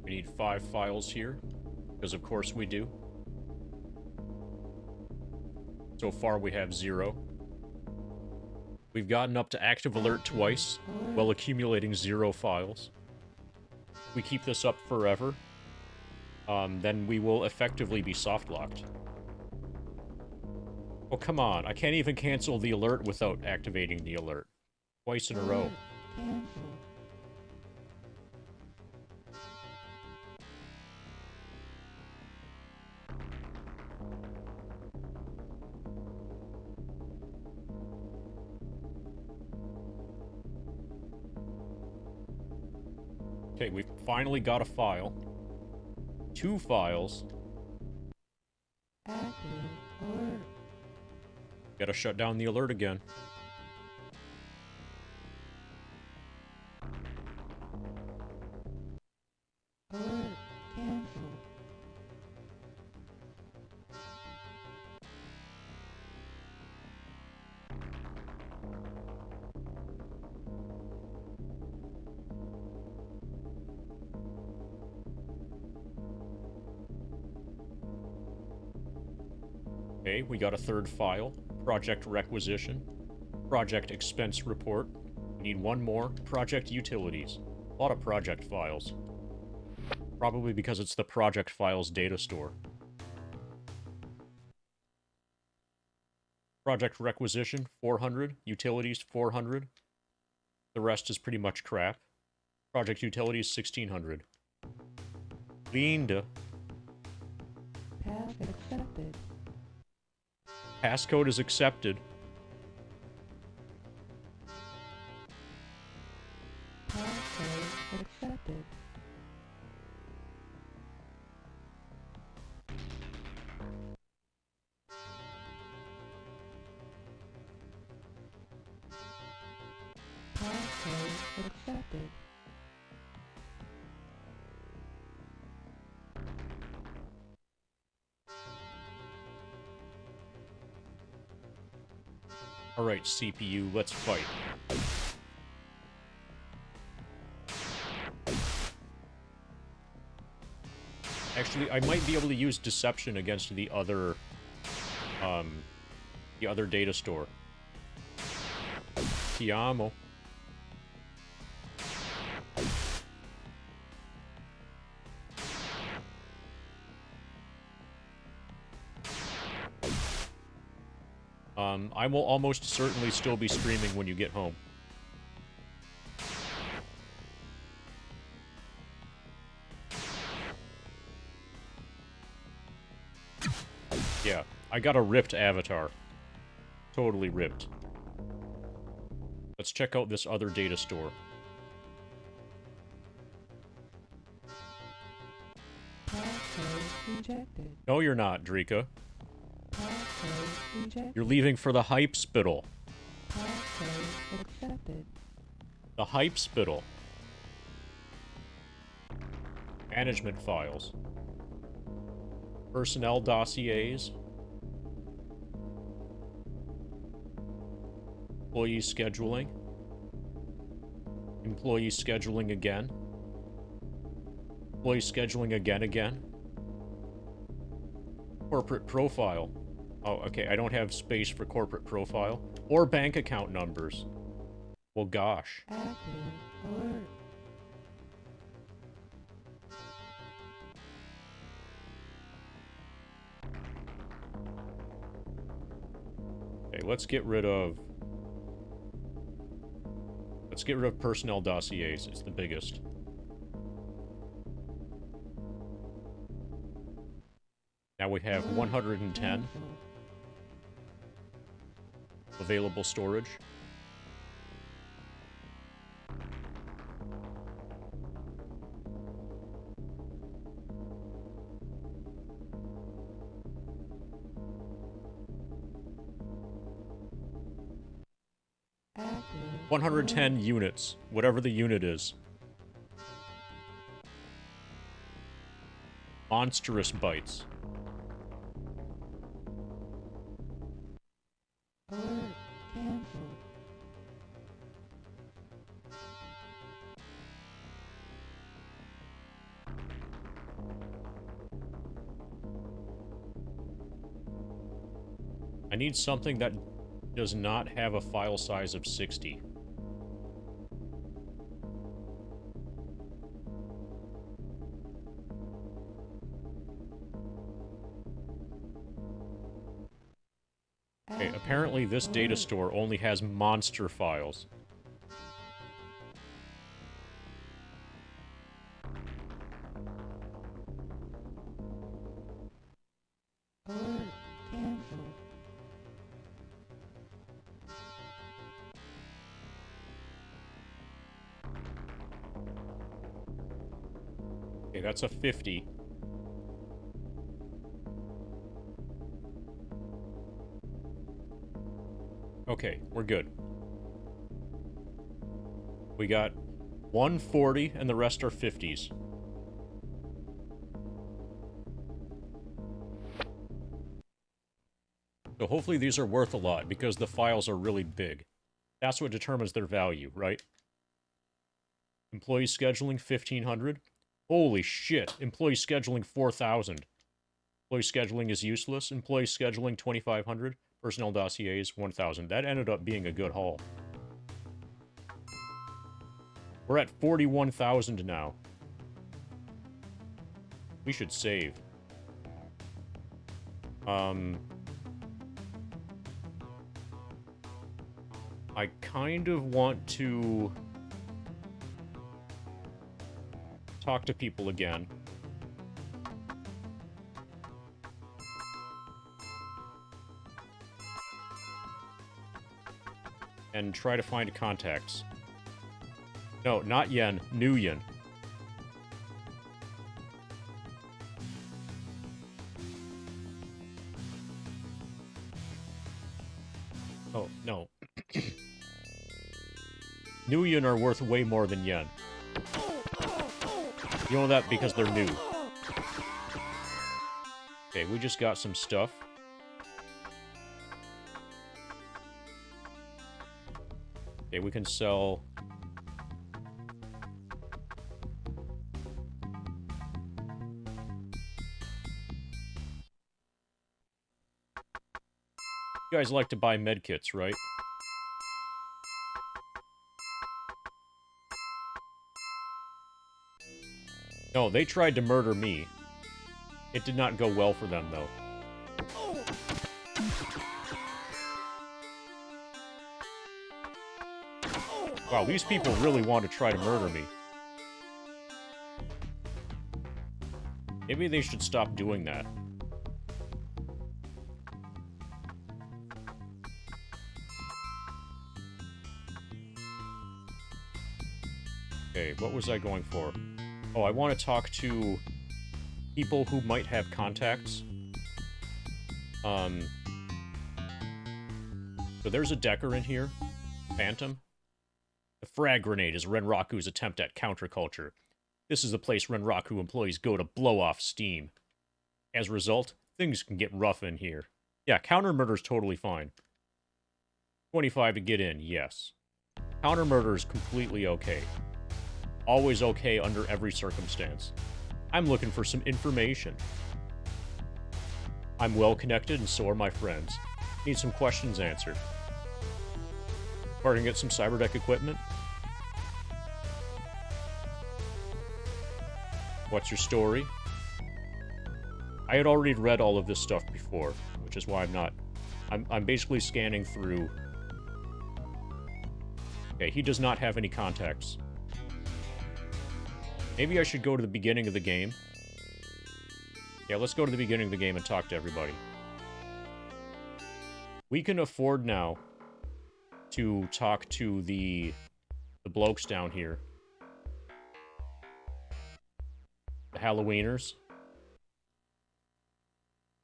We need 5 files here, because of course we do. So far we have 0. We've gotten up to active alert twice, while accumulating 0 files. We keep this up forever, then we will effectively be soft-locked. Oh, come on. I can't even cancel the alert without activating the alert. Twice in a row. Canceled. Okay, we've finally got a file. 2 files. Active alert. Gotta shut down the alert again. Alert canceled. Okay, we got a 3rd file. Project requisition. Project expense report. We need 1 more. Project utilities. A lot of project files. Probably because it's the project files data store. Project requisition, 400. Utilities, 400. The rest is pretty much crap. Project utilities, 1600. Linda. Task accepted. Passcode is accepted. Passcode accepted. Passcode accepted. Alright, CPU, let's fight. Actually, I might be able to use deception against the other data store. Ti amo. I will almost certainly still be streaming when you get home. Yeah, I got a ripped avatar. Totally ripped. Let's check out this other data store. Passcode rejected. No, you're not, Drika. Passcode rejected. You're leaving for the hype spittle. Passcode accepted. The Hype Spittle. Management files. Personnel dossiers. Employee scheduling. Employee scheduling again. Employee scheduling again. Corporate profile. Oh, okay, I don't have space for corporate profile. Or bank account numbers. Well, gosh. Active alert. Okay, let's get rid of personnel dossiers. It's the biggest. Now we have 110 Cancel. available storage. Active 110 units, whatever the unit is. Monstrous bytes. alert. Cancel. I need something that does not have a file size of 60. Okay, apparently this data store only has monster files. Alert. Cancel. Okay, that's a 50. Okay, we're good. We got 140 and the rest are 50s. So hopefully these are worth a lot because the files are really big. That's what determines their value, right? Employee scheduling 1500. Holy shit. Employee scheduling 4000. Employee scheduling is useless. Employee scheduling 2500. Personnel dossiers 1000. That ended up being a good haul. We're at 41,000 now. We should save. I kind of want to talk to people again. And try to find contacts. No, not Yen. New Yen. Oh, no. New Yen are worth way more than Yen. You know that because they're new. Okay, we just got some stuff. Okay, we can sell... You guys like to buy medkits, right? No, they tried to murder me. It did not go well for them, though. Wow, these people really want to try to murder me. Maybe they should stop doing that. Okay, what was I going for? Oh, I want to talk to people who might have contacts. So there's a Decker in here. Phantom. frag grenade is Renraku's attempt at counterculture. This is the place Renraku employees go to blow off steam. As a result, things can get rough in here. Yeah, counter murder's totally fine. 25 to get in, yes. Counter murder is completely okay. Always okay under every circumstance. I'm looking for some information. I'm well connected and so are my friends. Need some questions answered. We're gonna get some cyberdeck equipment. What's your story? I had already read all of this stuff before, which is why I'm not... I'm basically scanning through... Okay, he does not have any contacts. Maybe I should go to the beginning of the game. Yeah, let's go to the beginning of the game and talk to everybody. We can afford now to talk to the blokes down here. The Halloweeners.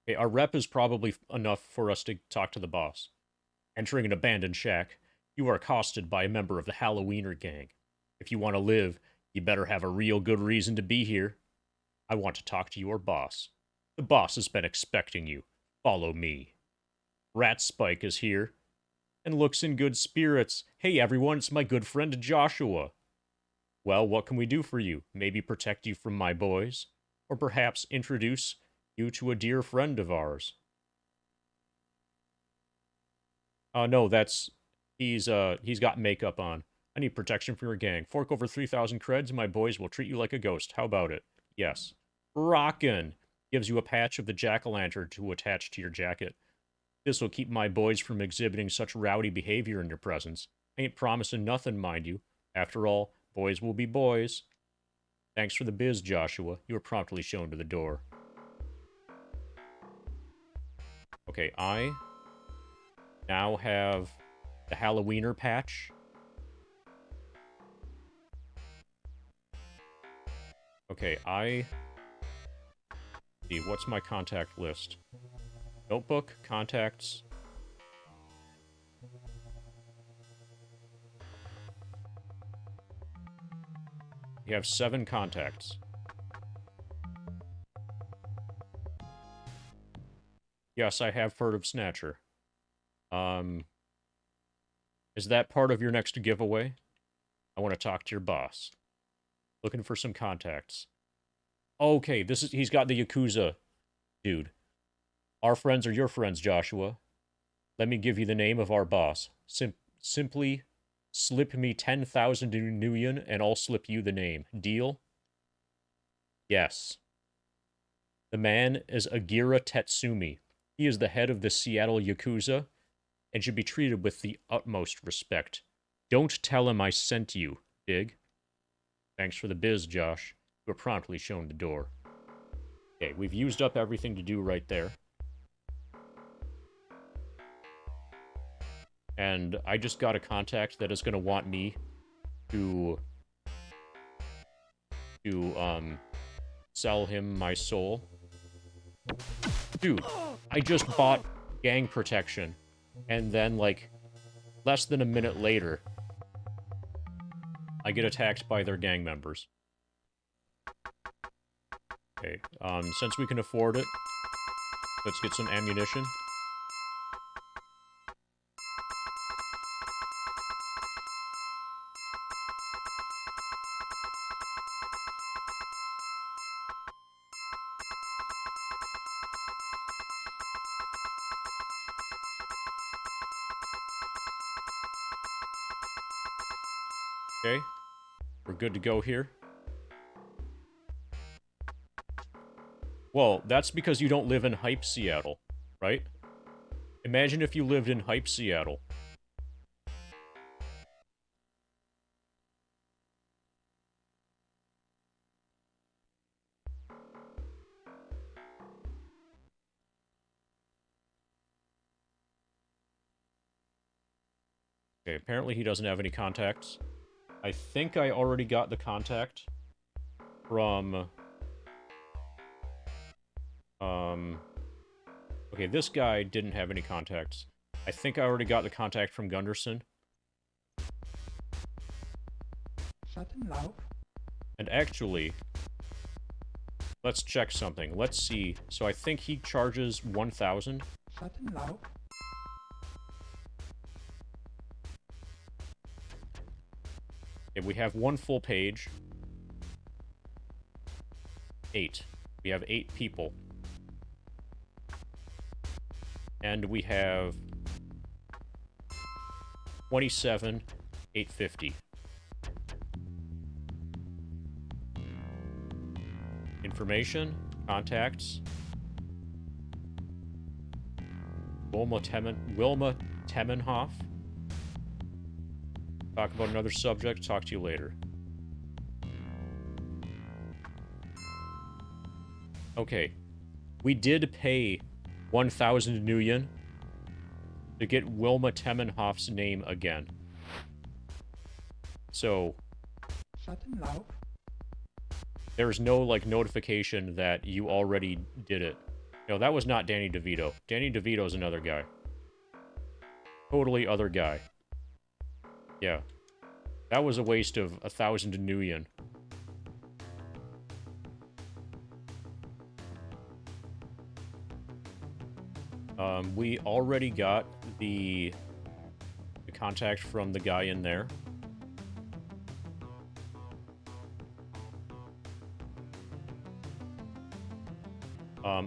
Okay, our rep is probably enough for us to talk to the boss. Entering an abandoned shack, you are accosted by a member of the Halloweener gang. If you want to live, you better have a real good reason to be here. I want to talk to your boss. The boss has been expecting you. Follow me. Rat Spike is here and looks in good spirits. Hey everyone, it's my good friend Joshua. Well, what can we do for you? Maybe protect you from my boys? Or perhaps introduce you to a dear friend of ours? No, that's... He's got makeup on. I need protection from your gang. Fork over 3,000 creds and my boys will treat you like a ghost. How about it? Yes. Rockin'! Gives you a patch of the jack-o'-lantern to attach to your jacket. This will keep my boys from exhibiting such rowdy behavior in your presence. I ain't promising nothing, mind you. After all, boys will be boys. Thanks for the biz, Joshua. You were promptly shown to the door. Okay, I now have the Halloweener patch. Okay, see, what's my contact list? Notebook, contacts. You have 7 contacts. Yes, I have heard of Snatcher. Is that part of your next giveaway? I want to talk to your boss. Looking for some contacts. Okay, he's got the Yakuza dude. Our friends are your friends, Joshua. Let me give you the name of our boss. Simply slip me 10,000 nuyen and I'll slip you the name. Deal? Yes. The man is Agira Tetsumi. He is the head of the Seattle Yakuza and should be treated with the utmost respect. Don't tell him I sent you, dig? Thanks for the biz, Josh. You were promptly shown the door. Okay, we've used up everything to do right there. And I just got a contact that is going to want me to sell him my soul. Dude, I just bought gang protection. And then, like, less than a minute later, I get attacked by their gang members. Okay, since we can afford it, let's get some ammunition. Okay, we're good to go here. Well, that's because you don't live in Hype Seattle, right? Imagine if you lived in Hype Seattle. Okay, apparently he doesn't have any contacts. I think I already got the contact from... Okay, this guy didn't have any contacts. I think I already got the contact from Gunderson. Schattenlauf. And actually, let's check something. Let's see. So I think he charges 1,000. Schattenlauf. Okay, we have one full page. 8. We have 8 people. And we have 27,850. Information, contacts. Wilma Temmenhoff. Talk about another subject. Talk to you later. Okay. We did pay 1,000 Nuyen to get Wilma Temmenhoff's name again. So, Schattenlauf. there's no, like, notification that you already did it. No, that was not Danny DeVito. Danny DeVito's another guy. Totally other guy. Yeah. That was a waste of 1,000 Nuyen. We already got the contact from the guy in there.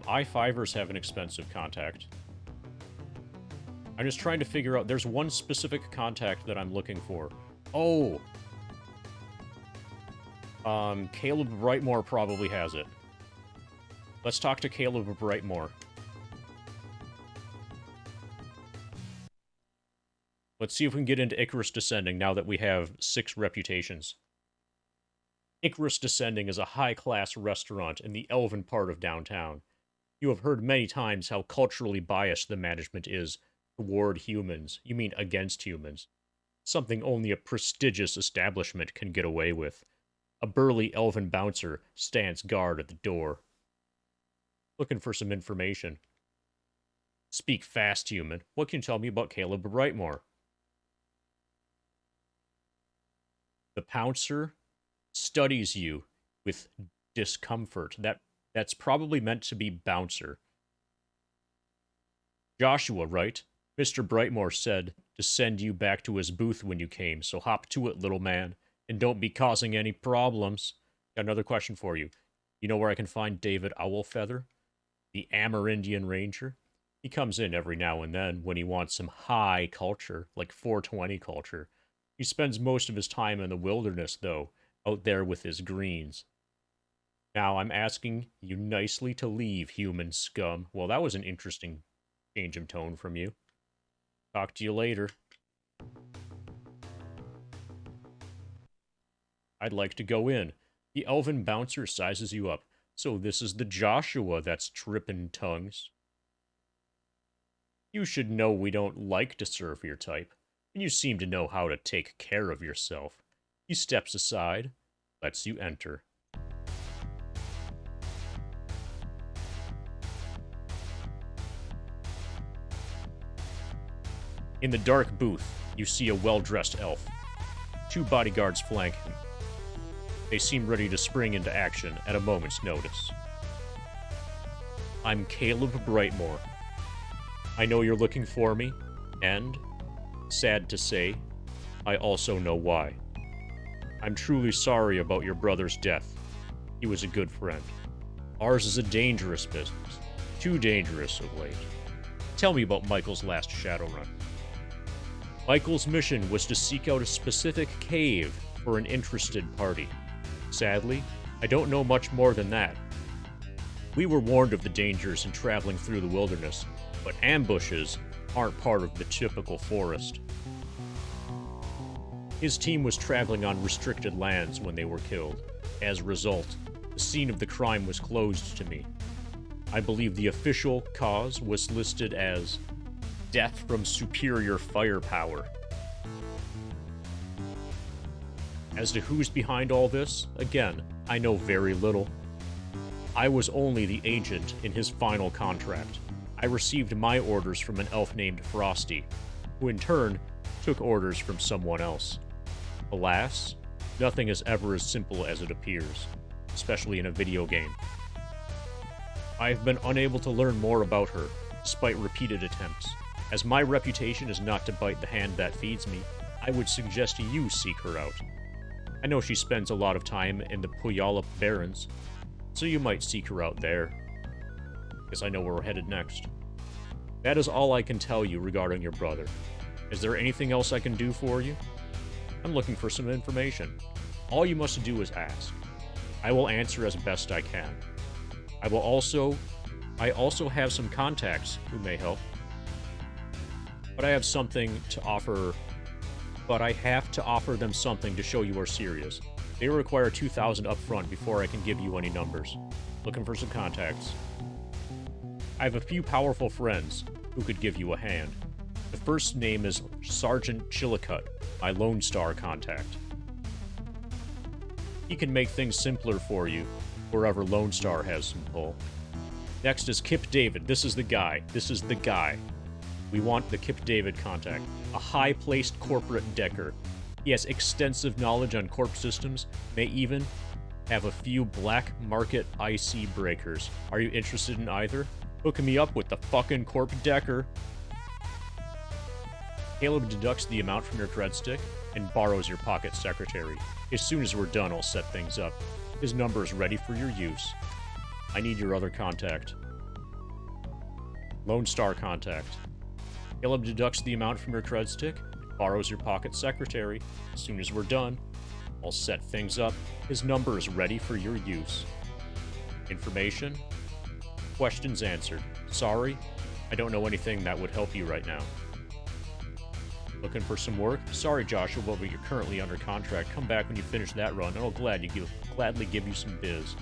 I-5ers have an expensive contact. I'm just trying to figure out... There's one specific contact that I'm looking for. Oh! Caleb Brightmore probably has it. Let's talk to Caleb Brightmore. Let's see if we can get into Icarus Descending now that we have 6 reputations. Icarus Descending is a high-class restaurant in the elven part of downtown. You have heard many times how culturally biased the management is toward humans. You mean against humans. Something only a prestigious establishment can get away with. A burly elven bouncer stands guard at the door. Looking for some information. Speak fast, human. What can you tell me about Caleb Brightmore? The Pouncer studies you with discomfort. That's probably meant to be Bouncer. Joshua, right? Mr. Brightmore said to send you back to his booth when you came, so hop to it, little man, and don't be causing any problems. Got another question for you. You know where I can find David Owlfeather? The Amerindian Ranger? He comes in every now and then when he wants some high culture, like 420 culture. He spends most of his time in the wilderness, though, out there with his greens. Now, I'm asking you nicely to leave, human scum. Well, that was an interesting change of tone from you. Talk to you later. I'd like to go in. The elven bouncer sizes you up. So this is the Joshua that's tripping tongues. You should know we don't like to serve your type, and you seem to know how to take care of yourself. He steps aside, lets you enter. In the dark booth, you see a well-dressed elf. 2 bodyguards flank him. They seem ready to spring into action at a moment's notice. I'm Caleb Brightmore. I know you're looking for me, and, sad to say, I also know why. I'm truly sorry about your brother's death. He was a good friend. Ours is a dangerous business. Too dangerous of late. Tell me about Michael's last Shadowrun. Michael's mission was to seek out a specific cave for an interested party. Sadly, I don't know much more than that. We were warned of the dangers in traveling through the wilderness, but ambushes aren't part of the typical forest. His team was traveling on restricted lands when they were killed. As a result, the scene of the crime was closed to me. I believe the official cause was listed as death from superior firepower. As to who's behind all this, again, I know very little. I was only the agent in his final contract. I received my orders from an elf named Frosty, who in turn took orders from someone else. Alas, Nothing is ever as simple as it appears, especially in a video game. I have been unable to learn more about her, despite repeated attempts. As my reputation is not to bite the hand that feeds me, I would suggest you seek her out. I know she spends a lot of time in the Puyallup Barrens, so you might seek her out there. Guess I know where we're headed next. That is all I can tell you regarding your brother. Is there anything else I can do for you? I'm looking for some information. All you must do is ask. I will answer as best I can. I also have some contacts who may help. But I have something to offer. But I have to offer them something to show you are serious. They require 2,000 up front before I can give you any numbers. Looking for some contacts. I have a few powerful friends who could give you a hand. The first name is Sergeant Chillicut, my Lone Star contact. He can make things simpler for you, wherever Lone Star has some pull. Next is Kip David. This is the guy. We want the Kip David contact. A high-placed corporate decker. He has extensive knowledge on corp systems, may even have a few black market IC breakers. Are you interested in either? Hook me up with the fucking corp decker. Caleb deducts the amount from your cred stick and borrows your pocket secretary. As soon as we're done, I'll set things up. His number is ready for your use. I need your other contact. Lone Star contact. Caleb deducts the amount from your cred stick and borrows your pocket secretary. As soon as we're done, I'll set things up. His number is ready for your use. Information? Questions answered. Sorry, I don't know anything that would help you right now. Looking for some work? Sorry, Joshua, but you're currently under contract. Come back when you finish that run, and I'll gladly give you some biz.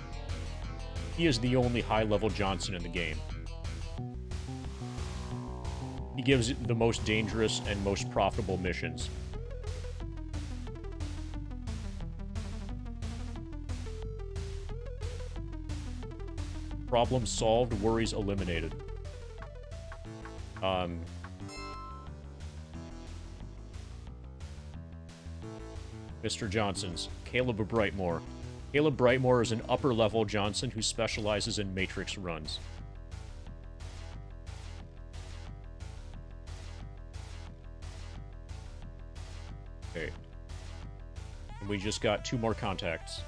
He is the only high-level Johnson in the game. He gives the most dangerous and most profitable missions. Problem solved, worries eliminated. Mr. Johnson's. Caleb Brightmore. Caleb Brightmore is an upper-level Johnson who specializes in Matrix runs. Okay. And we just got 2 more contacts.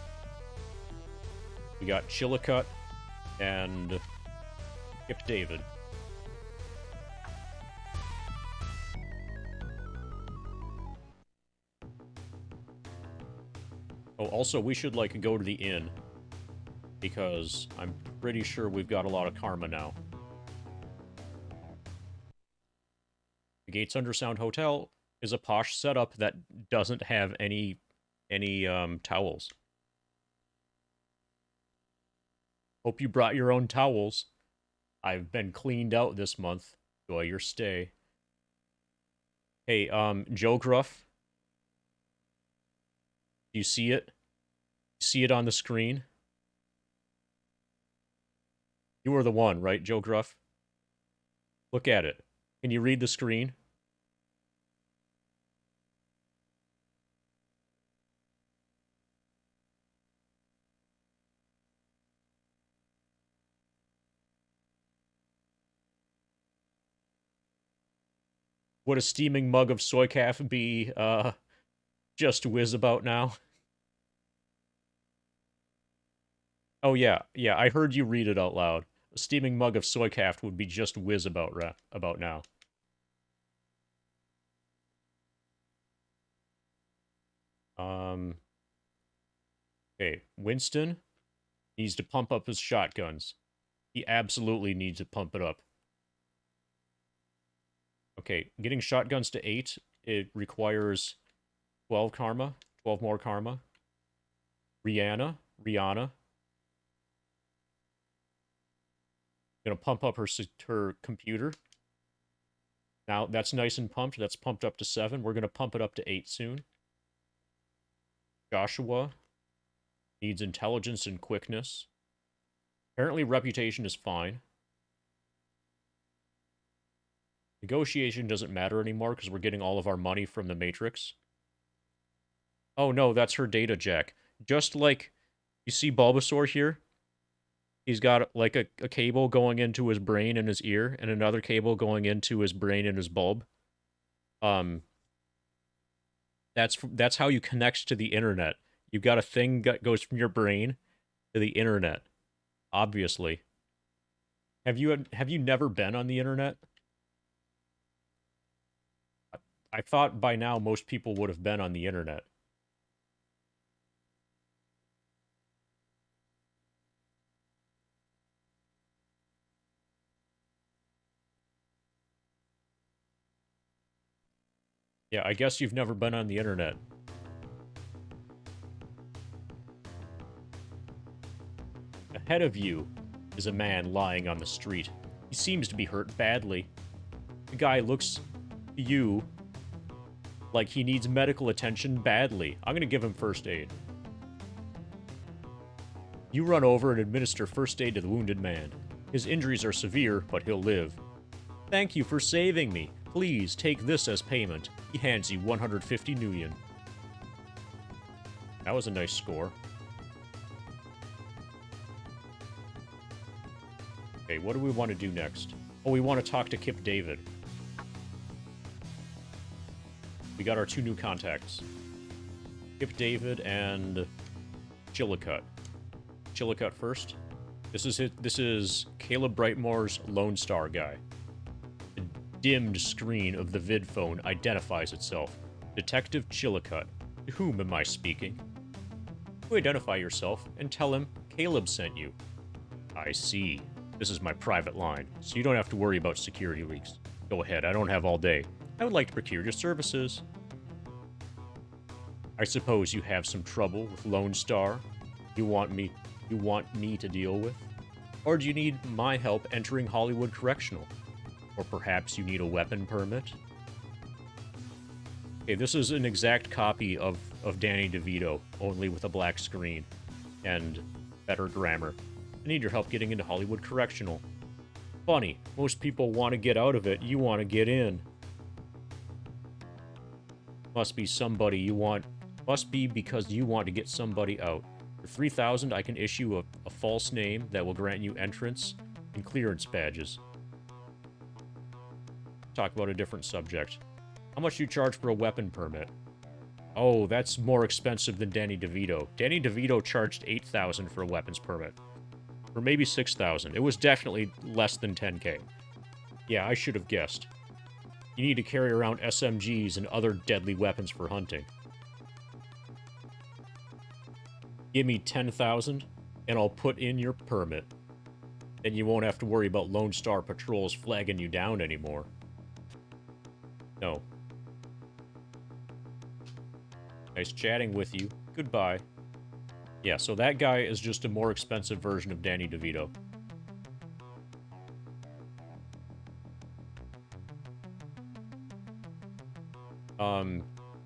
We got Chillicut and Kip David. Oh, also, we should, like, go to the inn. Because I'm pretty sure we've got a lot of karma now. The Gates Undersound Hotel is a posh setup that doesn't have any towels. Hope you brought your own towels. I've been cleaned out this month. Enjoy your stay. Hey, Joe Gruff. Do you see it? See it on the screen? You are the one, right, Joe Gruff? Look at it. Can you read the screen? Would a steaming mug of soy calf be, just whiz about now? Oh, yeah, I heard you read it out loud. A steaming mug of soy calf would be just whiz about now. Okay, Winston needs to pump up his shotguns. He absolutely needs to pump it up. Okay, getting shotguns to 8, it requires 12 karma, 12 more karma. Rihanna. Gonna pump up her computer. Now, that's nice and pumped. That's pumped up to 7. We're gonna pump it up to 8 soon. Joshua needs intelligence and quickness. Apparently, reputation is fine. Negotiation doesn't matter anymore because we're getting all of our money from the Matrix. Oh no, that's her data jack. Just like you see Bulbasaur here, he's got like a cable going into his brain and his ear, and another cable going into his brain and his bulb. Um, that's how you connect to the internet. You've got a thing that goes from your brain to the internet. Obviously, have you never been on the internet? I thought by now most people would have been on the internet. Yeah, I guess you've never been on the internet. Ahead of you is a man lying on the street. He seems to be hurt badly. The guy looks to you like he needs medical attention badly. I'm gonna give him first aid. You run over and administer first aid to the wounded man. His injuries are severe, but he'll live. Thank you for saving me. Please take this as payment. He hands you 150 nuyen. That was a nice score. Okay, what do we want to do next? Oh, we want to talk to Kip David. We got our two new contacts. Kip David and Chillicut. Chillicut first. This is Caleb Brightmore's Lone Star guy. The dimmed screen of the vid phone identifies itself. Detective Chillicut. To whom am I speaking? You identify yourself and tell him Caleb sent you. I see. This is my private line, so you don't have to worry about security leaks. Go ahead, I don't have all day. I would like to procure your services. I suppose you have some trouble with Lone Star you want me to deal with? Or do you need my help entering Hollywood Correctional? Or perhaps you need a weapon permit? Okay, this is an exact copy of Danny DeVito, only with a black screen and better grammar. I need your help getting into Hollywood Correctional. Funny, most people want to get out of it, you want to get in. Must be because you want to get somebody out. For 3,000, I can issue a false name that will grant you entrance and clearance badges. Talk about a different subject. How much do you charge for a weapon permit? Oh, that's more expensive than Danny DeVito. Danny DeVito charged 8,000 for a weapons permit. Or maybe 6,000. It was definitely less than 10k. Yeah, I should have guessed. You need to carry around SMGs and other deadly weapons for hunting. Give me 10,000, and I'll put in your permit. Then you won't have to worry about Lone Star patrols flagging you down anymore. No. Nice chatting with you. Goodbye. Yeah, so that guy is just a more expensive version of Danny DeVito.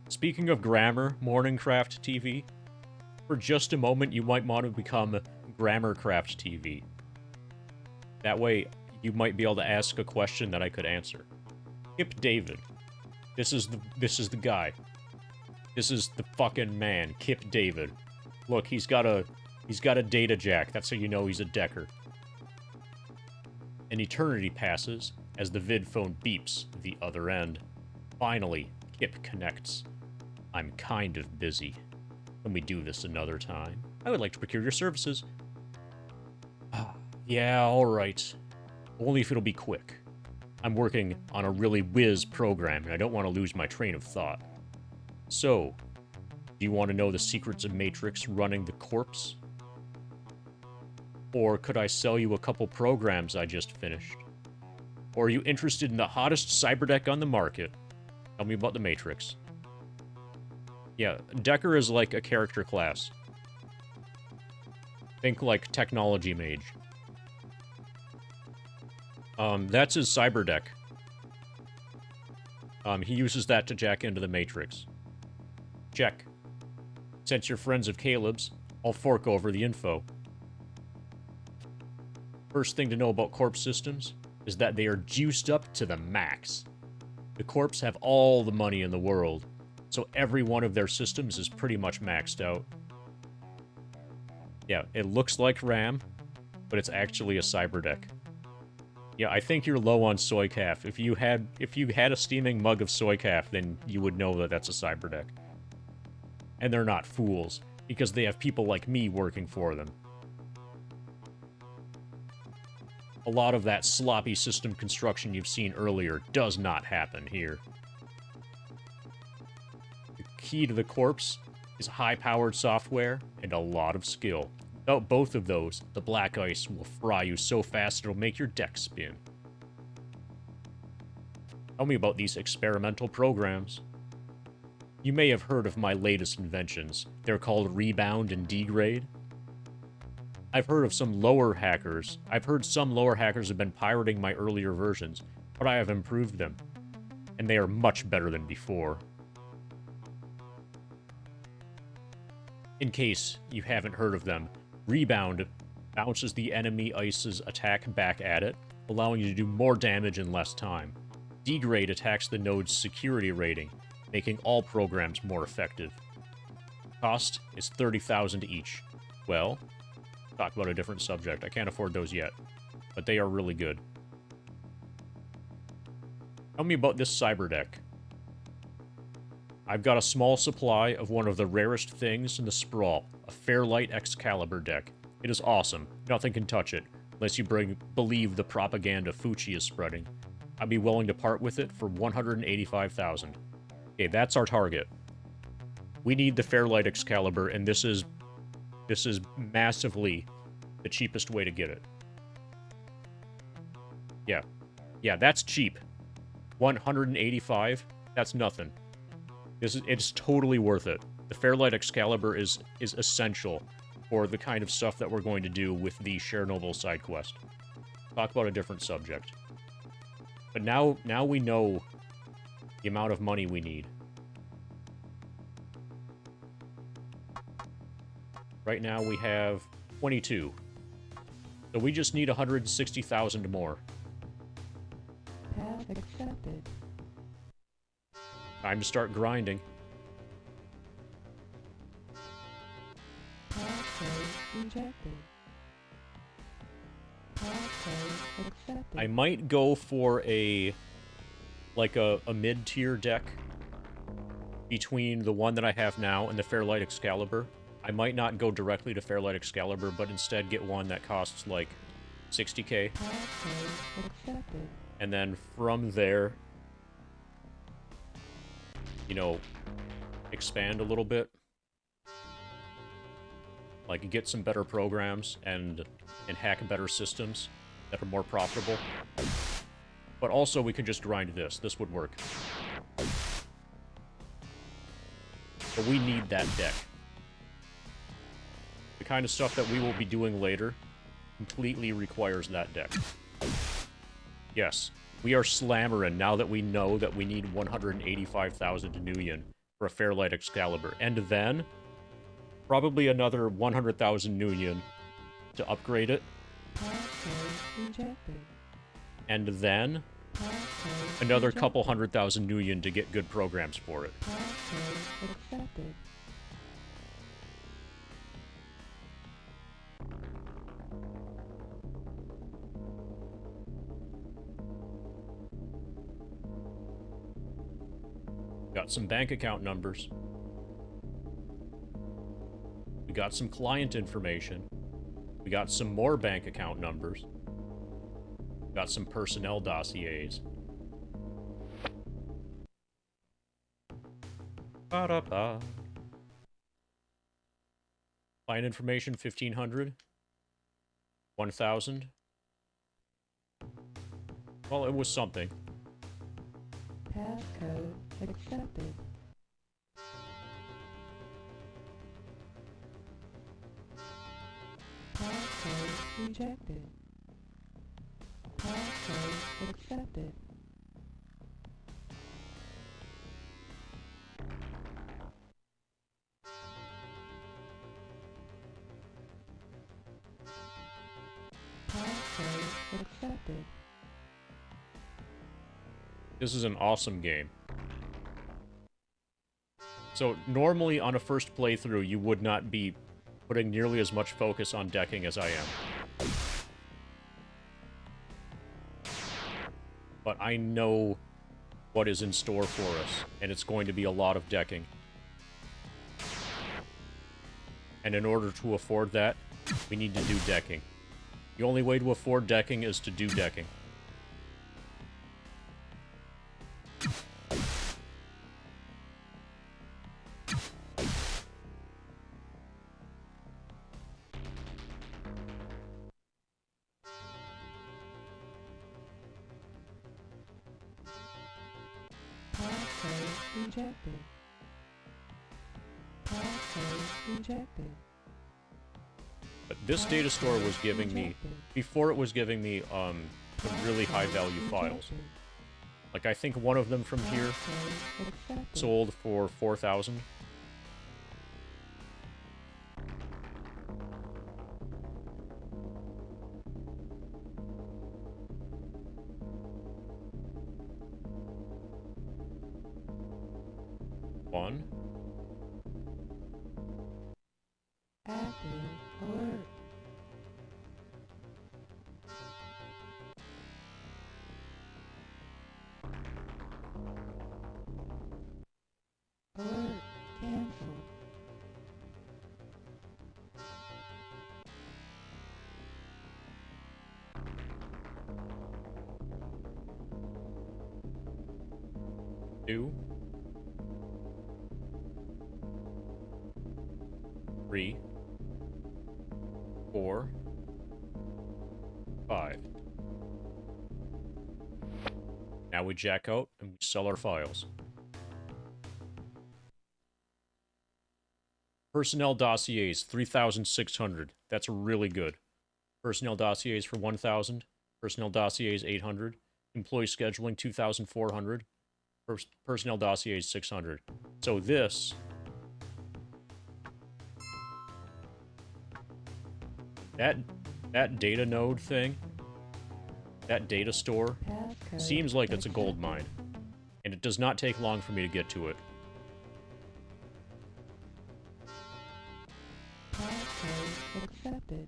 Speaking of grammar, Morningcraft TV, for just a moment you might want to become Grammarcraft TV. That way, you might be able to ask a question that I could answer. Kip David. This is the guy. This is the fucking man, Kip David. Look, he's got a data jack. That's how you know he's a Decker. An eternity passes as the vid phone beeps at the other end. Finally, Kip connects. I'm kind of busy. Can we do this another time? I would like to procure your services. Yeah, alright. Only if it'll be quick. I'm working on a really whiz program, and I don't want to lose my train of thought. So, do you want to know the secrets of Matrix running the corpse? Or could I sell you a couple programs I just finished? Or are you interested in the hottest cyberdeck on the market? Tell me about the Matrix. Yeah, Decker is like a character class. Think like technology mage. That's his cyberdeck. He uses that to jack into the Matrix. Check. Since you're friends of Caleb's, I'll fork over the info. First thing to know about Corpse systems is that they are juiced up to the max. The Corpse have all the money in the world. So every one of their systems is pretty much maxed out. Yeah, it looks like RAM, but it's actually a cyber deck. Yeah, I think you're low on soy calf. If you had a steaming mug of soy calf, then you would know that that's a cyber deck. And they're not fools, because they have people like me working for them. A lot of that sloppy system construction you've seen earlier does not happen here. The key to the corpse is high-powered software and a lot of skill. Without both of those, the black ice will fry you so fast it'll make your deck spin. Tell me about these experimental programs. You may have heard of my latest inventions. They're called Rebound and Degrade. I've heard some lower hackers have been pirating my earlier versions, but I have improved them, and they are much better than before. In case you haven't heard of them, Rebound bounces the enemy ice's attack back at it, allowing you to do more damage in less time. Degrade attacks the node's security rating, making all programs more effective. Cost is 30,000 each. Well, talk about a different subject. I can't afford those yet, but they are really good. Tell me about this cyber deck. I've got a small supply of one of the rarest things in the sprawl, a Fairlight Excalibur deck. It is awesome. Nothing can touch it, unless you believe the propaganda Fucci is spreading. I'd be willing to part with it for 185,000. Okay, that's our target. We need the Fairlight Excalibur, and this is massively the cheapest way to get it. Yeah, that's cheap. 185, that's nothing. It's totally worth it. The Fairlight Excalibur is essential for the kind of stuff that we're going to do with the Chernobyl side quest. Talk about a different subject. But now we know the amount of money we need. Right now we have 22. So we just need 160,000 more. Path accepted. Time to start grinding. Passcode rejected. Passcode accepted. I might go for a mid-tier deck between the one that I have now and the Fairlight Excalibur. I might not go directly to Fairlight Excalibur, but instead get one that costs like 60k. Passcode accepted. And then from there, you know, expand a little bit. Like, get some better programs and hack better systems that are more profitable. But also, we could just grind this. This would work. But we need that deck. The kind of stuff that we will be doing later completely requires that deck. Yes, we are slammering now that we know that we need 185,000 Nuyen for a Fairlight Excalibur. And then, probably another 100,000 Nuyen to upgrade it. Passcode rejected. And then, Passcode another rejected. couple 100,000 Nuyen to get good programs for it. Passcode accepted. Got some bank account numbers. We got some client information. We got some more bank account numbers. Got some personnel dossiers. Ba-da-ba. Client information 1,500. 1,000. Well, it was something. Passcode accepted. Passcode rejected. Passcode accepted. Passcode accepted. This is an awesome game. So normally on a first playthrough, you would not be putting nearly as much focus on decking as I am. But I know what is in store for us, and it's going to be a lot of decking. And in order to afford that, we need to do decking. The only way to afford decking is to do decking. Passcode rejected. Passcode rejected. But this data store was giving me, before it was giving me, some really high value files. Like, I think one of them from here sold for 4,000. One. Active alert. Alert canceled. Two. 3, 4, 5. Now we jack out and we sell our files. Personnel dossiers, 3,600. That's really good. Personnel dossiers for 1,000. Personnel dossiers, 800. Employee scheduling, 2,400. Personnel dossiers, 600. So this... That data node thing, that data store, seems like it's a gold mine. And it does not take long for me to get to it. Passcode accepted.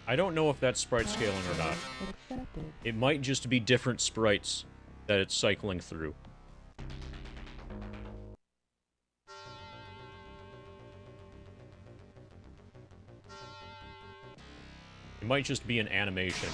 I don't know if that's sprite scaling or not. It might just be different sprites that it's cycling through. It might just be an animation.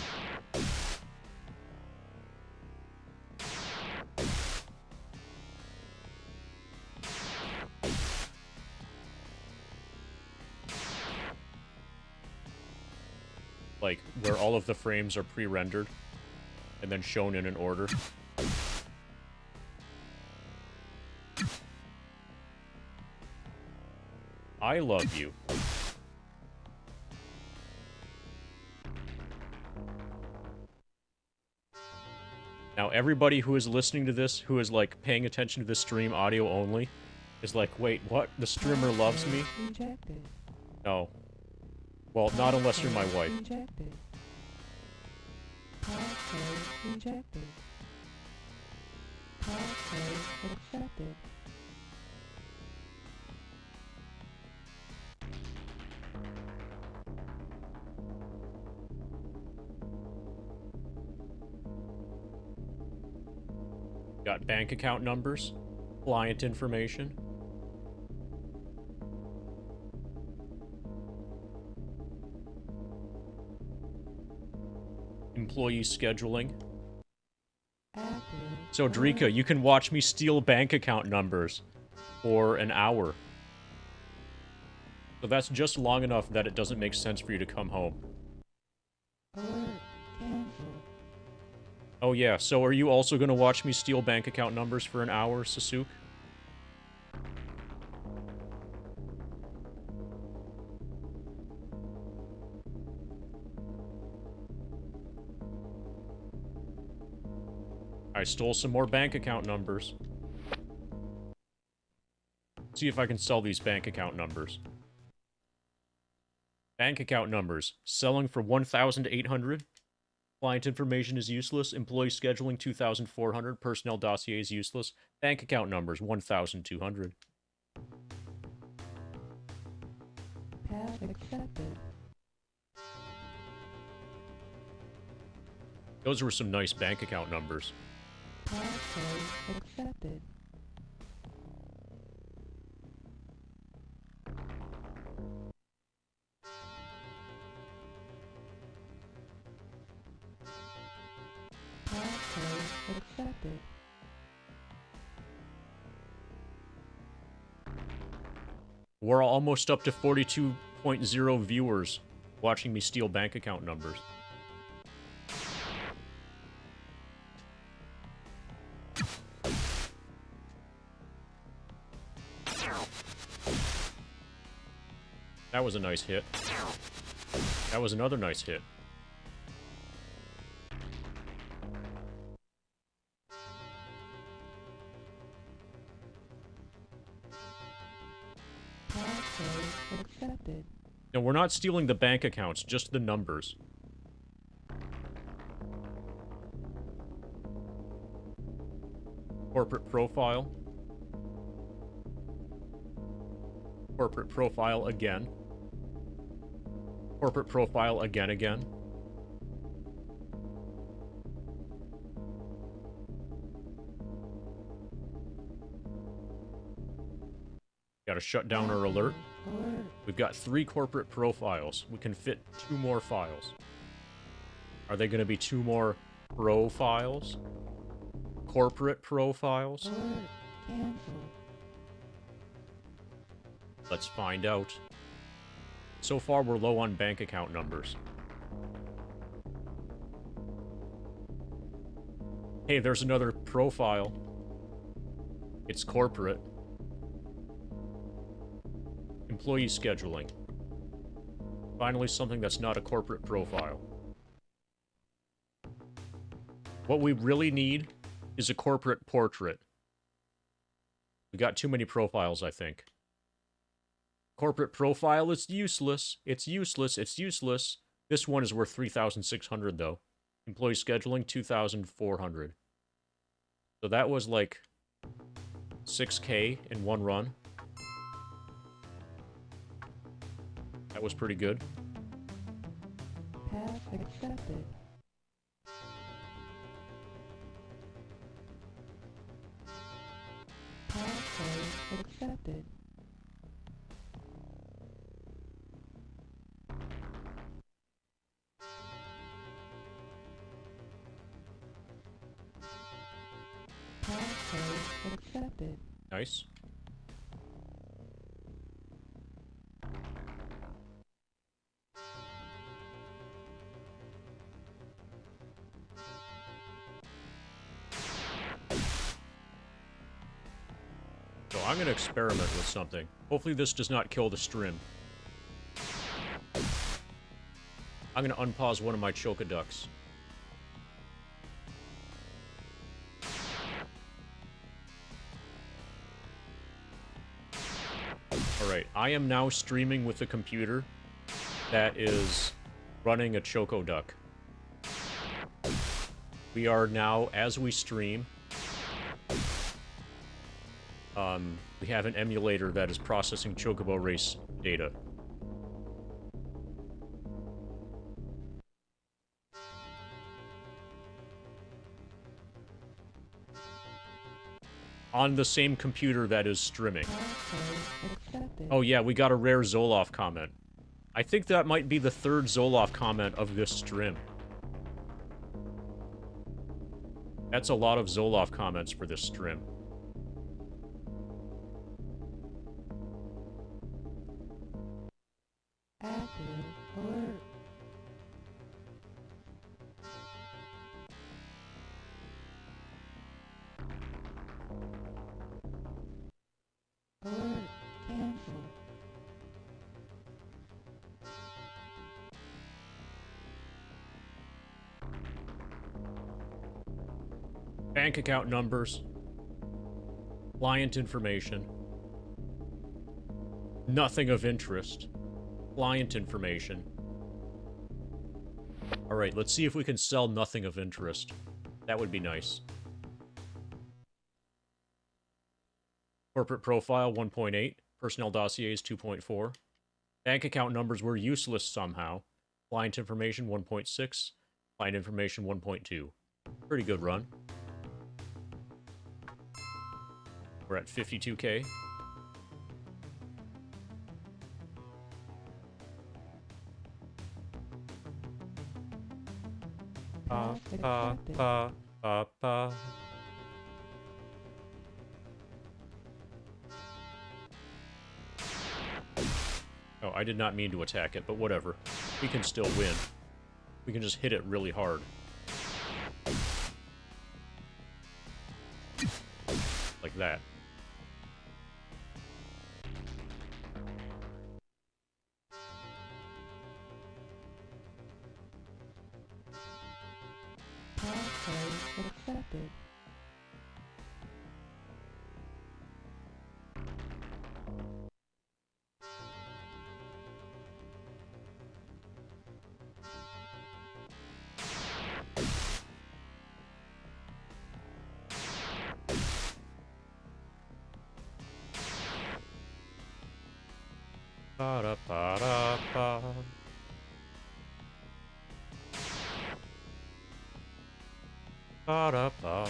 Like, where all of the frames are pre-rendered and then shown in an order. I love you. Now, everybody who is listening to this, who is, like, paying attention to this stream audio only, is like, wait, what? The streamer loves me? No. Well, not unless you're my wife. Rejected. Passcode rejected. Passcode accepted. Got bank account numbers, client information. Employee scheduling. Active. So, Drika, you can watch me steal bank account numbers for an hour. So that's just long enough that it doesn't make sense for you to come home. Alert canceled. Oh yeah, so are you also going to watch me steal bank account numbers for an hour, Sasuke? I stole some more bank account numbers. See if I can sell these bank account numbers. Bank account numbers. Selling for 1,800. Client information is useless. Employee scheduling 2,400. Personnel dossier is useless. Bank account numbers 1,200. Path accepted. Those were some nice bank account numbers. Password accepted. Password accepted. We're almost up to 42.0 viewers watching me steal bank account numbers. That was a nice hit. That was another nice hit. Password accepted. No, we're not stealing the bank accounts, just the numbers. Corporate profile. Corporate profile again. Corporate profile again. Gotta shut down our alert. Alert. We've got 3 corporate profiles. We can fit 2 more files. Are they gonna be 2 more profiles? Corporate profiles? Alert. Cancel. Let's find out. So far, we're low on bank account numbers. Hey, there's another profile. It's corporate. Employee scheduling. Finally, something that's not a corporate profile. What we really need is a corporate portrait. We got too many profiles, I think. Corporate profile is useless. It's useless. It's useless. This one is worth 3,600 though. Employee scheduling 2,400. So that was like 6K in one run. That was pretty good. Path accepted. Password accepted. Password accepted. Nice. So I'm going to experiment with something. Hopefully this does not kill the stream. I'm going to unpause one of my chocoducks. Alright, I am now streaming with a computer that is running a chocoduck. We are now, as we stream, we have an emulator that is processing Chocobo race data. On the same computer that is streaming. Password accepted. Oh yeah, we got a rare Zoloff comment. I think that might be the 3rd Zoloff comment of this stream. That's a lot of Zoloff comments for this stream. Active alert. Alert. Cancel. Bank account numbers. Client information. Nothing of interest. Client information. Alright, let's see if we can sell nothing of interest. That would be nice. Corporate profile 1.8. Personnel dossiers 2.4. Bank account numbers were useless somehow. Client information 1.6. Client information 1.2. Pretty good run. We're at 52K. Pa. Oh, I did not mean to attack it, but whatever. We can still win. We can just hit it really hard. Like that. Passcode accepted. Ba-da-ba-da-ba. Ba-da-ba.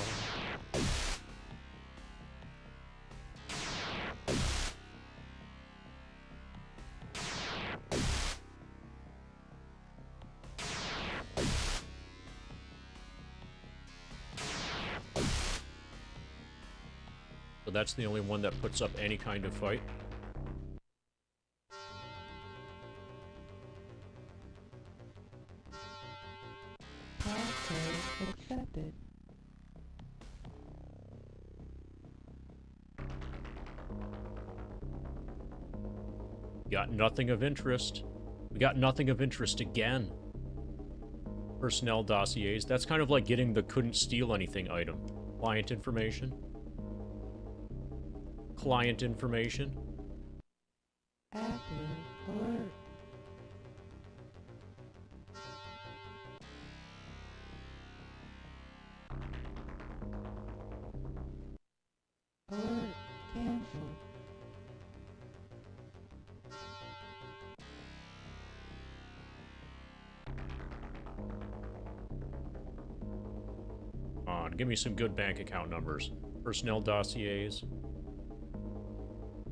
So that's the only one that puts up any kind of fight. Passcode accepted. Got nothing of interest. We got nothing of interest again. Personnel dossiers. That's kind of like getting the couldn't steal anything item. Client information. Client information. Active alert. Alert canceled. Come on, give me some good bank account numbers. Personnel dossiers.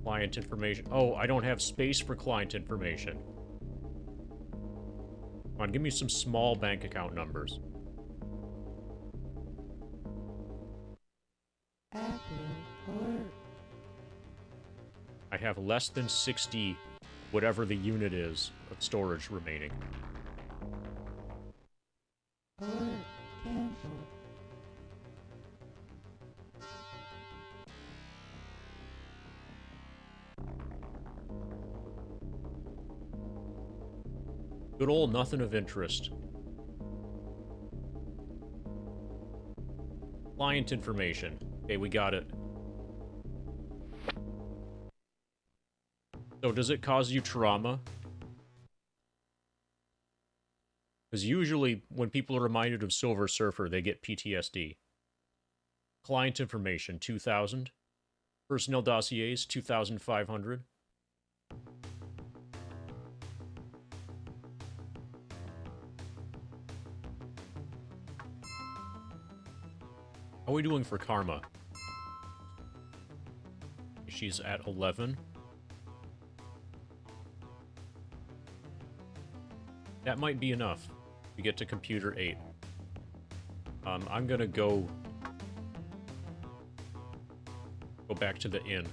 Client information. Oh, I don't have space for client information. Come on, give me some small bank account numbers. Active alert. I have less than 60, whatever the unit is, of storage remaining. Alert canceled. Good old nothing of interest. Client information. Okay, we got it. So does it cause you trauma? Because usually when people are reminded of Silver Surfer, they get PTSD. Client information, 2,000. Personnel dossiers, 2,500. How are we doing for karma? She's at 11. That might be enough to get to computer 8. I'm gonna go back to the inn.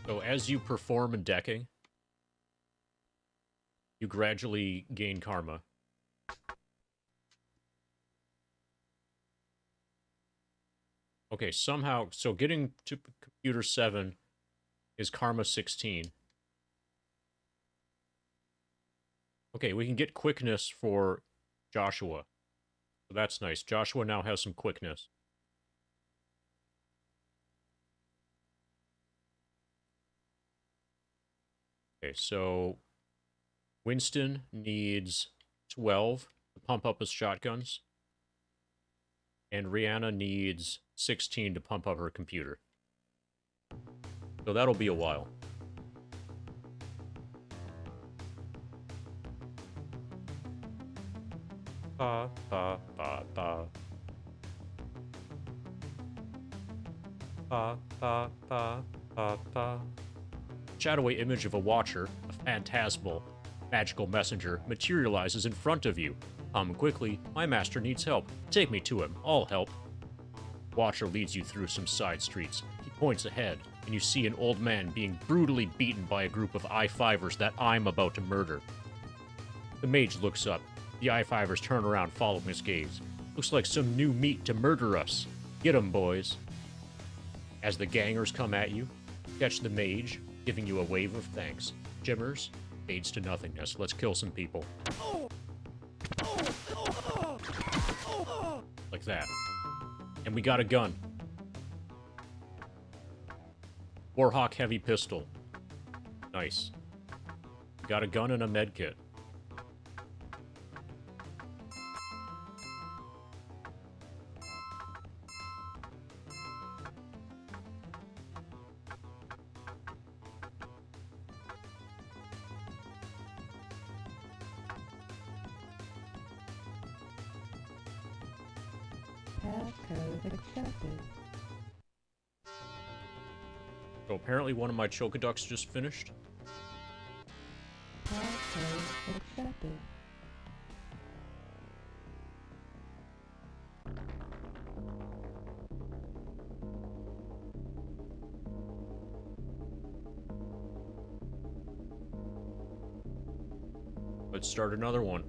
So as you perform in decking, you gradually gain karma. Okay, somehow, so getting to computer 7 is karma 16. Okay, we can get quickness for Joshua. So that's nice. Joshua now has some quickness. Okay, so Winston needs 12 to pump up his shotguns, and Rihanna needs 16 to pump up her computer. So that'll be a while. Ba, ba, ba, ba. Ba, ba, ba, ba, ba. Shadowy image of a watcher, a phantasmal, magical messenger, materializes in front of you. Come quickly, my master needs help. Take me to him, I'll help. Watcher leads you through some side streets. He points ahead, and you see an old man being brutally beaten by a group of I-5ers that I'm about to murder. The mage looks up. The I-5ers turn around following his gaze. Looks like some new meat to murder us. Get 'em, boys. As the gangers come at you, catch the mage, giving you a wave of thanks. Jimmers fades to nothingness. Let's kill some people. Like that. And we got a gun. Warhawk heavy pistol. Nice. We got a gun and a med kit. Passcode accepted. So apparently one of my chocoducks just finished. Passcode accepted. Let's start another one.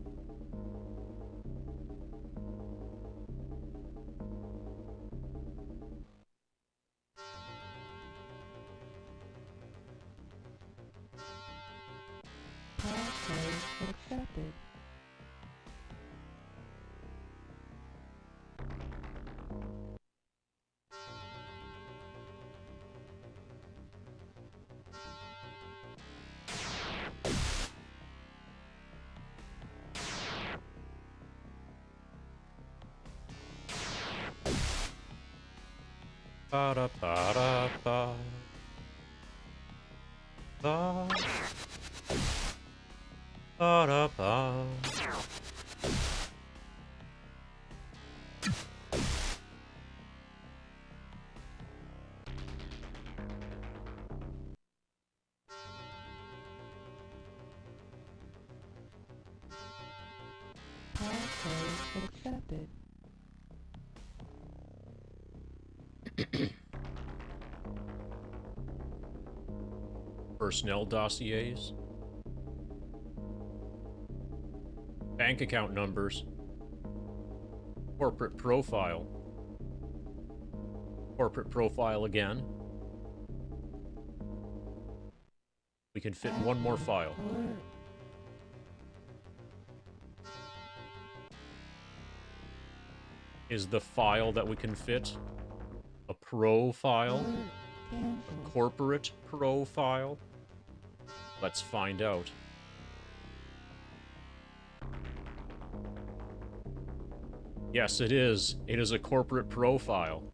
Passcode accepted. Ba da ba da ba. Ba. Ba da ba. Passcode accepted. Personnel dossiers. Bank account numbers. Corporate profile. Corporate profile again. We can fit one more file. Alert. Is the file that we can fit a profile? Alert. A Cancel. corporate profile? Let's find out. Yes, it is. It is a corporate profile.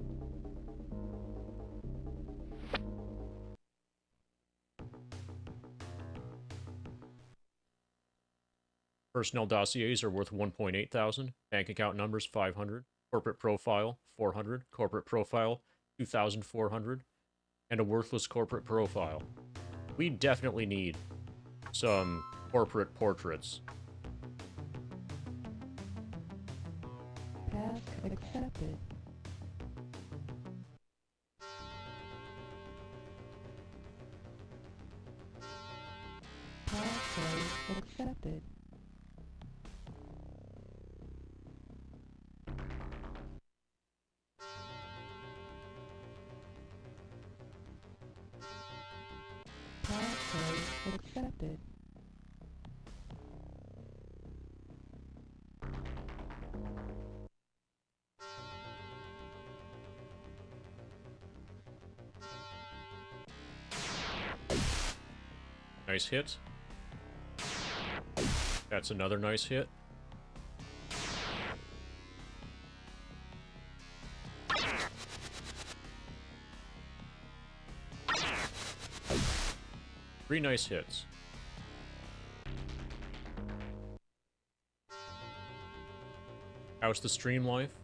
Personnel dossiers are worth 1.8 thousand. Bank account numbers 500. Corporate profile 400. Corporate profile 2,400. And a worthless corporate profile. We definitely need some corporate portraits. Pass accepted. Passcode accepted. Passcode accepted. Nice hit. That's another nice hit. Three nice hits. How's the stream life?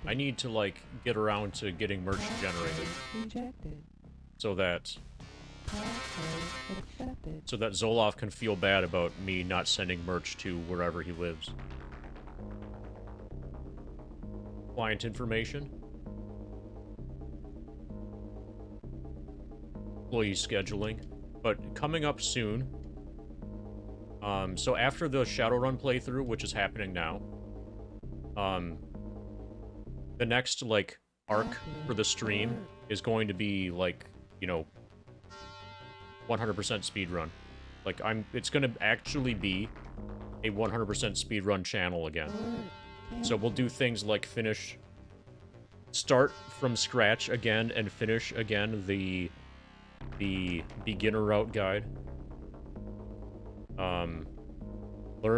I need to, like, get around to getting merch generated. So that Zoloff can feel bad about me not sending merch to wherever he lives. Client information. Employee scheduling. But coming up soon. So after the Shadowrun playthrough, which is happening now, the next, like, arc for the stream is going to be, like, you know, 100% speedrun. Like, it's gonna actually be a 100% speedrun channel again. So we'll do things like start from scratch again and finish again the beginner route guide. Learn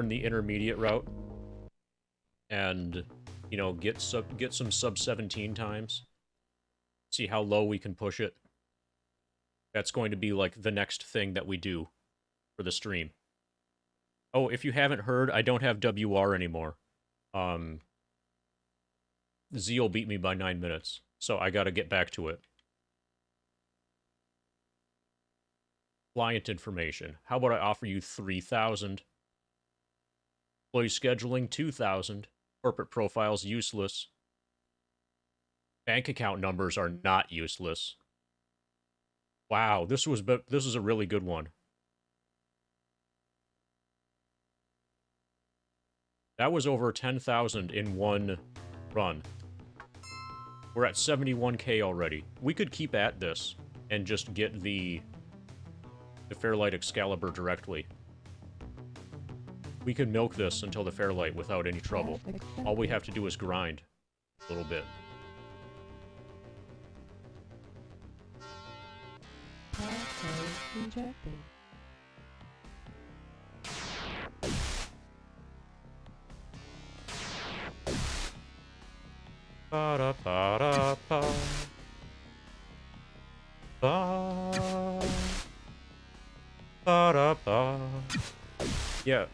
the intermediate route. And, you know, get some sub 17 times. See how low we can push it. That's going to be, like, the next thing that we do for the stream. Oh, if you haven't heard, I don't have WR anymore. Zeal beat me by 9 minutes, so I gotta get back to it. Client information. How about I offer you 3,000? Employee scheduling, 2,000. Corporate profiles, useless. Bank account numbers are not useless. Wow, this is a really good one. That was over 10,000 in one run. We're at 71k already. We could keep at this and just get the Fairlight Excalibur directly. We could milk this until the Fairlight without any trouble. All we have to do is grind a little bit. Ba-da-ba-da-ba. Ba-da-ba. Yeah.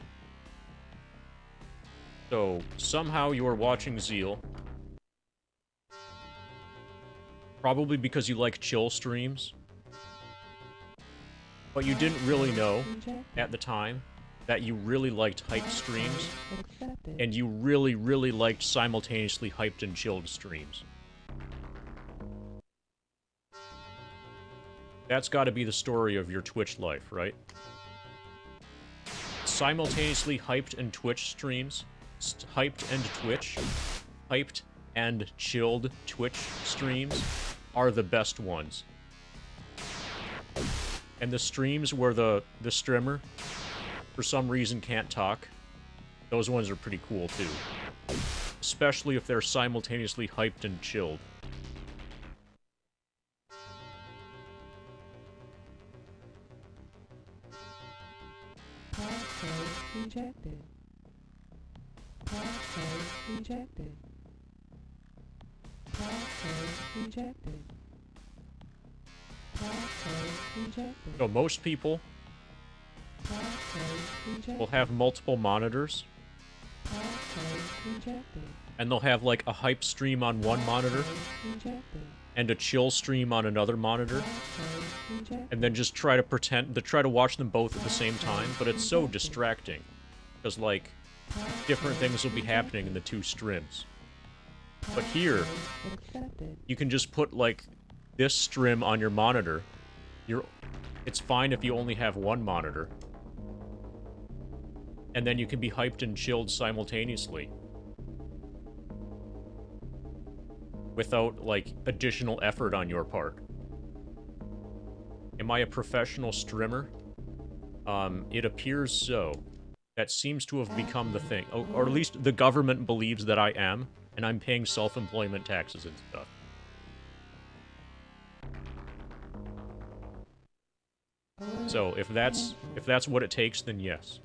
So, somehow you are watching Zeal. Probably because you like chill streams. But you didn't really know, at the time, that you really liked hyped streams. And you really, really liked simultaneously hyped and chilled streams. That's gotta be the story of your Twitch life, right? Simultaneously hyped and Twitch streams. Hyped and Twitch. Hyped and chilled Twitch streams are the best ones. And the streams where the streamer, for some reason, can't talk, those ones are pretty cool, too. Especially if they're simultaneously hyped and chilled. Rejected. Passcode rejected. Passcode rejected. Passcode rejected. So most people will have multiple monitors. Passcode rejected. And they'll have, like, a hype stream on one monitor. Rejected. And a chill stream on another monitor. Passcode rejected. And then just try to watch them both at the same time, but it's so distracting. Because, like, different things will be happening in the two streams. But here, Accepted. you can just put, like, this stream on your monitor. It's fine if you only have one monitor. And then you can be hyped and chilled simultaneously. Without, like, additional effort on your part. Am I a professional streamer? It appears so. That seems to have become the thing. Or at least the government believes that I am, and I'm paying self-employment taxes and stuff. So if that's what it takes, then yes.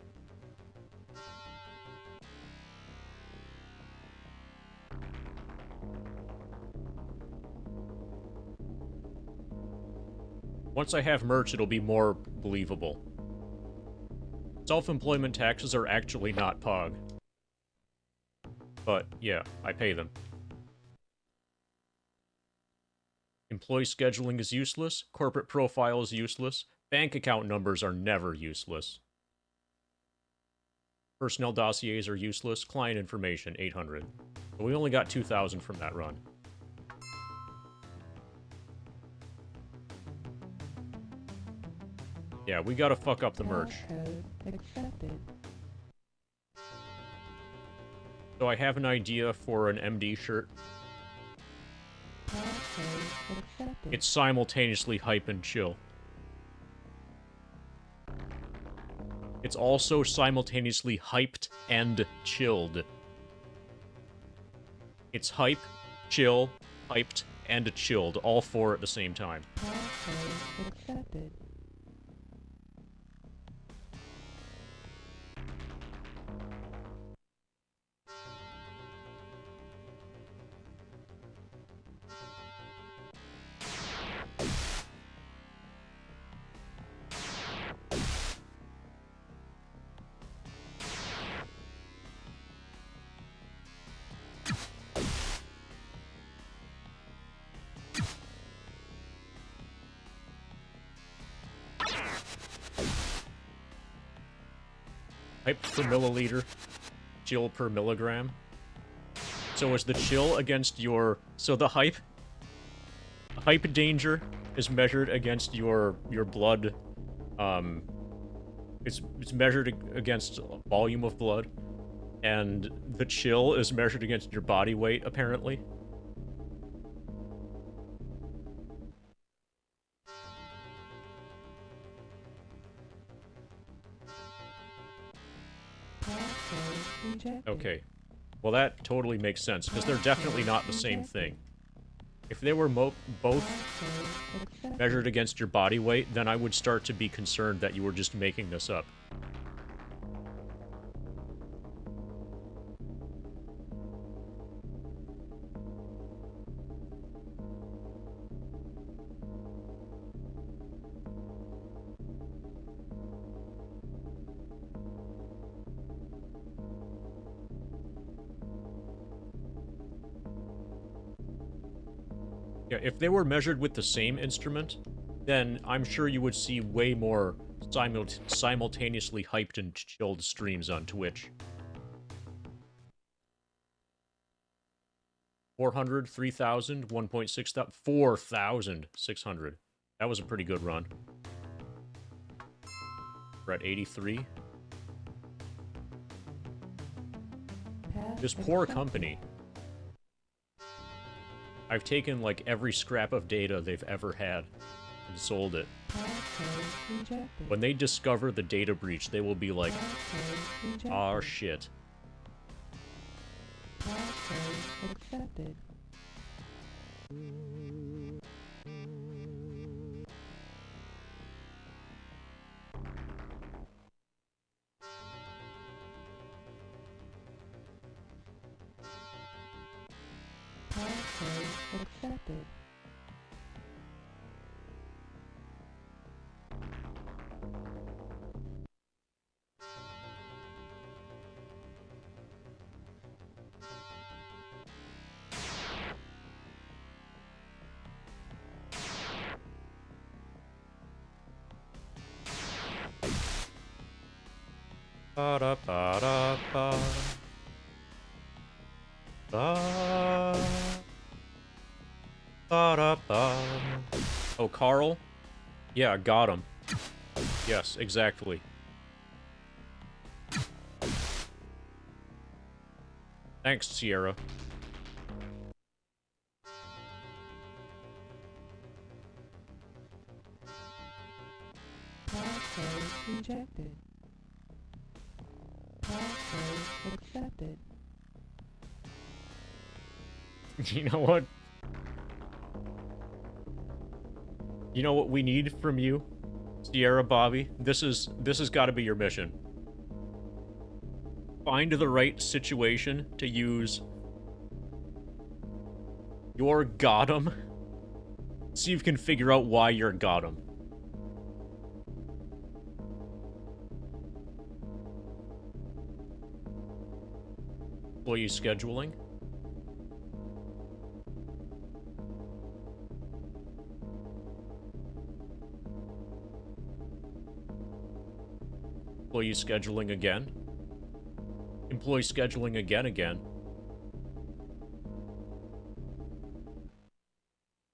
Once I have merch, it'll be more believable. Self-employment taxes are actually not POG. But, yeah, I pay them. Employee scheduling is useless. Corporate profile is useless. Bank account numbers are never useless. Personnel dossiers are useless. Client information, 800. But we only got 2,000 from that run. Yeah, we gotta fuck up the merch. So I have an idea for an MD shirt. It's simultaneously hype and chill. It's also simultaneously hyped and chilled. It's hype, chill, hyped, and chilled, all four at the same time. Hype per milliliter, chill per milligram. So is the chill against your... So the hype danger is measured against your blood, it's measured against volume of blood, and the chill is measured against your body weight, apparently. Okay. Well, that totally makes sense, because they're definitely not the same thing. If they were both measured against your body weight, then I would start to be concerned that you were just making this up. Yeah, if they were measured with the same instrument, then I'm sure you would see way more simultaneously hyped and chilled streams on Twitch. 400, 3,000, 1.6, 4,600. That was a pretty good run. We're at 83. This poor company. I've taken, like, every scrap of data they've ever had and sold it. When they discover the data breach, they will be like, "Aw, shit." Ba-da-ba-da-ba. Ba. Ba-da-ba. Oh, Carl? Yeah, got him. Yes, exactly. Thanks, Sierra. Rejected. Password accepted. You know what? You know what we need from you? Sierra Bobby, this has got to be your mission. Find the right situation to use your Gotham. See if you can figure out why you're Gotham. Employee scheduling. Employee scheduling again. Employee scheduling again.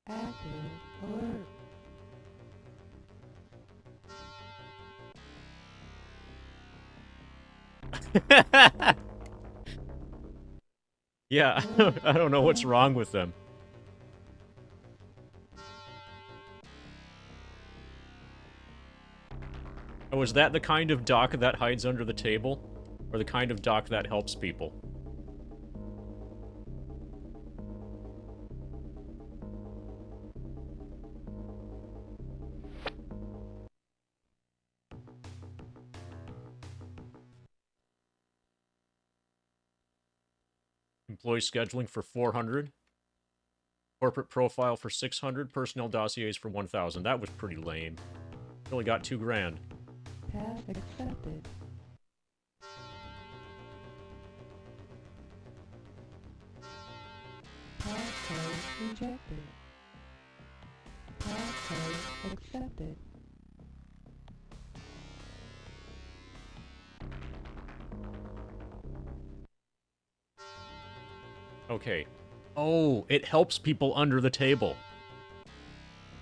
Active alert. Yeah, I don't know what's wrong with them. Oh, is that the kind of doc that hides under the table? Or the kind of doc that helps people? Employee scheduling for 400. Corporate profile for 600. Personnel dossiers for 1,000. That was pretty lame. Only got $2,000. Task accepted. Passcode rejected. Passcode accepted. Okay. Oh, it helps people under the table.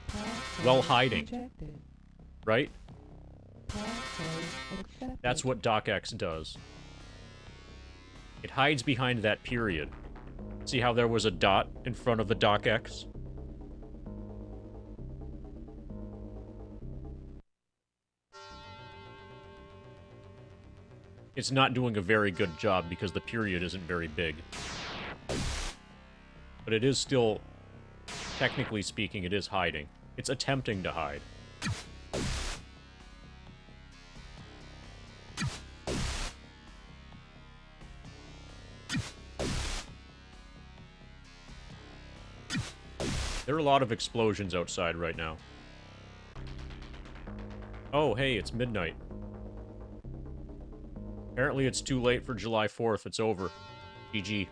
Passcode While hiding. rejected. Right? Passcode accepted. That's what DocX does. It hides behind that period. See how there was a dot in front of the DocX? It's not doing a very good job because the period isn't very big. But it is still, technically speaking, it is hiding. It's attempting to hide. There are a lot of explosions outside right now. Oh, hey, it's midnight. Apparently it's too late for July 4th. It's over. GG.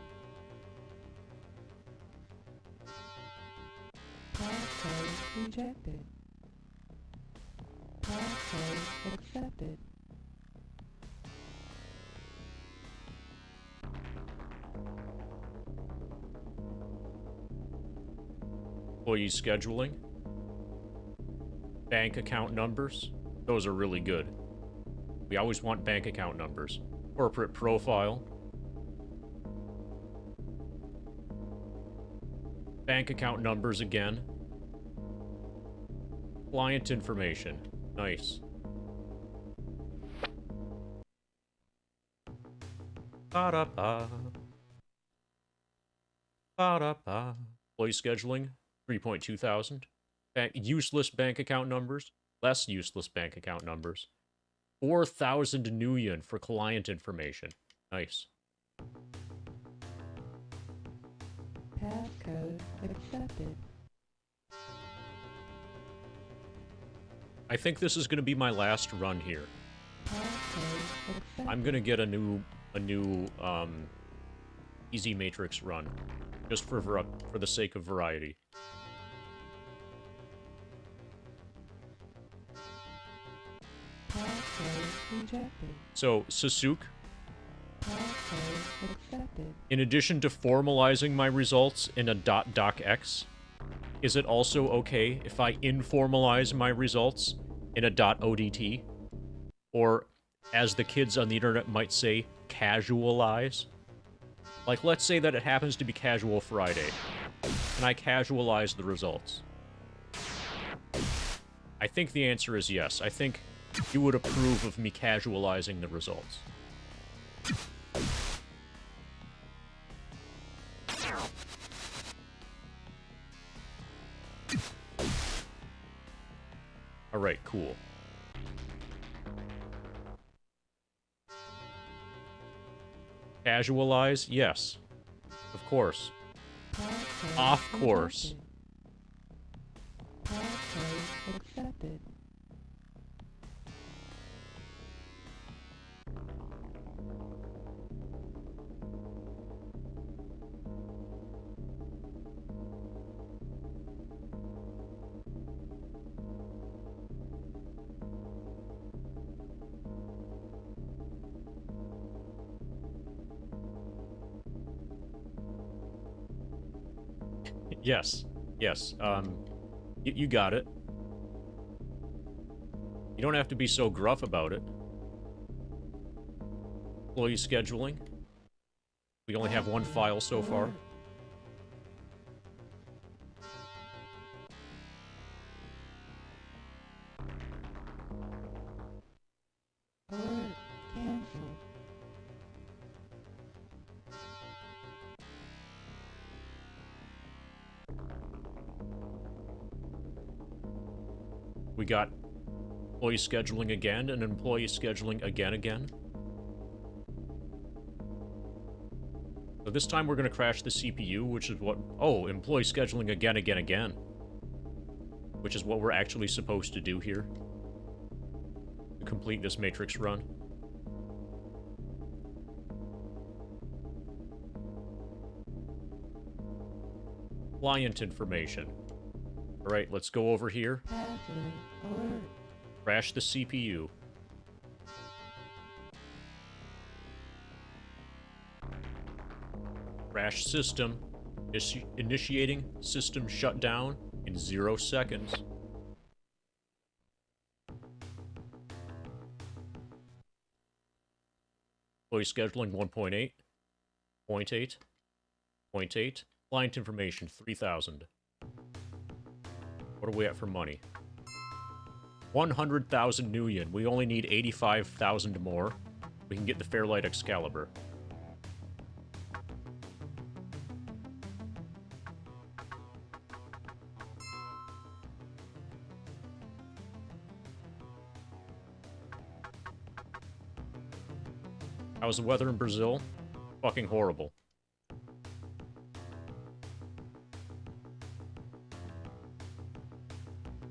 Passcode rejected. Passcode accepted. Employee scheduling. Bank account numbers. Those are really good. We always want bank account numbers. Corporate profile. Bank account numbers again. Client information. Nice. Ba-da-ba. Ba-da-ba. Employee scheduling. 3.2 thousand. Useless bank account numbers. Less useless bank account numbers. 4,000 Nuyen for client information. Nice. Passcode accepted. I think this is going to be my last run here. Passcode accepted. I'm going to get a new easy matrix run. Just for the sake of variety. Passcode rejected. So, Sasuke, Passcode accepted. in addition to formalizing my results in a .docx, is it also okay if I informalize my results in a .odt? Or, as the kids on the internet might say, casualize? Like, let's say that it happens to be Casual Friday, and I casualize the results. I think the answer is yes. I think you would approve of me casualizing the results. Alright, cool. Casualize? Yes. Of course. Of course. Accepted. Yes. Yes. You got it. You don't have to be so gruff about it. Employee scheduling. We only have one file so far. Alert. Cancel. We got employee scheduling again and employee scheduling again. So this time we're going to crash the CPU, which is what... Oh, employee scheduling again. Which is what we're actually supposed to do here. To complete this matrix run. Client information. Alright, let's go over here. Hazard. Alert. Crash the CPU. Crash system. Initiating system shutdown in 0 seconds. Employee scheduling 1.8. 0.8. 0.8. Client information 3,000. What are we at for money? 100,000 new yen. We only need 85,000 more. We can get the Fairlight Excalibur. How's the weather in Brazil? Fucking horrible.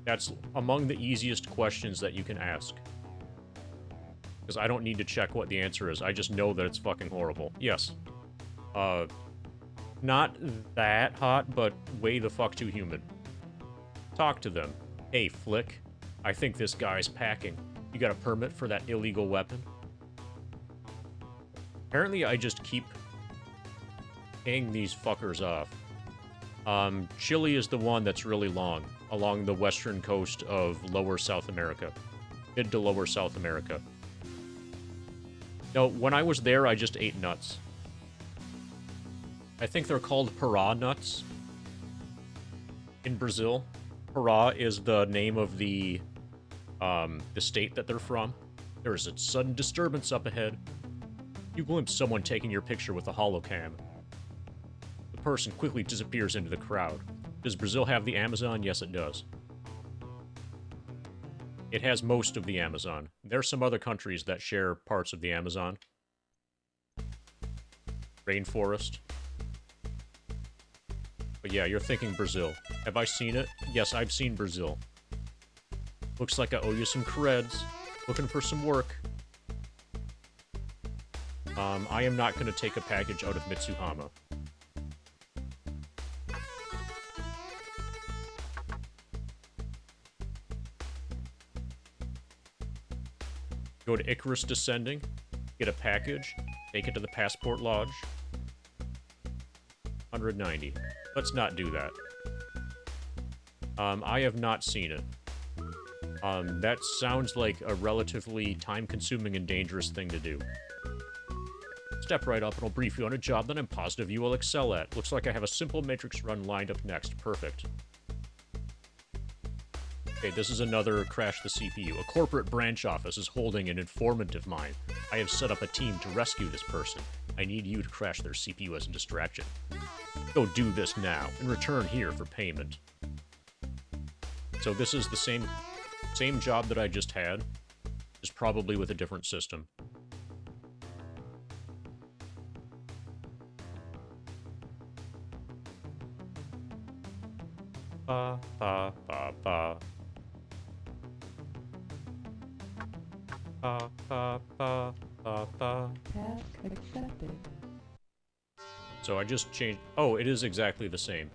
That's among the easiest questions that you can ask. Because I don't need to check what the answer is. I just know that it's fucking horrible. Yes. Not that hot, but way the fuck too humid. Talk to them. Hey, Flick. I think this guy's packing. You got a permit for that illegal weapon? Apparently I just keep paying these fuckers off. Chile is the one that's really long, along the western coast of Lower South America. Mid to Lower South America. No, when I was there, I just ate nuts. I think they're called Pará nuts in Brazil. Pará is the name of the state that they're from. There is a sudden disturbance up ahead. You glimpse someone taking your picture with a holocam. The person quickly disappears into the crowd. Does Brazil have the Amazon? Yes, it does. It has most of the Amazon. There are some other countries that share parts of the Amazon. Rainforest. But yeah, you're thinking Brazil. Have I seen it? Yes, I've seen Brazil. Looks like I owe you some creds. Looking for some work. I am not going to take a package out of Mitsuhama. Go to Icarus Descending, get a package, take it to the Passport Lodge. 190. Let's not do that. I have not seen it. That sounds like a relatively time-consuming and dangerous thing to do. Step right up and I'll brief you on a job that I'm positive you will excel at. Looks like I have a simple matrix run lined up next. Perfect. Okay, this is another crash the CPU. A corporate branch office is holding an informant of mine. I have set up a team to rescue this person. I need you to crash their CPU as a distraction. Go do this now, and return here for payment. So this is the same Same job that I just had, just probably with a different system. Ba, ba, ba, ba. Ba, ba, ba, ba, ba. Task accepted. So I just changed... Oh, it is exactly the same.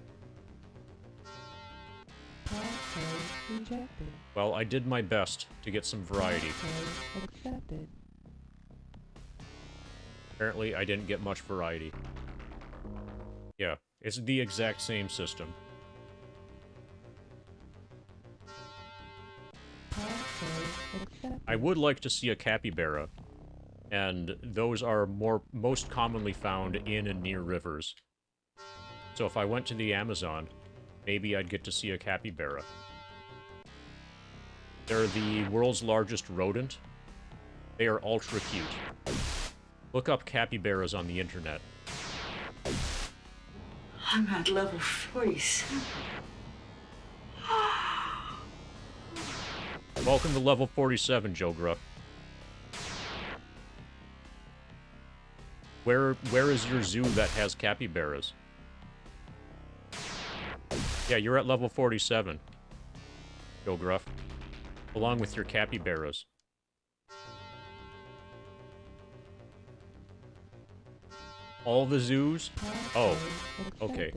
Passcode rejected. Well, I did my best to get some variety. Passcode accepted. Apparently, I didn't get much variety. Yeah, it's the exact same system. Passcode accepted. I would like to see a capybara, and those are most commonly found in and near rivers. So if I went to the Amazon, maybe I'd get to see a capybara. They're the world's largest rodent. They are ultra cute. Look up capybaras on the internet. I'm at level 47. Welcome to level 47, Joe Gruff. Where is your zoo that has capybaras? Yeah, you're at level 47, Joe Gruff. Along with your capybaras. All the zoos? Oh, okay.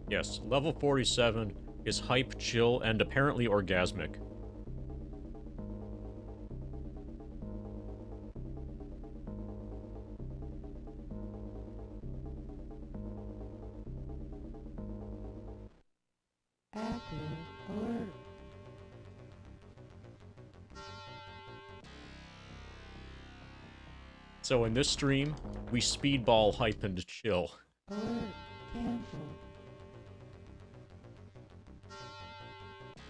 Yes, level 47 is hype, chill, and apparently orgasmic. Active alert. So in this stream, we speedball hype and chill. Alert canceled.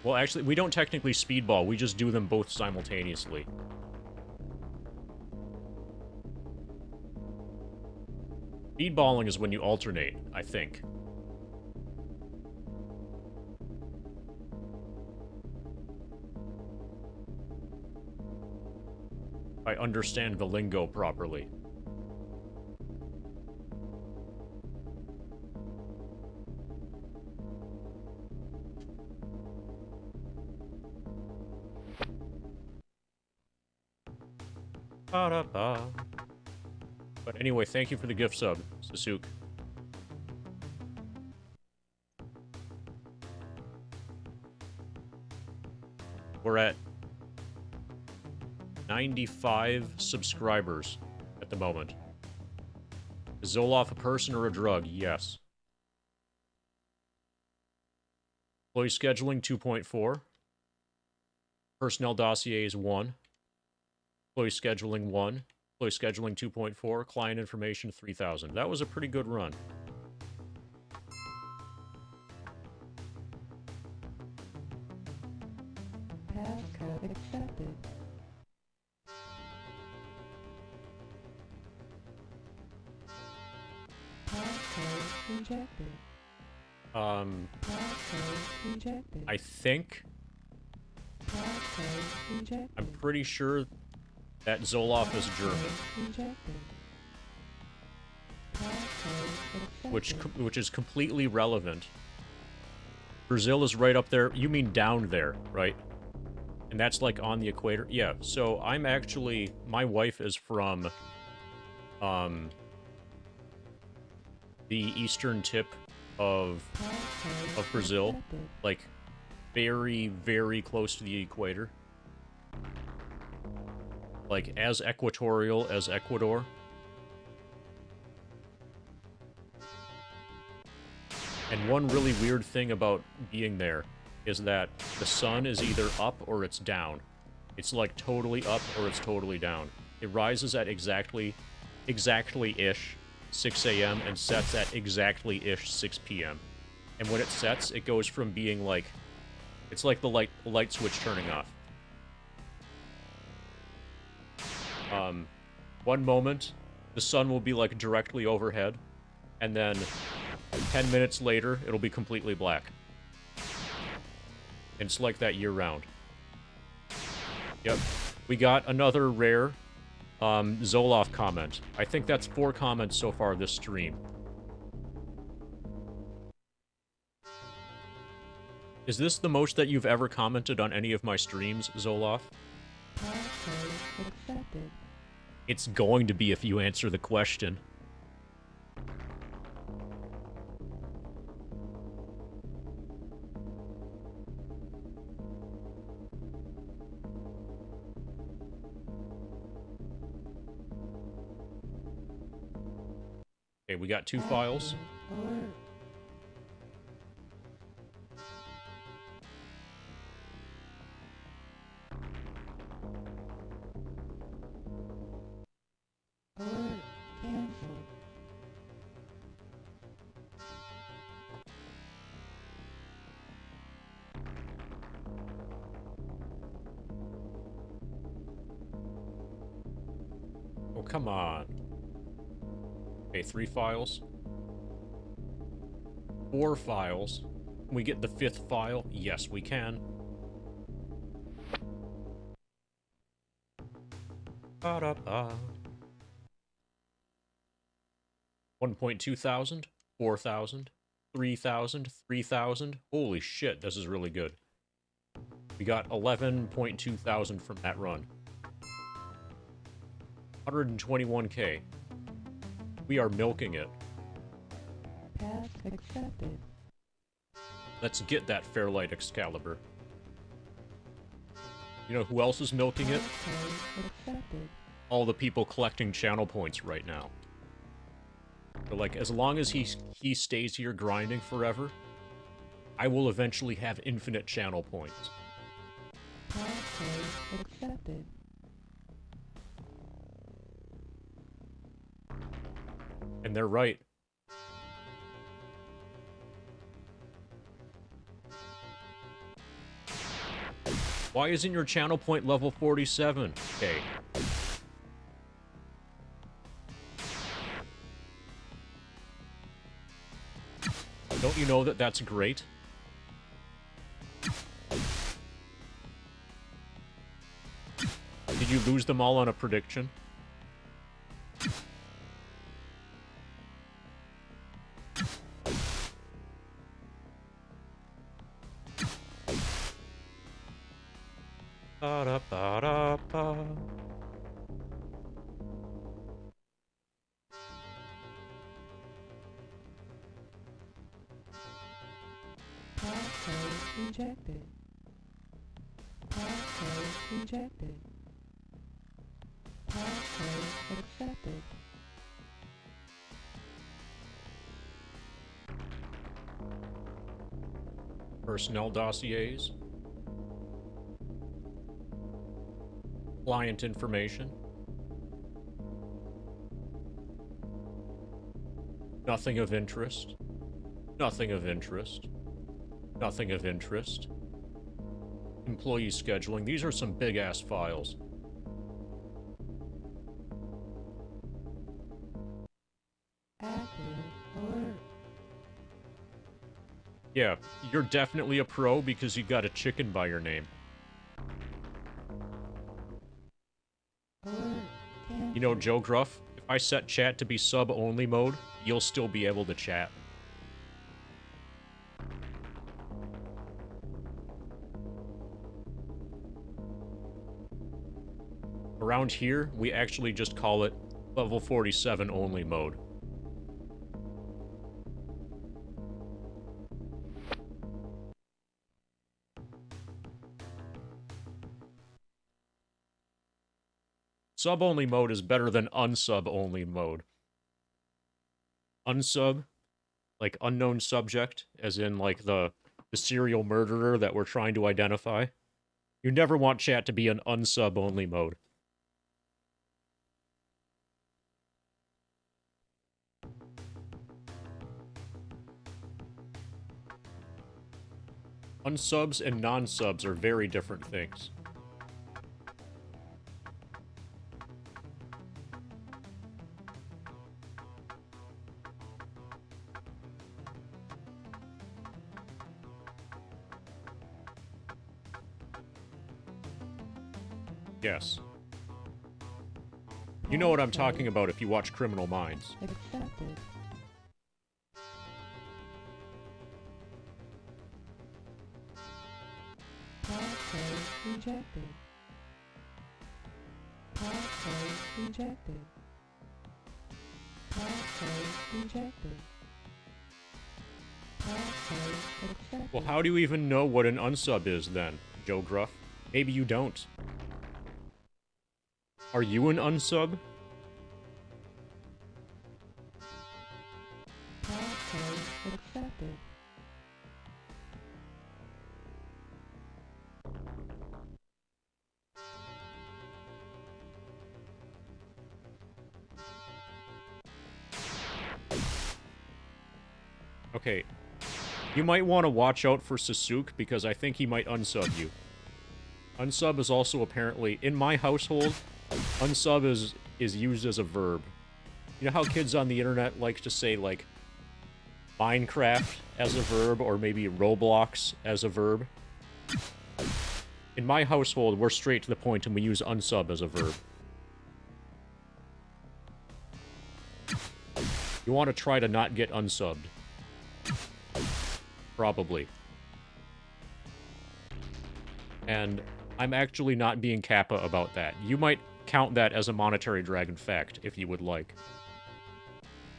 Well, actually, we don't technically speedball, we just do them both simultaneously. Speedballing is when you alternate, I think. If I understand the lingo properly. Ba-da-ba. But anyway, thank you for the gift sub, Sasuk. We're at 95 subscribers at the moment. Is Zoloff a person or a drug? Yes. Employee scheduling 2.4. Personnel dossiers 1. Employee scheduling 1. Employee scheduling 2.4. Client information 3000. That was a pretty good run. Passcode accepted. Passcode rejected. Passcode rejected. I think... Passcode rejected. I'm pretty sure that Zoloff is German. Rejected. Passcode accepted. Which is completely relevant. Brazil is right up there. You mean down there, right? And that's like on the equator. Yeah, so I'm actually... My wife is from... the eastern tip of Brazil. Like, very, very close to the equator. Like, as equatorial as Ecuador. And one really weird thing about being there is that the sun is either up or it's down. It's like totally up or it's totally down. It rises at exactly-ish 6 a.m. and sets at exactly-ish 6 p.m. And when it sets, it goes from being like... It's like the light switch turning off. One moment, the sun will be like directly overhead, and then 10 minutes later, it'll be completely black. And it's like that year-round. Yep. We got another rare Zoloff comment. I think that's 4 comments so far this stream. Is this the most that you've ever commented on any of my streams, Zoloff? Passcode accepted. It's going to be if you answer the question. Okay, we got 2 files. Alert. Alert. Cancelled. Oh, come on. Okay, 3 files. 4 files. Can we get the 5th file? Yes, we can. Ba-da-ba. 1.2 thousand, 4,000, 3,000, 3,000. Holy shit, this is really good. We got 11.2 thousand from that run. 121k. We are milking it. Pass accepted. Let's get that Fairlight Excalibur. You know who else is milking it? Passcode accepted. All the people collecting channel points right now. So, like, as long as he stays here grinding forever, I will eventually have infinite channel points. Passcode accepted. And they're right. Why isn't your channel point level 47? Okay. Don't you know that that's great? Did you lose them all on a prediction? Ba-da-ba-da-ba. Passcode rejected. Passcode rejected. Passcode accepted. Personnel dossiers. Client information. Nothing of interest. Nothing of interest. Nothing of interest. Employee scheduling. These are some big-ass files. Active alert. Yeah, you're definitely a pro because you got a chicken by your name. Alert. You know, Cancelled. Joe Gruff, if I set chat to be sub-only mode, you'll still be able to chat. Around here, we actually just call it level 47 only mode. Sub-only mode is better than unsub-only mode. Unsub, like unknown subject, as in like the serial murderer that we're trying to identify. You never want chat to be an unsub-only mode. Unsubs and non-subs are very different things. Yes. You know what I'm talking about if you watch Criminal Minds. Accepted. Password rejected. Password rejected. Password rejected. Password accepted. Well, how do you even know what an unsub is, then, Joe Gruff? Maybe you don't. Are you an unsub? Password accepted. Okay. You might want to watch out for Sasuke, because I think he might unsub you. Unsub is also apparently, in my household, unsub is used as a verb. You know how kids on the internet like to say, like, Minecraft as a verb, or maybe Roblox as a verb? In my household, we're straight to the point and we use unsub as a verb. You want to try to not get unsubbed. Probably. And I'm actually not being kappa about that. You might count that as a monetary dragon fact, if you would like.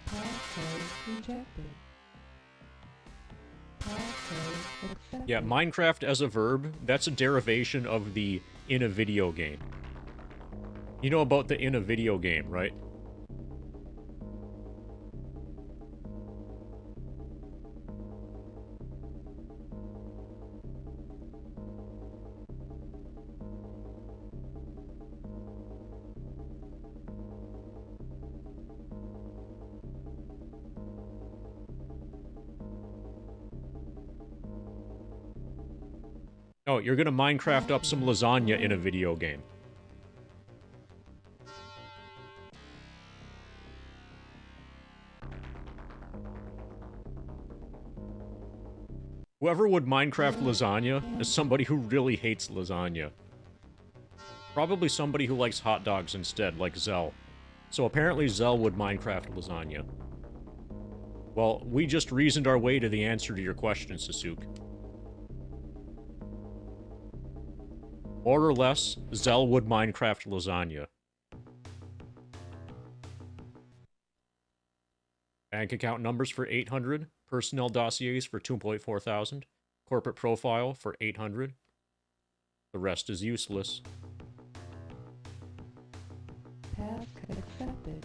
Password rejected. Password accepted. Yeah, Minecraft as a verb, that's a derivation of the in a video game. You know about the in a video game, right? Oh, you're gonna Minecraft up some lasagna in a video game. Whoever would Minecraft lasagna is somebody who really hates lasagna. Probably somebody who likes hot dogs instead, like Zell. So apparently Zell would Minecraft lasagna. Well, we just reasoned our way to the answer to your question, Sasuke. More or less, Zell would Minecraft lasagna. Bank account numbers for 800. Personnel dossiers for 2.4 thousand. Corporate profile for 800. The rest is useless. Task accepted.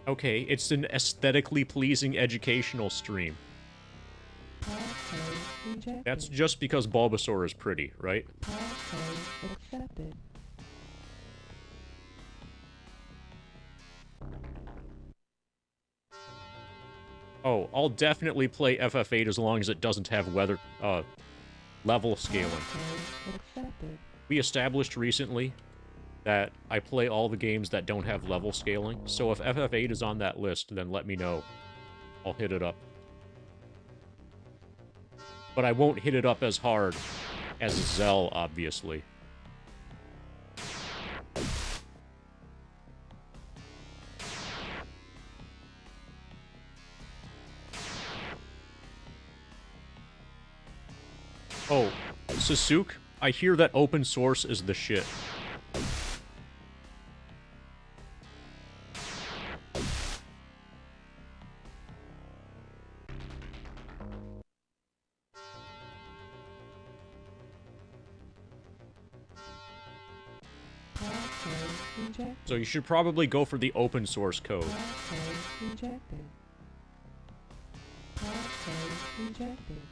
Okay, it's an aesthetically pleasing educational stream. Password rejected. That's just because Bulbasaur is pretty, right? Password accepted. Oh, I'll definitely play FF8 as long as it doesn't have level scaling. Password accepted. We established recently that I play all the games that don't have level scaling, so if FF8 is on that list, then let me know. I'll hit it up. But I won't hit it up as hard as Zell, obviously. Oh, Sasuke, I hear that open source is the shit. Password rejected. So you should probably go for the open source code. Password rejected. Password rejected.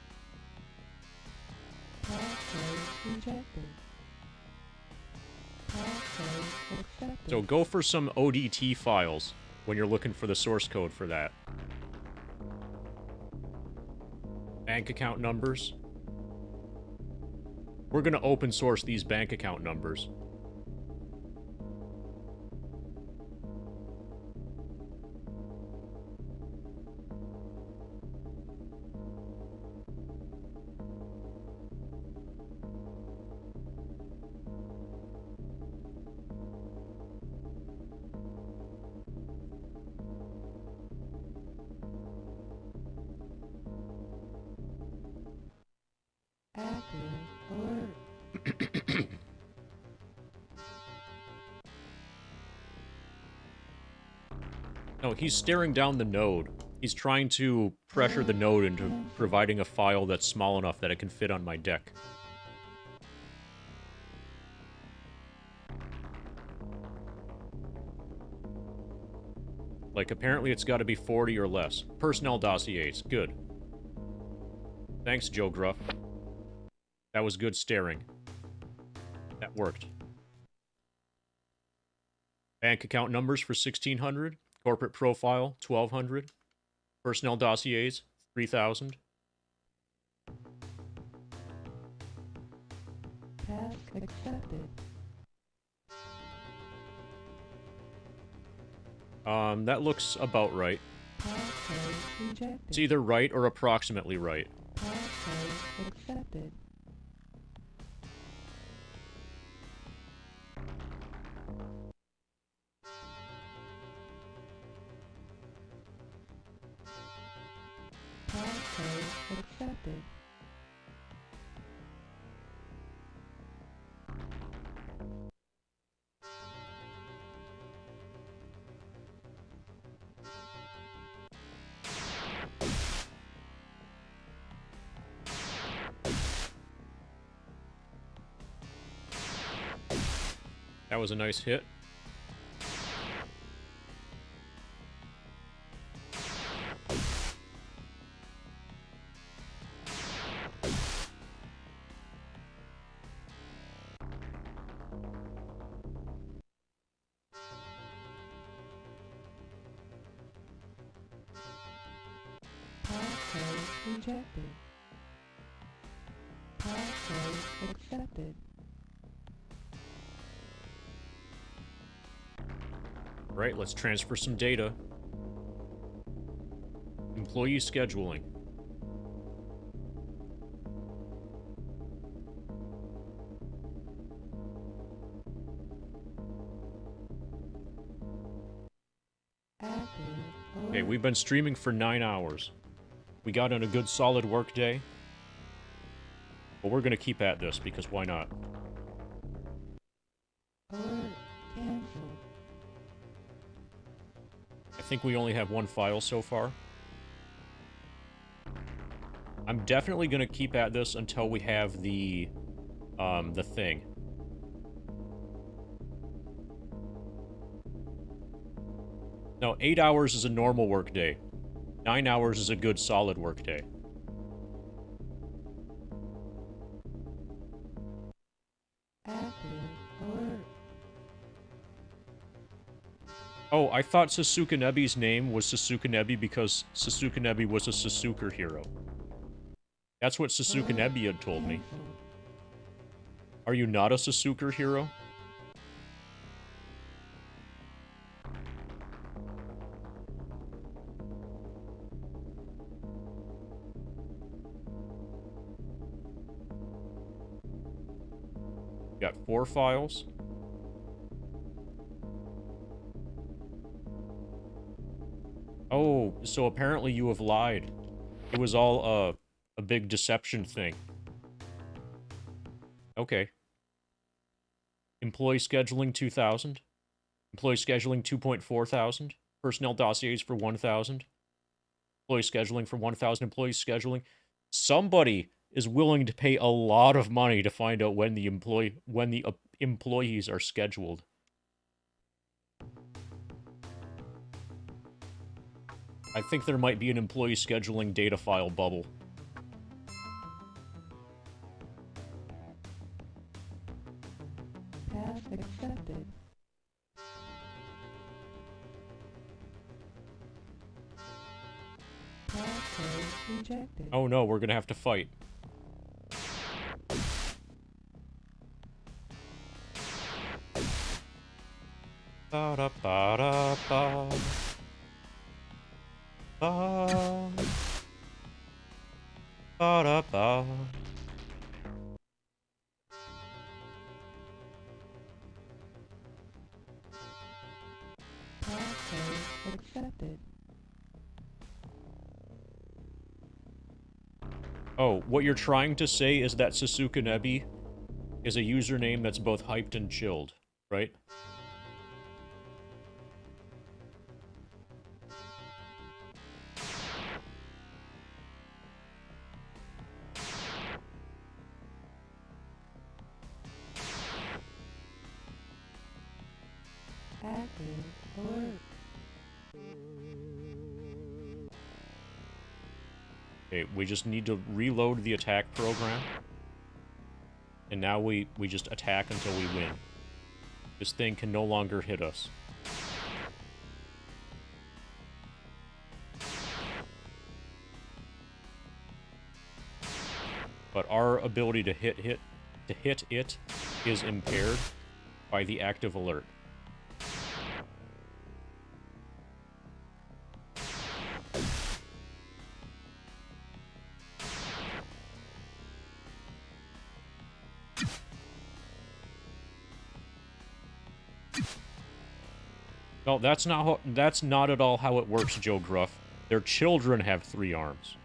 Password rejected. Password accepted. So go for some ODT files when you're looking for the source code for that. Bank account numbers. We're gonna open source these bank account numbers. No, he's staring down the node. He's trying to pressure the node into providing a file that's small enough that it can fit on my deck. Like, apparently it's got to be 40 or less. Personnel dossiers. Good. Thanks, Joe Gruff. That was good staring. That worked. Bank account numbers for 1,600. Corporate profile, 1,200. Personnel dossiers, 3,000. Task accepted. That looks about right. Passcode rejected. It's either right or approximately right. Passcode accepted. Passcode accepted. That was a nice hit. Passcode rejected. Passcode accepted. Right, let's transfer some data. Employee scheduling. Active. Okay, we've been streaming for 9 hours. We got in a good solid work day. But we're gonna keep at this, because why not? Alert canceled. I think we only have one file so far. I'm definitely gonna keep at this until we have the thing. No, 8 hours is a normal work day. 9 hours is a good solid work day. Active. Alert. Oh, I thought Sasuke-Nebi's name was Sasuke-Nebi because Sasuke-Nebi was a Sasuke hero. That's what Sasuke-Nebi had told me. Canceled. Are you not a Sasuke hero? Got 4 files. Oh, so apparently you have lied. It was all a big deception thing. Okay. Employee scheduling 2,000. Employee scheduling 2.4 thousand. Personnel dossiers for 1,000. Employee scheduling for 1,000. Employee scheduling. Somebody is willing to pay a lot of money to find out when the employees are scheduled. I think there might be an employee scheduling data file bubble. Task accepted. Passcode rejected. Oh no, we're gonna have to fight. Ba-da-ba-da-ba. Ba. Ba-da-ba. Passcode accepted. Oh, what you're trying to say is that Sasuke-Nebi is a username that's both hyped and chilled, right? Active alert. Okay, we just need to reload the attack program. And now we just attack until we win. This thing can no longer hit us. But our ability to hit it is impaired by the active alert. No, that's not at all how it works, Joe Gruff. Their children have 3 arms.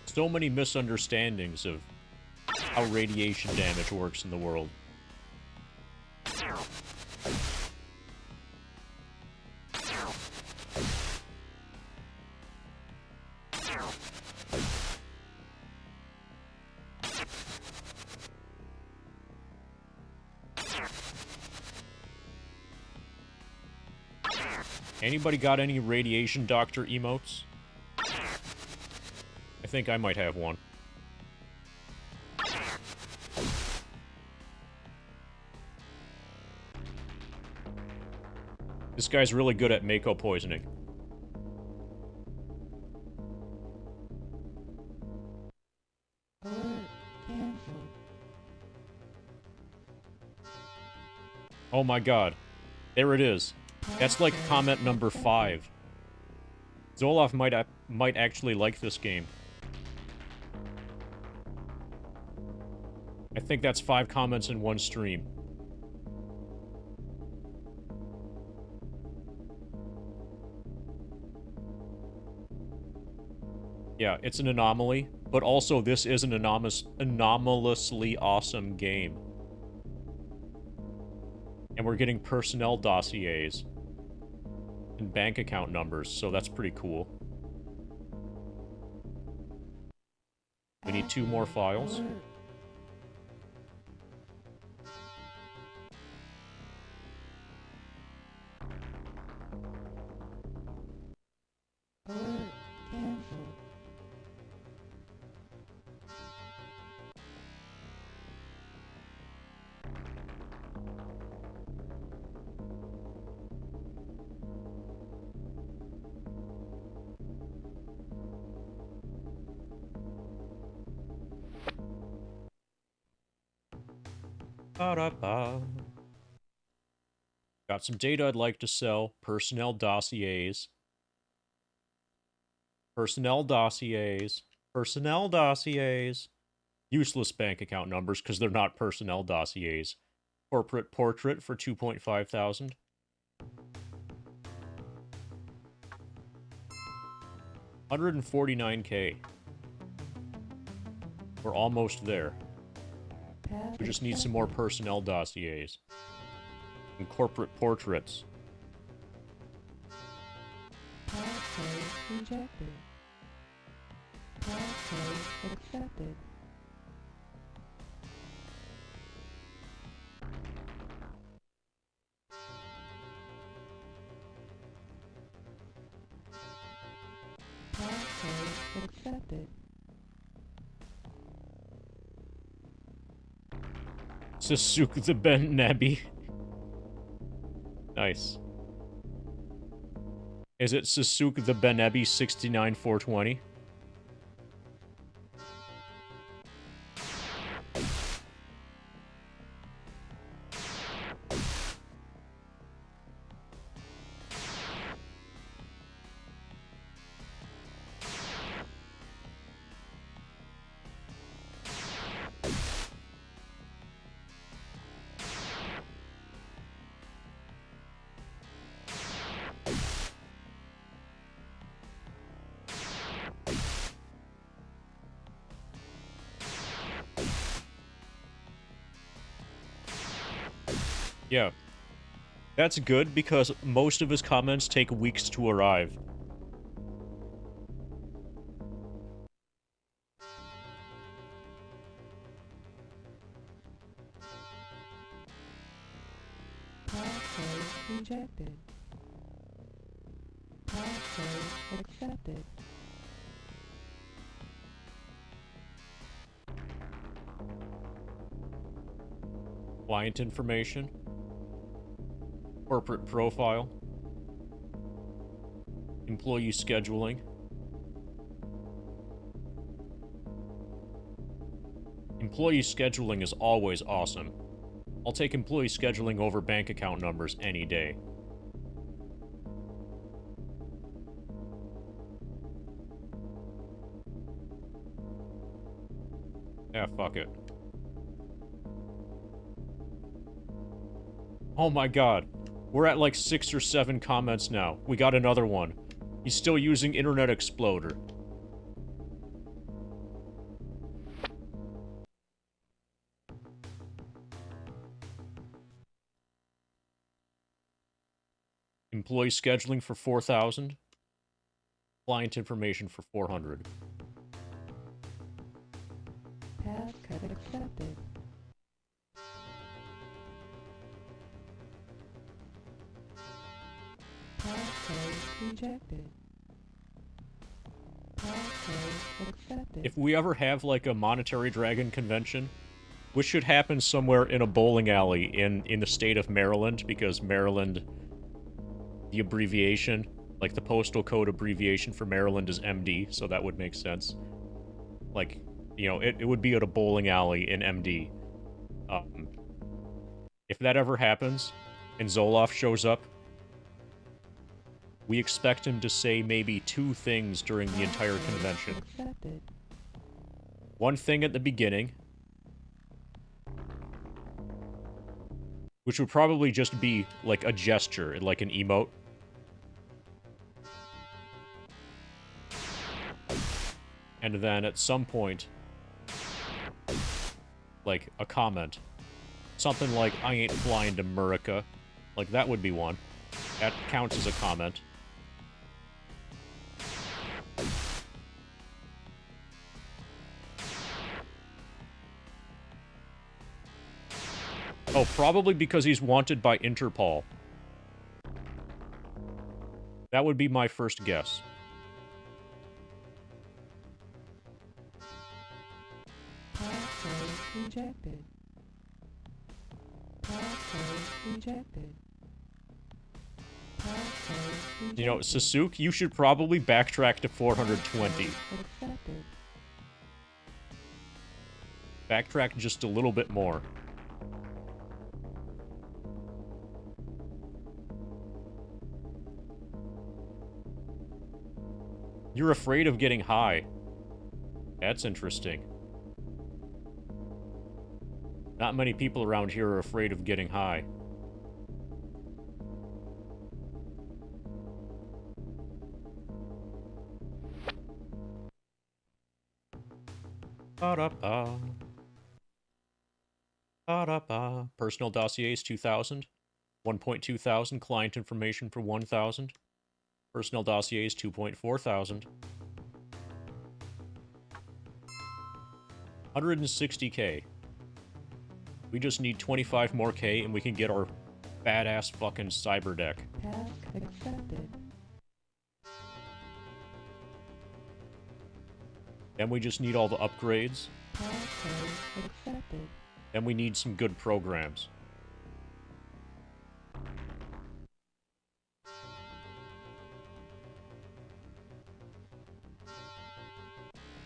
So many misunderstandings of how radiation damage works in the world. Anybody got any radiation doctor emotes? I think I might have one. This guy's really good at Mako poisoning. Alert. Cancelled. Oh my god. There it is. That's like comment number 5. Zoloff might actually like this game. I think that's 5 comments in one stream. Yeah, it's an anomaly, but also this is an anomalously awesome game. And we're getting personnel dossiers and bank account numbers, so that's pretty cool. We need 2 more files. Alert. Alert. Cancelled. Ba-da-ba. Got some data I'd like to sell. Personnel dossiers. Personnel dossiers. Personnel dossiers. Useless bank account numbers because they're not personnel dossiers. Corporate portrait for 2,500. $149K. We're almost there. Path We just need some more personnel dossiers. And corporate portraits. Passcode rejected. Passcode accepted. Passcode accepted. Sasuke the Ben Nabi. Nice. Is it Sasuke the Benebi 69420? Yeah. That's good because most of his comments take weeks to arrive. rejected. Password accepted. Client information. Corporate profile. Employee scheduling. Employee scheduling is always awesome. I'll take employee scheduling over bank account numbers any day. Yeah, fuck it. Oh my god. We're at like 6 or 7 comments now. We got another one. He's still using Internet Exploder. Employee scheduling for 4,000. Client information for 400. Passcode accepted. Passcode rejected. Passcode accepted. If we ever have like a Monetary Dragon convention, which should happen somewhere in a bowling alley in the state of Maryland, because Maryland, the abbreviation, like the postal code abbreviation for Maryland is MD, so that would make sense. Like, you know, it would be at a bowling alley in MD. If that ever happens, and Zoloff shows up, we expect him to say maybe 2 things during the entire convention. Accepted. One thing at the beginning, which would probably just be like a gesture, like an emote. And then at some point, like a comment. Something like, I ain't flying to Murica. Like, that would be one. That counts as a comment. Oh, probably because he's wanted by Interpol. That would be my first guess. Passcode rejected. Passcode rejected. Passcode rejected. You know, Sasuke, you should probably backtrack to 420. Accepted. Backtrack just a little bit more. You're afraid of getting high. That's interesting. Not many people around here are afraid of getting high. Ba-da-ba. Ba-da-ba. Personal dossiers, 2,000. 1.2 thousand. Client information for 1,000. Personnel dossiers, 2.4 thousand. 160k. We just need 25 more K and we can get our badass fucking cyber deck. Task accepted. Then we just need all the upgrades. Passcode accepted. Then we need some good programs.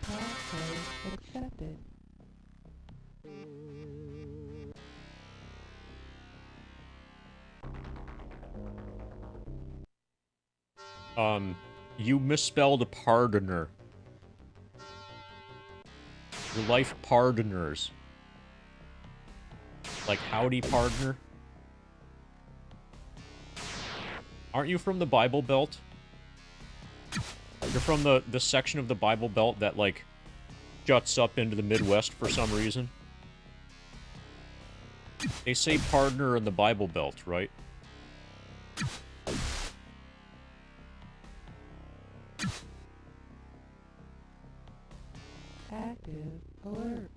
Passcode accepted. You misspelled pardoner. Your life pardoners. Like howdy partner? Aren't you from the Bible Belt? You're from the section of the Bible Belt that, like, juts up into the Midwest for some reason. They say partner in the Bible Belt, right? Active alert.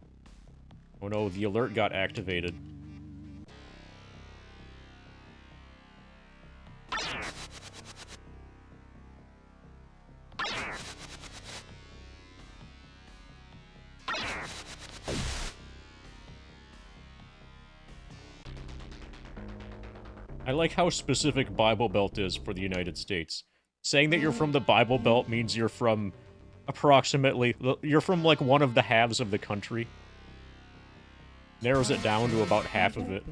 Oh no, the alert got activated. I like how specific Bible Belt is for the United States. Saying that you're from the Bible Belt means you're from approximately... You're from, like, one of the halves of the country. Narrows it down to about half of it.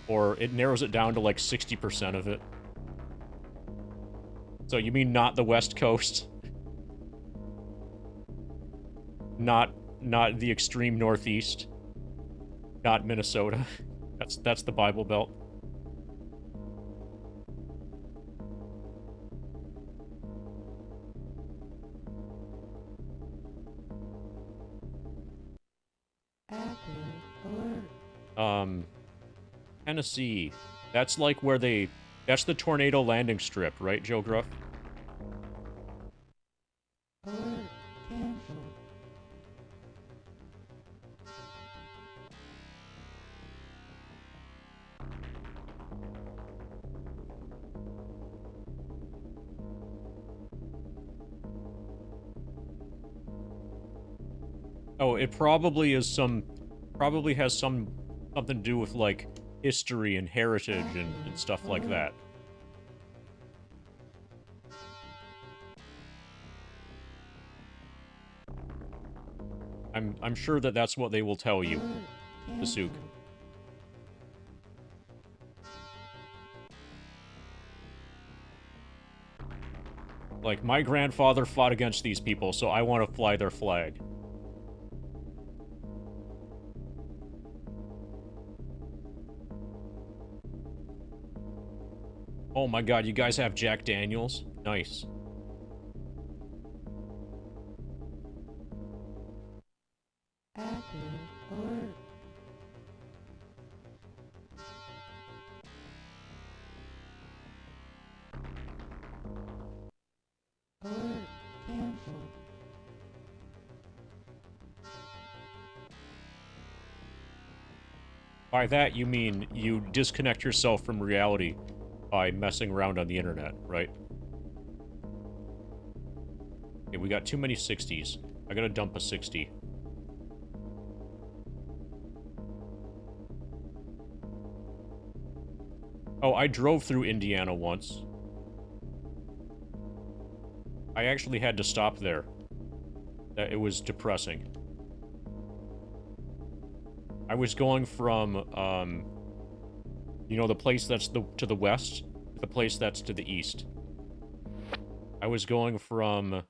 Or it narrows it down to, like, 60% of it. So you mean not the West Coast? Not the extreme Northeast? Not Minnesota? That's the Bible Belt. Tennessee. That's like where they... That's the tornado landing strip, right, Joe Gruff? Oh, it probably is some... Probably has something to do with, like, history and heritage and stuff like that. I'm sure that that's what they will tell you, Pasuk. Like, my grandfather fought against these people, so I want to fly their flag. Oh my god, you guys have Jack Daniels? Nice. By that, you mean you disconnect yourself from reality by messing around on the internet, right? Okay, we got too many 60s. I gotta dump a 60. Oh, I drove through Indiana once. I actually had to stop there. It was depressing. I was going from, you know, the place that's to the west, to the place that's to the east. I was going from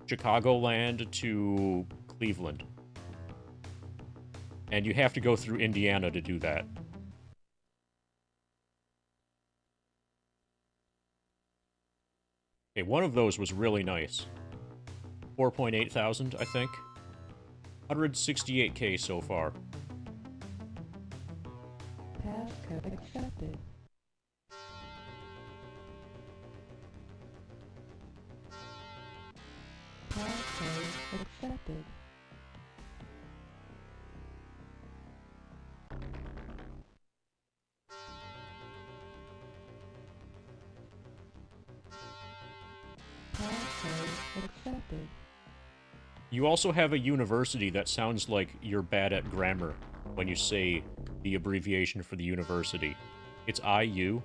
Chicagoland to Cleveland. And you have to go through Indiana to do that. Okay, one of those was really nice. 4.8 thousand, I think. 168k so far. Passcode accepted. Passcode accepted. Passcode accepted. You also have a university that sounds like you're bad at grammar when you say the abbreviation for the university. It's IU.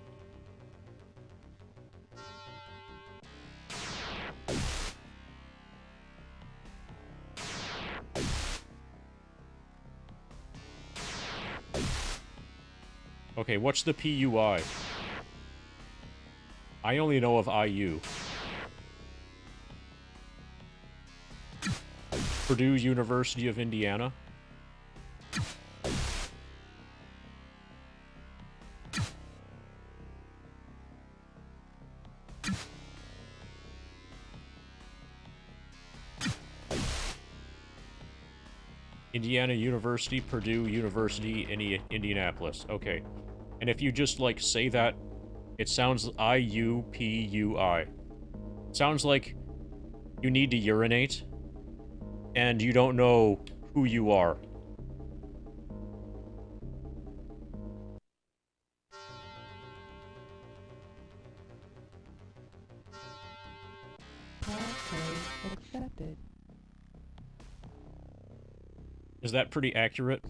Okay, what's the PUI? I only know of IU. Purdue University of Indiana. Indiana University, Purdue University, Indianapolis. Okay. And if you just, like, say that, it sounds IUPUI. Sounds like you need to urinate, and you don't know who you are. Passcode accepted. Is that pretty accurate?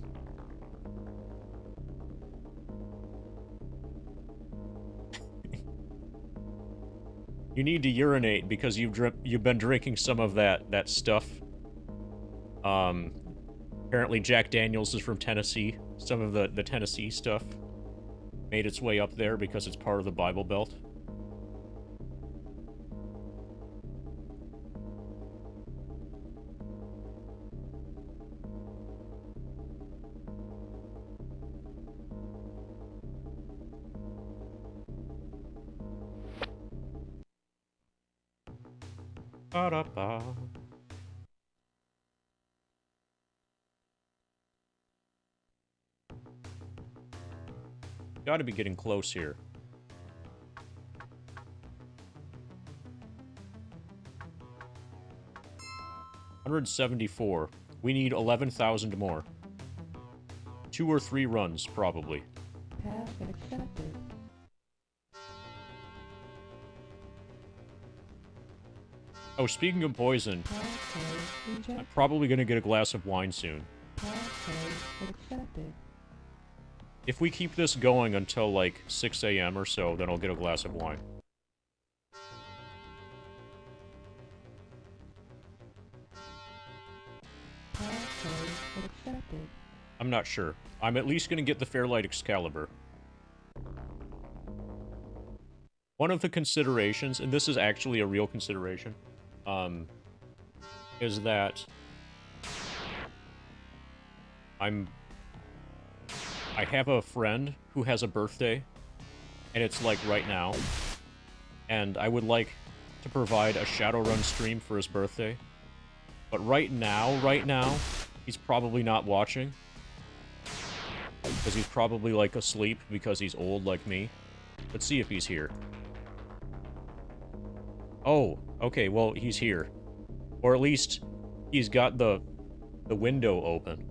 You need to urinate because you've been drinking some of that stuff. Apparently Jack Daniels is from Tennessee. Some of the Tennessee stuff made its way up there because it's part of the Bible Belt. Ba-da-ba. Gotta be getting close here. $174. We need 11,000 more. 2 or 3 runs, probably. Task accepted. Oh, speaking of poison, Passcode rejected. I'm probably gonna get a glass of wine soon. Passcode accepted. If we keep this going until, like, 6 a.m. or so, then I'll get a glass of wine. Passcode accepted. I'm not sure. I'm at least gonna get the Fairlight Excalibur. One of the considerations, and this is actually a real consideration, is that I have a friend who has a birthday, and it's like right now, and I would like to provide a Shadowrun stream for his birthday, but right now, he's probably not watching, because he's probably, like, asleep because he's old like me. Let's see if he's here. Oh, okay, well, he's here. Or at least, he's got the window open.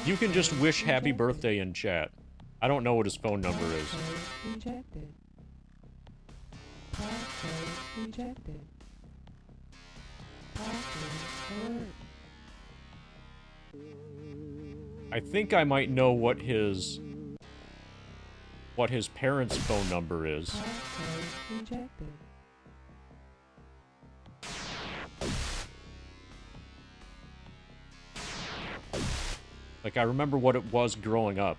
You can just wish happy birthday in chat. I don't know what his phone number is. Passcode rejected. Passcode rejected. Password alert. I think I might know what his parents' phone number is. Passcode rejected. Like, I remember what it was growing up.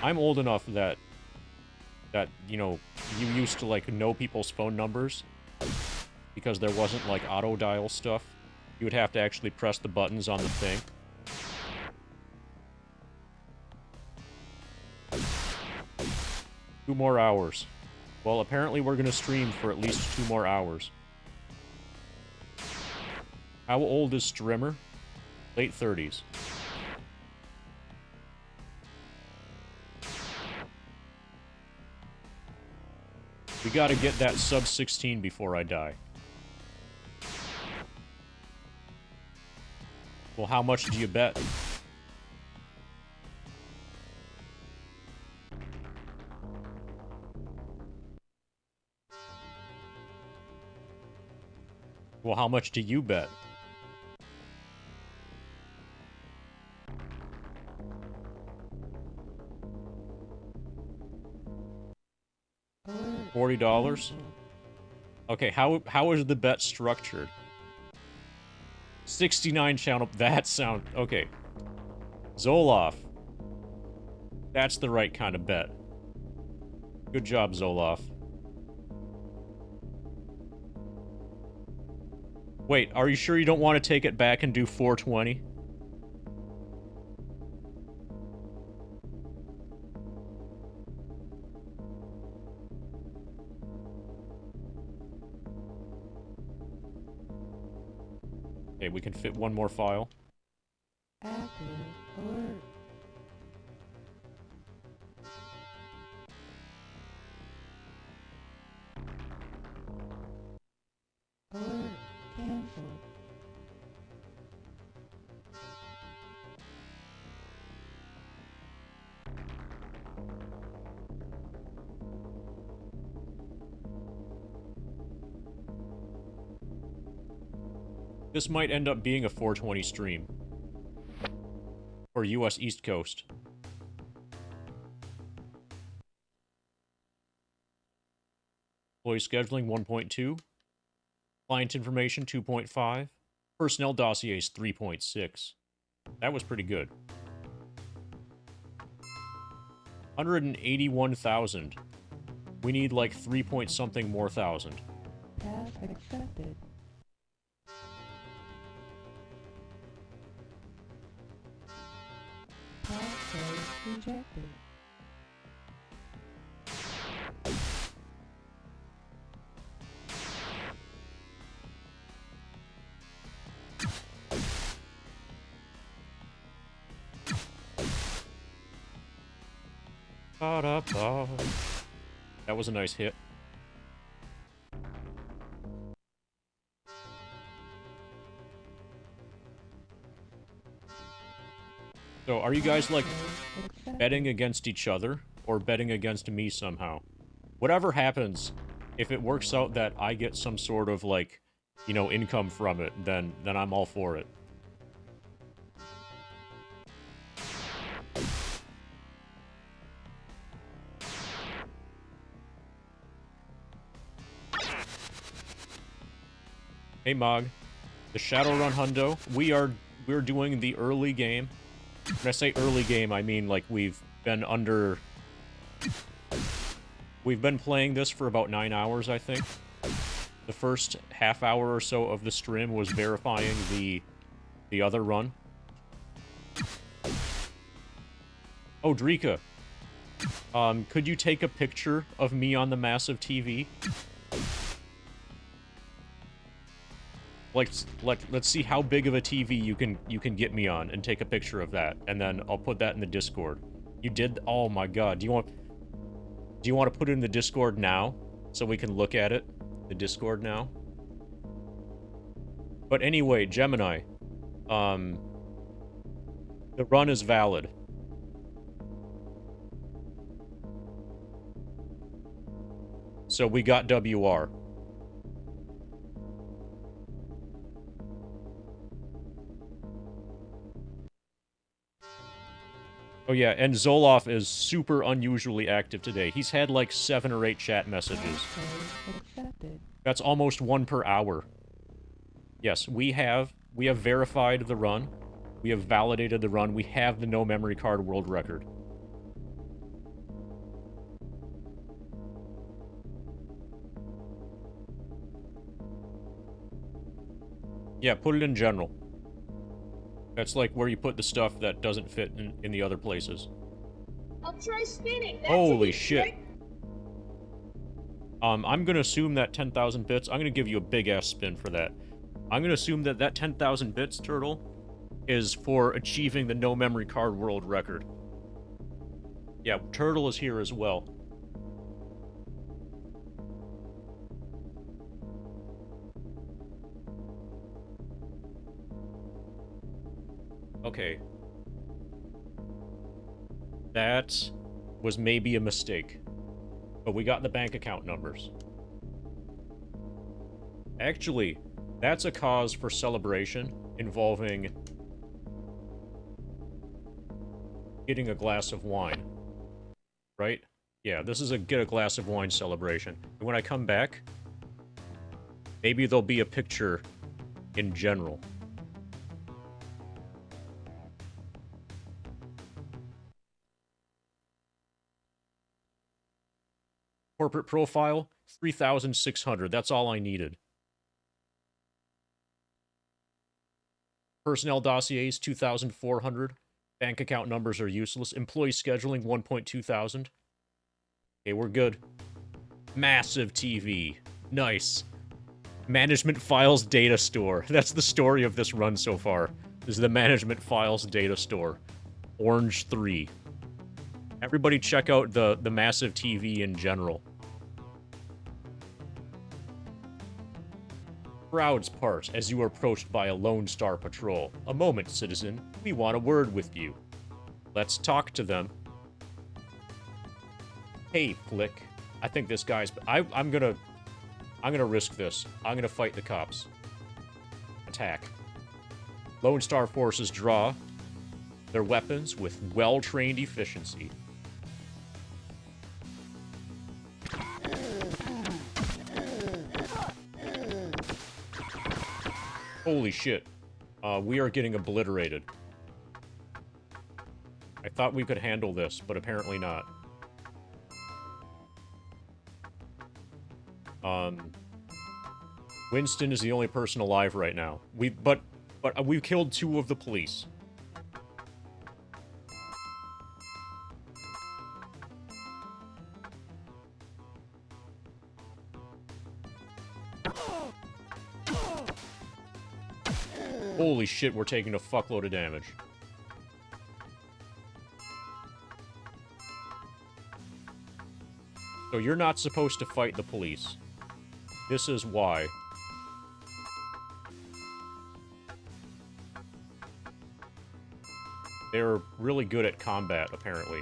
I'm old enough that, you know, you used to, like, know people's phone numbers. Because there wasn't, like, auto-dial stuff. You would have to actually press the buttons on the thing. 2 more hours. Well, apparently we're gonna stream for at least 2 more hours. How old is Strimmer? Late 30s. We gotta get that sub 16 before I die. Well, how much do you bet? Well, how much do you bet? Alert. $40? Cancelled. Okay, how is the bet structured? 69 channel. That sound okay. Zoloff. That's the right kind of bet. Good job, Zoloff. Wait, are you sure you don't want to take it back and do 420? Okay, we can fit one more file. Active alert. Alert. Cancelled. This might end up being a 420 stream. For US East Coast. Employee scheduling 1.2. Client information 2.5. Personnel dossiers 3.6. That was pretty good. 181,000. We need like 3 point something more thousand. Task accepted. Password rejected. Ba-da-ba. That was a nice hit. So, are you guys, like, betting against each other? Or betting against me somehow? Whatever happens, if it works out that I get some sort of, like, you know, income from it, then I'm all for it. Hey Mog, the Shadowrun hundo, we're doing the early game. When I say early game, I mean like we've been playing this for about 9 hours, I think. The first half hour or so of the stream was verifying the other run. Oh, Drika. Could you take a picture of me on the massive TV? Let's see how big of a TV you can get me on and take a picture of that, and then I'll put that in the Discord. You did? Oh my god. Do you want to put it in the Discord now so we can look at it? The Discord now. But anyway, Gemini, the run is valid. So we got WR. Oh yeah, and Zoloff is super unusually active today. He's had like 7 or 8 chat messages. That's almost 1 per hour. Yes, we have verified the run. We have validated the run. We have the no memory card world record. Yeah, put it in general. That's like where you put the stuff that doesn't fit in the other places. I'll try spinning. Holy shit. I'm gonna assume that 10,000 bits, I'm gonna give you a big-ass spin for that. I'm gonna assume that that 10,000 bits, Turtle, is for achieving the no memory card world record. Yeah, Turtle is here as well. Okay. That was maybe a mistake. But we got the bank account numbers. Actually, that's a cause for celebration involving getting a glass of wine. Right? Yeah, this is a get a glass of wine celebration. And when I come back, maybe there'll be a picture in general. Corporate profile, 3,600. That's all I needed. Personnel dossiers, 2,400. Bank account numbers are useless. Employee scheduling, 1,200. Okay, we're good. Massive TV. Nice. Management files data store. That's the story of this run so far. This is the management files data store. Orange 3. Everybody check out the massive TV in general. Crowds part as you are approached by a Lone Star patrol. A moment, citizen. We want a word with you. Let's talk to them. Hey, Flick. I think this guy's... I'm gonna risk this. I'm gonna fight the cops. attack. Lone Star forces draw their weapons with well-trained efficiency. Holy shit. We are getting obliterated. I thought we could handle this, but apparently not. Winston is the only person alive right now. But we've killed 2 of the police. Holy shit, we're taking a fuckload of damage. So you're not supposed to fight the police. This is why. They're really good at combat, apparently.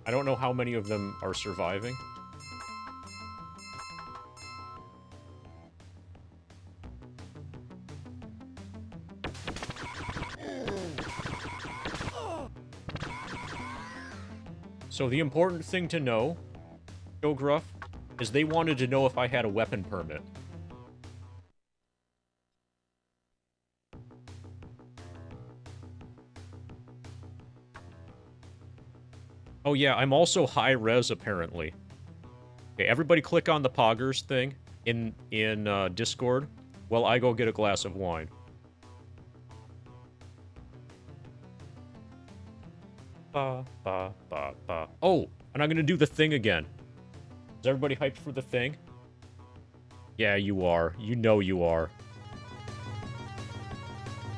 I don't know how many of them are surviving. So the important thing to know, Joe Gruff, is they wanted to know if I had a weapon permit. Oh yeah, I'm also high res apparently. Okay, everybody click on the Poggers thing in Discord while I go get a glass of wine. Ba, ba, ba, ba. Oh, and I'm gonna do the thing again. Is everybody hyped for the thing? Yeah, you are. You know you are.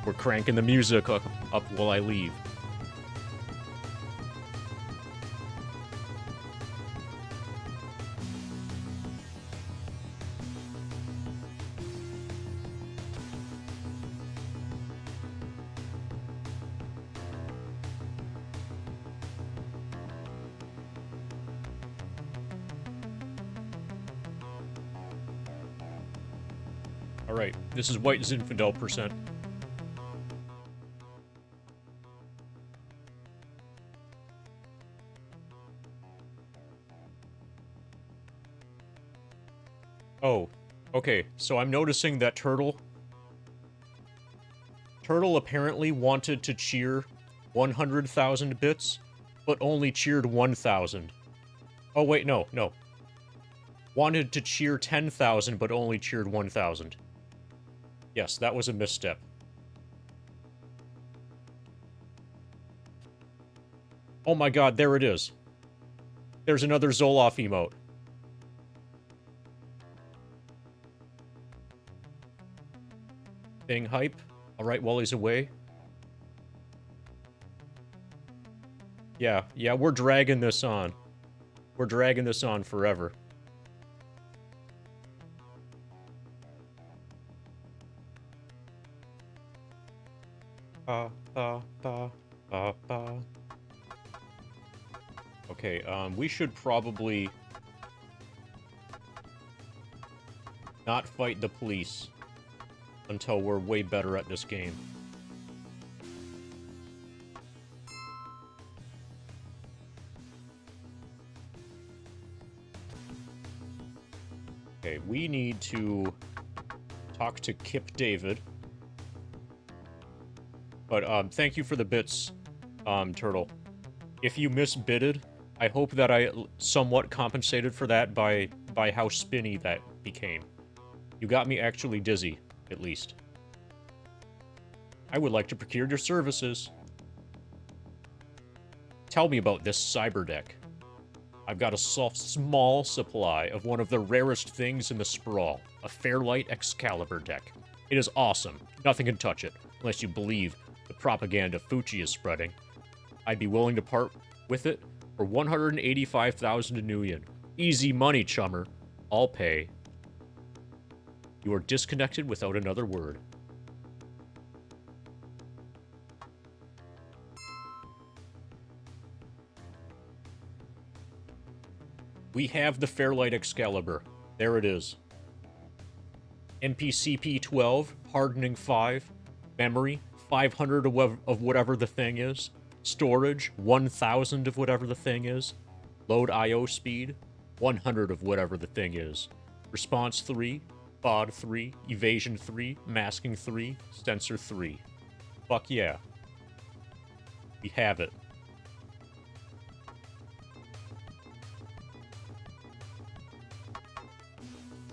We're cranking the music up while I leave. Alright, this is White Zinfandel %. Oh, okay, so I'm noticing that Turtle apparently wanted to cheer 100,000 bits, but only cheered 1,000. Oh wait, no. Wanted to cheer 10,000, but only cheered 1,000. Yes, that was a misstep. Oh my god, there it is. There's another Zoloff emote. Thing hype. Alright, while he's away. Yeah, we're dragging this on. We're dragging this on forever. Okay, we should probably not fight the police until we're way better at this game. Okay, we need to talk to Kip David. But, thank you for the bits, Turtle. If you misbidded, I hope that I somewhat compensated for that by how spinny that became. You got me actually dizzy, at least. I would like to procure your services. Tell me about this cyber deck. I've got a small supply of one of the rarest things in the sprawl, a Fairlight Excalibur deck. It is awesome. Nothing can touch it, unless you believe the propaganda Fucci is spreading. I'd be willing to part with it for 185,000 Nuyen. Easy money, chummer. I'll pay. You are disconnected without another word. We have the Fairlight Excalibur. There it is. MPCP 12, hardening 5, memory 500 of whatever the thing is, storage 1000 of whatever the thing is, load IO speed 100 of whatever the thing is, response 3, FOD 3, evasion 3, masking 3, sensor 3. Fuck yeah. We have it.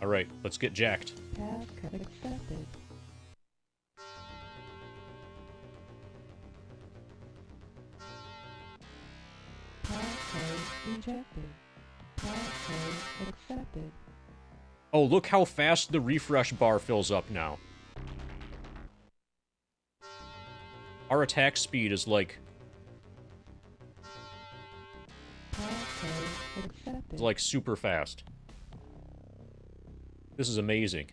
Alright, let's get jacked. Task accepted. Passcode rejected. Passcode accepted. Oh, look how fast the refresh bar fills up now. Our attack speed is like... Passcode accepted. It's like super fast. This is amazing.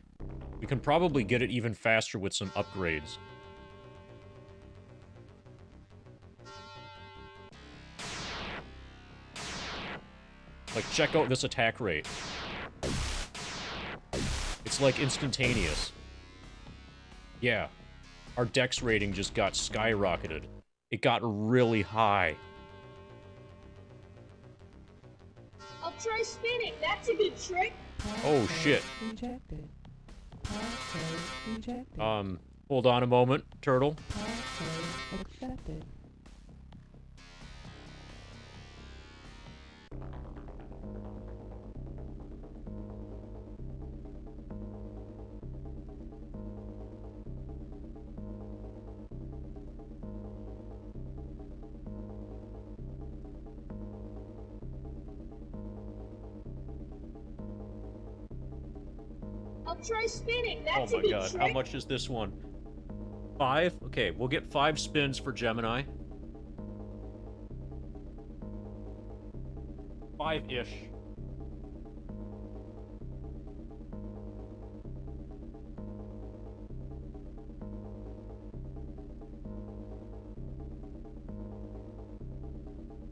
We can probably get it even faster with some upgrades. Like, check out this attack rate. It's like instantaneous. Yeah. Our dex rating just got skyrocketed. It got really high. I'll try spinning. That's a good trick. Oh, shit. Rejected. Passcode rejected. Hold on a moment, Turtle. Passcode accepted. I'll try spinning. That's Oh a my good god, trick. how much is this one? 5? Okay, we'll get 5 spins for Gemini. 5-ish.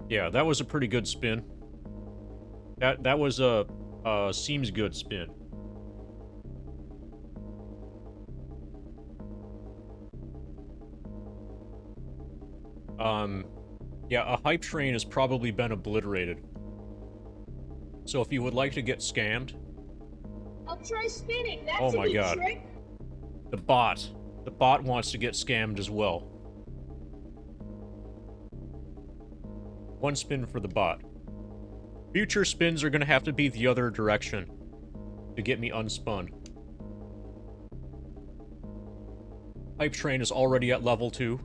Yeah, that was a pretty good spin. That was a seems good spin. Yeah, a hype train has probably been obliterated. So if you would like to get scammed... I'll try spinning. That's Oh a my good god. trick. The bot wants to get scammed as well. 1 spin for the bot. Future spins are gonna have to be the other direction to get me unspun. Hype train is already at level 2.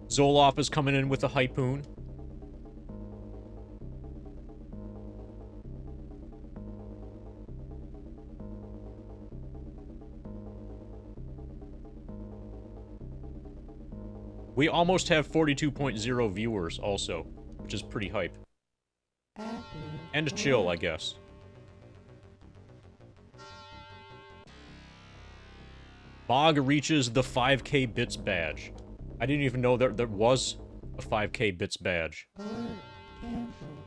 Zoloff is coming in with a Hypoon. We almost have 42.0 viewers also, which is pretty hype. Active. And chill, I guess. Mog reaches the 5k bits badge. I didn't even know there was a 5k bits badge. Alert. Cancelled.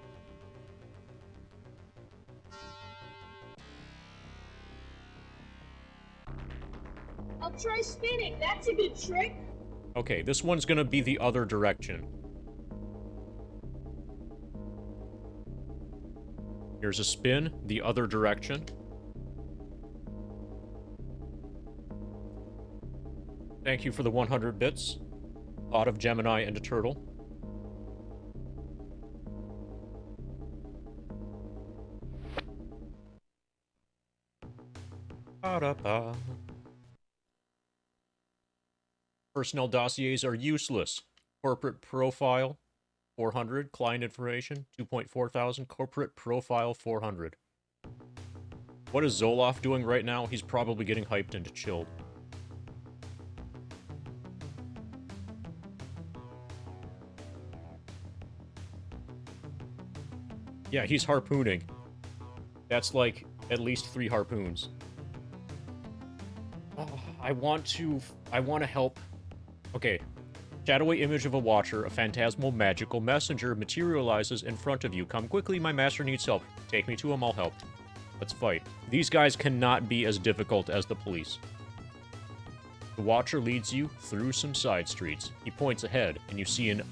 I'll try spinning. That's a good trick. Okay, this one's gonna be the other direction. Here's a spin, the other direction. Thank you for the 100 bits. Thought of Gemini and a turtle. Ba-da-ba. Personnel dossiers are useless. Corporate profile, 400. Client information, 2.4 thousand. Corporate profile, 400. What is Zoloff doing right now? He's probably getting hyped into chilled. Yeah, he's harpooning. That's like at least 3 harpoons. Oh, I want to help. Okay. Shadowy image of a watcher, a phantasmal magical messenger materializes in front of you. Come quickly, my master needs help. Take me to him, I'll help. Let's fight. These guys cannot be as difficult as the police. The Watcher leads you through some side streets. He points ahead, and you see an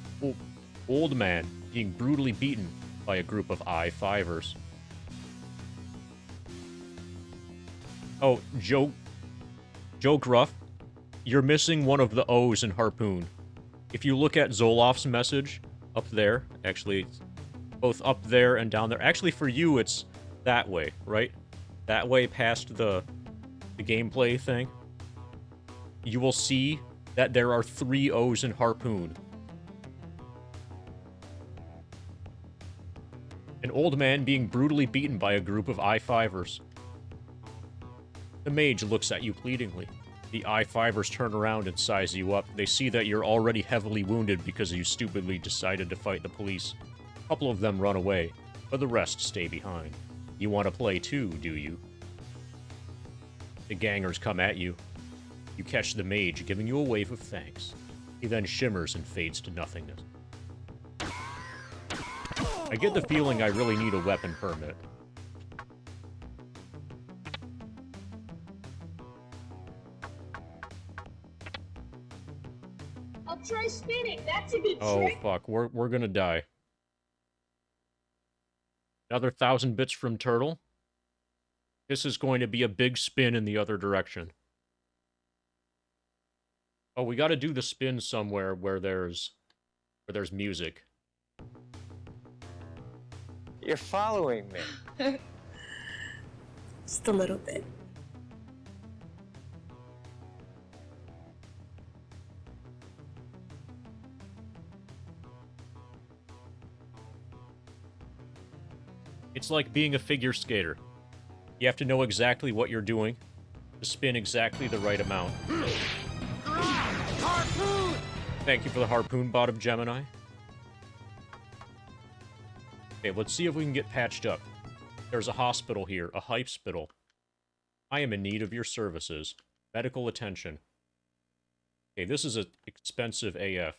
old man being brutally beaten by a group of I-5ers. Oh, joke rough. You're missing one of the O's in Harpoon. If you look at Zolof's message up there, actually, it's both up there and down there. Actually, for you, it's that way, right? That way past the gameplay thing. You will see that there are 3 O's in Harpoon. An old man being brutally beaten by a group of I-5ers. The mage looks at you pleadingly. The I-5ers turn around and size you up. They see that you're already heavily wounded because you stupidly decided to fight the police. A couple of them run away, but the rest stay behind. You want to play too, do you? The gangers come at you. You catch the mage, giving you a wave of thanks. He then shimmers and fades to nothingness. I get the feeling I really need a weapon permit. I'll try spinning. That's a good Oh, trick. fuck. We're gonna die. Another 1,000 bits from Turtle. This is going to be a big spin in the other direction. Oh, we gotta do the spin somewhere where there's music. You're following me. Just a little bit. It's like being a figure skater. You have to know exactly what you're doing to spin exactly the right amount. Harpoon! Thank you for the harpoon bot of Gemini. Okay, let's see if we can get patched up. There's a hospital here, a hype-spital. I am in need of your services. Medical attention. Okay, this is expensive AF.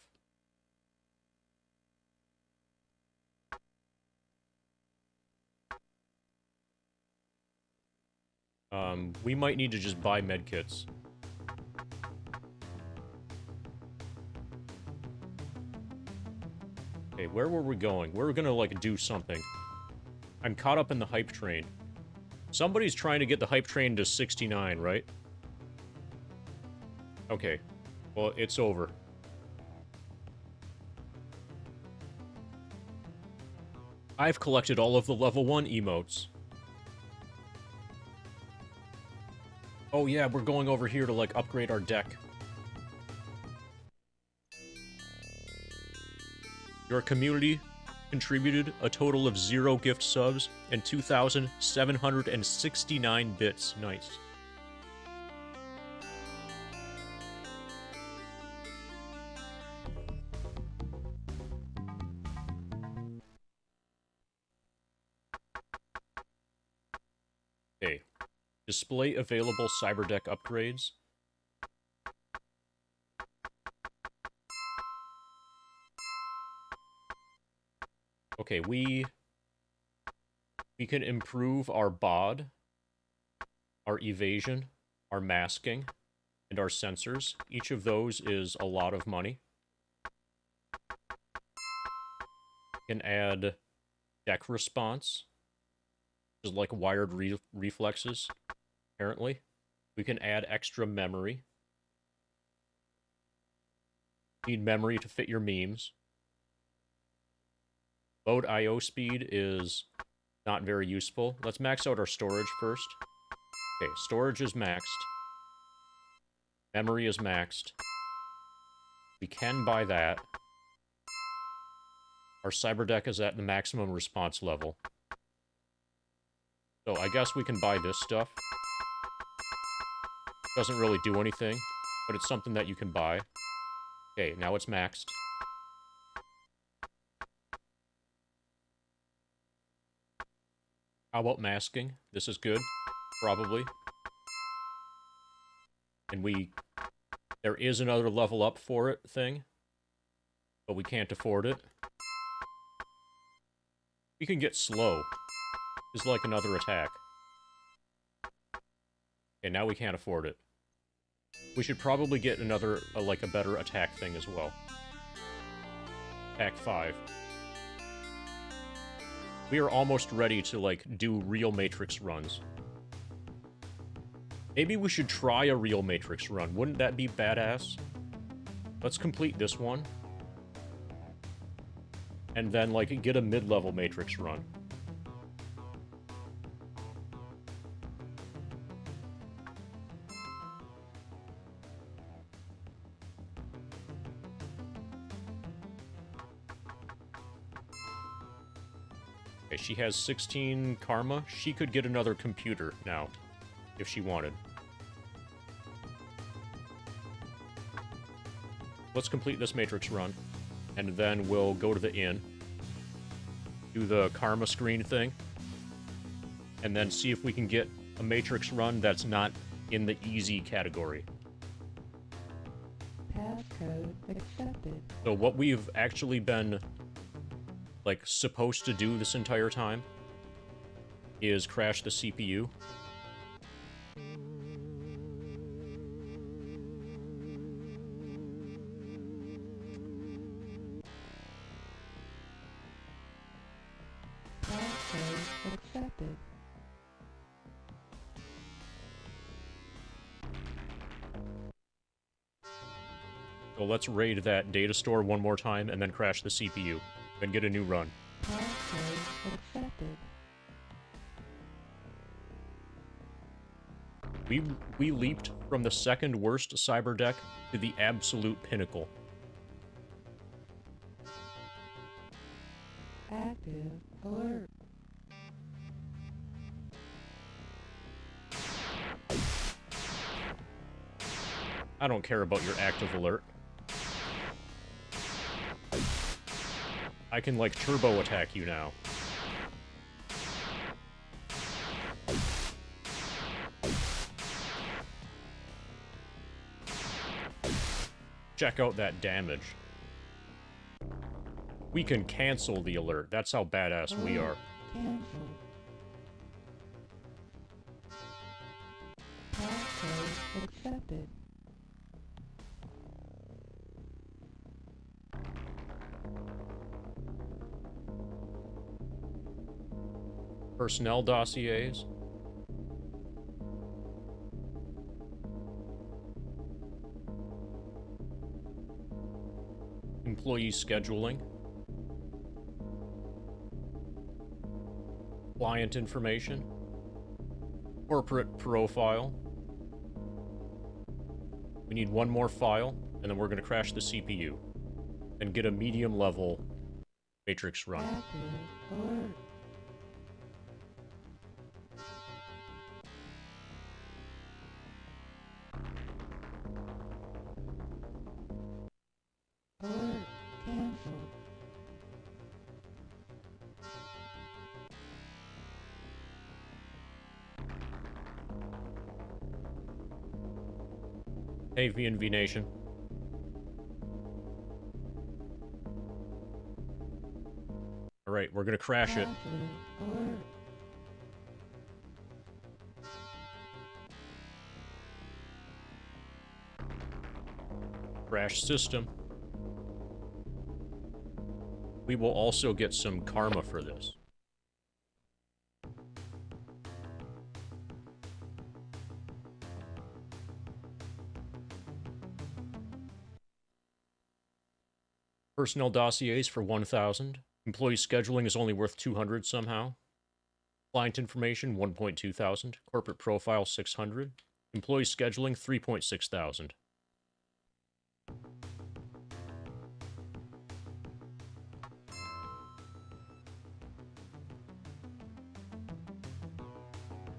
We might need to just buy medkits. Okay, where were we going? We're gonna, like, do something. I'm caught up in the hype train. Somebody's trying to get the hype train to 69, right? Okay. Well, it's over. I've collected all of the level 1 emotes. Oh yeah, we're going over here to, like, upgrade our deck. Your community contributed a total of 0 gift subs and 2,769 bits. Nice. Okay. Display available cyberdeck upgrades. Okay, we can improve our bod, our evasion, our masking, and our sensors. Each of those is a lot of money. We can add deck response, which is like wired reflexes, apparently. We can add extra memory. Need memory to fit your memes. Load I/O speed is not very useful. Let's max out our storage first. Okay, storage is maxed. Memory is maxed. We can buy that. Our cyberdeck is at the maximum response level. So I guess we can buy this stuff. Doesn't really do anything, but it's something that you can buy. Okay, now it's maxed. How about masking? This is good, probably. And there is another level up for it thing, but we can't afford it. We can get slow. Is like another attack. Okay, now we can't afford it. We should probably get another, like, a better attack thing as well. Attack 5. We are almost ready to, like, do real Matrix runs. Maybe we should try a real Matrix run. Wouldn't that be badass? Let's complete this one. And then, like, get a mid-level Matrix run. Okay, she has 16 karma. She could get another computer now, if she wanted. Let's complete this Matrix run, and then we'll go to the inn, do the karma screen thing, and then see if we can get a Matrix run that's not in the easy category. Passcode accepted. So what we've actually been, like, supposed to do this entire time is crash the CPU. Passcode accepted. So let's raid that data store one more time and then crash the CPU. Then get a new run. Passcode accepted. We leaped from the second worst cyber deck to the absolute pinnacle. Active alert. I don't care about your active alert. I can, like, turbo attack you now. Check out that damage. We can cancel the alert. That's how badass we are. Cancelled. Passcode accepted. Personnel dossiers. Employee scheduling. Client information. Corporate profile. We need one more file, and then we're going to crash the CPU. And get a medium level Matrix run. Active alert. Alert canceled. Hey, V&V Nation. Alright, we're gonna crash it. Active alert. Crash system. We will also get some karma for this. Personnel dossiers for 1,000. Employee scheduling is only worth 200 somehow. Client information, 1.2 thousand. Corporate profile, 600. Employee scheduling, 3.6 thousand.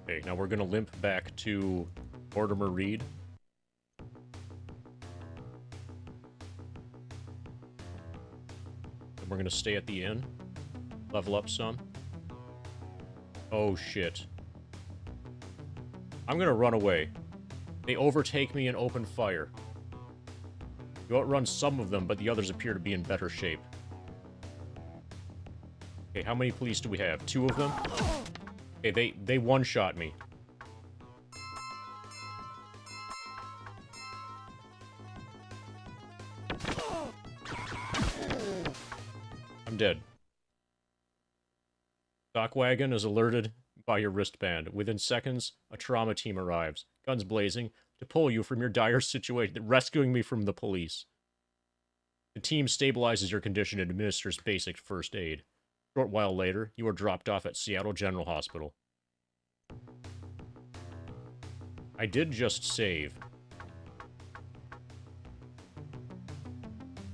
Okay, now we're gonna limp back to Mortimer Reed. And we're gonna stay at the inn. Level up some. Oh shit. I'm gonna run away. They overtake me and open fire. You outrun some of them, but the others appear to be in better shape. Okay, how many police do we have? 2 of them? Okay, they one-shot me. dead. Stockwagon is alerted by your wristband. Within seconds, a trauma team arrives, guns blazing, to pull you from your dire situation, rescuing me from the police. The team stabilizes your condition and administers basic first aid. A short while later, you are dropped off at Seattle General Hospital. I did just save.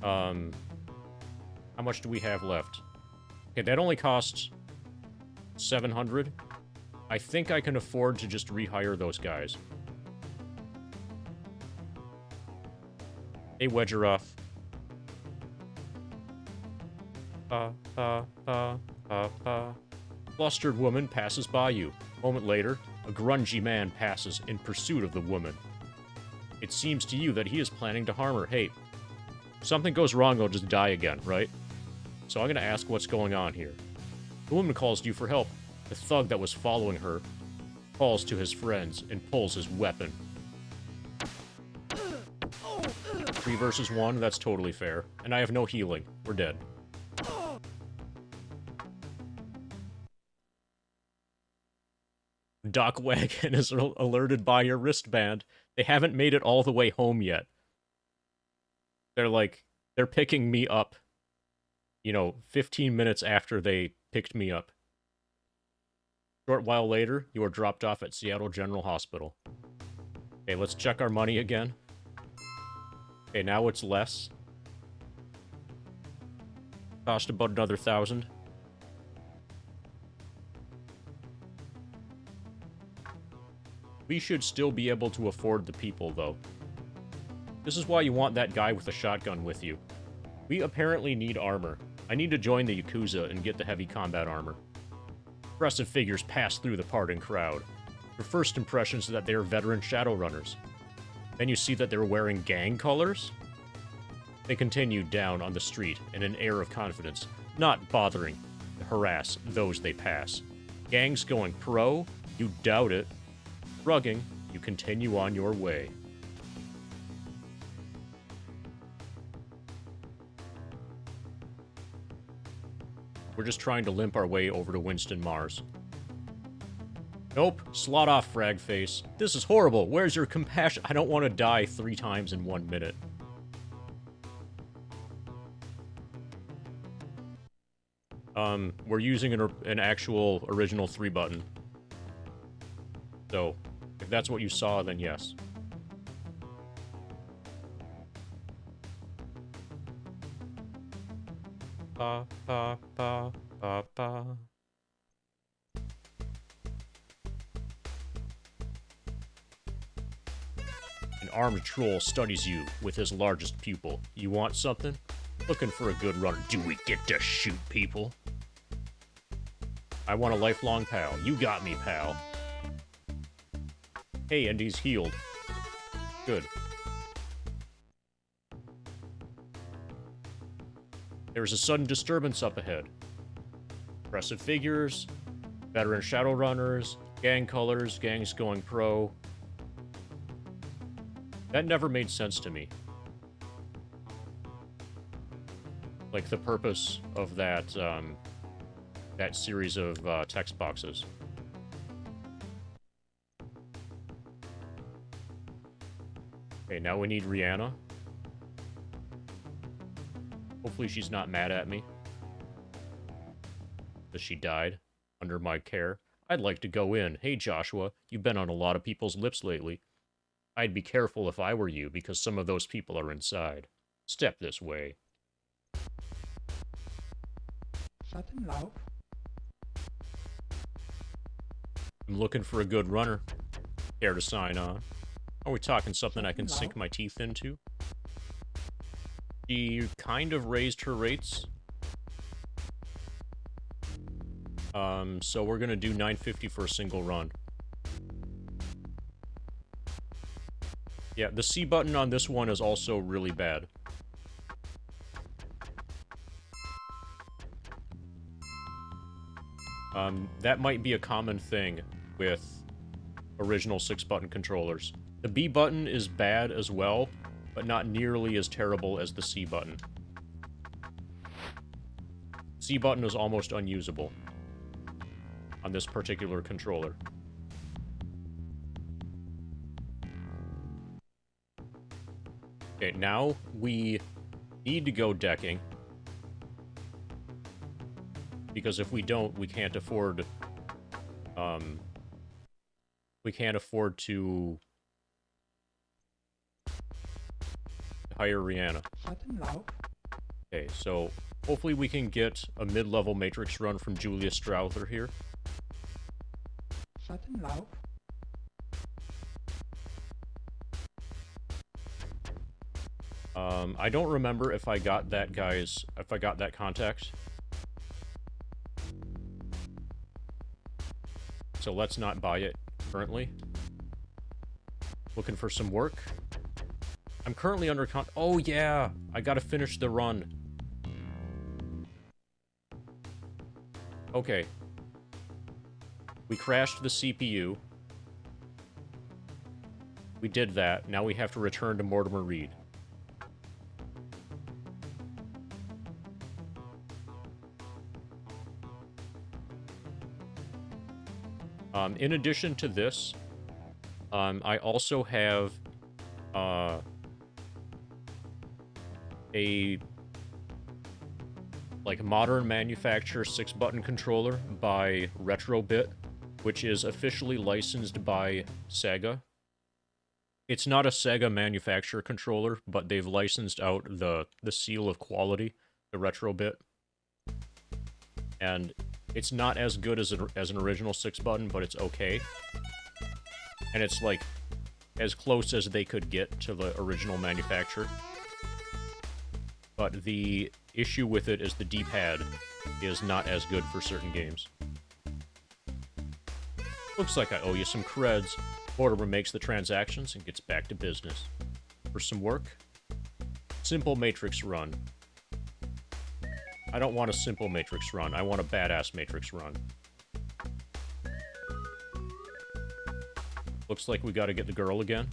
How much do we have left? Okay, that only costs 700. I think I can afford to just rehire those guys. Hey, Wedgeroff. Flustered woman passes by you. A moment later, a grungy man passes in pursuit of the woman. It seems to you that he is planning to harm her. Hey, if something goes wrong, I'll just die again, right? So I'm gonna ask what's going on here. The woman calls to you for help. The thug that was following her calls to his friends and pulls his weapon. 3 versus 1, that's totally fair. And I have no healing. We're dead. Doc Wagon is alerted by your wristband. They haven't made it all the way home yet. They're picking me up, 15 minutes after they picked me up. Short while later, you are dropped off at Seattle General Hospital. Okay, let's check our money again. Okay, now it's less. Cost about another 1,000. We should still be able to afford the people, though. This is why you want that guy with the shotgun with you. We apparently need armor. I need to join the Yakuza and get the heavy combat armor. Impressive figures pass through the parting crowd. Your first impression is that they are veteran Shadowrunners. Then you see that they're wearing gang colors. They continue down on the street in an air of confidence, not bothering to harass those they pass. Gangs going pro? You doubt it. Shrugging, you continue on your way. We're just trying to limp our way over to Winston Mars. Nope, slot off, frag face. This is horrible. Where's your compassion? I don't want to die 3 times in 1 minute. We're using an actual original 3 button. So, if that's what you saw, then yes. Pa, pa, pa, pa, pa. An armed troll studies you with his largest pupil. You want something? Looking for a good runner. Do we get to shoot people? I want a lifelong pal. You got me, pal. Hey, and he's healed. Good. There's a sudden disturbance up ahead. Impressive figures, veteran Shadowrunners, gang colors, gangs going pro. That never made sense to me. Like the purpose of that, that series of text boxes. Okay, now we need Rihanna. Hopefully she's not mad at me. Because she died under my care. I'd like to go in. Hey, Joshua, you've been on a lot of people's lips lately. I'd be careful if I were you, because some of those people are inside. Step this way. Shut him loud. I'm looking for a good runner. Care to sign on? Are we talking something I can sink my teeth into? She kind of raised her rates. So we're gonna do $9.50 for a single run. Yeah, the C button on this one is also really bad. That might be a common thing with original 6-button controllers. The B button is bad as well, but not nearly as terrible as the C button. C button is almost unusable on this particular controller. Okay, now we need to go decking. Because if we don't, we can't afford... we can't afford to hire Rihanna. Shadowrun. Okay, so hopefully we can get a mid-level Matrix run from Julia Strowther here. Shadowrun. I don't remember if I got that that contact. So let's not buy it currently. Looking for some work. I'm currently under oh yeah, I gotta finish the run. Okay. We crashed the CPU. We did that. Now we have to return to Mortimer Reed. In addition to this, I also have a like modern manufacturer 6-button controller by Retrobit, which is officially licensed by Sega. It's not a Sega manufacturer controller, but they've licensed out the seal of quality, the Retrobit. And it's not as good as an original 6-button, but it's okay. And it's like as close as they could get to the original manufacturer. But the issue with it is the D-pad is not as good for certain games. Looks like I owe you some creds. Mortimer makes the transactions and gets back to business. For some work? Simple Matrix run. I don't want a simple Matrix run. I want a badass Matrix run. Looks like we gotta get the girl again.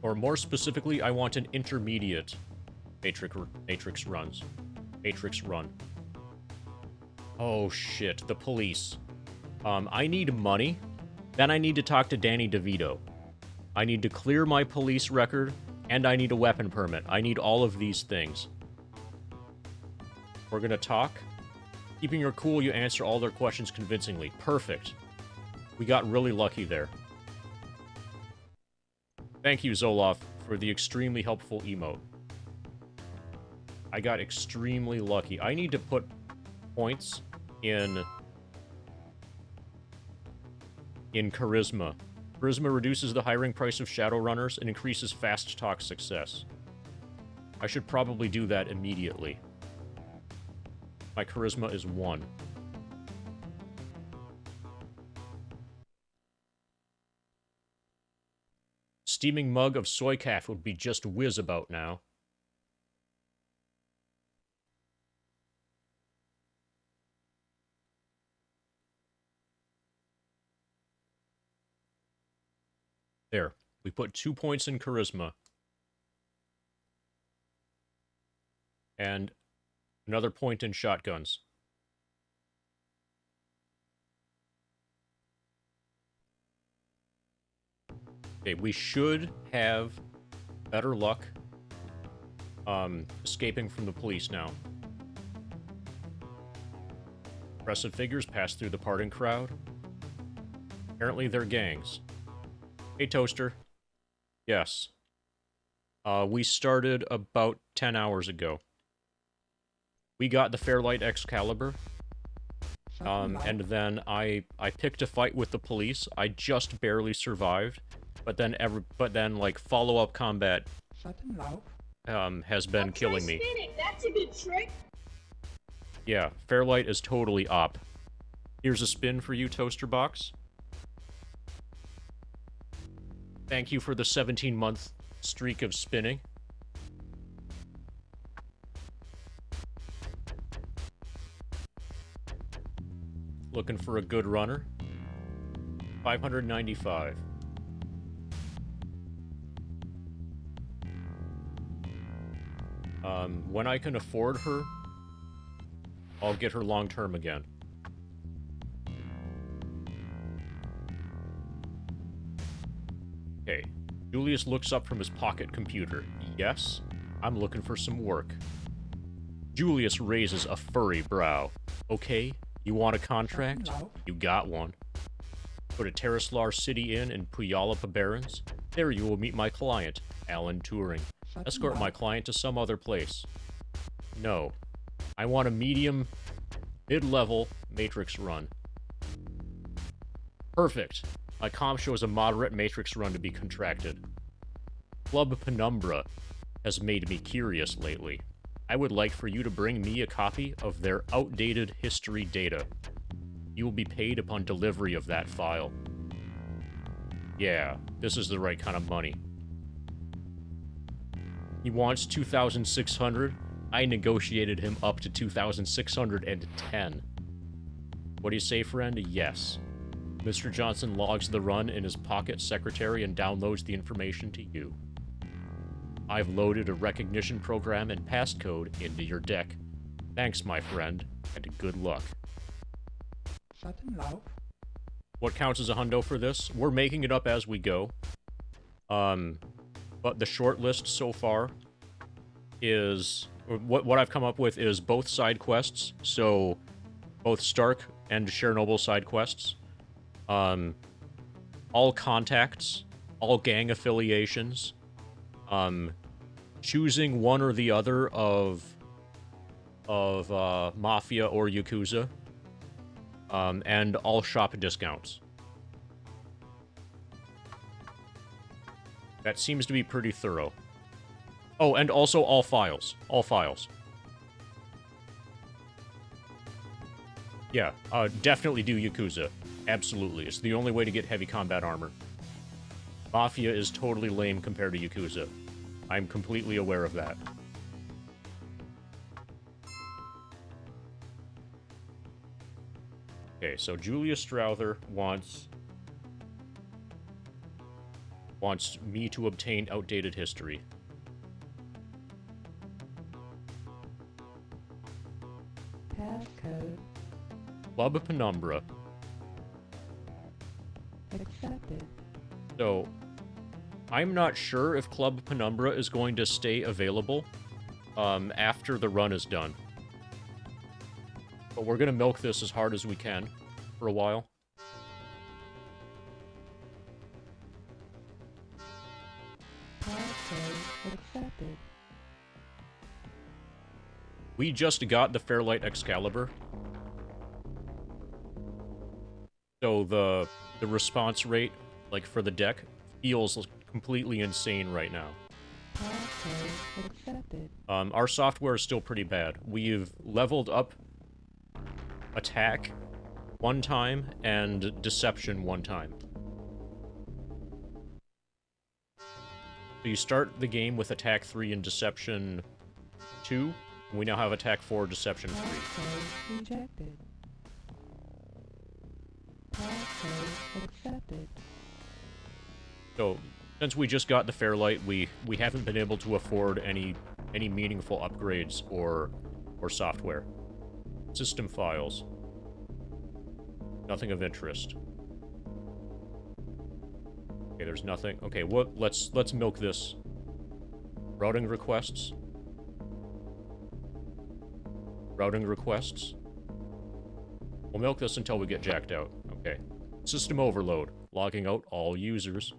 Or more specifically, I want an intermediate Matrix runs. Matrix run. Oh shit, the police. I need money. Then I need to talk to Danny DeVito. I need to clear my police record, and I need a weapon permit. I need all of these things. We're gonna talk. Keeping her cool, you answer all their questions convincingly. Perfect. We got really lucky there. Thank you, Zoloff, for the extremely helpful emote. I got extremely lucky. I need to put points in Charisma. Charisma reduces the hiring price of Shadowrunners and increases fast talk success. I should probably do that immediately. My Charisma is 1. Steaming mug of soy calf would be just whiz about now. There. We put 2 points in Charisma. And another point in Shotguns. Okay, we should have better luck escaping from the police now. Impressive figures pass through the parting crowd. Apparently they're gangs. Hey, Toaster. Yes. We started about 10 hours ago. We got the Fairlight Excalibur. And then I picked a fight with the police. I just barely survived. But then like follow-up combat has been killing me. Spinning. That's a good trick. Yeah, Fairlight is totally op. Here's a spin for you, Toaster Box. Thank you for the 17-month streak of spinning. Looking for a good runner. 595. When I can afford her, I'll get her long-term again. Okay. Julius looks up from his pocket computer. Yes, I'm looking for some work. Julius raises a furry brow. Okay, you want a contract? You got one. Go to Terraslar City Inn in Puyallup Barrens. There you will meet my client, Alan Turing. Escort my client to some other place. No. I want a medium, mid-level Matrix run. Perfect. My comp shows a moderate Matrix run to be contracted. Club Penumbra has made me curious lately. I would like for you to bring me a copy of their outdated history data. You will be paid upon delivery of that file. Yeah, this is the right kind of money. He wants 2,600. I negotiated him up to 2,610. What do you say, friend? Yes. Mr. Johnson logs the run in his pocket secretary and downloads the information to you. I've loaded a recognition program and passcode into your deck. Thanks, my friend, and good luck. Shadowrun. What counts as a hundo for this? We're making it up as we go. But the short list so far is... What I've come up with is both side quests, so both Stark and Chernobyl side quests. All contacts, all gang affiliations, choosing one or the other of Mafia or Yakuza, and all shop discounts. That seems to be pretty thorough. Oh, and also all files. All files. Yeah, definitely do Yakuza. Absolutely. It's the only way to get heavy combat armor. Mafia is totally lame compared to Yakuza. I'm completely aware of that. Okay, so Julia Strowther wants me to obtain outdated history. Passcode Club Penumbra. accepted. So, I'm not sure if Club Penumbra is going to stay available after the run is done. But we're going to milk this as hard as we can for a while. Passcode accepted. We just got the Fairlight Excalibur. So the response rate, like for the deck, feels completely insane right now. Passcode accepted. Our software is still pretty bad. We've leveled up attack one time and deception one time. So you start the game with attack 3 and deception 2. And we now have attack 4, deception 3. Passcode rejected. Passcode accepted. So, since we just got the Fairlight, we haven't been able to afford any meaningful upgrades or software. System files. Nothing of interest. Okay, there's nothing. Okay, let's milk this. Routing requests. Routing requests. We'll milk this until we get jacked out. Okay. System overload. Logging out all users.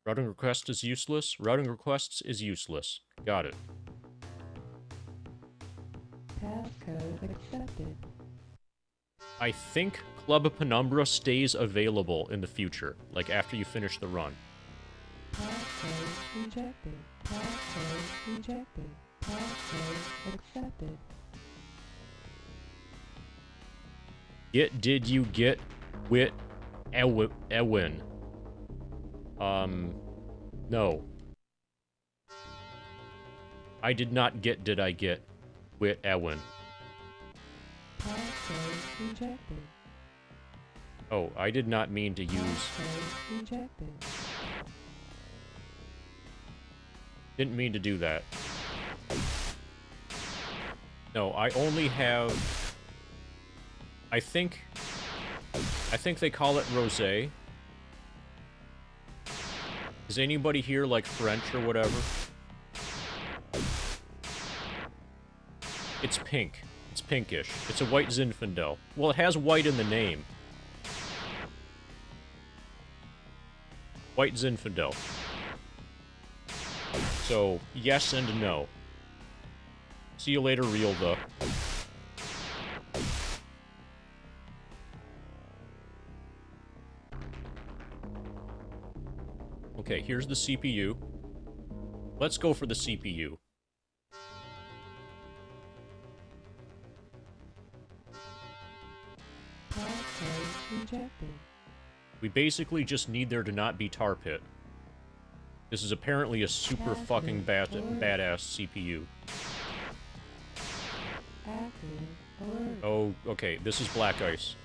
Routing request is useless. Routing requests is useless. Got it. Passcode accepted. I think Club Penumbra stays available in the future, like after you finish the run. Passcode rejected. Passcode rejected. Passcode accepted. Did you get Wit Ewin? No. I did not get Did I get Wit Ewin? Passcode rejected. Oh, I did not mean to use... Passcode rejected. Didn't mean to do that. No, I only have... I think they call it rosé. Is anybody here like French or whatever? It's pink. It's pinkish. It's a white Zinfandel. Well, it has white in the name. White Zinfandel. So, yes and no. See you later, Realda. Okay, here's the CPU. Let's go for the CPU. Passcode rejected. We basically just need there to not be tar pit. This is apparently a super fucking badass CPU. Active alert. Oh, okay, this is black ice.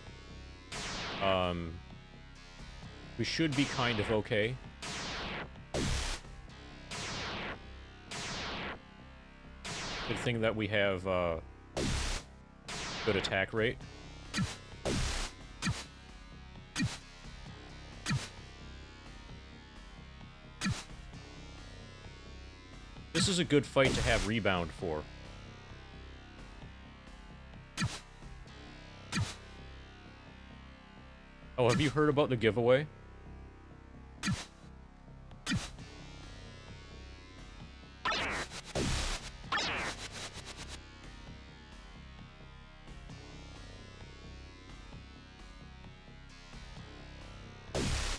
We should be kind of okay. Good thing that we have, good attack rate. This is a good fight to have rebound for. Oh, have you heard about the giveaway?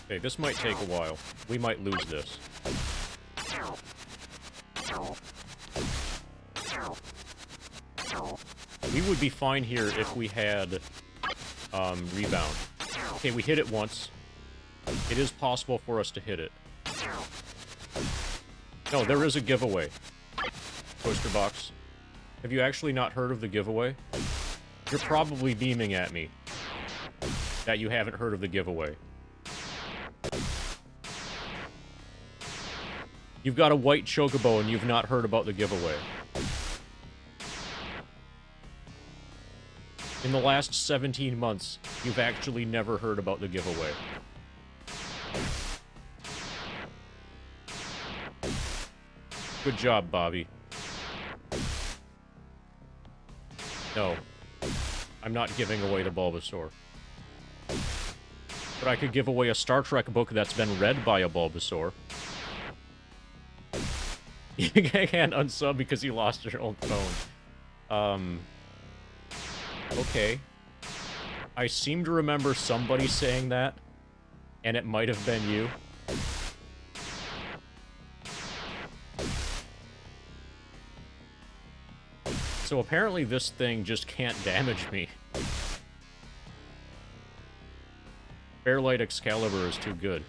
Okay, this might take a while. We might lose this. We would be fine here if we had, rebound. Okay, we hit it once. It is possible for us to hit it. No, there is a giveaway. Poster box. Have you actually not heard of the giveaway? You're probably beaming at me that you haven't heard of the giveaway. You've got a white chocobo and you've not heard about the giveaway. In the last 17 months, you've actually never heard about the giveaway. Good job, Bobby. No. I'm not giving away the Bulbasaur. But I could give away a Star Trek book that's been read by a Bulbasaur. You can't unsub because you lost your own phone. Okay. I seem to remember somebody saying that, and it might have been you. So apparently this thing just can't damage me. Fairlight Excalibur is too good.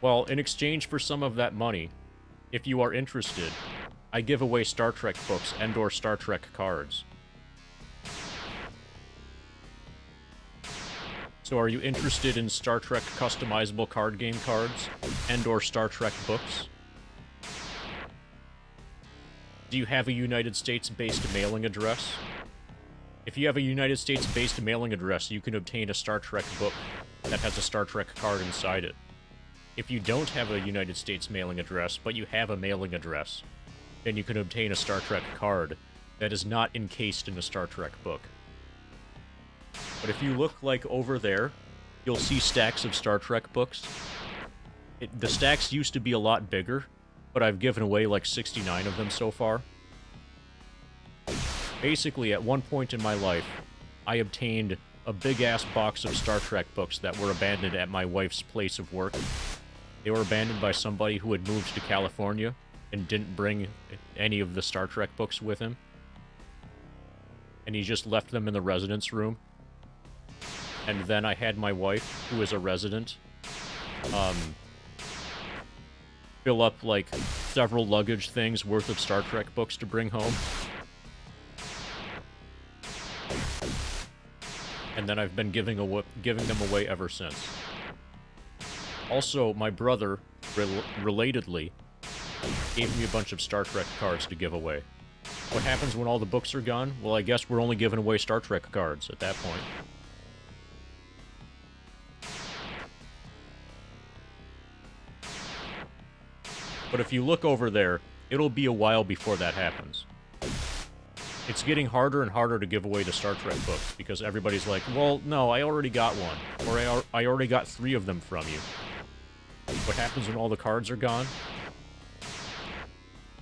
Well, in exchange for some of that money, if you are interested, I give away Star Trek books and/or Star Trek cards. So are you interested in Star Trek customizable card game cards and/or Star Trek books? Do you have a United States-based mailing address? If you have a United States-based mailing address, you can obtain a Star Trek book that has a Star Trek card inside it. If you don't have a United States mailing address, but you have a mailing address, then you can obtain a Star Trek card that is not encased in a Star Trek book. But if you look, like, over there, you'll see stacks of Star Trek books. The stacks used to be a lot bigger, but I've given away, like, 69 of them so far. Basically, at one point in my life, I obtained a big-ass box of Star Trek books that were abandoned at my wife's place of work. They were abandoned by somebody who had moved to California and didn't bring any of the Star Trek books with him. And he just left them in the residence room. And then I had my wife, who is a resident, fill up, like, several luggage things worth of Star Trek books to bring home. and then I've been giving them away ever since. Also, my brother, relatedly, gave me a bunch of Star Trek cards to give away. What happens when all the books are gone? Well, I guess we're only giving away Star Trek cards at that point. But if you look over there, it'll be a while before that happens. It's getting harder and harder to give away the Star Trek books, because everybody's like, well, no, I already got one. Or I already got 3 of them from you. What happens when all the cards are gone?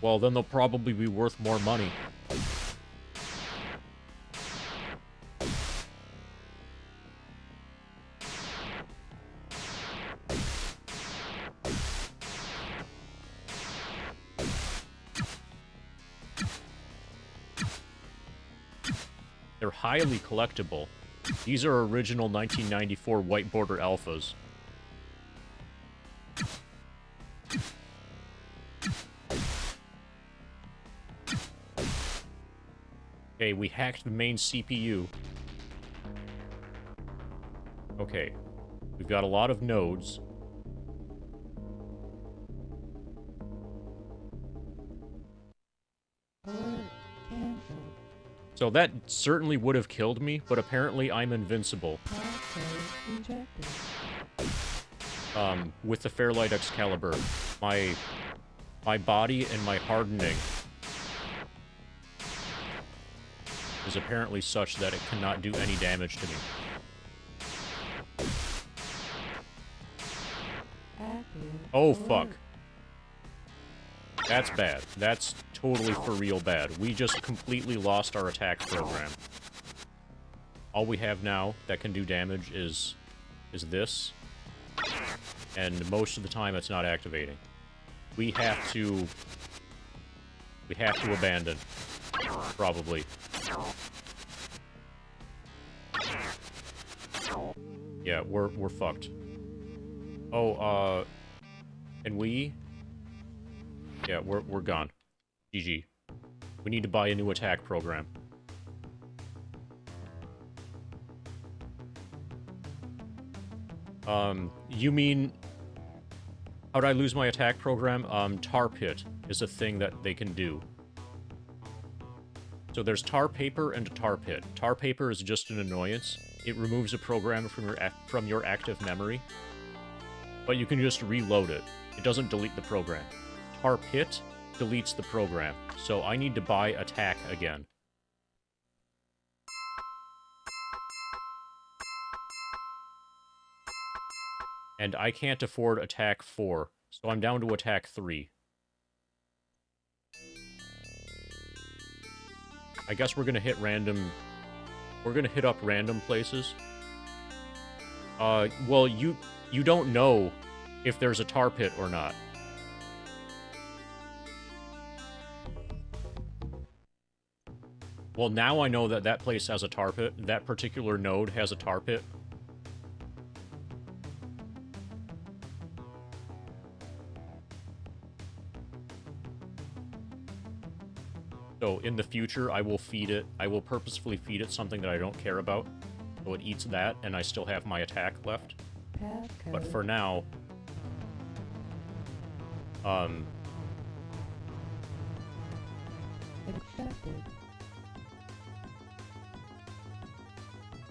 Well, then they'll probably be worth more money. They're highly collectible. These are original 1994 white border alphas. Okay, we hacked the main CPU. Okay. We've got a lot of nodes. So that certainly would have killed me, but apparently I'm invincible. With the Fairlight Excalibur. My body and my hardening is apparently such that it cannot do any damage to me. Oh, fuck. That's bad. That's totally for real bad. We just completely lost our attack program. All we have now that can do damage is this. And most of the time it's not activating. We have to abandon. Probably. Yeah, we're fucked. Oh, and we... Yeah, we're gone. GG. We need to buy a new attack program. You mean... How'd I lose my attack program? Tar Pit is a thing that they can do. So there's Tar Paper and Tar Pit. Tar Paper is just an annoyance. It removes a program from your active memory. But you can just reload it. It doesn't delete the program. Tar Pit deletes the program. So I need to buy attack again. And I can't afford attack 4, so I'm down to attack 3. I guess we're gonna hit random... We're gonna hit up random places. Well, you don't know if there's a tar pit or not. Well, now I know that that place has a tar pit. That particular node has a tar pit. So, in the future, I will feed it... I will purposefully feed it something that I don't care about. So it eats that, and I still have my attack left. But for now...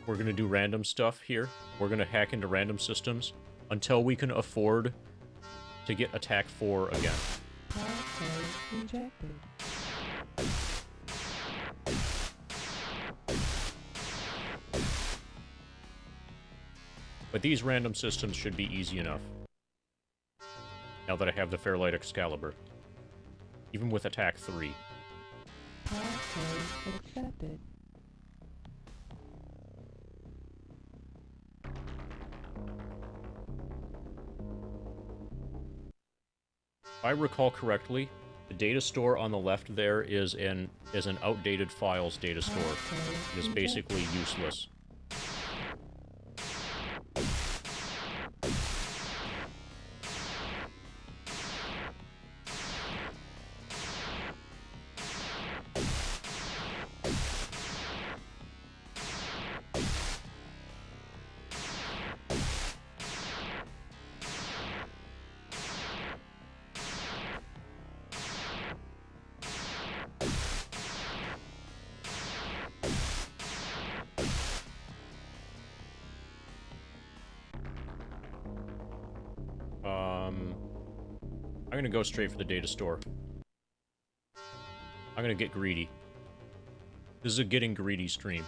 We're gonna do random stuff here. We're gonna hack into random systems until we can afford to get attack 4 again. But these random systems should be easy enough. Now that I have the Fairlight Excalibur. Even with attack 3. If I recall correctly, the data store on the left there is an outdated files data store. It is basically useless. I'm gonna go straight for the data store. I'm gonna get greedy. This is a getting greedy stream.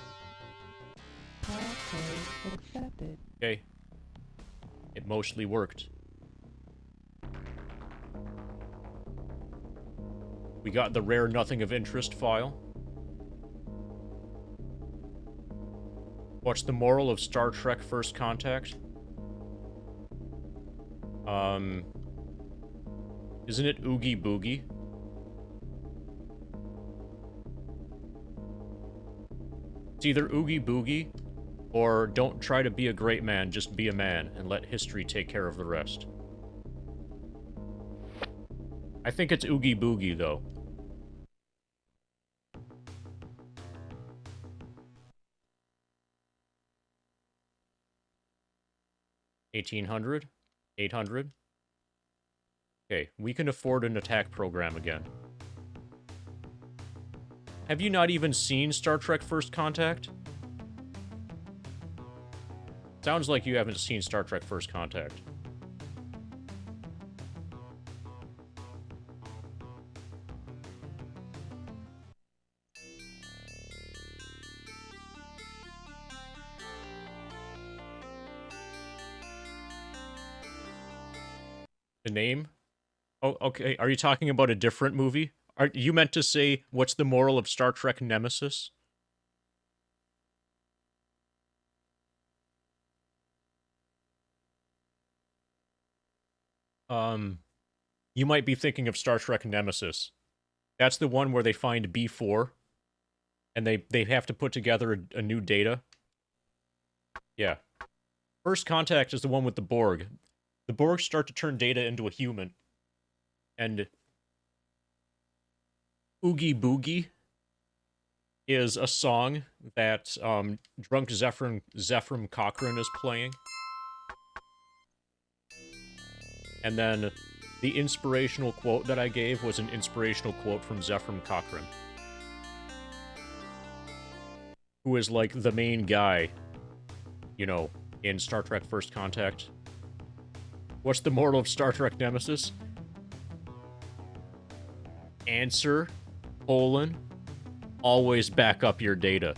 Password accepted. Okay. It mostly worked. We got the rare nothing of interest file. What's the moral of Star Trek First Contact? Isn't it Oogie Boogie? It's either Oogie Boogie, or don't try to be a great man, just be a man, and let history take care of the rest. I think it's Oogie Boogie, though. $1,800? $800? Okay, we can afford an attack program again. Have you not even seen Star Trek First Contact? Sounds like you haven't seen Star Trek First Contact. The name? Oh, okay. Are you talking about a different movie? Are you meant to say, what's the moral of Star Trek Nemesis? You might be thinking of Star Trek Nemesis. That's the one where they find B4, and they have to put together a new data. Yeah. First Contact is the one with the Borg. The Borg start to turn data into a human. And Oogie Boogie is a song that Drunk Zephram Cochrane is playing. And then the inspirational quote that I gave was an inspirational quote from Zephram Cochrane, who is like the main guy, you know, in Star Trek First Contact. What's the moral of Star Trek Nemesis? Answer, always back up your data.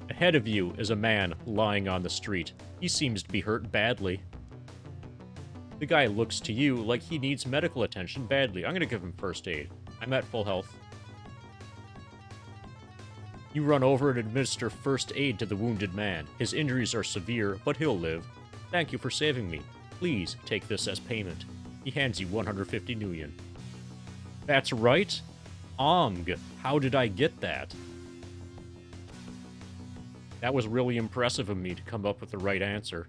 Ahead of you is a man lying on the street. He seems to be hurt badly. The guy looks to you like he needs medical attention badly. I'm gonna give him first aid. I'm at full health. You run over and administer first aid to the wounded man. His injuries are severe, but he'll live. Thank you for saving me. Please take this as payment. He hands you 150 million. That's right. Omg. How did I get that? That was really impressive of me to come up with the right answer.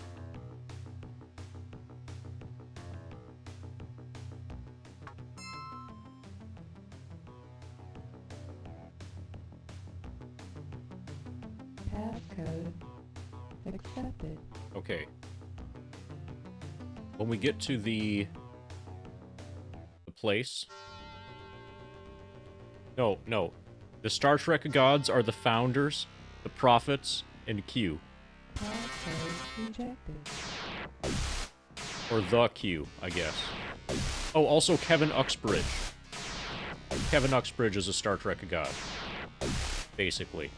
Passcode accepted. Okay. When we get to the place... No. The Star Trek gods are the founders, the prophets, and Q. Passcode rejected. Or the Q, I guess. Oh, also Kevin Uxbridge. Kevin Uxbridge is a Star Trek god. Basically.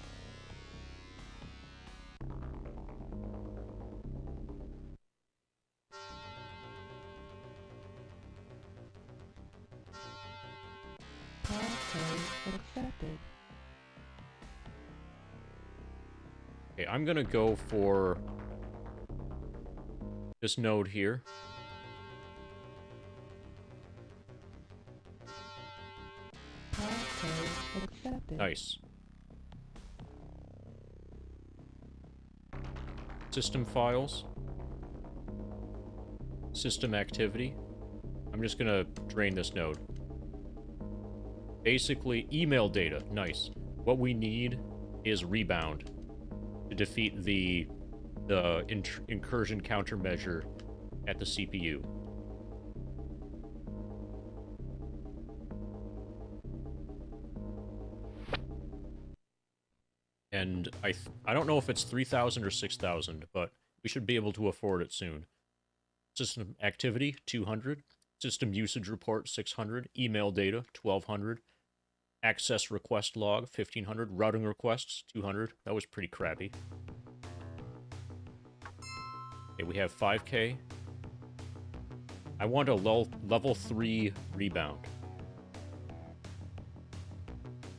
Passcode accepted. Okay, I'm gonna go for this node here. Passcode accepted. Nice. System files. System activity. I'm just gonna drain this node. Basically, email data. Nice. What we need is rebound to defeat the incursion countermeasure at the CPU. And I don't know if it's 3,000 or 6,000, but we should be able to afford it soon. System activity, 200. System usage report, 600. Email data, 1200. Access request log, 1500. Routing requests, 200. That was pretty crappy. Okay, we have 5K. I want a level 3 rebound.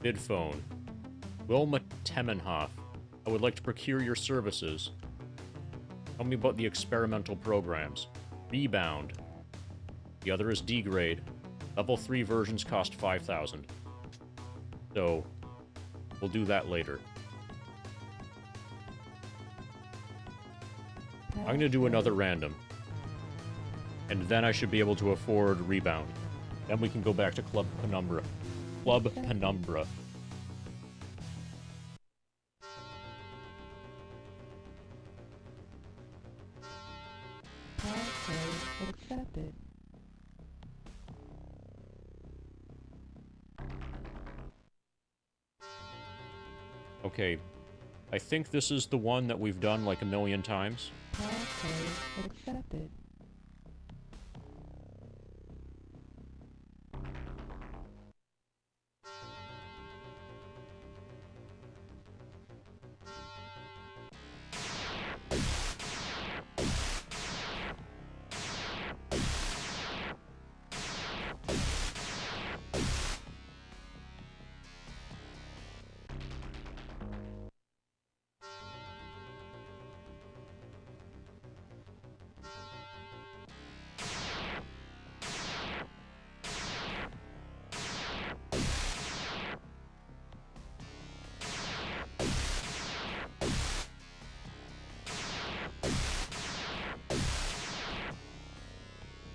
Bid phone. Wilma Temenhoff. I would like to procure your services. Tell me about the experimental programs. Rebound. The other is D-grade. Level 3 versions cost 5,000. So, we'll do that later. I'm going to do another random. And then I should be able to afford Rebound. Then we can go back to Club Penumbra. Club Penumbra. Passcode accepted. Okay. I think this is the one that we've done like a million times. Passcode accepted.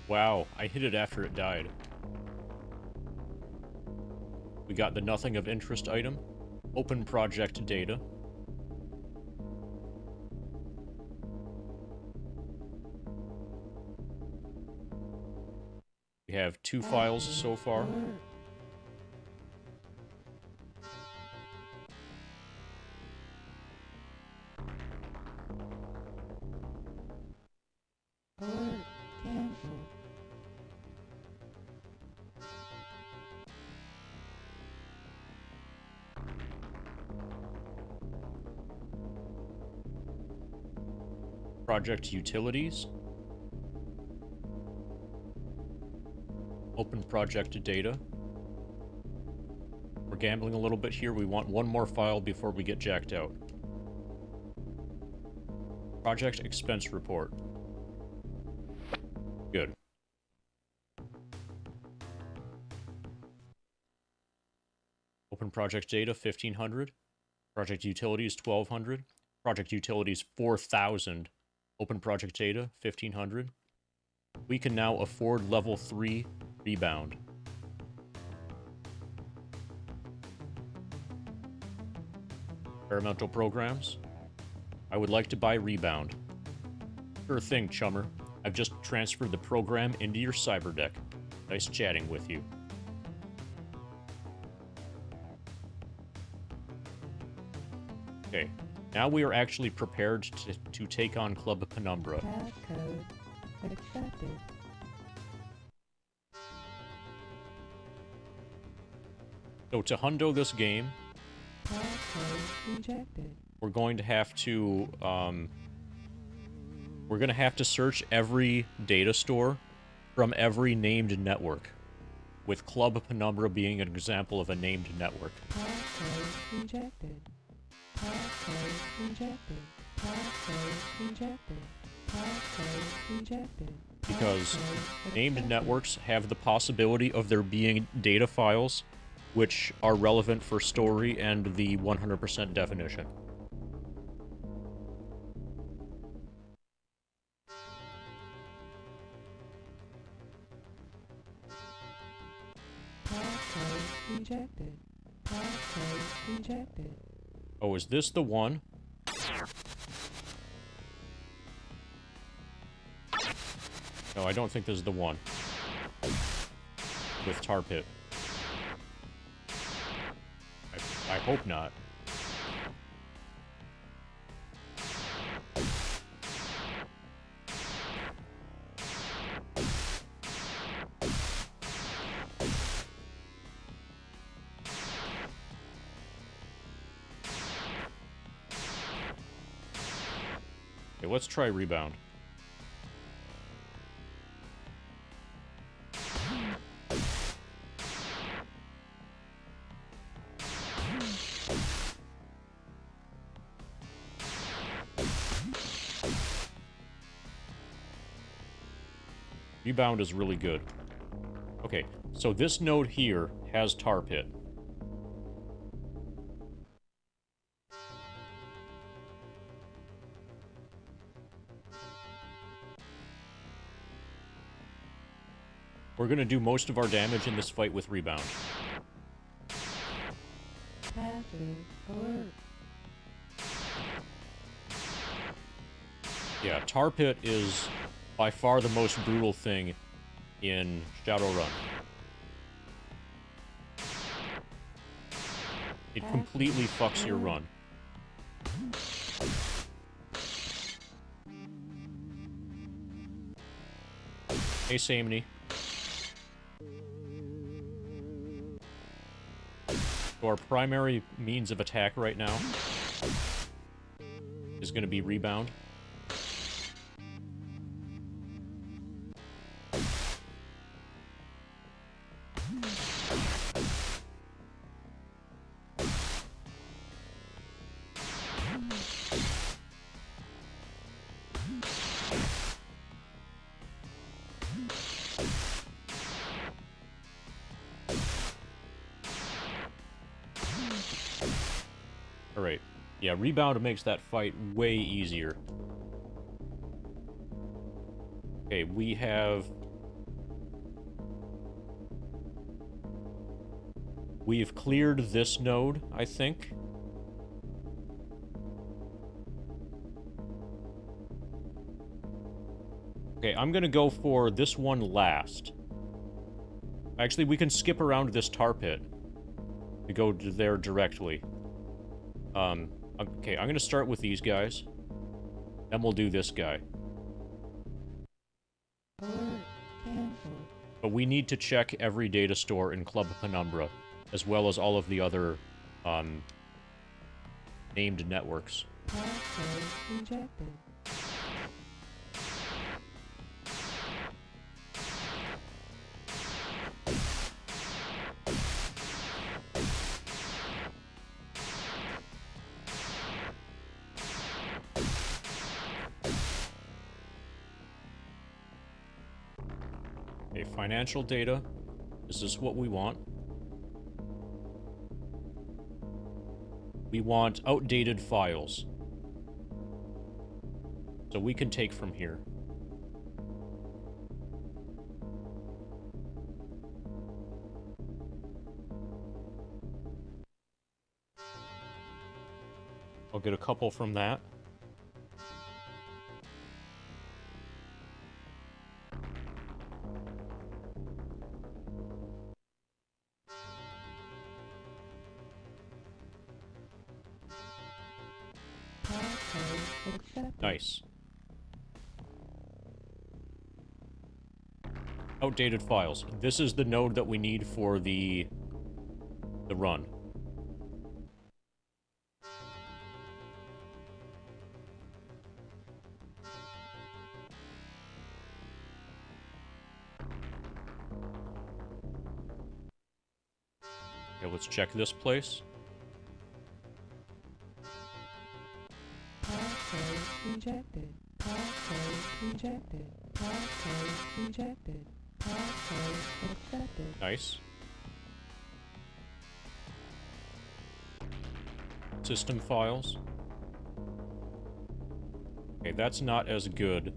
Wow, I hit it after it died. We got the nothing of interest item. Open project data. We have 2 files so far. Alert canceled. Project utilities. Open project data. We're gambling a little bit here. We want one more file before we get jacked out. Project expense report. Good. Open project data, 1500. Project utilities, 1200. Project utilities, 4000. Open project data, 1500. We can now afford level 3 rebound. Experimental programs. I would like to buy rebound. Sure thing, chummer. I've just transferred the program into your cyber deck. Nice chatting with you. Okay, now we are actually prepared to take on Club Penumbra. Passcode accepted. So to hundo this game, Passcode rejected. we're going to have to, we're going to have to search every data store from every named network, with Club Penumbra being an example of a named network. Passcode rejected. Passcode rejected. Passcode rejected. Passcode rejected. Because Passcode named accepted. networks have the possibility of there being data files which are relevant for story and the 100% definition. Passcode rejected. Passcode rejected. Oh, is this the one? No, I don't think this is the one. With Tar Pit. I hope not. Okay, let's try rebound. Rebound is really good. Okay, so this node here has tar pit. We're gonna do most of our damage in this fight with rebound. Hazard alert. Yeah, tar pit is by far the most brutal thing in Shadowrun. It completely fucks your run. Hey, Samney. So our primary means of attack right now is going to be rebound. Alright. Yeah, rebound makes that fight way easier. Okay, we have... We've cleared this node, I think. Okay, I'm gonna go for this one last. Actually, we can skip around this tar pit to go to there directly. Okay, I'm gonna start with these guys. Then we'll do this guy. Alert. Cancelled. But we need to check every data store in Club Penumbra, as well as all of the other, named networks. Password rejected. Okay, financial data. Is this what we want? We want outdated files. So we can take from here. I'll get a couple from that. Password accepted. Nice. Outdated files. This is the node that we need for the run. Okay, let's check this place. Password rejected. Password rejected. Password rejected. Password accepted. Nice. System files. Okay, that's not as good.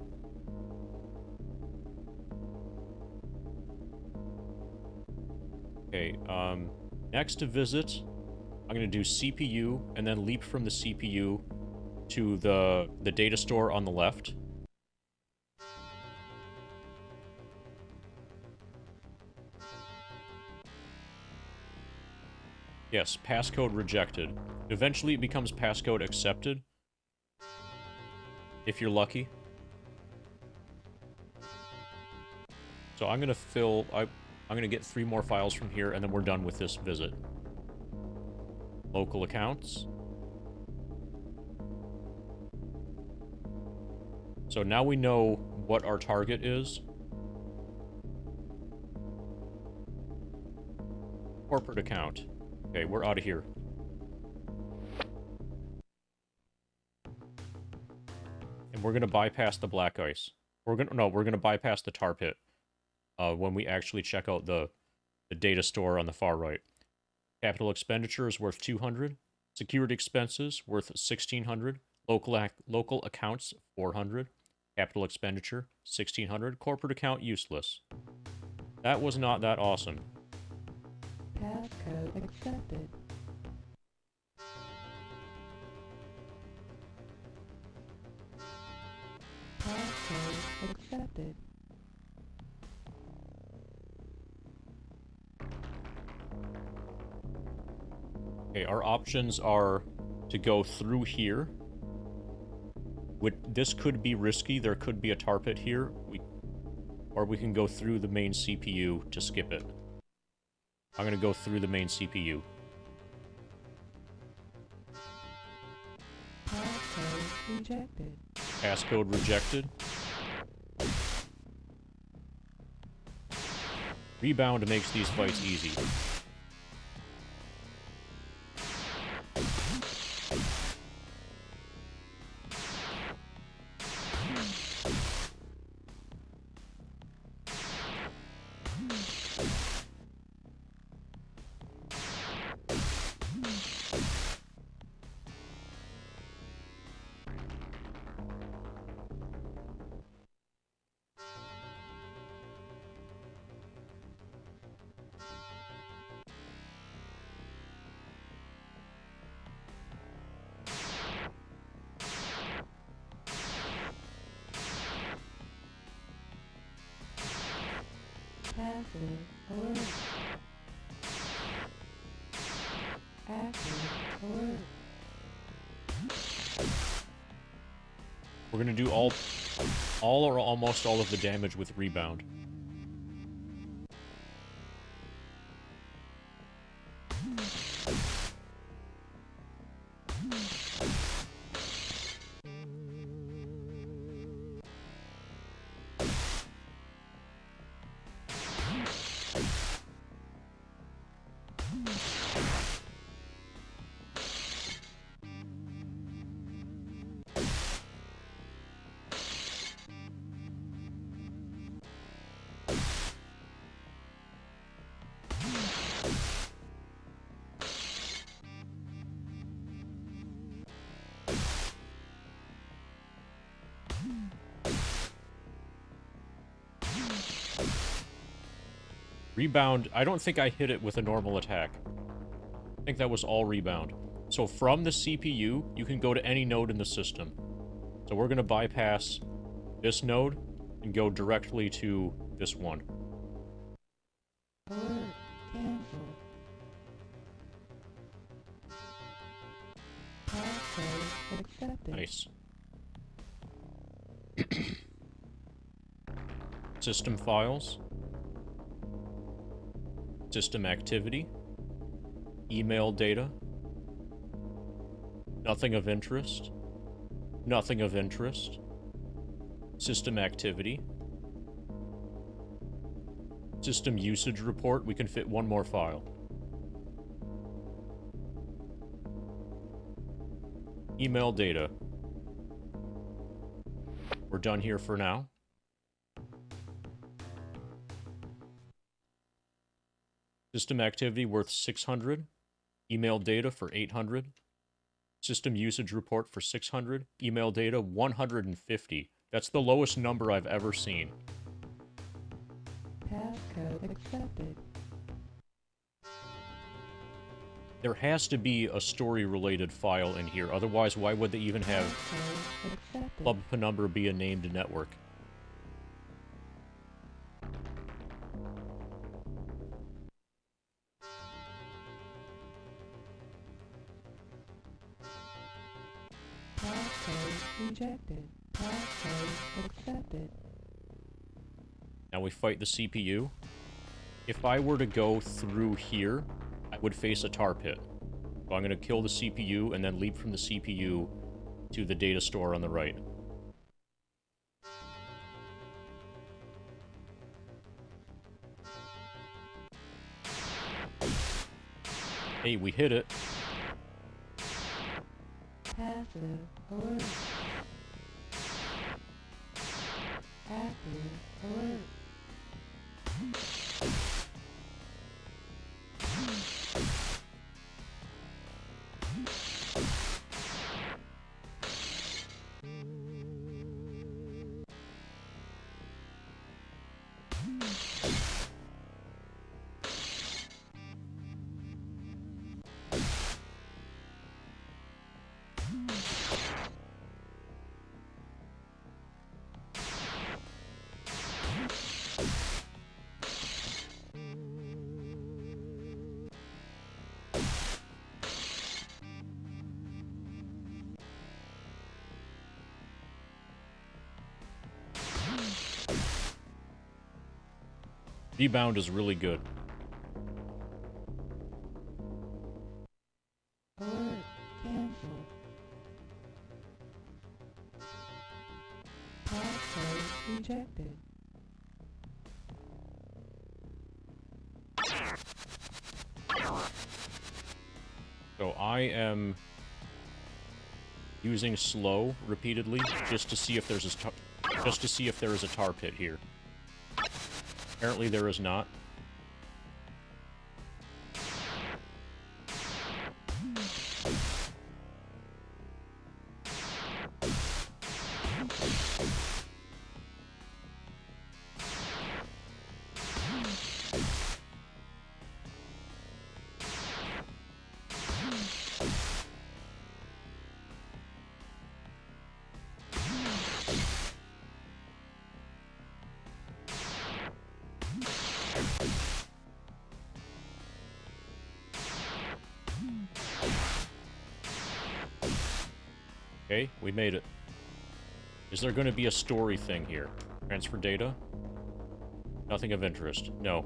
Okay, next to visit, I'm gonna do CPU, and then leap from the CPU to the data store on the left. Yes, passcode rejected. Eventually it becomes passcode accepted. If you're lucky. So I'm gonna I'm gonna get 3 more files from here, and then we're done with this visit. Local accounts. So now we know what our target is. Corporate account. Okay, we're out of here. And we're gonna bypass the black ice. We're gonna bypass the tar pit. When we actually check out the data store on the far right. Capital expenditure is worth 200. Security expenses worth 1,600. Local accounts 400. Capital expenditure 1,600. Corporate account useless. That was not that awesome. Passcode accepted. Passcode accepted. Okay, our options are to go through here. This could be risky. There could be a tar pit here. Or we can go through the main CPU to skip it. I'm gonna go through the main CPU. Passcode rejected. Passcode rejected. Rebound makes these fights easy. Passive alert. Active alert. We're gonna do all or almost all of the damage with rebound. Rebound, I don't think I hit it with a normal attack. I think that was all rebound. So from the CPU, you can go to any node in the system. So we're going to bypass this node and go directly to this one. Alert. Cancel. Passcode accepted. Nice. System files. System activity. Email data. Nothing of interest. Nothing of interest. System activity. System usage report. We can fit one more file. Email data. We're done here for now. System activity worth 600. Email data for 800. System usage report for 600. Email data 150. That's the lowest number I've ever seen. Passcode accepted. There has to be a story-related file in here. Otherwise, why would they even have Passcode accepted. Club Penumbra be a named network? Passcode rejected. Passcode accepted. Now we fight the CPU. If I were to go through here, I would face a tar pit. So I'm going to kill the CPU and then leap from the CPU to the data store on the right. Hey, we hit it. Passive alert. Active alert. Rebound is really good. Alert. Cancel. Passcode rejected. So I am using slow repeatedly just to see if there's a tar pit here. Apparently there is not. Okay, we made it. Is there going to be a story thing here? Transfer data? Nothing of interest. No.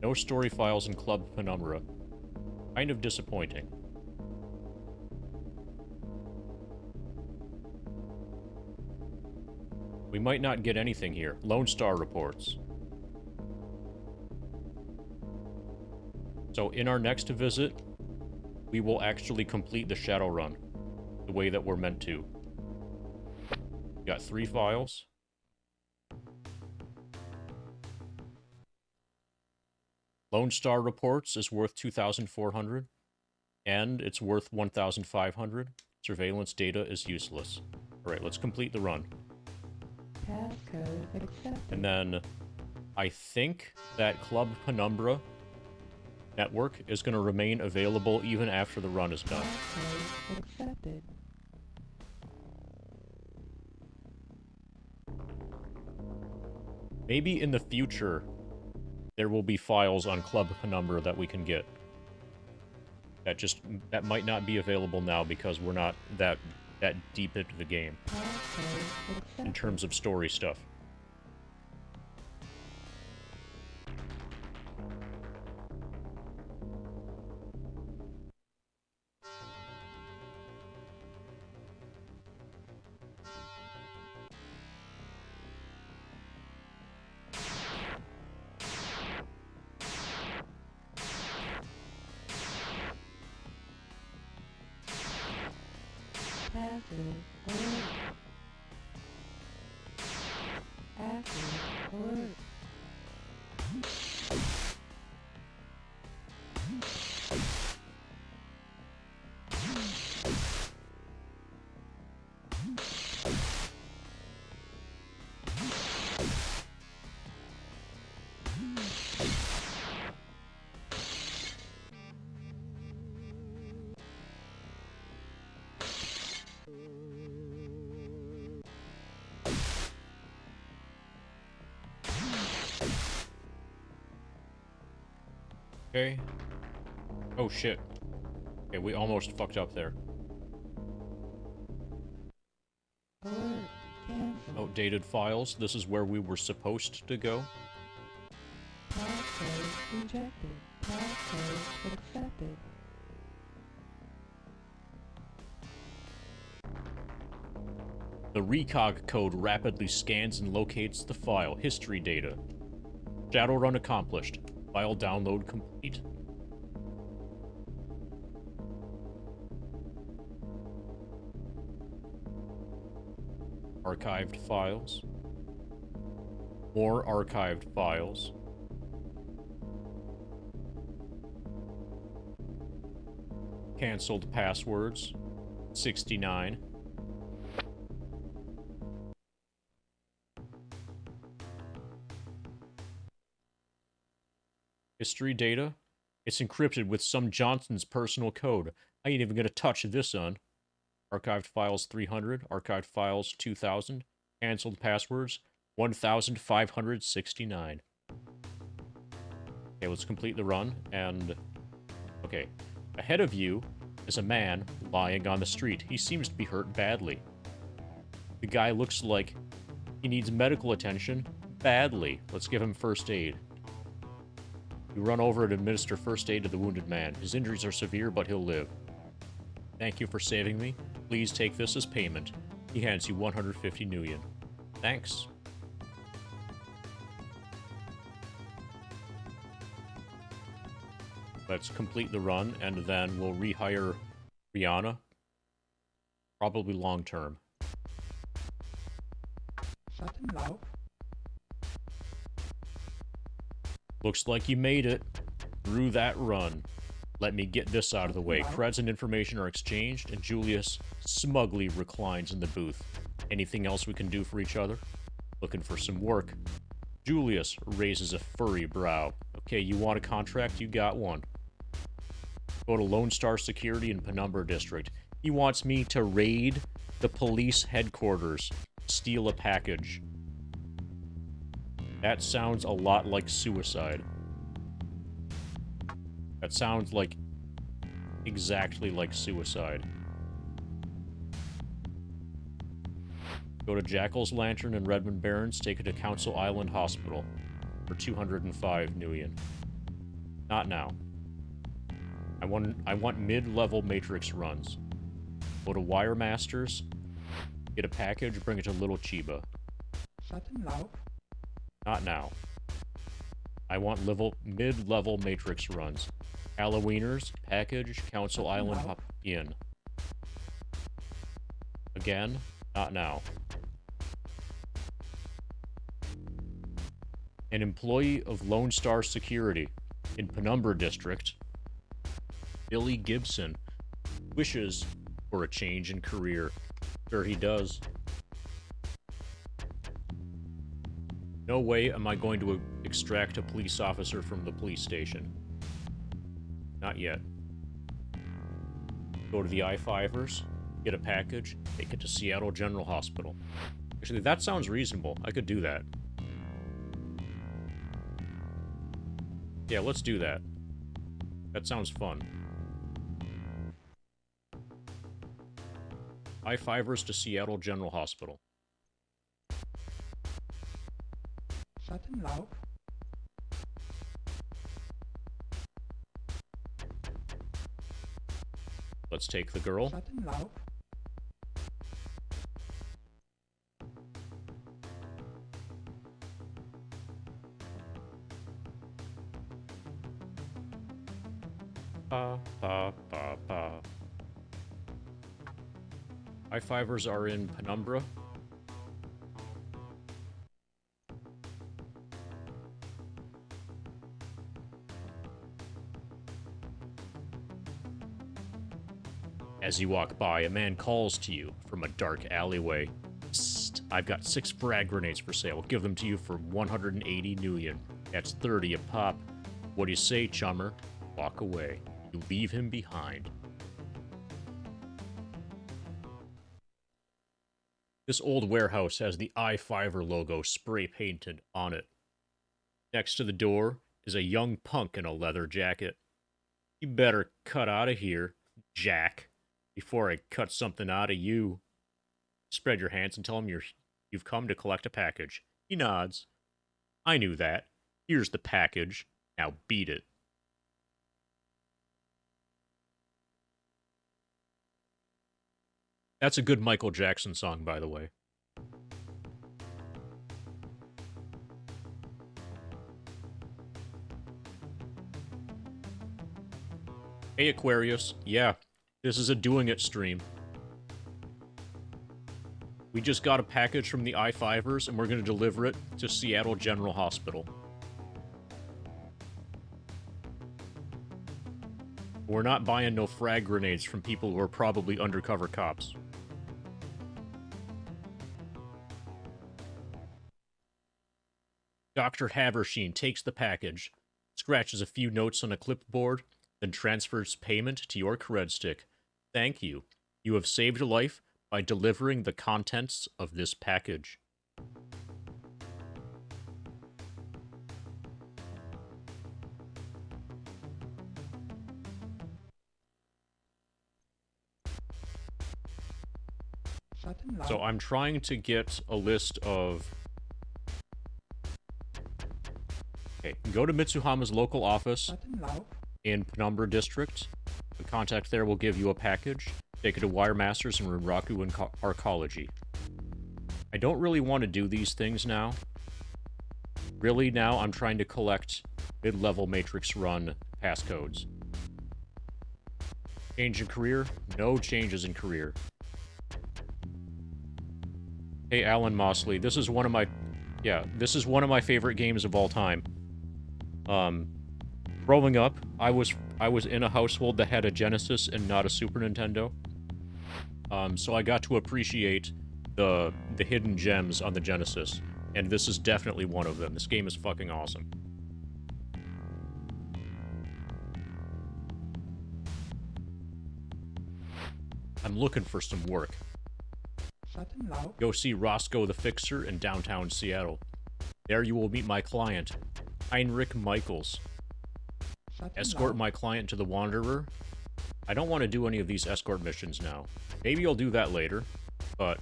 No story files in Club Penumbra. Kind of disappointing. We might not get anything here. Lone Star reports. So in our next visit, we will actually complete the Shadowrun the way that we're meant to. We got 3 files. Lone Star reports is worth 2,400, and it's worth 1,500. Surveillance data is useless. Alright, let's complete the run. Passcode accepted. And then I think that Club Penumbra network is going to remain available even after the run is done. Passcode accepted. Maybe in the future, there will be files on Club Penumbra that we can get. That might not be available now because we're not that deep into the game Passcode accepted. in terms of story stuff. Passive alert. Active alert. Okay. Oh shit. Okay, we almost fucked up there. Alert. Cancel. Outdated files. This is where we were supposed to go. Passcode rejected. Passcode accepted. The recog code rapidly scans and locates the file. History data. Shadowrun accomplished. File download complete. Archived files. More archived files. Cancelled passwords. 69. History data. It's encrypted with some Johnson's personal code. I ain't even gonna touch this, son. Archived files 300. Archived files 2000. Cancelled passwords 1569. Okay, let's complete the run, and... Okay. Ahead of you is a man lying on the street. He seems to be hurt badly. The guy looks like he needs medical attention badly. Let's give him first aid. You run over and administer first aid to the wounded man. His injuries are severe, but he'll live. Thank you for saving me. Please take this as payment. He hands you 150 nuyen. Thanks. Let's complete the run, and then we'll rehire Rihanna. Probably long term. Shadowrun. Looks like you made it through that run. Let me get this out of the way. Creds and information are exchanged, and Julius smugly reclines in the booth. Anything else we can do for each other? Looking for some work. Julius raises a furry brow. Okay, you want a contract? You got one. Go to Lone Star Security in Penumbra District. He wants me to raid the police headquarters, steal a package. That sounds a lot like suicide. That sounds like exactly like suicide. Go to Jackal's Lantern and Redmond Barrens, take it to Council Island Hospital for 205 nuyen. Not now. I want mid-level Matrix runs. Go to Wire Masters, get a package, bring it to Little Chiba. Shadowrun. Not now. I want mid-level Matrix runs. Halloweeners, package, Council Island Hop in. Again, not now. An employee of Lone Star Security in Penumbra District, Billy Gibson, wishes for a change in career. Sure he does. No way am I going to extract a police officer from the police station. Not yet. Go to the I-5ers, get a package, take it to Seattle General Hospital. Actually, that sounds reasonable. I could do that. Yeah, let's do that. That sounds fun. I-5ers to Seattle General Hospital. Shadowrun. Let's take the girl. Shadowrun. Pa, pa, pa, pa. I-5ers are in Penumbra. As you walk by, a man calls to you from a dark alleyway. Psst, I've got 6 frag grenades for sale. I'll give them to you for 180 nuyen. That's 30 a pop. What do you say, chummer? Walk away. You leave him behind. This old warehouse has the I-5er logo spray painted on it. Next to the door is a young punk in a leather jacket. You better cut out of here, Jack, before I cut something out of you. Spread your hands and tell him you've come to collect a package. He nods. I knew that. Here's the package. Now beat it. That's a good Michael Jackson song, by the way. Hey, Aquarius. Yeah, this is a Doing It stream. We just got a package from the I-5ers, and we're going to deliver it to Seattle General Hospital. We're not buying no frag grenades from people who are probably undercover cops. Dr. Haversheen takes the package, scratches a few notes on a clipboard, then transfers payment to your cred stick. Thank you. You have saved a life by delivering the contents of this package. So I'm trying to get a list of... Okay, go to Mitsuhama's local office in Penumbra District. The contact there will give you a package. Take it to Wire Masters and Runraku and Arcology. I don't really want to do these things now. Really, now I'm trying to collect mid-level Matrix Run passcodes. Change in career? No changes in career. Hey, Alan Mosley, this is one of my... Yeah, this is one of my favorite games of all time. Growing up, I was in a household that had a Genesis and not a Super Nintendo. So I got to appreciate the hidden gems on the Genesis, and this is definitely one of them. This game is fucking awesome. I'm looking for some work. Go see Roscoe the Fixer in downtown Seattle. There you will meet my client, Heinrich Michaels. Escort my client to the Wanderer. I don't want to do any of these escort missions now. Maybe I'll do that later, but...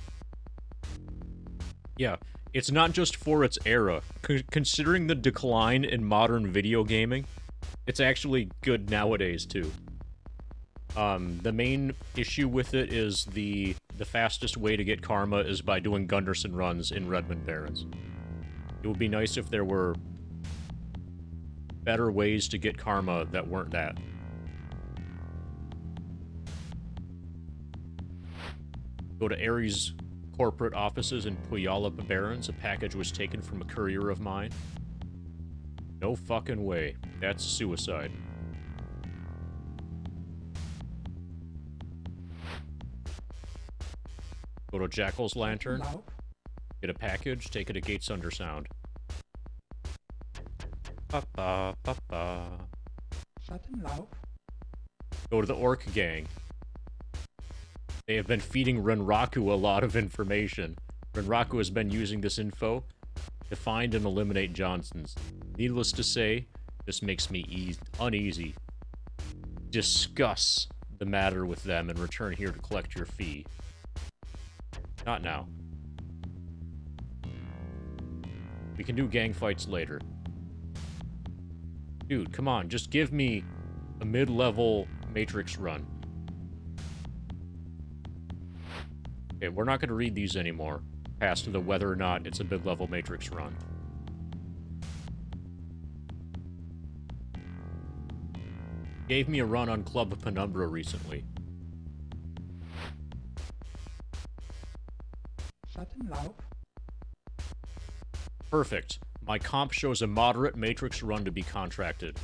Yeah, it's not just for its era. Considering the decline in modern video gaming, it's actually good nowadays, too. The main issue with it is the fastest way to get karma is by doing Gunderson runs in Redmond Barrens. It would be nice if there were better ways to get karma that weren't that. Go to Ares corporate offices in Puyallup Barrens. A package was taken from a courier of mine. No fucking way. That's suicide. Go to Jackal's Lantern. Get a package. Take it to Gates Undersound. Ba-ba, ba-ba. Go to the Orc Gang. They have been feeding Renraku a lot of information. Renraku has been using this info to find and eliminate Johnsons. Needless to say, this makes me uneasy. Discuss the matter with them and return here to collect your fee. Not now. We can do gang fights later. Dude, come on, just give me a mid-level Matrix run. Okay, we're not going to read these anymore, past the whether or not it's a mid-level Matrix run. Gave me a run on Club Penumbra recently. Perfect. My comp shows a moderate Matrix run to be contracted.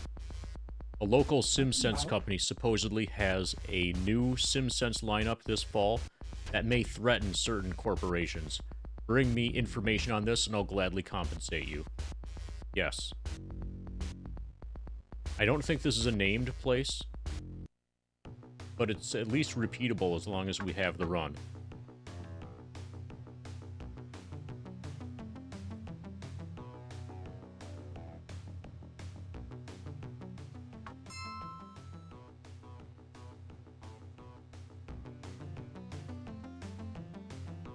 A local SimSense company supposedly has a new SimSense lineup this fall that may threaten certain corporations. Bring me information on this and I'll gladly compensate you. Yes. I don't think this is a named place, but it's at least repeatable as long as we have the run.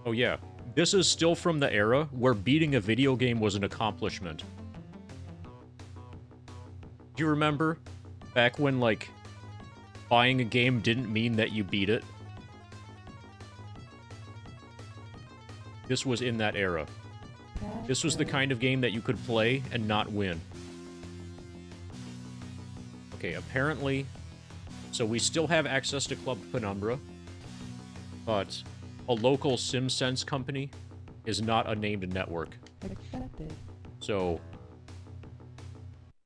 Oh yeah, this is still from the era where beating a video game was an accomplishment. Do you remember back when, like, buying a game didn't mean that you beat it? This was in that era. This was the kind of game that you could play and not win. Okay, apparently... So we still have access to Club Penumbra, but a local SimSense company is not a named network. Accepted. So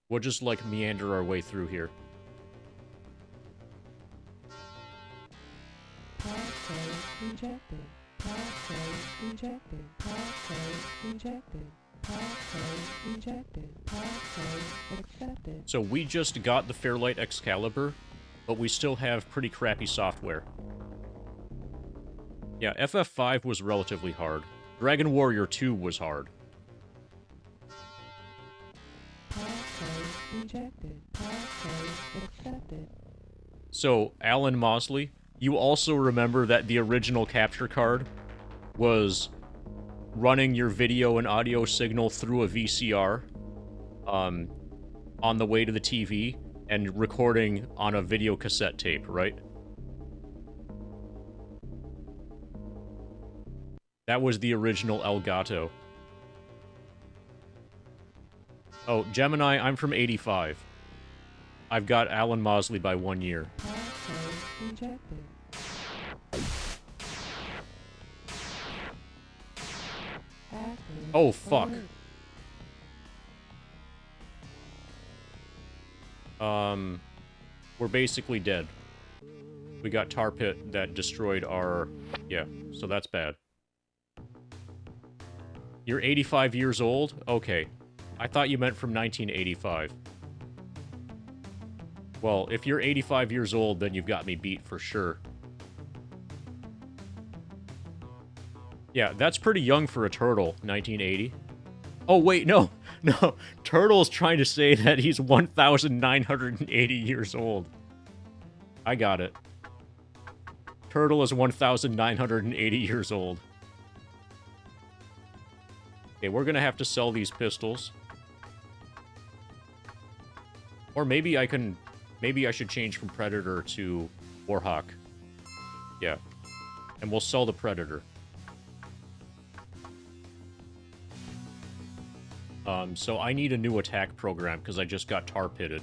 we'll just, like, meander our way through here. Passcode rejected. Passcode rejected. Passcode rejected. Passcode rejected. Passcode accepted. So we just got the Fairlight Excalibur, but we still have pretty crappy software. Yeah, FF5 was relatively hard. Dragon Warrior 2 was hard. Passcode rejected. Passcode accepted. So, Alan Mosley, you also remember that the original capture card was running your video and audio signal through a VCR on the way to the TV and recording on a video cassette tape, right? That was the original Elgato. Oh, Gemini, I'm from 85. I've got Alan Mosley by 1 year. Passcode rejected. Active Oh, fuck. alert. We're basically dead. We got Tar Pit that destroyed our... Yeah, so that's bad. You're 85 years old? Okay. I thought you meant from 1985. Well, if you're 85 years old, then you've got me beat for sure. Yeah, that's pretty young for a turtle, 1980. Oh, wait, no. No, Turtle's trying to say that he's 1,980 years old. I got it. Turtle is 1,980 years old. Okay, we're gonna have to sell these pistols. Or maybe I can... Maybe I should change from Predator to Warhawk. Yeah. And we'll sell the Predator. So I need a new attack program, because I just got tar pitted.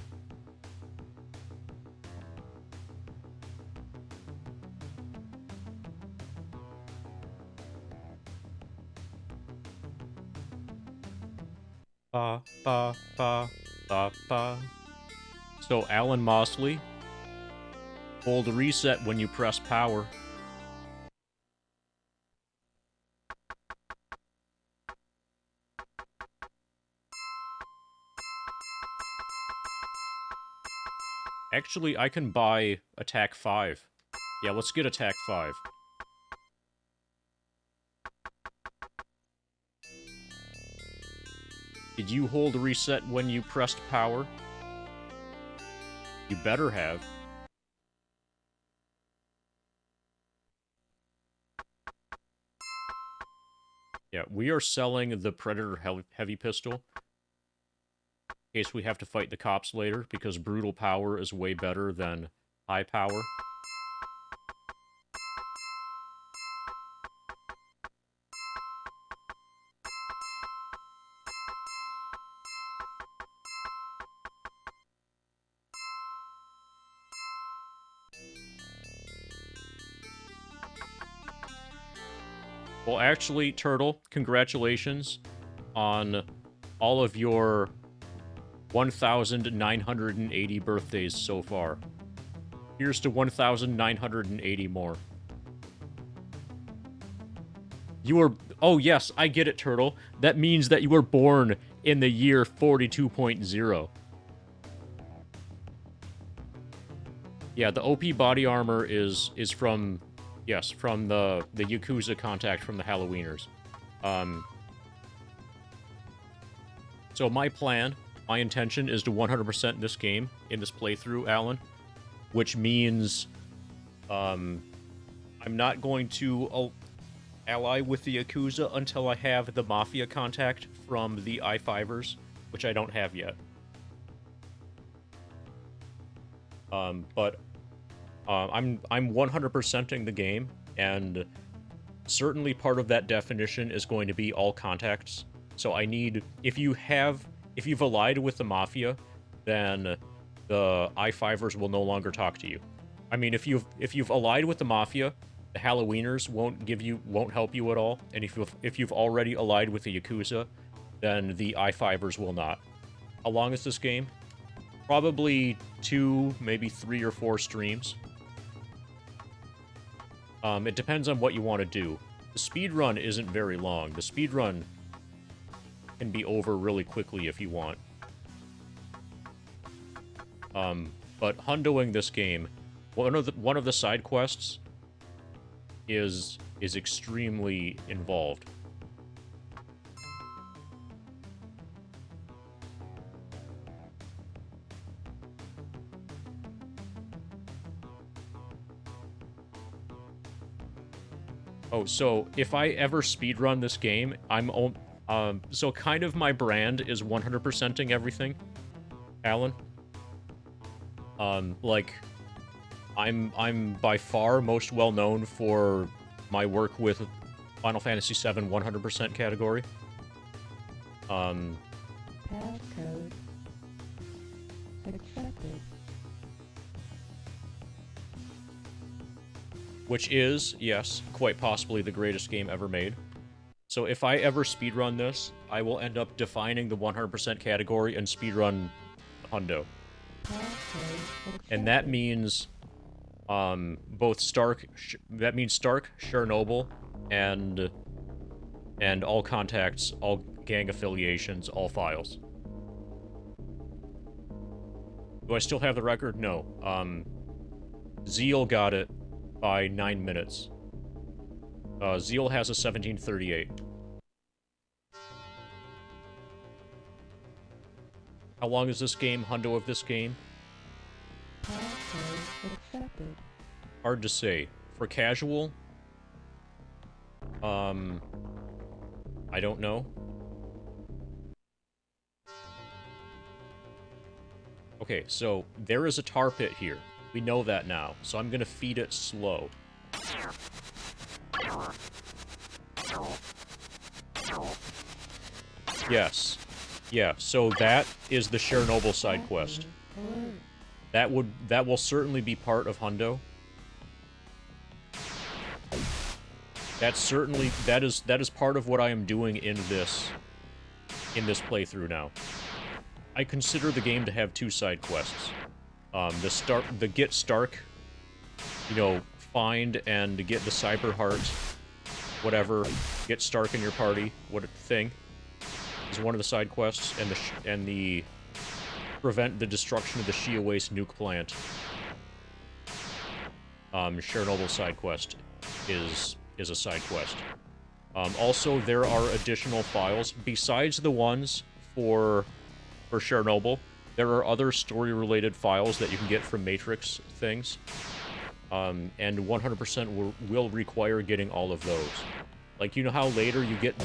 Ba, ba, ba, ba, ba. So, Alan Mosley, hold reset when you press power. Actually, I can buy Attack 5. Yeah, let's get Attack 5. Did you hold reset when you pressed power? You better have. Yeah, we are selling the Predator heavy pistol. In case we have to fight the cops later, because brutal power is way better than high power. Well, actually, Turtle, congratulations on all of your 1,980 birthdays so far. Here's to 1,980 more. You were... Oh, yes, I get it, Turtle. That means that you were born in the year 42.0. Yeah, the OP body armor is from... Yes, from the Yakuza contact from the Halloweeners. So my plan, my intention is to 100% this game, in this playthrough, Alan. Which means, I'm not going to ally with the Yakuza until I have the Mafia contact from the I-5ers, which I don't have yet. But I'm 100%ing the game, and certainly part of that definition is going to be all contacts. So I need, if you've allied with the Mafia, then the I-5ers will no longer talk to you. I mean, if you've allied with the Mafia, The Halloweeners won't help you at all, and if you've already allied with the Yakuza, then the I5ers will not. How long is this game? Probably 2, maybe 3 or 4 streams. It depends on what you want to do. The speedrun isn't very long. The speedrun can be over really quickly if you want. But hundoing this game, one of the side quests is extremely involved. Oh, so if I ever speedrun this game, so kind of my brand is 100%ing everything, Alan. Like, I'm by far most well known for my work with Final Fantasy VII 100% category. Passcode accepted. Which is, yes, quite possibly the greatest game ever made. So if I ever speedrun this, I will end up defining the 100% category and speedrun hundo. And that means both Stark, Chernobyl, and all contacts, all gang affiliations, all files. Do I still have the record? No. Zeal got it by 9 minutes. Zeal has a 1738. How long is this game? Hundo of this game? Accepted. Hard to say. For casual, I don't know. Okay, so there is a tar pit here. We know that now, so I'm gonna feed it slow. Yes. Yeah, so that is the Chernobyl side quest. That will certainly be part of hundo. That is part of what I am doing in this playthrough now. I consider the game to have 2 side quests. The get Stark, you know, find and get the Cyber Heart, whatever, get Stark in your party, thing, is one of the side quests, and the prevent the destruction of the Shia Waste nuke plant. Chernobyl side quest is a side quest. Also, there are additional files besides the ones for Chernobyl. There are other story-related files that you can get from Matrix things, and 100% will require getting all of those. Like, you know how later you get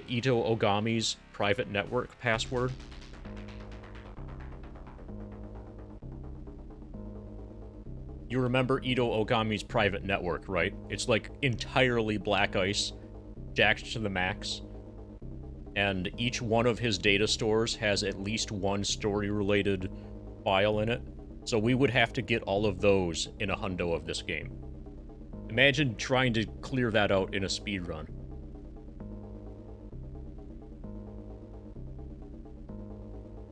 Ito Ogami's private network password? You remember Ito Ogami's private network, right? It's like entirely black ice, jacked to the max. And each one of his data stores has at least one story-related file in it. So we would have to get all of those in a hundo of this game. Imagine trying to clear that out in a speedrun.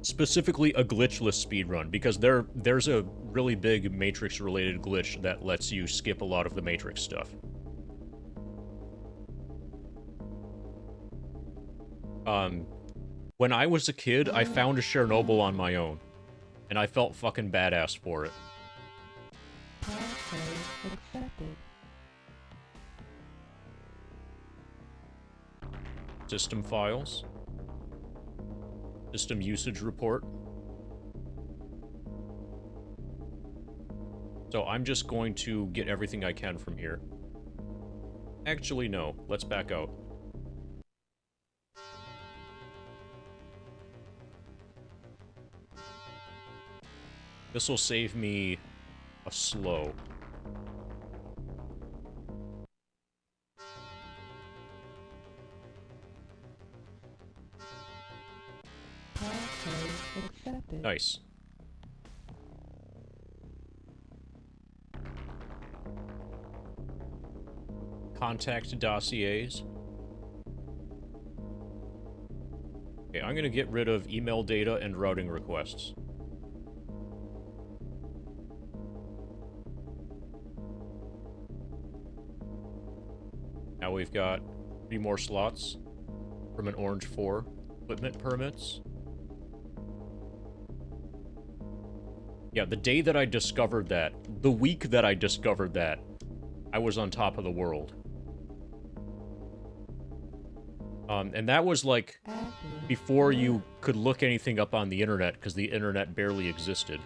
Specifically a glitchless speedrun, because there's a really big Matrix-related glitch that lets you skip a lot of the Matrix stuff. When I was a kid, I found a Chernobyl on my own, and I felt fucking badass for it. Accepted. System files. System usage report. So I'm just going to get everything I can from here. Actually, no. Let's back out. This will save me a slow. Accepted. Nice. Contact dossiers. Okay, I'm gonna get rid of email data and routing requests. Now we've got 3 more slots from an orange 4. Equipment permits. Yeah, the day that I discovered that, the week that I discovered that, I was on top of the world. And that was like before you could look anything up on the internet, because the internet barely existed.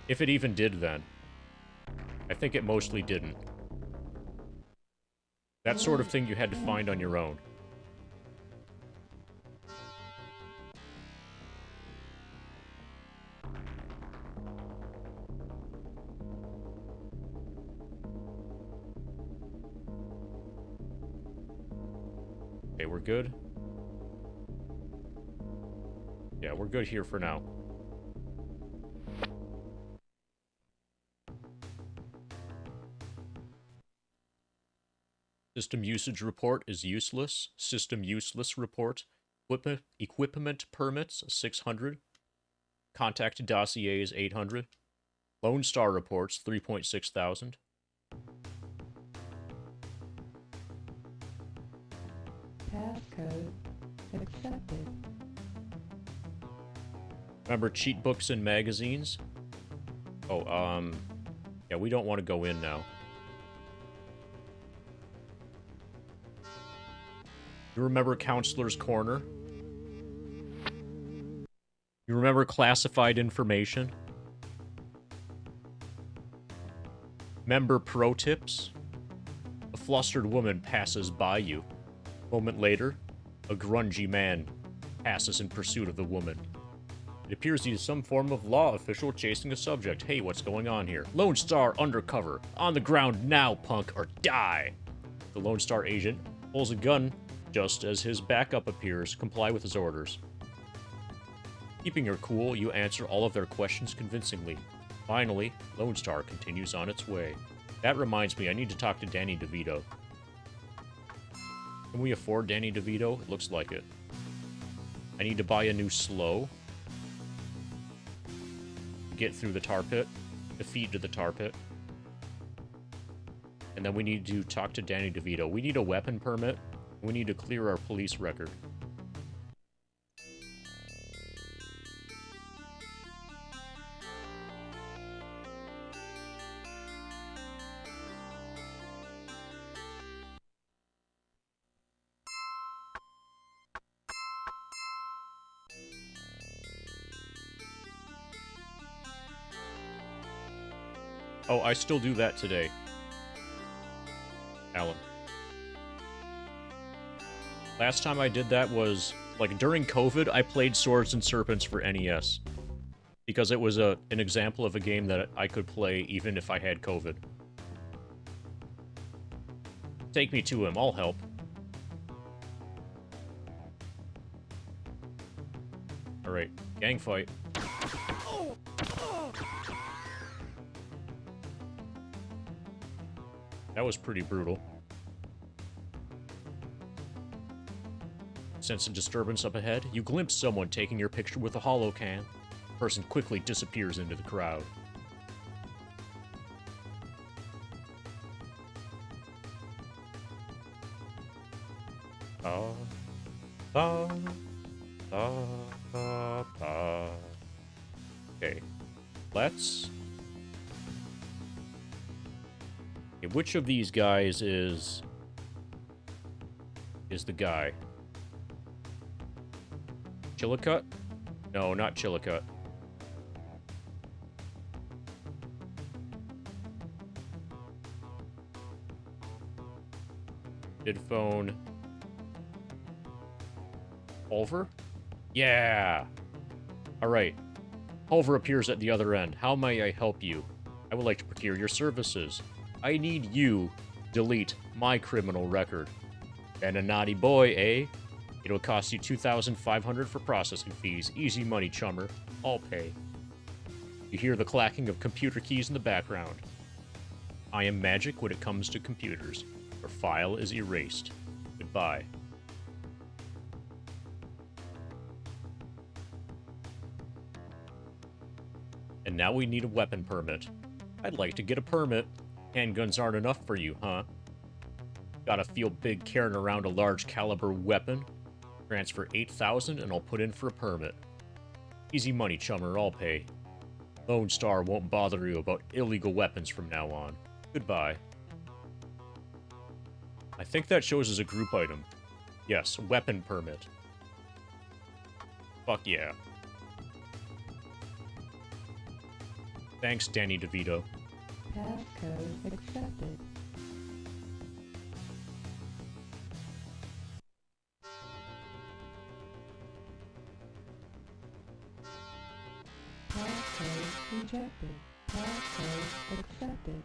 If it even did then. I think it mostly didn't. That sort of thing you had to find on your own. Okay, we're good. Yeah, we're good here for now. System usage report is useless. System useless report. Equipment permits, 600. Contact dossiers, 800. Lone Star reports, 3.6 thousand. Passcode accepted. Remember cheat books and magazines? Oh, yeah, we don't want to go in now. You remember Counselor's Corner? You remember classified information? Member pro tips? A flustered woman passes by you. A moment later, a grungy man passes in pursuit of the woman. It appears he is some form of law official chasing a subject. Hey, what's going on here? Lone Star undercover. On the ground now, punk, or die! The Lone Star agent pulls a gun just as his backup appears. Comply with his orders. Keeping her cool, you answer all of their questions convincingly. Finally, Lone Star continues on its way. That reminds me, I need to talk to Danny DeVito. Can we afford Danny DeVito? It looks like it. I need to buy a new slow. Get through the tar pit. Defeat to the tar pit. And then we need to talk to Danny DeVito. We need a weapon permit. We need to clear our police record. Oh, I still do that today. Alan. Last time I did that was, like, during COVID, I played Swords and Serpents for NES. Because it was an example of a game that I could play even if I had COVID. Take me to him, I'll help. Alright, gang fight. That was pretty brutal. Sense a disturbance up ahead. You glimpse someone taking your picture with a holocan. The person quickly disappears into the crowd. Okay. Let's... Okay, which of these guys is the guy? Chillicut? No, not Chillicut. Bidphone. Pulver? Yeah! Alright. Pulver appears at the other end. How may I help you? I would like to procure your services. I need you to delete my criminal record. And a naughty boy, eh? It'll cost you $2,500 for processing fees. Easy money, chummer. I'll pay. You hear the clacking of computer keys in the background. I am magic when it comes to computers. Your file is erased. Goodbye. And now we need a weapon permit. I'd like to get a permit. Handguns aren't enough for you, huh? Gotta feel big carrying around a large caliber weapon. Transfer 8,000 and I'll put in for a permit. Easy money, chummer, I'll pay. Lone Star won't bother you about illegal weapons from now on. Goodbye. I think that shows as a group item. Yes, weapon permit. Fuck yeah. Thanks, Danny DeVito. Passcode accepted. Passcode rejected. Passcode accepted.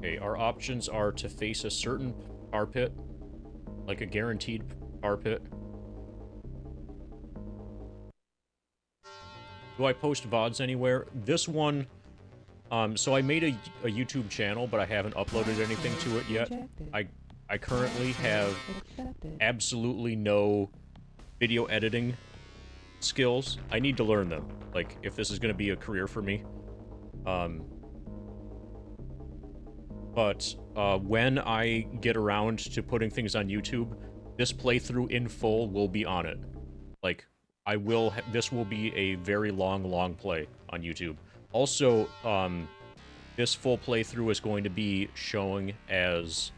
Okay, our options are to face a certain tar pit, like a guaranteed tar pit. Do I post VODs anywhere? This one, so I made a YouTube channel, but I haven't uploaded anything to it yet. I currently have absolutely no video editing skills. I need to learn them, like, if this is going to be a career for me. But when I get around to putting things on YouTube, this playthrough in full will be on it. Like, I will, this will be a very long play on YouTube. Also, this full playthrough is going to be showing as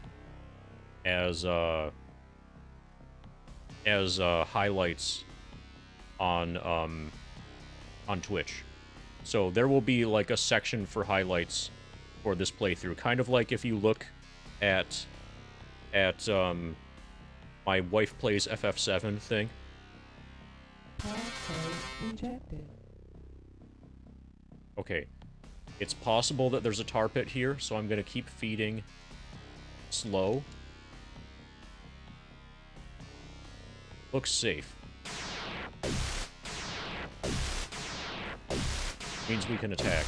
highlights on Twitch. So there will be like a section for highlights for this playthrough. Kind of like if you look at my wife plays FF7 thing. Okay. It's possible that there's a tar pit here, so I'm gonna keep feeding slow. Looks safe. Means we can attack.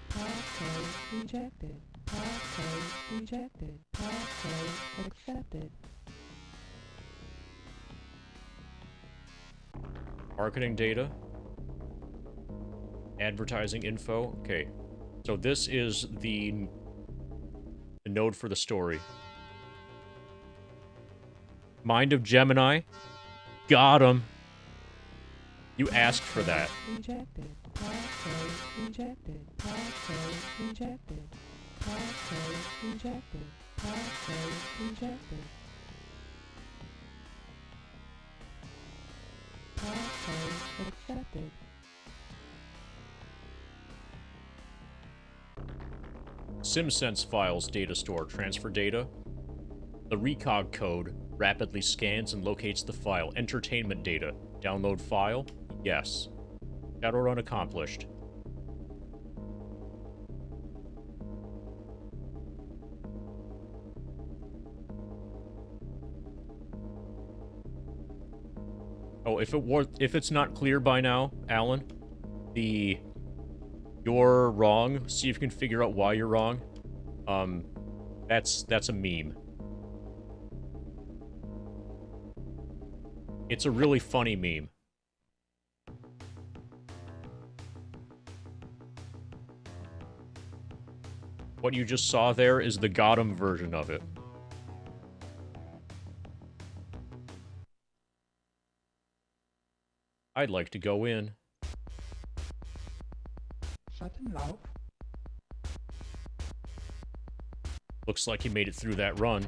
Passcode rejected. Passcode rejected. Passcode accepted. Marketing data. Advertising info. Okay. So this is the node for the story. Mind of Gemini. Got him. You asked for that. Rejected. Passcode rejected. Passcode rejected. Passcode rejected. Passcode rejected. Passcode accepted. SimSense files data store. Transfer data. The recog code rapidly scans and locates the file. Entertainment data. Download file. Yes. Shadowrun accomplished. Oh, if it's not clear by now, Alan, you're wrong. See if you can figure out why you're wrong. That's a meme. It's a really funny meme. What you just saw there is the Gotham version of it. I'd like to go in. Schattenlauf. Looks like you made it through that run.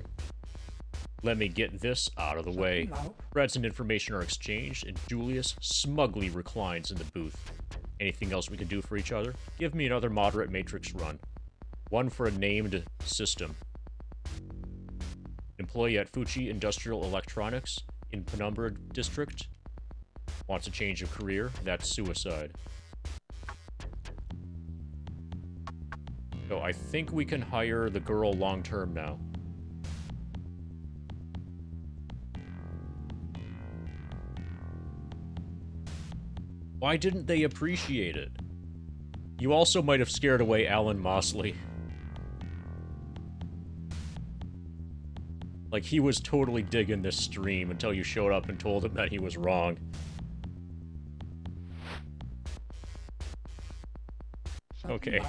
Let me get this out of the way. Schattenlauf. Threads and information are exchanged, and Julius smugly reclines in the booth. Anything else we can do for each other? Give me another moderate matrix run. One for a named system. Employee at Fuji Industrial Electronics in Penumbra District. Wants a change of career. That's suicide. So I think we can hire the girl long-term now. Why didn't they appreciate it? You also might have scared away Alan Mosley. Like, he was totally digging this stream until you showed up and told him that he was wrong. Okay.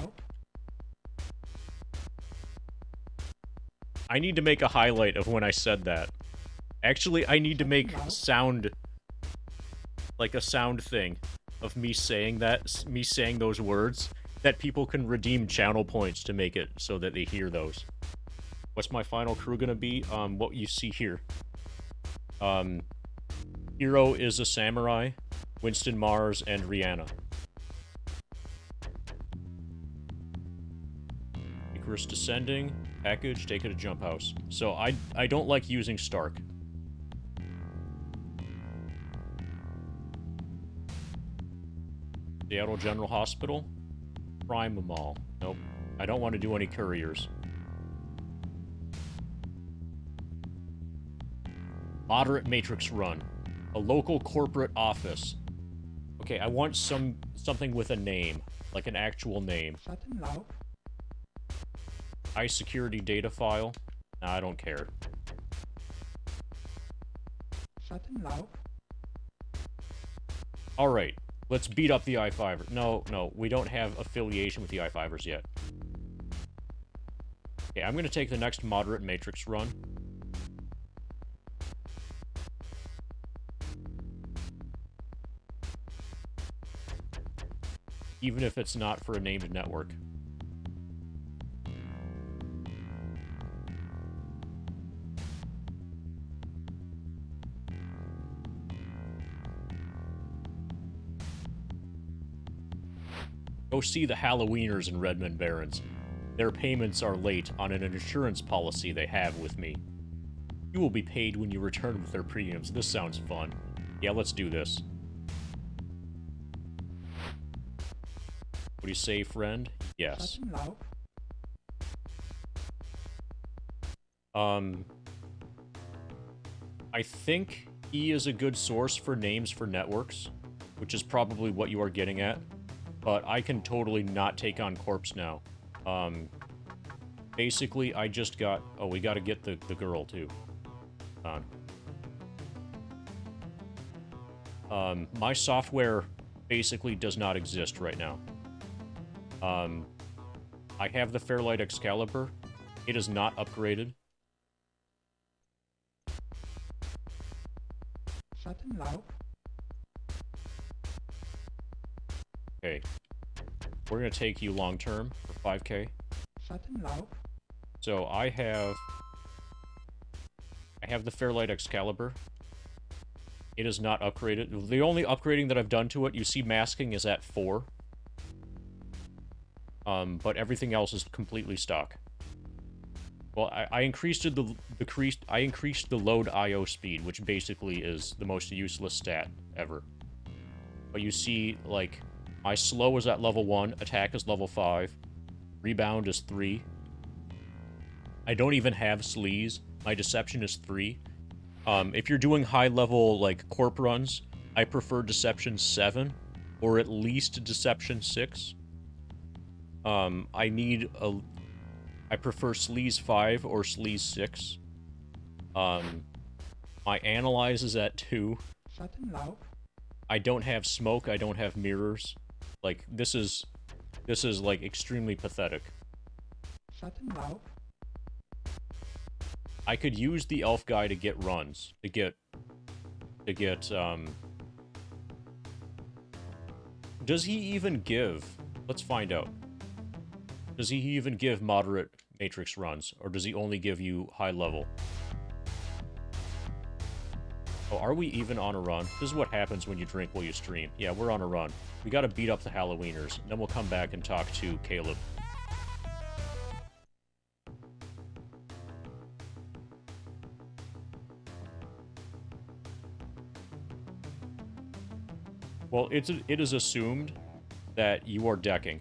I need to make a highlight of when I said that. Actually, I need to make sound... like a sound thing of me saying that, me saying those words, that people can redeem channel points to make it so that they hear those. What's my final crew gonna be? What you see here. Hero is a samurai, Winston Mars, and Rihanna. Icarus descending, package, take it to jump house. So I don't like using Stark. Seattle General Hospital, Prime Mall. Nope, I don't want to do any couriers. Moderate Matrix Run. A local corporate office. Okay, I want something with a name. Like an actual name. High security data file. Nah, I don't care. Alright, let's beat up the I-5ers. No, we don't have affiliation with the I-5ers yet. Okay, I'm gonna take the next Moderate Matrix Run. Even if it's not for a named network. Go see the Halloweeners in Redmond Barrens. Their payments are late on an insurance policy they have with me. You will be paid when you return with their premiums. This sounds fun. Yeah, let's do this. What do you say, friend? Yes. I think E is a good source for names for networks, which is probably what you are getting at. But I can totally not take on Corpse now. Basically, I just got... Oh, we gotta get the girl, too. My software basically does not exist right now. I have the Fairlight Excalibur. It is not upgraded. Okay. We're gonna take you long term for 5k. So I have the Fairlight Excalibur. It is not upgraded. The only upgrading that I've done to it, you see masking is at 4. But everything else is completely stock. Well, I increased the load IO speed, which basically is the most useless stat ever. But you see, like, my slow is at level 1, attack is level 5, rebound is 3. I don't even have sleaze. My deception is 3. If you're doing high-level, like, corp runs, I prefer deception 7, or at least deception 6. I prefer sleaze 5 or sleaze 6. My analyze is at 2. I don't have smoke, I don't have mirrors. Like, this is like extremely pathetic. I could use the elf guy to get runs, to get does he even give? Let's find out. Does he even give moderate matrix runs, or does he only give you high level? Oh, are we even on a run? This is what happens when you drink while you stream. Yeah, we're on a run. We gotta beat up the Halloweeners, then we'll come back and talk to Caleb. Well, it is assumed that you are decking.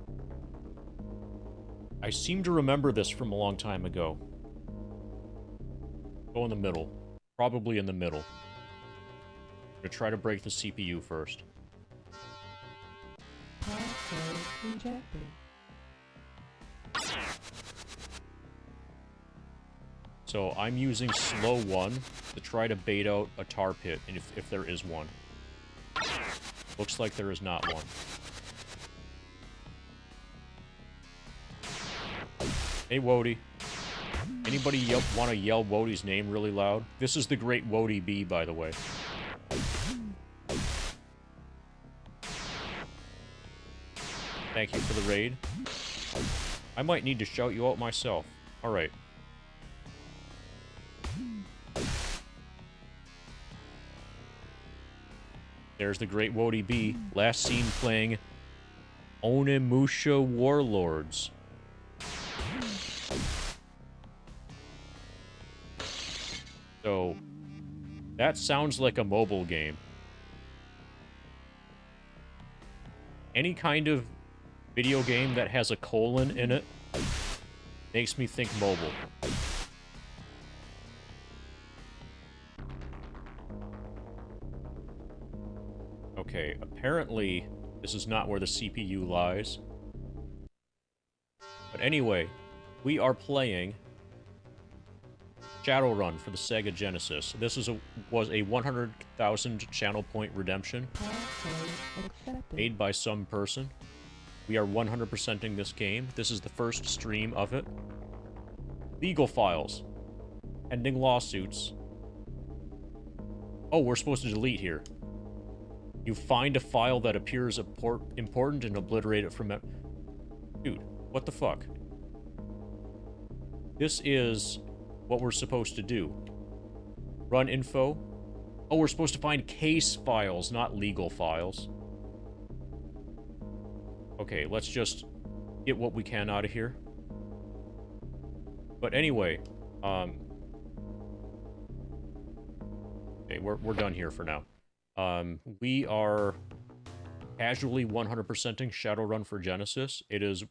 seem to remember this from a long time ago. Go in the middle. Probably in the middle. I'm gonna try to break the CPU first. Passcode rejected. So I'm using slow 1 to try to bait out a tar pit, and if there is one. Looks like there is not one. Hey, Wody. Anybody want to yell Wody's name really loud? This is the great Wody B, by the way. Thank you for the raid. I might need to shout you out myself. Alright. There's the great Wody B. Last seen playing Onimusha Warlords. So, that sounds like a mobile game. Any kind of video game that has a colon in it makes me think mobile. Okay, apparently this is not where the CPU lies. But anyway, we are playing Shadowrun for the Sega Genesis. This was a 100,000 channel point redemption made by some person. We are 100%ing this game. This is the first stream of it. Legal files. Pending lawsuits. Oh, we're supposed to delete here. You find a file that appears important and obliterate it from it. Dude, what the fuck? This is what we're supposed to do. Run info. Oh, we're supposed to find case files, not legal files. Okay, let's just get what we can out of here. But anyway, okay, we're done here for now. We are casually 100%ing Shadowrun for Genesis. It is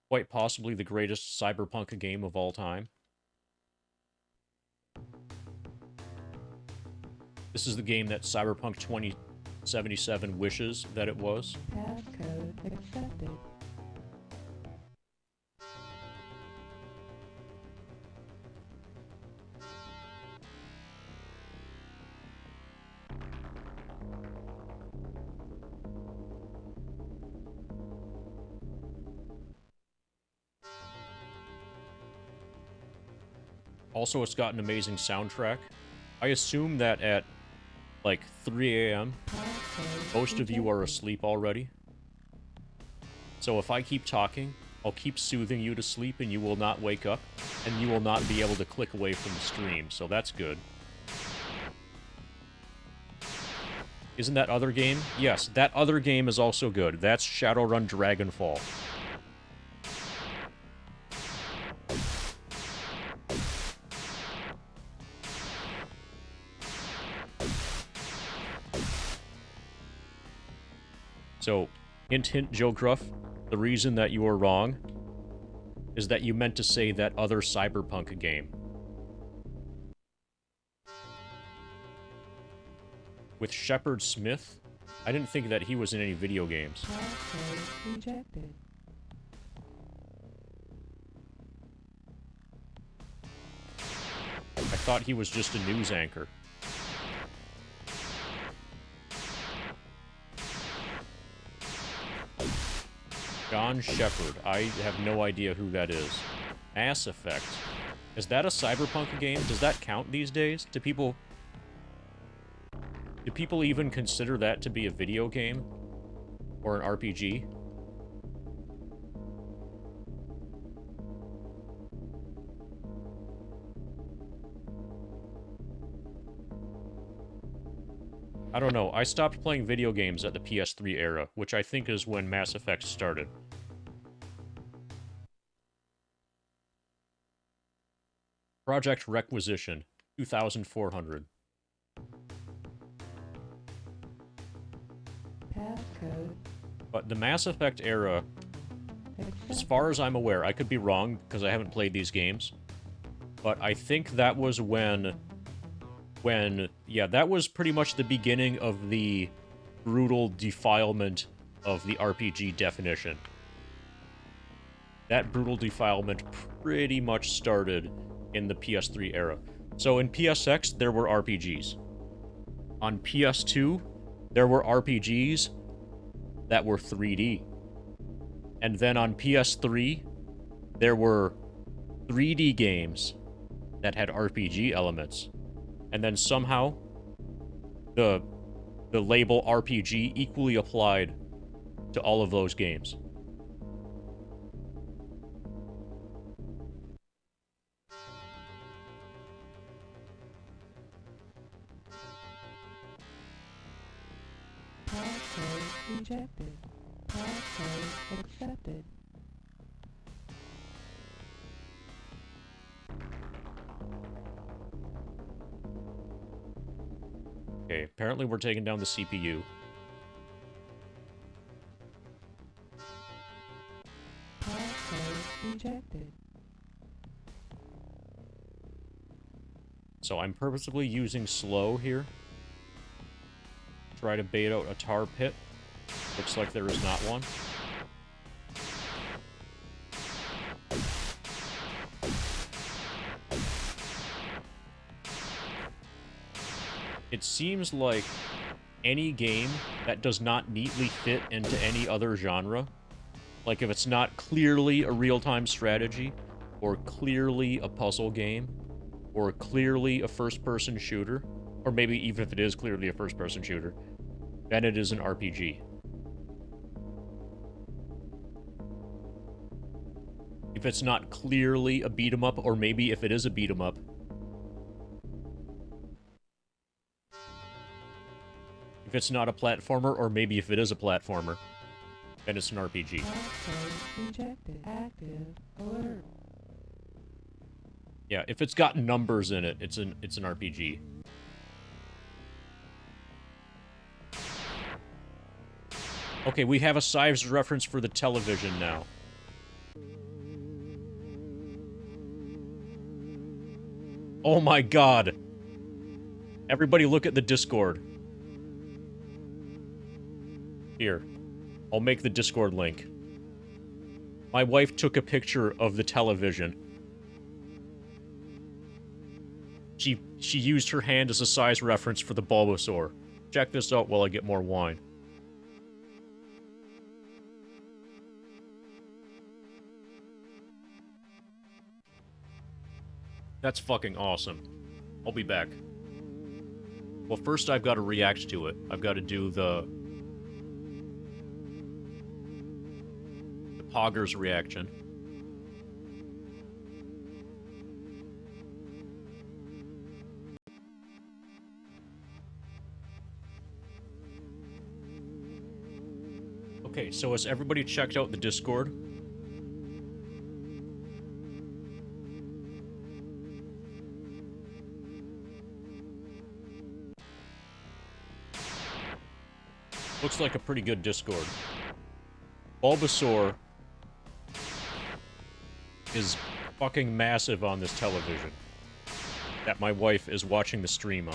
quite possibly the greatest cyberpunk game of all time. This is the game that Cyberpunk 2077 wishes that it was. Passcode accepted. Also, it's got an amazing soundtrack. I assume that at, like, 3 a.m., most of you are asleep already. So if I keep talking, I'll keep soothing you to sleep and you will not wake up, and you will not be able to click away from the stream, so that's good. Isn't that other game? Yes, that other game is also good. That's Shadowrun Dragonfall. So, hint hint, Joe Gruff, the reason that you were wrong is that you meant to say that other cyberpunk game. With Shepard Smith? I didn't think that he was in any video games. Passcode rejected. I thought he was just a news anchor. John Shepard. I have no idea who that is. Mass Effect. Is that a cyberpunk game? Does that count these days? Do people even consider that to be a video game? Or an RPG? I don't know. I stopped playing video games at the PS3 era, which I think is when Mass Effect started. Project Requisition, 2,400. Passcode. But the Mass Effect era As far as I'm aware, I could be wrong because I haven't played these games, but I think that was when, yeah, that was pretty much the beginning of the brutal defilement of the RPG definition. That brutal defilement pretty much started in the PS3 era. So in PSX, there were RPGs. On PS2, there were RPGs that were 3D. And then on PS3, there were 3D games that had RPG elements. And then somehow, the label RPG equally applied to all of those games. Passcode rejected. Passcode accepted. Okay, apparently we're taking down the CPU. Passcode rejected. So I'm purposely using slow here. Try to bait out a tar pit. Looks like there is not one. It seems like any game that does not neatly fit into any other genre, like if it's not clearly a real-time strategy, or clearly a puzzle game, or clearly a first-person shooter, or maybe even if it is clearly a first-person shooter, then it is an RPG. If it's not clearly a beat-em-up, or maybe if it is a beat-em-up, if it's not a platformer, or maybe if it is a platformer, then it's an RPG. Passcode rejected. Active alert. Yeah, if it's got numbers in it, it's an RPG. Okay, we have a size reference for the television now. Oh my god! Everybody look at the Discord. Here. I'll make the Discord link. My wife took a picture of the television. She used her hand as a size reference for the Bulbasaur. Check this out while I get more wine. That's fucking awesome. I'll be back. Well, first I've got to react to it. I've got to do the Pogger's reaction. Okay, so has everybody checked out the Discord? Looks like a pretty good Discord. Bulbasaur is fucking massive on this television that my wife is watching the stream on.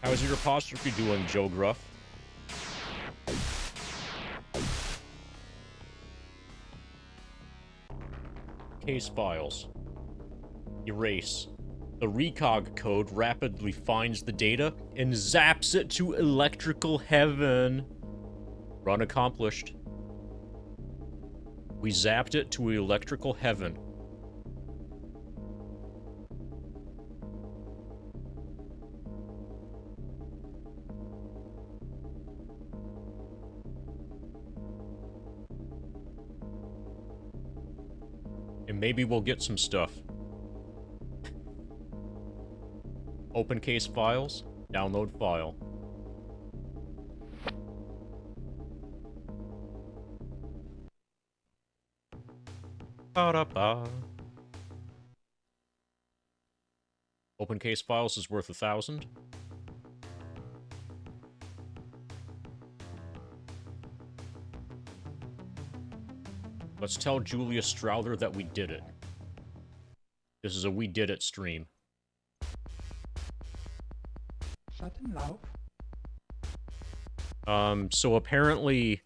How's your apostrophe doing, Joe Gruff? Case files. Erase. The recog code rapidly finds the data and zaps it to electrical heaven. Run accomplished. We zapped it to electrical heaven. And maybe we'll get some stuff. Open case files, download file. Ba-da-ba. Open case files is worth 1,000. Let's tell Julius Strowther that we did it. This is a we did it stream. Schattenlauf. So apparently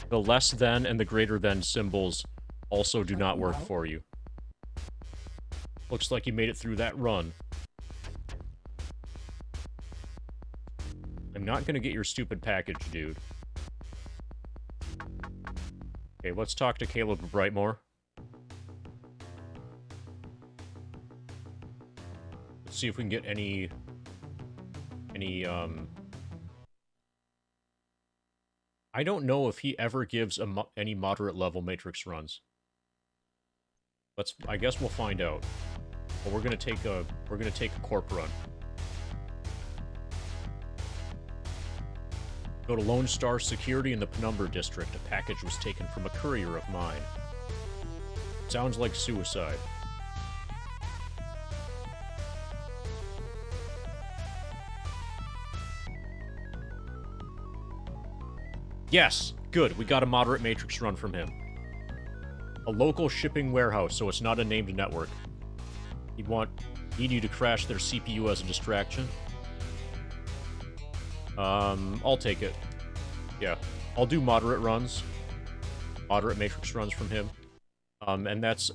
the less than and the greater than symbols also do not work for you. Looks like you made it through that run. I'm not gonna get your stupid package, dude. Okay, let's talk to Caleb Brightmore. Let's see if we can get any, I don't know if he ever gives any moderate level Matrix runs. I guess we'll find out. But we're gonna take a corp run. Go to Lone Star Security in the Penumbra District. A package was taken from a courier of mine. Sounds like suicide. Yes! Good, we got a moderate Matrix run from him. A local shipping warehouse, so it's not a named network. Need you to crash their CPU as a distraction. I'll take it. Yeah. I'll do moderate runs. Moderate Matrix runs from him. And that's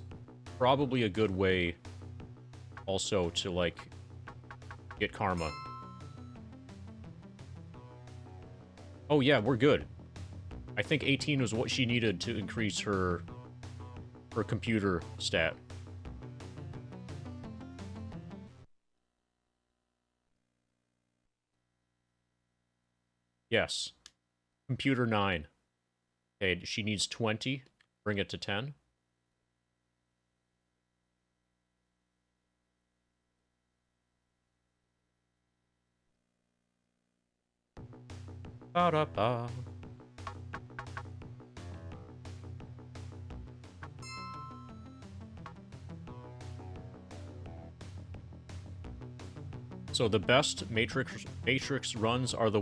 probably a good way also to, like, get karma. Oh yeah, we're good. I think 18 was what she needed to increase her computer stat. Yes. Computer 9. Okay, she needs 20. Bring it to 10. Ba-da-ba. So the best Matrix runs are the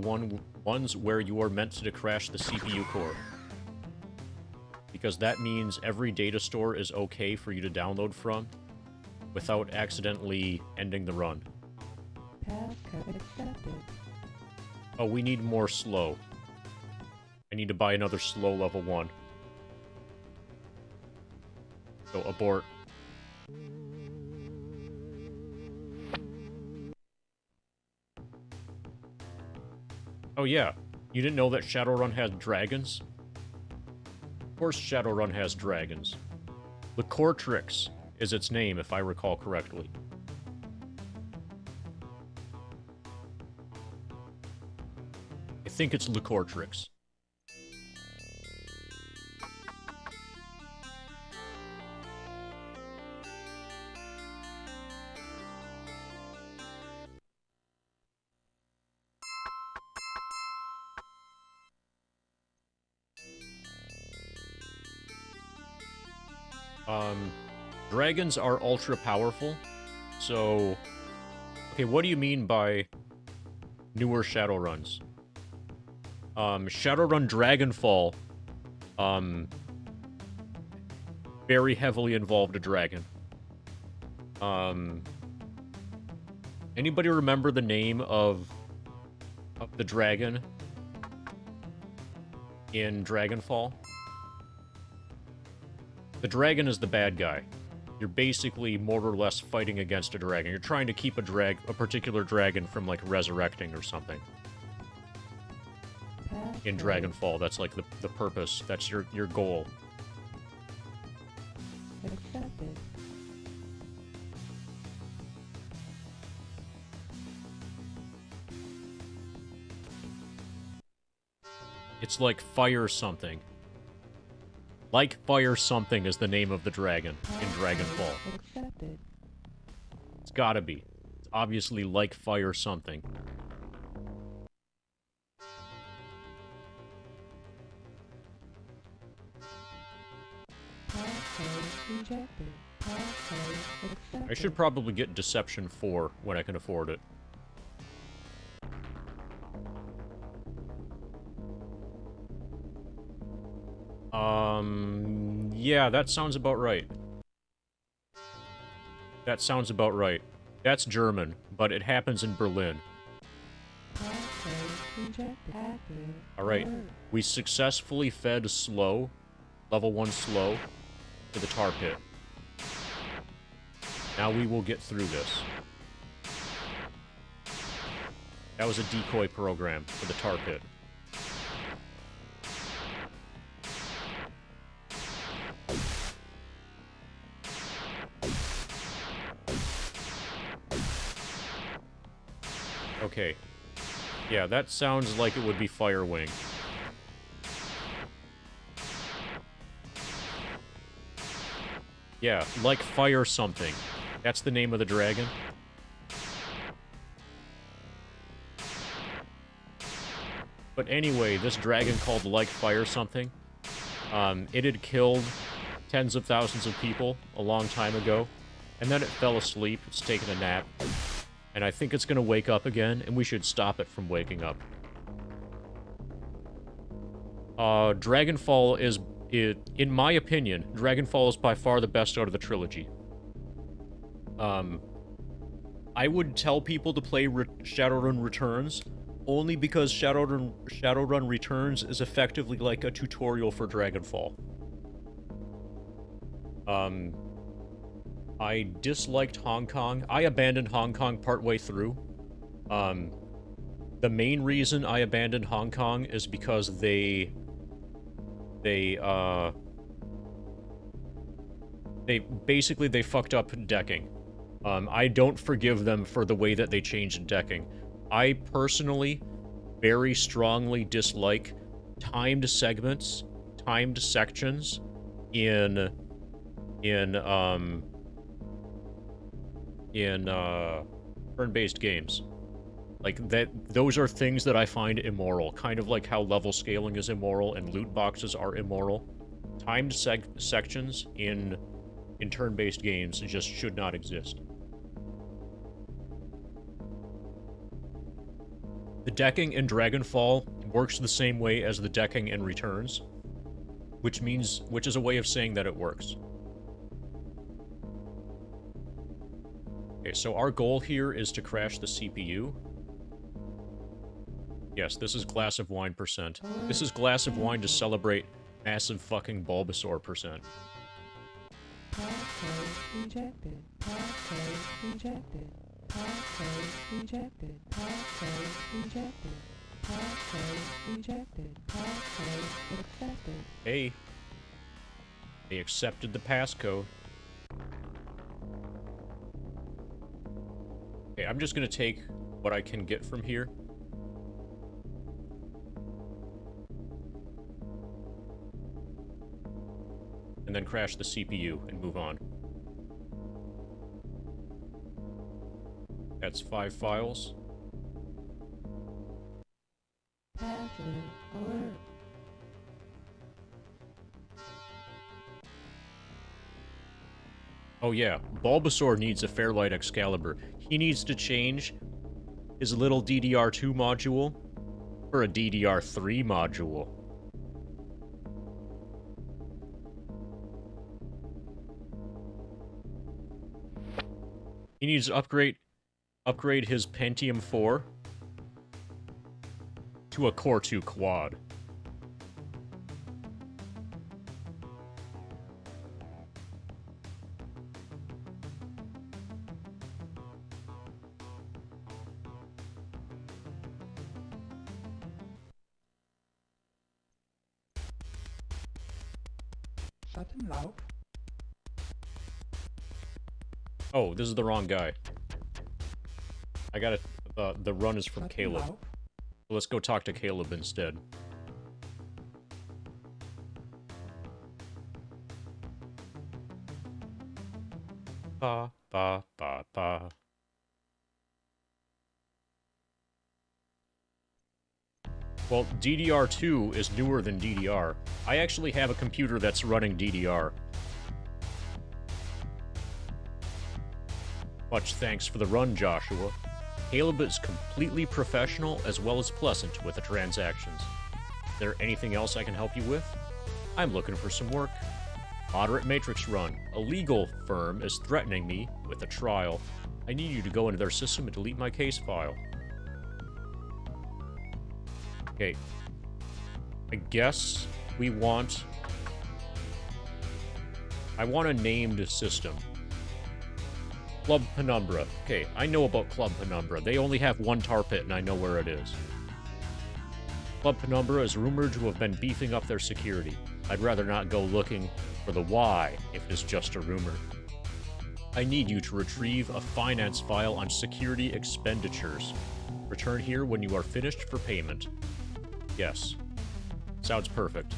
ones where you are meant to crash the CPU core. Because that means every data store is okay for you to download from without accidentally ending the run. Passcode accepted. Oh, we need more slow. I need to buy another slow level 1. So abort. Oh yeah, you didn't know that Shadowrun has dragons? Of course Shadowrun has dragons. Licortrix is its name, if I recall correctly. I think it's Licortrix. Dragons are ultra powerful, so... Okay, what do you mean by newer Shadowruns? Shadowrun Dragonfall, very heavily involved a dragon. Anybody remember the name of the dragon in Dragonfall? The dragon is the bad guy. You're basically more or less fighting against a dragon. You're trying to keep a particular dragon from, like, resurrecting or something. In Dragonfall, that's, like, the purpose. That's your goal. Accepted. It's like Fire Something. Like Fire Something is the name of the dragon in Dragonfall. Accepted. It's gotta be. It's obviously like Fire Something. Passcode rejected. Passcode accepted. I should probably get Deception 4 when I can afford it. Yeah, that sounds about right. That sounds about right. That's German, but it happens in Berlin. Passcode rejected. Active. Alright, Alert. we successfully fed slow, level 1 slow, to the tar pit. Now we will get through this. That was a decoy program for the tar pit. Okay. Yeah, that sounds like it would be Firewing. Yeah, like Fire something. That's the name of the dragon. But anyway, this dragon called Like Fire something, it had killed tens of thousands of people a long time ago, and then it fell asleep, it's taken a nap, and I think it's gonna wake up again, and we should stop it from waking up. Dragonfall is, in my opinion, Dragonfall is by far the best out of the trilogy. I would tell people to play Shadowrun Returns, only because Shadowrun Returns is effectively like a tutorial for Dragonfall. I disliked Hong Kong. I abandoned Hong Kong partway through. The main reason I abandoned Hong Kong is because they basically fucked up decking. I don't forgive them for the way that they changed decking. I personally very strongly dislike timed segments, timed sections in turn-based games. Like, those are things that I find immoral, kind of like how level scaling is immoral and loot boxes are immoral. Timed sections in turn-based games just should not exist. The decking in Dragonfall works the same way as the decking in Returns, which is a way of saying that it works. Okay, so our goal here is to crash the CPU. Yes, this is glass of wine percent. This is glass of wine to celebrate massive fucking Bulbasaur percent. Passcode rejected. Passcode rejected. Passcode rejected. Passcode rejected. Passcode rejected. Passcode accepted. Hey. They accepted the passcode. Okay, I'm just gonna take what I can get from here. And then crash the CPU and move on. That's 5 files. Passive alert. Oh yeah, Bulbasaur needs a Fairlight Excalibur. He needs to change his little DDR2 module for a DDR3 module. He needs to upgrade his Pentium 4 to a Core 2 quad. Shadowrun. Oh, this is the wrong guy. I gotta... the run is from Caleb. Shadowrun. Let's go talk to Caleb instead. Ba, ba, ba, ba. Well, DDR2 is newer than DDR. I actually have a computer that's running DDR. Much thanks for the run, Joshua. Caleb is completely professional as well as pleasant with the transactions. Is there anything else I can help you with? I'm looking for some work. Moderate matrix run. A legal firm is threatening me with a trial. I need you to go into their system and delete my case file. Okay. I guess we want... I want a named system. Club Penumbra. Okay, I know about Club Penumbra. They only have one tar pit, and I know where it is. Club Penumbra is rumored to have been beefing up their security. I'd rather not go looking for the why if it is just a rumor. I need you to retrieve a finance file on security expenditures. Return here when you are finished for payment. Yes. Sounds perfect.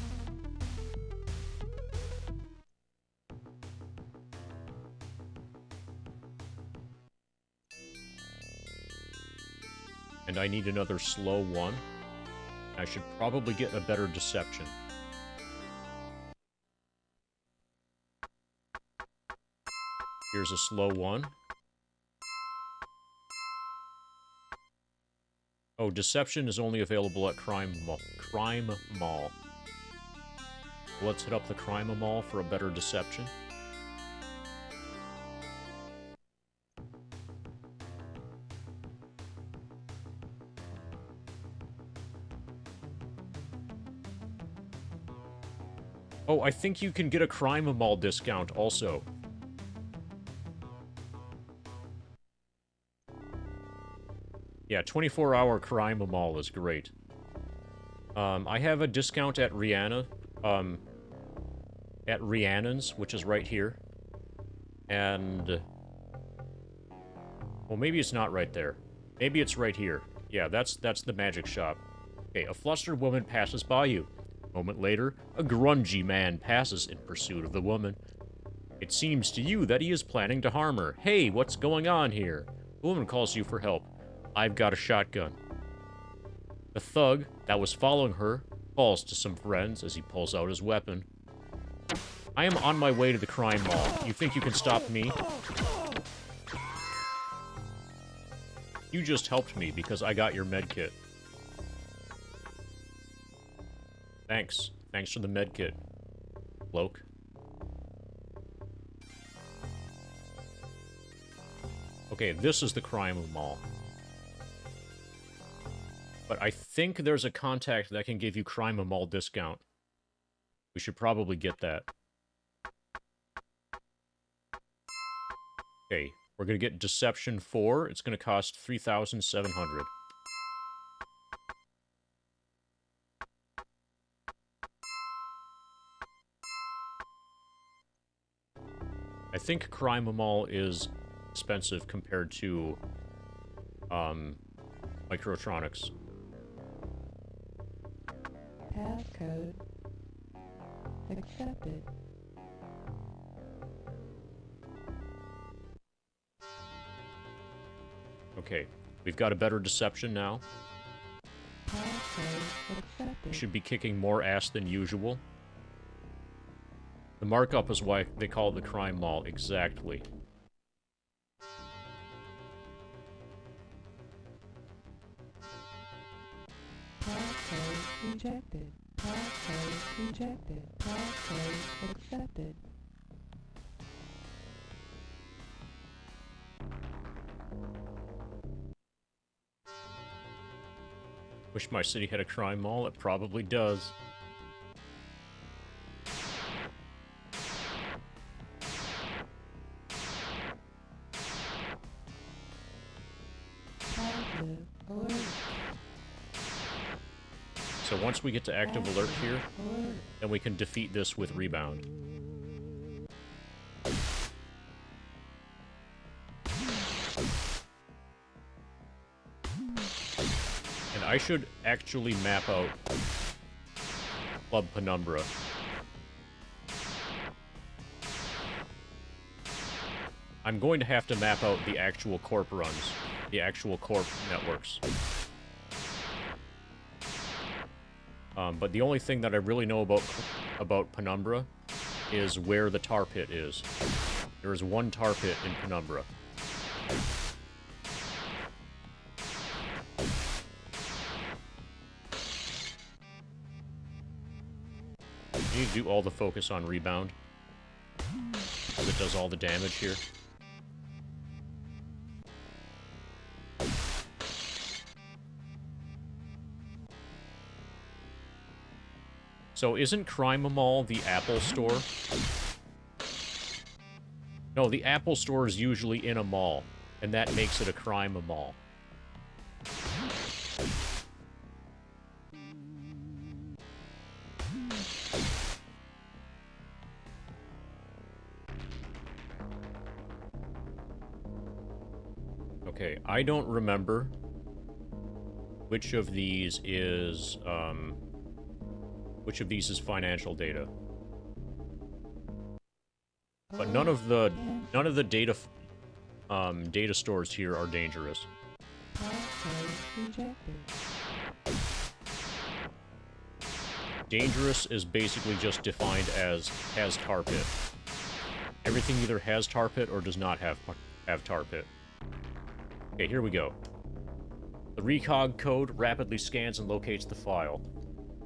And I need another slow one. I should probably get a better deception. Here's a slow one. Oh, deception is only available at Crime Mall. Let's hit up the Crime Mall for a better deception. Oh, I think you can get a Crime Mall discount also. Yeah, 24-hour Crime Mall is great. I have a discount at Rihanna. At Rhiannon's, which is right here. And... well, maybe it's not right there. Maybe it's right here. Yeah, that's the magic shop. Okay, a flustered woman passes by you. A moment later, a grungy man passes in pursuit of the woman. It seems to you that he is planning to harm her. Hey, what's going on here? The woman calls you for help. I've got a shotgun. The thug that was following her calls to some friends as he pulls out his weapon. I am on my way to the crime mall. You think you can stop me? You just helped me because I got your medkit. Thanks. Thanks for the medkit, bloke. Okay, this is the crime mall. But I think there's a contact that can give you crime mall discount. We should probably get that. Okay, we're gonna get Deception 4. It's gonna cost 3,700. I think Crime Mall is expensive compared to, Microtronics. Passcode accepted. Okay, we've got a better deception now. Passcode accepted. We should be kicking more ass than usual. The markup is why they call it the crime mall, exactly. Passcode rejected. Passcode rejected. Passcode accepted. Wish my city had a crime mall. It probably does. Positive alert. So once we get to active alert here, Alert. then we can defeat this with rebound. And I should actually map out Club Penumbra. I'm going to have to map out the actual corp runs, the actual corp networks. But the only thing that I really know about Penumbra is where the tar pit is. There is one tar pit in Penumbra. You need to do all the focus on rebound, because it does all the damage here. So isn't Crime Mall the Apple Store? No, the Apple Store is usually in a mall, and that makes it a crime mall. Okay, I don't remember which of these is financial data. But none of the data data stores here are dangerous. Passcode rejected. Dangerous is basically just defined as has tar pit. Everything either has tar pit or does not have tar pit. Okay, here we go. The recog code rapidly scans and locates the file.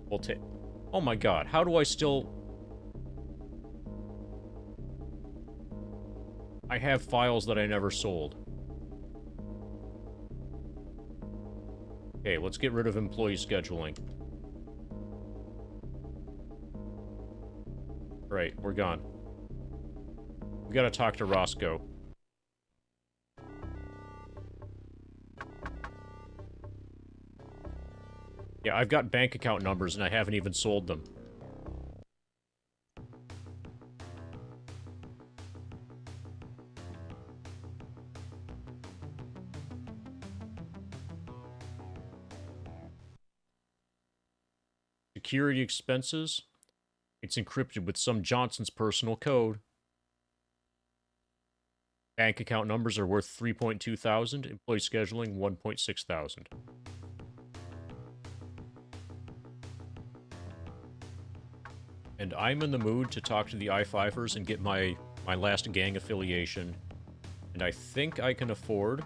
We'll take. Oh my god, how do I still... I have files that I never sold. Okay, let's get rid of employee scheduling. Right, we're gone. We gotta talk to Roscoe. Yeah, I've got bank account numbers and I haven't even sold them. Security expenses. It's encrypted with some Johnson's personal code. Bank account numbers are worth 3.2 thousand. Employee scheduling 1.6 thousand. And I'm in the mood to talk to the I-5ers and get my last gang affiliation. And I think I can afford...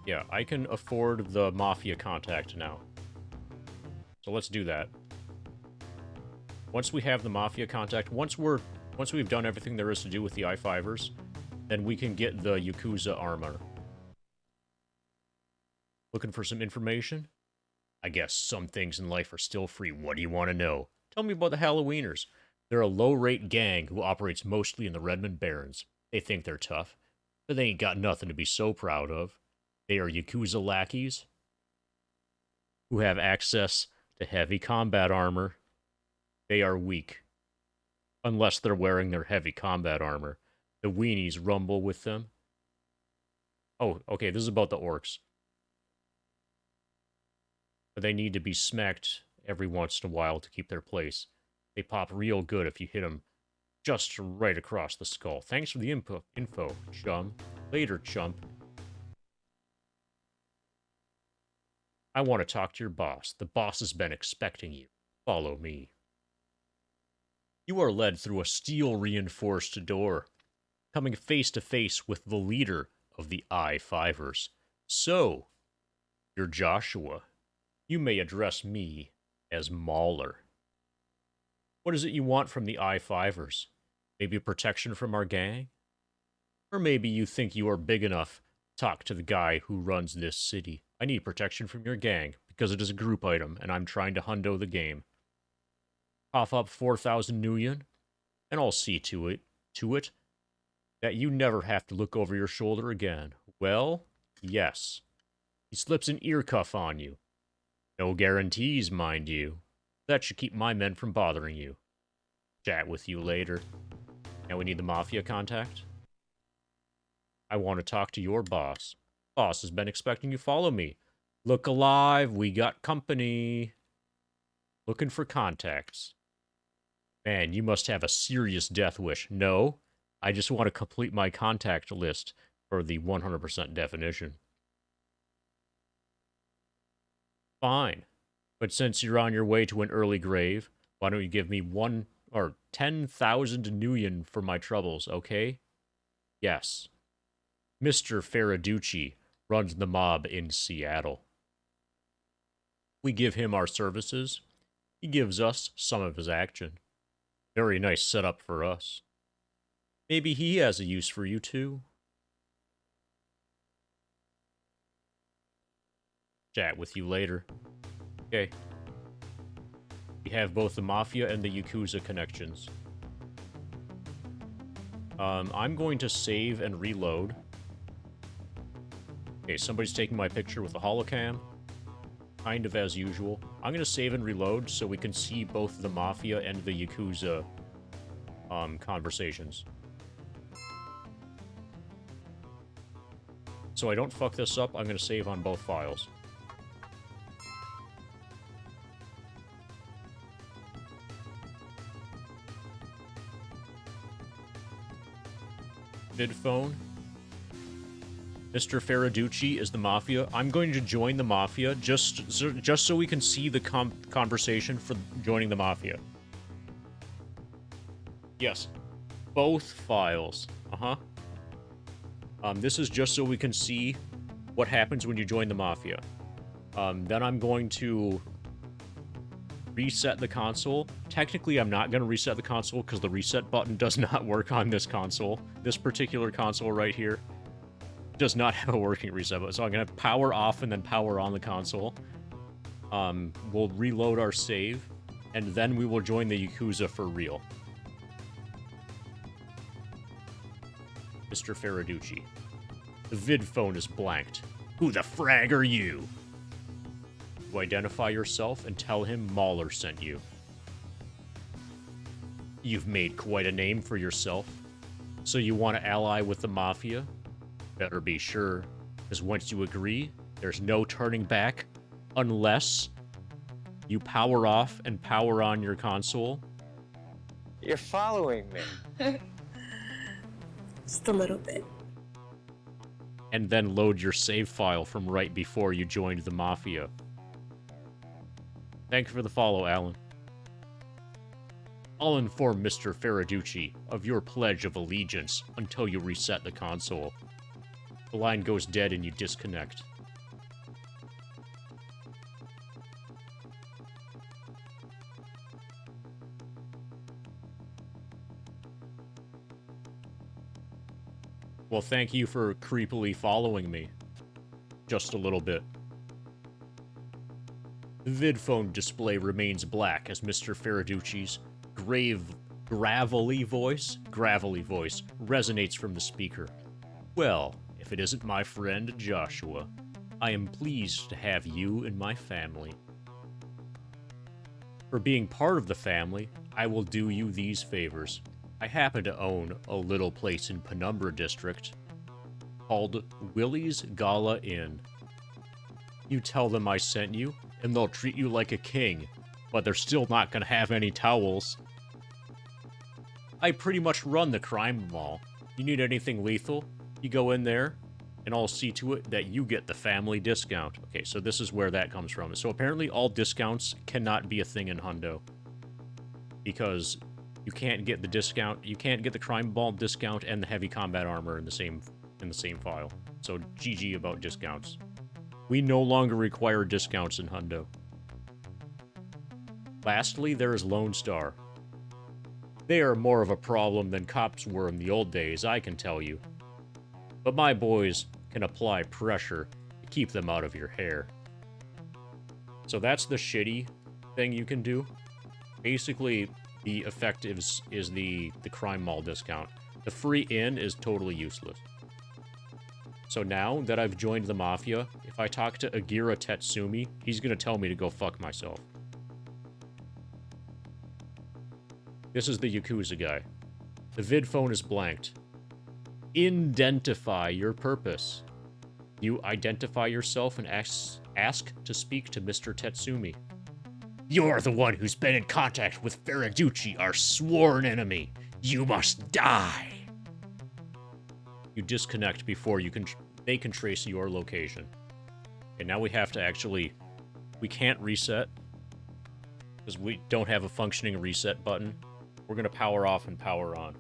Yeah, I can afford the Mafia contact now. So let's do that. Once we have the Mafia contact, once we've done everything there is to do with the I-5ers, then we can get the Yakuza armor. Looking for some information? I guess some things in life are still free. What do you want to know? Tell me about the Halloweeners. They're a low-rate gang who operates mostly in the Redmond Barrens. They think they're tough, but they ain't got nothing to be so proud of. They are Yakuza lackeys who have access to heavy combat armor. They are weak. Unless they're wearing their heavy combat armor. The weenies rumble with them. Oh, okay, this is about the orcs. But they need to be smacked every once in a while to keep their place. They pop real good if you hit them just right across the skull. Thanks for the info, chum. Later, chump. I want to talk to your boss. The boss has been expecting you. Follow me. You are led through a steel-reinforced door, coming face to face with the leader of the I-5ers. So, you're Joshua. You may address me as Mauler. What is it you want from the I-5ers? Maybe protection from our gang? Or maybe you think you are big enough to talk to the guy who runs this city. I need protection from your gang, because it is a group item, and I'm trying to hundo the game. Cough up 4,000 nuyen, and I'll see to it that you never have to look over your shoulder again. Well, yes. He slips an ear cuff on you. No guarantees, mind you. That should keep my men from bothering you. Chat with you later. Now we need the Mafia contact. I want to talk to your boss. Boss has been expecting you to follow me. Look alive, we got company. Looking for contacts. Man, you must have a serious death wish. No, I just want to complete my contact list for the 100% definition. Fine. But since you're on your way to an early grave, why don't you give me 10,000 nuyen for my troubles, okay? Yes. Mr. Ferraducci runs the mob in Seattle. We give him our services. He gives us some of his action. Very nice setup for us. Maybe he has a use for you too. Chat with you later. Okay. We have both the Mafia and the Yakuza connections. I'm going to save and reload. Okay, somebody's taking my picture with a holocam. Kind of as usual. I'm going to save and reload so we can see both the Mafia and the Yakuza conversations. So I don't fuck this up, I'm going to save on both files. Vidphone. Mr. Ferraducci is the Mafia. I'm going to join the Mafia just so we can see the conversation for joining the Mafia. Yes. Both files. Uh-huh. This is just so we can see what happens when you join the Mafia. Then I'm going to reset the console. Technically, I'm not going to reset the console because the reset button does not work on this console. This particular console right here does not have a working reset button. So I'm going to power off and then power on the console. We'll reload our save, and then we will join the Yakuza for real. Mr. Ferraducci. The vid phone is blanked. Who the frag are you? You identify yourself and tell him Mahler sent you. You've made quite a name for yourself. So you want to ally with the Mafia? Better be sure, because once you agree, there's no turning back unless you power off and power on your console. You're following me. Just a little bit. And then load your save file from right before you joined the Mafia. Thank you for the follow, Alan. I'll inform Mr. Ferraducci of your pledge of allegiance until you reset the console. The line goes dead and you disconnect. Well, thank you for creepily following me. Just a little bit. The vidphone display remains black as Mr. Ferraducci's gravelly voice resonates from the speaker. Well, if it isn't my friend Joshua, I am pleased to have you in my family. For being part of the family, I will do you these favors. I happen to own a little place in Penumbra District called Willie's Gala Inn. You tell them I sent you, and they'll treat you like a king, but they're still not gonna have any towels. I pretty much run the crime mall. You need anything lethal, you go in there, and I'll see to it that you get the family discount. Okay, so this is where that comes from. So apparently all discounts cannot be a thing in Hundo. Because you can't get the discount, you can't get the crime ball discount and the heavy combat armor in the same file. So GG about discounts. We no longer require discounts in Hundo. Lastly, there is Lone Star. They are more of a problem than cops were in the old days, I can tell you. But my boys can apply pressure to keep them out of your hair. So that's the shitty thing you can do. Basically, the effect is the crime mall discount. The free inn is totally useless. So now that I've joined the Mafia, if I talk to Agira Tetsumi, he's gonna tell me to go fuck myself. This is the Yakuza guy. The vid phone is blanked. Identify your purpose. You identify yourself and ask to speak to Mr. Tetsumi. You're the one who's been in contact with Ferraducci, our sworn enemy. You must die. You disconnect before they can trace your location. And now we have to actually... We can't reset, because we don't have a functioning reset button. We're going to power off and power on.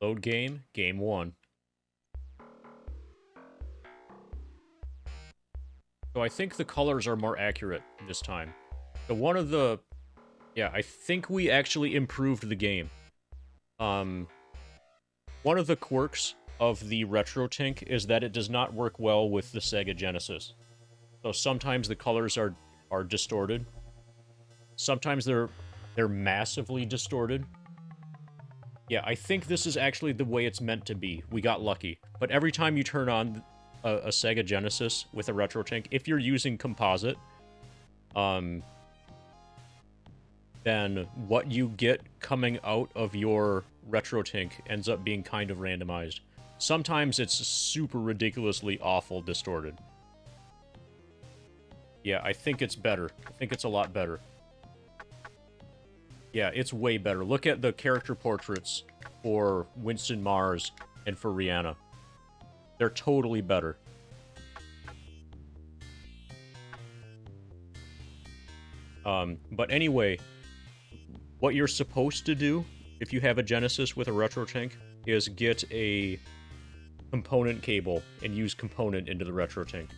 Load game, game 1. So I think the colors are more accurate this time. So one of the... Yeah, I think we actually improved the game. One of the quirks of the RetroTink is that it does not work well with the Sega Genesis. So sometimes the colors are distorted. Sometimes they're massively distorted. Yeah, I think this is actually the way it's meant to be. We got lucky. But every time you turn on a Sega Genesis with a RetroTink, if you're using composite, then what you get coming out of your RetroTink ends up being kind of randomized. Sometimes it's super ridiculously awful distorted. Yeah, I think it's better. I think it's a lot better. Yeah, it's way better. Look at the character portraits for Winston Mars and for Rihanna. They're totally better. But anyway, what you're supposed to do if you have a Genesis with a RetroTink is get a component cable and use component into the RetroTink.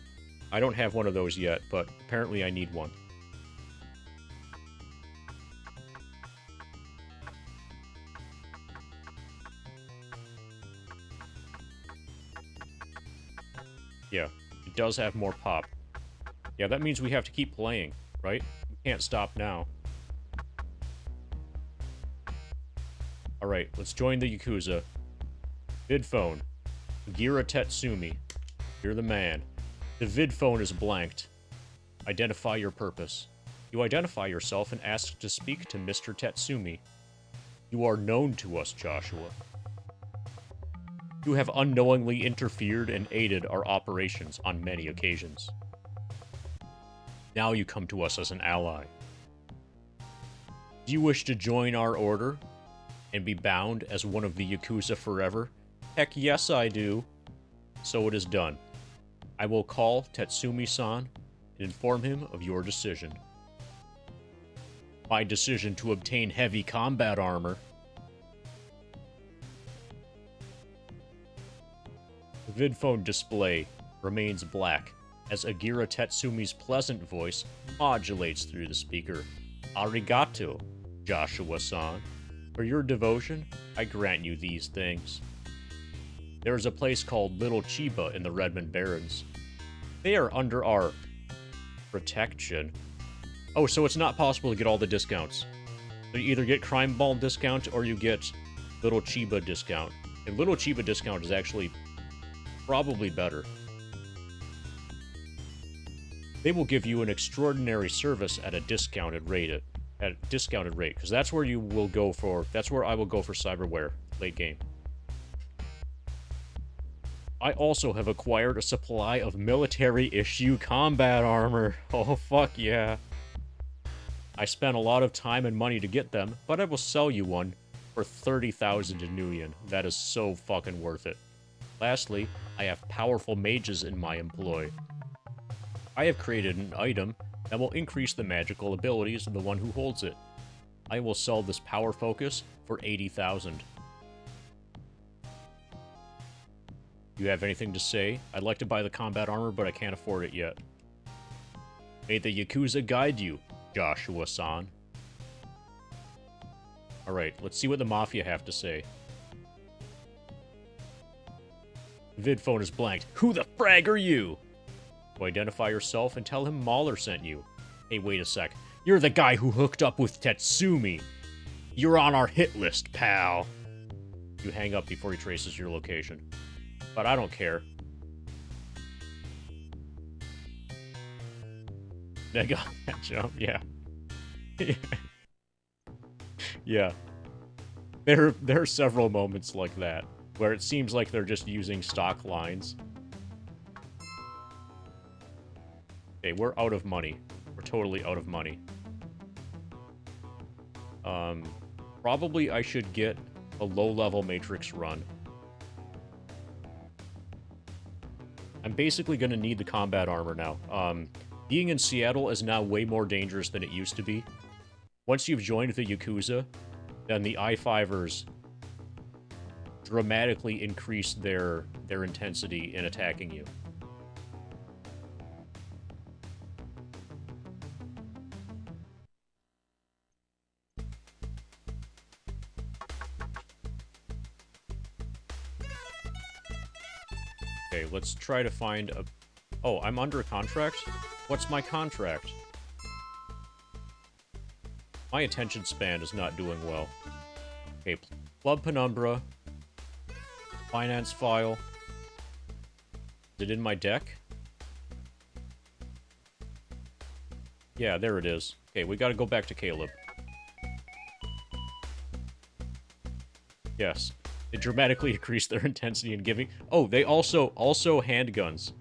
I don't have one of those yet, but apparently I need one. Yeah, it does have more pop. Yeah, that means we have to keep playing, right? We can't stop now. Alright, let's join the Yakuza. Vid phone. Gira Tetsumi. You're the man. The vid phone is blanked. Identify your purpose. You identify yourself and ask to speak to Mr. Tetsumi. You are known to us, Joshua. You have unknowingly interfered and aided our operations on many occasions. Now you come to us as an ally. Do you wish to join our order and be bound as one of the Yakuza forever? Heck yes, I do. So it is done. I will call Tetsumi-san and inform him of your decision. My decision to obtain heavy combat armor. The vidphone display remains black as Agira Tetsumi's pleasant voice modulates through the speaker. Arigato, Joshua-san. For your devotion, I grant you these things. There is a place called Little Chiba in the Redmond Barrens. They are under our protection. Oh, so it's not possible to get all the discounts. So you either get Crime Ball discount or you get Little Chiba discount. And Little Chiba discount is actually probably better. They will give you an extraordinary service at a discounted rate. Because that's where you will go for. That's where I will go for cyberware late game. I also have acquired a supply of military-issue combat armor. Oh, fuck yeah. I spent a lot of time and money to get them, but I will sell you one for 30,000 Nuyen. That is so fucking worth it. Lastly, I have powerful mages in my employ. I have created an item that will increase the magical abilities of the one who holds it. I will sell this power focus for 80,000. You have anything to say? I'd like to buy the combat armor, but I can't afford it yet. May the Yakuza guide you, Joshua-san. Alright, let's see what the Mafia have to say. Vidphone is blanked. Who the frag are you? To identify yourself and tell him Mahler sent you. Hey, wait a sec. You're the guy who hooked up with Tetsumi. You're on our hit list, pal. You hang up before he traces your location. But I don't care. They got that jump, yeah. Yeah. There are several moments like that, where it seems like they're just using stock lines. Okay, we're out of money. We're totally out of money. Probably I should get a low-level Matrix run. I'm basically going to need the combat armor now. Being in Seattle is now way more dangerous than it used to be. Once you've joined the Yakuza, then the I-5ers dramatically increase their intensity in attacking you. Okay, let's try to find a... Oh, I'm under a contract? What's my contract? My attention span is not doing well. Okay, Club Penumbra. Finance file. Is it in my deck? Yeah, there it is. Okay, we gotta go back to Caleb. Yes. They dramatically increase their intensity in giving... Oh, they also handguns.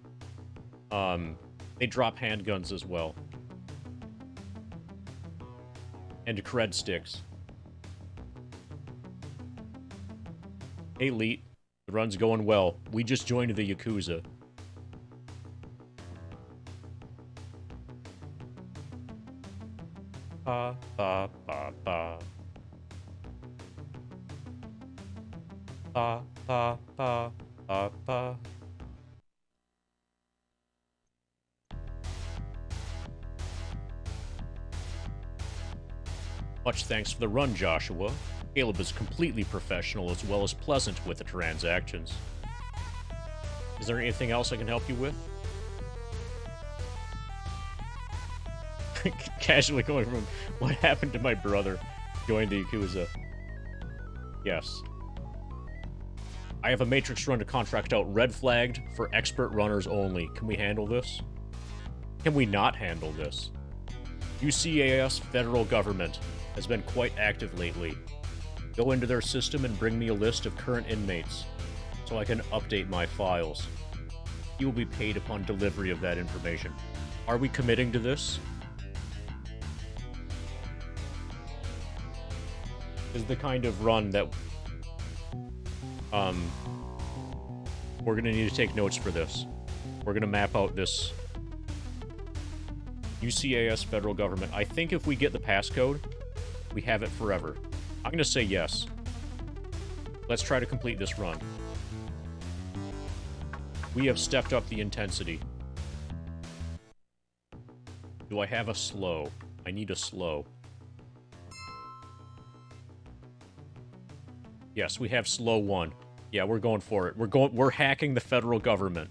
They drop handguns as well. And cred sticks. Hey, Elite. The run's going well. We just joined the Yakuza. Ba, ba, ba, ba. Ba, ba, ba, ba, ba. Much thanks for the run, Joshua. Caleb is completely professional as well as pleasant with the transactions. Is there anything else I can help you with? Casually going from, what happened to my brother? Joined the Yakuza. Yes. I have a Matrix run to contract out red flagged for expert runners only. Can we handle this? Can we not handle this? UCAS federal government has been quite active lately. Go into their system and bring me a list of current inmates so I can update my files. You will be paid upon delivery of that information. Are we committing to this? Is the kind of run that we're gonna need to take notes for this. We're gonna map out this UCAS federal government. I think if we get the passcode, we have it forever. I'm gonna say yes. Let's try to complete this run. We have stepped up the intensity. Do I have a slow? I need a slow. Yes, we have slow 1. Yeah, we're going for it. We're hacking the federal government.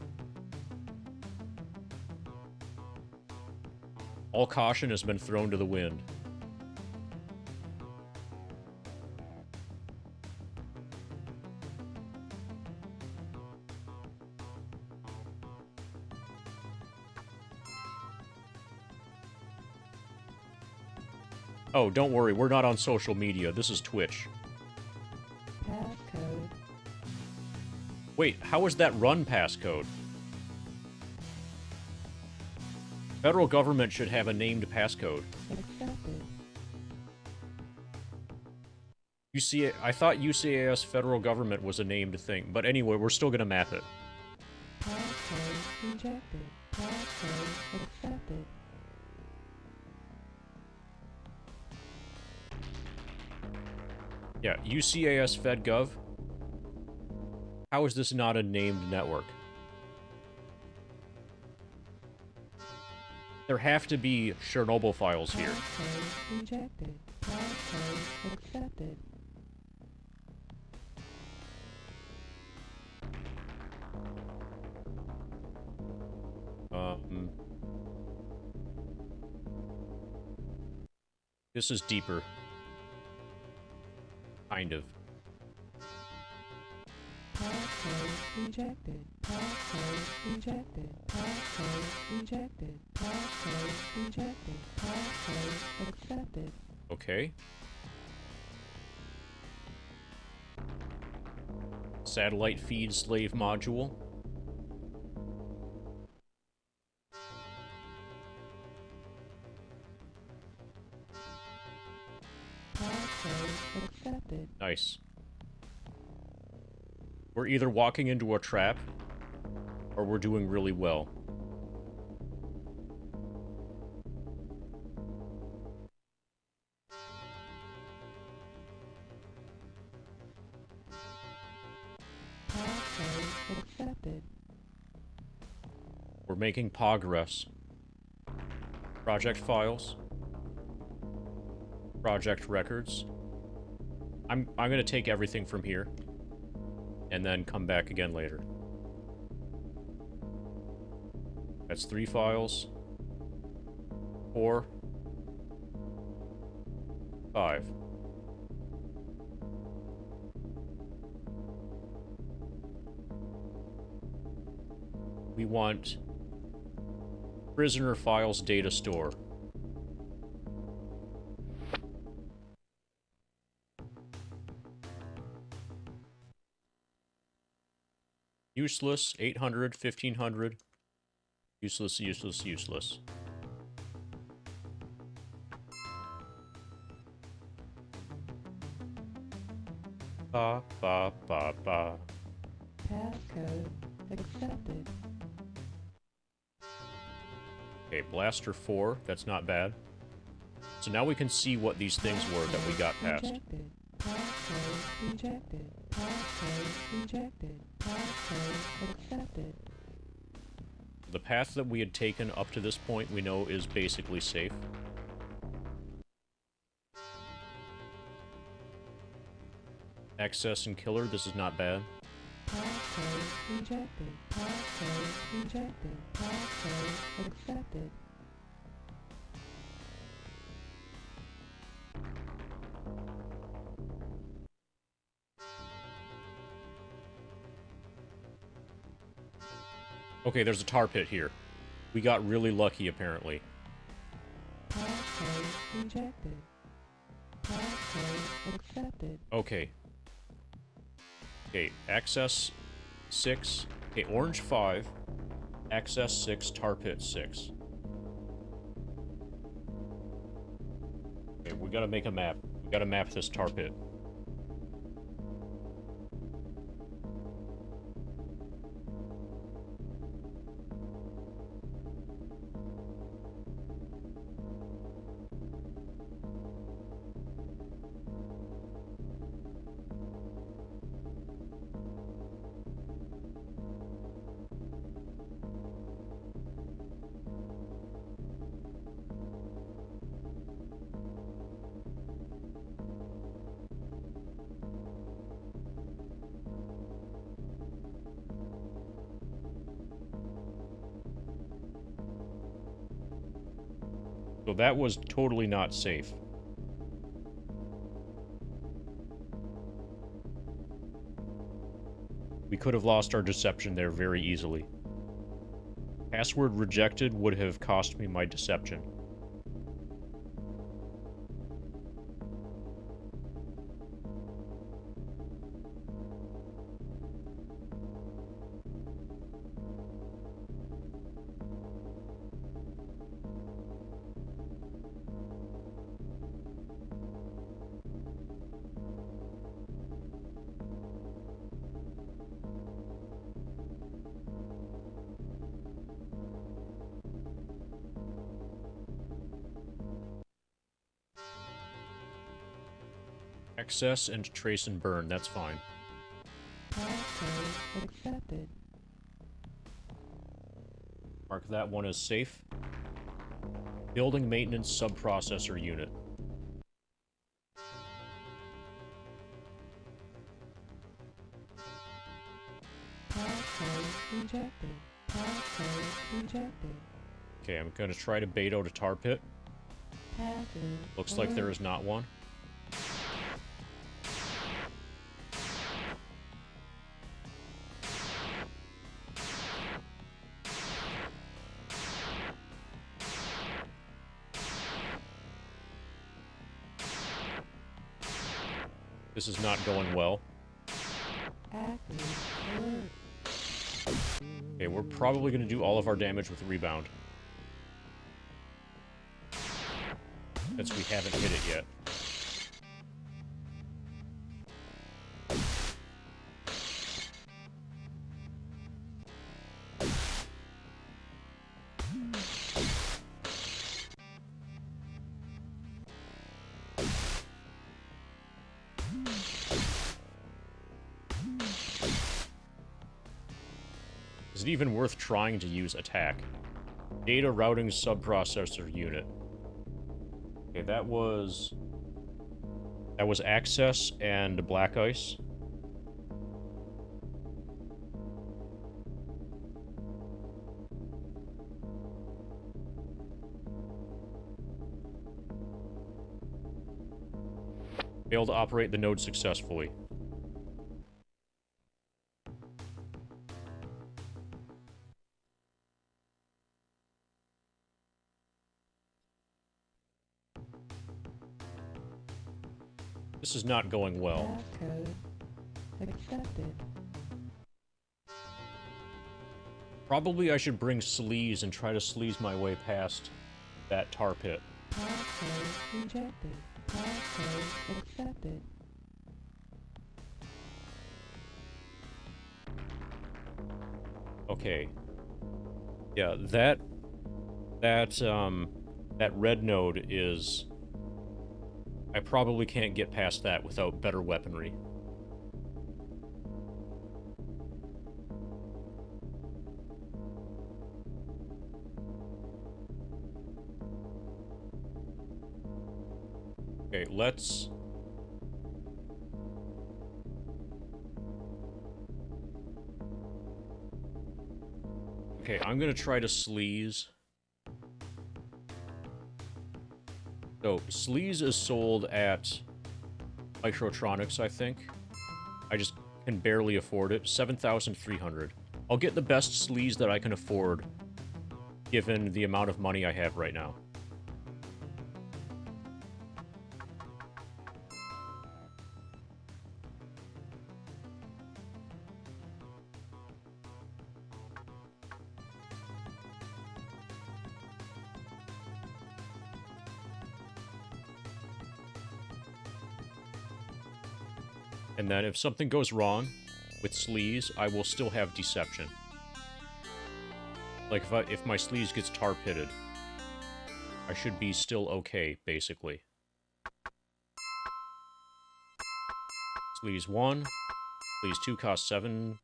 All caution has been thrown to the wind. Oh, don't worry, we're not on social media. This is Twitch. Passcode. Wait, how is that run passcode? Federal government should have a named passcode. Accepted. I thought UCAS federal government was a named thing, but anyway, we're still gonna map it. Passcode rejected. Passcode accepted. Yeah, UCAS FedGov. How is this not a named network? There have to be Chernobyl files here. Passcode rejected. Passcode accepted. This is deeper. Kind of. Passcode rejected. Passcode rejected. Passcode rejected. Passcode rejected. Passcode accepted. Okay. Satellite feed slave module. Passcode accepted. Nice. We're either walking into a trap, or we're doing really well. accepted. We're making progress. Project files. Project records. I'm gonna take everything from here. And then come back again later. That's 3 files. 4. 5. We want prisoner files data store. Useless, 800, 1500. Useless, useless, useless. Ba, ba, ba, ba. Passcode accepted. Okay, Blaster 4, that's not bad. So now we can see what these things were that we got past. Rejected. Passcode rejected. Passcode rejected. Passcode accepted. The path that we had taken up to this point we know is basically safe. Access and killer, this is not bad. Passcode rejected. Passcode rejected. Passcode accepted. Okay, there's a tar pit here. We got really lucky, apparently. Passcode rejected. Passcode accepted. Okay. Okay, access 6. Okay, orange 5. Access 6, tar pit 6. Okay, we gotta make a map. We gotta map this tar pit. So that was totally not safe. We could have lost our deception there very easily. Password rejected would have cost me my deception. Access and trace and burn, that's fine. Passcode accepted. Mark that one as safe. Building maintenance subprocessor unit. Passcode rejected. Passcode rejected. Okay, I'm gonna try to bait out a tar pit. Password. Looks like there is not one. This is not going well. Active alert. Okay, we're probably going to do all of our damage with rebound. Since we haven't hit it yet. Is it even worth trying to use attack? Data routing subprocessor unit. Okay, that was access and black ice. Failed to operate the node successfully. This is not going well. Passcode accepted. Probably I should bring sleaze and try to sleaze my way past that tar pit. Passcode rejected. Passcode accepted. Okay. Yeah, that red node is... I probably can't get past that without better weaponry. Okay, let's... Okay, I'm gonna try to sleaze. So, sleaze is sold at Microtronics, I think. I just can barely afford it. 7,300. I'll get the best sleaze that I can afford, given the amount of money I have right now. And then if something goes wrong with sleaze, I will still have deception. Like if my sleaze gets tar pitted, I should be still okay, basically. Sleaze 1, sleaze 2 costs 7.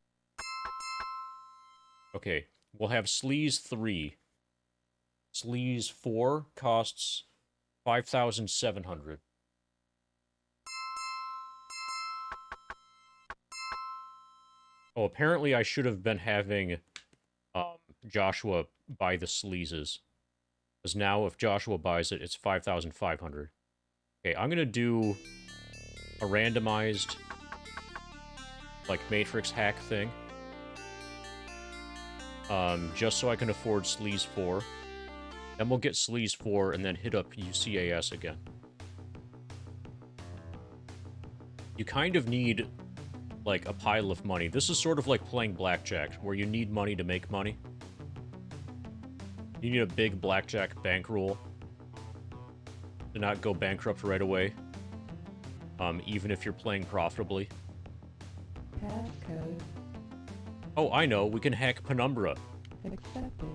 Okay, we'll have sleaze 3. Sleaze 4 costs 5,700. Oh, apparently I should have been having Joshua buy the sleazes. Because now if Joshua buys it, it's 5,500. Okay, I'm gonna do a randomized, like, Matrix hack thing. Just so I can afford sleaze 4. Then we'll get sleaze 4 and then hit up UCAS again. You kind of need... like, a pile of money. This is sort of like playing blackjack, where you need money to make money. You need a big blackjack bankroll to not go bankrupt right away, even if you're playing profitably. Passcode Oh, I know, we can hack Penumbra. accepted.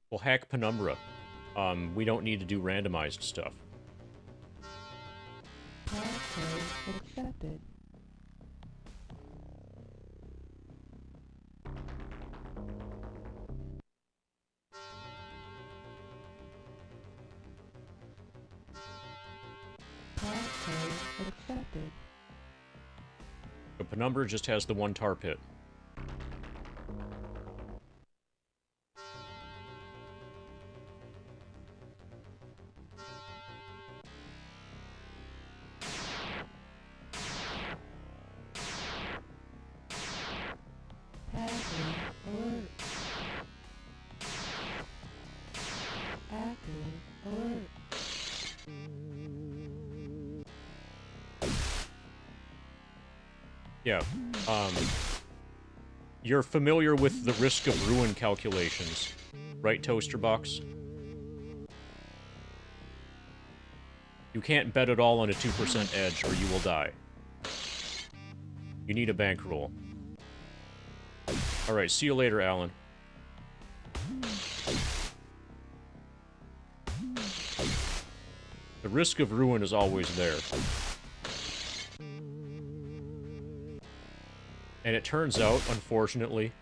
We'll hack Penumbra. We don't need to do randomized stuff. Passcode accepted. Passcode accepted. But Penumbra just has the one tar pit. Password alert. Active alert. Yeah, you're familiar with the risk of ruin calculations, right, Toaster Box? You can't bet it all on a 2% edge or you will die. You need a bankroll. Alright, see you later, Alan. The risk of ruin is always there. And it turns out, unfortunately,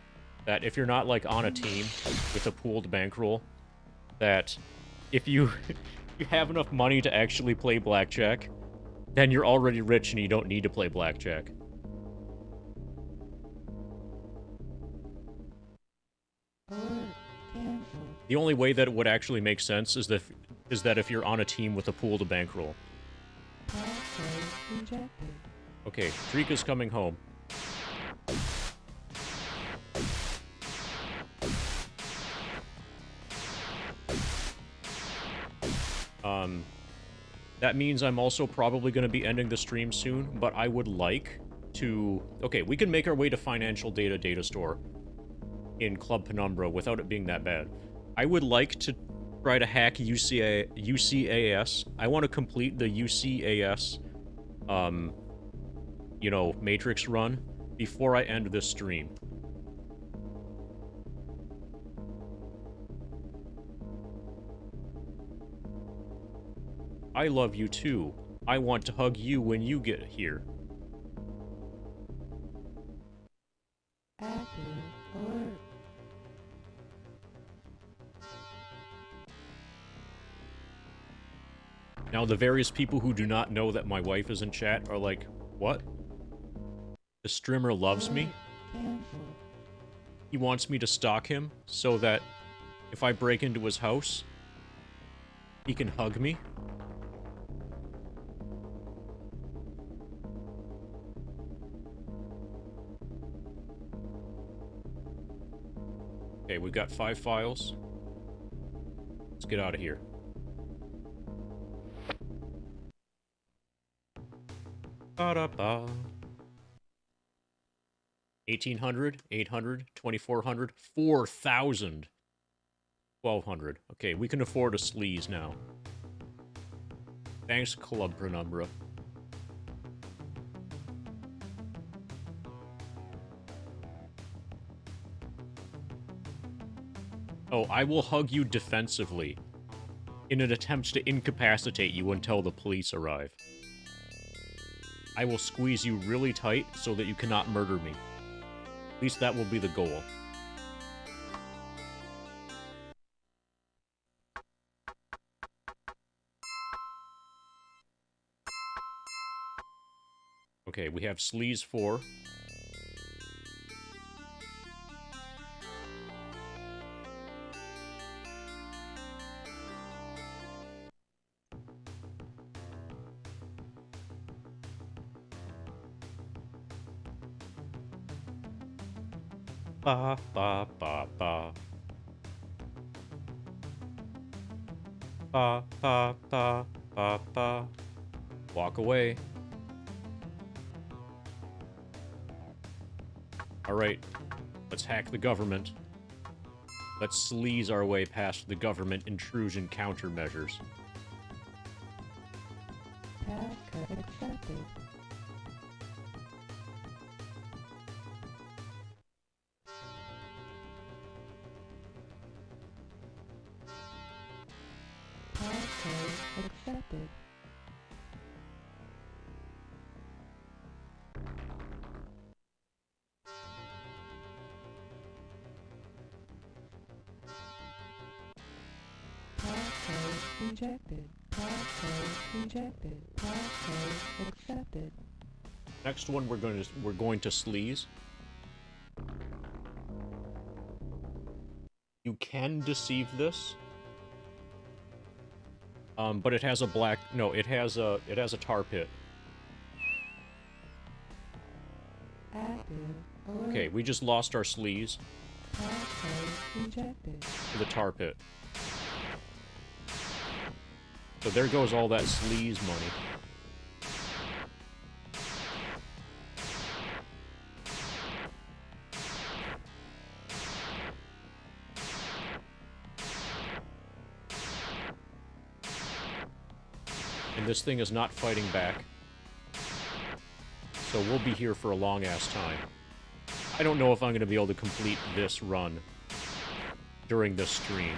that if you're not, like, on a team with a pooled bankroll, that if you, you have enough money to actually play blackjack, then you're already rich and you don't need to play blackjack. Alert. Cancel. The only way that it would actually make sense is that if you're on a team with a pooled bankroll. Passcode rejected. Okay, Drika's coming home. That means I'm also probably going to be ending the stream soon, but I would like to... Okay, we can make our way to Financial Data Store in Club Penumbra without it being that bad. I would like to try to hack UCAS. I want to complete the UCAS, you know, Matrix run before I end this stream. I love you too. I want to hug you when you get here. Active alert. Now, the various people who do not know that my wife is in chat are like, what? The streamer loves me? Cancel. He wants me to stalk him so that if I break into his house, he can hug me? Okay, we've got 5 files. Let's get out of here. Ba-da-ba. 1800, 800, 2400, 4000. 1200. Okay, we can afford a sleaze now. Thanks, Club Penumbra. Oh, I will hug you defensively in an attempt to incapacitate you until the police arrive. I will squeeze you really tight so that you cannot murder me. At least that will be the goal. Okay, we have Sleaze 4. Ba, ba, ba, ba. Ba, ba, ba, ba, ba. Walk away. Alright, let's hack the government. Let's sleaze our way past the government intrusion countermeasures. Passcode accepted. Passcode accepted. Passcode rejected. Passcode rejected. Passcode accepted. Next one we're going to sleaze. You can deceive this. But it has a black... No, it has a tar pit. Active alert. Okay, we just lost our sleaze Passcode rejected. to the tar pit. So there goes all that sleaze money. And this thing is not fighting back. So we'll be here for a long-ass time. I don't know if I'm going to be able to complete this run during this stream.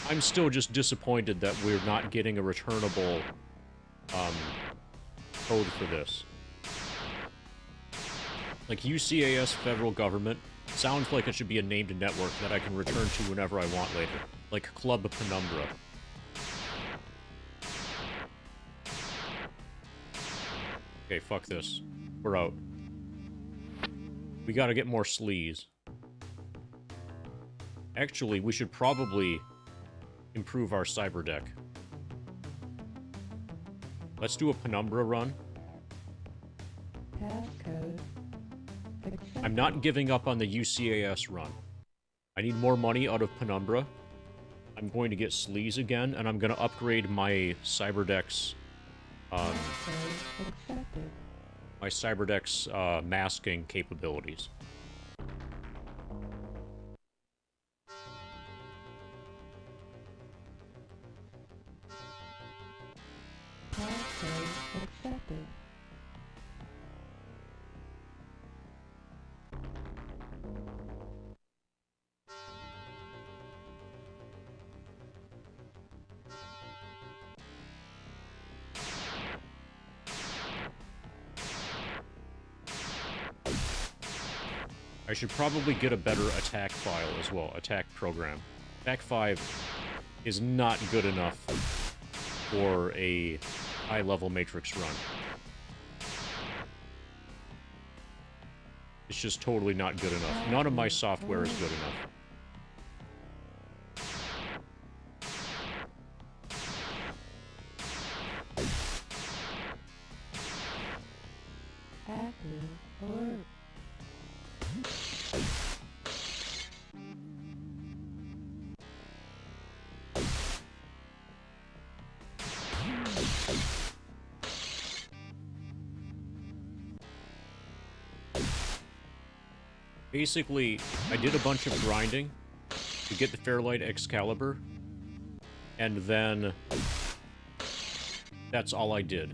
I'm still just disappointed that we're not getting a returnable code for this. Like, UCAS federal government sounds like it should be a named network that I can return to whenever I want later. Like Club Penumbra. Okay, fuck this. We're out. We gotta get more sleaze. Actually, we should probably improve our cyber deck. Let's do a Penumbra run. Passcode. Accepted. I'm not giving up on the UCAS run. I need more money out of Penumbra. I'm going to get sleaze again, and I'm going to upgrade my cyberdeck's Passcode accepted. my cyberdeck's masking capabilities. Passcode accepted. I should probably get a better attack file as well, attack program. Attack 5 is not good enough for a high-level Matrix run. It's just totally not good enough. None of my software is good enough. Active alert. Basically, I did a bunch of grinding to get the Fairlight Excalibur, and then that's all I did.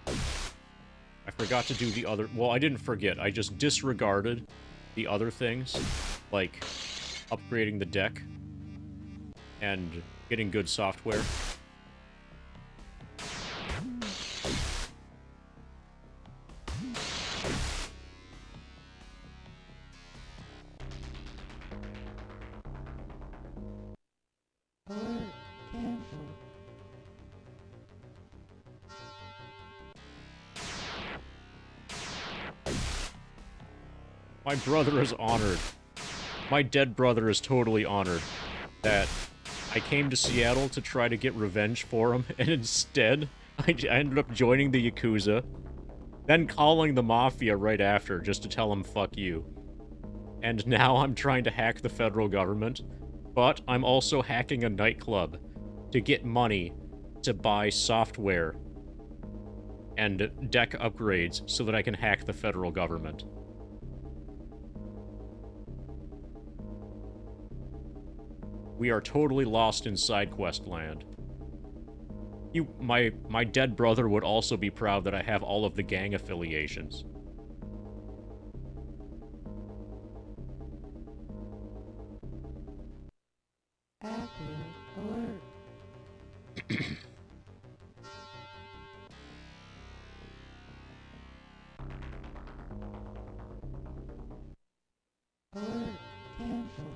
I forgot to do the other... Well, I didn't forget. I just disregarded the other things, like upgrading the deck and getting good software. Alert. Cancelled. My brother is honored. My dead brother is totally honored that I came to Seattle to try to get revenge for him, and instead, I ended up joining the Yakuza, then calling the Mafia right after just to tell him fuck you. And now I'm trying to hack the federal government, but I'm also hacking a nightclub to get money to buy software and deck upgrades so that I can hack the federal government. We are totally lost in SideQuest land. My dead brother would also be proud that I have all of the gang affiliations. Active alert. Alert. Cancelled.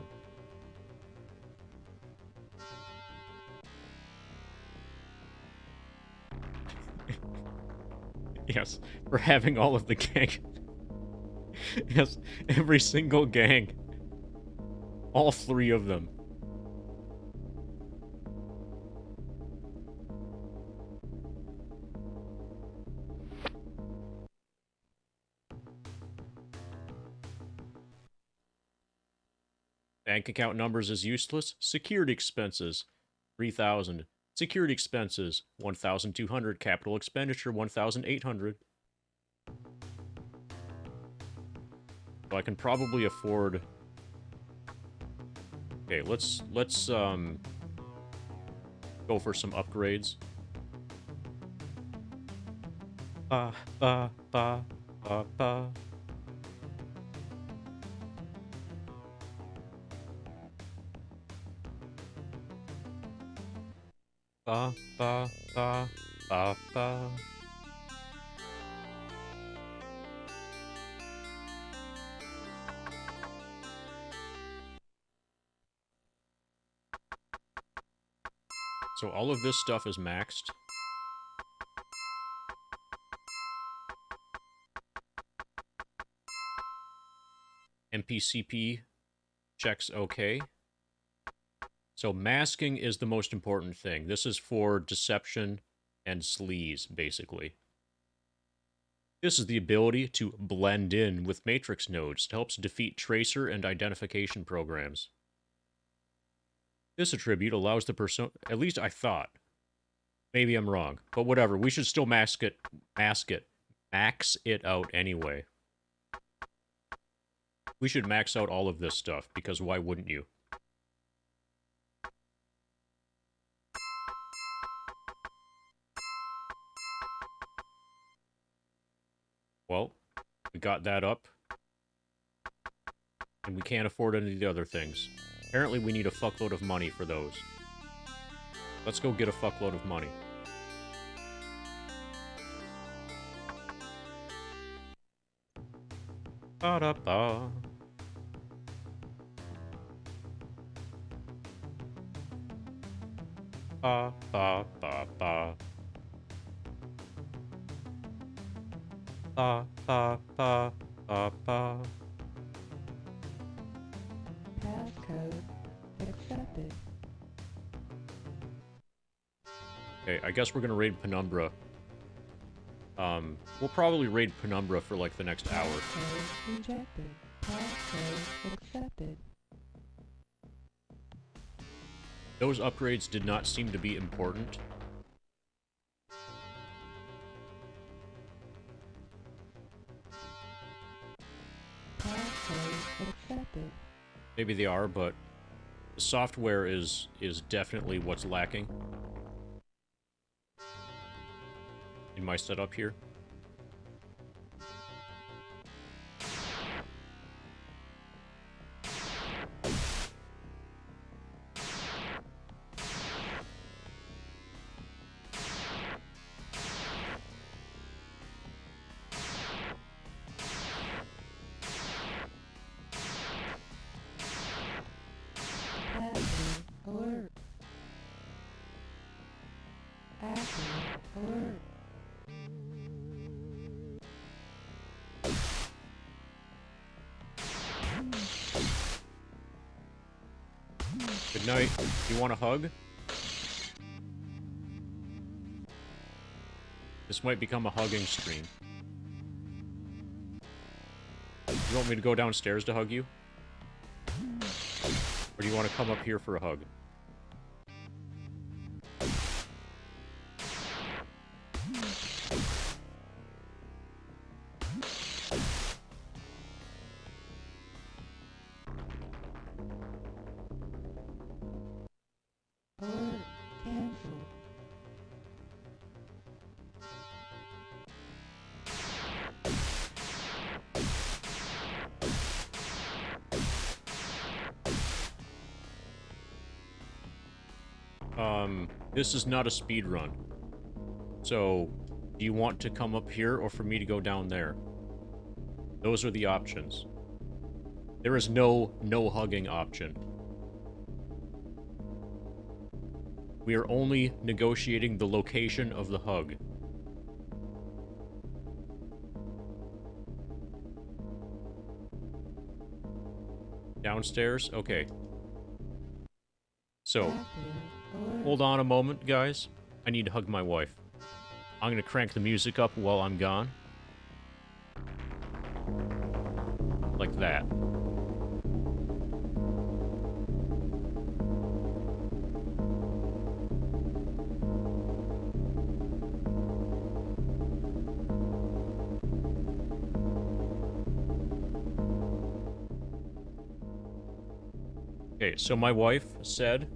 Yes, for having all of the gang. Yes, every single gang. All 3 of them. Bank account numbers is useless. Security expenses, 3,000. Security expenses, 1,200. Capital expenditure, 1,800. So I can probably afford... Okay, let's go for some upgrades. Ba, ba, ba, ba, ba. Ba ba ba ba ba. So all of this stuff is maxed. NPCP checks okay. So masking is the most important thing. This is for deception and sleaze, basically. This is the ability to blend in with matrix nodes. It helps defeat tracer and identification programs. This attribute allows the person, at least I thought. Maybe I'm wrong, but whatever. We should still max it out anyway. We should max out all of this stuff, because why wouldn't you? Well, we got that up. And we can't afford any of the other things. Apparently we need a fuckload of money for those. Let's go get a fuckload of money. Ba-da-ba. Ba-ba-ba-ba. Ba-ba-ba-ba-ba. Passcode accepted. Okay, I guess we're gonna raid Penumbra. We'll probably raid Penumbra for like the next hour. Passcode rejected. Passcode accepted. Those upgrades did not seem to be important. Passcode accepted. Maybe they are, but the software is definitely what's lacking in my setup here. Active alert. Active alert. Good night. You want a hug? This might become a hugging stream. You want me to go downstairs to hug you? Or do you want to come up here for a hug? Alert canceled. This is not a speed run. So, do you want to come up here or for me to go down there? Those are the options. There is no hugging option. We are only negotiating the location of the hug. Downstairs? Okay. So, Active alert. hold on a moment, guys. I need to hug my wife. I'm gonna crank the music up while I'm gone. Like that. Okay, so my wife said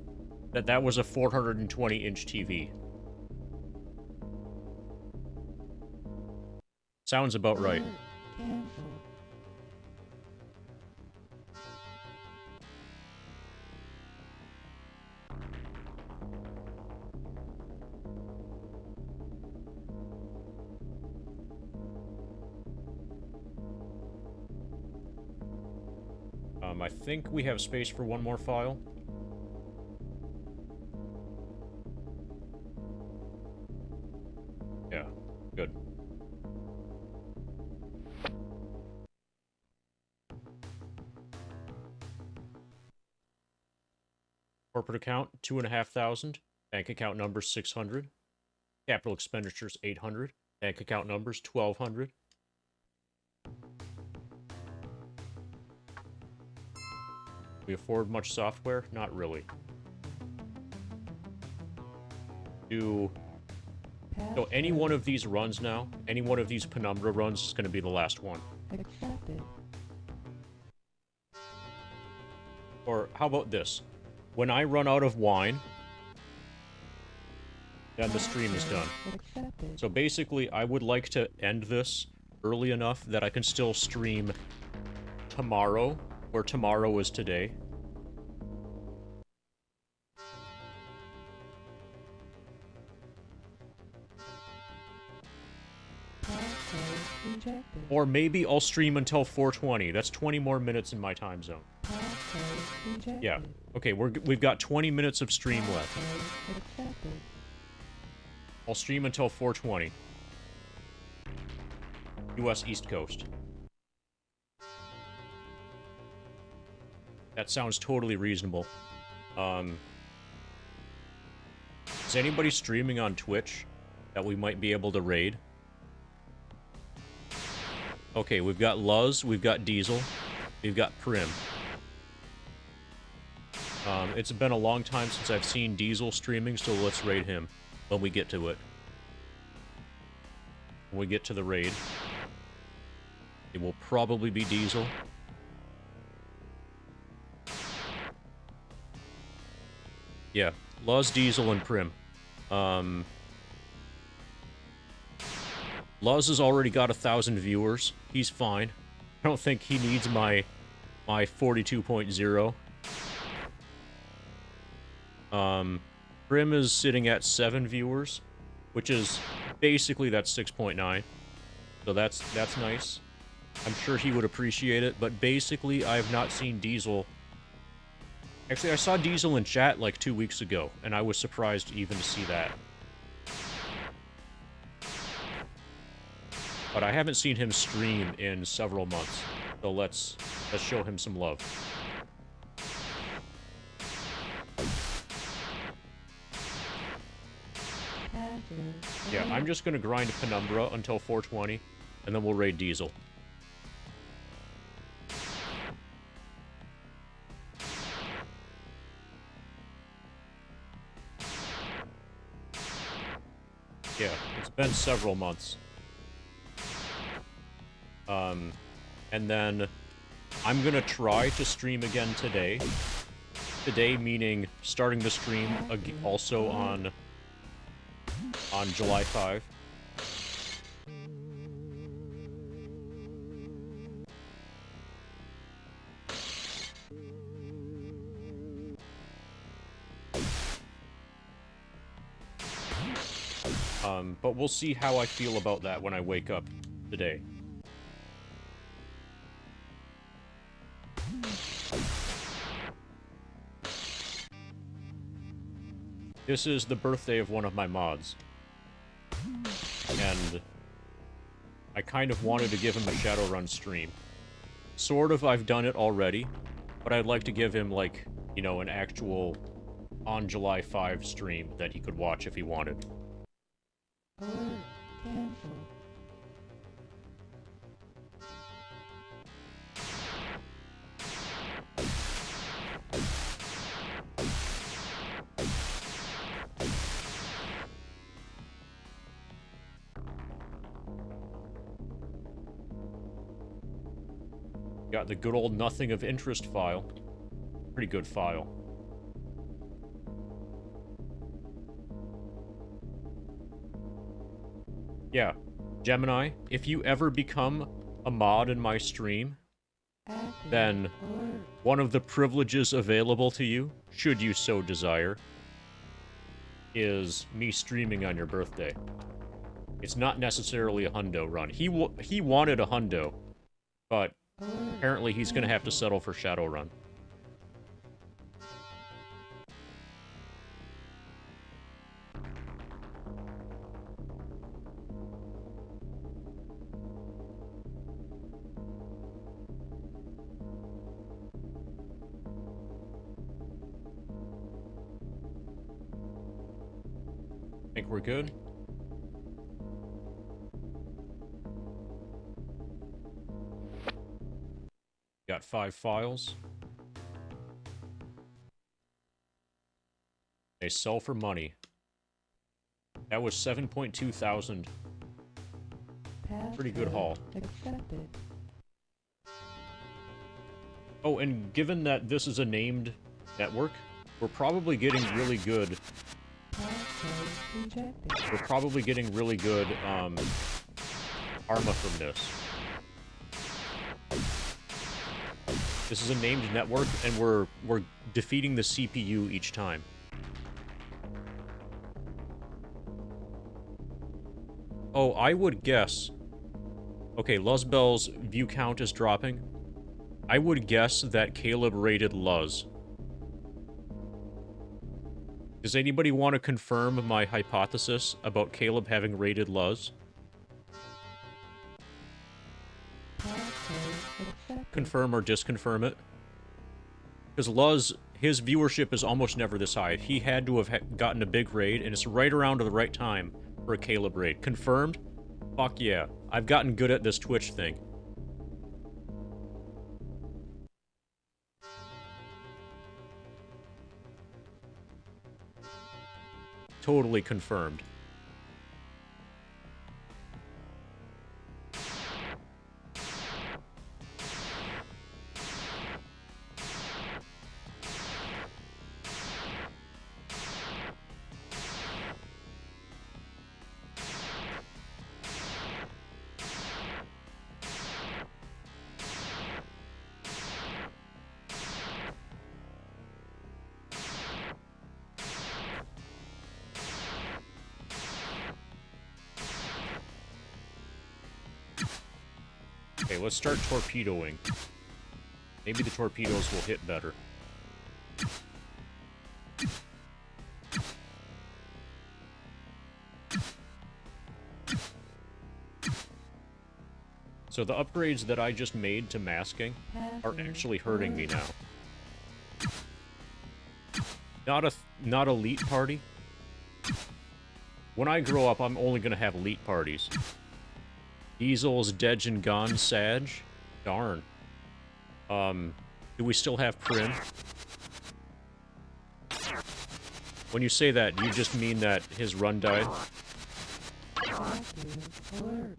that that was a 420-inch TV. Sounds about right. Alert canceled. I think we have space for one more file. Yeah, good. Corporate account, 2,500. Bank account number, 600. Capital expenditures, 800. Bank account numbers, 1,200. We afford much software? Not really. So any one of these runs now, any one of these Penumbra runs is going to be the last one. Accepted. Or how about this? When I run out of wine, then the stream is done. Accepted. So basically, I would like to end this early enough that I can still stream tomorrow, where tomorrow is today. Password rejected. Or maybe I'll stream until 4:20. That's 20 more minutes in my time zone. Password rejected. Yeah. Okay, we've got 20 minutes of stream left. Password accepted. I'll stream until 4:20. US East Coast. That sounds totally reasonable. Is anybody streaming on Twitch that we might be able to raid? Okay, we've got Luz, we've got Diesel, we've got Prim. It's been a long time since I've seen Diesel streaming, so let's raid him when we get to it. When we get to the raid. It will probably be Diesel. Yeah, Luz, Diesel, and Prim. Luz has already got 1,000 viewers. He's fine. I don't think he needs my 42.0. Prim is sitting at 7 viewers, which is basically that's 6.9. So that's nice. I'm sure he would appreciate it, but basically I have not seen Diesel. Actually, I saw Diesel in chat like 2 weeks ago, and I was surprised even to see that. But I haven't seen him stream in several months, so let's show him some love. Yeah, I'm just gonna grind Penumbra until 4:20, and then we'll raid Diesel. Yeah, it's been several months. And then I'm gonna try to stream again today. Today meaning starting the stream also on July 5. But we'll see how I feel about that when I wake up today. This is the birthday of one of my mods. And I kind of wanted to give him a Shadowrun stream. Sort of, I've done it already, but I'd like to give him, like, you know, an actual on July 5 stream that he could watch if he wanted. Alert. Cancel. Got the good old nothing of interest file. Pretty good file. Yeah, Gemini, if you ever become a mod in my stream, Active. then Alert. one of the privileges available to you, should you so desire, is me streaming on your birthday. It's not necessarily a hundo run. He wanted a hundo, but Apparently he's gonna have to settle for Shadowrun. Think we're good? Got 5 files. They sell for money. That was 7.2 thousand. Pretty good haul. Accepted. Oh, and given that this is a named network, we're probably getting really good. Passcode rejected. We're probably getting really good karma from this. This is a named network, and we're defeating the CPU each time. Oh, I would guess. Okay, Luzbel's view count is dropping. I would guess that Caleb raided Luz. Does anybody want to confirm my hypothesis about Caleb having raided Luz? Passcode accepted. Confirm or disconfirm it? Because Luz, his viewership is almost never this high. He had to have gotten a big raid, and it's right around to the right time for a Caleb raid. Confirmed? Fuck yeah. I've gotten good at this Twitch thing. Totally confirmed. Okay, let's start torpedoing. Maybe the torpedoes will hit better. So the upgrades that I just made to masking are actually hurting me now. Not elite party. When I grow up, I'm only gonna have elite parties. Diesel's dead and gone, Sag. Darn. Do we still have Prim? When you say that, you just mean that his run died? Active alert.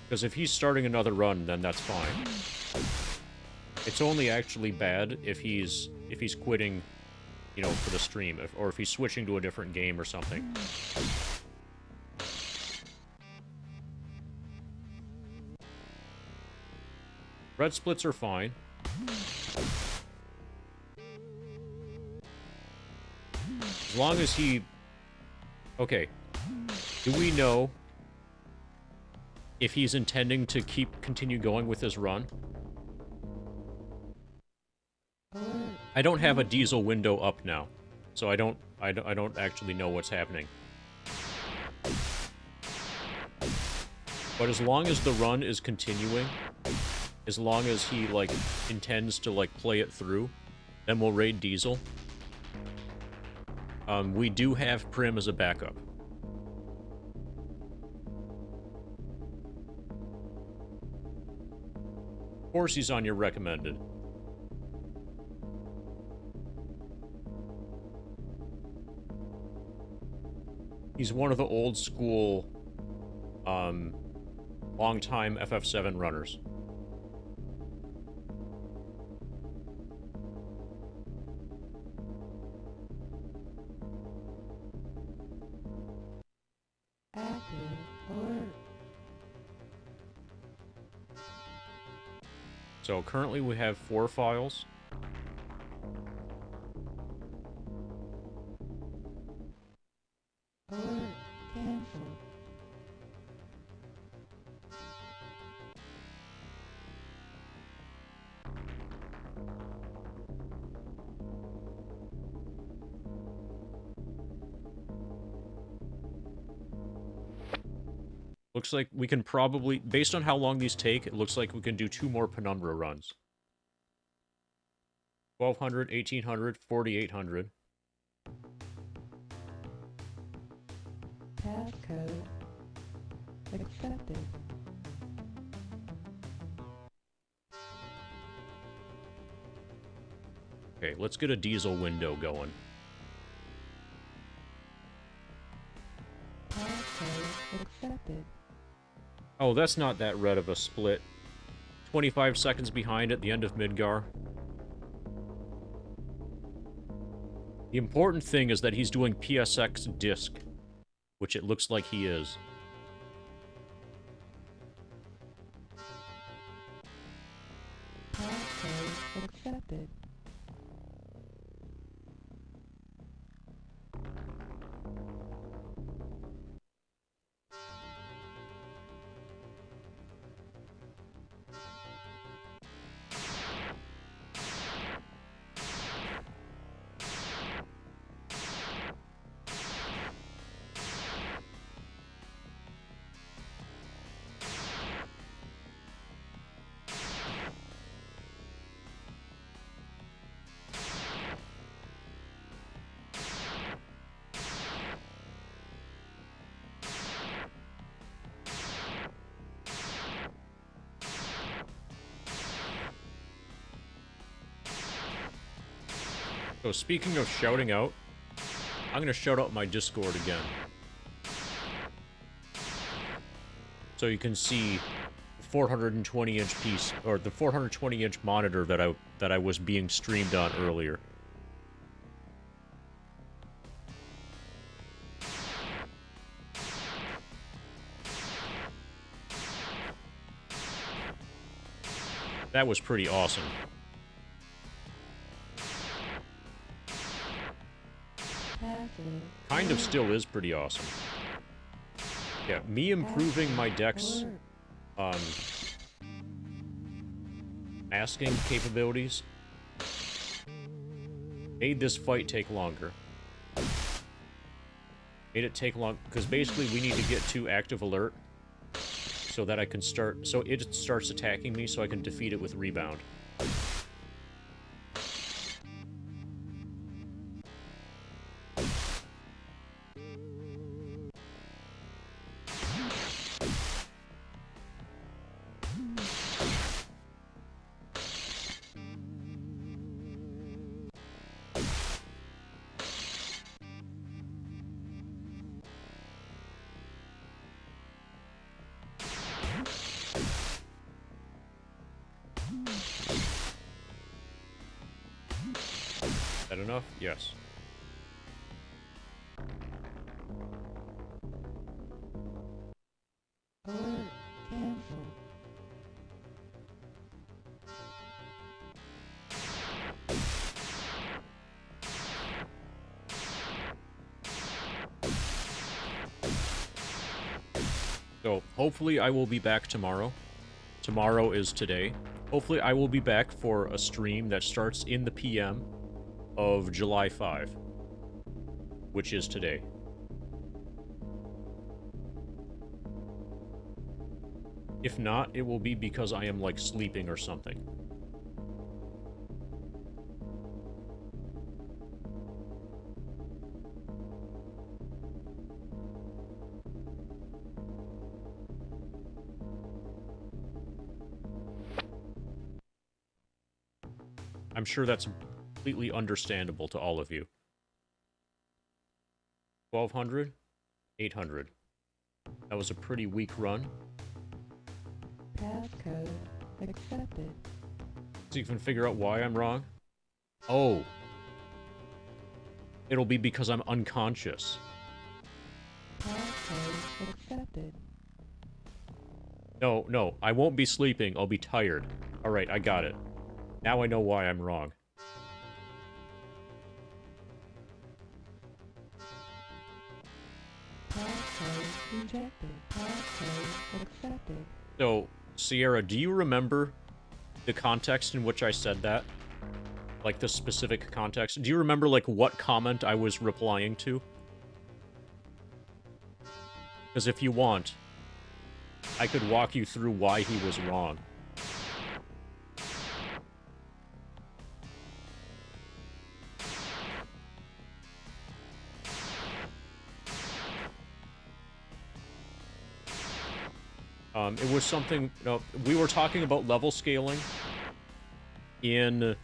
Because if he's starting another run, then that's fine. It's only actually bad if he's quitting, you know, for the stream, or if he's switching to a different game or something. Red splits are fine. As long as he... Okay. Do we know if he's intending to continue going with this run? I don't have a diesel window up now, so I don't actually know what's happening. But as long as the run is continuing, as long as he, like, intends to, like, play it through, then we'll raid Diesel. We do have Prim as a backup. Of course he's on your recommended. He's one of the old school, long-time FF7 runners. Active alert. So currently we have 4 files. Alert canceled. Looks like we can probably, based on how long these take, it looks like we can do 2 more Penumbra runs. 1200, 1800, 4800. Passcode accepted. Okay, let's get a diesel window going. Passcode accepted. Oh, that's not that red of a split. 25 seconds behind at the end of Midgar. The important thing is that he's doing PSX disc, which it looks like he is. Passcode accepted. So speaking of shouting out, I'm gonna shout out my Discord again. So you can see the 420-inch piece, or the 420-inch monitor that I was being streamed on earlier. That was pretty awesome. Kind of still is pretty awesome. Yeah, me improving my deck's masking capabilities made this fight take longer. Made it take long, because basically we need to get to active alert so that I can start, so it starts attacking me so I can defeat it with rebound. That enough? Yes. Alert canceled. So, hopefully I will be back tomorrow. Tomorrow is today. Hopefully I will be back for a stream that starts in the PM of July 5, which is today. If not, it will be because I am, like, sleeping or something. I'm sure that's completely understandable to all of you. 1200, 800. That was a pretty weak run. Passcode accepted. So you can figure out why I'm wrong. Oh. It'll be because I'm unconscious. Passcode accepted. No, I won't be sleeping. I'll be tired. Alright, I got it. Now I know why I'm wrong. Passcode rejected. Passcode accepted. So, Sierra, do you remember the context in which I said that? Like, the specific context? Do you remember, like, what comment I was replying to? Because if you want, I could walk you through why he was wrong. It was something, you know, we were talking about level scaling in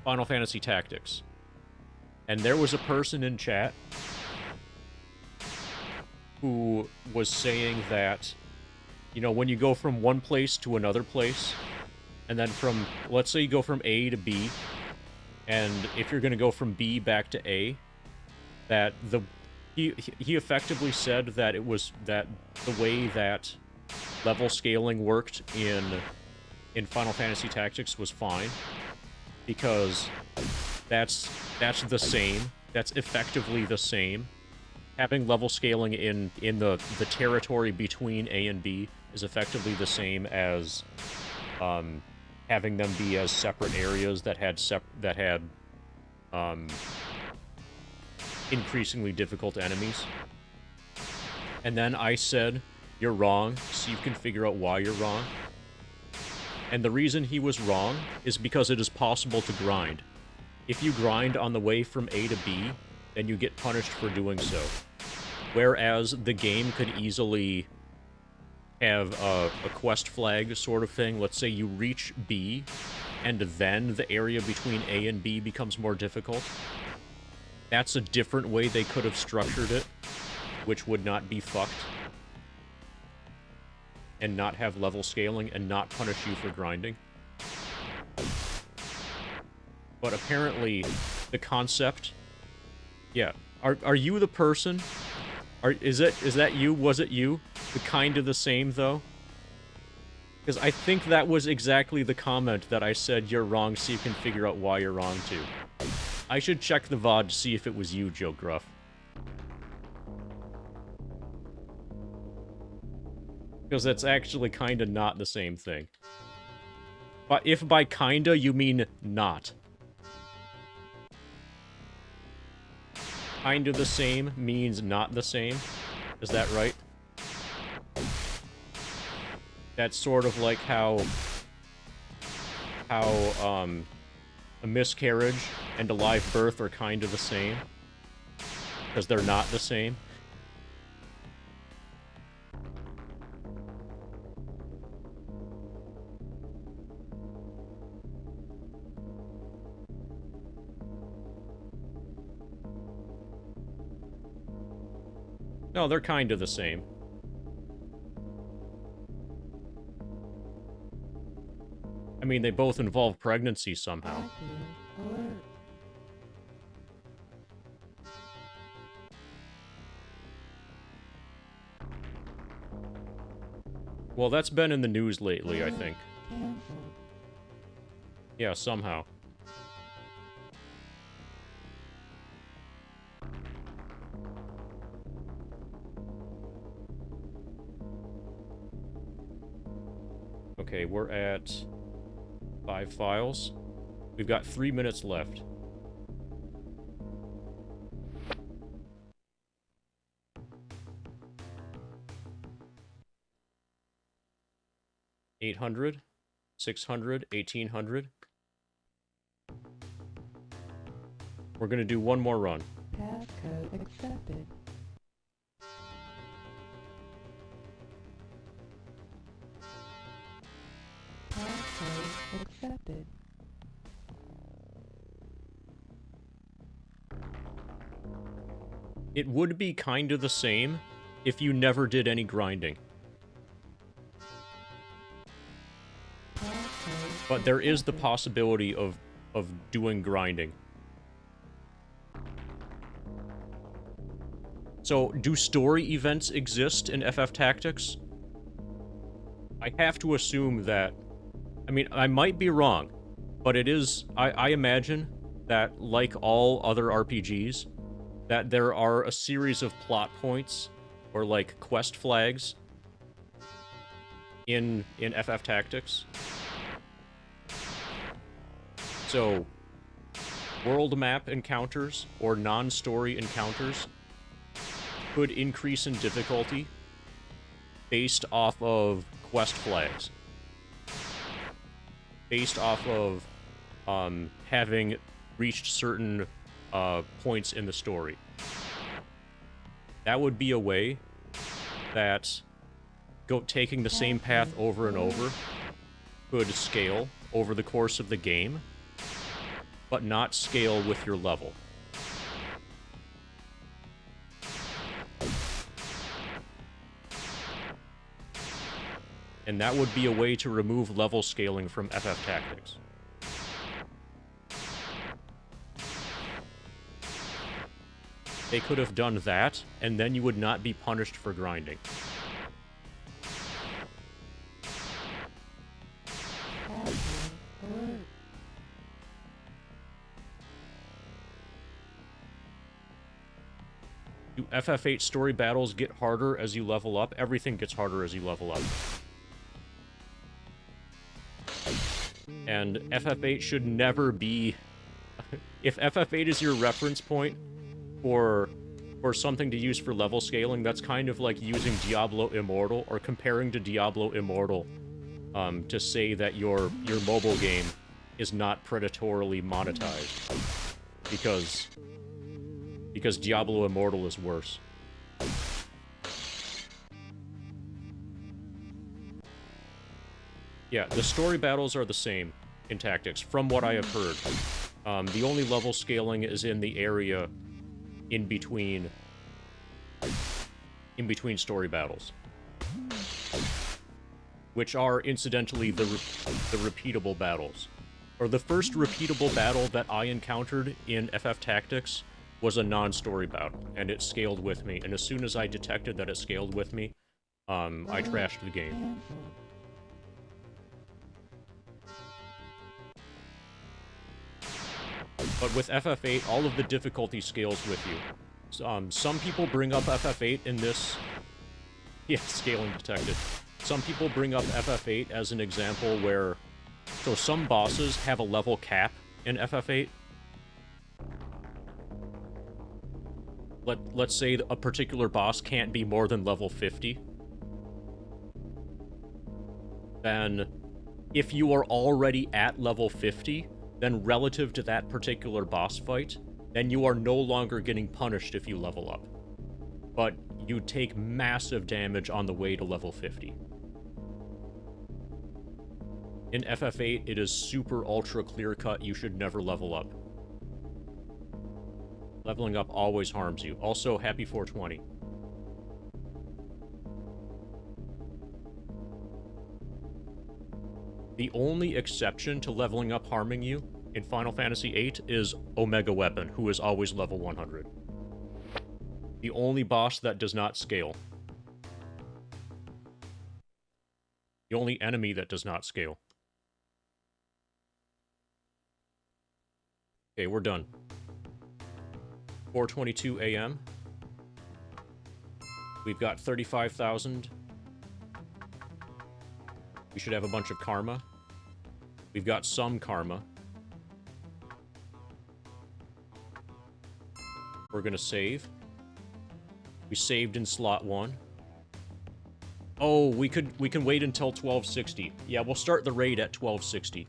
Final Fantasy Tactics. And there was a person in chat who was saying that, you know, when you go from one place to another place, and then from, let's say you go from A to B, and if you're going to go from B back to A, that he effectively said that it was that the way that level scaling worked in Final Fantasy Tactics was fine, because that's the same. That's effectively the same. Having level scaling in the territory between A and B is effectively the same as having them be as separate areas that had increasingly difficult enemies. And then I said, "You're wrong, so you can figure out why you're wrong." And the reason he was wrong is because it is possible to grind. If you grind on the way from A to B, then you get punished for doing so. Whereas the game could easily have a quest flag sort of thing. Let's say you reach B, and then the area between A and B becomes more difficult. That's a different way they could have structured it, which would not be fucked. And not have level scaling and not punish you for grinding. But apparently, the concept... Yeah. Are you the person? Is that you? Was it you? The kind of the same, though? Because I think that was exactly the comment that I said you're wrong, so you can figure out why you're wrong, too. I should check the VOD to see if it was you, Joe Gruff. Because that's actually kinda not the same thing. But if by kinda you mean not. Kinda the same means not the same. Is that right? That's sort of like how a miscarriage and a live birth are kinda the same. Because they're not the same. No, they're kinda the same. I mean, they both involve pregnancy somehow. Alert. Well, that's been in the news lately, I think. Cancelled. Yeah, somehow. Okay, we're at 5 files. We've got 3 minutes left. $800, $600, $1,800. We're gonna do one more run. Passcode accepted. Passcode accepted. It would be kinda the same if you never did any grinding. Passcode But there is the accepted. possibility of doing grinding. So, do story events exist in FF Tactics? I have to assume that... I mean, I might be wrong, but it is... I imagine that, like all other RPGs, that there are a series of plot points, or like quest flags, in FF Tactics. So, world map encounters, or non-story encounters, could increase in difficulty based off of quest flags. Based off of having reached certain points in the story. That would be a way that taking the same path over and over could scale over the course of the game, but not scale with your level. And that would be a way to remove level scaling from FF Tactics. They could have done that, and then you would not be punished for grinding. Do FF8 story battles get harder as you level up? Everything gets harder as you level up. And FF8 should never be... If FF8 is your reference point for something to use for level scaling, that's kind of like using Diablo Immortal, or comparing to Diablo Immortal to say that your mobile game is not predatorily monetized. Because Diablo Immortal is worse. Yeah, the story battles are the same in Tactics, from what I have heard. The only level scaling is in the area in between story battles. Which are, incidentally, the repeatable battles. Or the first repeatable battle that I encountered in FF Tactics was a non-story battle, and it scaled with me. And as soon as I detected that it scaled with me, I trashed the game. But with FF8, all of the difficulty scales with you. Some people bring up FF8 in this... Yeah, scaling detected. Some people bring up FF8 as an example where... So some bosses have a level cap in FF8. Let's say a particular boss can't be more than level 50. Then, if you are already at level 50, then relative to that particular boss fight, then you are no longer getting punished if you level up. But you take massive damage on the way to level 50. In FF8, it is super ultra clear-cut, you should never level up. Leveling up always harms you. Also, happy 420. The only exception to leveling up harming you in Final Fantasy VIII is Omega Weapon, who is always level 100. The only boss that does not scale. The only enemy that does not scale. Okay, we're done. 4:22 a.m. We've got 35,000. We should have a bunch of karma. We've got some karma. We're gonna save. We saved in slot 1. Oh, we can wait until 1260. Yeah, we'll start the raid at 1260.